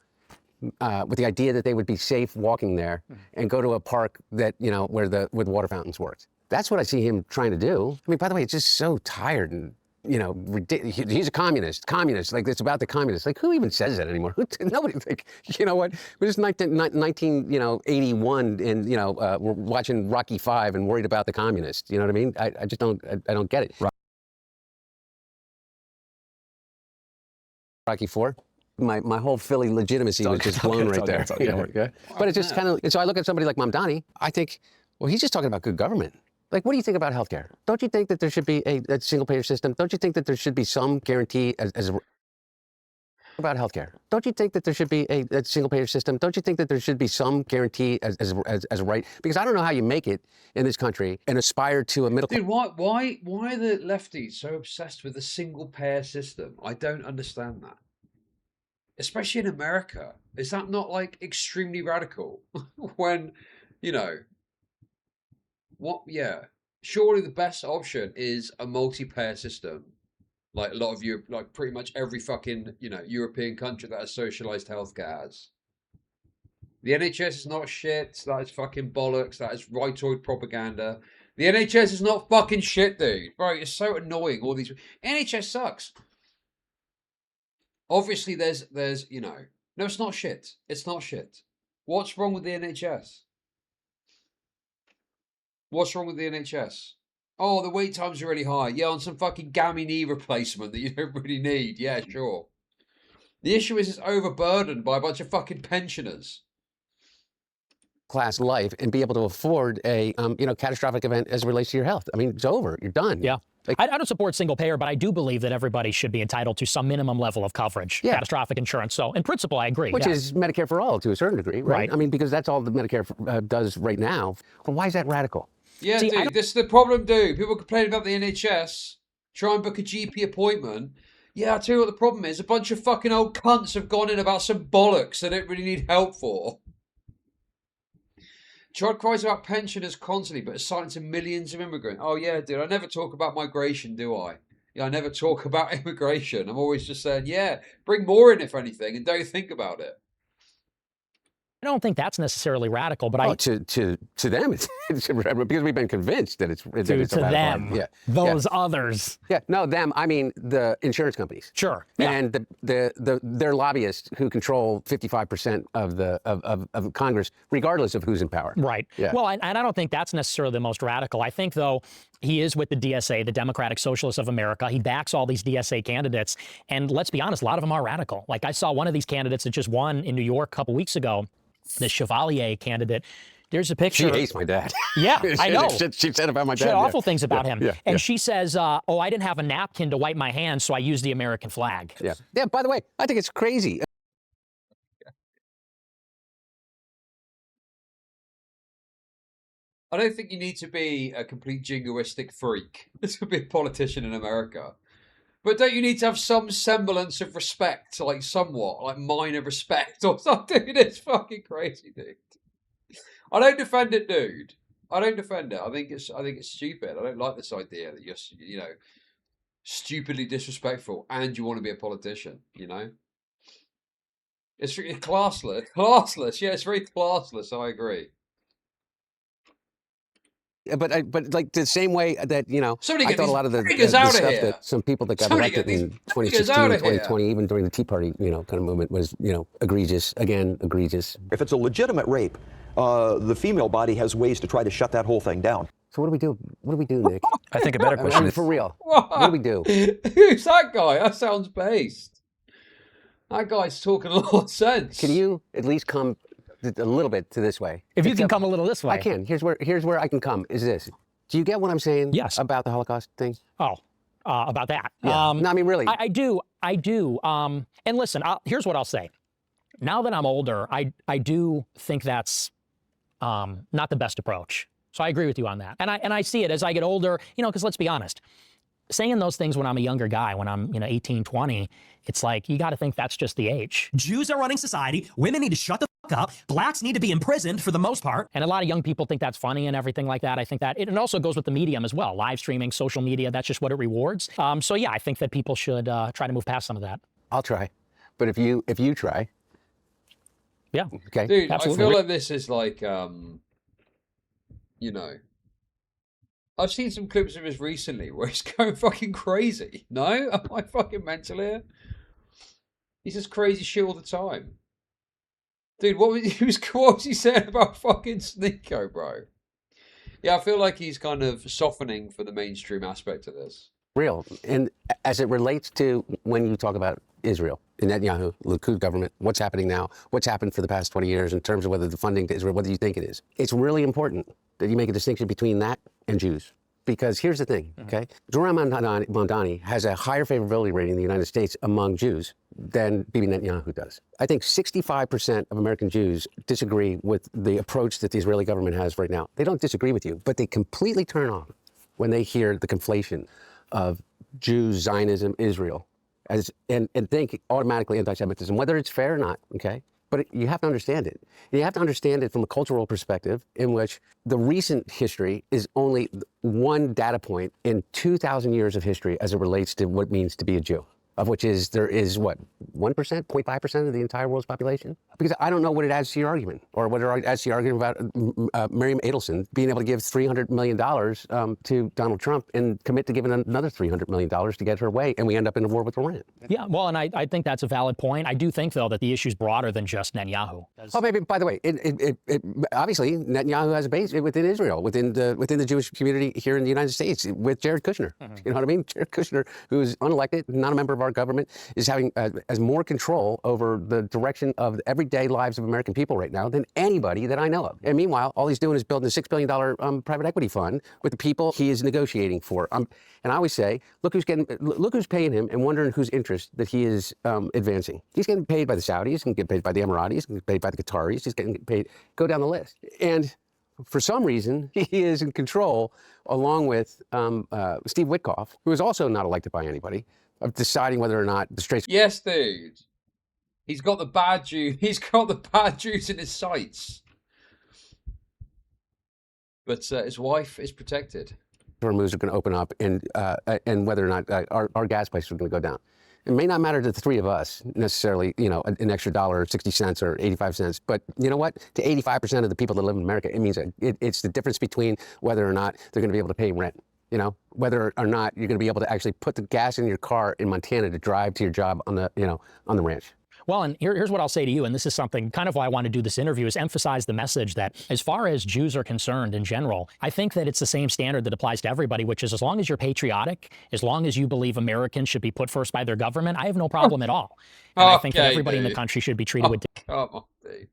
with the idea that they would be safe walking there and go to a park that, you know, where the water fountains worked. That's what I see him trying to do. I mean, by the way, it's just so tired and, you know, ridiculous. He's a communist, like it's about the communists. Like, who even says that anymore? Nobody, like, you know what? We're just 1981 and, you know, we're watching Rocky V and worried about the communists. You know what I mean? I just don't, I don't get it. Rocky IV? My whole Philly legitimacy was just blown right there. Yeah. But it's just kind of, and so I look at somebody like Mamdani, I think, well, he's just talking about good government. Like, what do you think about healthcare? Don't you think that there should be a single-payer system? Don't you think that there should be some guarantee about healthcare? Don't you think that there should be a single-payer system? Don't you think that there should be some guarantee as a right? Because I don't know how you make it in this country and aspire to a middle class. Dude, why are the lefties so obsessed with a single-payer system? I don't understand that. Especially in America. Is that not, like, extremely radical? When, you know... What? Yeah. Surely the best option is a multi-payer system. Like a lot of Europe, like pretty much every fucking, you know, European country that has socialized healthcare has. The NHS is not shit. That is fucking bollocks. That is rightoid propaganda. The NHS is not fucking shit, dude. Bro, it's so annoying. All these... NHS sucks. Obviously, there's, you know... No, it's not shit. It's not shit. What's wrong with the NHS? What's wrong with the NHS? Oh, the wait times are really high. Yeah, on some fucking gammy knee replacement that you don't really need. Yeah, sure. The issue is it's overburdened by a bunch of fucking pensioners. Class life and be able to afford a you know, catastrophic event as it relates to your health. I mean, it's over. You're done. Yeah. Like, I don't support single payer, but I do believe that everybody should be entitled to some minimum level of coverage, catastrophic insurance. So in principle, I agree. Which is Medicare for all to a certain degree, right? I mean, because that's all the Medicare does right now. But why is that radical? Yeah, see, dude, this is the problem, dude. People complain about the NHS, try and book a GP appointment. Yeah, I'll tell you what the problem is. A bunch of fucking old cunts have gone in about some bollocks they don't really need help for. Chud cries about pensioners constantly, but is silencing millions of immigrants. Oh, yeah, dude, I never talk about migration, do I? Yeah, I never talk about immigration. I'm always just saying, yeah, bring more in, if anything, and don't think about it. I don't think that's necessarily radical, but to them, it's because we've been convinced that it's to them, those others. Yeah, no, them. I mean the insurance companies. Sure. And their lobbyists who control 55% of Congress, regardless of who's in power. Right. Yeah. Well, and I don't think that's necessarily the most radical. I think, though, he is with the DSA, the Democratic Socialists of America. He backs all these DSA candidates, and let's be honest, a lot of them are radical. Like I saw one of these candidates that just won in New York a couple weeks ago. The Chevalier candidate. There's a picture. She hates my dad. Yeah, I know. She said about my dad. She had awful things about him. Yeah, and she says, oh, I didn't have a napkin to wipe my hands, so I used the American flag. Yeah. Yeah, by the way, I think it's crazy. I don't think you need to be a complete jingoistic freak to be a politician in America. But don't you need to have some semblance of respect, like somewhat, like minor respect or something? It's fucking crazy, dude. I don't defend it, dude. I don't defend it. I think it's stupid. I don't like this idea that you're, you know, stupidly disrespectful and you want to be a politician, you know? It's classless. Classless. Yeah, it's very classless. I agree. But like the same way that, you know, I thought a lot of the stuff that some people that got elected in 2016, 2020, even during the Tea Party, you know, kind of movement was, you know, egregious. Again, egregious. If it's a legitimate rape, the female body has ways to try to shut that whole thing down. So what do we do? What do we do, Nick? I think a better question is... For real. What do we do? Who's that guy? That sounds based. That guy's talking a lot of sense. Can you at least come a little bit to this way? If you can come a little this way. I can. Here's where I can come, is this. Do you get what I'm saying? Yes. About the Holocaust thing? Oh, about that. Yeah. No, I mean, really. I do. And listen, here's what I'll say. Now that I'm older, I do think that's not the best approach. So I agree with you on that. And I see it as I get older, you know, because let's be honest, saying those things when I'm a younger guy, when I'm, 18, 20, it's like, you got to think that's just the age. Jews are running society. Women need to shut the fuck up. Blacks need to be imprisoned for the most part. And a lot of young people think that's funny and everything like that. I think that it also goes with the medium as well. Live streaming, social media, that's just what it rewards. So yeah, I think that people should try to move past some of that. I'll try. But if you try. Yeah. Okay. Dude, absolutely. I feel like this is like, I've seen some clips of his recently where he's going fucking crazy. No? Am I fucking mental here? He says crazy shit all the time. Dude, what was he saying about fucking Sneeko, bro? Yeah, I feel like he's kind of softening for the mainstream aspect of this. Real. And as it relates to when you talk about Israel, Netanyahu, Likud government, what's happening now, what's happened for the past 20 years in terms of whether the funding to Israel, whether you think it is. It's really important that you make a distinction between that and Jews. Because here's the thing, okay? Zoran Mondani has a higher favorability rating in the United States among Jews than Bibi Netanyahu does. I think 65% of American Jews disagree with the approach that the Israeli government has right now. They don't disagree with you, but they completely turn off when they hear the conflation of Jews, Zionism, Israel, and think automatically anti-Semitism, whether it's fair or not, okay? But you have to understand it. You have to understand it from a cultural perspective in which the recent history is only one data point in 2,000 years of history as it relates to what it means to be a Jew, of which there is what, 1%, 0.5% of the entire world's population? Because I don't know what it adds to your argument, or what it adds to your argument about Miriam Adelson being able to give $300 million to Donald Trump and commit to giving another $300 million to get her way, and we end up in a war with Iran. Yeah, well, and I think that's a valid point. I do think, though, that the issue's broader than just Netanyahu. Oh, maybe, by the way, obviously, Netanyahu has a base within Israel, within the Jewish community here in the United States, with Jared Kushner. You know what I mean? Jared Kushner, who's unelected, not a member of our government, is having has more control over the direction of the everyday lives of American people right now than anybody that I know of. And meanwhile, all he's doing is building a $6 billion private equity fund with the people he is negotiating for. And I always say, look who's paying him, and wondering whose interest that he is advancing. He's getting paid by the Saudis, he's getting paid by the Emiratis, he's getting paid by the Qataris, he's getting paid, go down the list. And for some reason, he is in control, along with Steve Witkoff, who is also not elected by anybody, of deciding whether or not the Straits. Yes, dude. He's got the bad Jew. He's got the bad Jews in his sights. But his wife is protected. Hormuz are going to open up, and whether or not our gas prices are going to go down. It may not matter to the three of us necessarily, an extra dollar, 60 cents or 85 cents. But you know what? To 85% of the people that live in America, it means it's the difference between whether or not they're going to be able to pay rent. Whether or not you're going to be able to actually put the gas in your car in Montana to drive to your job on the ranch. Well, and here's what I'll say to you, and this is something kind of why I want to do this interview, is emphasize the message that as far as Jews are concerned in general, I think that it's the same standard that applies to everybody, which is as long as you're patriotic, as long as you believe Americans should be put first by their government, I have no problem at all. And I think that everybody in the country should be treated with... Come on, dude.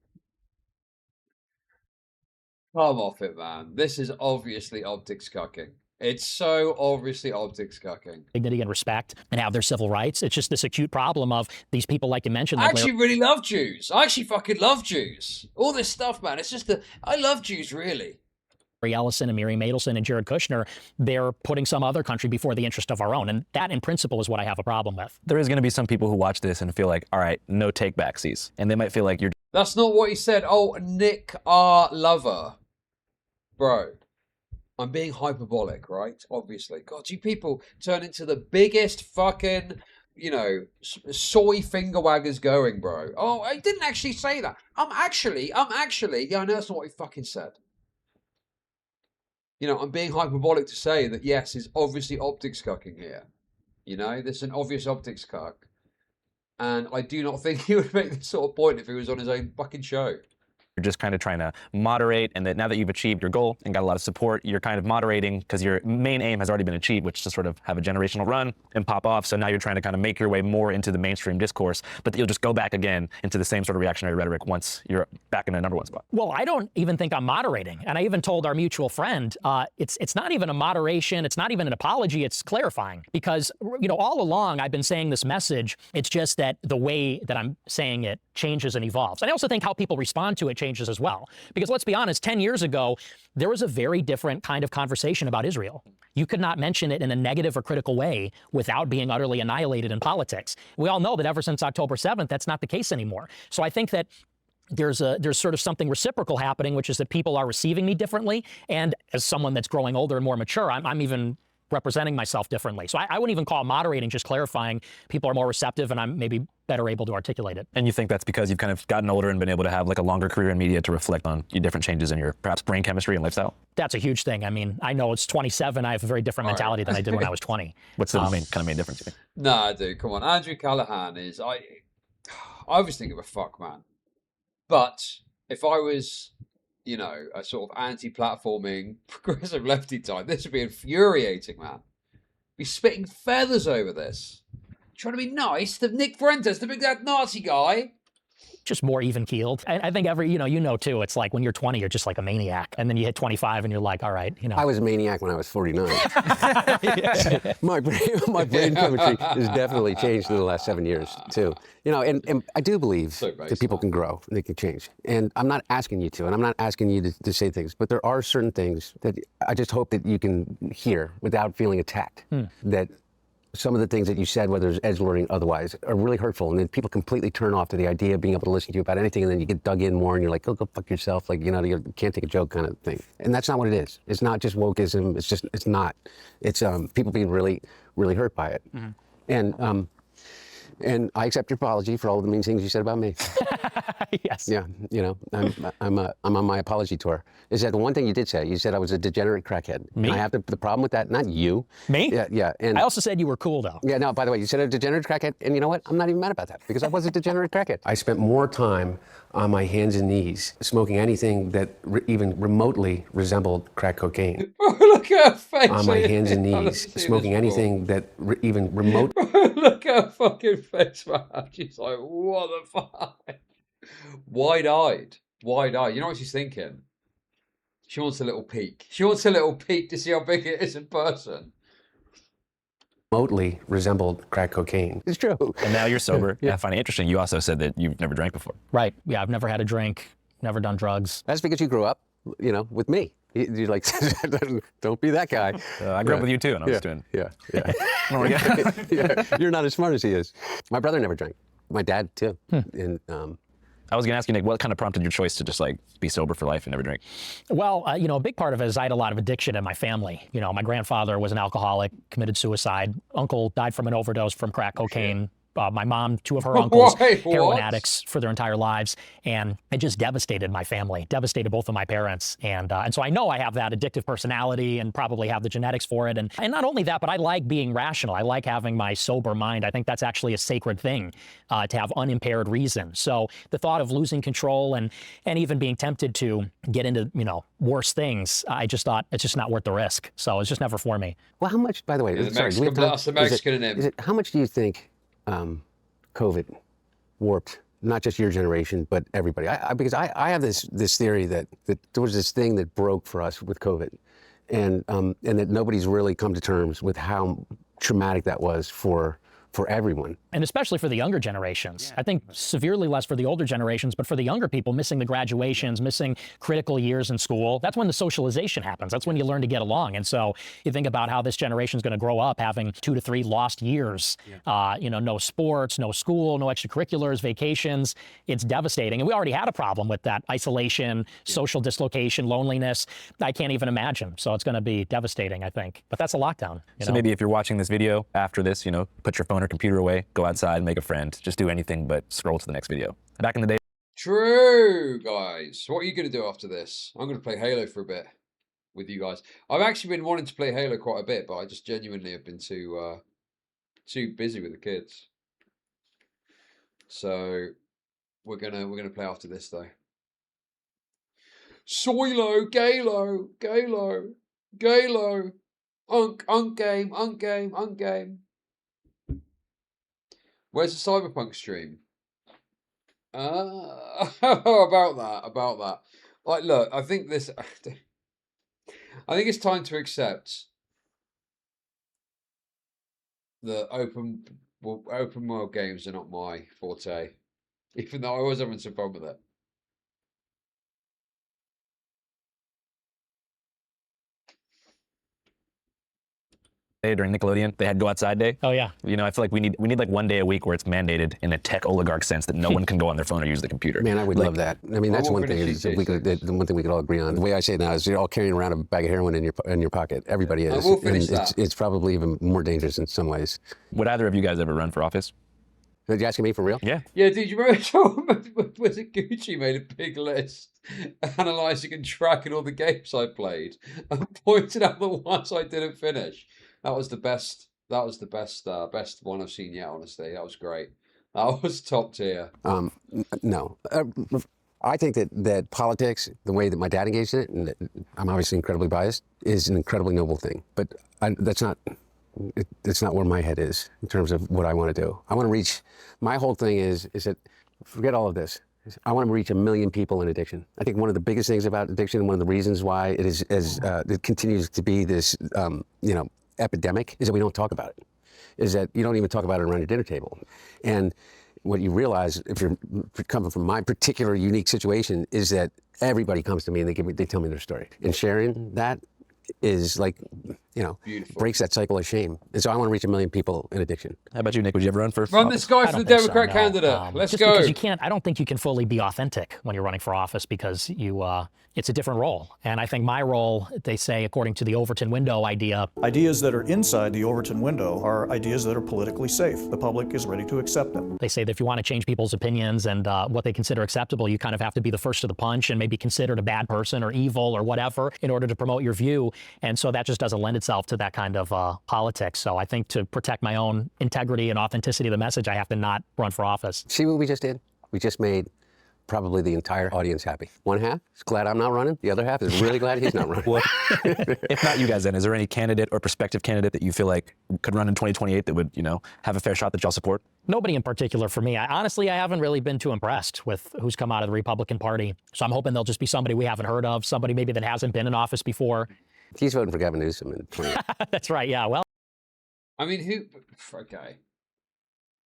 Come off it, man. This is obviously optics cucking. It's so obviously optics cucking. Dignity and respect and have their civil rights. It's just this acute problem of these people, like you mentioned. I actually really love Jews. I actually fucking love Jews. All this stuff, man. It's just I love Jews, really. Ellison and Miriam Adelson and Jared Kushner, they're putting some other country before the interest of our own. And that, in principle, is what I have a problem with. There is going to be some people who watch this and feel like, all right, no take-backsies. And they might feel like you're... That's not what he said. Oh, Nick R. Lover. Bro. I'm being hyperbolic, right? Obviously. God, you people turn into the biggest fucking, soy finger waggers going, bro. Oh, I didn't actually say that. I'm actually, yeah, I know that's not what he fucking said. I'm being hyperbolic to say that, yes, it's obviously optics cucking here. There's an obvious optics cuck. And I do not think he would make this sort of point if he was on his own fucking show. You're just kind of trying to moderate, and that now that you've achieved your goal and got a lot of support, you're kind of moderating because your main aim has already been achieved, which is to sort of have a generational run and pop off. So now you're trying to kind of make your way more into the mainstream discourse, but you'll just go back again into the same sort of reactionary rhetoric once you're back in a #1 spot. Well, I don't even think I'm moderating. And I even told our mutual friend, it's not even a moderation. It's not even an apology. It's clarifying. Because, you know, all along I've been saying this message. It's just that the way that I'm saying it changes and evolves. And I also think how people respond to it changes as well. Because let's be honest, 10 years ago, there was a very different kind of conversation about Israel. You could not mention it in a negative or critical way without being utterly annihilated in politics. We all know that ever since October 7th, that's not the case anymore. So I think that there's sort of something reciprocal happening, which is that people are receiving me differently. And as someone that's growing older and more mature, I'm even representing myself differently. So I wouldn't even call it moderating, just clarifying. People are more receptive and I'm maybe better able to articulate it. And you think that's because you've kind of gotten older and been able to have like a longer career in media to reflect on your different changes in your perhaps brain chemistry and lifestyle? That's a huge thing. I mean, I know it's 27. I have a very different mentality than I did when I was 20. What's the main difference you think? Nah, dude, come on. Andrew Callahan is, I always think of a fuck, man. But if I was, you know, a sort of anti-platforming progressive lefty type, this would be infuriating, man. Be spitting feathers over this. Trying to be nice to Nick Fuentes, the big that Nazi guy. Just more even-keeled. I think you know too, it's like when you're 20, you're just like a maniac. And then you hit 25 and you're like, all right, you know. I was a maniac when I was 49. My brain chemistry has definitely changed in the last 7 years too. You know, and I do believe that people can grow and they can change. And I'm not asking you to, and I'm not asking you to say things, but there are certain things that I just hope that you can hear without feeling attacked. That some of the things that you said, whether it's edgelording otherwise, are really hurtful. And then people completely turn off to the idea of being able to listen to you about anything. And then you get dug in more and you're like, oh, go fuck yourself. Like, you know, you can't take a joke kind of thing. And that's not what it is. It's not just wokeism. It's not. It's people being really, really hurt by it. And I accept your apology for all of the mean things you said about me. Yes. Yeah, you know, I'm on my apology tour. Is that the one thing you did say? You said I was a degenerate crackhead. Me? And I have the problem with that, not you. Me? Yeah. And I also said you were cool, though. Yeah, no, by the way, you said a degenerate crackhead, and you know what? I'm not even mad about that, because I was a degenerate crackhead. I spent more time on my hands and knees smoking anything that even remotely resembled crack cocaine. Look at her face. On my hands and knees smoking anything that even remote. Look at her fucking face, man. She's like, what the fuck? Wide-eyed. Wide-eyed. You know what she's thinking? She wants a little peek. She wants a little peek to see how big it is in person. Remotely resembled crack cocaine. It's true. And now you're sober. Yeah, I find it interesting. You also said that you've never drank before. Right. Yeah, I've never had a drink, never done drugs. That's because you grew up, you know, with me. You're like, don't be that guy. I grew up with you too, and I was doing. Yeah. You're not as smart as he is. My brother never drank. My dad too. And I was going to ask you, Nick, what kind of prompted your choice to just like be sober for life and never drink? Well, you know, a big part of it is I had a lot of addiction in my family. You know, my grandfather was an alcoholic, committed suicide. Uncle died from an overdose from crack cocaine. My mom, two of her uncles, heroin addicts for their entire lives. And it just devastated my family, devastated both of my parents. And so I know I have that addictive personality and probably have the genetics for it. And not only that, but I like being rational. I like having my sober mind. I think that's actually a sacred thing, to have unimpaired reason. So the thought of losing control and even being tempted to get into, you know, worse things, I just thought it's just not worth the risk. So it's just never for me. Well, how much, by the way, That's the Mexican in him. How much do you think COVID warped not just your generation, but everybody? Because I have this theory that there was this thing that broke for us with COVID, and that nobody's really come to terms with how traumatic that was for everyone. And especially for the younger generations. I think severely less for the older generations, but for the younger people, missing the graduations, missing critical years in school, that's when the socialization happens. That's when you learn to get along. And so you think about how this generation is going to grow up having 2 to 3 lost years, you know, no sports, no school, no extracurriculars, vacations. It's devastating. And we already had a problem with that isolation, social dislocation, loneliness. I can't even imagine. So it's going to be devastating, I think. But that's a lockdown. So maybe if you're watching this video after this, you know, put your phone or computer away, go outside, make a friend, just do anything but scroll to the next video. Back in the day. True, guys. What are you going to do after this? I'm going to play Halo for a bit with you guys. I've actually been wanting to play Halo quite a bit, but I just genuinely have been too busy with the kids. So we're gonna play after this though. Soilo, Galo, Galo, Galo, Ungame. Where's the Cyberpunk stream? About that. Like, look, I think it's time to accept that open world games are not my forte, even though I was having some fun with it. During Nickelodeon, they had Go Outside Day. Oh yeah. You know, I feel like we need like one day a week where it's mandated in a tech oligarch sense that no one can go on their phone or use the computer. Man, I would love that. I mean, that's one thing. The one thing we could all agree on. The way I say it now is you're all carrying around a bag of heroin in your pocket. Everybody is. We'll finish that. It's probably even more dangerous in some ways. Would either of you guys ever run for office? Are you asking me for real? Yeah. Yeah, did you remember was it Gucci made a big list analysing and tracking all the games I played and pointed out the ones I didn't finish? That was the best. That was the best one I've seen yet, honestly. That was great. That was top tier. No. I think that politics, the way that my dad engaged in it, and I'm obviously incredibly biased, is an incredibly noble thing. But that's not where my head is in terms of what I want to do. I want to reach, my whole thing is that, forget all of this. I want to reach 1 million people in addiction. I think one of the biggest things about addiction, and one of the reasons why it is it continues to be this, epidemic, is that we don't talk about it. Is that you don't even talk about it around your dinner table. And what you realize, if you're coming from my particular unique situation, is that everybody comes to me and they tell me their story. And sharing that is like, beautiful. Breaks that cycle of shame. And so I want to reach 1 million people in addiction. How about you, Nick? Would you ever run for Run this guy for the Democrat candidate. Let's just go. Because you can't. I don't think you can fully be authentic when you're running for office because it's a different role. And I think my role, they say, according to the Overton window idea. Ideas that are inside the Overton window are ideas that are politically safe. The public is ready to accept them. They say that if you want to change people's opinions and what they consider acceptable, you kind of have to be the first to the punch and maybe considered a bad person or evil or whatever in order to promote your view. And so that just doesn't lend itself to that kind of politics. So I think to protect my own integrity and authenticity of the message, I have to not run for office. See what we just did? We just made probably the entire audience happy. One half is glad I'm not running. The other half is really glad he's not running. Well, if not you guys, then is there any candidate or prospective candidate that you feel like could run in 2028 that would, have a fair shot that y'all support? Nobody in particular for me. Honestly, I haven't really been too impressed with who's come out of the Republican Party. So I'm hoping they'll just be somebody we haven't heard of, somebody maybe that hasn't been in office before. He's voting for Gavin Newsom in 20. That's right, yeah. Well, I mean, okay.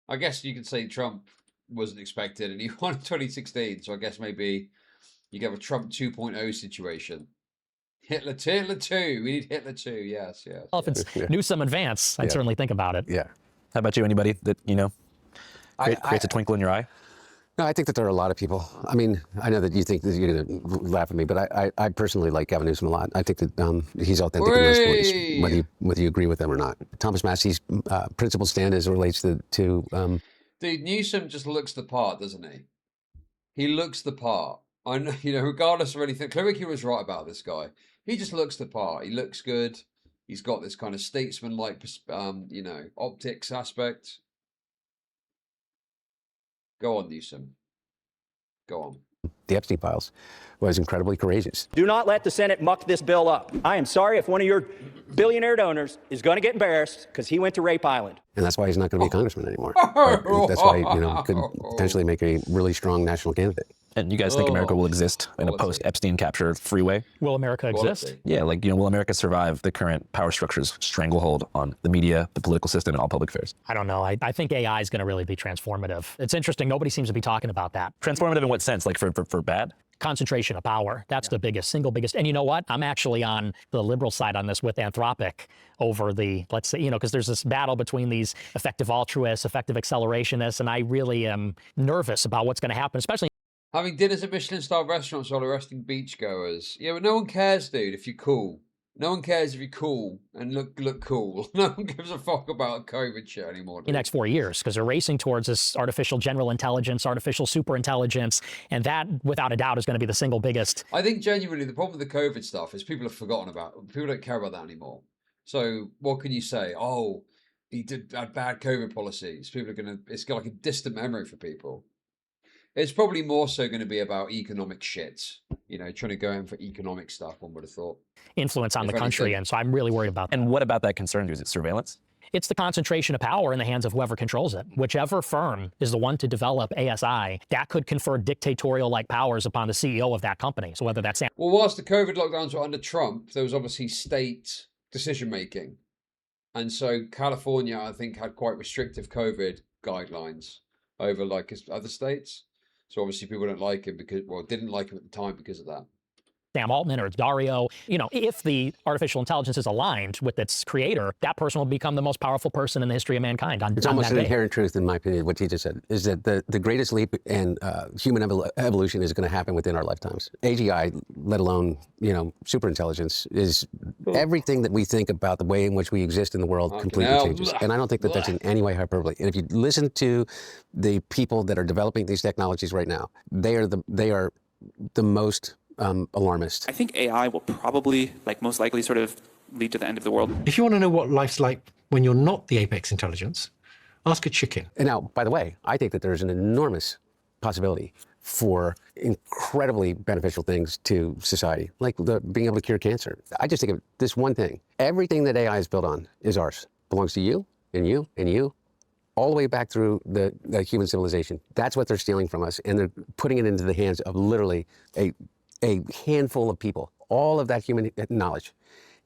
I guess you could say Trump wasn't expected and he won in 2016. So I guess maybe you get a Trump 2.0 situation. Hitler 2. We need Hitler 2. Yes. Well, if it's Newsom and Vance, I'd certainly think about it. Yeah. How about you? Anybody that, creates a twinkle in your eye? No, I think that there are a lot of people. I mean, I know that you think that you're going to laugh at me, but I personally like Gavin Newsom a lot. I think that he's authentic in those points, whether you agree with them or not. Thomas Massey's principled stand as it relates to Dude, Newsom just looks the part, doesn't he? He looks the part. I know, regardless of anything. Claricki was right about this guy. He just looks the part. He looks good. He's got this kind of statesman-like, optics aspect. Go on, Newsom. Go on. The Epstein files was incredibly courageous. Do not let the Senate muck this bill up. I am sorry if one of your billionaire donors is going to get embarrassed because he went to Rape Island. And that's why he's not going to be a congressman anymore. That's why he could potentially make a really strong national candidate. And you guys think America will exist in a post-Epstein capture freeway? Will America exist? Yeah, will America survive the current power structure's stranglehold on the media, the political system, and all public affairs? I don't know. I think AI is going to really be transformative. It's interesting. Nobody seems to be talking about that. Transformative in what sense? Like for bad? Concentration of power. That's the single biggest. And you know what? I'm actually on the liberal side on this with Anthropic over the, let's say, because there's this battle between these effective altruists, effective accelerationists, and I really am nervous about what's going to happen, especially having dinners at Michelin-star restaurants while arresting beachgoers. Yeah, but no one cares, dude, if you're cool. No one cares if you're cool and look cool. No one gives a fuck about COVID shit anymore. The next 4 years, because they're racing towards this artificial general intelligence, artificial superintelligence, and that, without a doubt, is going to be the single biggest. I think genuinely the problem with the COVID stuff is people have forgotten about it. People don't care about that anymore. So what can you say? Oh, he had bad COVID policies. People are it's got like a distant memory for people. It's probably more so going to be about economic shit. You know, trying to go in for economic stuff, one would have thought. Influence on If the country, anything. and so I'm really worried about that. And what about that concerns you? Is it surveillance? It's the concentration of power in the hands of whoever controls it. Whichever firm is the one to develop ASI, that could confer dictatorial-like powers upon the CEO of that company. So whether that's... Well, whilst the COVID lockdowns were under Trump, there was obviously state decision-making. And so California, I think, had quite restrictive COVID guidelines over like other states. So obviously people don't like him because, well, didn't like him at the time because of that. Sam Altman or it's Dario, you know, if the artificial intelligence is aligned with its creator, that person will become the most powerful person in the history of mankind. It's almost an inherent truth, in my opinion, what he just said, is that the greatest leap in human evolution is going to happen within our lifetimes. AGI, let alone, you know, superintelligence, is everything that we think about the way in which we exist in the world completely changes. And I don't think that that's in any way hyperbole. And if you listen to the people that are developing these technologies right now, they are the most alarmist. I think AI will probably, like most likely, sort of lead to the end of the world. If you want to know what life's like when you're not the apex intelligence, ask a chicken. And now, by the way, I think that there's an enormous possibility for incredibly beneficial things to society, like being able to cure cancer. I just think of this one thing. Everything that AI is built on is ours. Belongs to you, and you, and you, all the way back through the human civilization. That's what they're stealing from us, and they're putting it into the hands of literally a handful of people, all of that human knowledge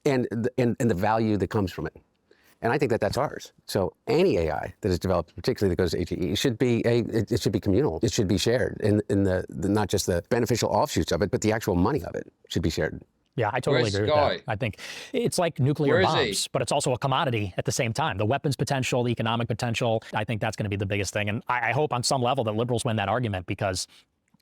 and the value that comes from it. And I think that that's ours. So any AI that is developed, particularly that goes to HEE, should be communal. It should be shared in the not just the beneficial offshoots of it, but the actual money of it should be shared. Yeah, I totally agree with that. I think it's like nuclear bombs, but it's also a commodity at the same time. The weapons potential, the economic potential, I think that's going to be the biggest thing. And I hope on some level that liberals win that argument because,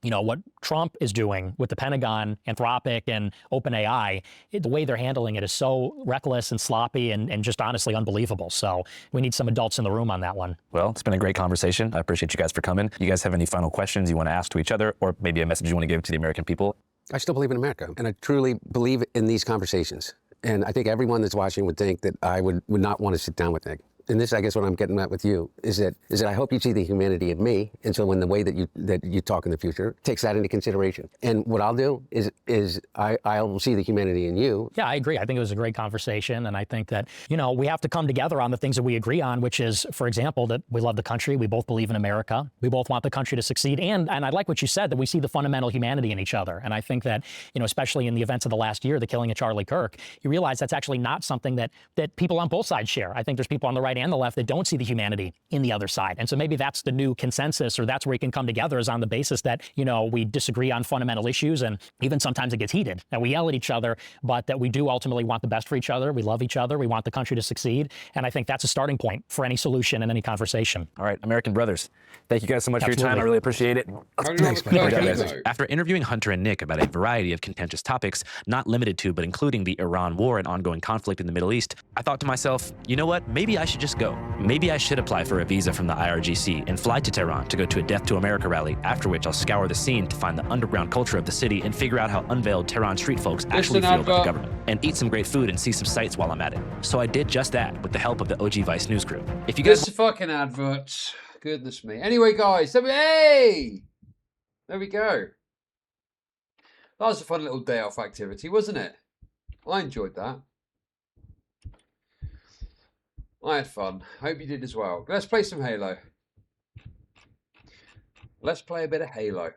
you know, what Trump is doing with the Pentagon, Anthropic, and OpenAI, the way they're handling it is so reckless and sloppy and just honestly unbelievable. So we need some adults in the room on that one. Well, it's been a great conversation. I appreciate you guys for coming. You guys have any final questions you want to ask to each other, or maybe a message you want to give to the American people? I still believe in America, and I truly believe in these conversations. And I think everyone that's watching would think that I would not want to sit down with Nick. And this, I guess, what I'm getting at with you is that I hope you see the humanity in me, and so when the way that you talk in the future takes that into consideration. And what I'll do is I'll see the humanity in you. Yeah, I agree. I think it was a great conversation, and I think that, you know, we have to come together on the things that we agree on, which is, for example, that we love the country, we both believe in America, we both want the country to succeed, and I like what you said, that we see the fundamental humanity in each other. And I think that, you know, especially in the events of the last year, the killing of Charlie Kirk, you realize that's actually not something that people on both sides share. I think there's people on the right and the left that don't see the humanity in the other side. And so maybe that's the new consensus, or that's where we can come together, is on the basis that, you know, we disagree on fundamental issues, and even sometimes it gets heated and we yell at each other, but that we do ultimately want the best for each other. We love each other. We want the country to succeed. And I think that's a starting point for any solution and any conversation. All right, American brothers, thank you guys so much for your time. I really appreciate it. Thanks, man. After interviewing Hunter and Nick about a variety of contentious topics, not limited to, but including the Iran war and ongoing conflict in the Middle East, I thought to myself, you know what? Maybe I should just go. Maybe I should apply for a visa from the IRGC and fly to Tehran to go to a Death to America rally, after which I'll scour the scene to find the underground culture of the city and figure out how unveiled Tehran street folks actually feel about the government, and eat some great food and see some sights while I'm at it. So I did just that with the help of the OG Vice news crew. If you guys... This fucking adverts. Goodness me. Anyway, guys, hey! There we go. That was a fun little day off activity, wasn't it? I enjoyed that. I had fun. Hope you did as well. Let's play some Halo. Let's play a bit of Halo.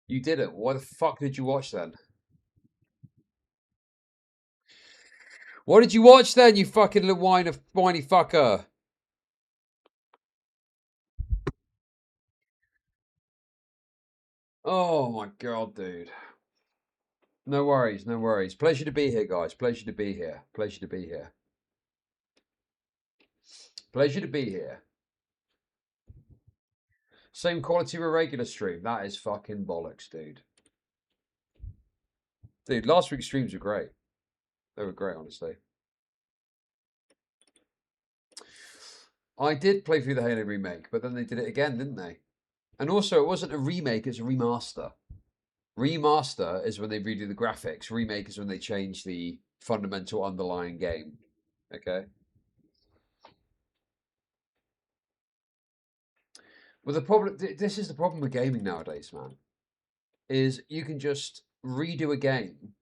You didn't. Why the fuck did you watch then? What did you watch then, you fucking little whiny fucker? Oh my god, dude. No worries, no worries. Pleasure to be here, guys. Pleasure to be here. Pleasure to be here. Pleasure to be here. Same quality of a regular stream. That is fucking bollocks, dude. Dude, last week's streams were great. They were great, honestly. I did play through the Halo remake, but then they did it again, didn't they? And also, it wasn't a remake, it's a remaster. Remaster is when they redo the graphics. Remake is when they change the fundamental underlying game. Okay? Well, the problem, this is the problem with gaming nowadays, man, is you can just redo a game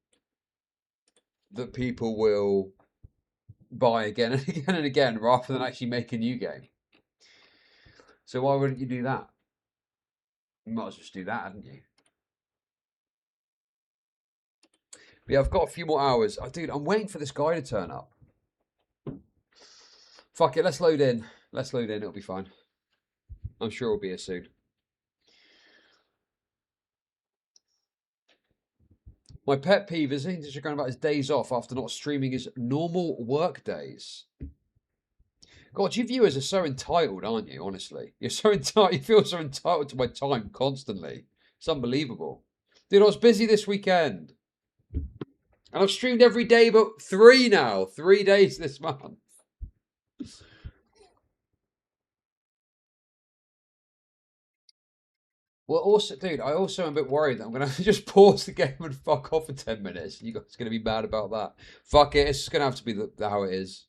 that people will buy again and again and again rather than actually make a new game. So why wouldn't you do that? You might as well just do that, hadn't you? But yeah, I've got a few more hours. Oh, dude, I'm waiting for this guy to turn up. Fuck it, let's load in. Let's load in, it'll be fine. I'm sure it'll be here soon. My pet peeve is Instagram about his days off after not streaming his normal work days. God, you viewers are so entitled, aren't you, honestly? You're so entitled. You feel so entitled to my time constantly. It's unbelievable. Dude, I was busy this weekend. And I've streamed every day but 3 now. 3 days this month. Well, also, dude, I also am a bit worried that I'm going to just pause the game and fuck off for 10 minutes. You guys are going to be mad about that. Fuck it. It's going to have to be how it is.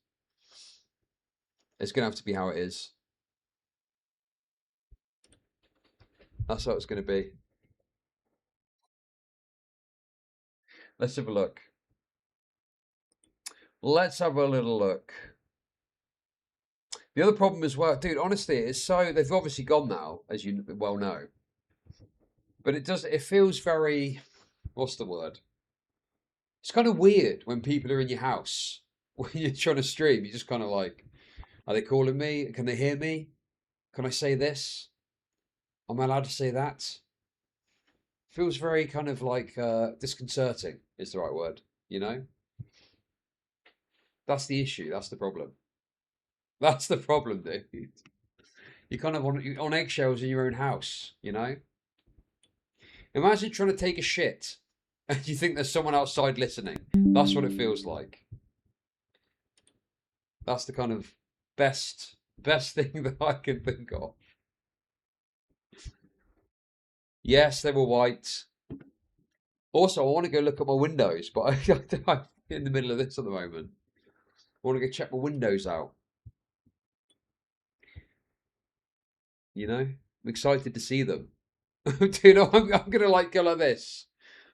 It's going to have to be how it is. That's how it's going to be. Let's have a look. Let's have a little look. The other problem as well, dude, honestly, it's so, they've obviously gone now, as you well know. But it feels very, what's the word? It's kind of weird when people are in your house. When you're trying to stream, you're just kind of like, are they calling me? Can they hear me? Can I say this? Am I allowed to say that? Feels very kind of like disconcerting is the right word, you know? That's the issue. That's the problem. That's the problem, dude. You're kind of on eggshells in your own house, you know? Imagine trying to take a shit and you think there's someone outside listening. That's what it feels like. That's the kind of best thing that I can think of. Yes, they were white. Also, I want to go look at my windows, but I'm in the middle of this at the moment. I want to go check my windows out. You know? I'm excited to see them. Dude, I'm going to like go like this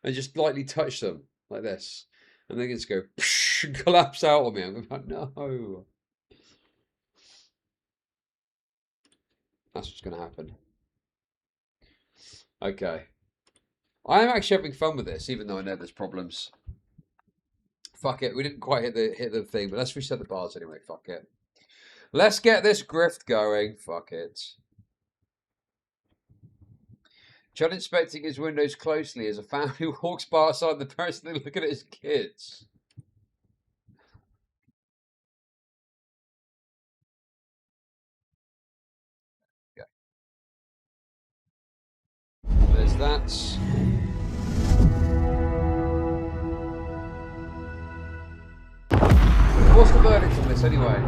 and just lightly touch them like this. And then it's go and collapse out on me. I'm like, no. That's what's going to happen. Okay. I am actually having fun with this, even though I know there's problems. Fuck it. We didn't quite hit the thing, but let's reset the bars anyway. Fuck it. Let's get this grift going. Fuck it. Chud inspecting his windows closely as a family walks by outside the person looking at his kids. Okay. There's that. What's the verdict on this anyway?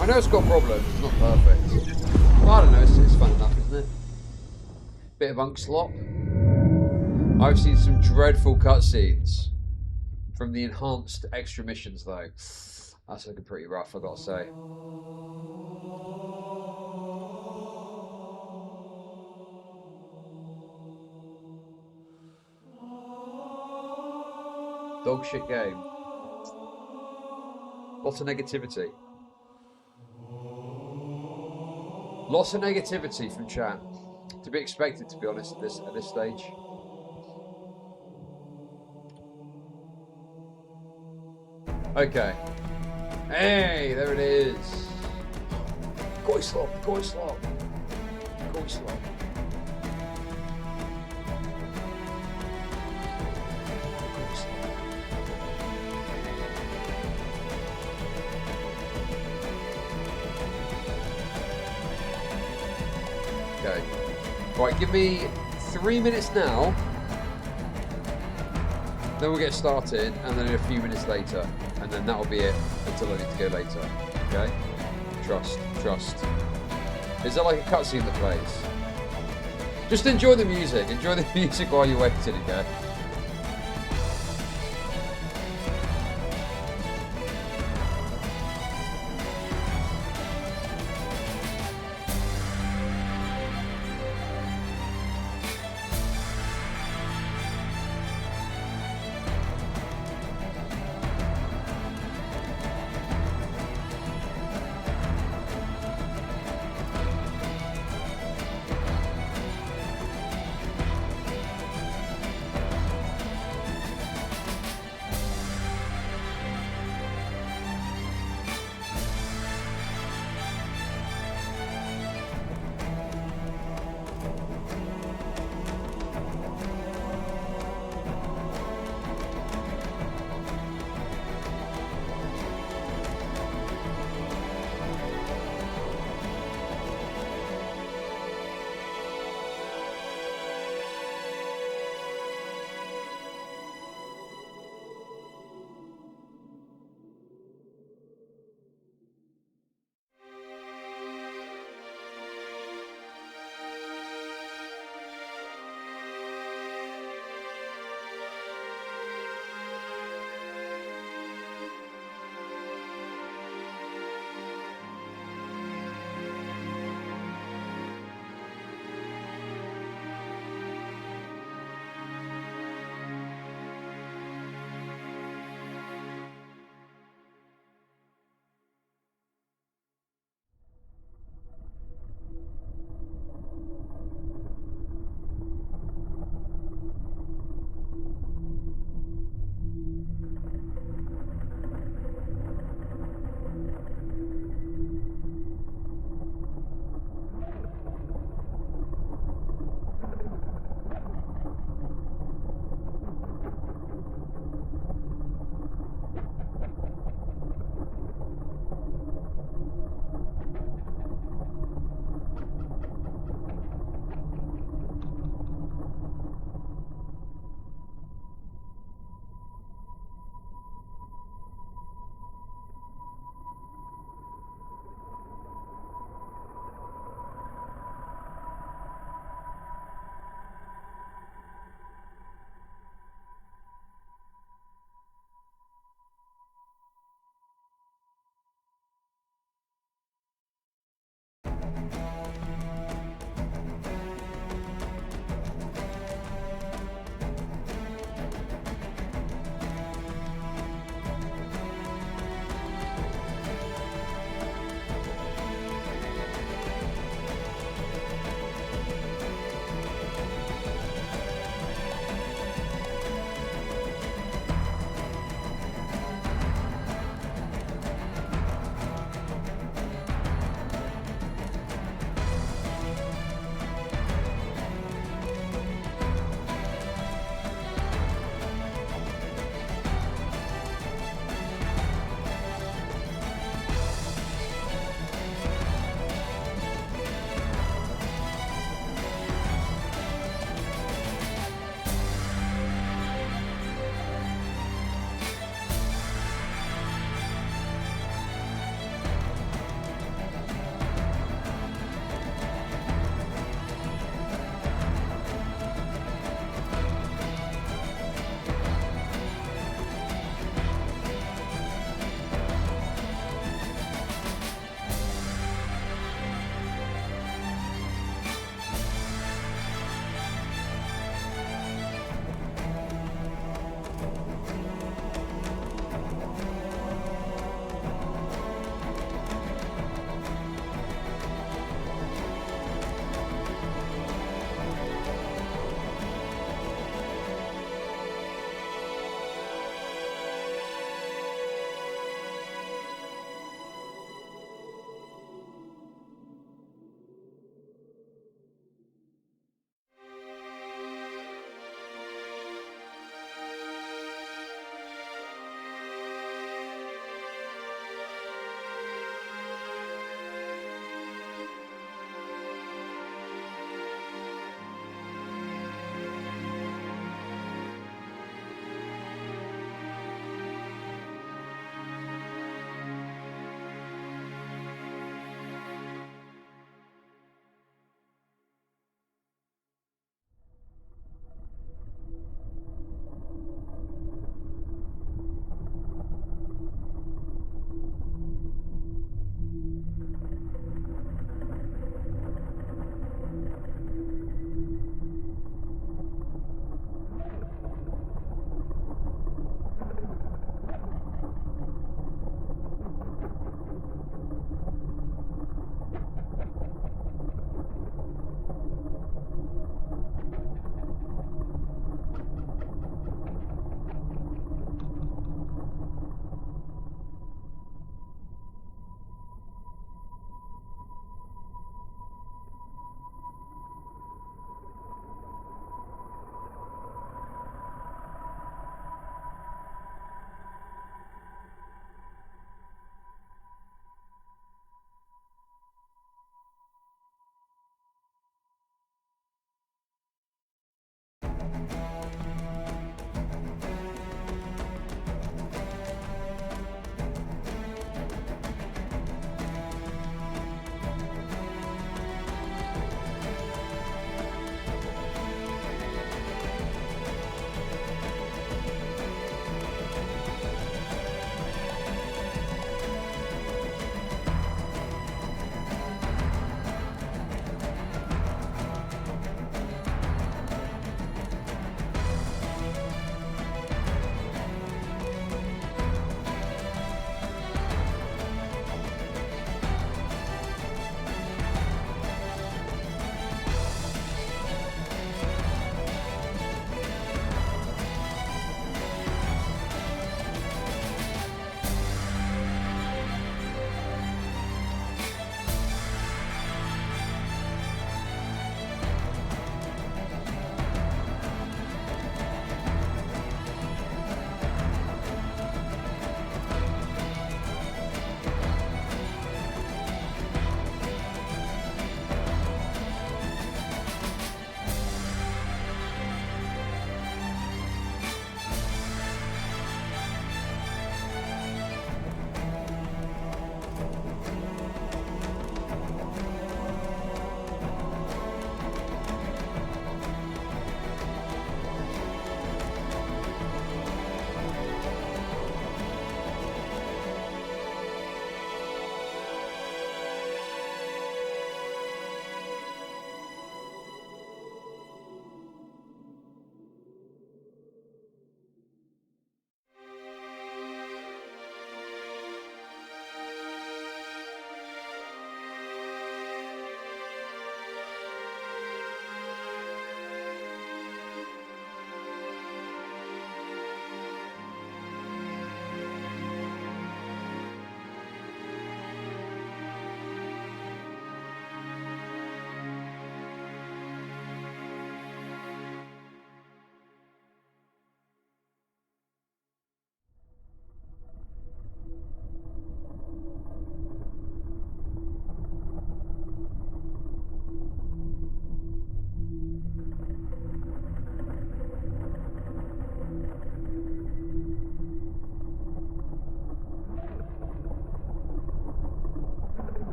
I know it's got problems, it's not perfect. Well, I don't know, it's fun enough, isn't it? Bit of unk-slop. I've seen some dreadful cutscenes from the enhanced extra missions, though. That's looking pretty rough, I gotta say. Dog shit game. Lots of negativity. Lots of negativity from chat. To be expected, to be honest, at this stage. Okay. Hey, there it is. Koi slop, koi slop, koi slop. Okay. Right, give me 3 minutes now. Then we'll get started, and then a few minutes later, and then that'll be it until I need to go later. Okay? Trust, trust. Is there like a cutscene that plays? Just enjoy the music. Enjoy the music while you're waiting, okay?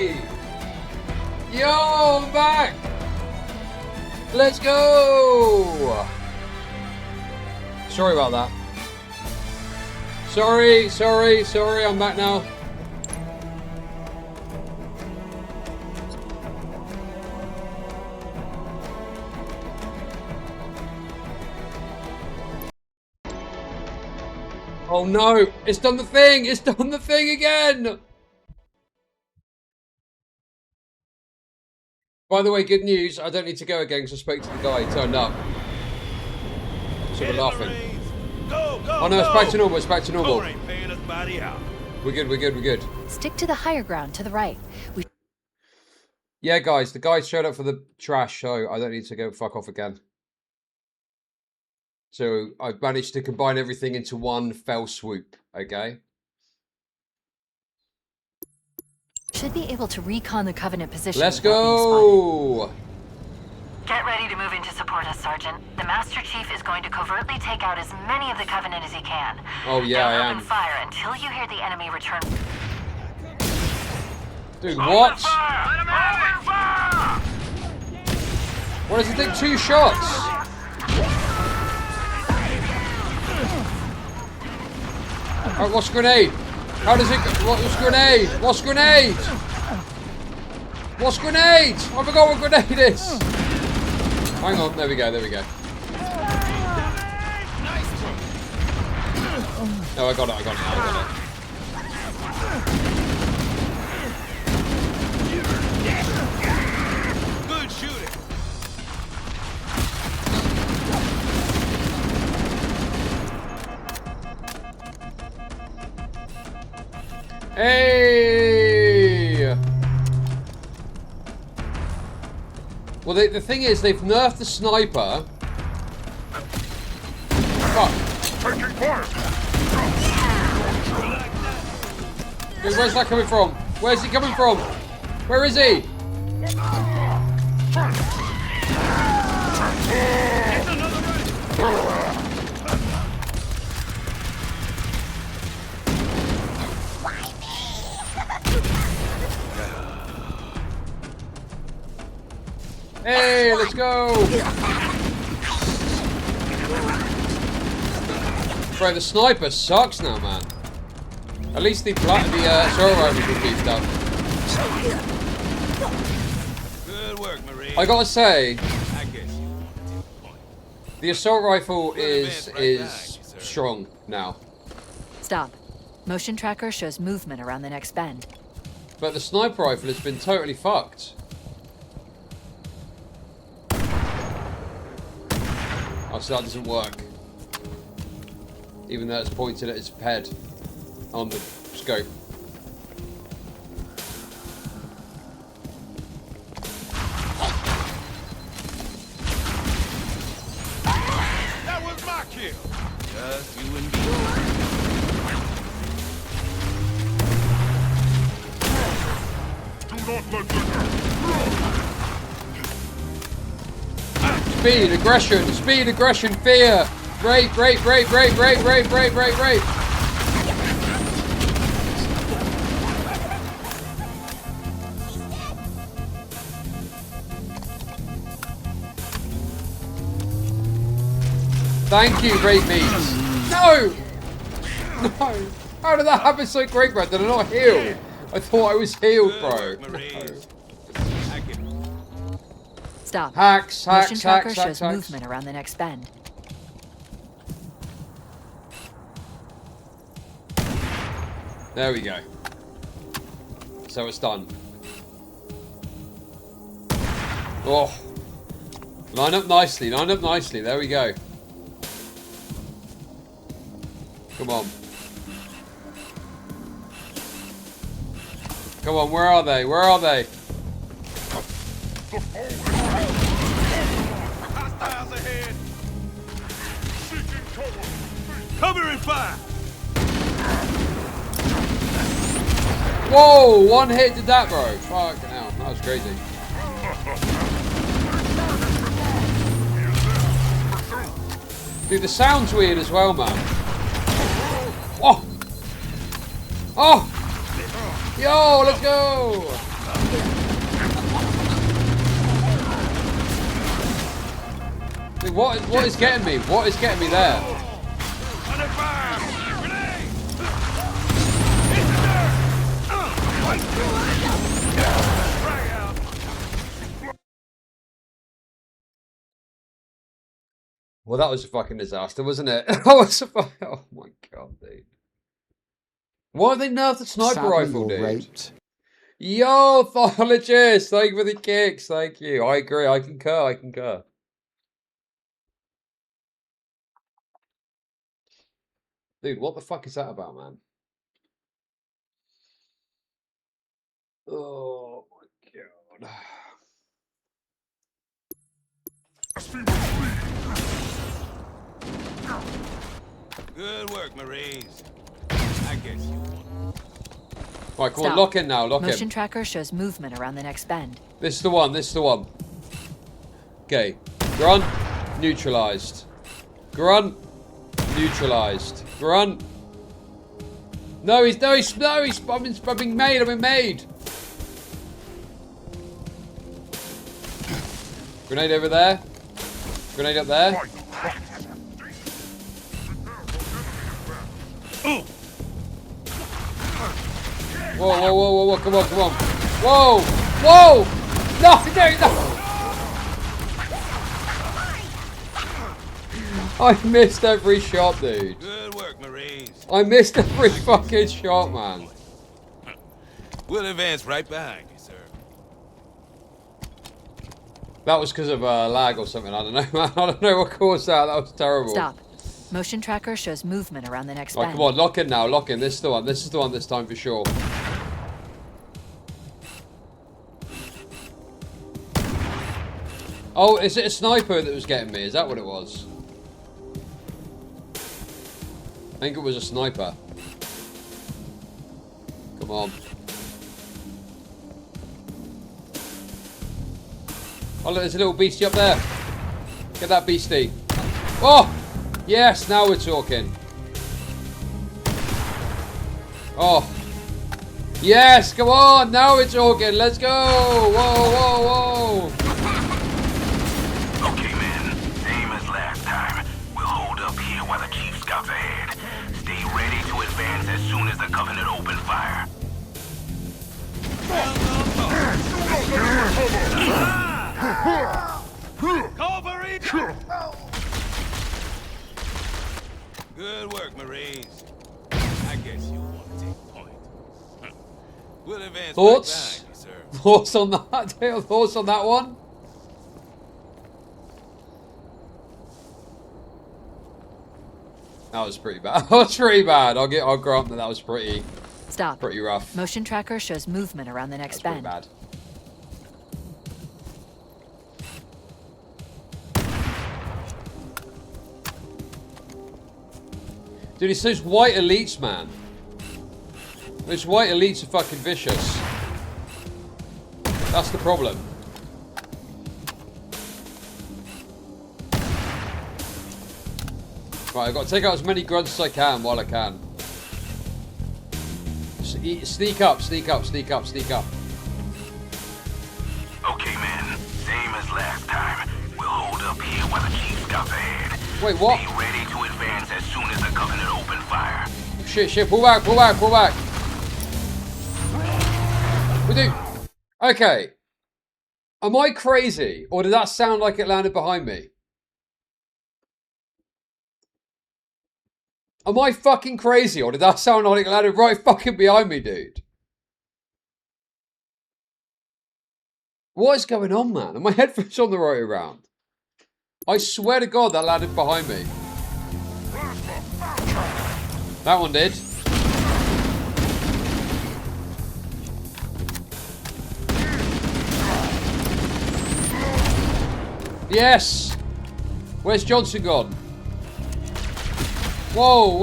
Hey! Yo, I'm back! Let's go! Sorry about that. Sorry, I'm back now. Oh no, it's done the thing! It's done the thing again! By the way, good news, I don't need to go again because I spoke to the guy, he turned up. So we're laughing. Oh no, it's back to normal, it's back to normal. We're good. Stick to the higher ground to the right. Yeah, guys, the guy showed up for the trash, so I don't need to go fuck off again. So I've managed to combine everything into one fell swoop, okay? Should be able to recon the Covenant position. Let's go! Get ready to move in to support us, Sergeant. The Master Chief is going to covertly take out as many of the Covenant as he can. Oh yeah, I am. Open fire until you hear the enemy return. Dude, what? What does it take? 2 shots? Alright, what's grenade? How does it go? What's grenade? What's grenade? What's grenade? I forgot what grenade is. Hang on, there we go. No, I got it. Good shooting. Hey! Well, the thing is, they've nerfed the sniper. Fuck. Dude, where's that coming from? Where's he coming from? Where is he? Hey, let's go! Bro, the sniper sucks now, man. At least the assault rifle can be done. Good work, Marie. I gotta say, the assault rifle is strong now. Stop. Motion tracker shows movement around the next bend. But the sniper rifle has been totally fucked. Oh, so that doesn't work. Even though it's pointed at its head on the scope. That was my kill. Just you and me. Do not let them Speed, aggression, fear, rape. Thank you, rape me. No! How did that happen so quick, bro? Did I not heal? I thought I was healed, bro. Stop. Hacks. Motion tracker shows movement around the next bend. There we go. So it's done. Oh. Line up nicely. There we go. Come on. Come on, where are they? Hostiles ahead. Seeking cover. Covering fire. Whoa! One hit did that, bro. Fuck hell. That was crazy. Dude, the sound's weird as well, man. Oh! Oh! Yo, let's go! Dude, what is getting me? What is getting me there? Under fire! Grenade! Well, that was a fucking disaster, wasn't it? That was a fucking... Oh my god, dude. Why have they nerfed the sniper rifle, dude? Raped. Yo, Thologist! Thank you for the kicks. Thank you. I agree. I concur. I concur. Dude, what the fuck is that about, man? Oh my god. Good work, Marines. I guess you won. Right, come on, lock in now, lock in. Motion tracker shows movement around the next bend. This is the one, this is the one. Okay, grunt, neutralized. Grunt, neutralized. Grunt. No, he's I'm being made. Grenade over there. Grenade up there. Whoa, come on. Whoa! No! I missed every shot, dude. Good work, Marines. I missed every fucking shot, man. We'll advance right behind you, sir. That was because of lag or something. I don't know, man. I don't know what caused that. That was terrible. Stop. Motion tracker shows movement around the next Right, bend. come on, lock in now, lock in. This is the one. This is the one this time for sure. Oh, is it a sniper that was getting me? Is that what it was? I think it was a sniper. Come on. Oh, look, there's a little beastie up there. Get that beastie. Oh! Yes, now we're talking. Oh. Yes, come on, now we're talking. Let's go. Whoa. Okay, men. Same as last time. We'll hold up here while the chief scouts ahead. Stay ready to advance as soon as the Covenant open fire. Cavalry! Good work, Marines. I guess you want to take point. We'll advance Thoughts? right behind you, sir. Thoughts on that? Thoughts on that one? That was pretty bad. That was pretty bad. I'll grant that was pretty. Stop. Pretty rough. Motion tracker shows movement around the next bend. Bad. Dude, it's those white elites, man. Those white elites are fucking vicious. That's the problem. Right, I've got to take out as many grunts as I can while I can. Sneak up. Okay, men. Same as last time. We'll hold up here while the chief scouts ahead. Wait, what? Be ready to advance as soon as the Covenant open fire. Shit, pull back. We do. Okay. Am I crazy? Or did that sound like it landed behind me? Am I fucking crazy? Or did that sound like it landed right fucking behind me, dude? What is going on, man? Are my headphones on the right around? I swear to God that landed behind me. That one did. Yes! Where's Johnson gone? Whoa.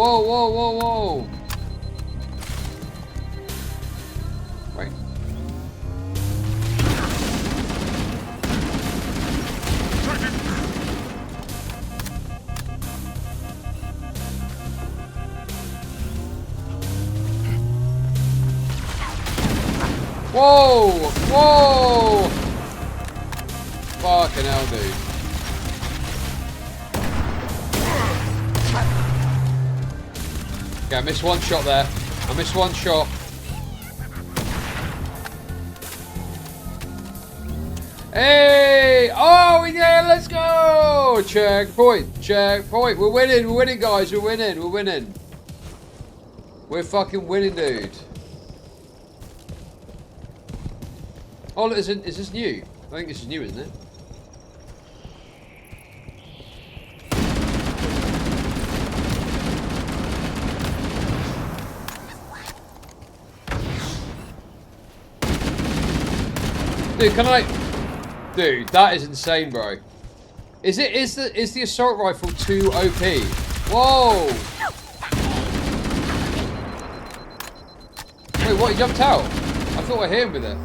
Wait. Whoa! Fucking hell, dude. Okay, I missed one shot there. I missed one shot. Hey! Oh, yeah, let's go! Checkpoint, checkpoint. We're winning, guys. We're winning. We're fucking winning, dude. Oh, is this new? I think this is new, isn't it? Dude, can I... Dude, that is insane, bro. Is the assault rifle too OP? Whoa! Wait, what? He jumped out? I thought I hit him with it.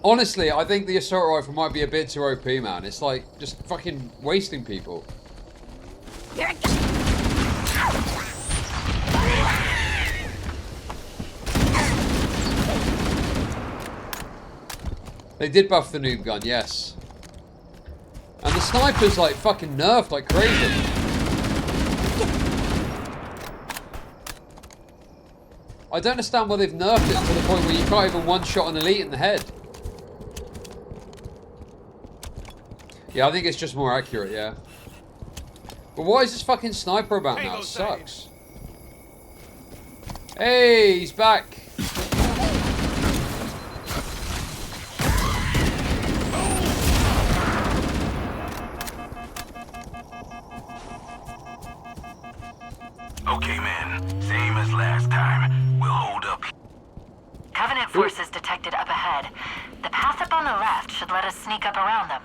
Honestly, I think the assault rifle might be a bit too OP, man. It's like just fucking wasting people. They did buff the noob gun, yes. And the sniper's like fucking nerfed like crazy. I don't understand why they've nerfed it to the point where you can't even one-shot an elite in the head. Yeah, I think it's just more accurate, yeah. But what is this fucking sniper about now? It sucks. Hey, he's back. Okay, man. Same as last time. We'll hold up. Covenant forces detected up ahead. The path up on the left should let us sneak up around them.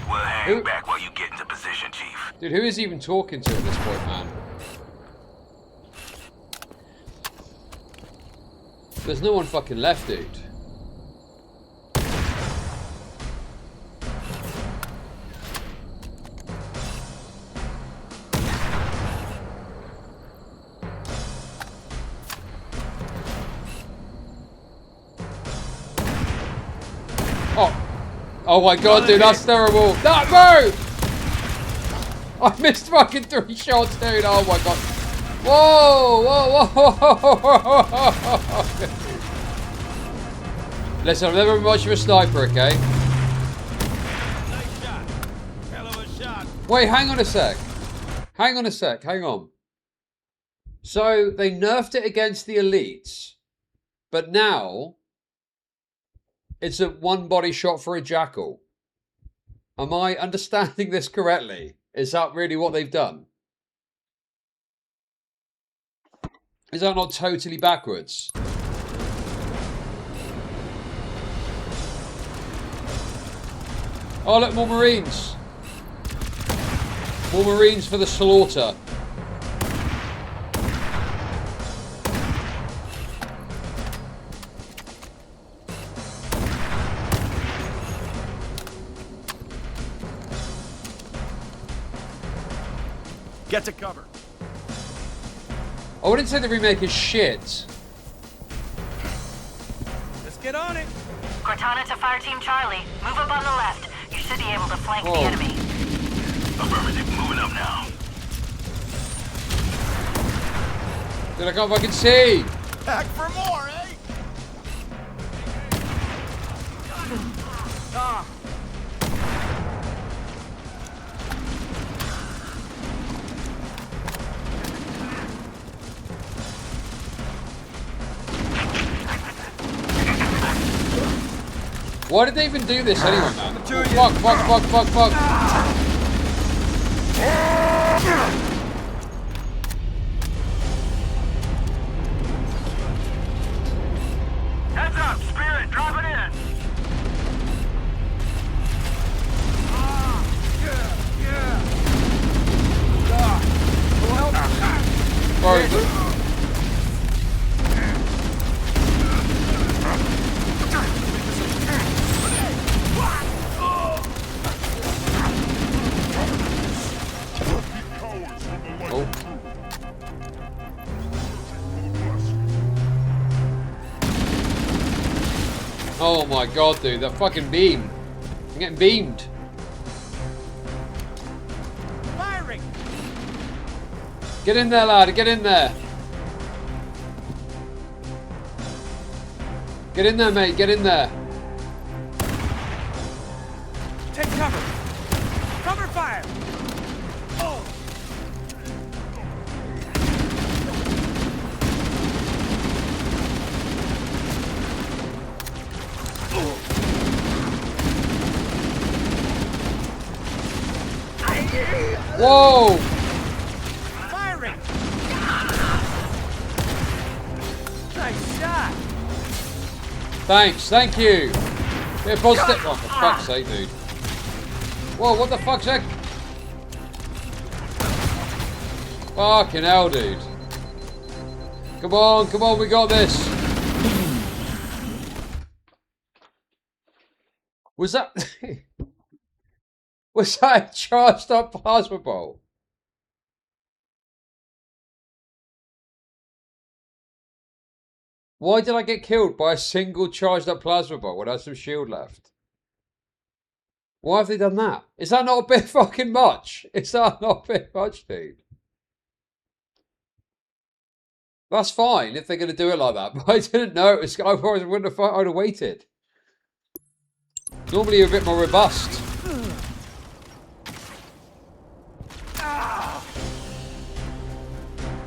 We'll hang back while you get into position, Chief. Dude, who is he even talking to at this point, man? There's no one fucking left, dude. Oh my god, dude, that's terrible. That bro! I missed fucking 3 shots, dude. Oh my god. Whoa, whoa, whoa, whoa. Listen, I've never been much of a sniper, okay? Nice shot. Hell of a shot. Wait, hang on a sec. Hang on. So, they nerfed it against the elites, but now it's a one body shot for a jackal. Am I understanding this correctly? Is that really what they've done? Is that not totally backwards? Oh, look, more Marines. More Marines for the slaughter. Get to cover. I wouldn't say the remake is shit. Let's get on it. Cortana to Fire Team Charlie. Move up on the left. You should be able to flank the enemy. Affirmative, moving up now. Dude, I can't fucking see. Back for more, eh? Why did they even do this anyway, man? Fuck. Heads up, Spirit, drop it in. Oh my god, dude, that fucking beam. I'm getting beamed. Firing. Get in there, lad. Get in there. Get in there, mate. Get in there. Take cover. Cover fire. Oh. Whoa! Firing. Nice shot. Thanks, thank you. Bit positive. Oh, for fuck's sake, dude. Whoa, what the fuck's that? Fucking hell, dude. Come on, we got this. Was that... Was that a charged up plasma bolt? Why did I get killed by a single charged up plasma bolt when I had some shield left? Why have they done that? Is that not a bit fucking much? Is that not a bit much, dude? That's fine if they're going to do it like that, but I didn't know it was... I wouldn't have... I'd have waited. Normally you're a bit more robust.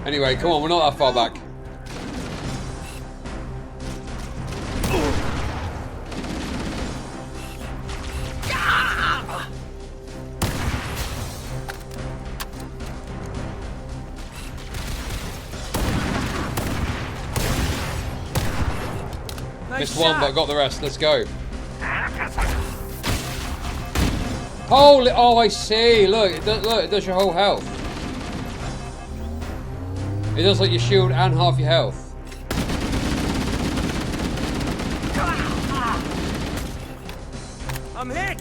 Anyway, come on, we're not that far back. Missed one, but got the rest. Let's go. Holy! Oh, I see. Look, it does your whole health. It does like your shield and half your health. I'm hit.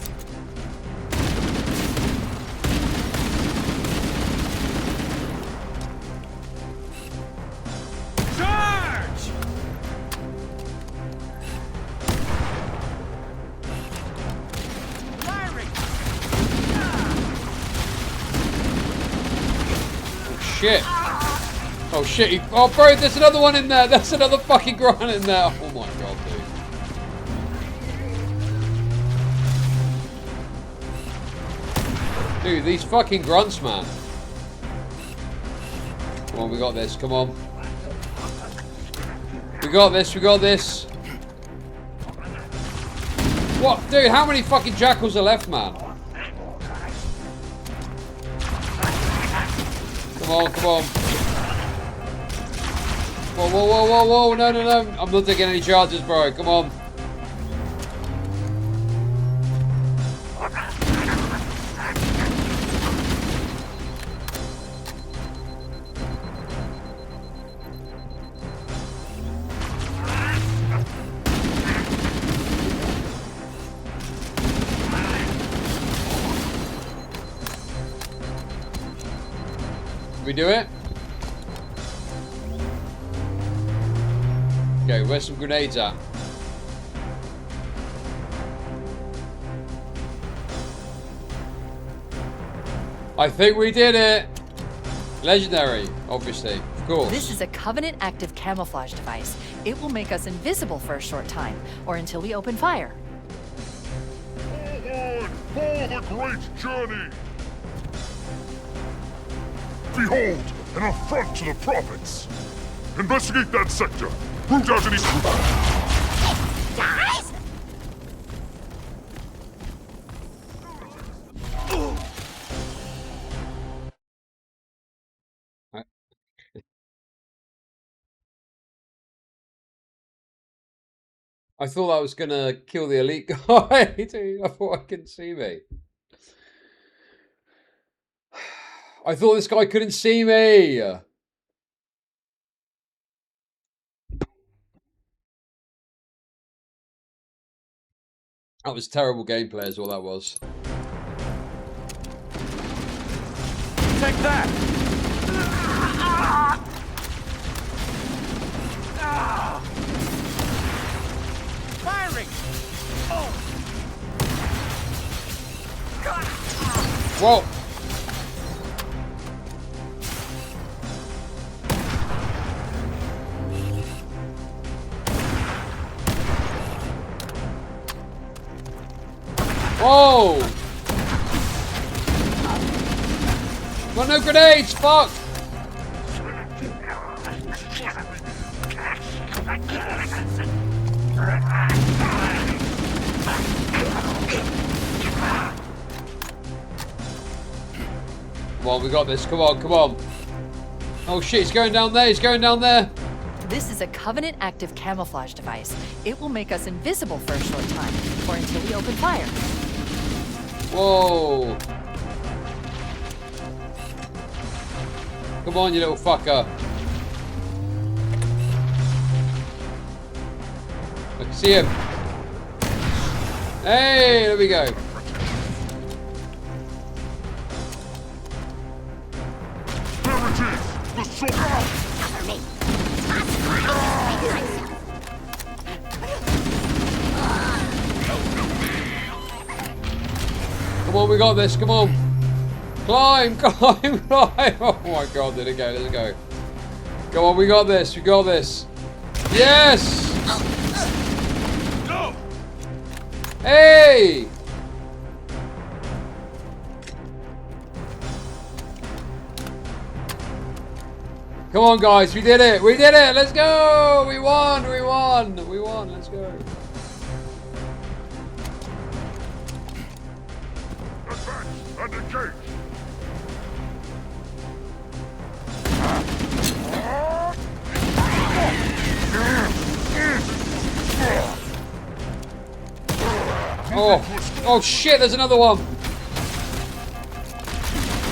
Charge! Firing! Oh shit! Oh shit! Oh bro, there's another one in there. There's another fucking grunt in there. Oh my god, dude. Dude, these fucking grunts, man. Come on, we got this. Come on. We got this. We got this. What? Dude, how many fucking jackals are left, man? Come on, come on. Whoa, whoa, whoa, whoa, whoa. No, no, no. I'm not taking any charges, bro. Come on. We do it? Okay, where's some grenades at? I think we did it! Legendary, obviously, of course. This is a Covenant active camouflage device. It will make us invisible for a short time, or until we open fire. Forward for the great journey! Behold, an affront to the prophets! Investigate that sector! Root out any... Guys? I thought I was gonna kill the elite guy. Dude, I thought I couldn't see me. I thought this guy couldn't see me. That was terrible gameplay is what that was. Take that! Firing! Oh. Whoa! Whoa! Got no grenades, fuck! Come on, we got this. Come on, come on. Oh shit, he's going down there. He's going down there. This is a Covenant active camouflage device. It will make us invisible for a short time, or until we open fire. Whoa. Come on, you little fucker. I can see him. Hey, there we go. Come on, we got this. Come on. Climb, climb, climb. Oh my god, there we go. Let's go. Come on, we got this. We got this. Yes! Hey! Come on, guys. We did it. We did it. Let's go. We won. We won. We won. Let's go. And engage! Oh, oh shit, there's another one.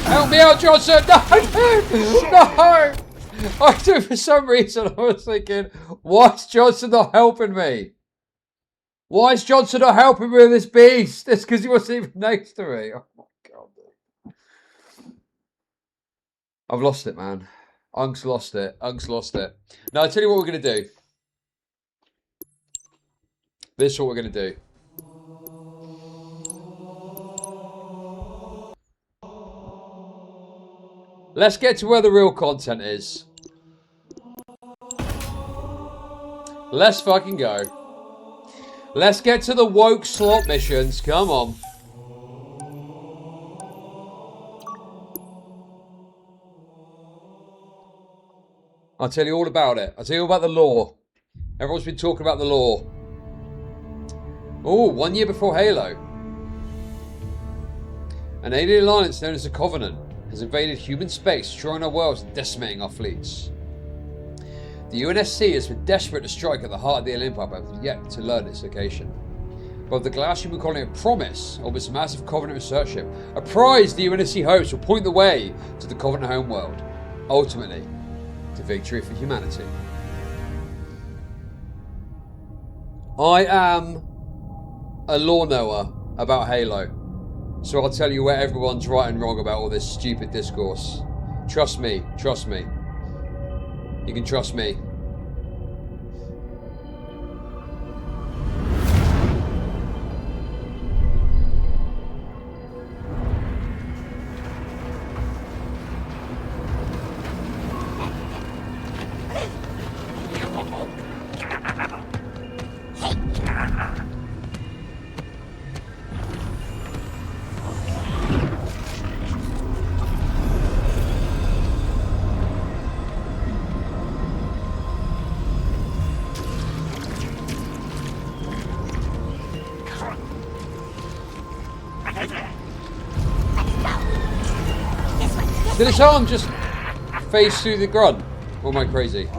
Help me out, Johnson. No, no. I do, for some reason, I was thinking, why is Johnson not helping me? Why is Johnson not helping me with this beast? It's because he wasn't even next to me. Oh my god. I've lost it, man. Unk's lost it. Unk's lost it. Now, I'll tell you what we're going to do. This is what we're going to do. Let's get to where the real content is. Let's fucking go. Let's get to the woke slot missions. Come on. I'll tell you all about it. I'll tell you all about the law. Everyone's been talking about the law. Oh, 1 year before Halo. An alien alliance known as the Covenant has invaded human space, destroying our worlds and decimating our fleets. The UNSC has been desperate to strike at the heart of the alien empire, but have yet to learn its location. Both the Galactic colony of Promise, or this massive Covenant research ship, a prize the UNSC hopes will point the way to the Covenant homeworld, ultimately to victory for humanity. I am a law knower about Halo, so I'll tell you where everyone's right and wrong about all this stupid discourse. Trust me, trust me. You can trust me. Did his arm just phase through the grunt? Or am I crazy?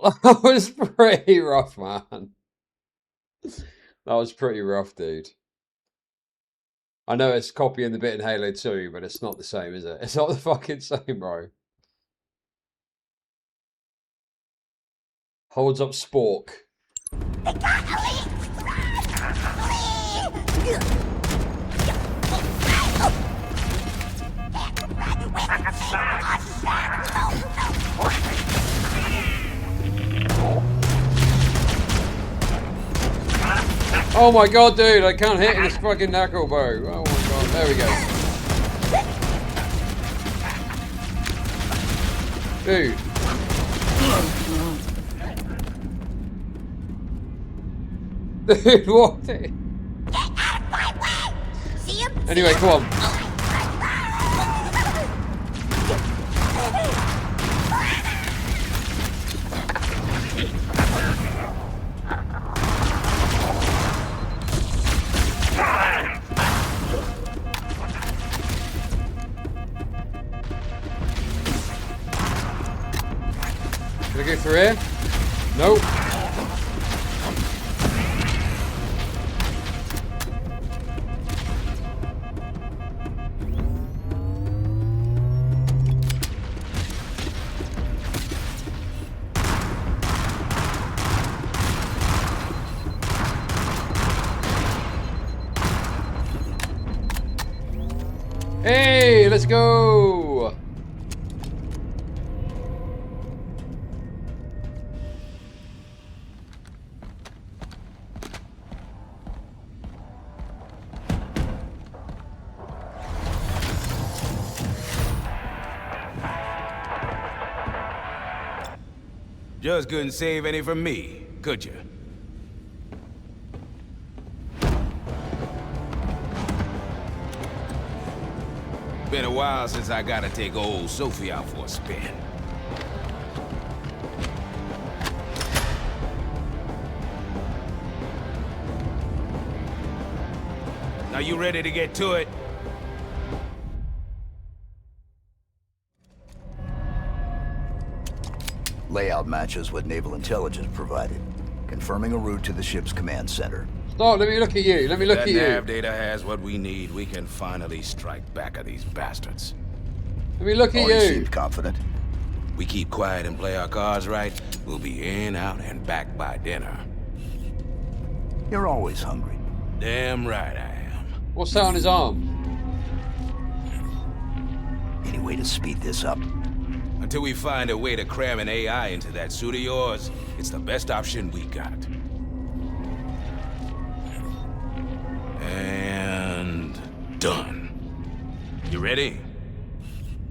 That was pretty rough, man. That was pretty rough, dude. I know it's copying the bit in Halo 2, but it's not the same, is it? It's not the fucking same, bro. Holds up Spork. Oh my god, dude, I can't hit this fucking knuckle bow. Oh my god, there we go. Dude. Dude, what? Anyway, come on. Can I go through here? Nope. Hey, let's go! Just couldn't save any from me, could you? Been a while since I gotta take old Sophie out for a spin. Now you ready to get to it? Layout matches what Naval Intelligence provided, confirming a route to the ship's command center. Stop, let me look at you. Let me look at you. That nav data has what we need. We can finally strike back at these bastards. Let me look at You you. seemed confident. We keep quiet and play our cards right, we'll be in, out, and back by dinner. You're always hungry. Damn right I am. What's that on his arm? Any way to speed this up? Until we find a way to cram an AI into that suit of yours, it's the best option we got. And done. You ready?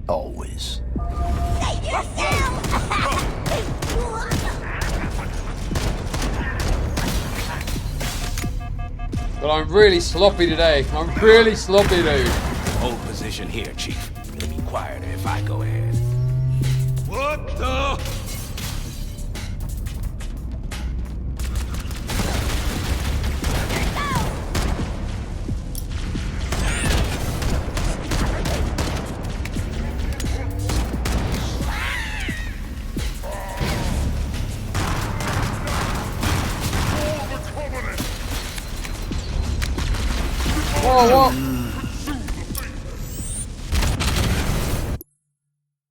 Always. Save yourself! But I'm really sloppy today. I'm really sloppy, dude. Hold position here, Chief. It'll be quieter if I go ahead. What the? Whoa, what?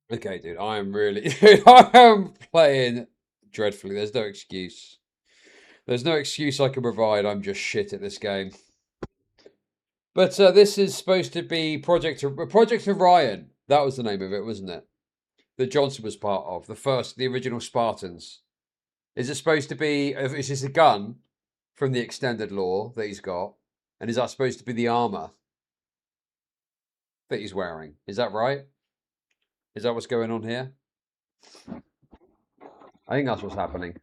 Okay, dude, I am really... I am playing dreadfully. There's no excuse. There's no excuse I can provide. I'm just shit at this game. But this is supposed to be Project Orion. That was the name of it, wasn't it? That Johnson was part of. The original Spartans. Is it supposed to be... Is this a gun from the extended lore that he's got? And is that supposed to be the armor that he's wearing? Is that right? Is that what's going on here? I think that's what's happening.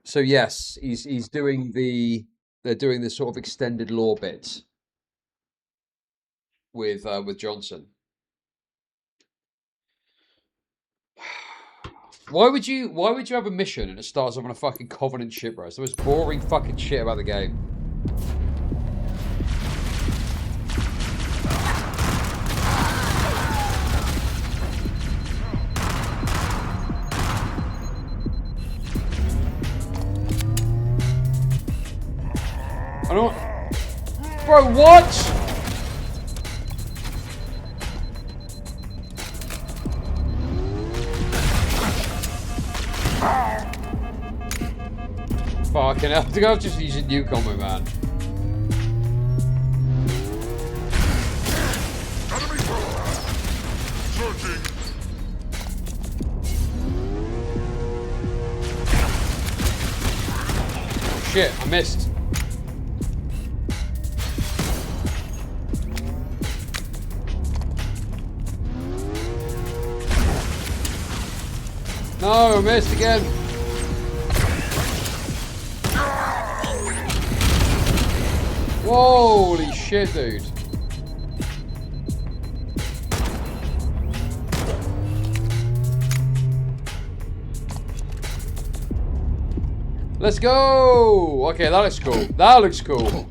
So yes, he's doing the... They're doing this sort of extended lore bit with Johnson. Why would you have a mission and it starts off on a fucking Covenant ship, bro? It's the most boring fucking shit about the game. Bro, what? Fucking hell, I think I was just using new combo, man. Shit, I missed. No, I missed again. Holy shit, dude. Let's go! Okay, that looks cool. That looks cool.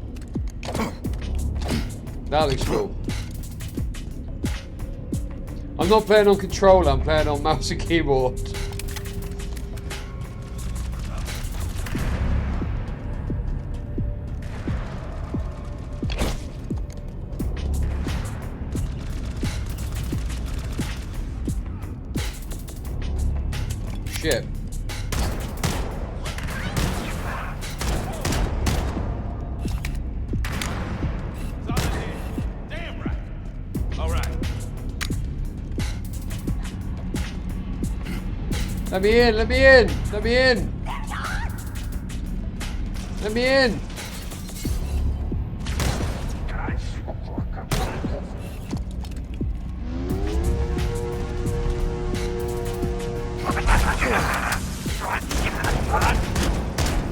That looks cool. I'm not playing on controller, I'm playing on mouse and keyboard. Shit. Let me in, let me in, let me in. Let me in.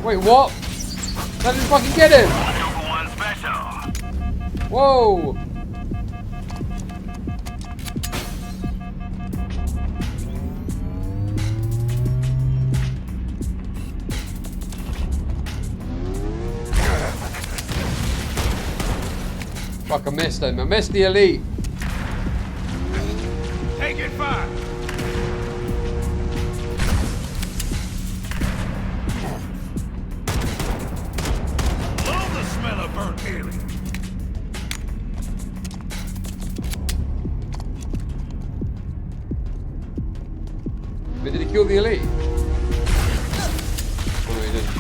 Wait, what? I didn't fucking get him. Whoa. Fuck, I missed him. I missed the elite. Taking fire. Love the smell of burnt alien. But did he kill the elite? Oh, no, he didn't.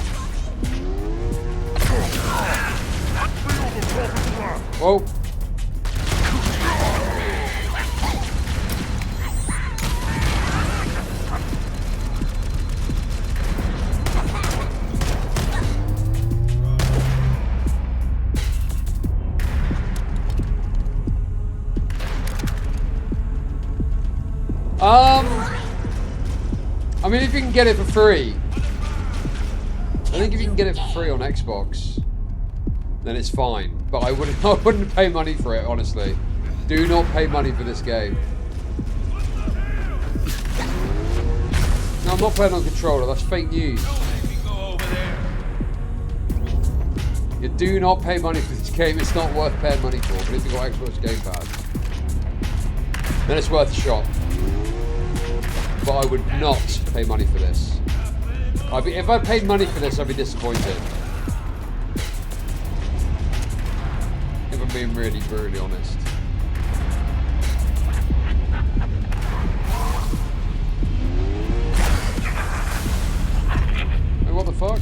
Whoa. I mean, if you can get it for free, I think if you can get it for free on Xbox, then it's fine. But I wouldn't pay money for it, honestly. Do not pay money for this game. No, I'm not playing on controller. That's fake news. You do not pay money for this game. It's not worth paying money for. But if you've got Xbox Game Pass, then it's worth a shot. But I would not pay money for this. If I paid money for this, I'd be disappointed. If I'm being really brutally honest. Hey, what the fuck?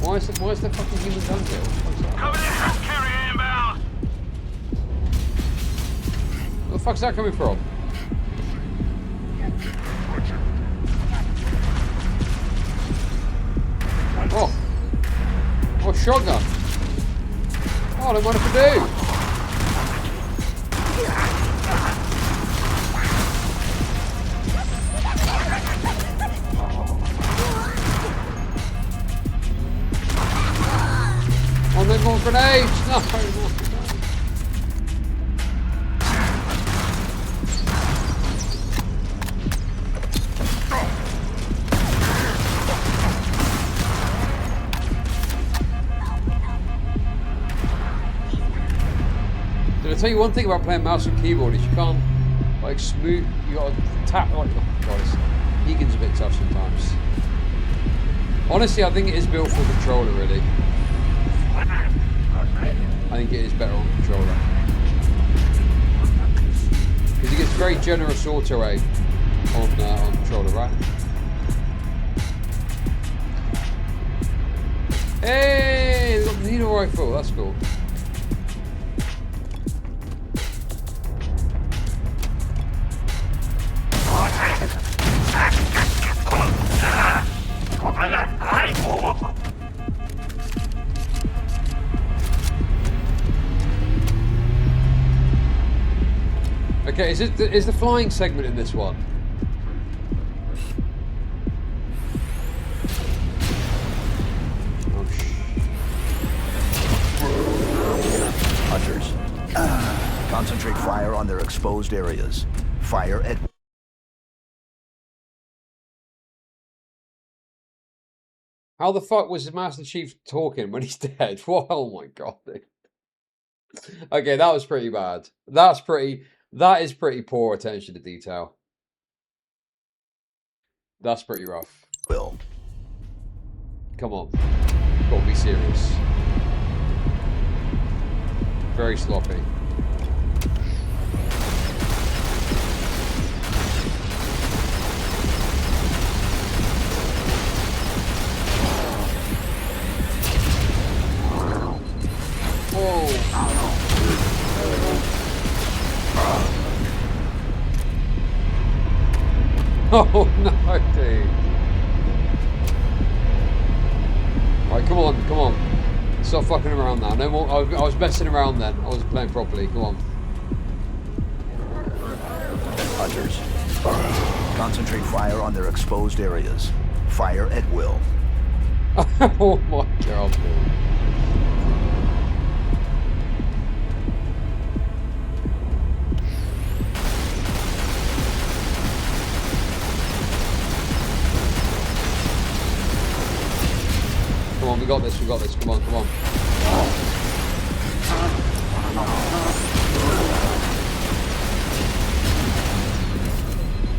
Why is the fucking human gun here? Where the fuck's that coming from? Oh. Oh, shotgun. Oh, I don't mind if I do. Oh, they're going grenades. No, no. I'll tell you one thing about playing mouse and keyboard is you can't like smooth. You got to tap. Oh, guys, Egan's a bit tough sometimes. Honestly, I think it is built for controller, really. I think it is better on controller. Because it gets very generous auto aim on controller, right? Hey, we got the needle rifle, that's cool. Okay, is the flying segment in this one? Hunters, concentrate fire on their exposed areas. Fire at... How the fuck was Master Chief talking when he's dead? What? Oh my god. Okay, that was pretty bad. That is pretty poor attention to detail. That's pretty rough. Will. Come on. Gotta be serious. Very sloppy. Oh no, dude. Alright, come on, come on. Stop fucking around now. No more. I was messing around then. I wasn't playing properly. Come on. Hunters, concentrate fire on their exposed areas. Fire at will. Oh my god, dude. Come on, we got this, come on, come on.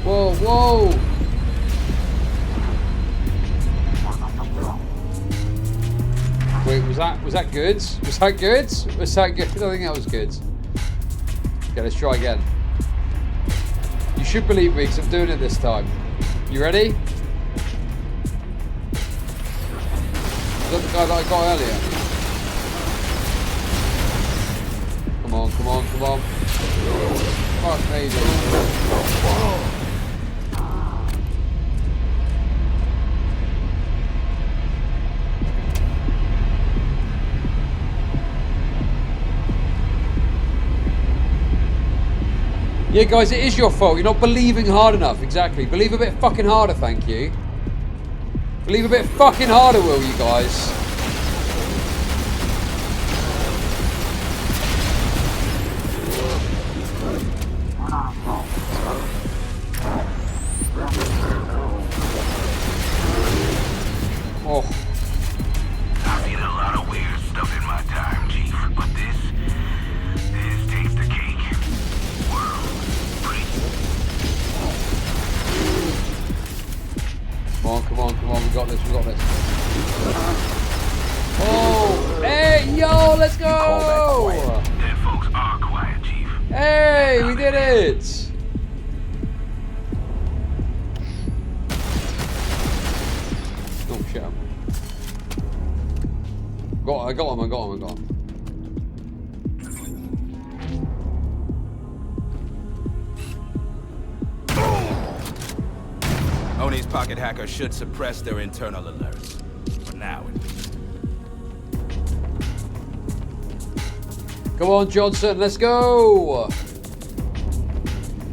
Whoa, whoa! Wait, was that good? Was that good? Was that good? I don't think that was good. Okay, let's try again. You should believe me, because I'm doing it this time. You ready? Is that the guy that I got earlier? Come on, come on, come on. Fuck me, dude. Yeah, guys, it is your fault. You're not believing hard enough. Exactly. Believe a bit fucking harder, thank you. Believe a bit fucking harder, will you guys? Oh. I've seen a lot of weird stuff in my time, Chief, but this takes the cake. Come on, come on, come on, we got this, we got this. Oh! Hey, yo, let's go! Dead folks are quiet, Chief. Hey, we did it! Oh, shit. I got him. Oni's pocket hacker should suppress their internal alerts. For now, at least. Come on, Johnson, let's go!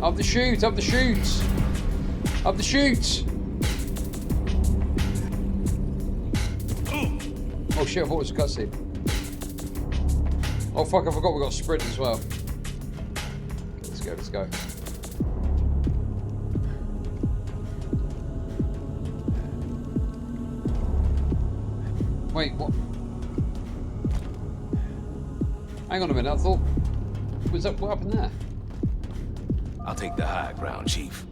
Up the chute, up the chute! Up the chute! Oh shit, I thought it was a cutscene. Oh fuck, I forgot we got a sprint as well. Let's go, let's go. Wait, what? Hang on a minute, I thought... what happened there? I'll take the high ground, Chief.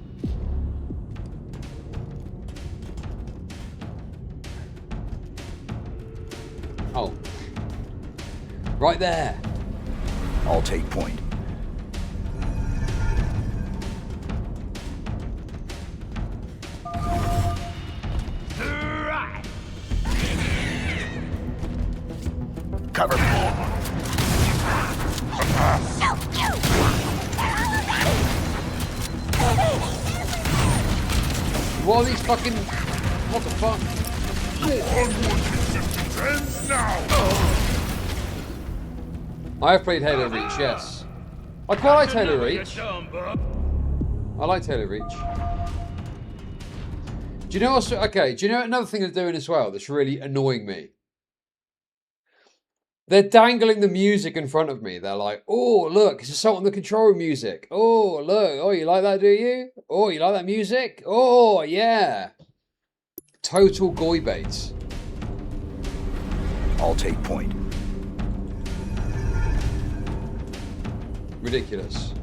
Right there. I'll take point. Cover me. What are these fucking... What the fuck? Your onward existence ends now! I have played Halo Reach, yes. I quite like Halo Reach. I like Halo Reach. Do you know what's... Okay, do you know another thing they're doing as well that's really annoying me? They're dangling the music in front of me. They're like, oh, look, it's Assault on the Control Room music. Oh, look. Oh, you like that, do you? Oh, you like that music? Oh, yeah. Total goy bait. I'll take point. Ridiculous.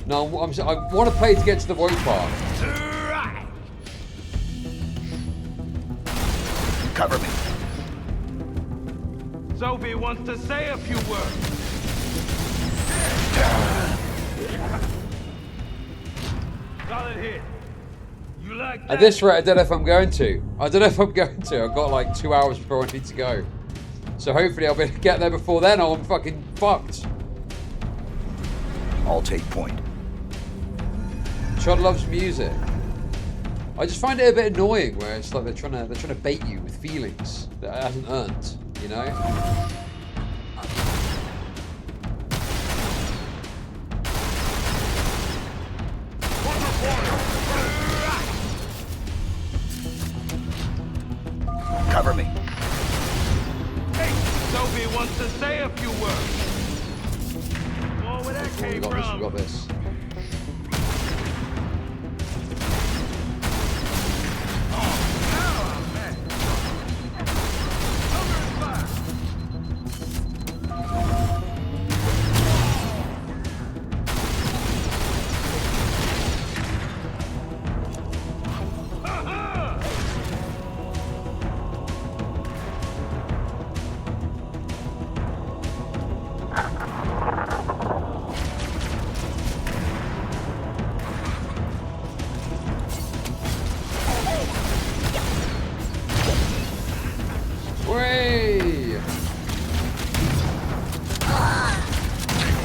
No, I want to play to get to the vote part. Cover me. Sophie wants to say a few words. Solid hit. You like that? At this rate, I don't know if I'm going to. I've got like 2 hours before I need to go. So hopefully I'll be able to get there before then or I'm fucking fucked. I'll take point. Chud loves music. I just find it a bit annoying where it's like they're trying to bait you with feelings that it hasn't earned, you know? Cover me. Hey, Sophie wants to say a few words. Oh, where that came from? We got this.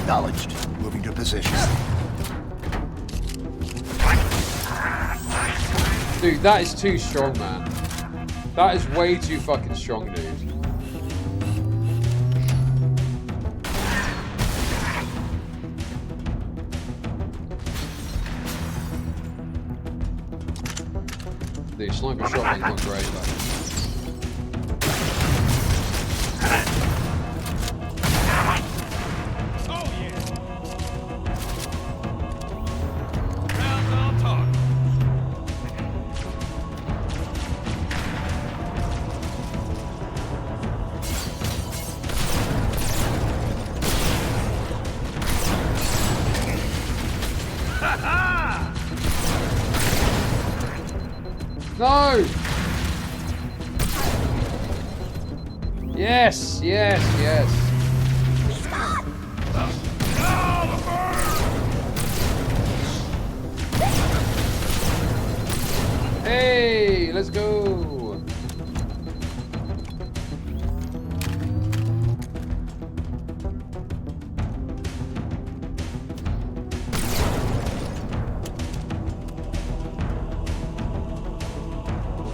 Acknowledged. Moving to position. Dude, that is too strong, man. That is way too fucking strong, dude. Dude, sniper shotgun's not great, though. No! Yes, yes, yes. Hey, let's go.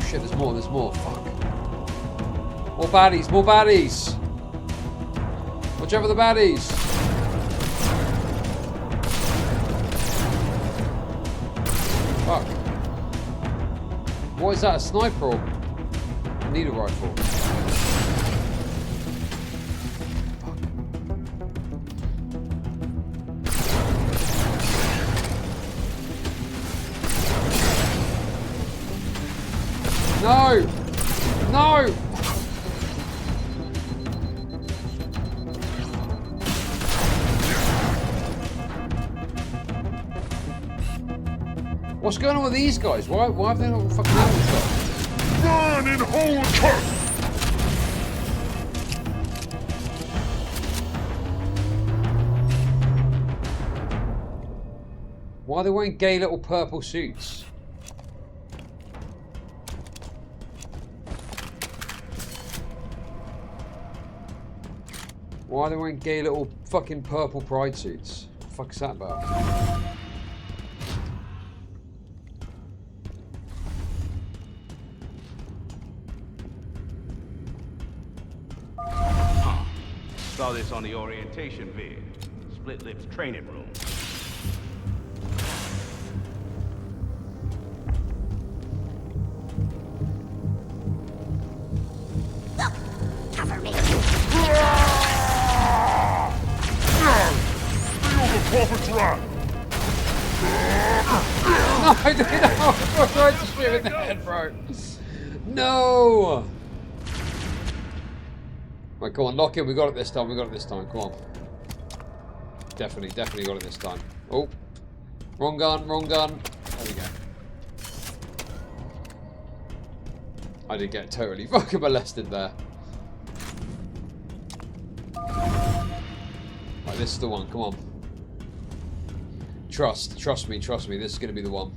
Shit, there's more, fuck. More baddies, more baddies! Watch out for the baddies! Fuck. What is that, a sniper or a needle rifle? No! No! What's going on with these guys? Why have they not fucking shot? Run and hold tight! Why are they wearing gay little purple suits? Why are they wearing gay little fucking purple pride suits? What the fuck is that about? Saw this on the orientation vid. Split Lips training room. Cover me. Feel the prophet's wrath. No, I didn't know. I tried to shoot in the head, bro. No. Right, come on, lock in. We got it this time. We got it this time. Come on. Definitely got it this time. Oh, wrong gun, wrong gun. There we go. I did get totally fucking molested there. Right, this is the one. Come on. Trust me. This is gonna be the one.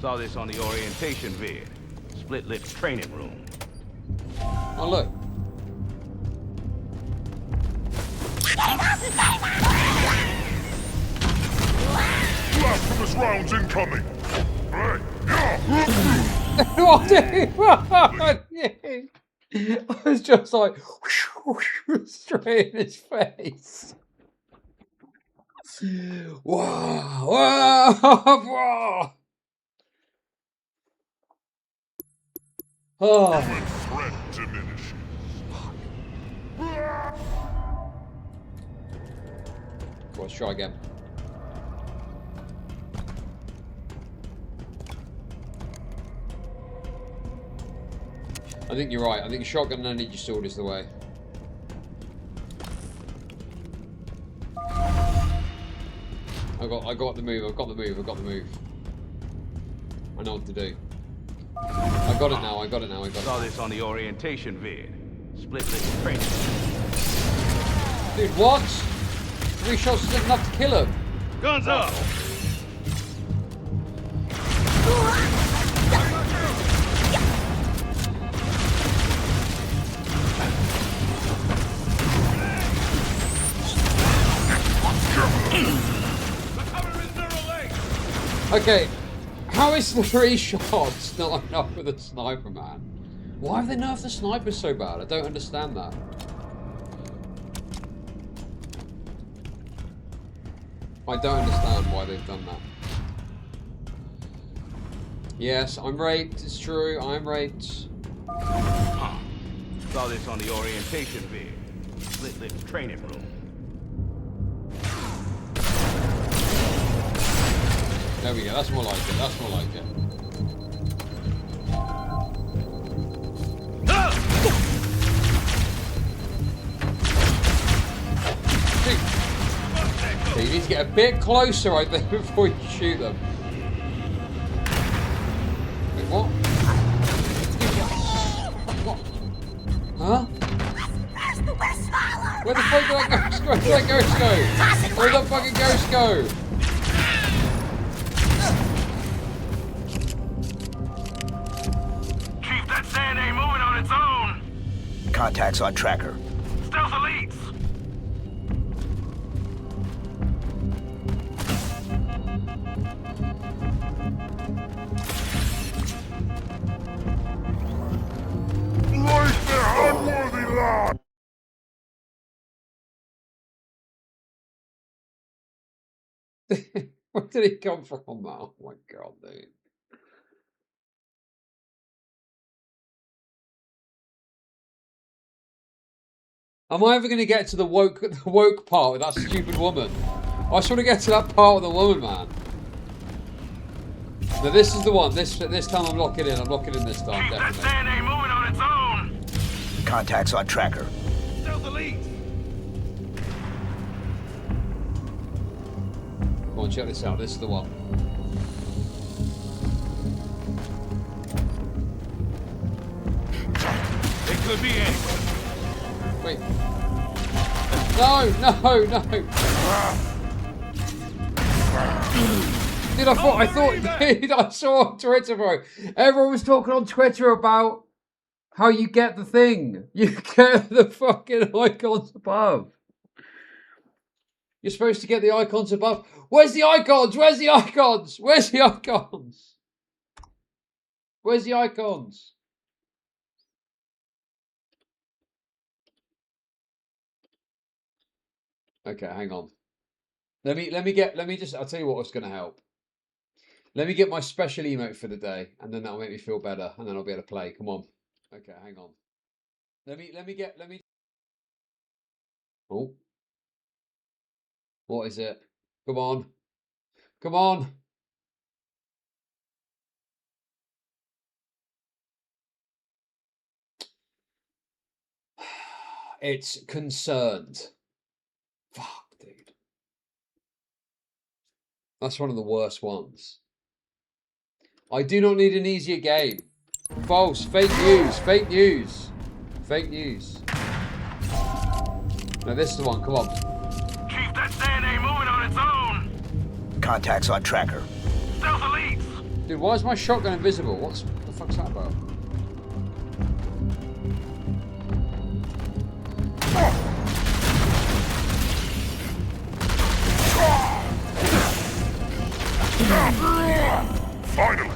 Saw this on the orientation vid. Split Lips training room. Oh look. Blasphemous rounds incoming. Right. What I was just like straight in his face. Wow. Wow. Oh. Threat diminishes. Let's try again. I think you're right. I think shotgun and energy sword is the way. I got the move. I've got the move. I know what to do. I got it now. Saw this on the orientation vid. Split Lips training. Dude, what? 3 shots isn't enough to kill him. Guns up. Okay, how is 3 shots not enough with a sniper, man? Why have they nerfed the sniper so bad? I don't understand that. I don't understand why they've done that. Yes, I'm raped. It's true. I'm raped. Saw this on the orientation vid. Split Lips training room. There we go. That's more like it. That's more like it. So you need to get a bit closer, I think, before you shoot them. Wait, what? What? Huh? Where the fuck did that ghost go? Where did that ghost go? Where did that fucking ghost go? Chief, that sand ain't moving on its own. Contacts on tracker. Stealth elites. Right there, unworthy lad! Where did he come from? Oh my god, dude. Am I ever going to get to the woke part with that stupid woman? I just want to get to that part with the woman, man. No, this is the one. This time I'm locking in. I'm locking in this time, That definitely. sand ain't moving on its own. Contacts on tracker. Stealth elites. Come on, check this out. This is the one. It could be anybody. Wait. No, no, no. Dude, dude, I saw on Twitter, bro. Everyone was talking on Twitter about how you get the thing. You get the fucking icons above. You're supposed to get the icons above. Where's the icons? Where's the icons? Where's the icons? Where's the icons? Okay, hang on. I'll tell you what's gonna help. Let me get my special emote for the day, and then that'll make me feel better, and then I'll be able to play. Come on. Okay, hang on. Oh. What is it? Come on. Come on. It's concerned. Fuck, dude. That's one of the worst ones. I do not need an easier game. False. Fake news. Fake news. Fake news. No, this is the one. Come on. Chief, that stand ain't moving on its own. Contacts on tracker. Stealth elites. Dude, why is my shotgun invisible? What the fuck's that about? Finally!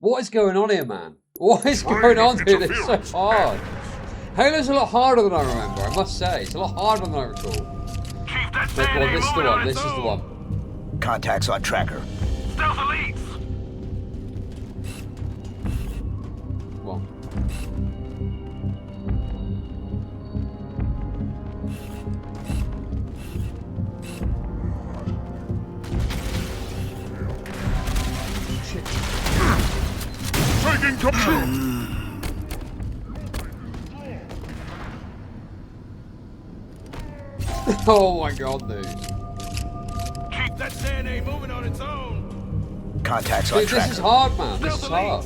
What is going on here, man? What is going on here? It's so hard. Halo's a lot harder than I remember, I must say. It's a lot harder than I recall. Chief, that Well, stand this is ain't the moving one. on This its is the own. one. Contacts on tracker. Stealth elites. Come on. Taking control! Oh my god, dude. Chief, that stand ain't moving on its own. Contacts on Dude, tracker. this is hard, man. This is hard.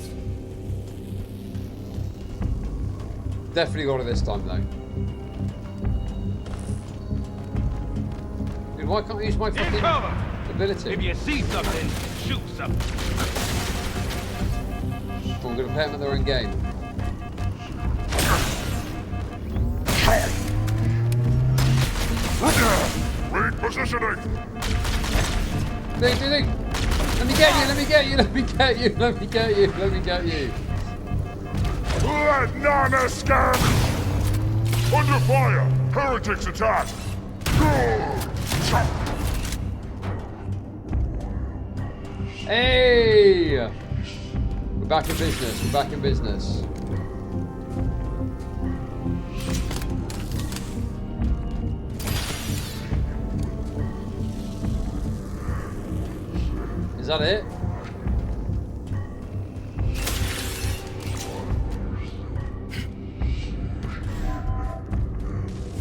Definitely got it this time, though. Dude, why can't I use my fucking ability? If you see something, shoot something. Well, I'm going to pay them at their own game. Repositioning! Ding, ding, ding. Let me get you, let me get you, let me get you, let me get you, let me get you. Let none escape! Under fire! Heretics attack! Hey! We're back in business, we're back in business. Is that it?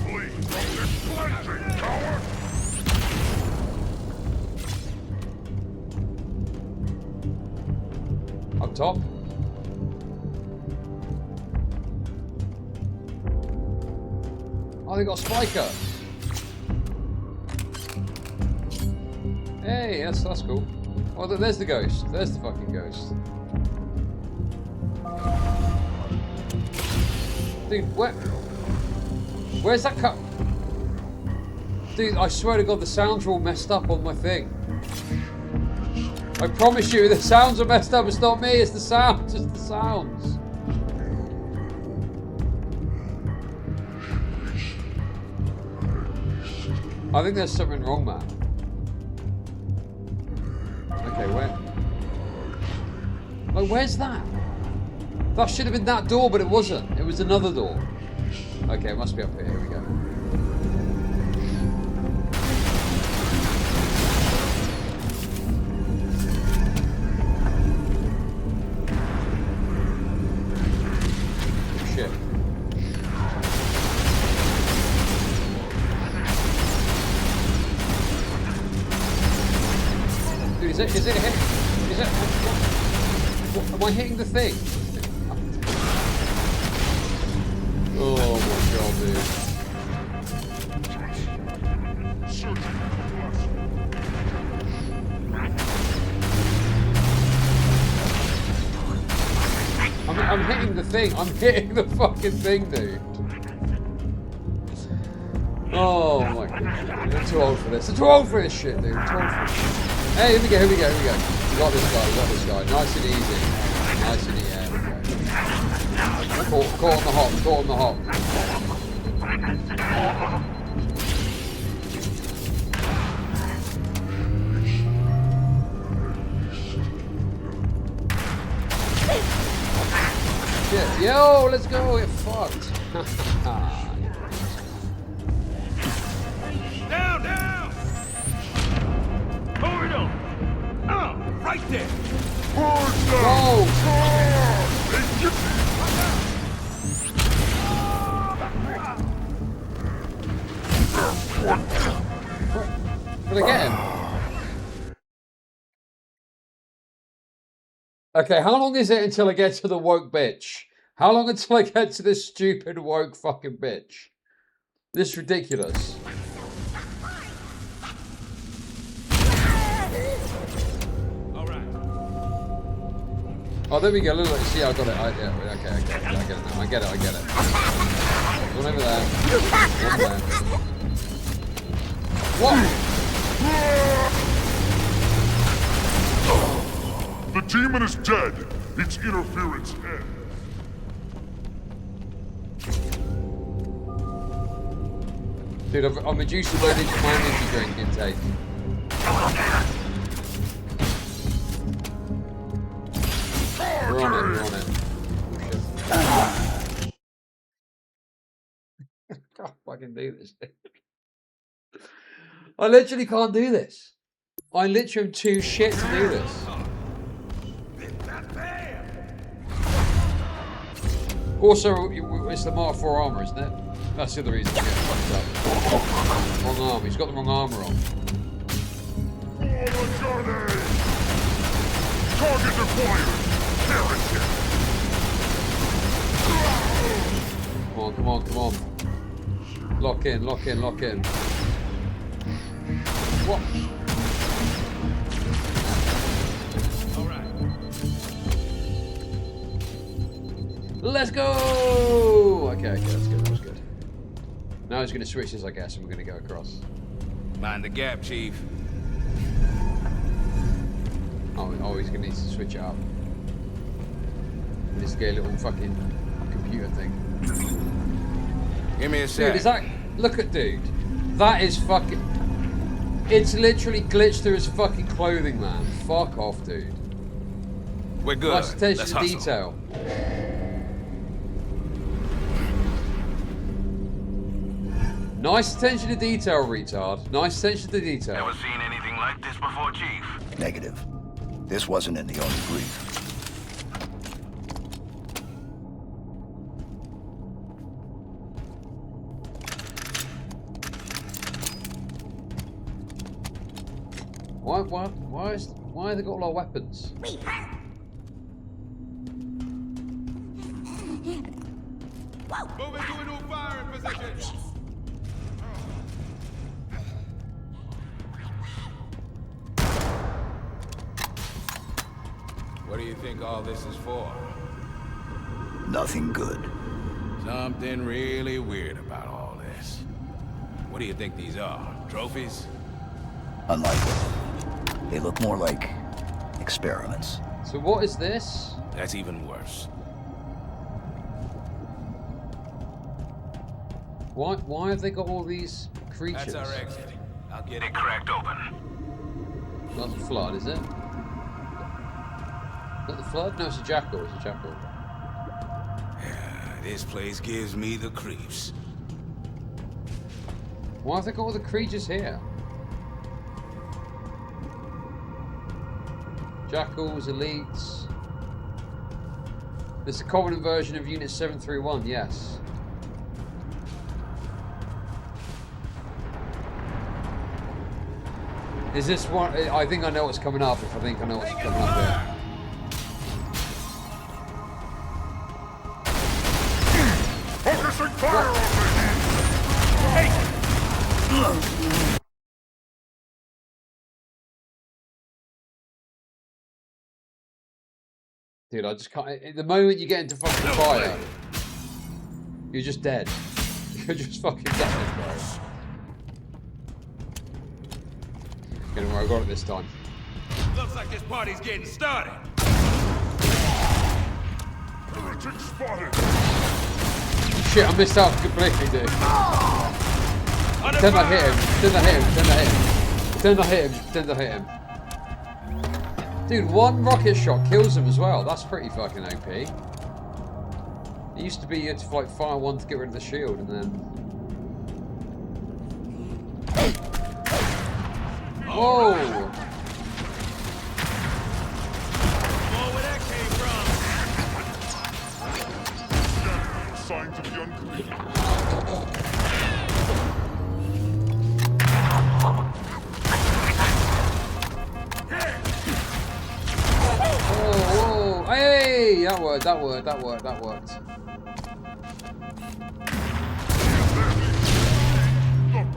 Flee from this blazing tower! Up top? Oh, they got a spiker. Hey, that's cool. Oh, there's the ghost. There's the fucking ghost. Dude, where's that cut? Dude, I swear to God, the sounds are all messed up on my thing. I promise you, the sounds are messed up. It's not me, it's the sounds. It's the sounds. I think there's something wrong, man. Okay, where? Like, where's that? That should have been that door, but it wasn't. It was another door. Okay, it must be up here. Here we go. Shit. Is it hit? Is it? What, am I hitting the thing? Oh my god, dude. I'm hitting the thing. I'm hitting the fucking thing, dude. Oh my god. I'm too old for this. I'm too old for this shit, dude. I'm too old for this. Hey, here we go, here we go, here we go. We got this guy, we got this guy. Nice and easy. Nice and easy. Yeah, we go. Caught on the hop, caught on the hop. Shit. Yo, let's go, get fucked. Down, down! Forward on! Right there! Go! Did I get him? Okay, how long is it until I get to the woke bitch? How long until I get to this stupid woke fucking bitch? This is ridiculous. Oh, there we go. Look, see, I got it. Yeah, okay, I get it now. I get it. One over there. One there. What? The demon is dead. Its interference ends. Dude, I'm reducing my energy drink intake. We're on it, we're on it. I can't fucking do this. I literally can't do this. I literally am too shit to do this. Also, it's the Mark 4 armor, isn't it? That's the other reason to get fucked up. Wrong arm, he's got the wrong armor on. Target acquired. Come on, come on. Lock in, lock in, lock in. What? Let's go! Okay, that's good, that was good. Now he's going to switch this, I guess, and we're going to go across. Mind the gap, Chief. Oh, he's going to need to switch it up. He needs to get a little fucking computer thing. Give me a sec. Dude, is that... Look at dude. That is fucking... It's literally glitched through his fucking clothing, man. Fuck off, dude. We're good. Nice attention Let's to hustle. detail. Nice attention to detail, retard. Nice attention to detail. Ever seen anything like this before, Chief? Negative. This wasn't in the only brief. Why have they got a lot of weapons? Move into a new firing position! What do you think all this is for? Nothing good. Something really weird about all this. What do you think these are? Trophies? Unlikely. They look more like experiments. So what is this? That's even worse. Why have they got all these creatures? That's our exit. I'll get it cracked open. Not the flood, is it? Not the flood? No, it's a jackal. It's a jackal. This place gives me the creeps. Why have they got all the creatures here? Jackals, elites. This is a Covenant version of Unit 731, yes. Is this one? I think I know what's coming up. If I think I know what's coming up here. Focusing fire on me! Dude, I just can't. The moment you get into fucking fire, you're just dead. You're just fucking dead, bro. Anyway, I got it this time. Looks like this party's getting started. Heretic spotted! Shit, I missed out completely, dude. Pretend I hit him. Pretend I hit him. Pretend I hit him. Pretend I hit him. Pretend I hit him. Dude, one rocket shot kills him as well. That's pretty fucking OP. It used to be you had to like fire one to get rid of the shield and then... Whoa! Where that came from? Signs of the unclean. Whoa! Hey! That worked, that worked, that worked, that worked.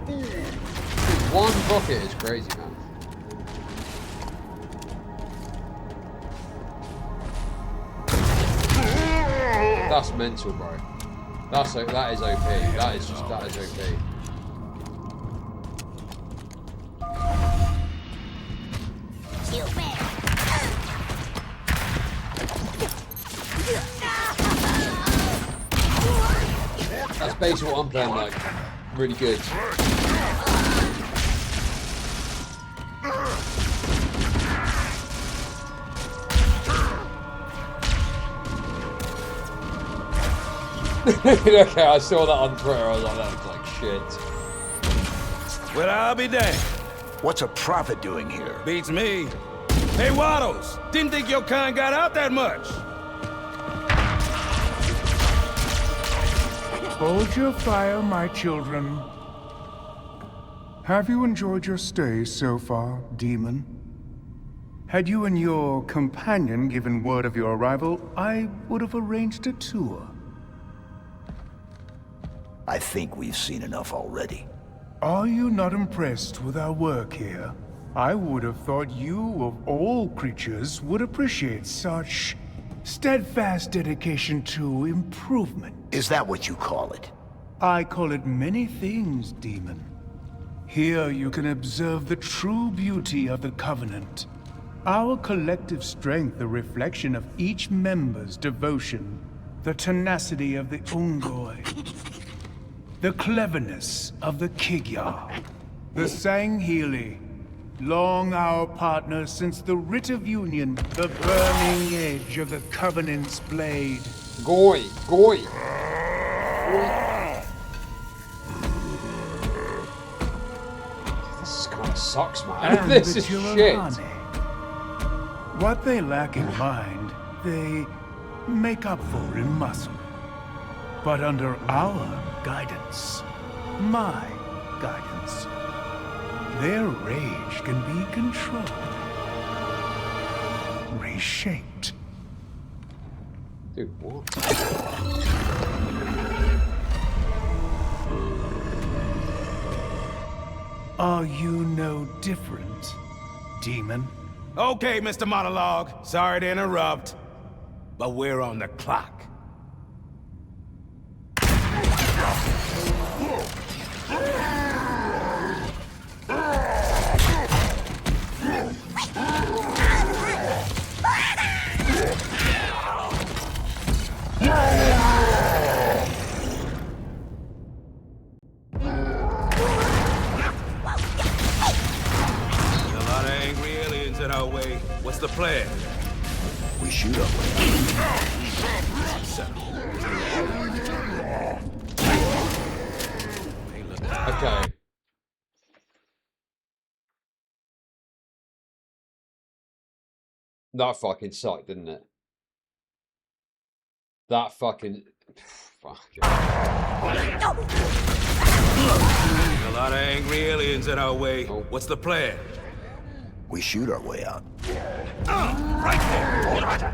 Dude, one rocket is crazy, man. That's mental, bro. That is OP. That is OP. That's basically what I'm playing like. Really good. Okay, I saw that on Twitter. I was like, that looks like shit. Well, I'll be damned. What's a prophet doing here? Beats me. Hey, Waddles, didn't think your kind got out that much. Hold your fire, my children. Have you enjoyed your stay so far, demon? Had you and your companion given word of your arrival, I would have arranged a tour. I think we've seen enough already. Are you not impressed with our work here? I would have thought you, of all creatures, would appreciate such steadfast dedication to improvement. Is that what you call it? I call it many things, demon. Here you can observe the true beauty of the Covenant. Our collective strength, a reflection of each member's devotion, the tenacity of the Ungoi, the cleverness of the Kigyar, the Sanghili, long our partners since the Writ of Union, the burning edge of the Covenant's blade. Goy. This kind of sucks, man. And This the is shit. Chulahane. What they lack in mind, they make up for in muscle. But under our guidance, my guidance, their rage can be controlled, reshaped. Dude, what? Are you no different, demon? Okay, Mr. Monologue. Sorry to interrupt, but we're on the clock. In our way. What's the plan? We shoot up. Okay. That fucking sucked, didn't it? That fucking... Fuck. A lot of angry aliens in our way. What's the plan? We shoot our way out. Right there.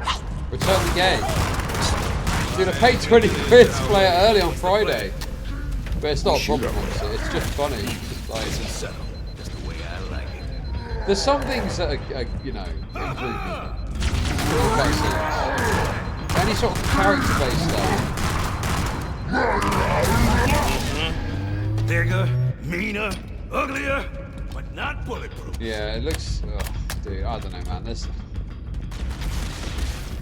Return the game. Dude, I paid 20 quid to play it early on Friday. But it's not a problem, obviously. It's just funny. It's just like, there's some things that are you know, improvement. Any sort of character-based stuff. Bigger, meaner, uglier, but not bulletproof. Yeah, it looks... Oh, dude, I don't know, man. There's... Do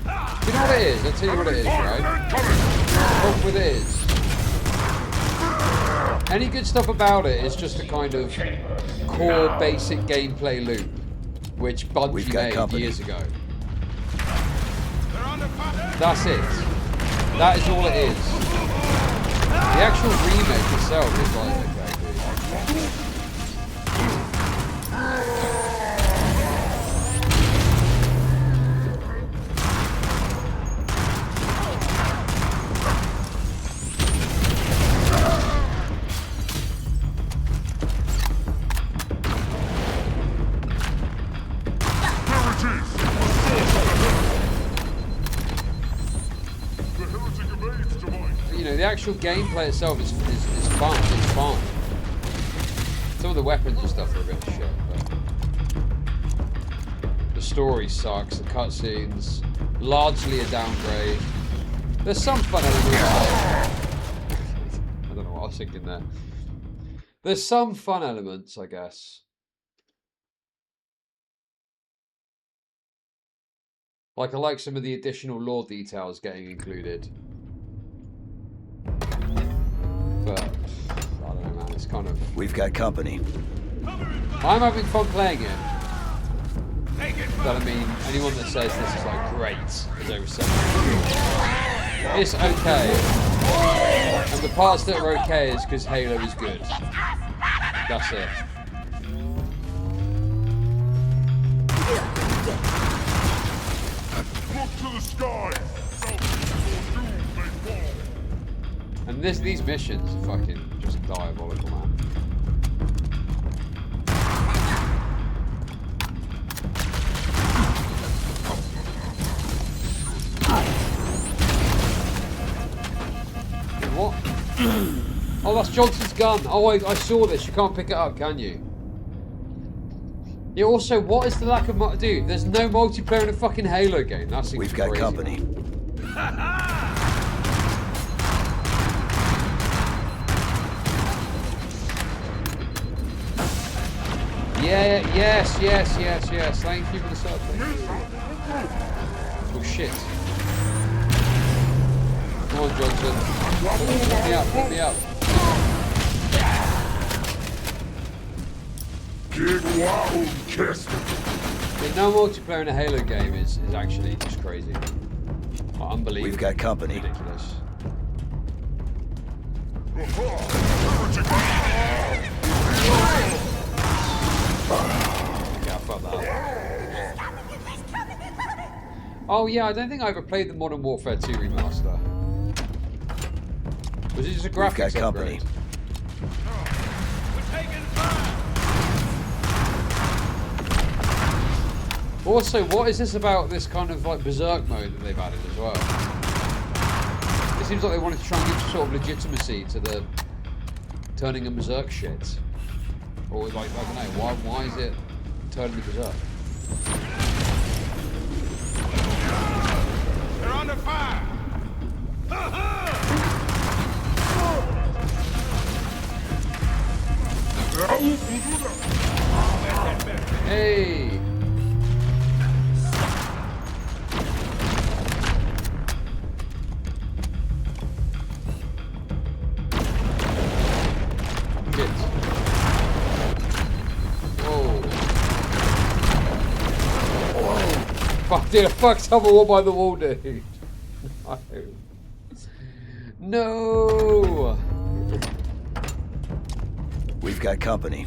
you know what it is? I'll tell you what it is, right? The problem with it is... Any good stuff about it is just a kind of core basic gameplay loop, which Bungie made years ago. That's it. That is all it is. The actual remake itself is like, okay, dude. You know, the actual gameplay itself is fun. It's fun. Some of the weapons and stuff are a bit of shit, but the story sucks. The cutscenes, largely a downgrade. There's some fun elements. I don't know what I was thinking there. There's some fun elements, I guess. Like, I like some of the additional lore details getting included. But, I don't know, man, it's kind of... We've got company. I'm having fun playing it. But I mean, anyone that says this is like great is overselling. It's okay. And the parts that are okay is because Halo is good. That's it. Look to the sky! And these missions are fucking just diabolical, man. What? Oh, that's Johnson's gun. Oh, I saw this. You can't pick it up, can you? Yeah, also, what is the lack of... Dude, there's no multiplayer in a fucking Halo game. That seems crazy. We've got company. Yeah, yes. Thank you for the sub. Oh, shit. Come on, Johnson. Put me up. Yeah, no multiplayer in a Halo game is actually just crazy. Like, unbelievable. We've got company. Ridiculous. Yeah, fuck that. Oh yeah, I don't think I ever played the Modern Warfare 2 remaster. Was it just a graphics upgrade? Also, what is this about this kind of like berserk mode that they've added as well? It seems like they wanted to try and give some sort of legitimacy to the turning a berserk shit. Or like, I don't know, why is it turning berserk? They're under fire! Hey! Shit. Whoa. Fuck, dude, I fucked someone by the wall, dude. No! We've got company.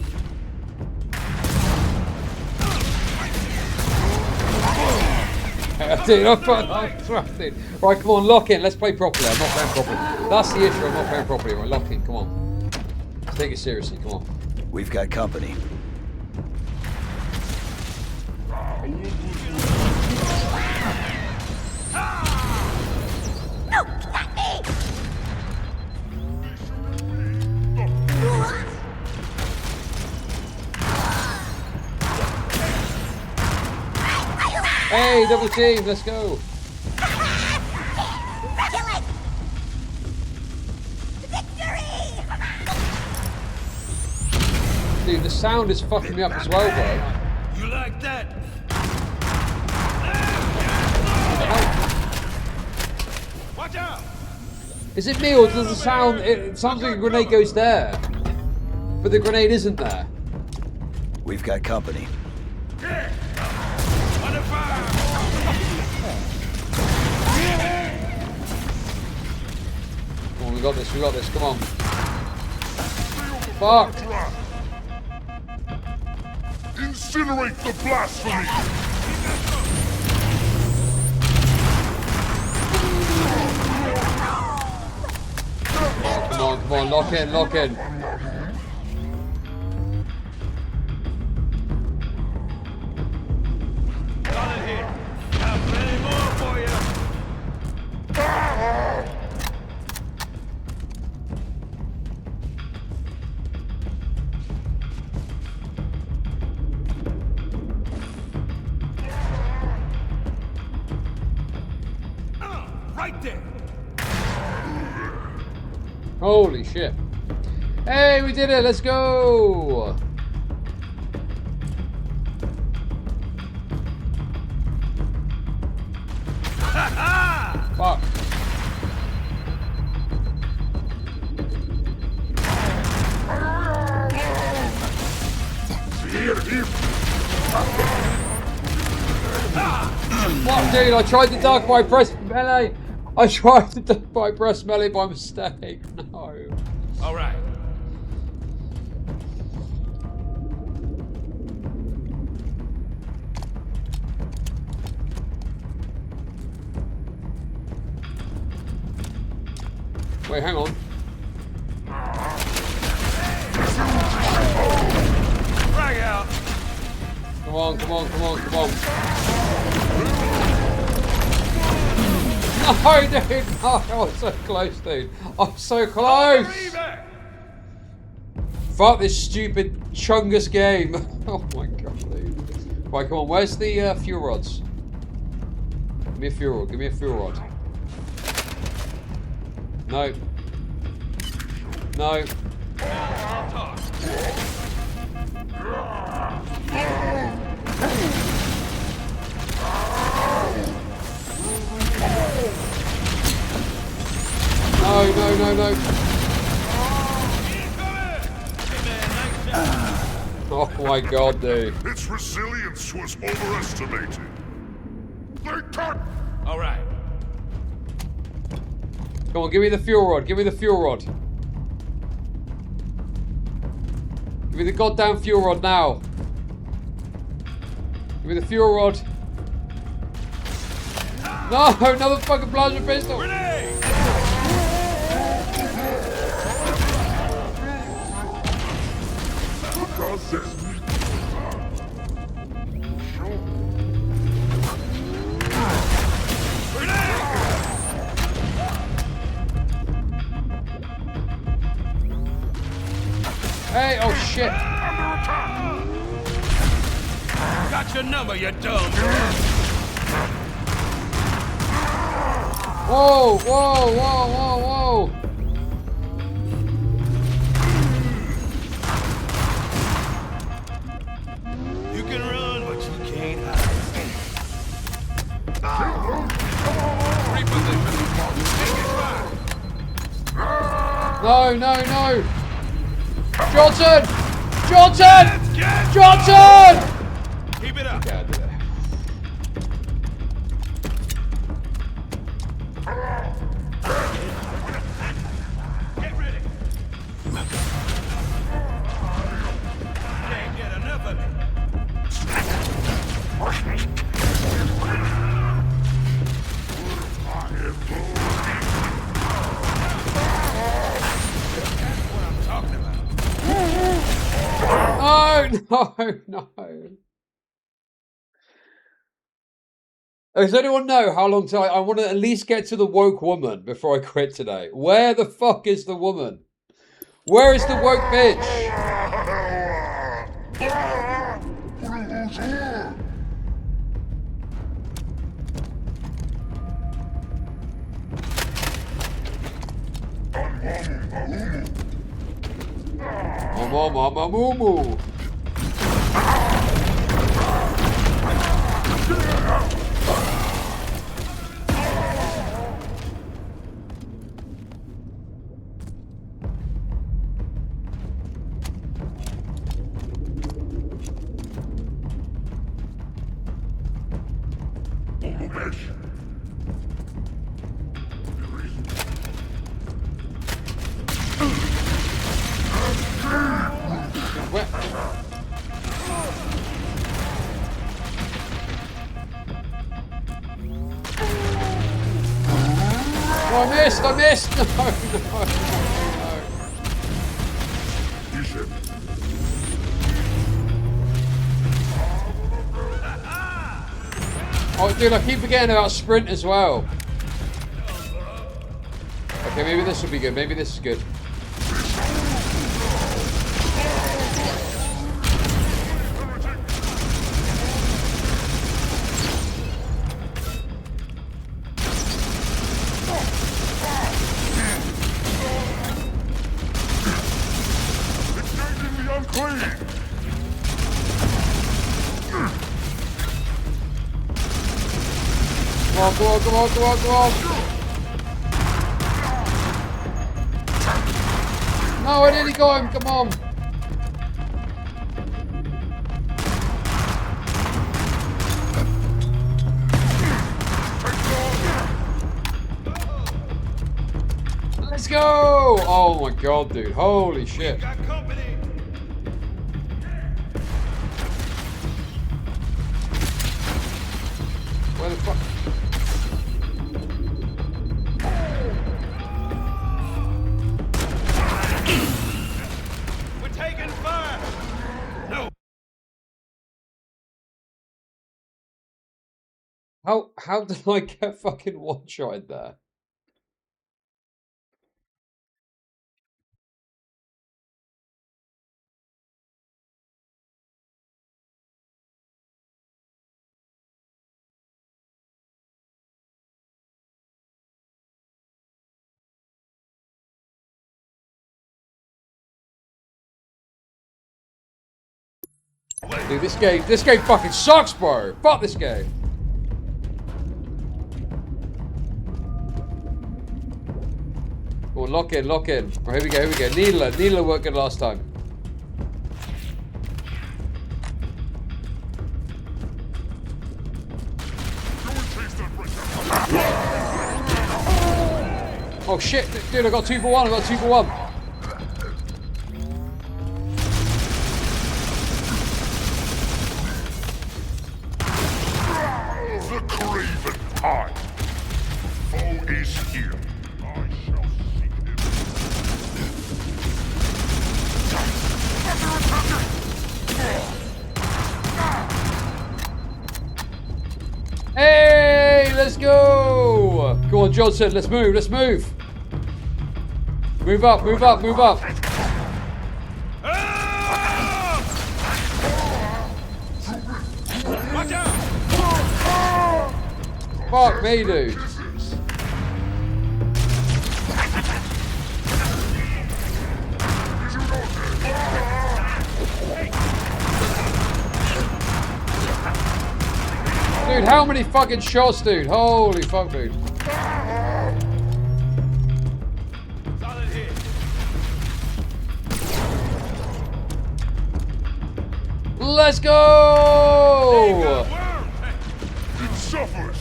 Dude, I'm trusted. Right, come on, lock in. Let's play properly. I'm not playing properly. That's the issue. I'm not playing properly. Right, lock in. Come on. Let's take it seriously. Come on. We've got company. Hey, double team, let's go. Dude, the sound is fucking me up as well, bro. You like that? Watch out! Is it me or does the sound? It sounds like a grenade goes there, but the grenade isn't there. We've got company. Come on, we got this, come on. Fuck! Incinerate the blasphemy! Oh, come on, lock in, lock in. Right there. Holy shit. Hey, we did it, let's go! Fuck. What, dude? I tried to duck by press melee. I tried to duck by press melee by mistake. No. All right. Wait, hang on. Frag out. Come on, come on, come on, come on. No, dude, no, I was so close, dude. I'm so close. Fuck this stupid chungus game. Oh my god, dude. Right, come on, where's the fuel rods? Give me a fuel rod, give me a fuel rod. No. No. No, no, no, no. Oh my god, dude. Its resilience was overestimated. They cut! All right. Come on, give me the fuel rod. Give me the fuel rod. Give me the goddamn fuel rod now. Give me the fuel rod. No, another fucking plasma pistol. Grenade! Hey, oh shit. Got your number, you dumb. Whoa, whoa, whoa, whoa, whoa. You can run, but you can't hide. Reposition. No, no, no. Johnson! Johnson! Johnson! Keep it up. God, Get ready. Can't get enough of it. Oh, no, no. Does anyone know how long till I want to at least get to the woke woman before I quit today? Where the fuck is the woman? Where is the woke bitch? Mama moo moo. Oh, I missed! I missed! No, no, no, no. Oh, dude, I keep forgetting about sprint as well. Okay, maybe this will be good. Maybe this is good. Come on, come on, come on, come on, come on. No, I nearly got him, come on. Let's go! Oh my god, dude. Holy shit. Where the fuck? We're taking fire! No! How did I get fucking one-shotted there? Dude, this game fucking sucks, bro. Fuck this game. Oh, lock in, lock in. Oh, here we go, here we go. Needler worked good last time. Oh shit, dude, I got 2 for 1, I got 2 for 1. The craven hide. Foe is here. I shall seek him. Hey, let's go! Come on, Johnson, let's move, let's move. Move up, move up, move up. Watch out! Fuck me, dude. Dude, how many fucking shots, dude? Holy fuck, dude. Solid hit. Let's go! It suffers.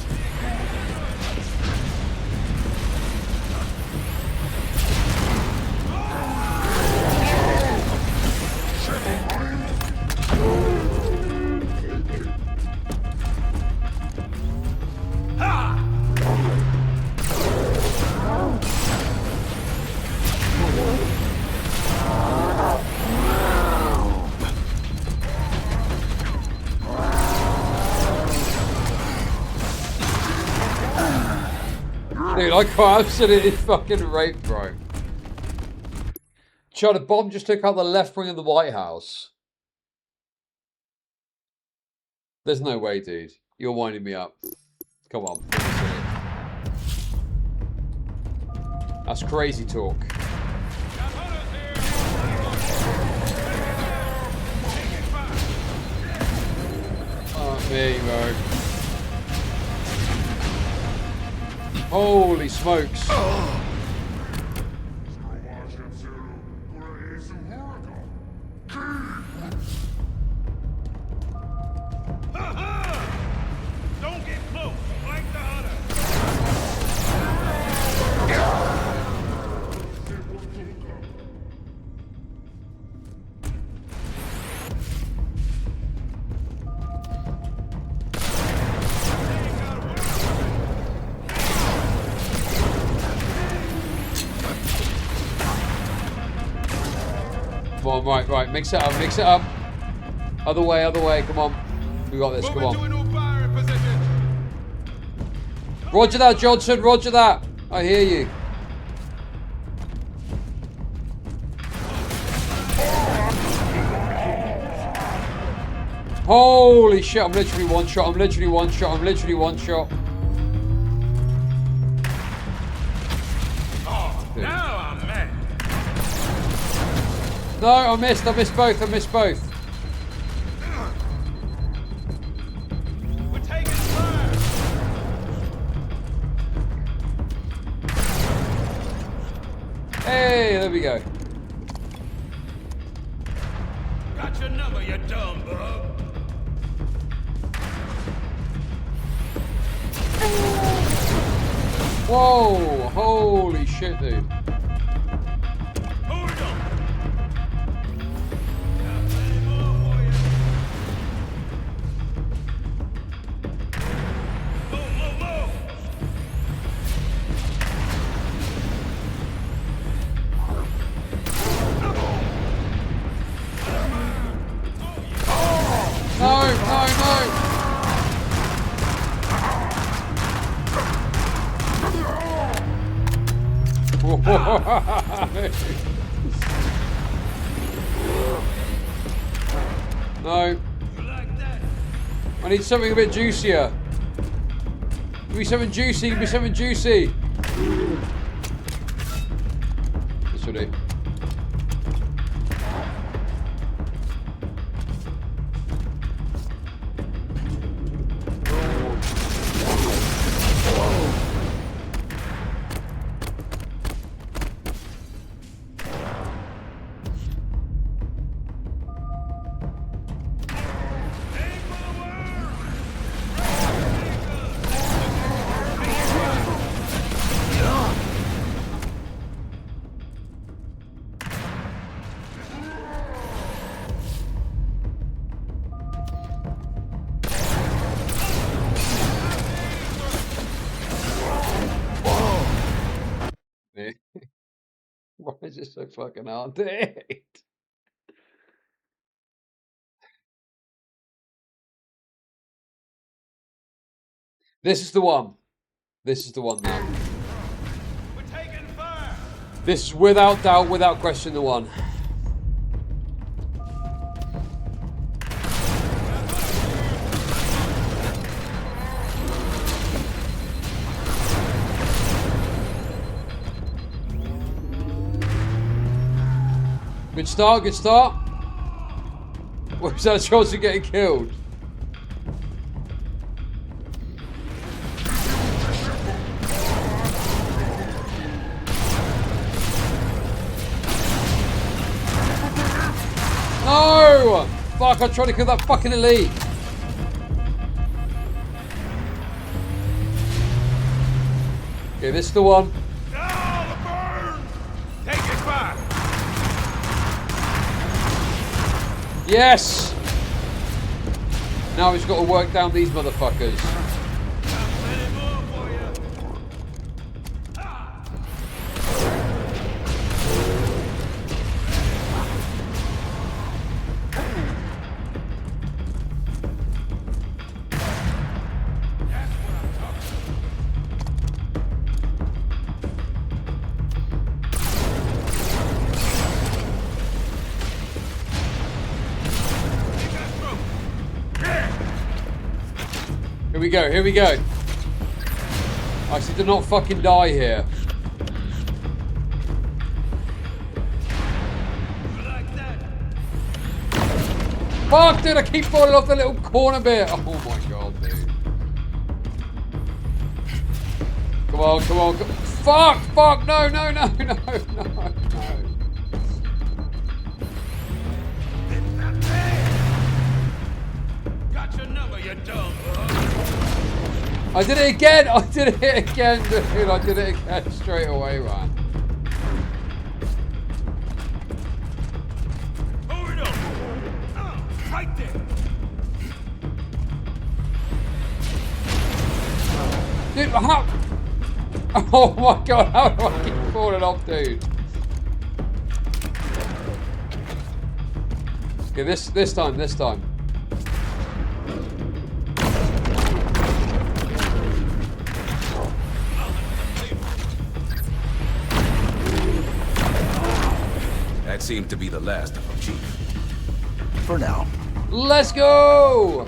Dude, I got absolutely fucking raped, bro. Chud, a bomb just took out the left wing of the White House. There's no way, dude. You're winding me up. Come on. That's crazy talk. Oh, me, bro. Holy smokes. Don't get close, like the hunter. Come on, right. Mix it up. Other way, come on. We got this, come on. Roger that, Johnson, roger that. I hear you. Holy shit, I'm literally one shot. Oh, now I'm mad. No, I missed both. We're taking fire. Hey, there we go. Got your number, you dumb bug. Whoa, holy shit, dude. No. I need something a bit juicier. Give me something juicy. This will do. Why is it so fucking hard to hit? This is the one. This is the one now. We're taking fire. This is without doubt, without question, the one. Good start, good start. Where's that chance of getting killed? No! Fuck, I'm trying to kill that fucking elite. Okay, this is the one. Take it fire. Yes! Now we've got to work down these motherfuckers. Here we go, here we go. I see to not fucking die here. Fuck, dude, I keep falling off the little corner bit. Oh my god, dude. Come on, come on, come on. Fuck, fuck, no, no, no, no, no, no. Got your number, you dumb. I did it again, I did it again, dude. I did it again straight away, man. Right there. Dude, how? Oh my god, how do I keep falling off, dude? Okay, this time. That seemed to be the last of them, Chief. For now. Let's go!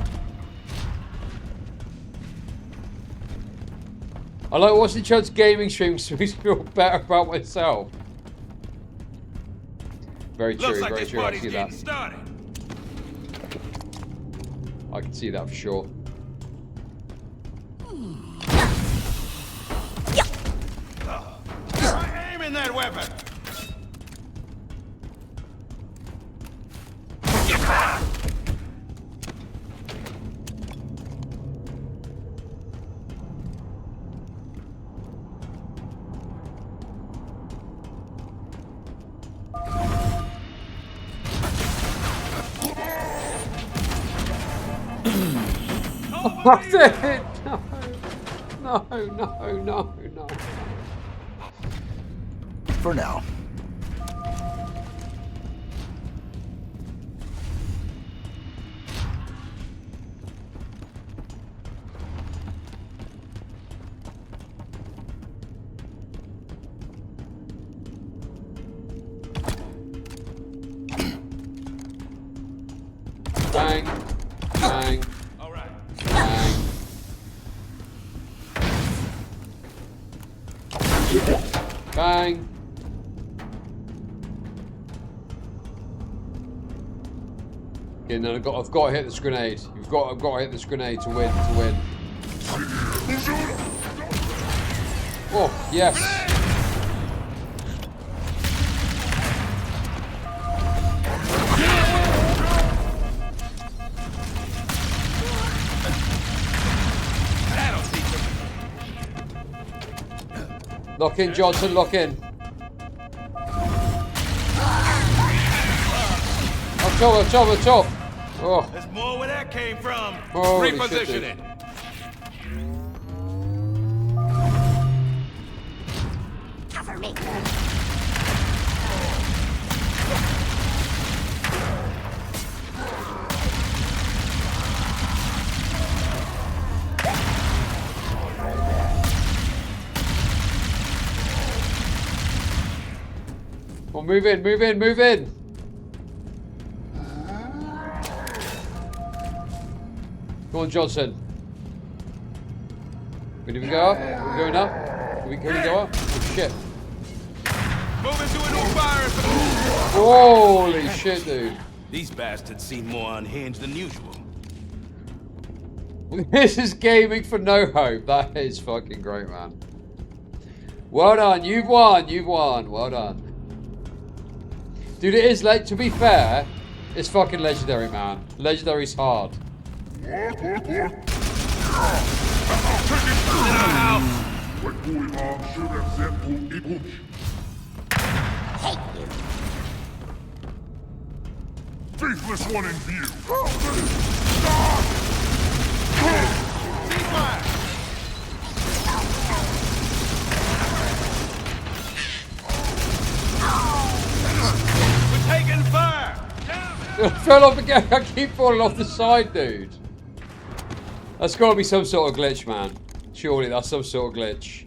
I like watching Chud's gaming streams so I feel better about myself. Very true, Looks like very this true. I party's see getting that. started. I can see that for sure. Aim in that weapon. That's it! No, no, no, no. For now. Bang, bang, bang. Bang. Okay, no, I've got to hit this grenade. I've got to hit this grenade to win. Oh, yes. Lock in, Johnson, lock in. Up top. Oh. There's more where that came from. Holy Reposition shit, it. Cover me. Oh, move in. Come on, Johnson. Can we go up? Are we going up? Can we go up? Oh, shit. Moving to a new fire. Holy shit, dude. These bastards seem more unhinged than usual. This is gaming for no hope. That is fucking great, man. Well done. You've won. Well done. Dude, it is late. To be fair, it's fucking legendary, man. Legendary's hard. Faithless one in view. We're taking fire. I fell off again. I keep falling off the side, dude. That's got to be some sort of glitch, man. Surely that's some sort of glitch.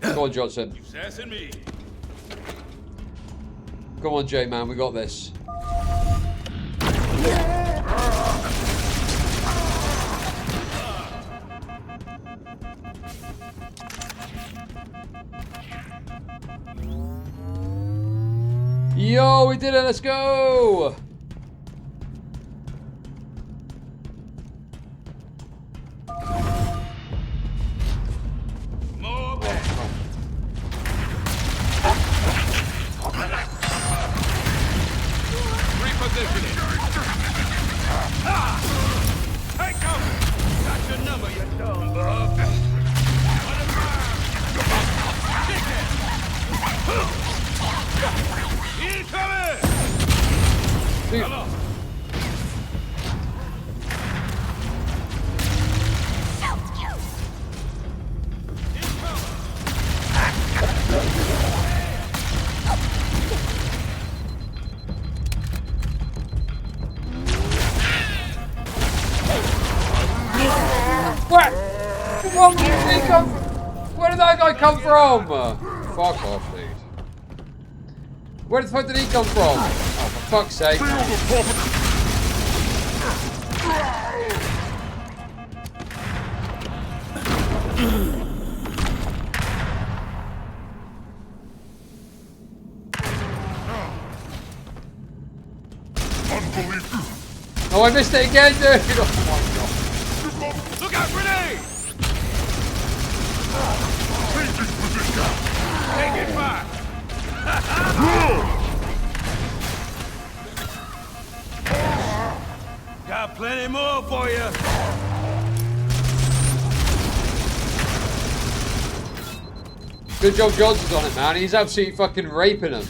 Come on, Johnson. Sassing me. Come on, J man, we got this. Yo, we did it. Let's go. Repositioning. Take cover. Got your number, you dumb bug. Incoming! Come on. What? Where did he come from? Where did that guy come from? Fuck off, dude. Where the fuck did he come from? Oh, for fuck's sake. Oh, I missed it again, dude. Oh my god. Look out, grenade! Taking fire! Got plenty more for you. Good job Johnson's on it, man. He's absolutely fucking raping him.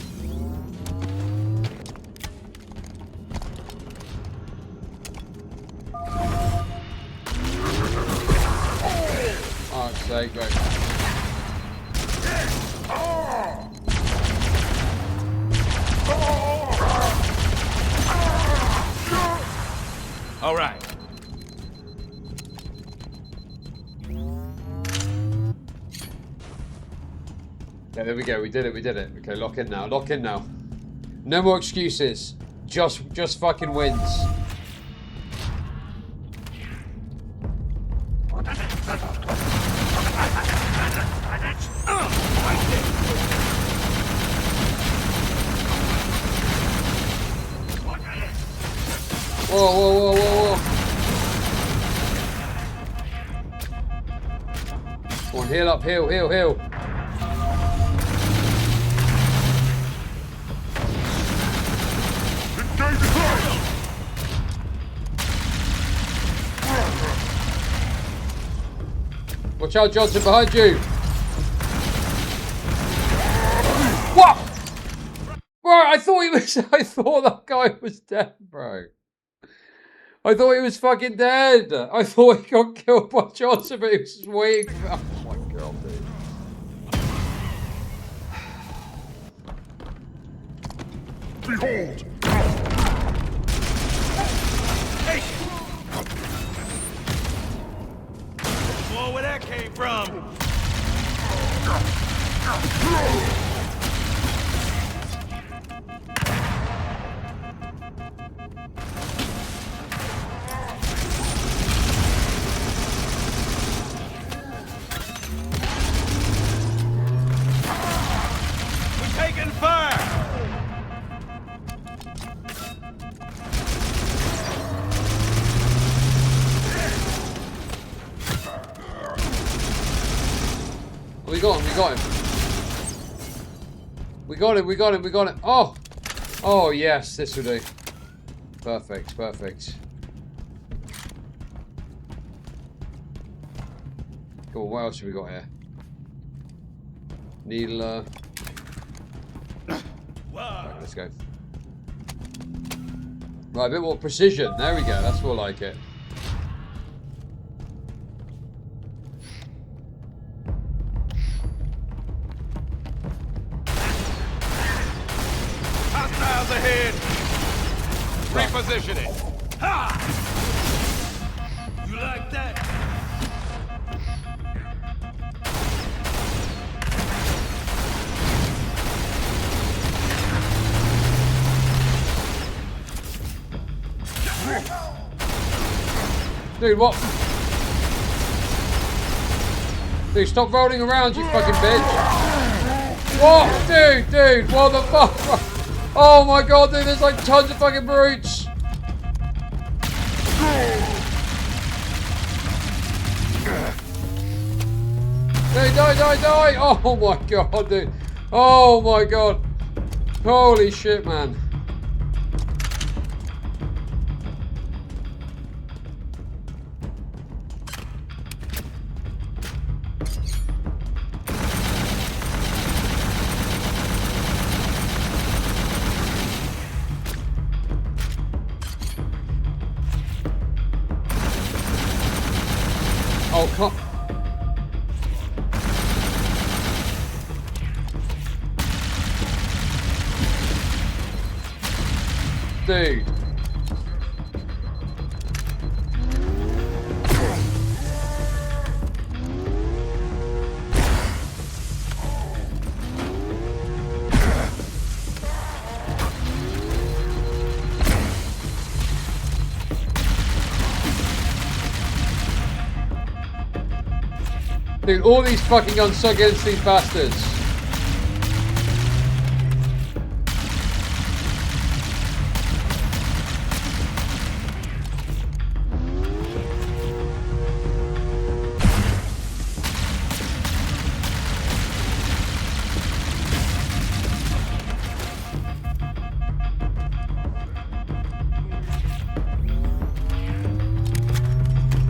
Oh, sake, right. All right. Okay, there we go. We did it. We did it. Okay, lock in now. Lock in now. No more excuses. Just fucking wins. Whoa, whoa, whoa, whoa, whoa. Come on, heal up, heal, heal, heal. Watch out, Johnson, behind you. What? Bro, I thought that guy was dead, bro. I thought he was fucking dead. I thought he got killed by Johnson, but he was just waiting for... Oh my god, dude. Behold! Hey! More where that came from. Taking fire! We got him, we got him. We got him, we got him, we got him. Oh! Oh, yes, this will do. Perfect, perfect. Cool, what else have we got here? Needler. Right, let's go. Right, a bit more precision. There we go. That's more like it. Hostiles ahead! Repositioning. Ha! You like that? Dude, what? Dude, stop rolling around, you fucking bitch. What? Dude, what the fuck? Oh my god, dude, there's like tons of fucking brutes. Hey, die. Oh my god, dude. Oh my god. Holy shit, man. Oh, come. Dude. Dude, all these fucking guns suck against these bastards.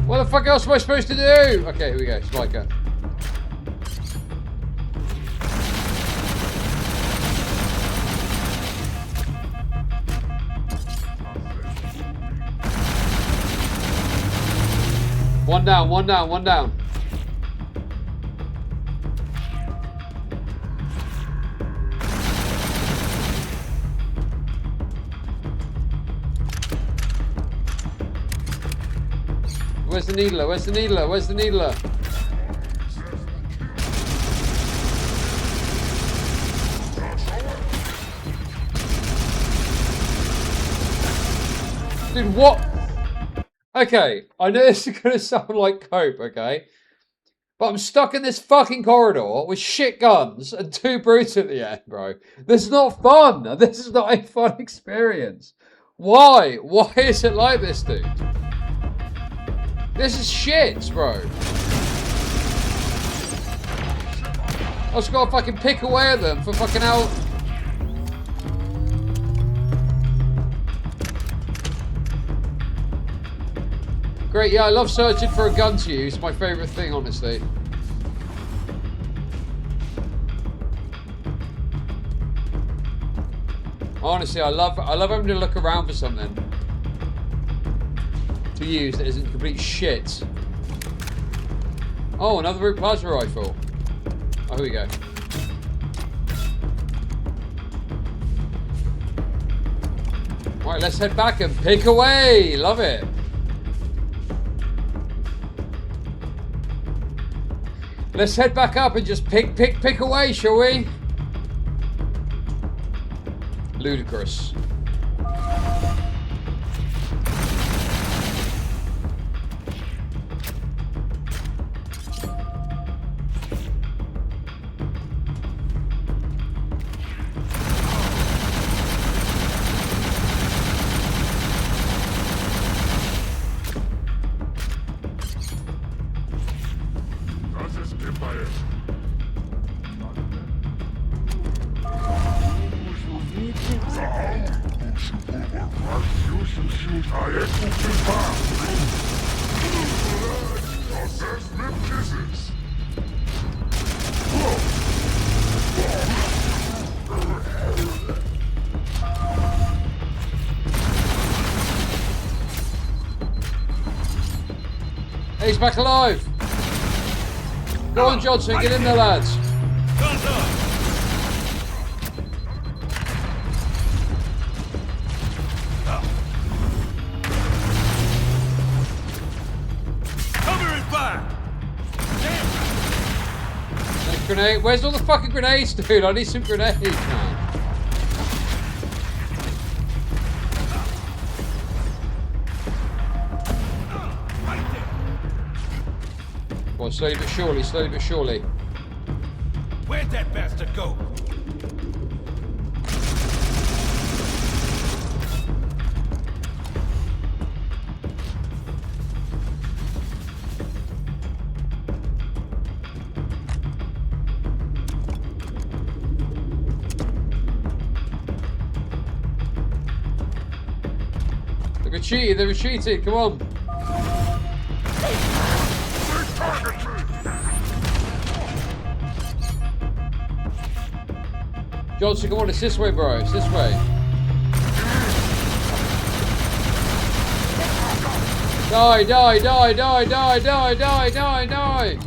What the fuck else am I supposed to do? Okay, here we go, Spiker. One down. Where's the needler? Dude, what? Okay, I know this is gonna sound like cope, okay? But I'm stuck in this fucking corridor with shit guns and 2 brutes at the end, bro. This is not fun. This is not a fun experience. Why? Why is it like this, dude? This is shit, bro. I just gotta fucking pick away at them for fucking out. Great, yeah, I love searching for a gun to use. My favourite thing, honestly. Honestly, I love having to look around for something to use that isn't complete shit. Oh, another root plasma rifle. Oh, here we go. Alright, let's head back and pick away. Love it. Let's head back up and just pick away, shall we? Ludicrous. He's back alive. Go on, Johnson, get in there, lads. Cover and fire. Nice grenade. Where's all the fucking grenades, dude? I need some grenades, man. Well, slowly but surely. Where'd that bastard go? They retreated, they retreated, come on. Johnson, come on, it's this way, bro. It's this way. Die, die, die, die, die, die, die, die, die.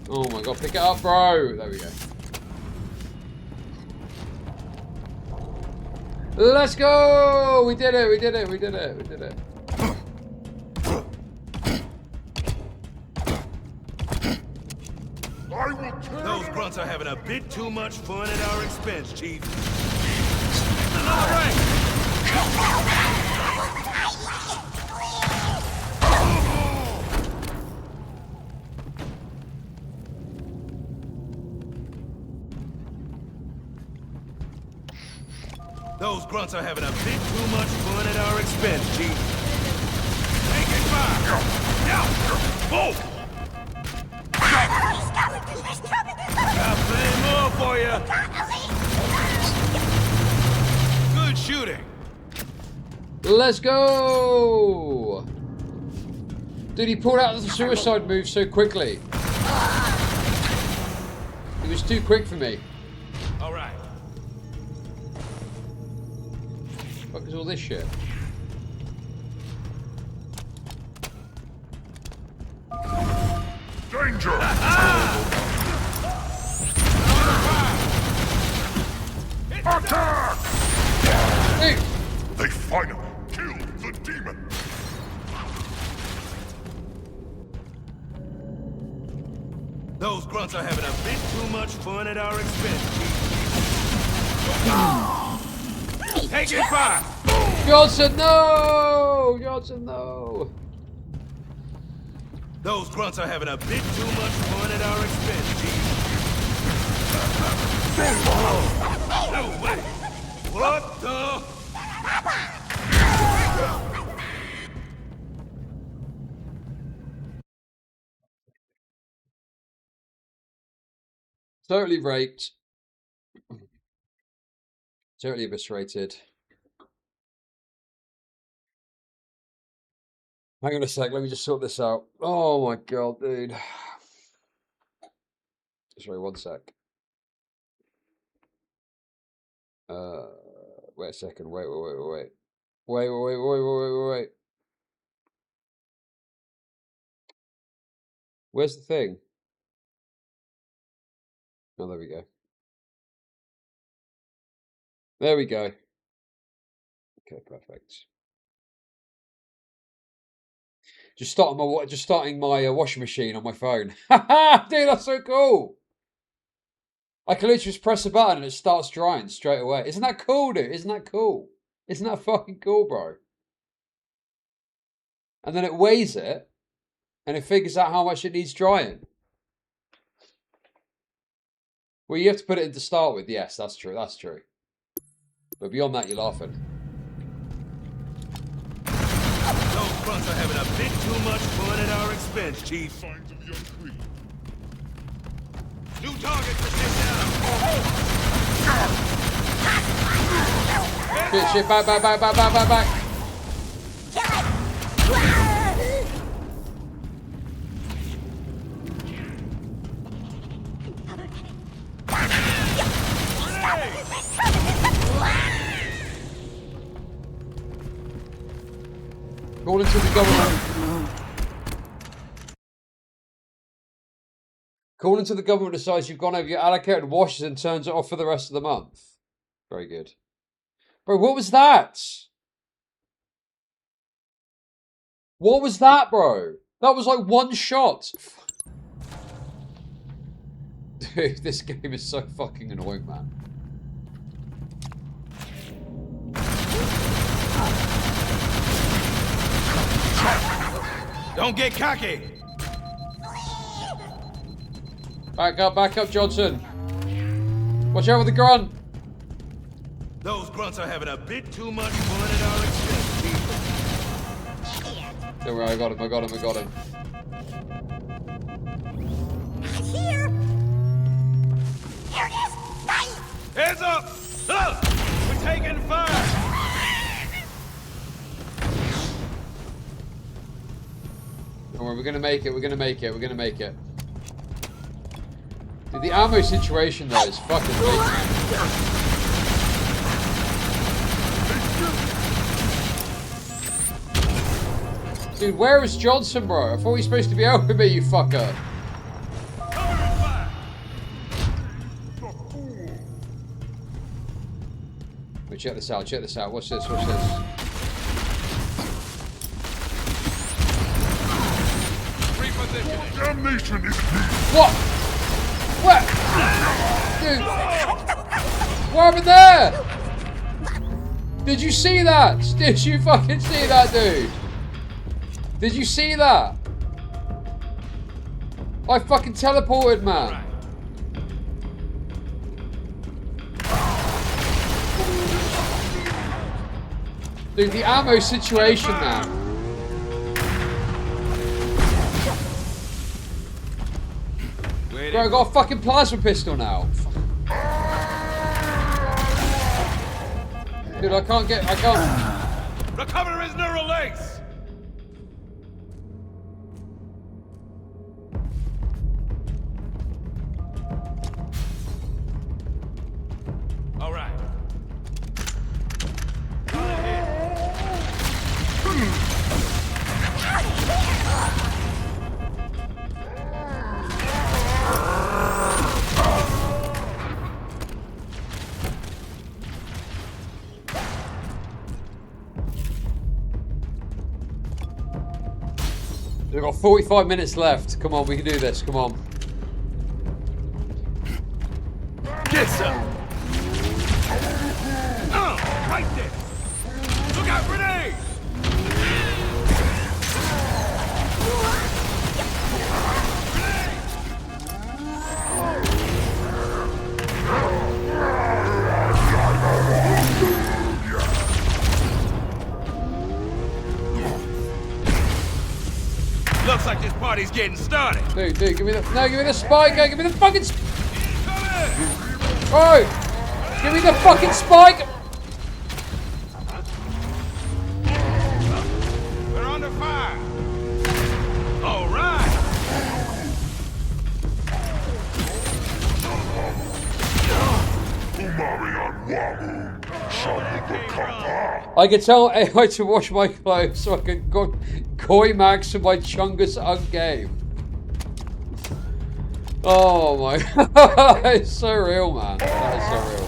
Oh my god, pick it up, bro. There we go. Let's go! We did it, we did it, we did it, we did it. Those grunts are having a bit too much fun at our expense, Chief. Another rank! Those grunts are having a bit too much fun at our expense, Chief. Taking fire! Yeah! Move! Got plenty more for you. Good shooting. Let's go! Dude, he pulled out the suicide move so quickly. It was too quick for me. All right. What is all this shit? Danger! Attack! Hey. They finally killed the demon. Those grunts are having a bit too much fun at our expense. Taking fire! Johnson, no! Johnson, no! Those grunts are having a bit too much fun at our expense, Chief. No way! What the? Totally raped. Totally eviscerated. Hang on a sec, let me just sort this out. Oh my god, dude. Sorry, one sec. Wait a second. Wait. Wait. Where's the thing? Oh, there we go. There we go. Okay, perfect. Just starting my washing machine on my phone. Haha, dude, that's so cool. I can literally just press a button and it starts drying straight away. Isn't that cool, dude? Isn't that cool? Isn't that fucking cool, bro? And then it weighs it and it figures out how much it needs drying. Well, you have to put it in to start with. Yes, that's true. That's true. But beyond that, you're laughing. Those grunts are having a bit too much fun at our expense, Chief. Signs of the unclean. New target for sit down. Shit, back. Calling to the government. Calling to the government decides you've gone over your allocated washes and turns it off for the rest of the month. Very good. Bro, what was that? What was that, bro? That was like one shot. Dude, this game is so fucking annoying, man. Don't get cocky. Back up, Johnson. Watch out with the grunt. Those grunts are having a bit too much fun at our expense, Chief. Don't worry, I got him. Here! Here it is! Knife! Heads up! Ah! taking fire! Don't worry, we're gonna make it, we're gonna make it, we're gonna make it. Dude, the ammo situation though is fucking crazy. Dude, where is Johnson, bro? I thought he was supposed to be out with me, you fucker. Wait, check this out, check this out. What's this, what's this? Damnation is What? What? Dude. What happened there? Did you see that? Did you fucking see that, dude? Did you see that? I fucking teleported, man. Dude, the ammo situation now. Bro, I got a fucking plasma pistol now. Dude, I can't. Recover his neural legs! All right. We've got 45 minutes left. Come on, we can do this. Come on. Get some! Right there! Look out, grenades! Looks like this party's getting started. Dude, give me the spike, give me the fucking Bro! Give me the fucking spike! We're under fire. All right. I can tell AI to wash my clothes so I can go koi max for my chungus ungame. Oh my god, it's so real, man. That is so real.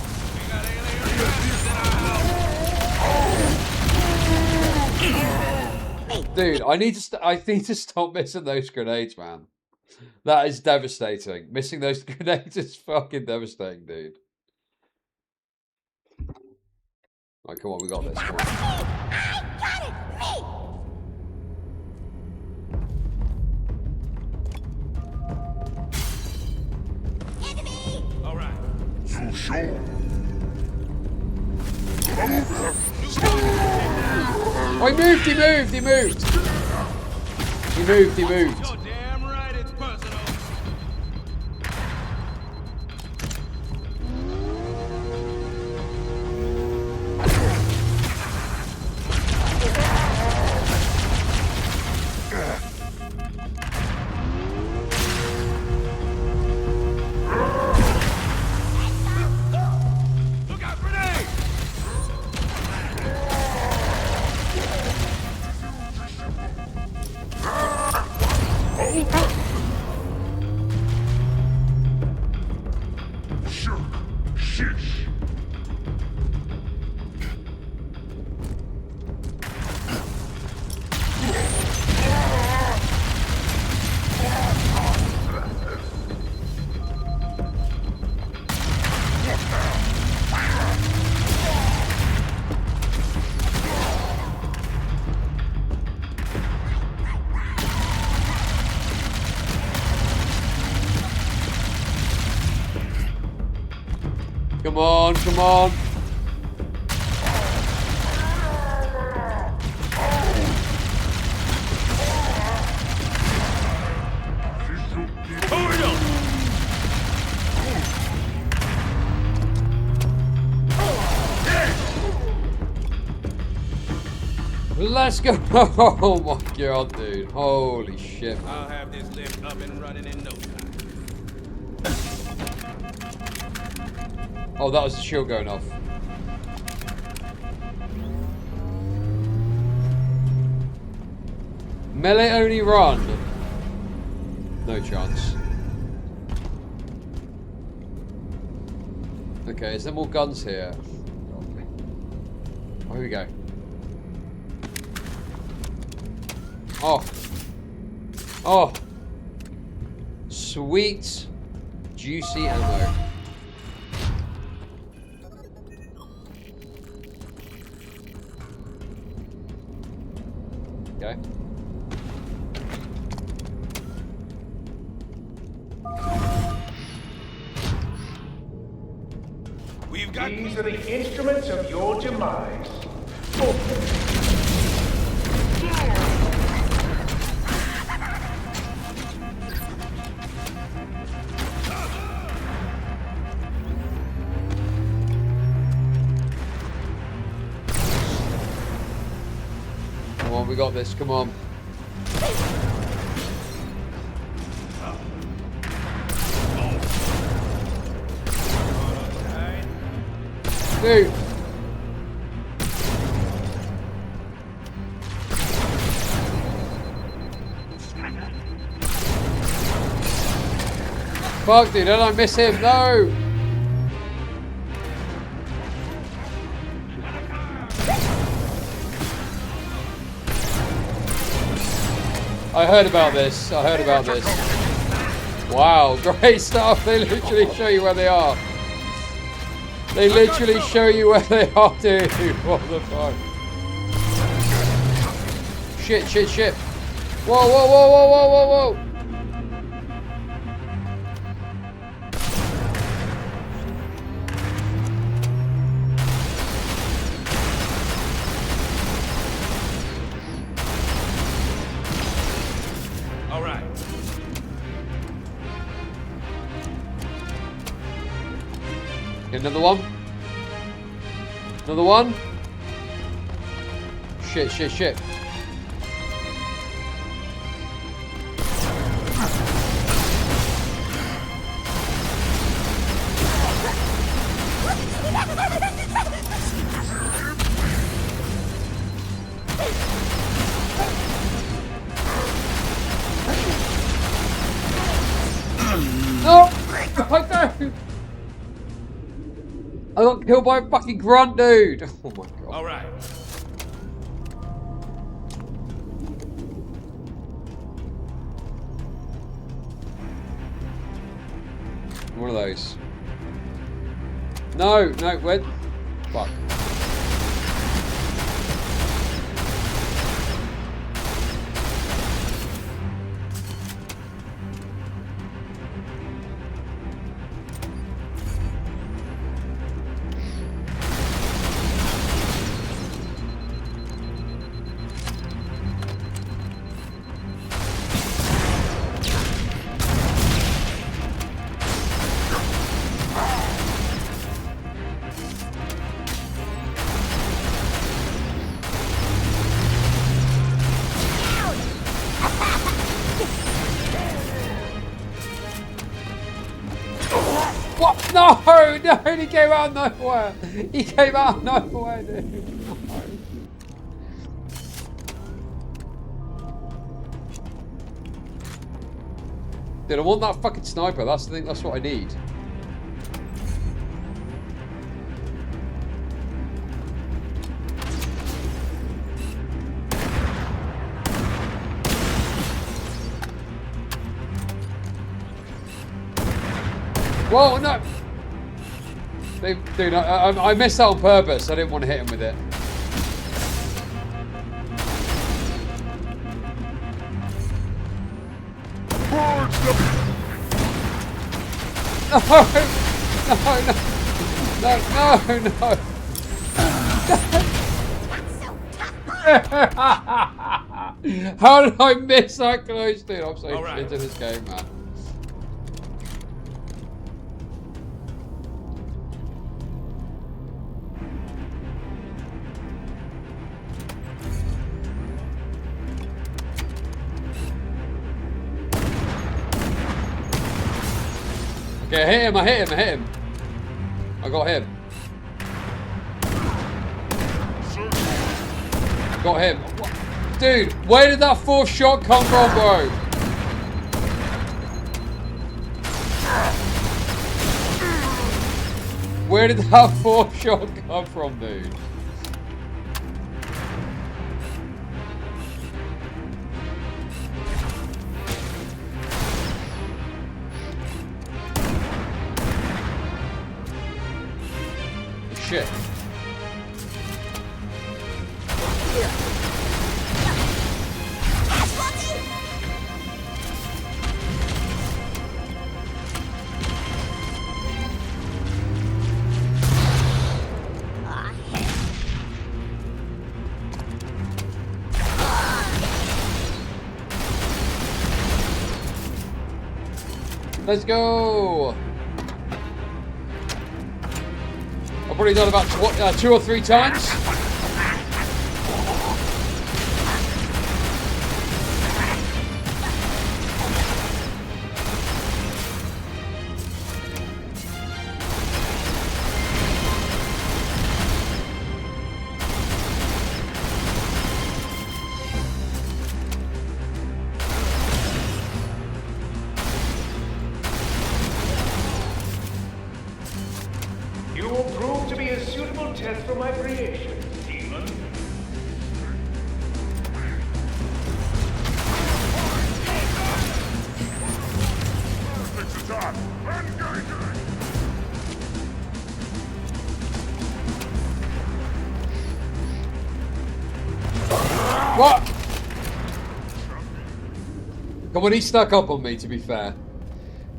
Dude, I need to stop missing those grenades, man. That is devastating. Missing those grenades is fucking devastating, dude. Alright, come on, we got this. Come on. All right. You sure? Oh, he moved. He moved. You're damn right it's personal. Look out, grenade! Shish. Come on. Let's go. Oh my god, dude. Holy shit. I'll have this lift up and running in no time. Oh, that was the shield going off. Melee only run. No chance. Okay, is there more guns here? Oh, here we go. Oh. Oh. Sweet, juicy ammo. Okay. These are the instruments of your demise. Come on, we got this. Come on. Dude. Fuck, dude, don't I miss him? No! I heard about this. I heard about this. Wow, great stuff. They literally show you where they are. They literally show you where they are, dude. What the fuck? Shit, shit, shit. Whoa, whoa, whoa, whoa, whoa, whoa, whoa. All right. Another one. Another one. Shit, shit, shit. No! I don't! I got killed by a fucking grunt, dude! Oh my god. Alright. One of those. No, no, where? Fuck. What? No! No! He came out of nowhere! He came out of nowhere, dude! No. Dude, I want that fucking sniper. That's the thing. That's what I need. Whoa, no! Dude, I missed that on purpose. I didn't want to hit him with it. No! How did I miss that close, dude? I'm so shit in this game, man. Okay, I hit him, I hit him, I hit him. I got him. Got him. Dude, where did that fourth shot come from, bro? Where did that fourth shot come from, dude? Shit. Let's go. I've probably done about 2 or 3 times. You will prove to be a suitable test for my creation, demon. What? Come on, he stuck up on me, to be fair.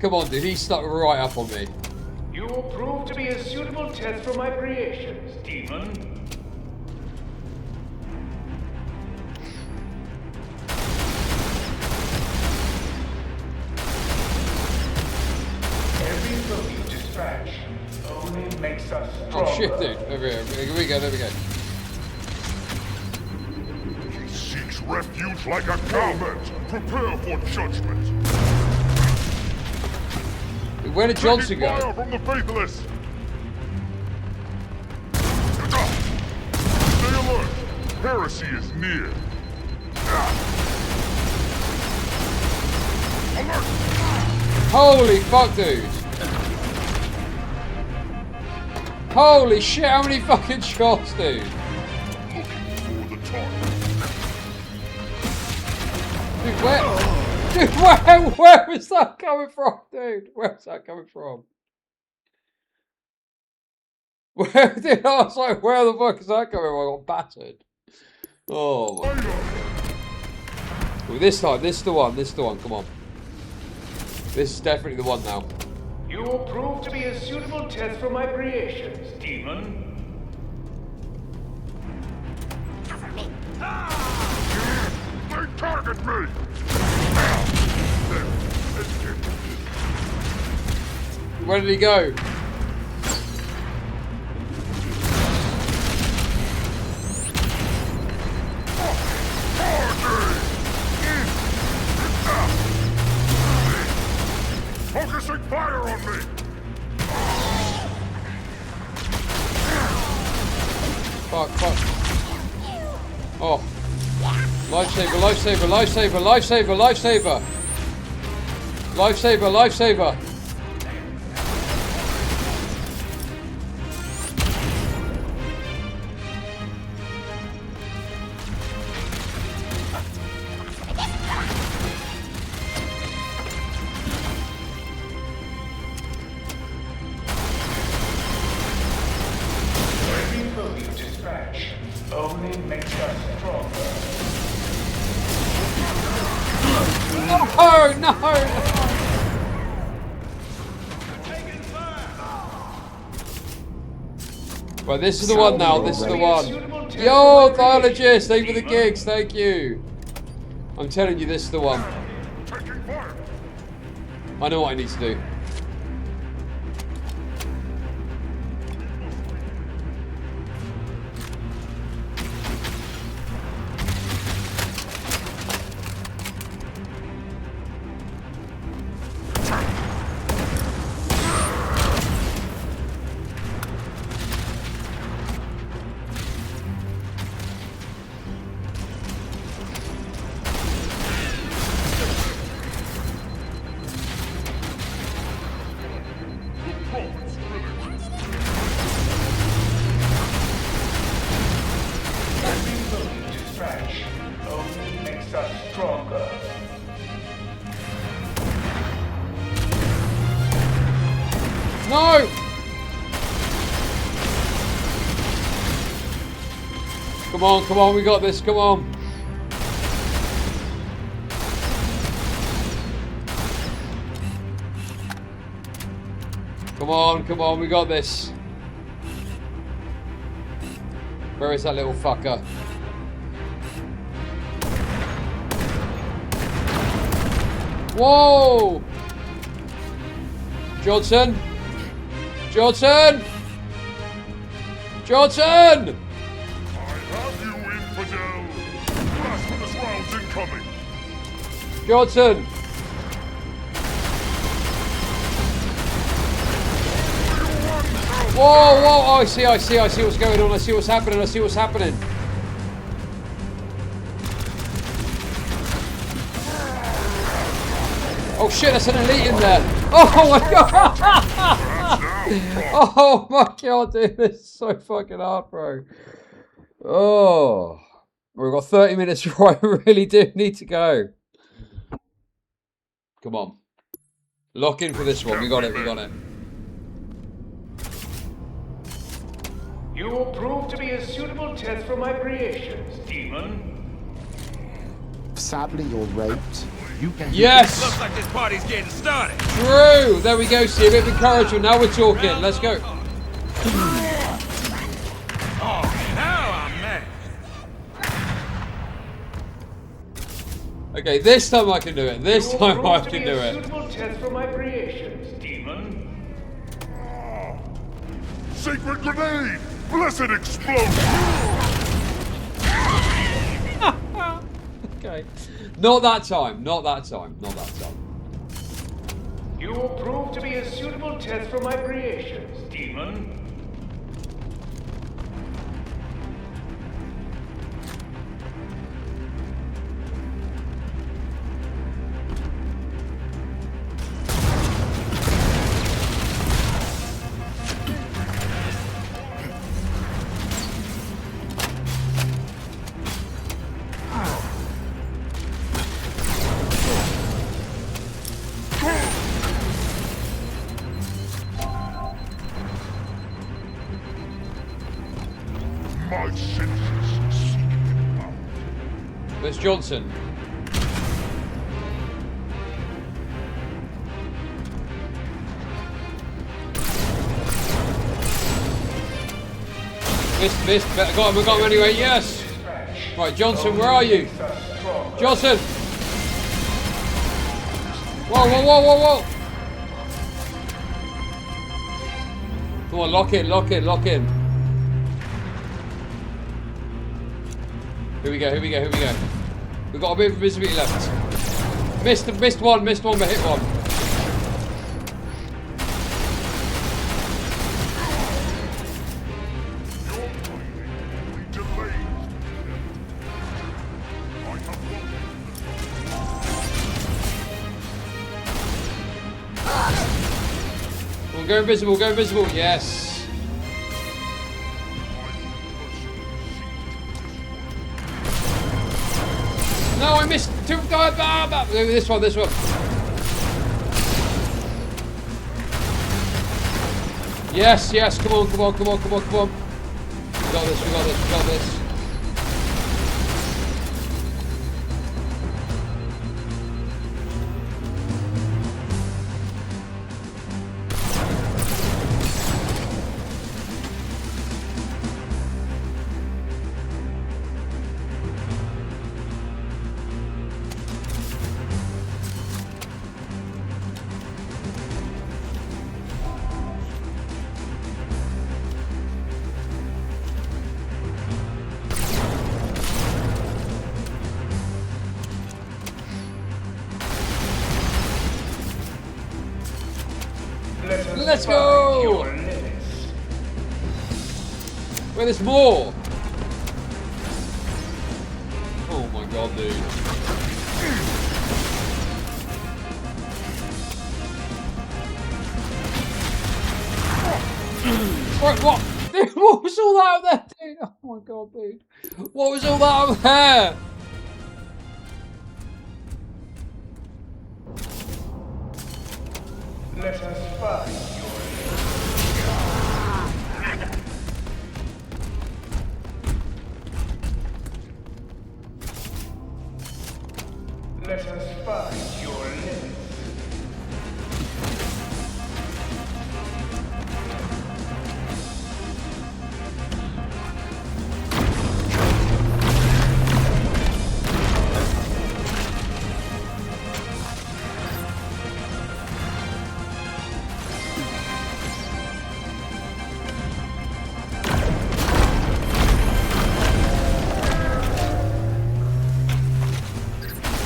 Come on, dude, he stuck right up on me. You will prove to be a suitable test for my creations, demon. Every foe you dispatch only makes us stronger. Oh shit, dude. Over here. There we go, there we go. He seeks refuge like a coward. Prepare for judgment. Where did Johnson Taking go? fire from the faithless. Stay alert. Heresy is near. Alert. Holy fuck, dude. Holy shit, how many fucking shots, dude? Dude, where? Dude, where is that coming from, dude? Where's that coming from? Where, dude, I was like, where the fuck is that coming from? I got battered. Oh my god. Well, this time, this is the one, come on. This is definitely the one now. You will prove to be a suitable test for my creations, demon. Cover me. They target me. Where did he go? Focusing fire on me. Fuck. Oh. Lifesaver. Lifesaver. Every foe you dispatch only makes us stronger. Oh, no. Right, this is the one now. This is the one. Yo, Thiologist, thank you for the gigs. Thank you. I'm telling you, this is the one. I know what I need to do. Come on, we got this, come on. Come on, we got this. Where is that little fucker? Whoa! Johnson! Johnson! Johnson! Have you, infidel? Blasphemous rounds incoming. Johnson! Whoa! Oh, I see what's going on. I see what's happening. Oh shit, that's an elite in there. Oh my god! Oh my god, dude, this is so fucking hard, bro. Oh. We've got 30 minutes before I really do need to go. Come on. Lock in for this one. We got it. You will prove to be a suitable test for my creations, demon. Sadly, you're raped. You can. Yes! Looks like this party's getting started. True! There we go, see a bit of encouragement. Now we're talking. Let's go. Oh, now I'm mad. Okay, this time I can do it. This time I can do it. Suitable test for my creations, demon. Sacred grenade! Blessed explosion! Okay. Not that time. You will prove to be a suitable test for my creations, demon. My senses seek it out. Where's Johnson? Missed. I got him anyway, yes! Right, Johnson, where are you? Johnson! Whoa! Come on, lock in. Here we go. We've got a bit of visibility left. Missed one, but hit one. Go invisible, yes. No, I missed two. This one. Yes, come on. We got this. Let's go! Wait, there's more! Oh my god, dude. Right, what? Dude, what was all that out there, dude? Oh my god, dude. What was all that out there? Let us find your Let us find your limits.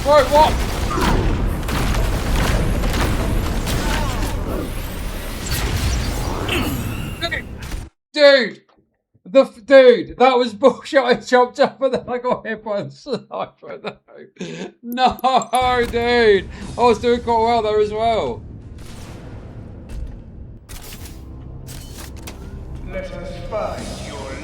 Bro, what? Dude! Dude, that was bullshit. I chopped up and then I got hit by the sniper. No. No, dude. I was doing quite well there as well. Let us find your limits.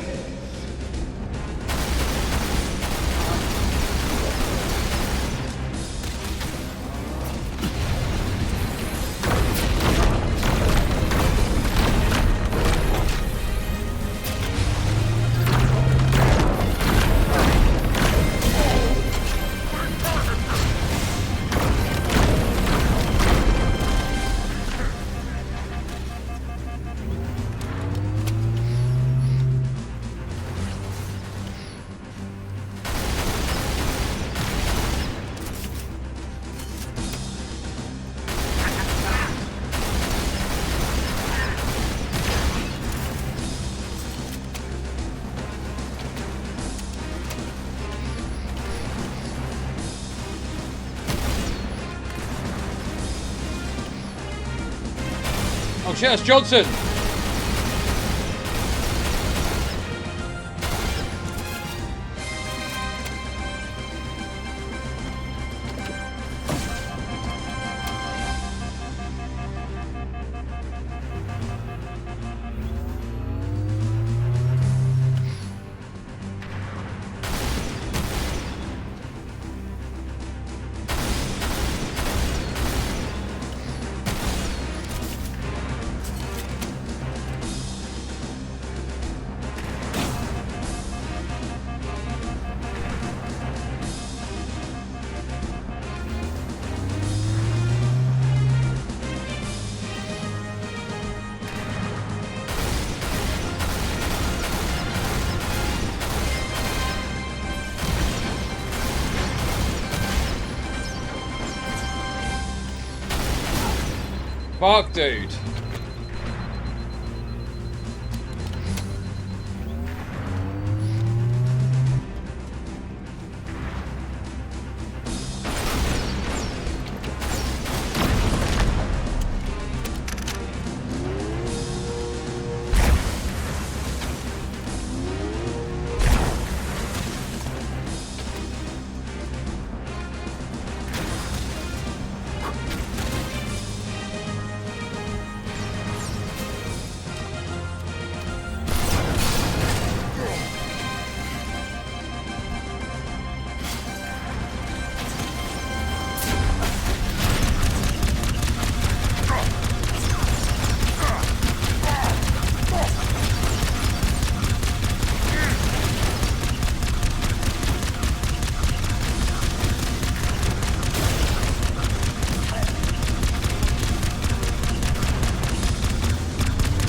Oh shit, that's Johnson. Fuck, dude.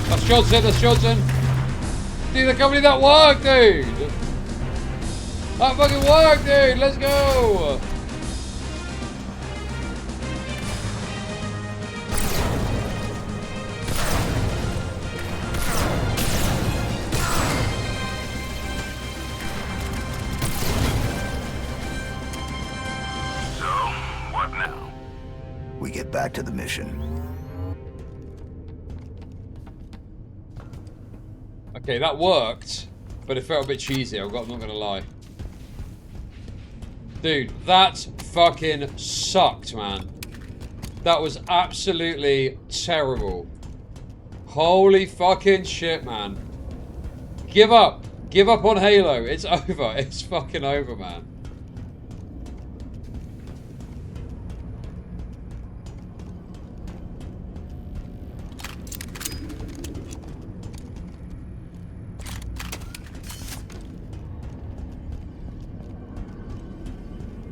That's Johnson, that's Johnson. Dude, the company that worked, dude. That fucking worked, dude. Let's go. So, what now? We get back to the mission. Okay, that worked, but it felt a bit cheesy. I'm not gonna lie. Dude, that fucking sucked, man. That was absolutely terrible. Holy fucking shit, man. Give up. Give up on Halo. It's over. It's fucking over, man.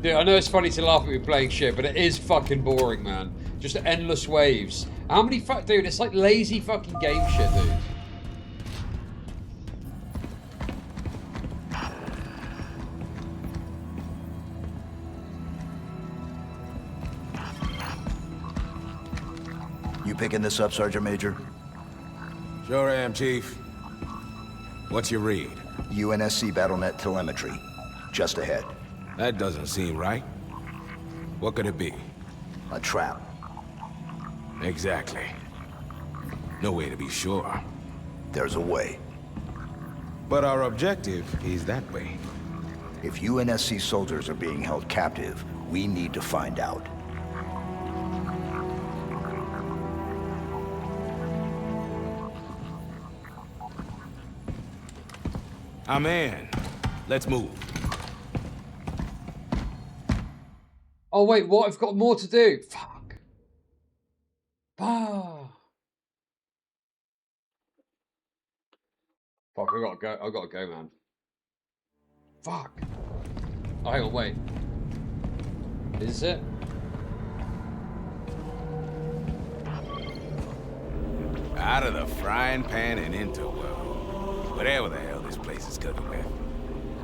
Dude, I know it's funny to laugh at me playing shit, but it is fucking boring, man. Just endless waves. How many dude, it's like lazy fucking game shit, dude. You picking this up, Sergeant Major? Sure am, Chief. What's your read? UNSC BattleNet telemetry. Just ahead. That doesn't seem right. What could it be? A trap. Exactly. No way to be sure. There's a way. But our objective is that way. If UNSC soldiers are being held captive, we need to find out. I'm in. Let's move. Oh wait, what? I've got more to do. Fuck. Ah. Fuck, I gotta go. I gotta go, man. Fuck. Oh, hang on, wait. Is it? Out of the frying pan and into well, whatever the hell this place is cooking with.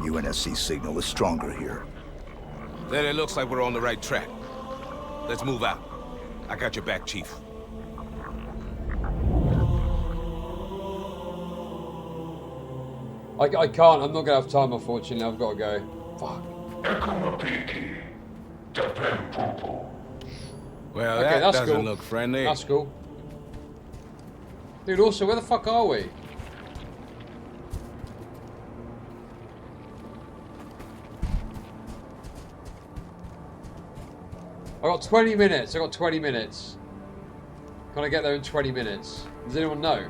UNSC signal is stronger here. Then it looks like we're on the right track. Let's move out. I got your back, Chief. I can't. I'm not gonna have time, unfortunately. I've got to go. Fuck. Well, Okay, that that's doesn't cool. look friendly. That's cool. Dude, also, where the fuck are we? I got 20 minutes. I got 20 minutes. Can I get there in 20 minutes? Does anyone know?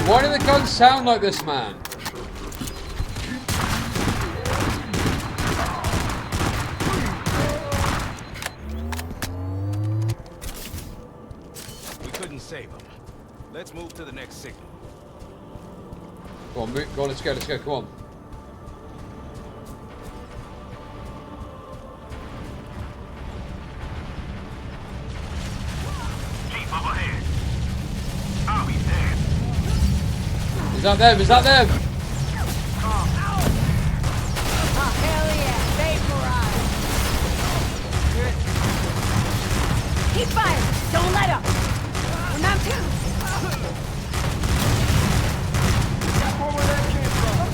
Why do the guns sound like this, man? We couldn't save them. Let's move to the next signal. Go on, move. Go on, let's go, come on. Chief, up ahead. I'll be dead. Is that them? Is that them? Oh, hell yeah. Vaporize. Keep firing. Don't let up. We're not too. That's where that came from.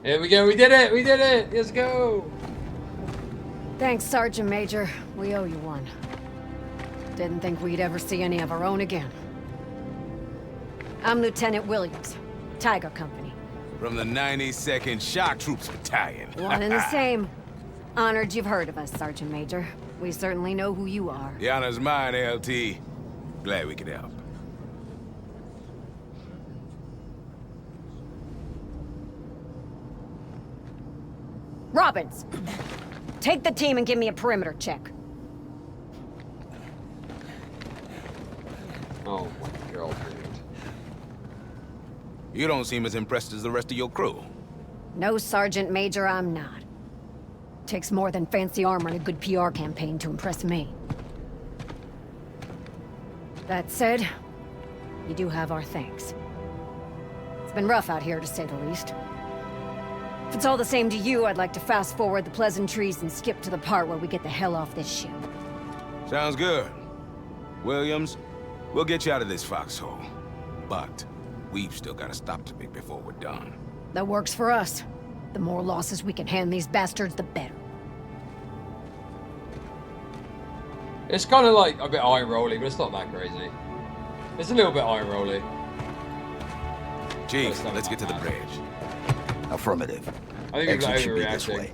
Here we go. We did it. We did it. Let's go. Thanks, Sergeant Major. We owe you one. Didn't think we'd ever see any of our own again. I'm Lieutenant Williams, Tiger Company. From the 92nd Shock Troops Battalion. One and the same. Honored you've heard of us, Sergeant Major. We certainly know who you are. The honor's mine, LT. Glad we could help. Robbins! Take the team and give me a perimeter check. Oh my god, dude. You don't seem as impressed as the rest of your crew. No, Sergeant Major, I'm not. Takes more than fancy armor and a good PR campaign to impress me. That said, you do have our thanks. It's been rough out here, to say the least. If it's all the same to you, I'd like to fast forward the pleasantries and skip to the part where we get the hell off this ship. Sounds good. Williams, we'll get you out of this foxhole. But we've still got a stop to make before we're done. That works for us. The more losses we can hand these bastards, the better. It's kind of like a bit eye-rolly, but it's not that crazy. It's a little bit eye-rolly. Chief, let's get to the bridge. Affirmative. I think Exit it's should be this overreacting. way.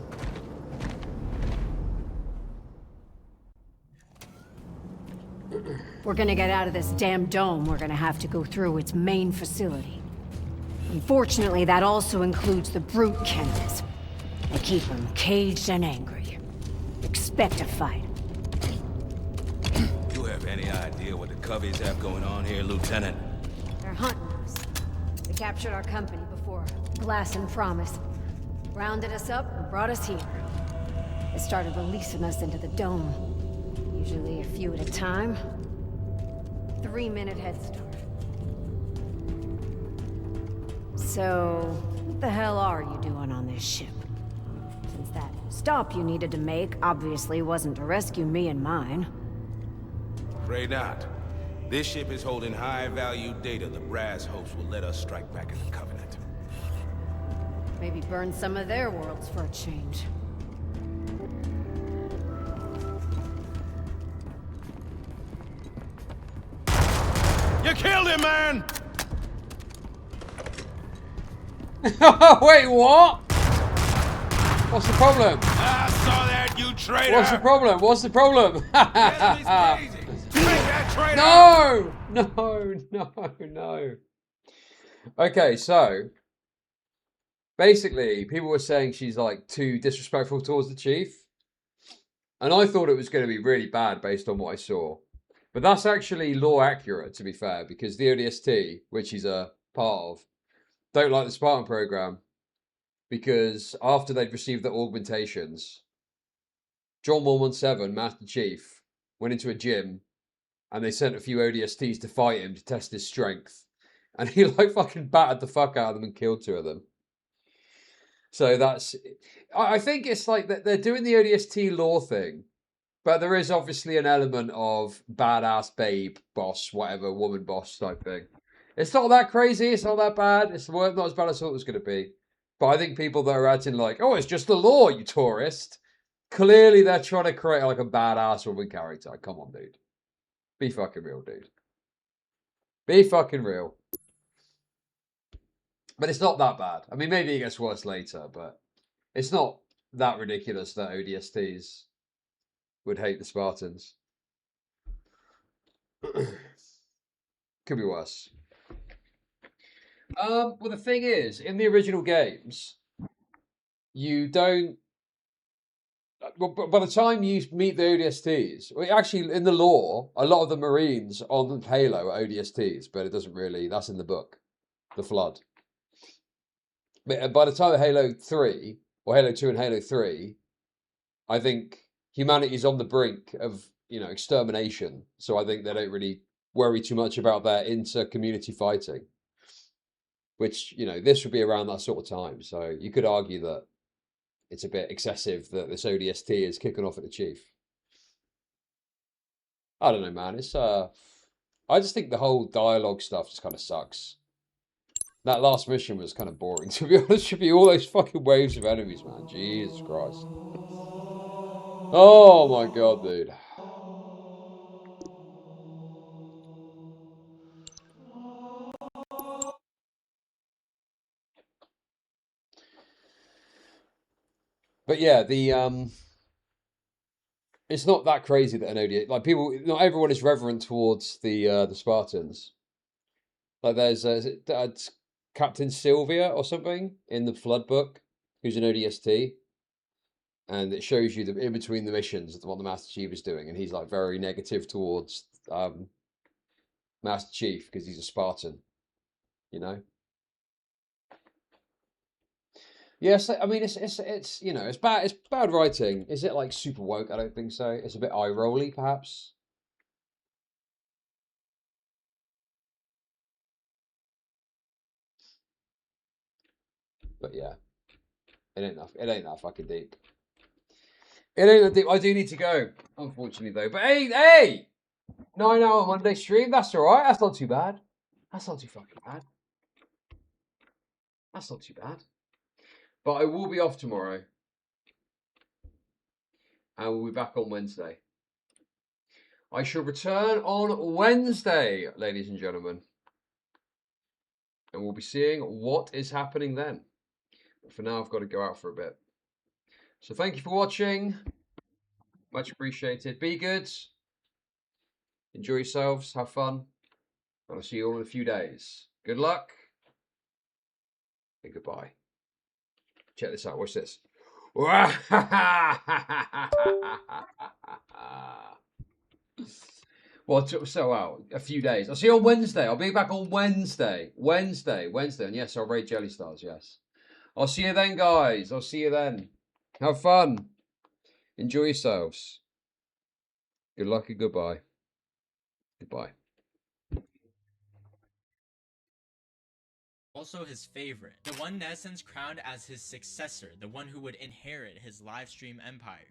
If we're gonna get out of this damn dome, we're gonna have to go through its main facility. Unfortunately, that also includes the brute kennels. They keep them caged and angry. Expect a fight. You have any idea what the Coveys have going on here, Lieutenant? They're hunting us. They captured our company before Glass and Promise. Rounded us up and brought us here. They started releasing us into the dome. Usually a few at a time. 3-minute head start. So, what the hell are you doing on this ship? Since that stop you needed to make obviously wasn't to rescue me and mine. Afraid not. This ship is holding high-value data the Brass host will let us strike back at the Covenant. Maybe burn some of their worlds for a change. You killed him, man! Wait, what? What's the problem? I saw that, you traitor! What's the problem? What's the problem? No! No. Okay, so basically, people were saying she's like too disrespectful towards the chief, and I thought it was going to be really bad based on what I saw. But that's actually law accurate, to be fair, because the ODST, which he's a part of, don't like the Spartan program because after they'd received the augmentations, John 117, Master Chief, went into a gym and they sent a few ODSTs to fight him to test his strength. And he like fucking battered the fuck out of them and killed 2 of them. So that's... I think it's like that they're doing the ODST law thing, but there is obviously an element of badass babe boss, whatever, woman boss type thing. It's not that crazy, it's not that bad, it's not as bad as I thought it was going to be. But I think people that are acting like, oh, it's just the law, you tourist. Clearly they're trying to create like a badass woman character. Come on, dude. Be fucking real, dude. Be fucking real. But it's not that bad. I mean, maybe it gets worse later, but it's not that ridiculous that ODSTs would hate the Spartans. Could be worse. Well, the thing is, in the original games, you don't... Well, by the time you meet the ODSTs, well, actually, in the lore, a lot of the Marines on Halo are ODSTs, but it doesn't really... That's in the book, The Flood. But by the time of Halo 3, or Halo 2 and Halo 3, I think humanity's on the brink of, extermination. So I think they don't really worry too much about their inter-community fighting. Which, this would be around that sort of time. So you could argue that it's a bit excessive that this ODST is kicking off at the chief. I don't know, man. It's I just think the whole dialogue stuff just kind of sucks. That last mission was kind of boring, to be honest with you. All those fucking waves of enemies, man. Jesus Christ. Oh my god, dude. But yeah, it's not that crazy that an ODST, like people, not everyone is reverent towards the Spartans. Like there's Captain Sylvia or something in the Flood book, who's an ODST, and it shows you the in between the missions what the Master Chief is doing, and he's like very negative towards Master Chief because he's a Spartan, Yes, I mean it's it's bad writing. Is it like super woke? I don't think so. It's a bit eye rolly, perhaps. But yeah, it ain't that fucking deep. It ain't that deep. I do need to go, unfortunately though. But hey, 9-hour Monday stream. That's all right. That's not too bad. That's not too fucking bad. That's not too bad. But I will be off tomorrow, and we'll be back on Wednesday. I shall return on Wednesday, ladies and gentlemen. And we'll be seeing what is happening then. But for now, I've got to go out for a bit. So thank you for watching. Much appreciated. Be good. Enjoy yourselves. Have fun. And I'll see you all in a few days. Good luck. And goodbye. Check this out. Watch this. Well, so out a few days. I'll see you on Wednesday. I'll be back on Wednesday. Wednesday. And yes, I'll raid Jelly Stars. Yes. I'll see you then, guys. I'll see you then. Have fun. Enjoy yourselves. Good luck and goodbye. Goodbye. Also his favorite. The one Nesson's crowned as his successor, the one who would inherit his live stream empire.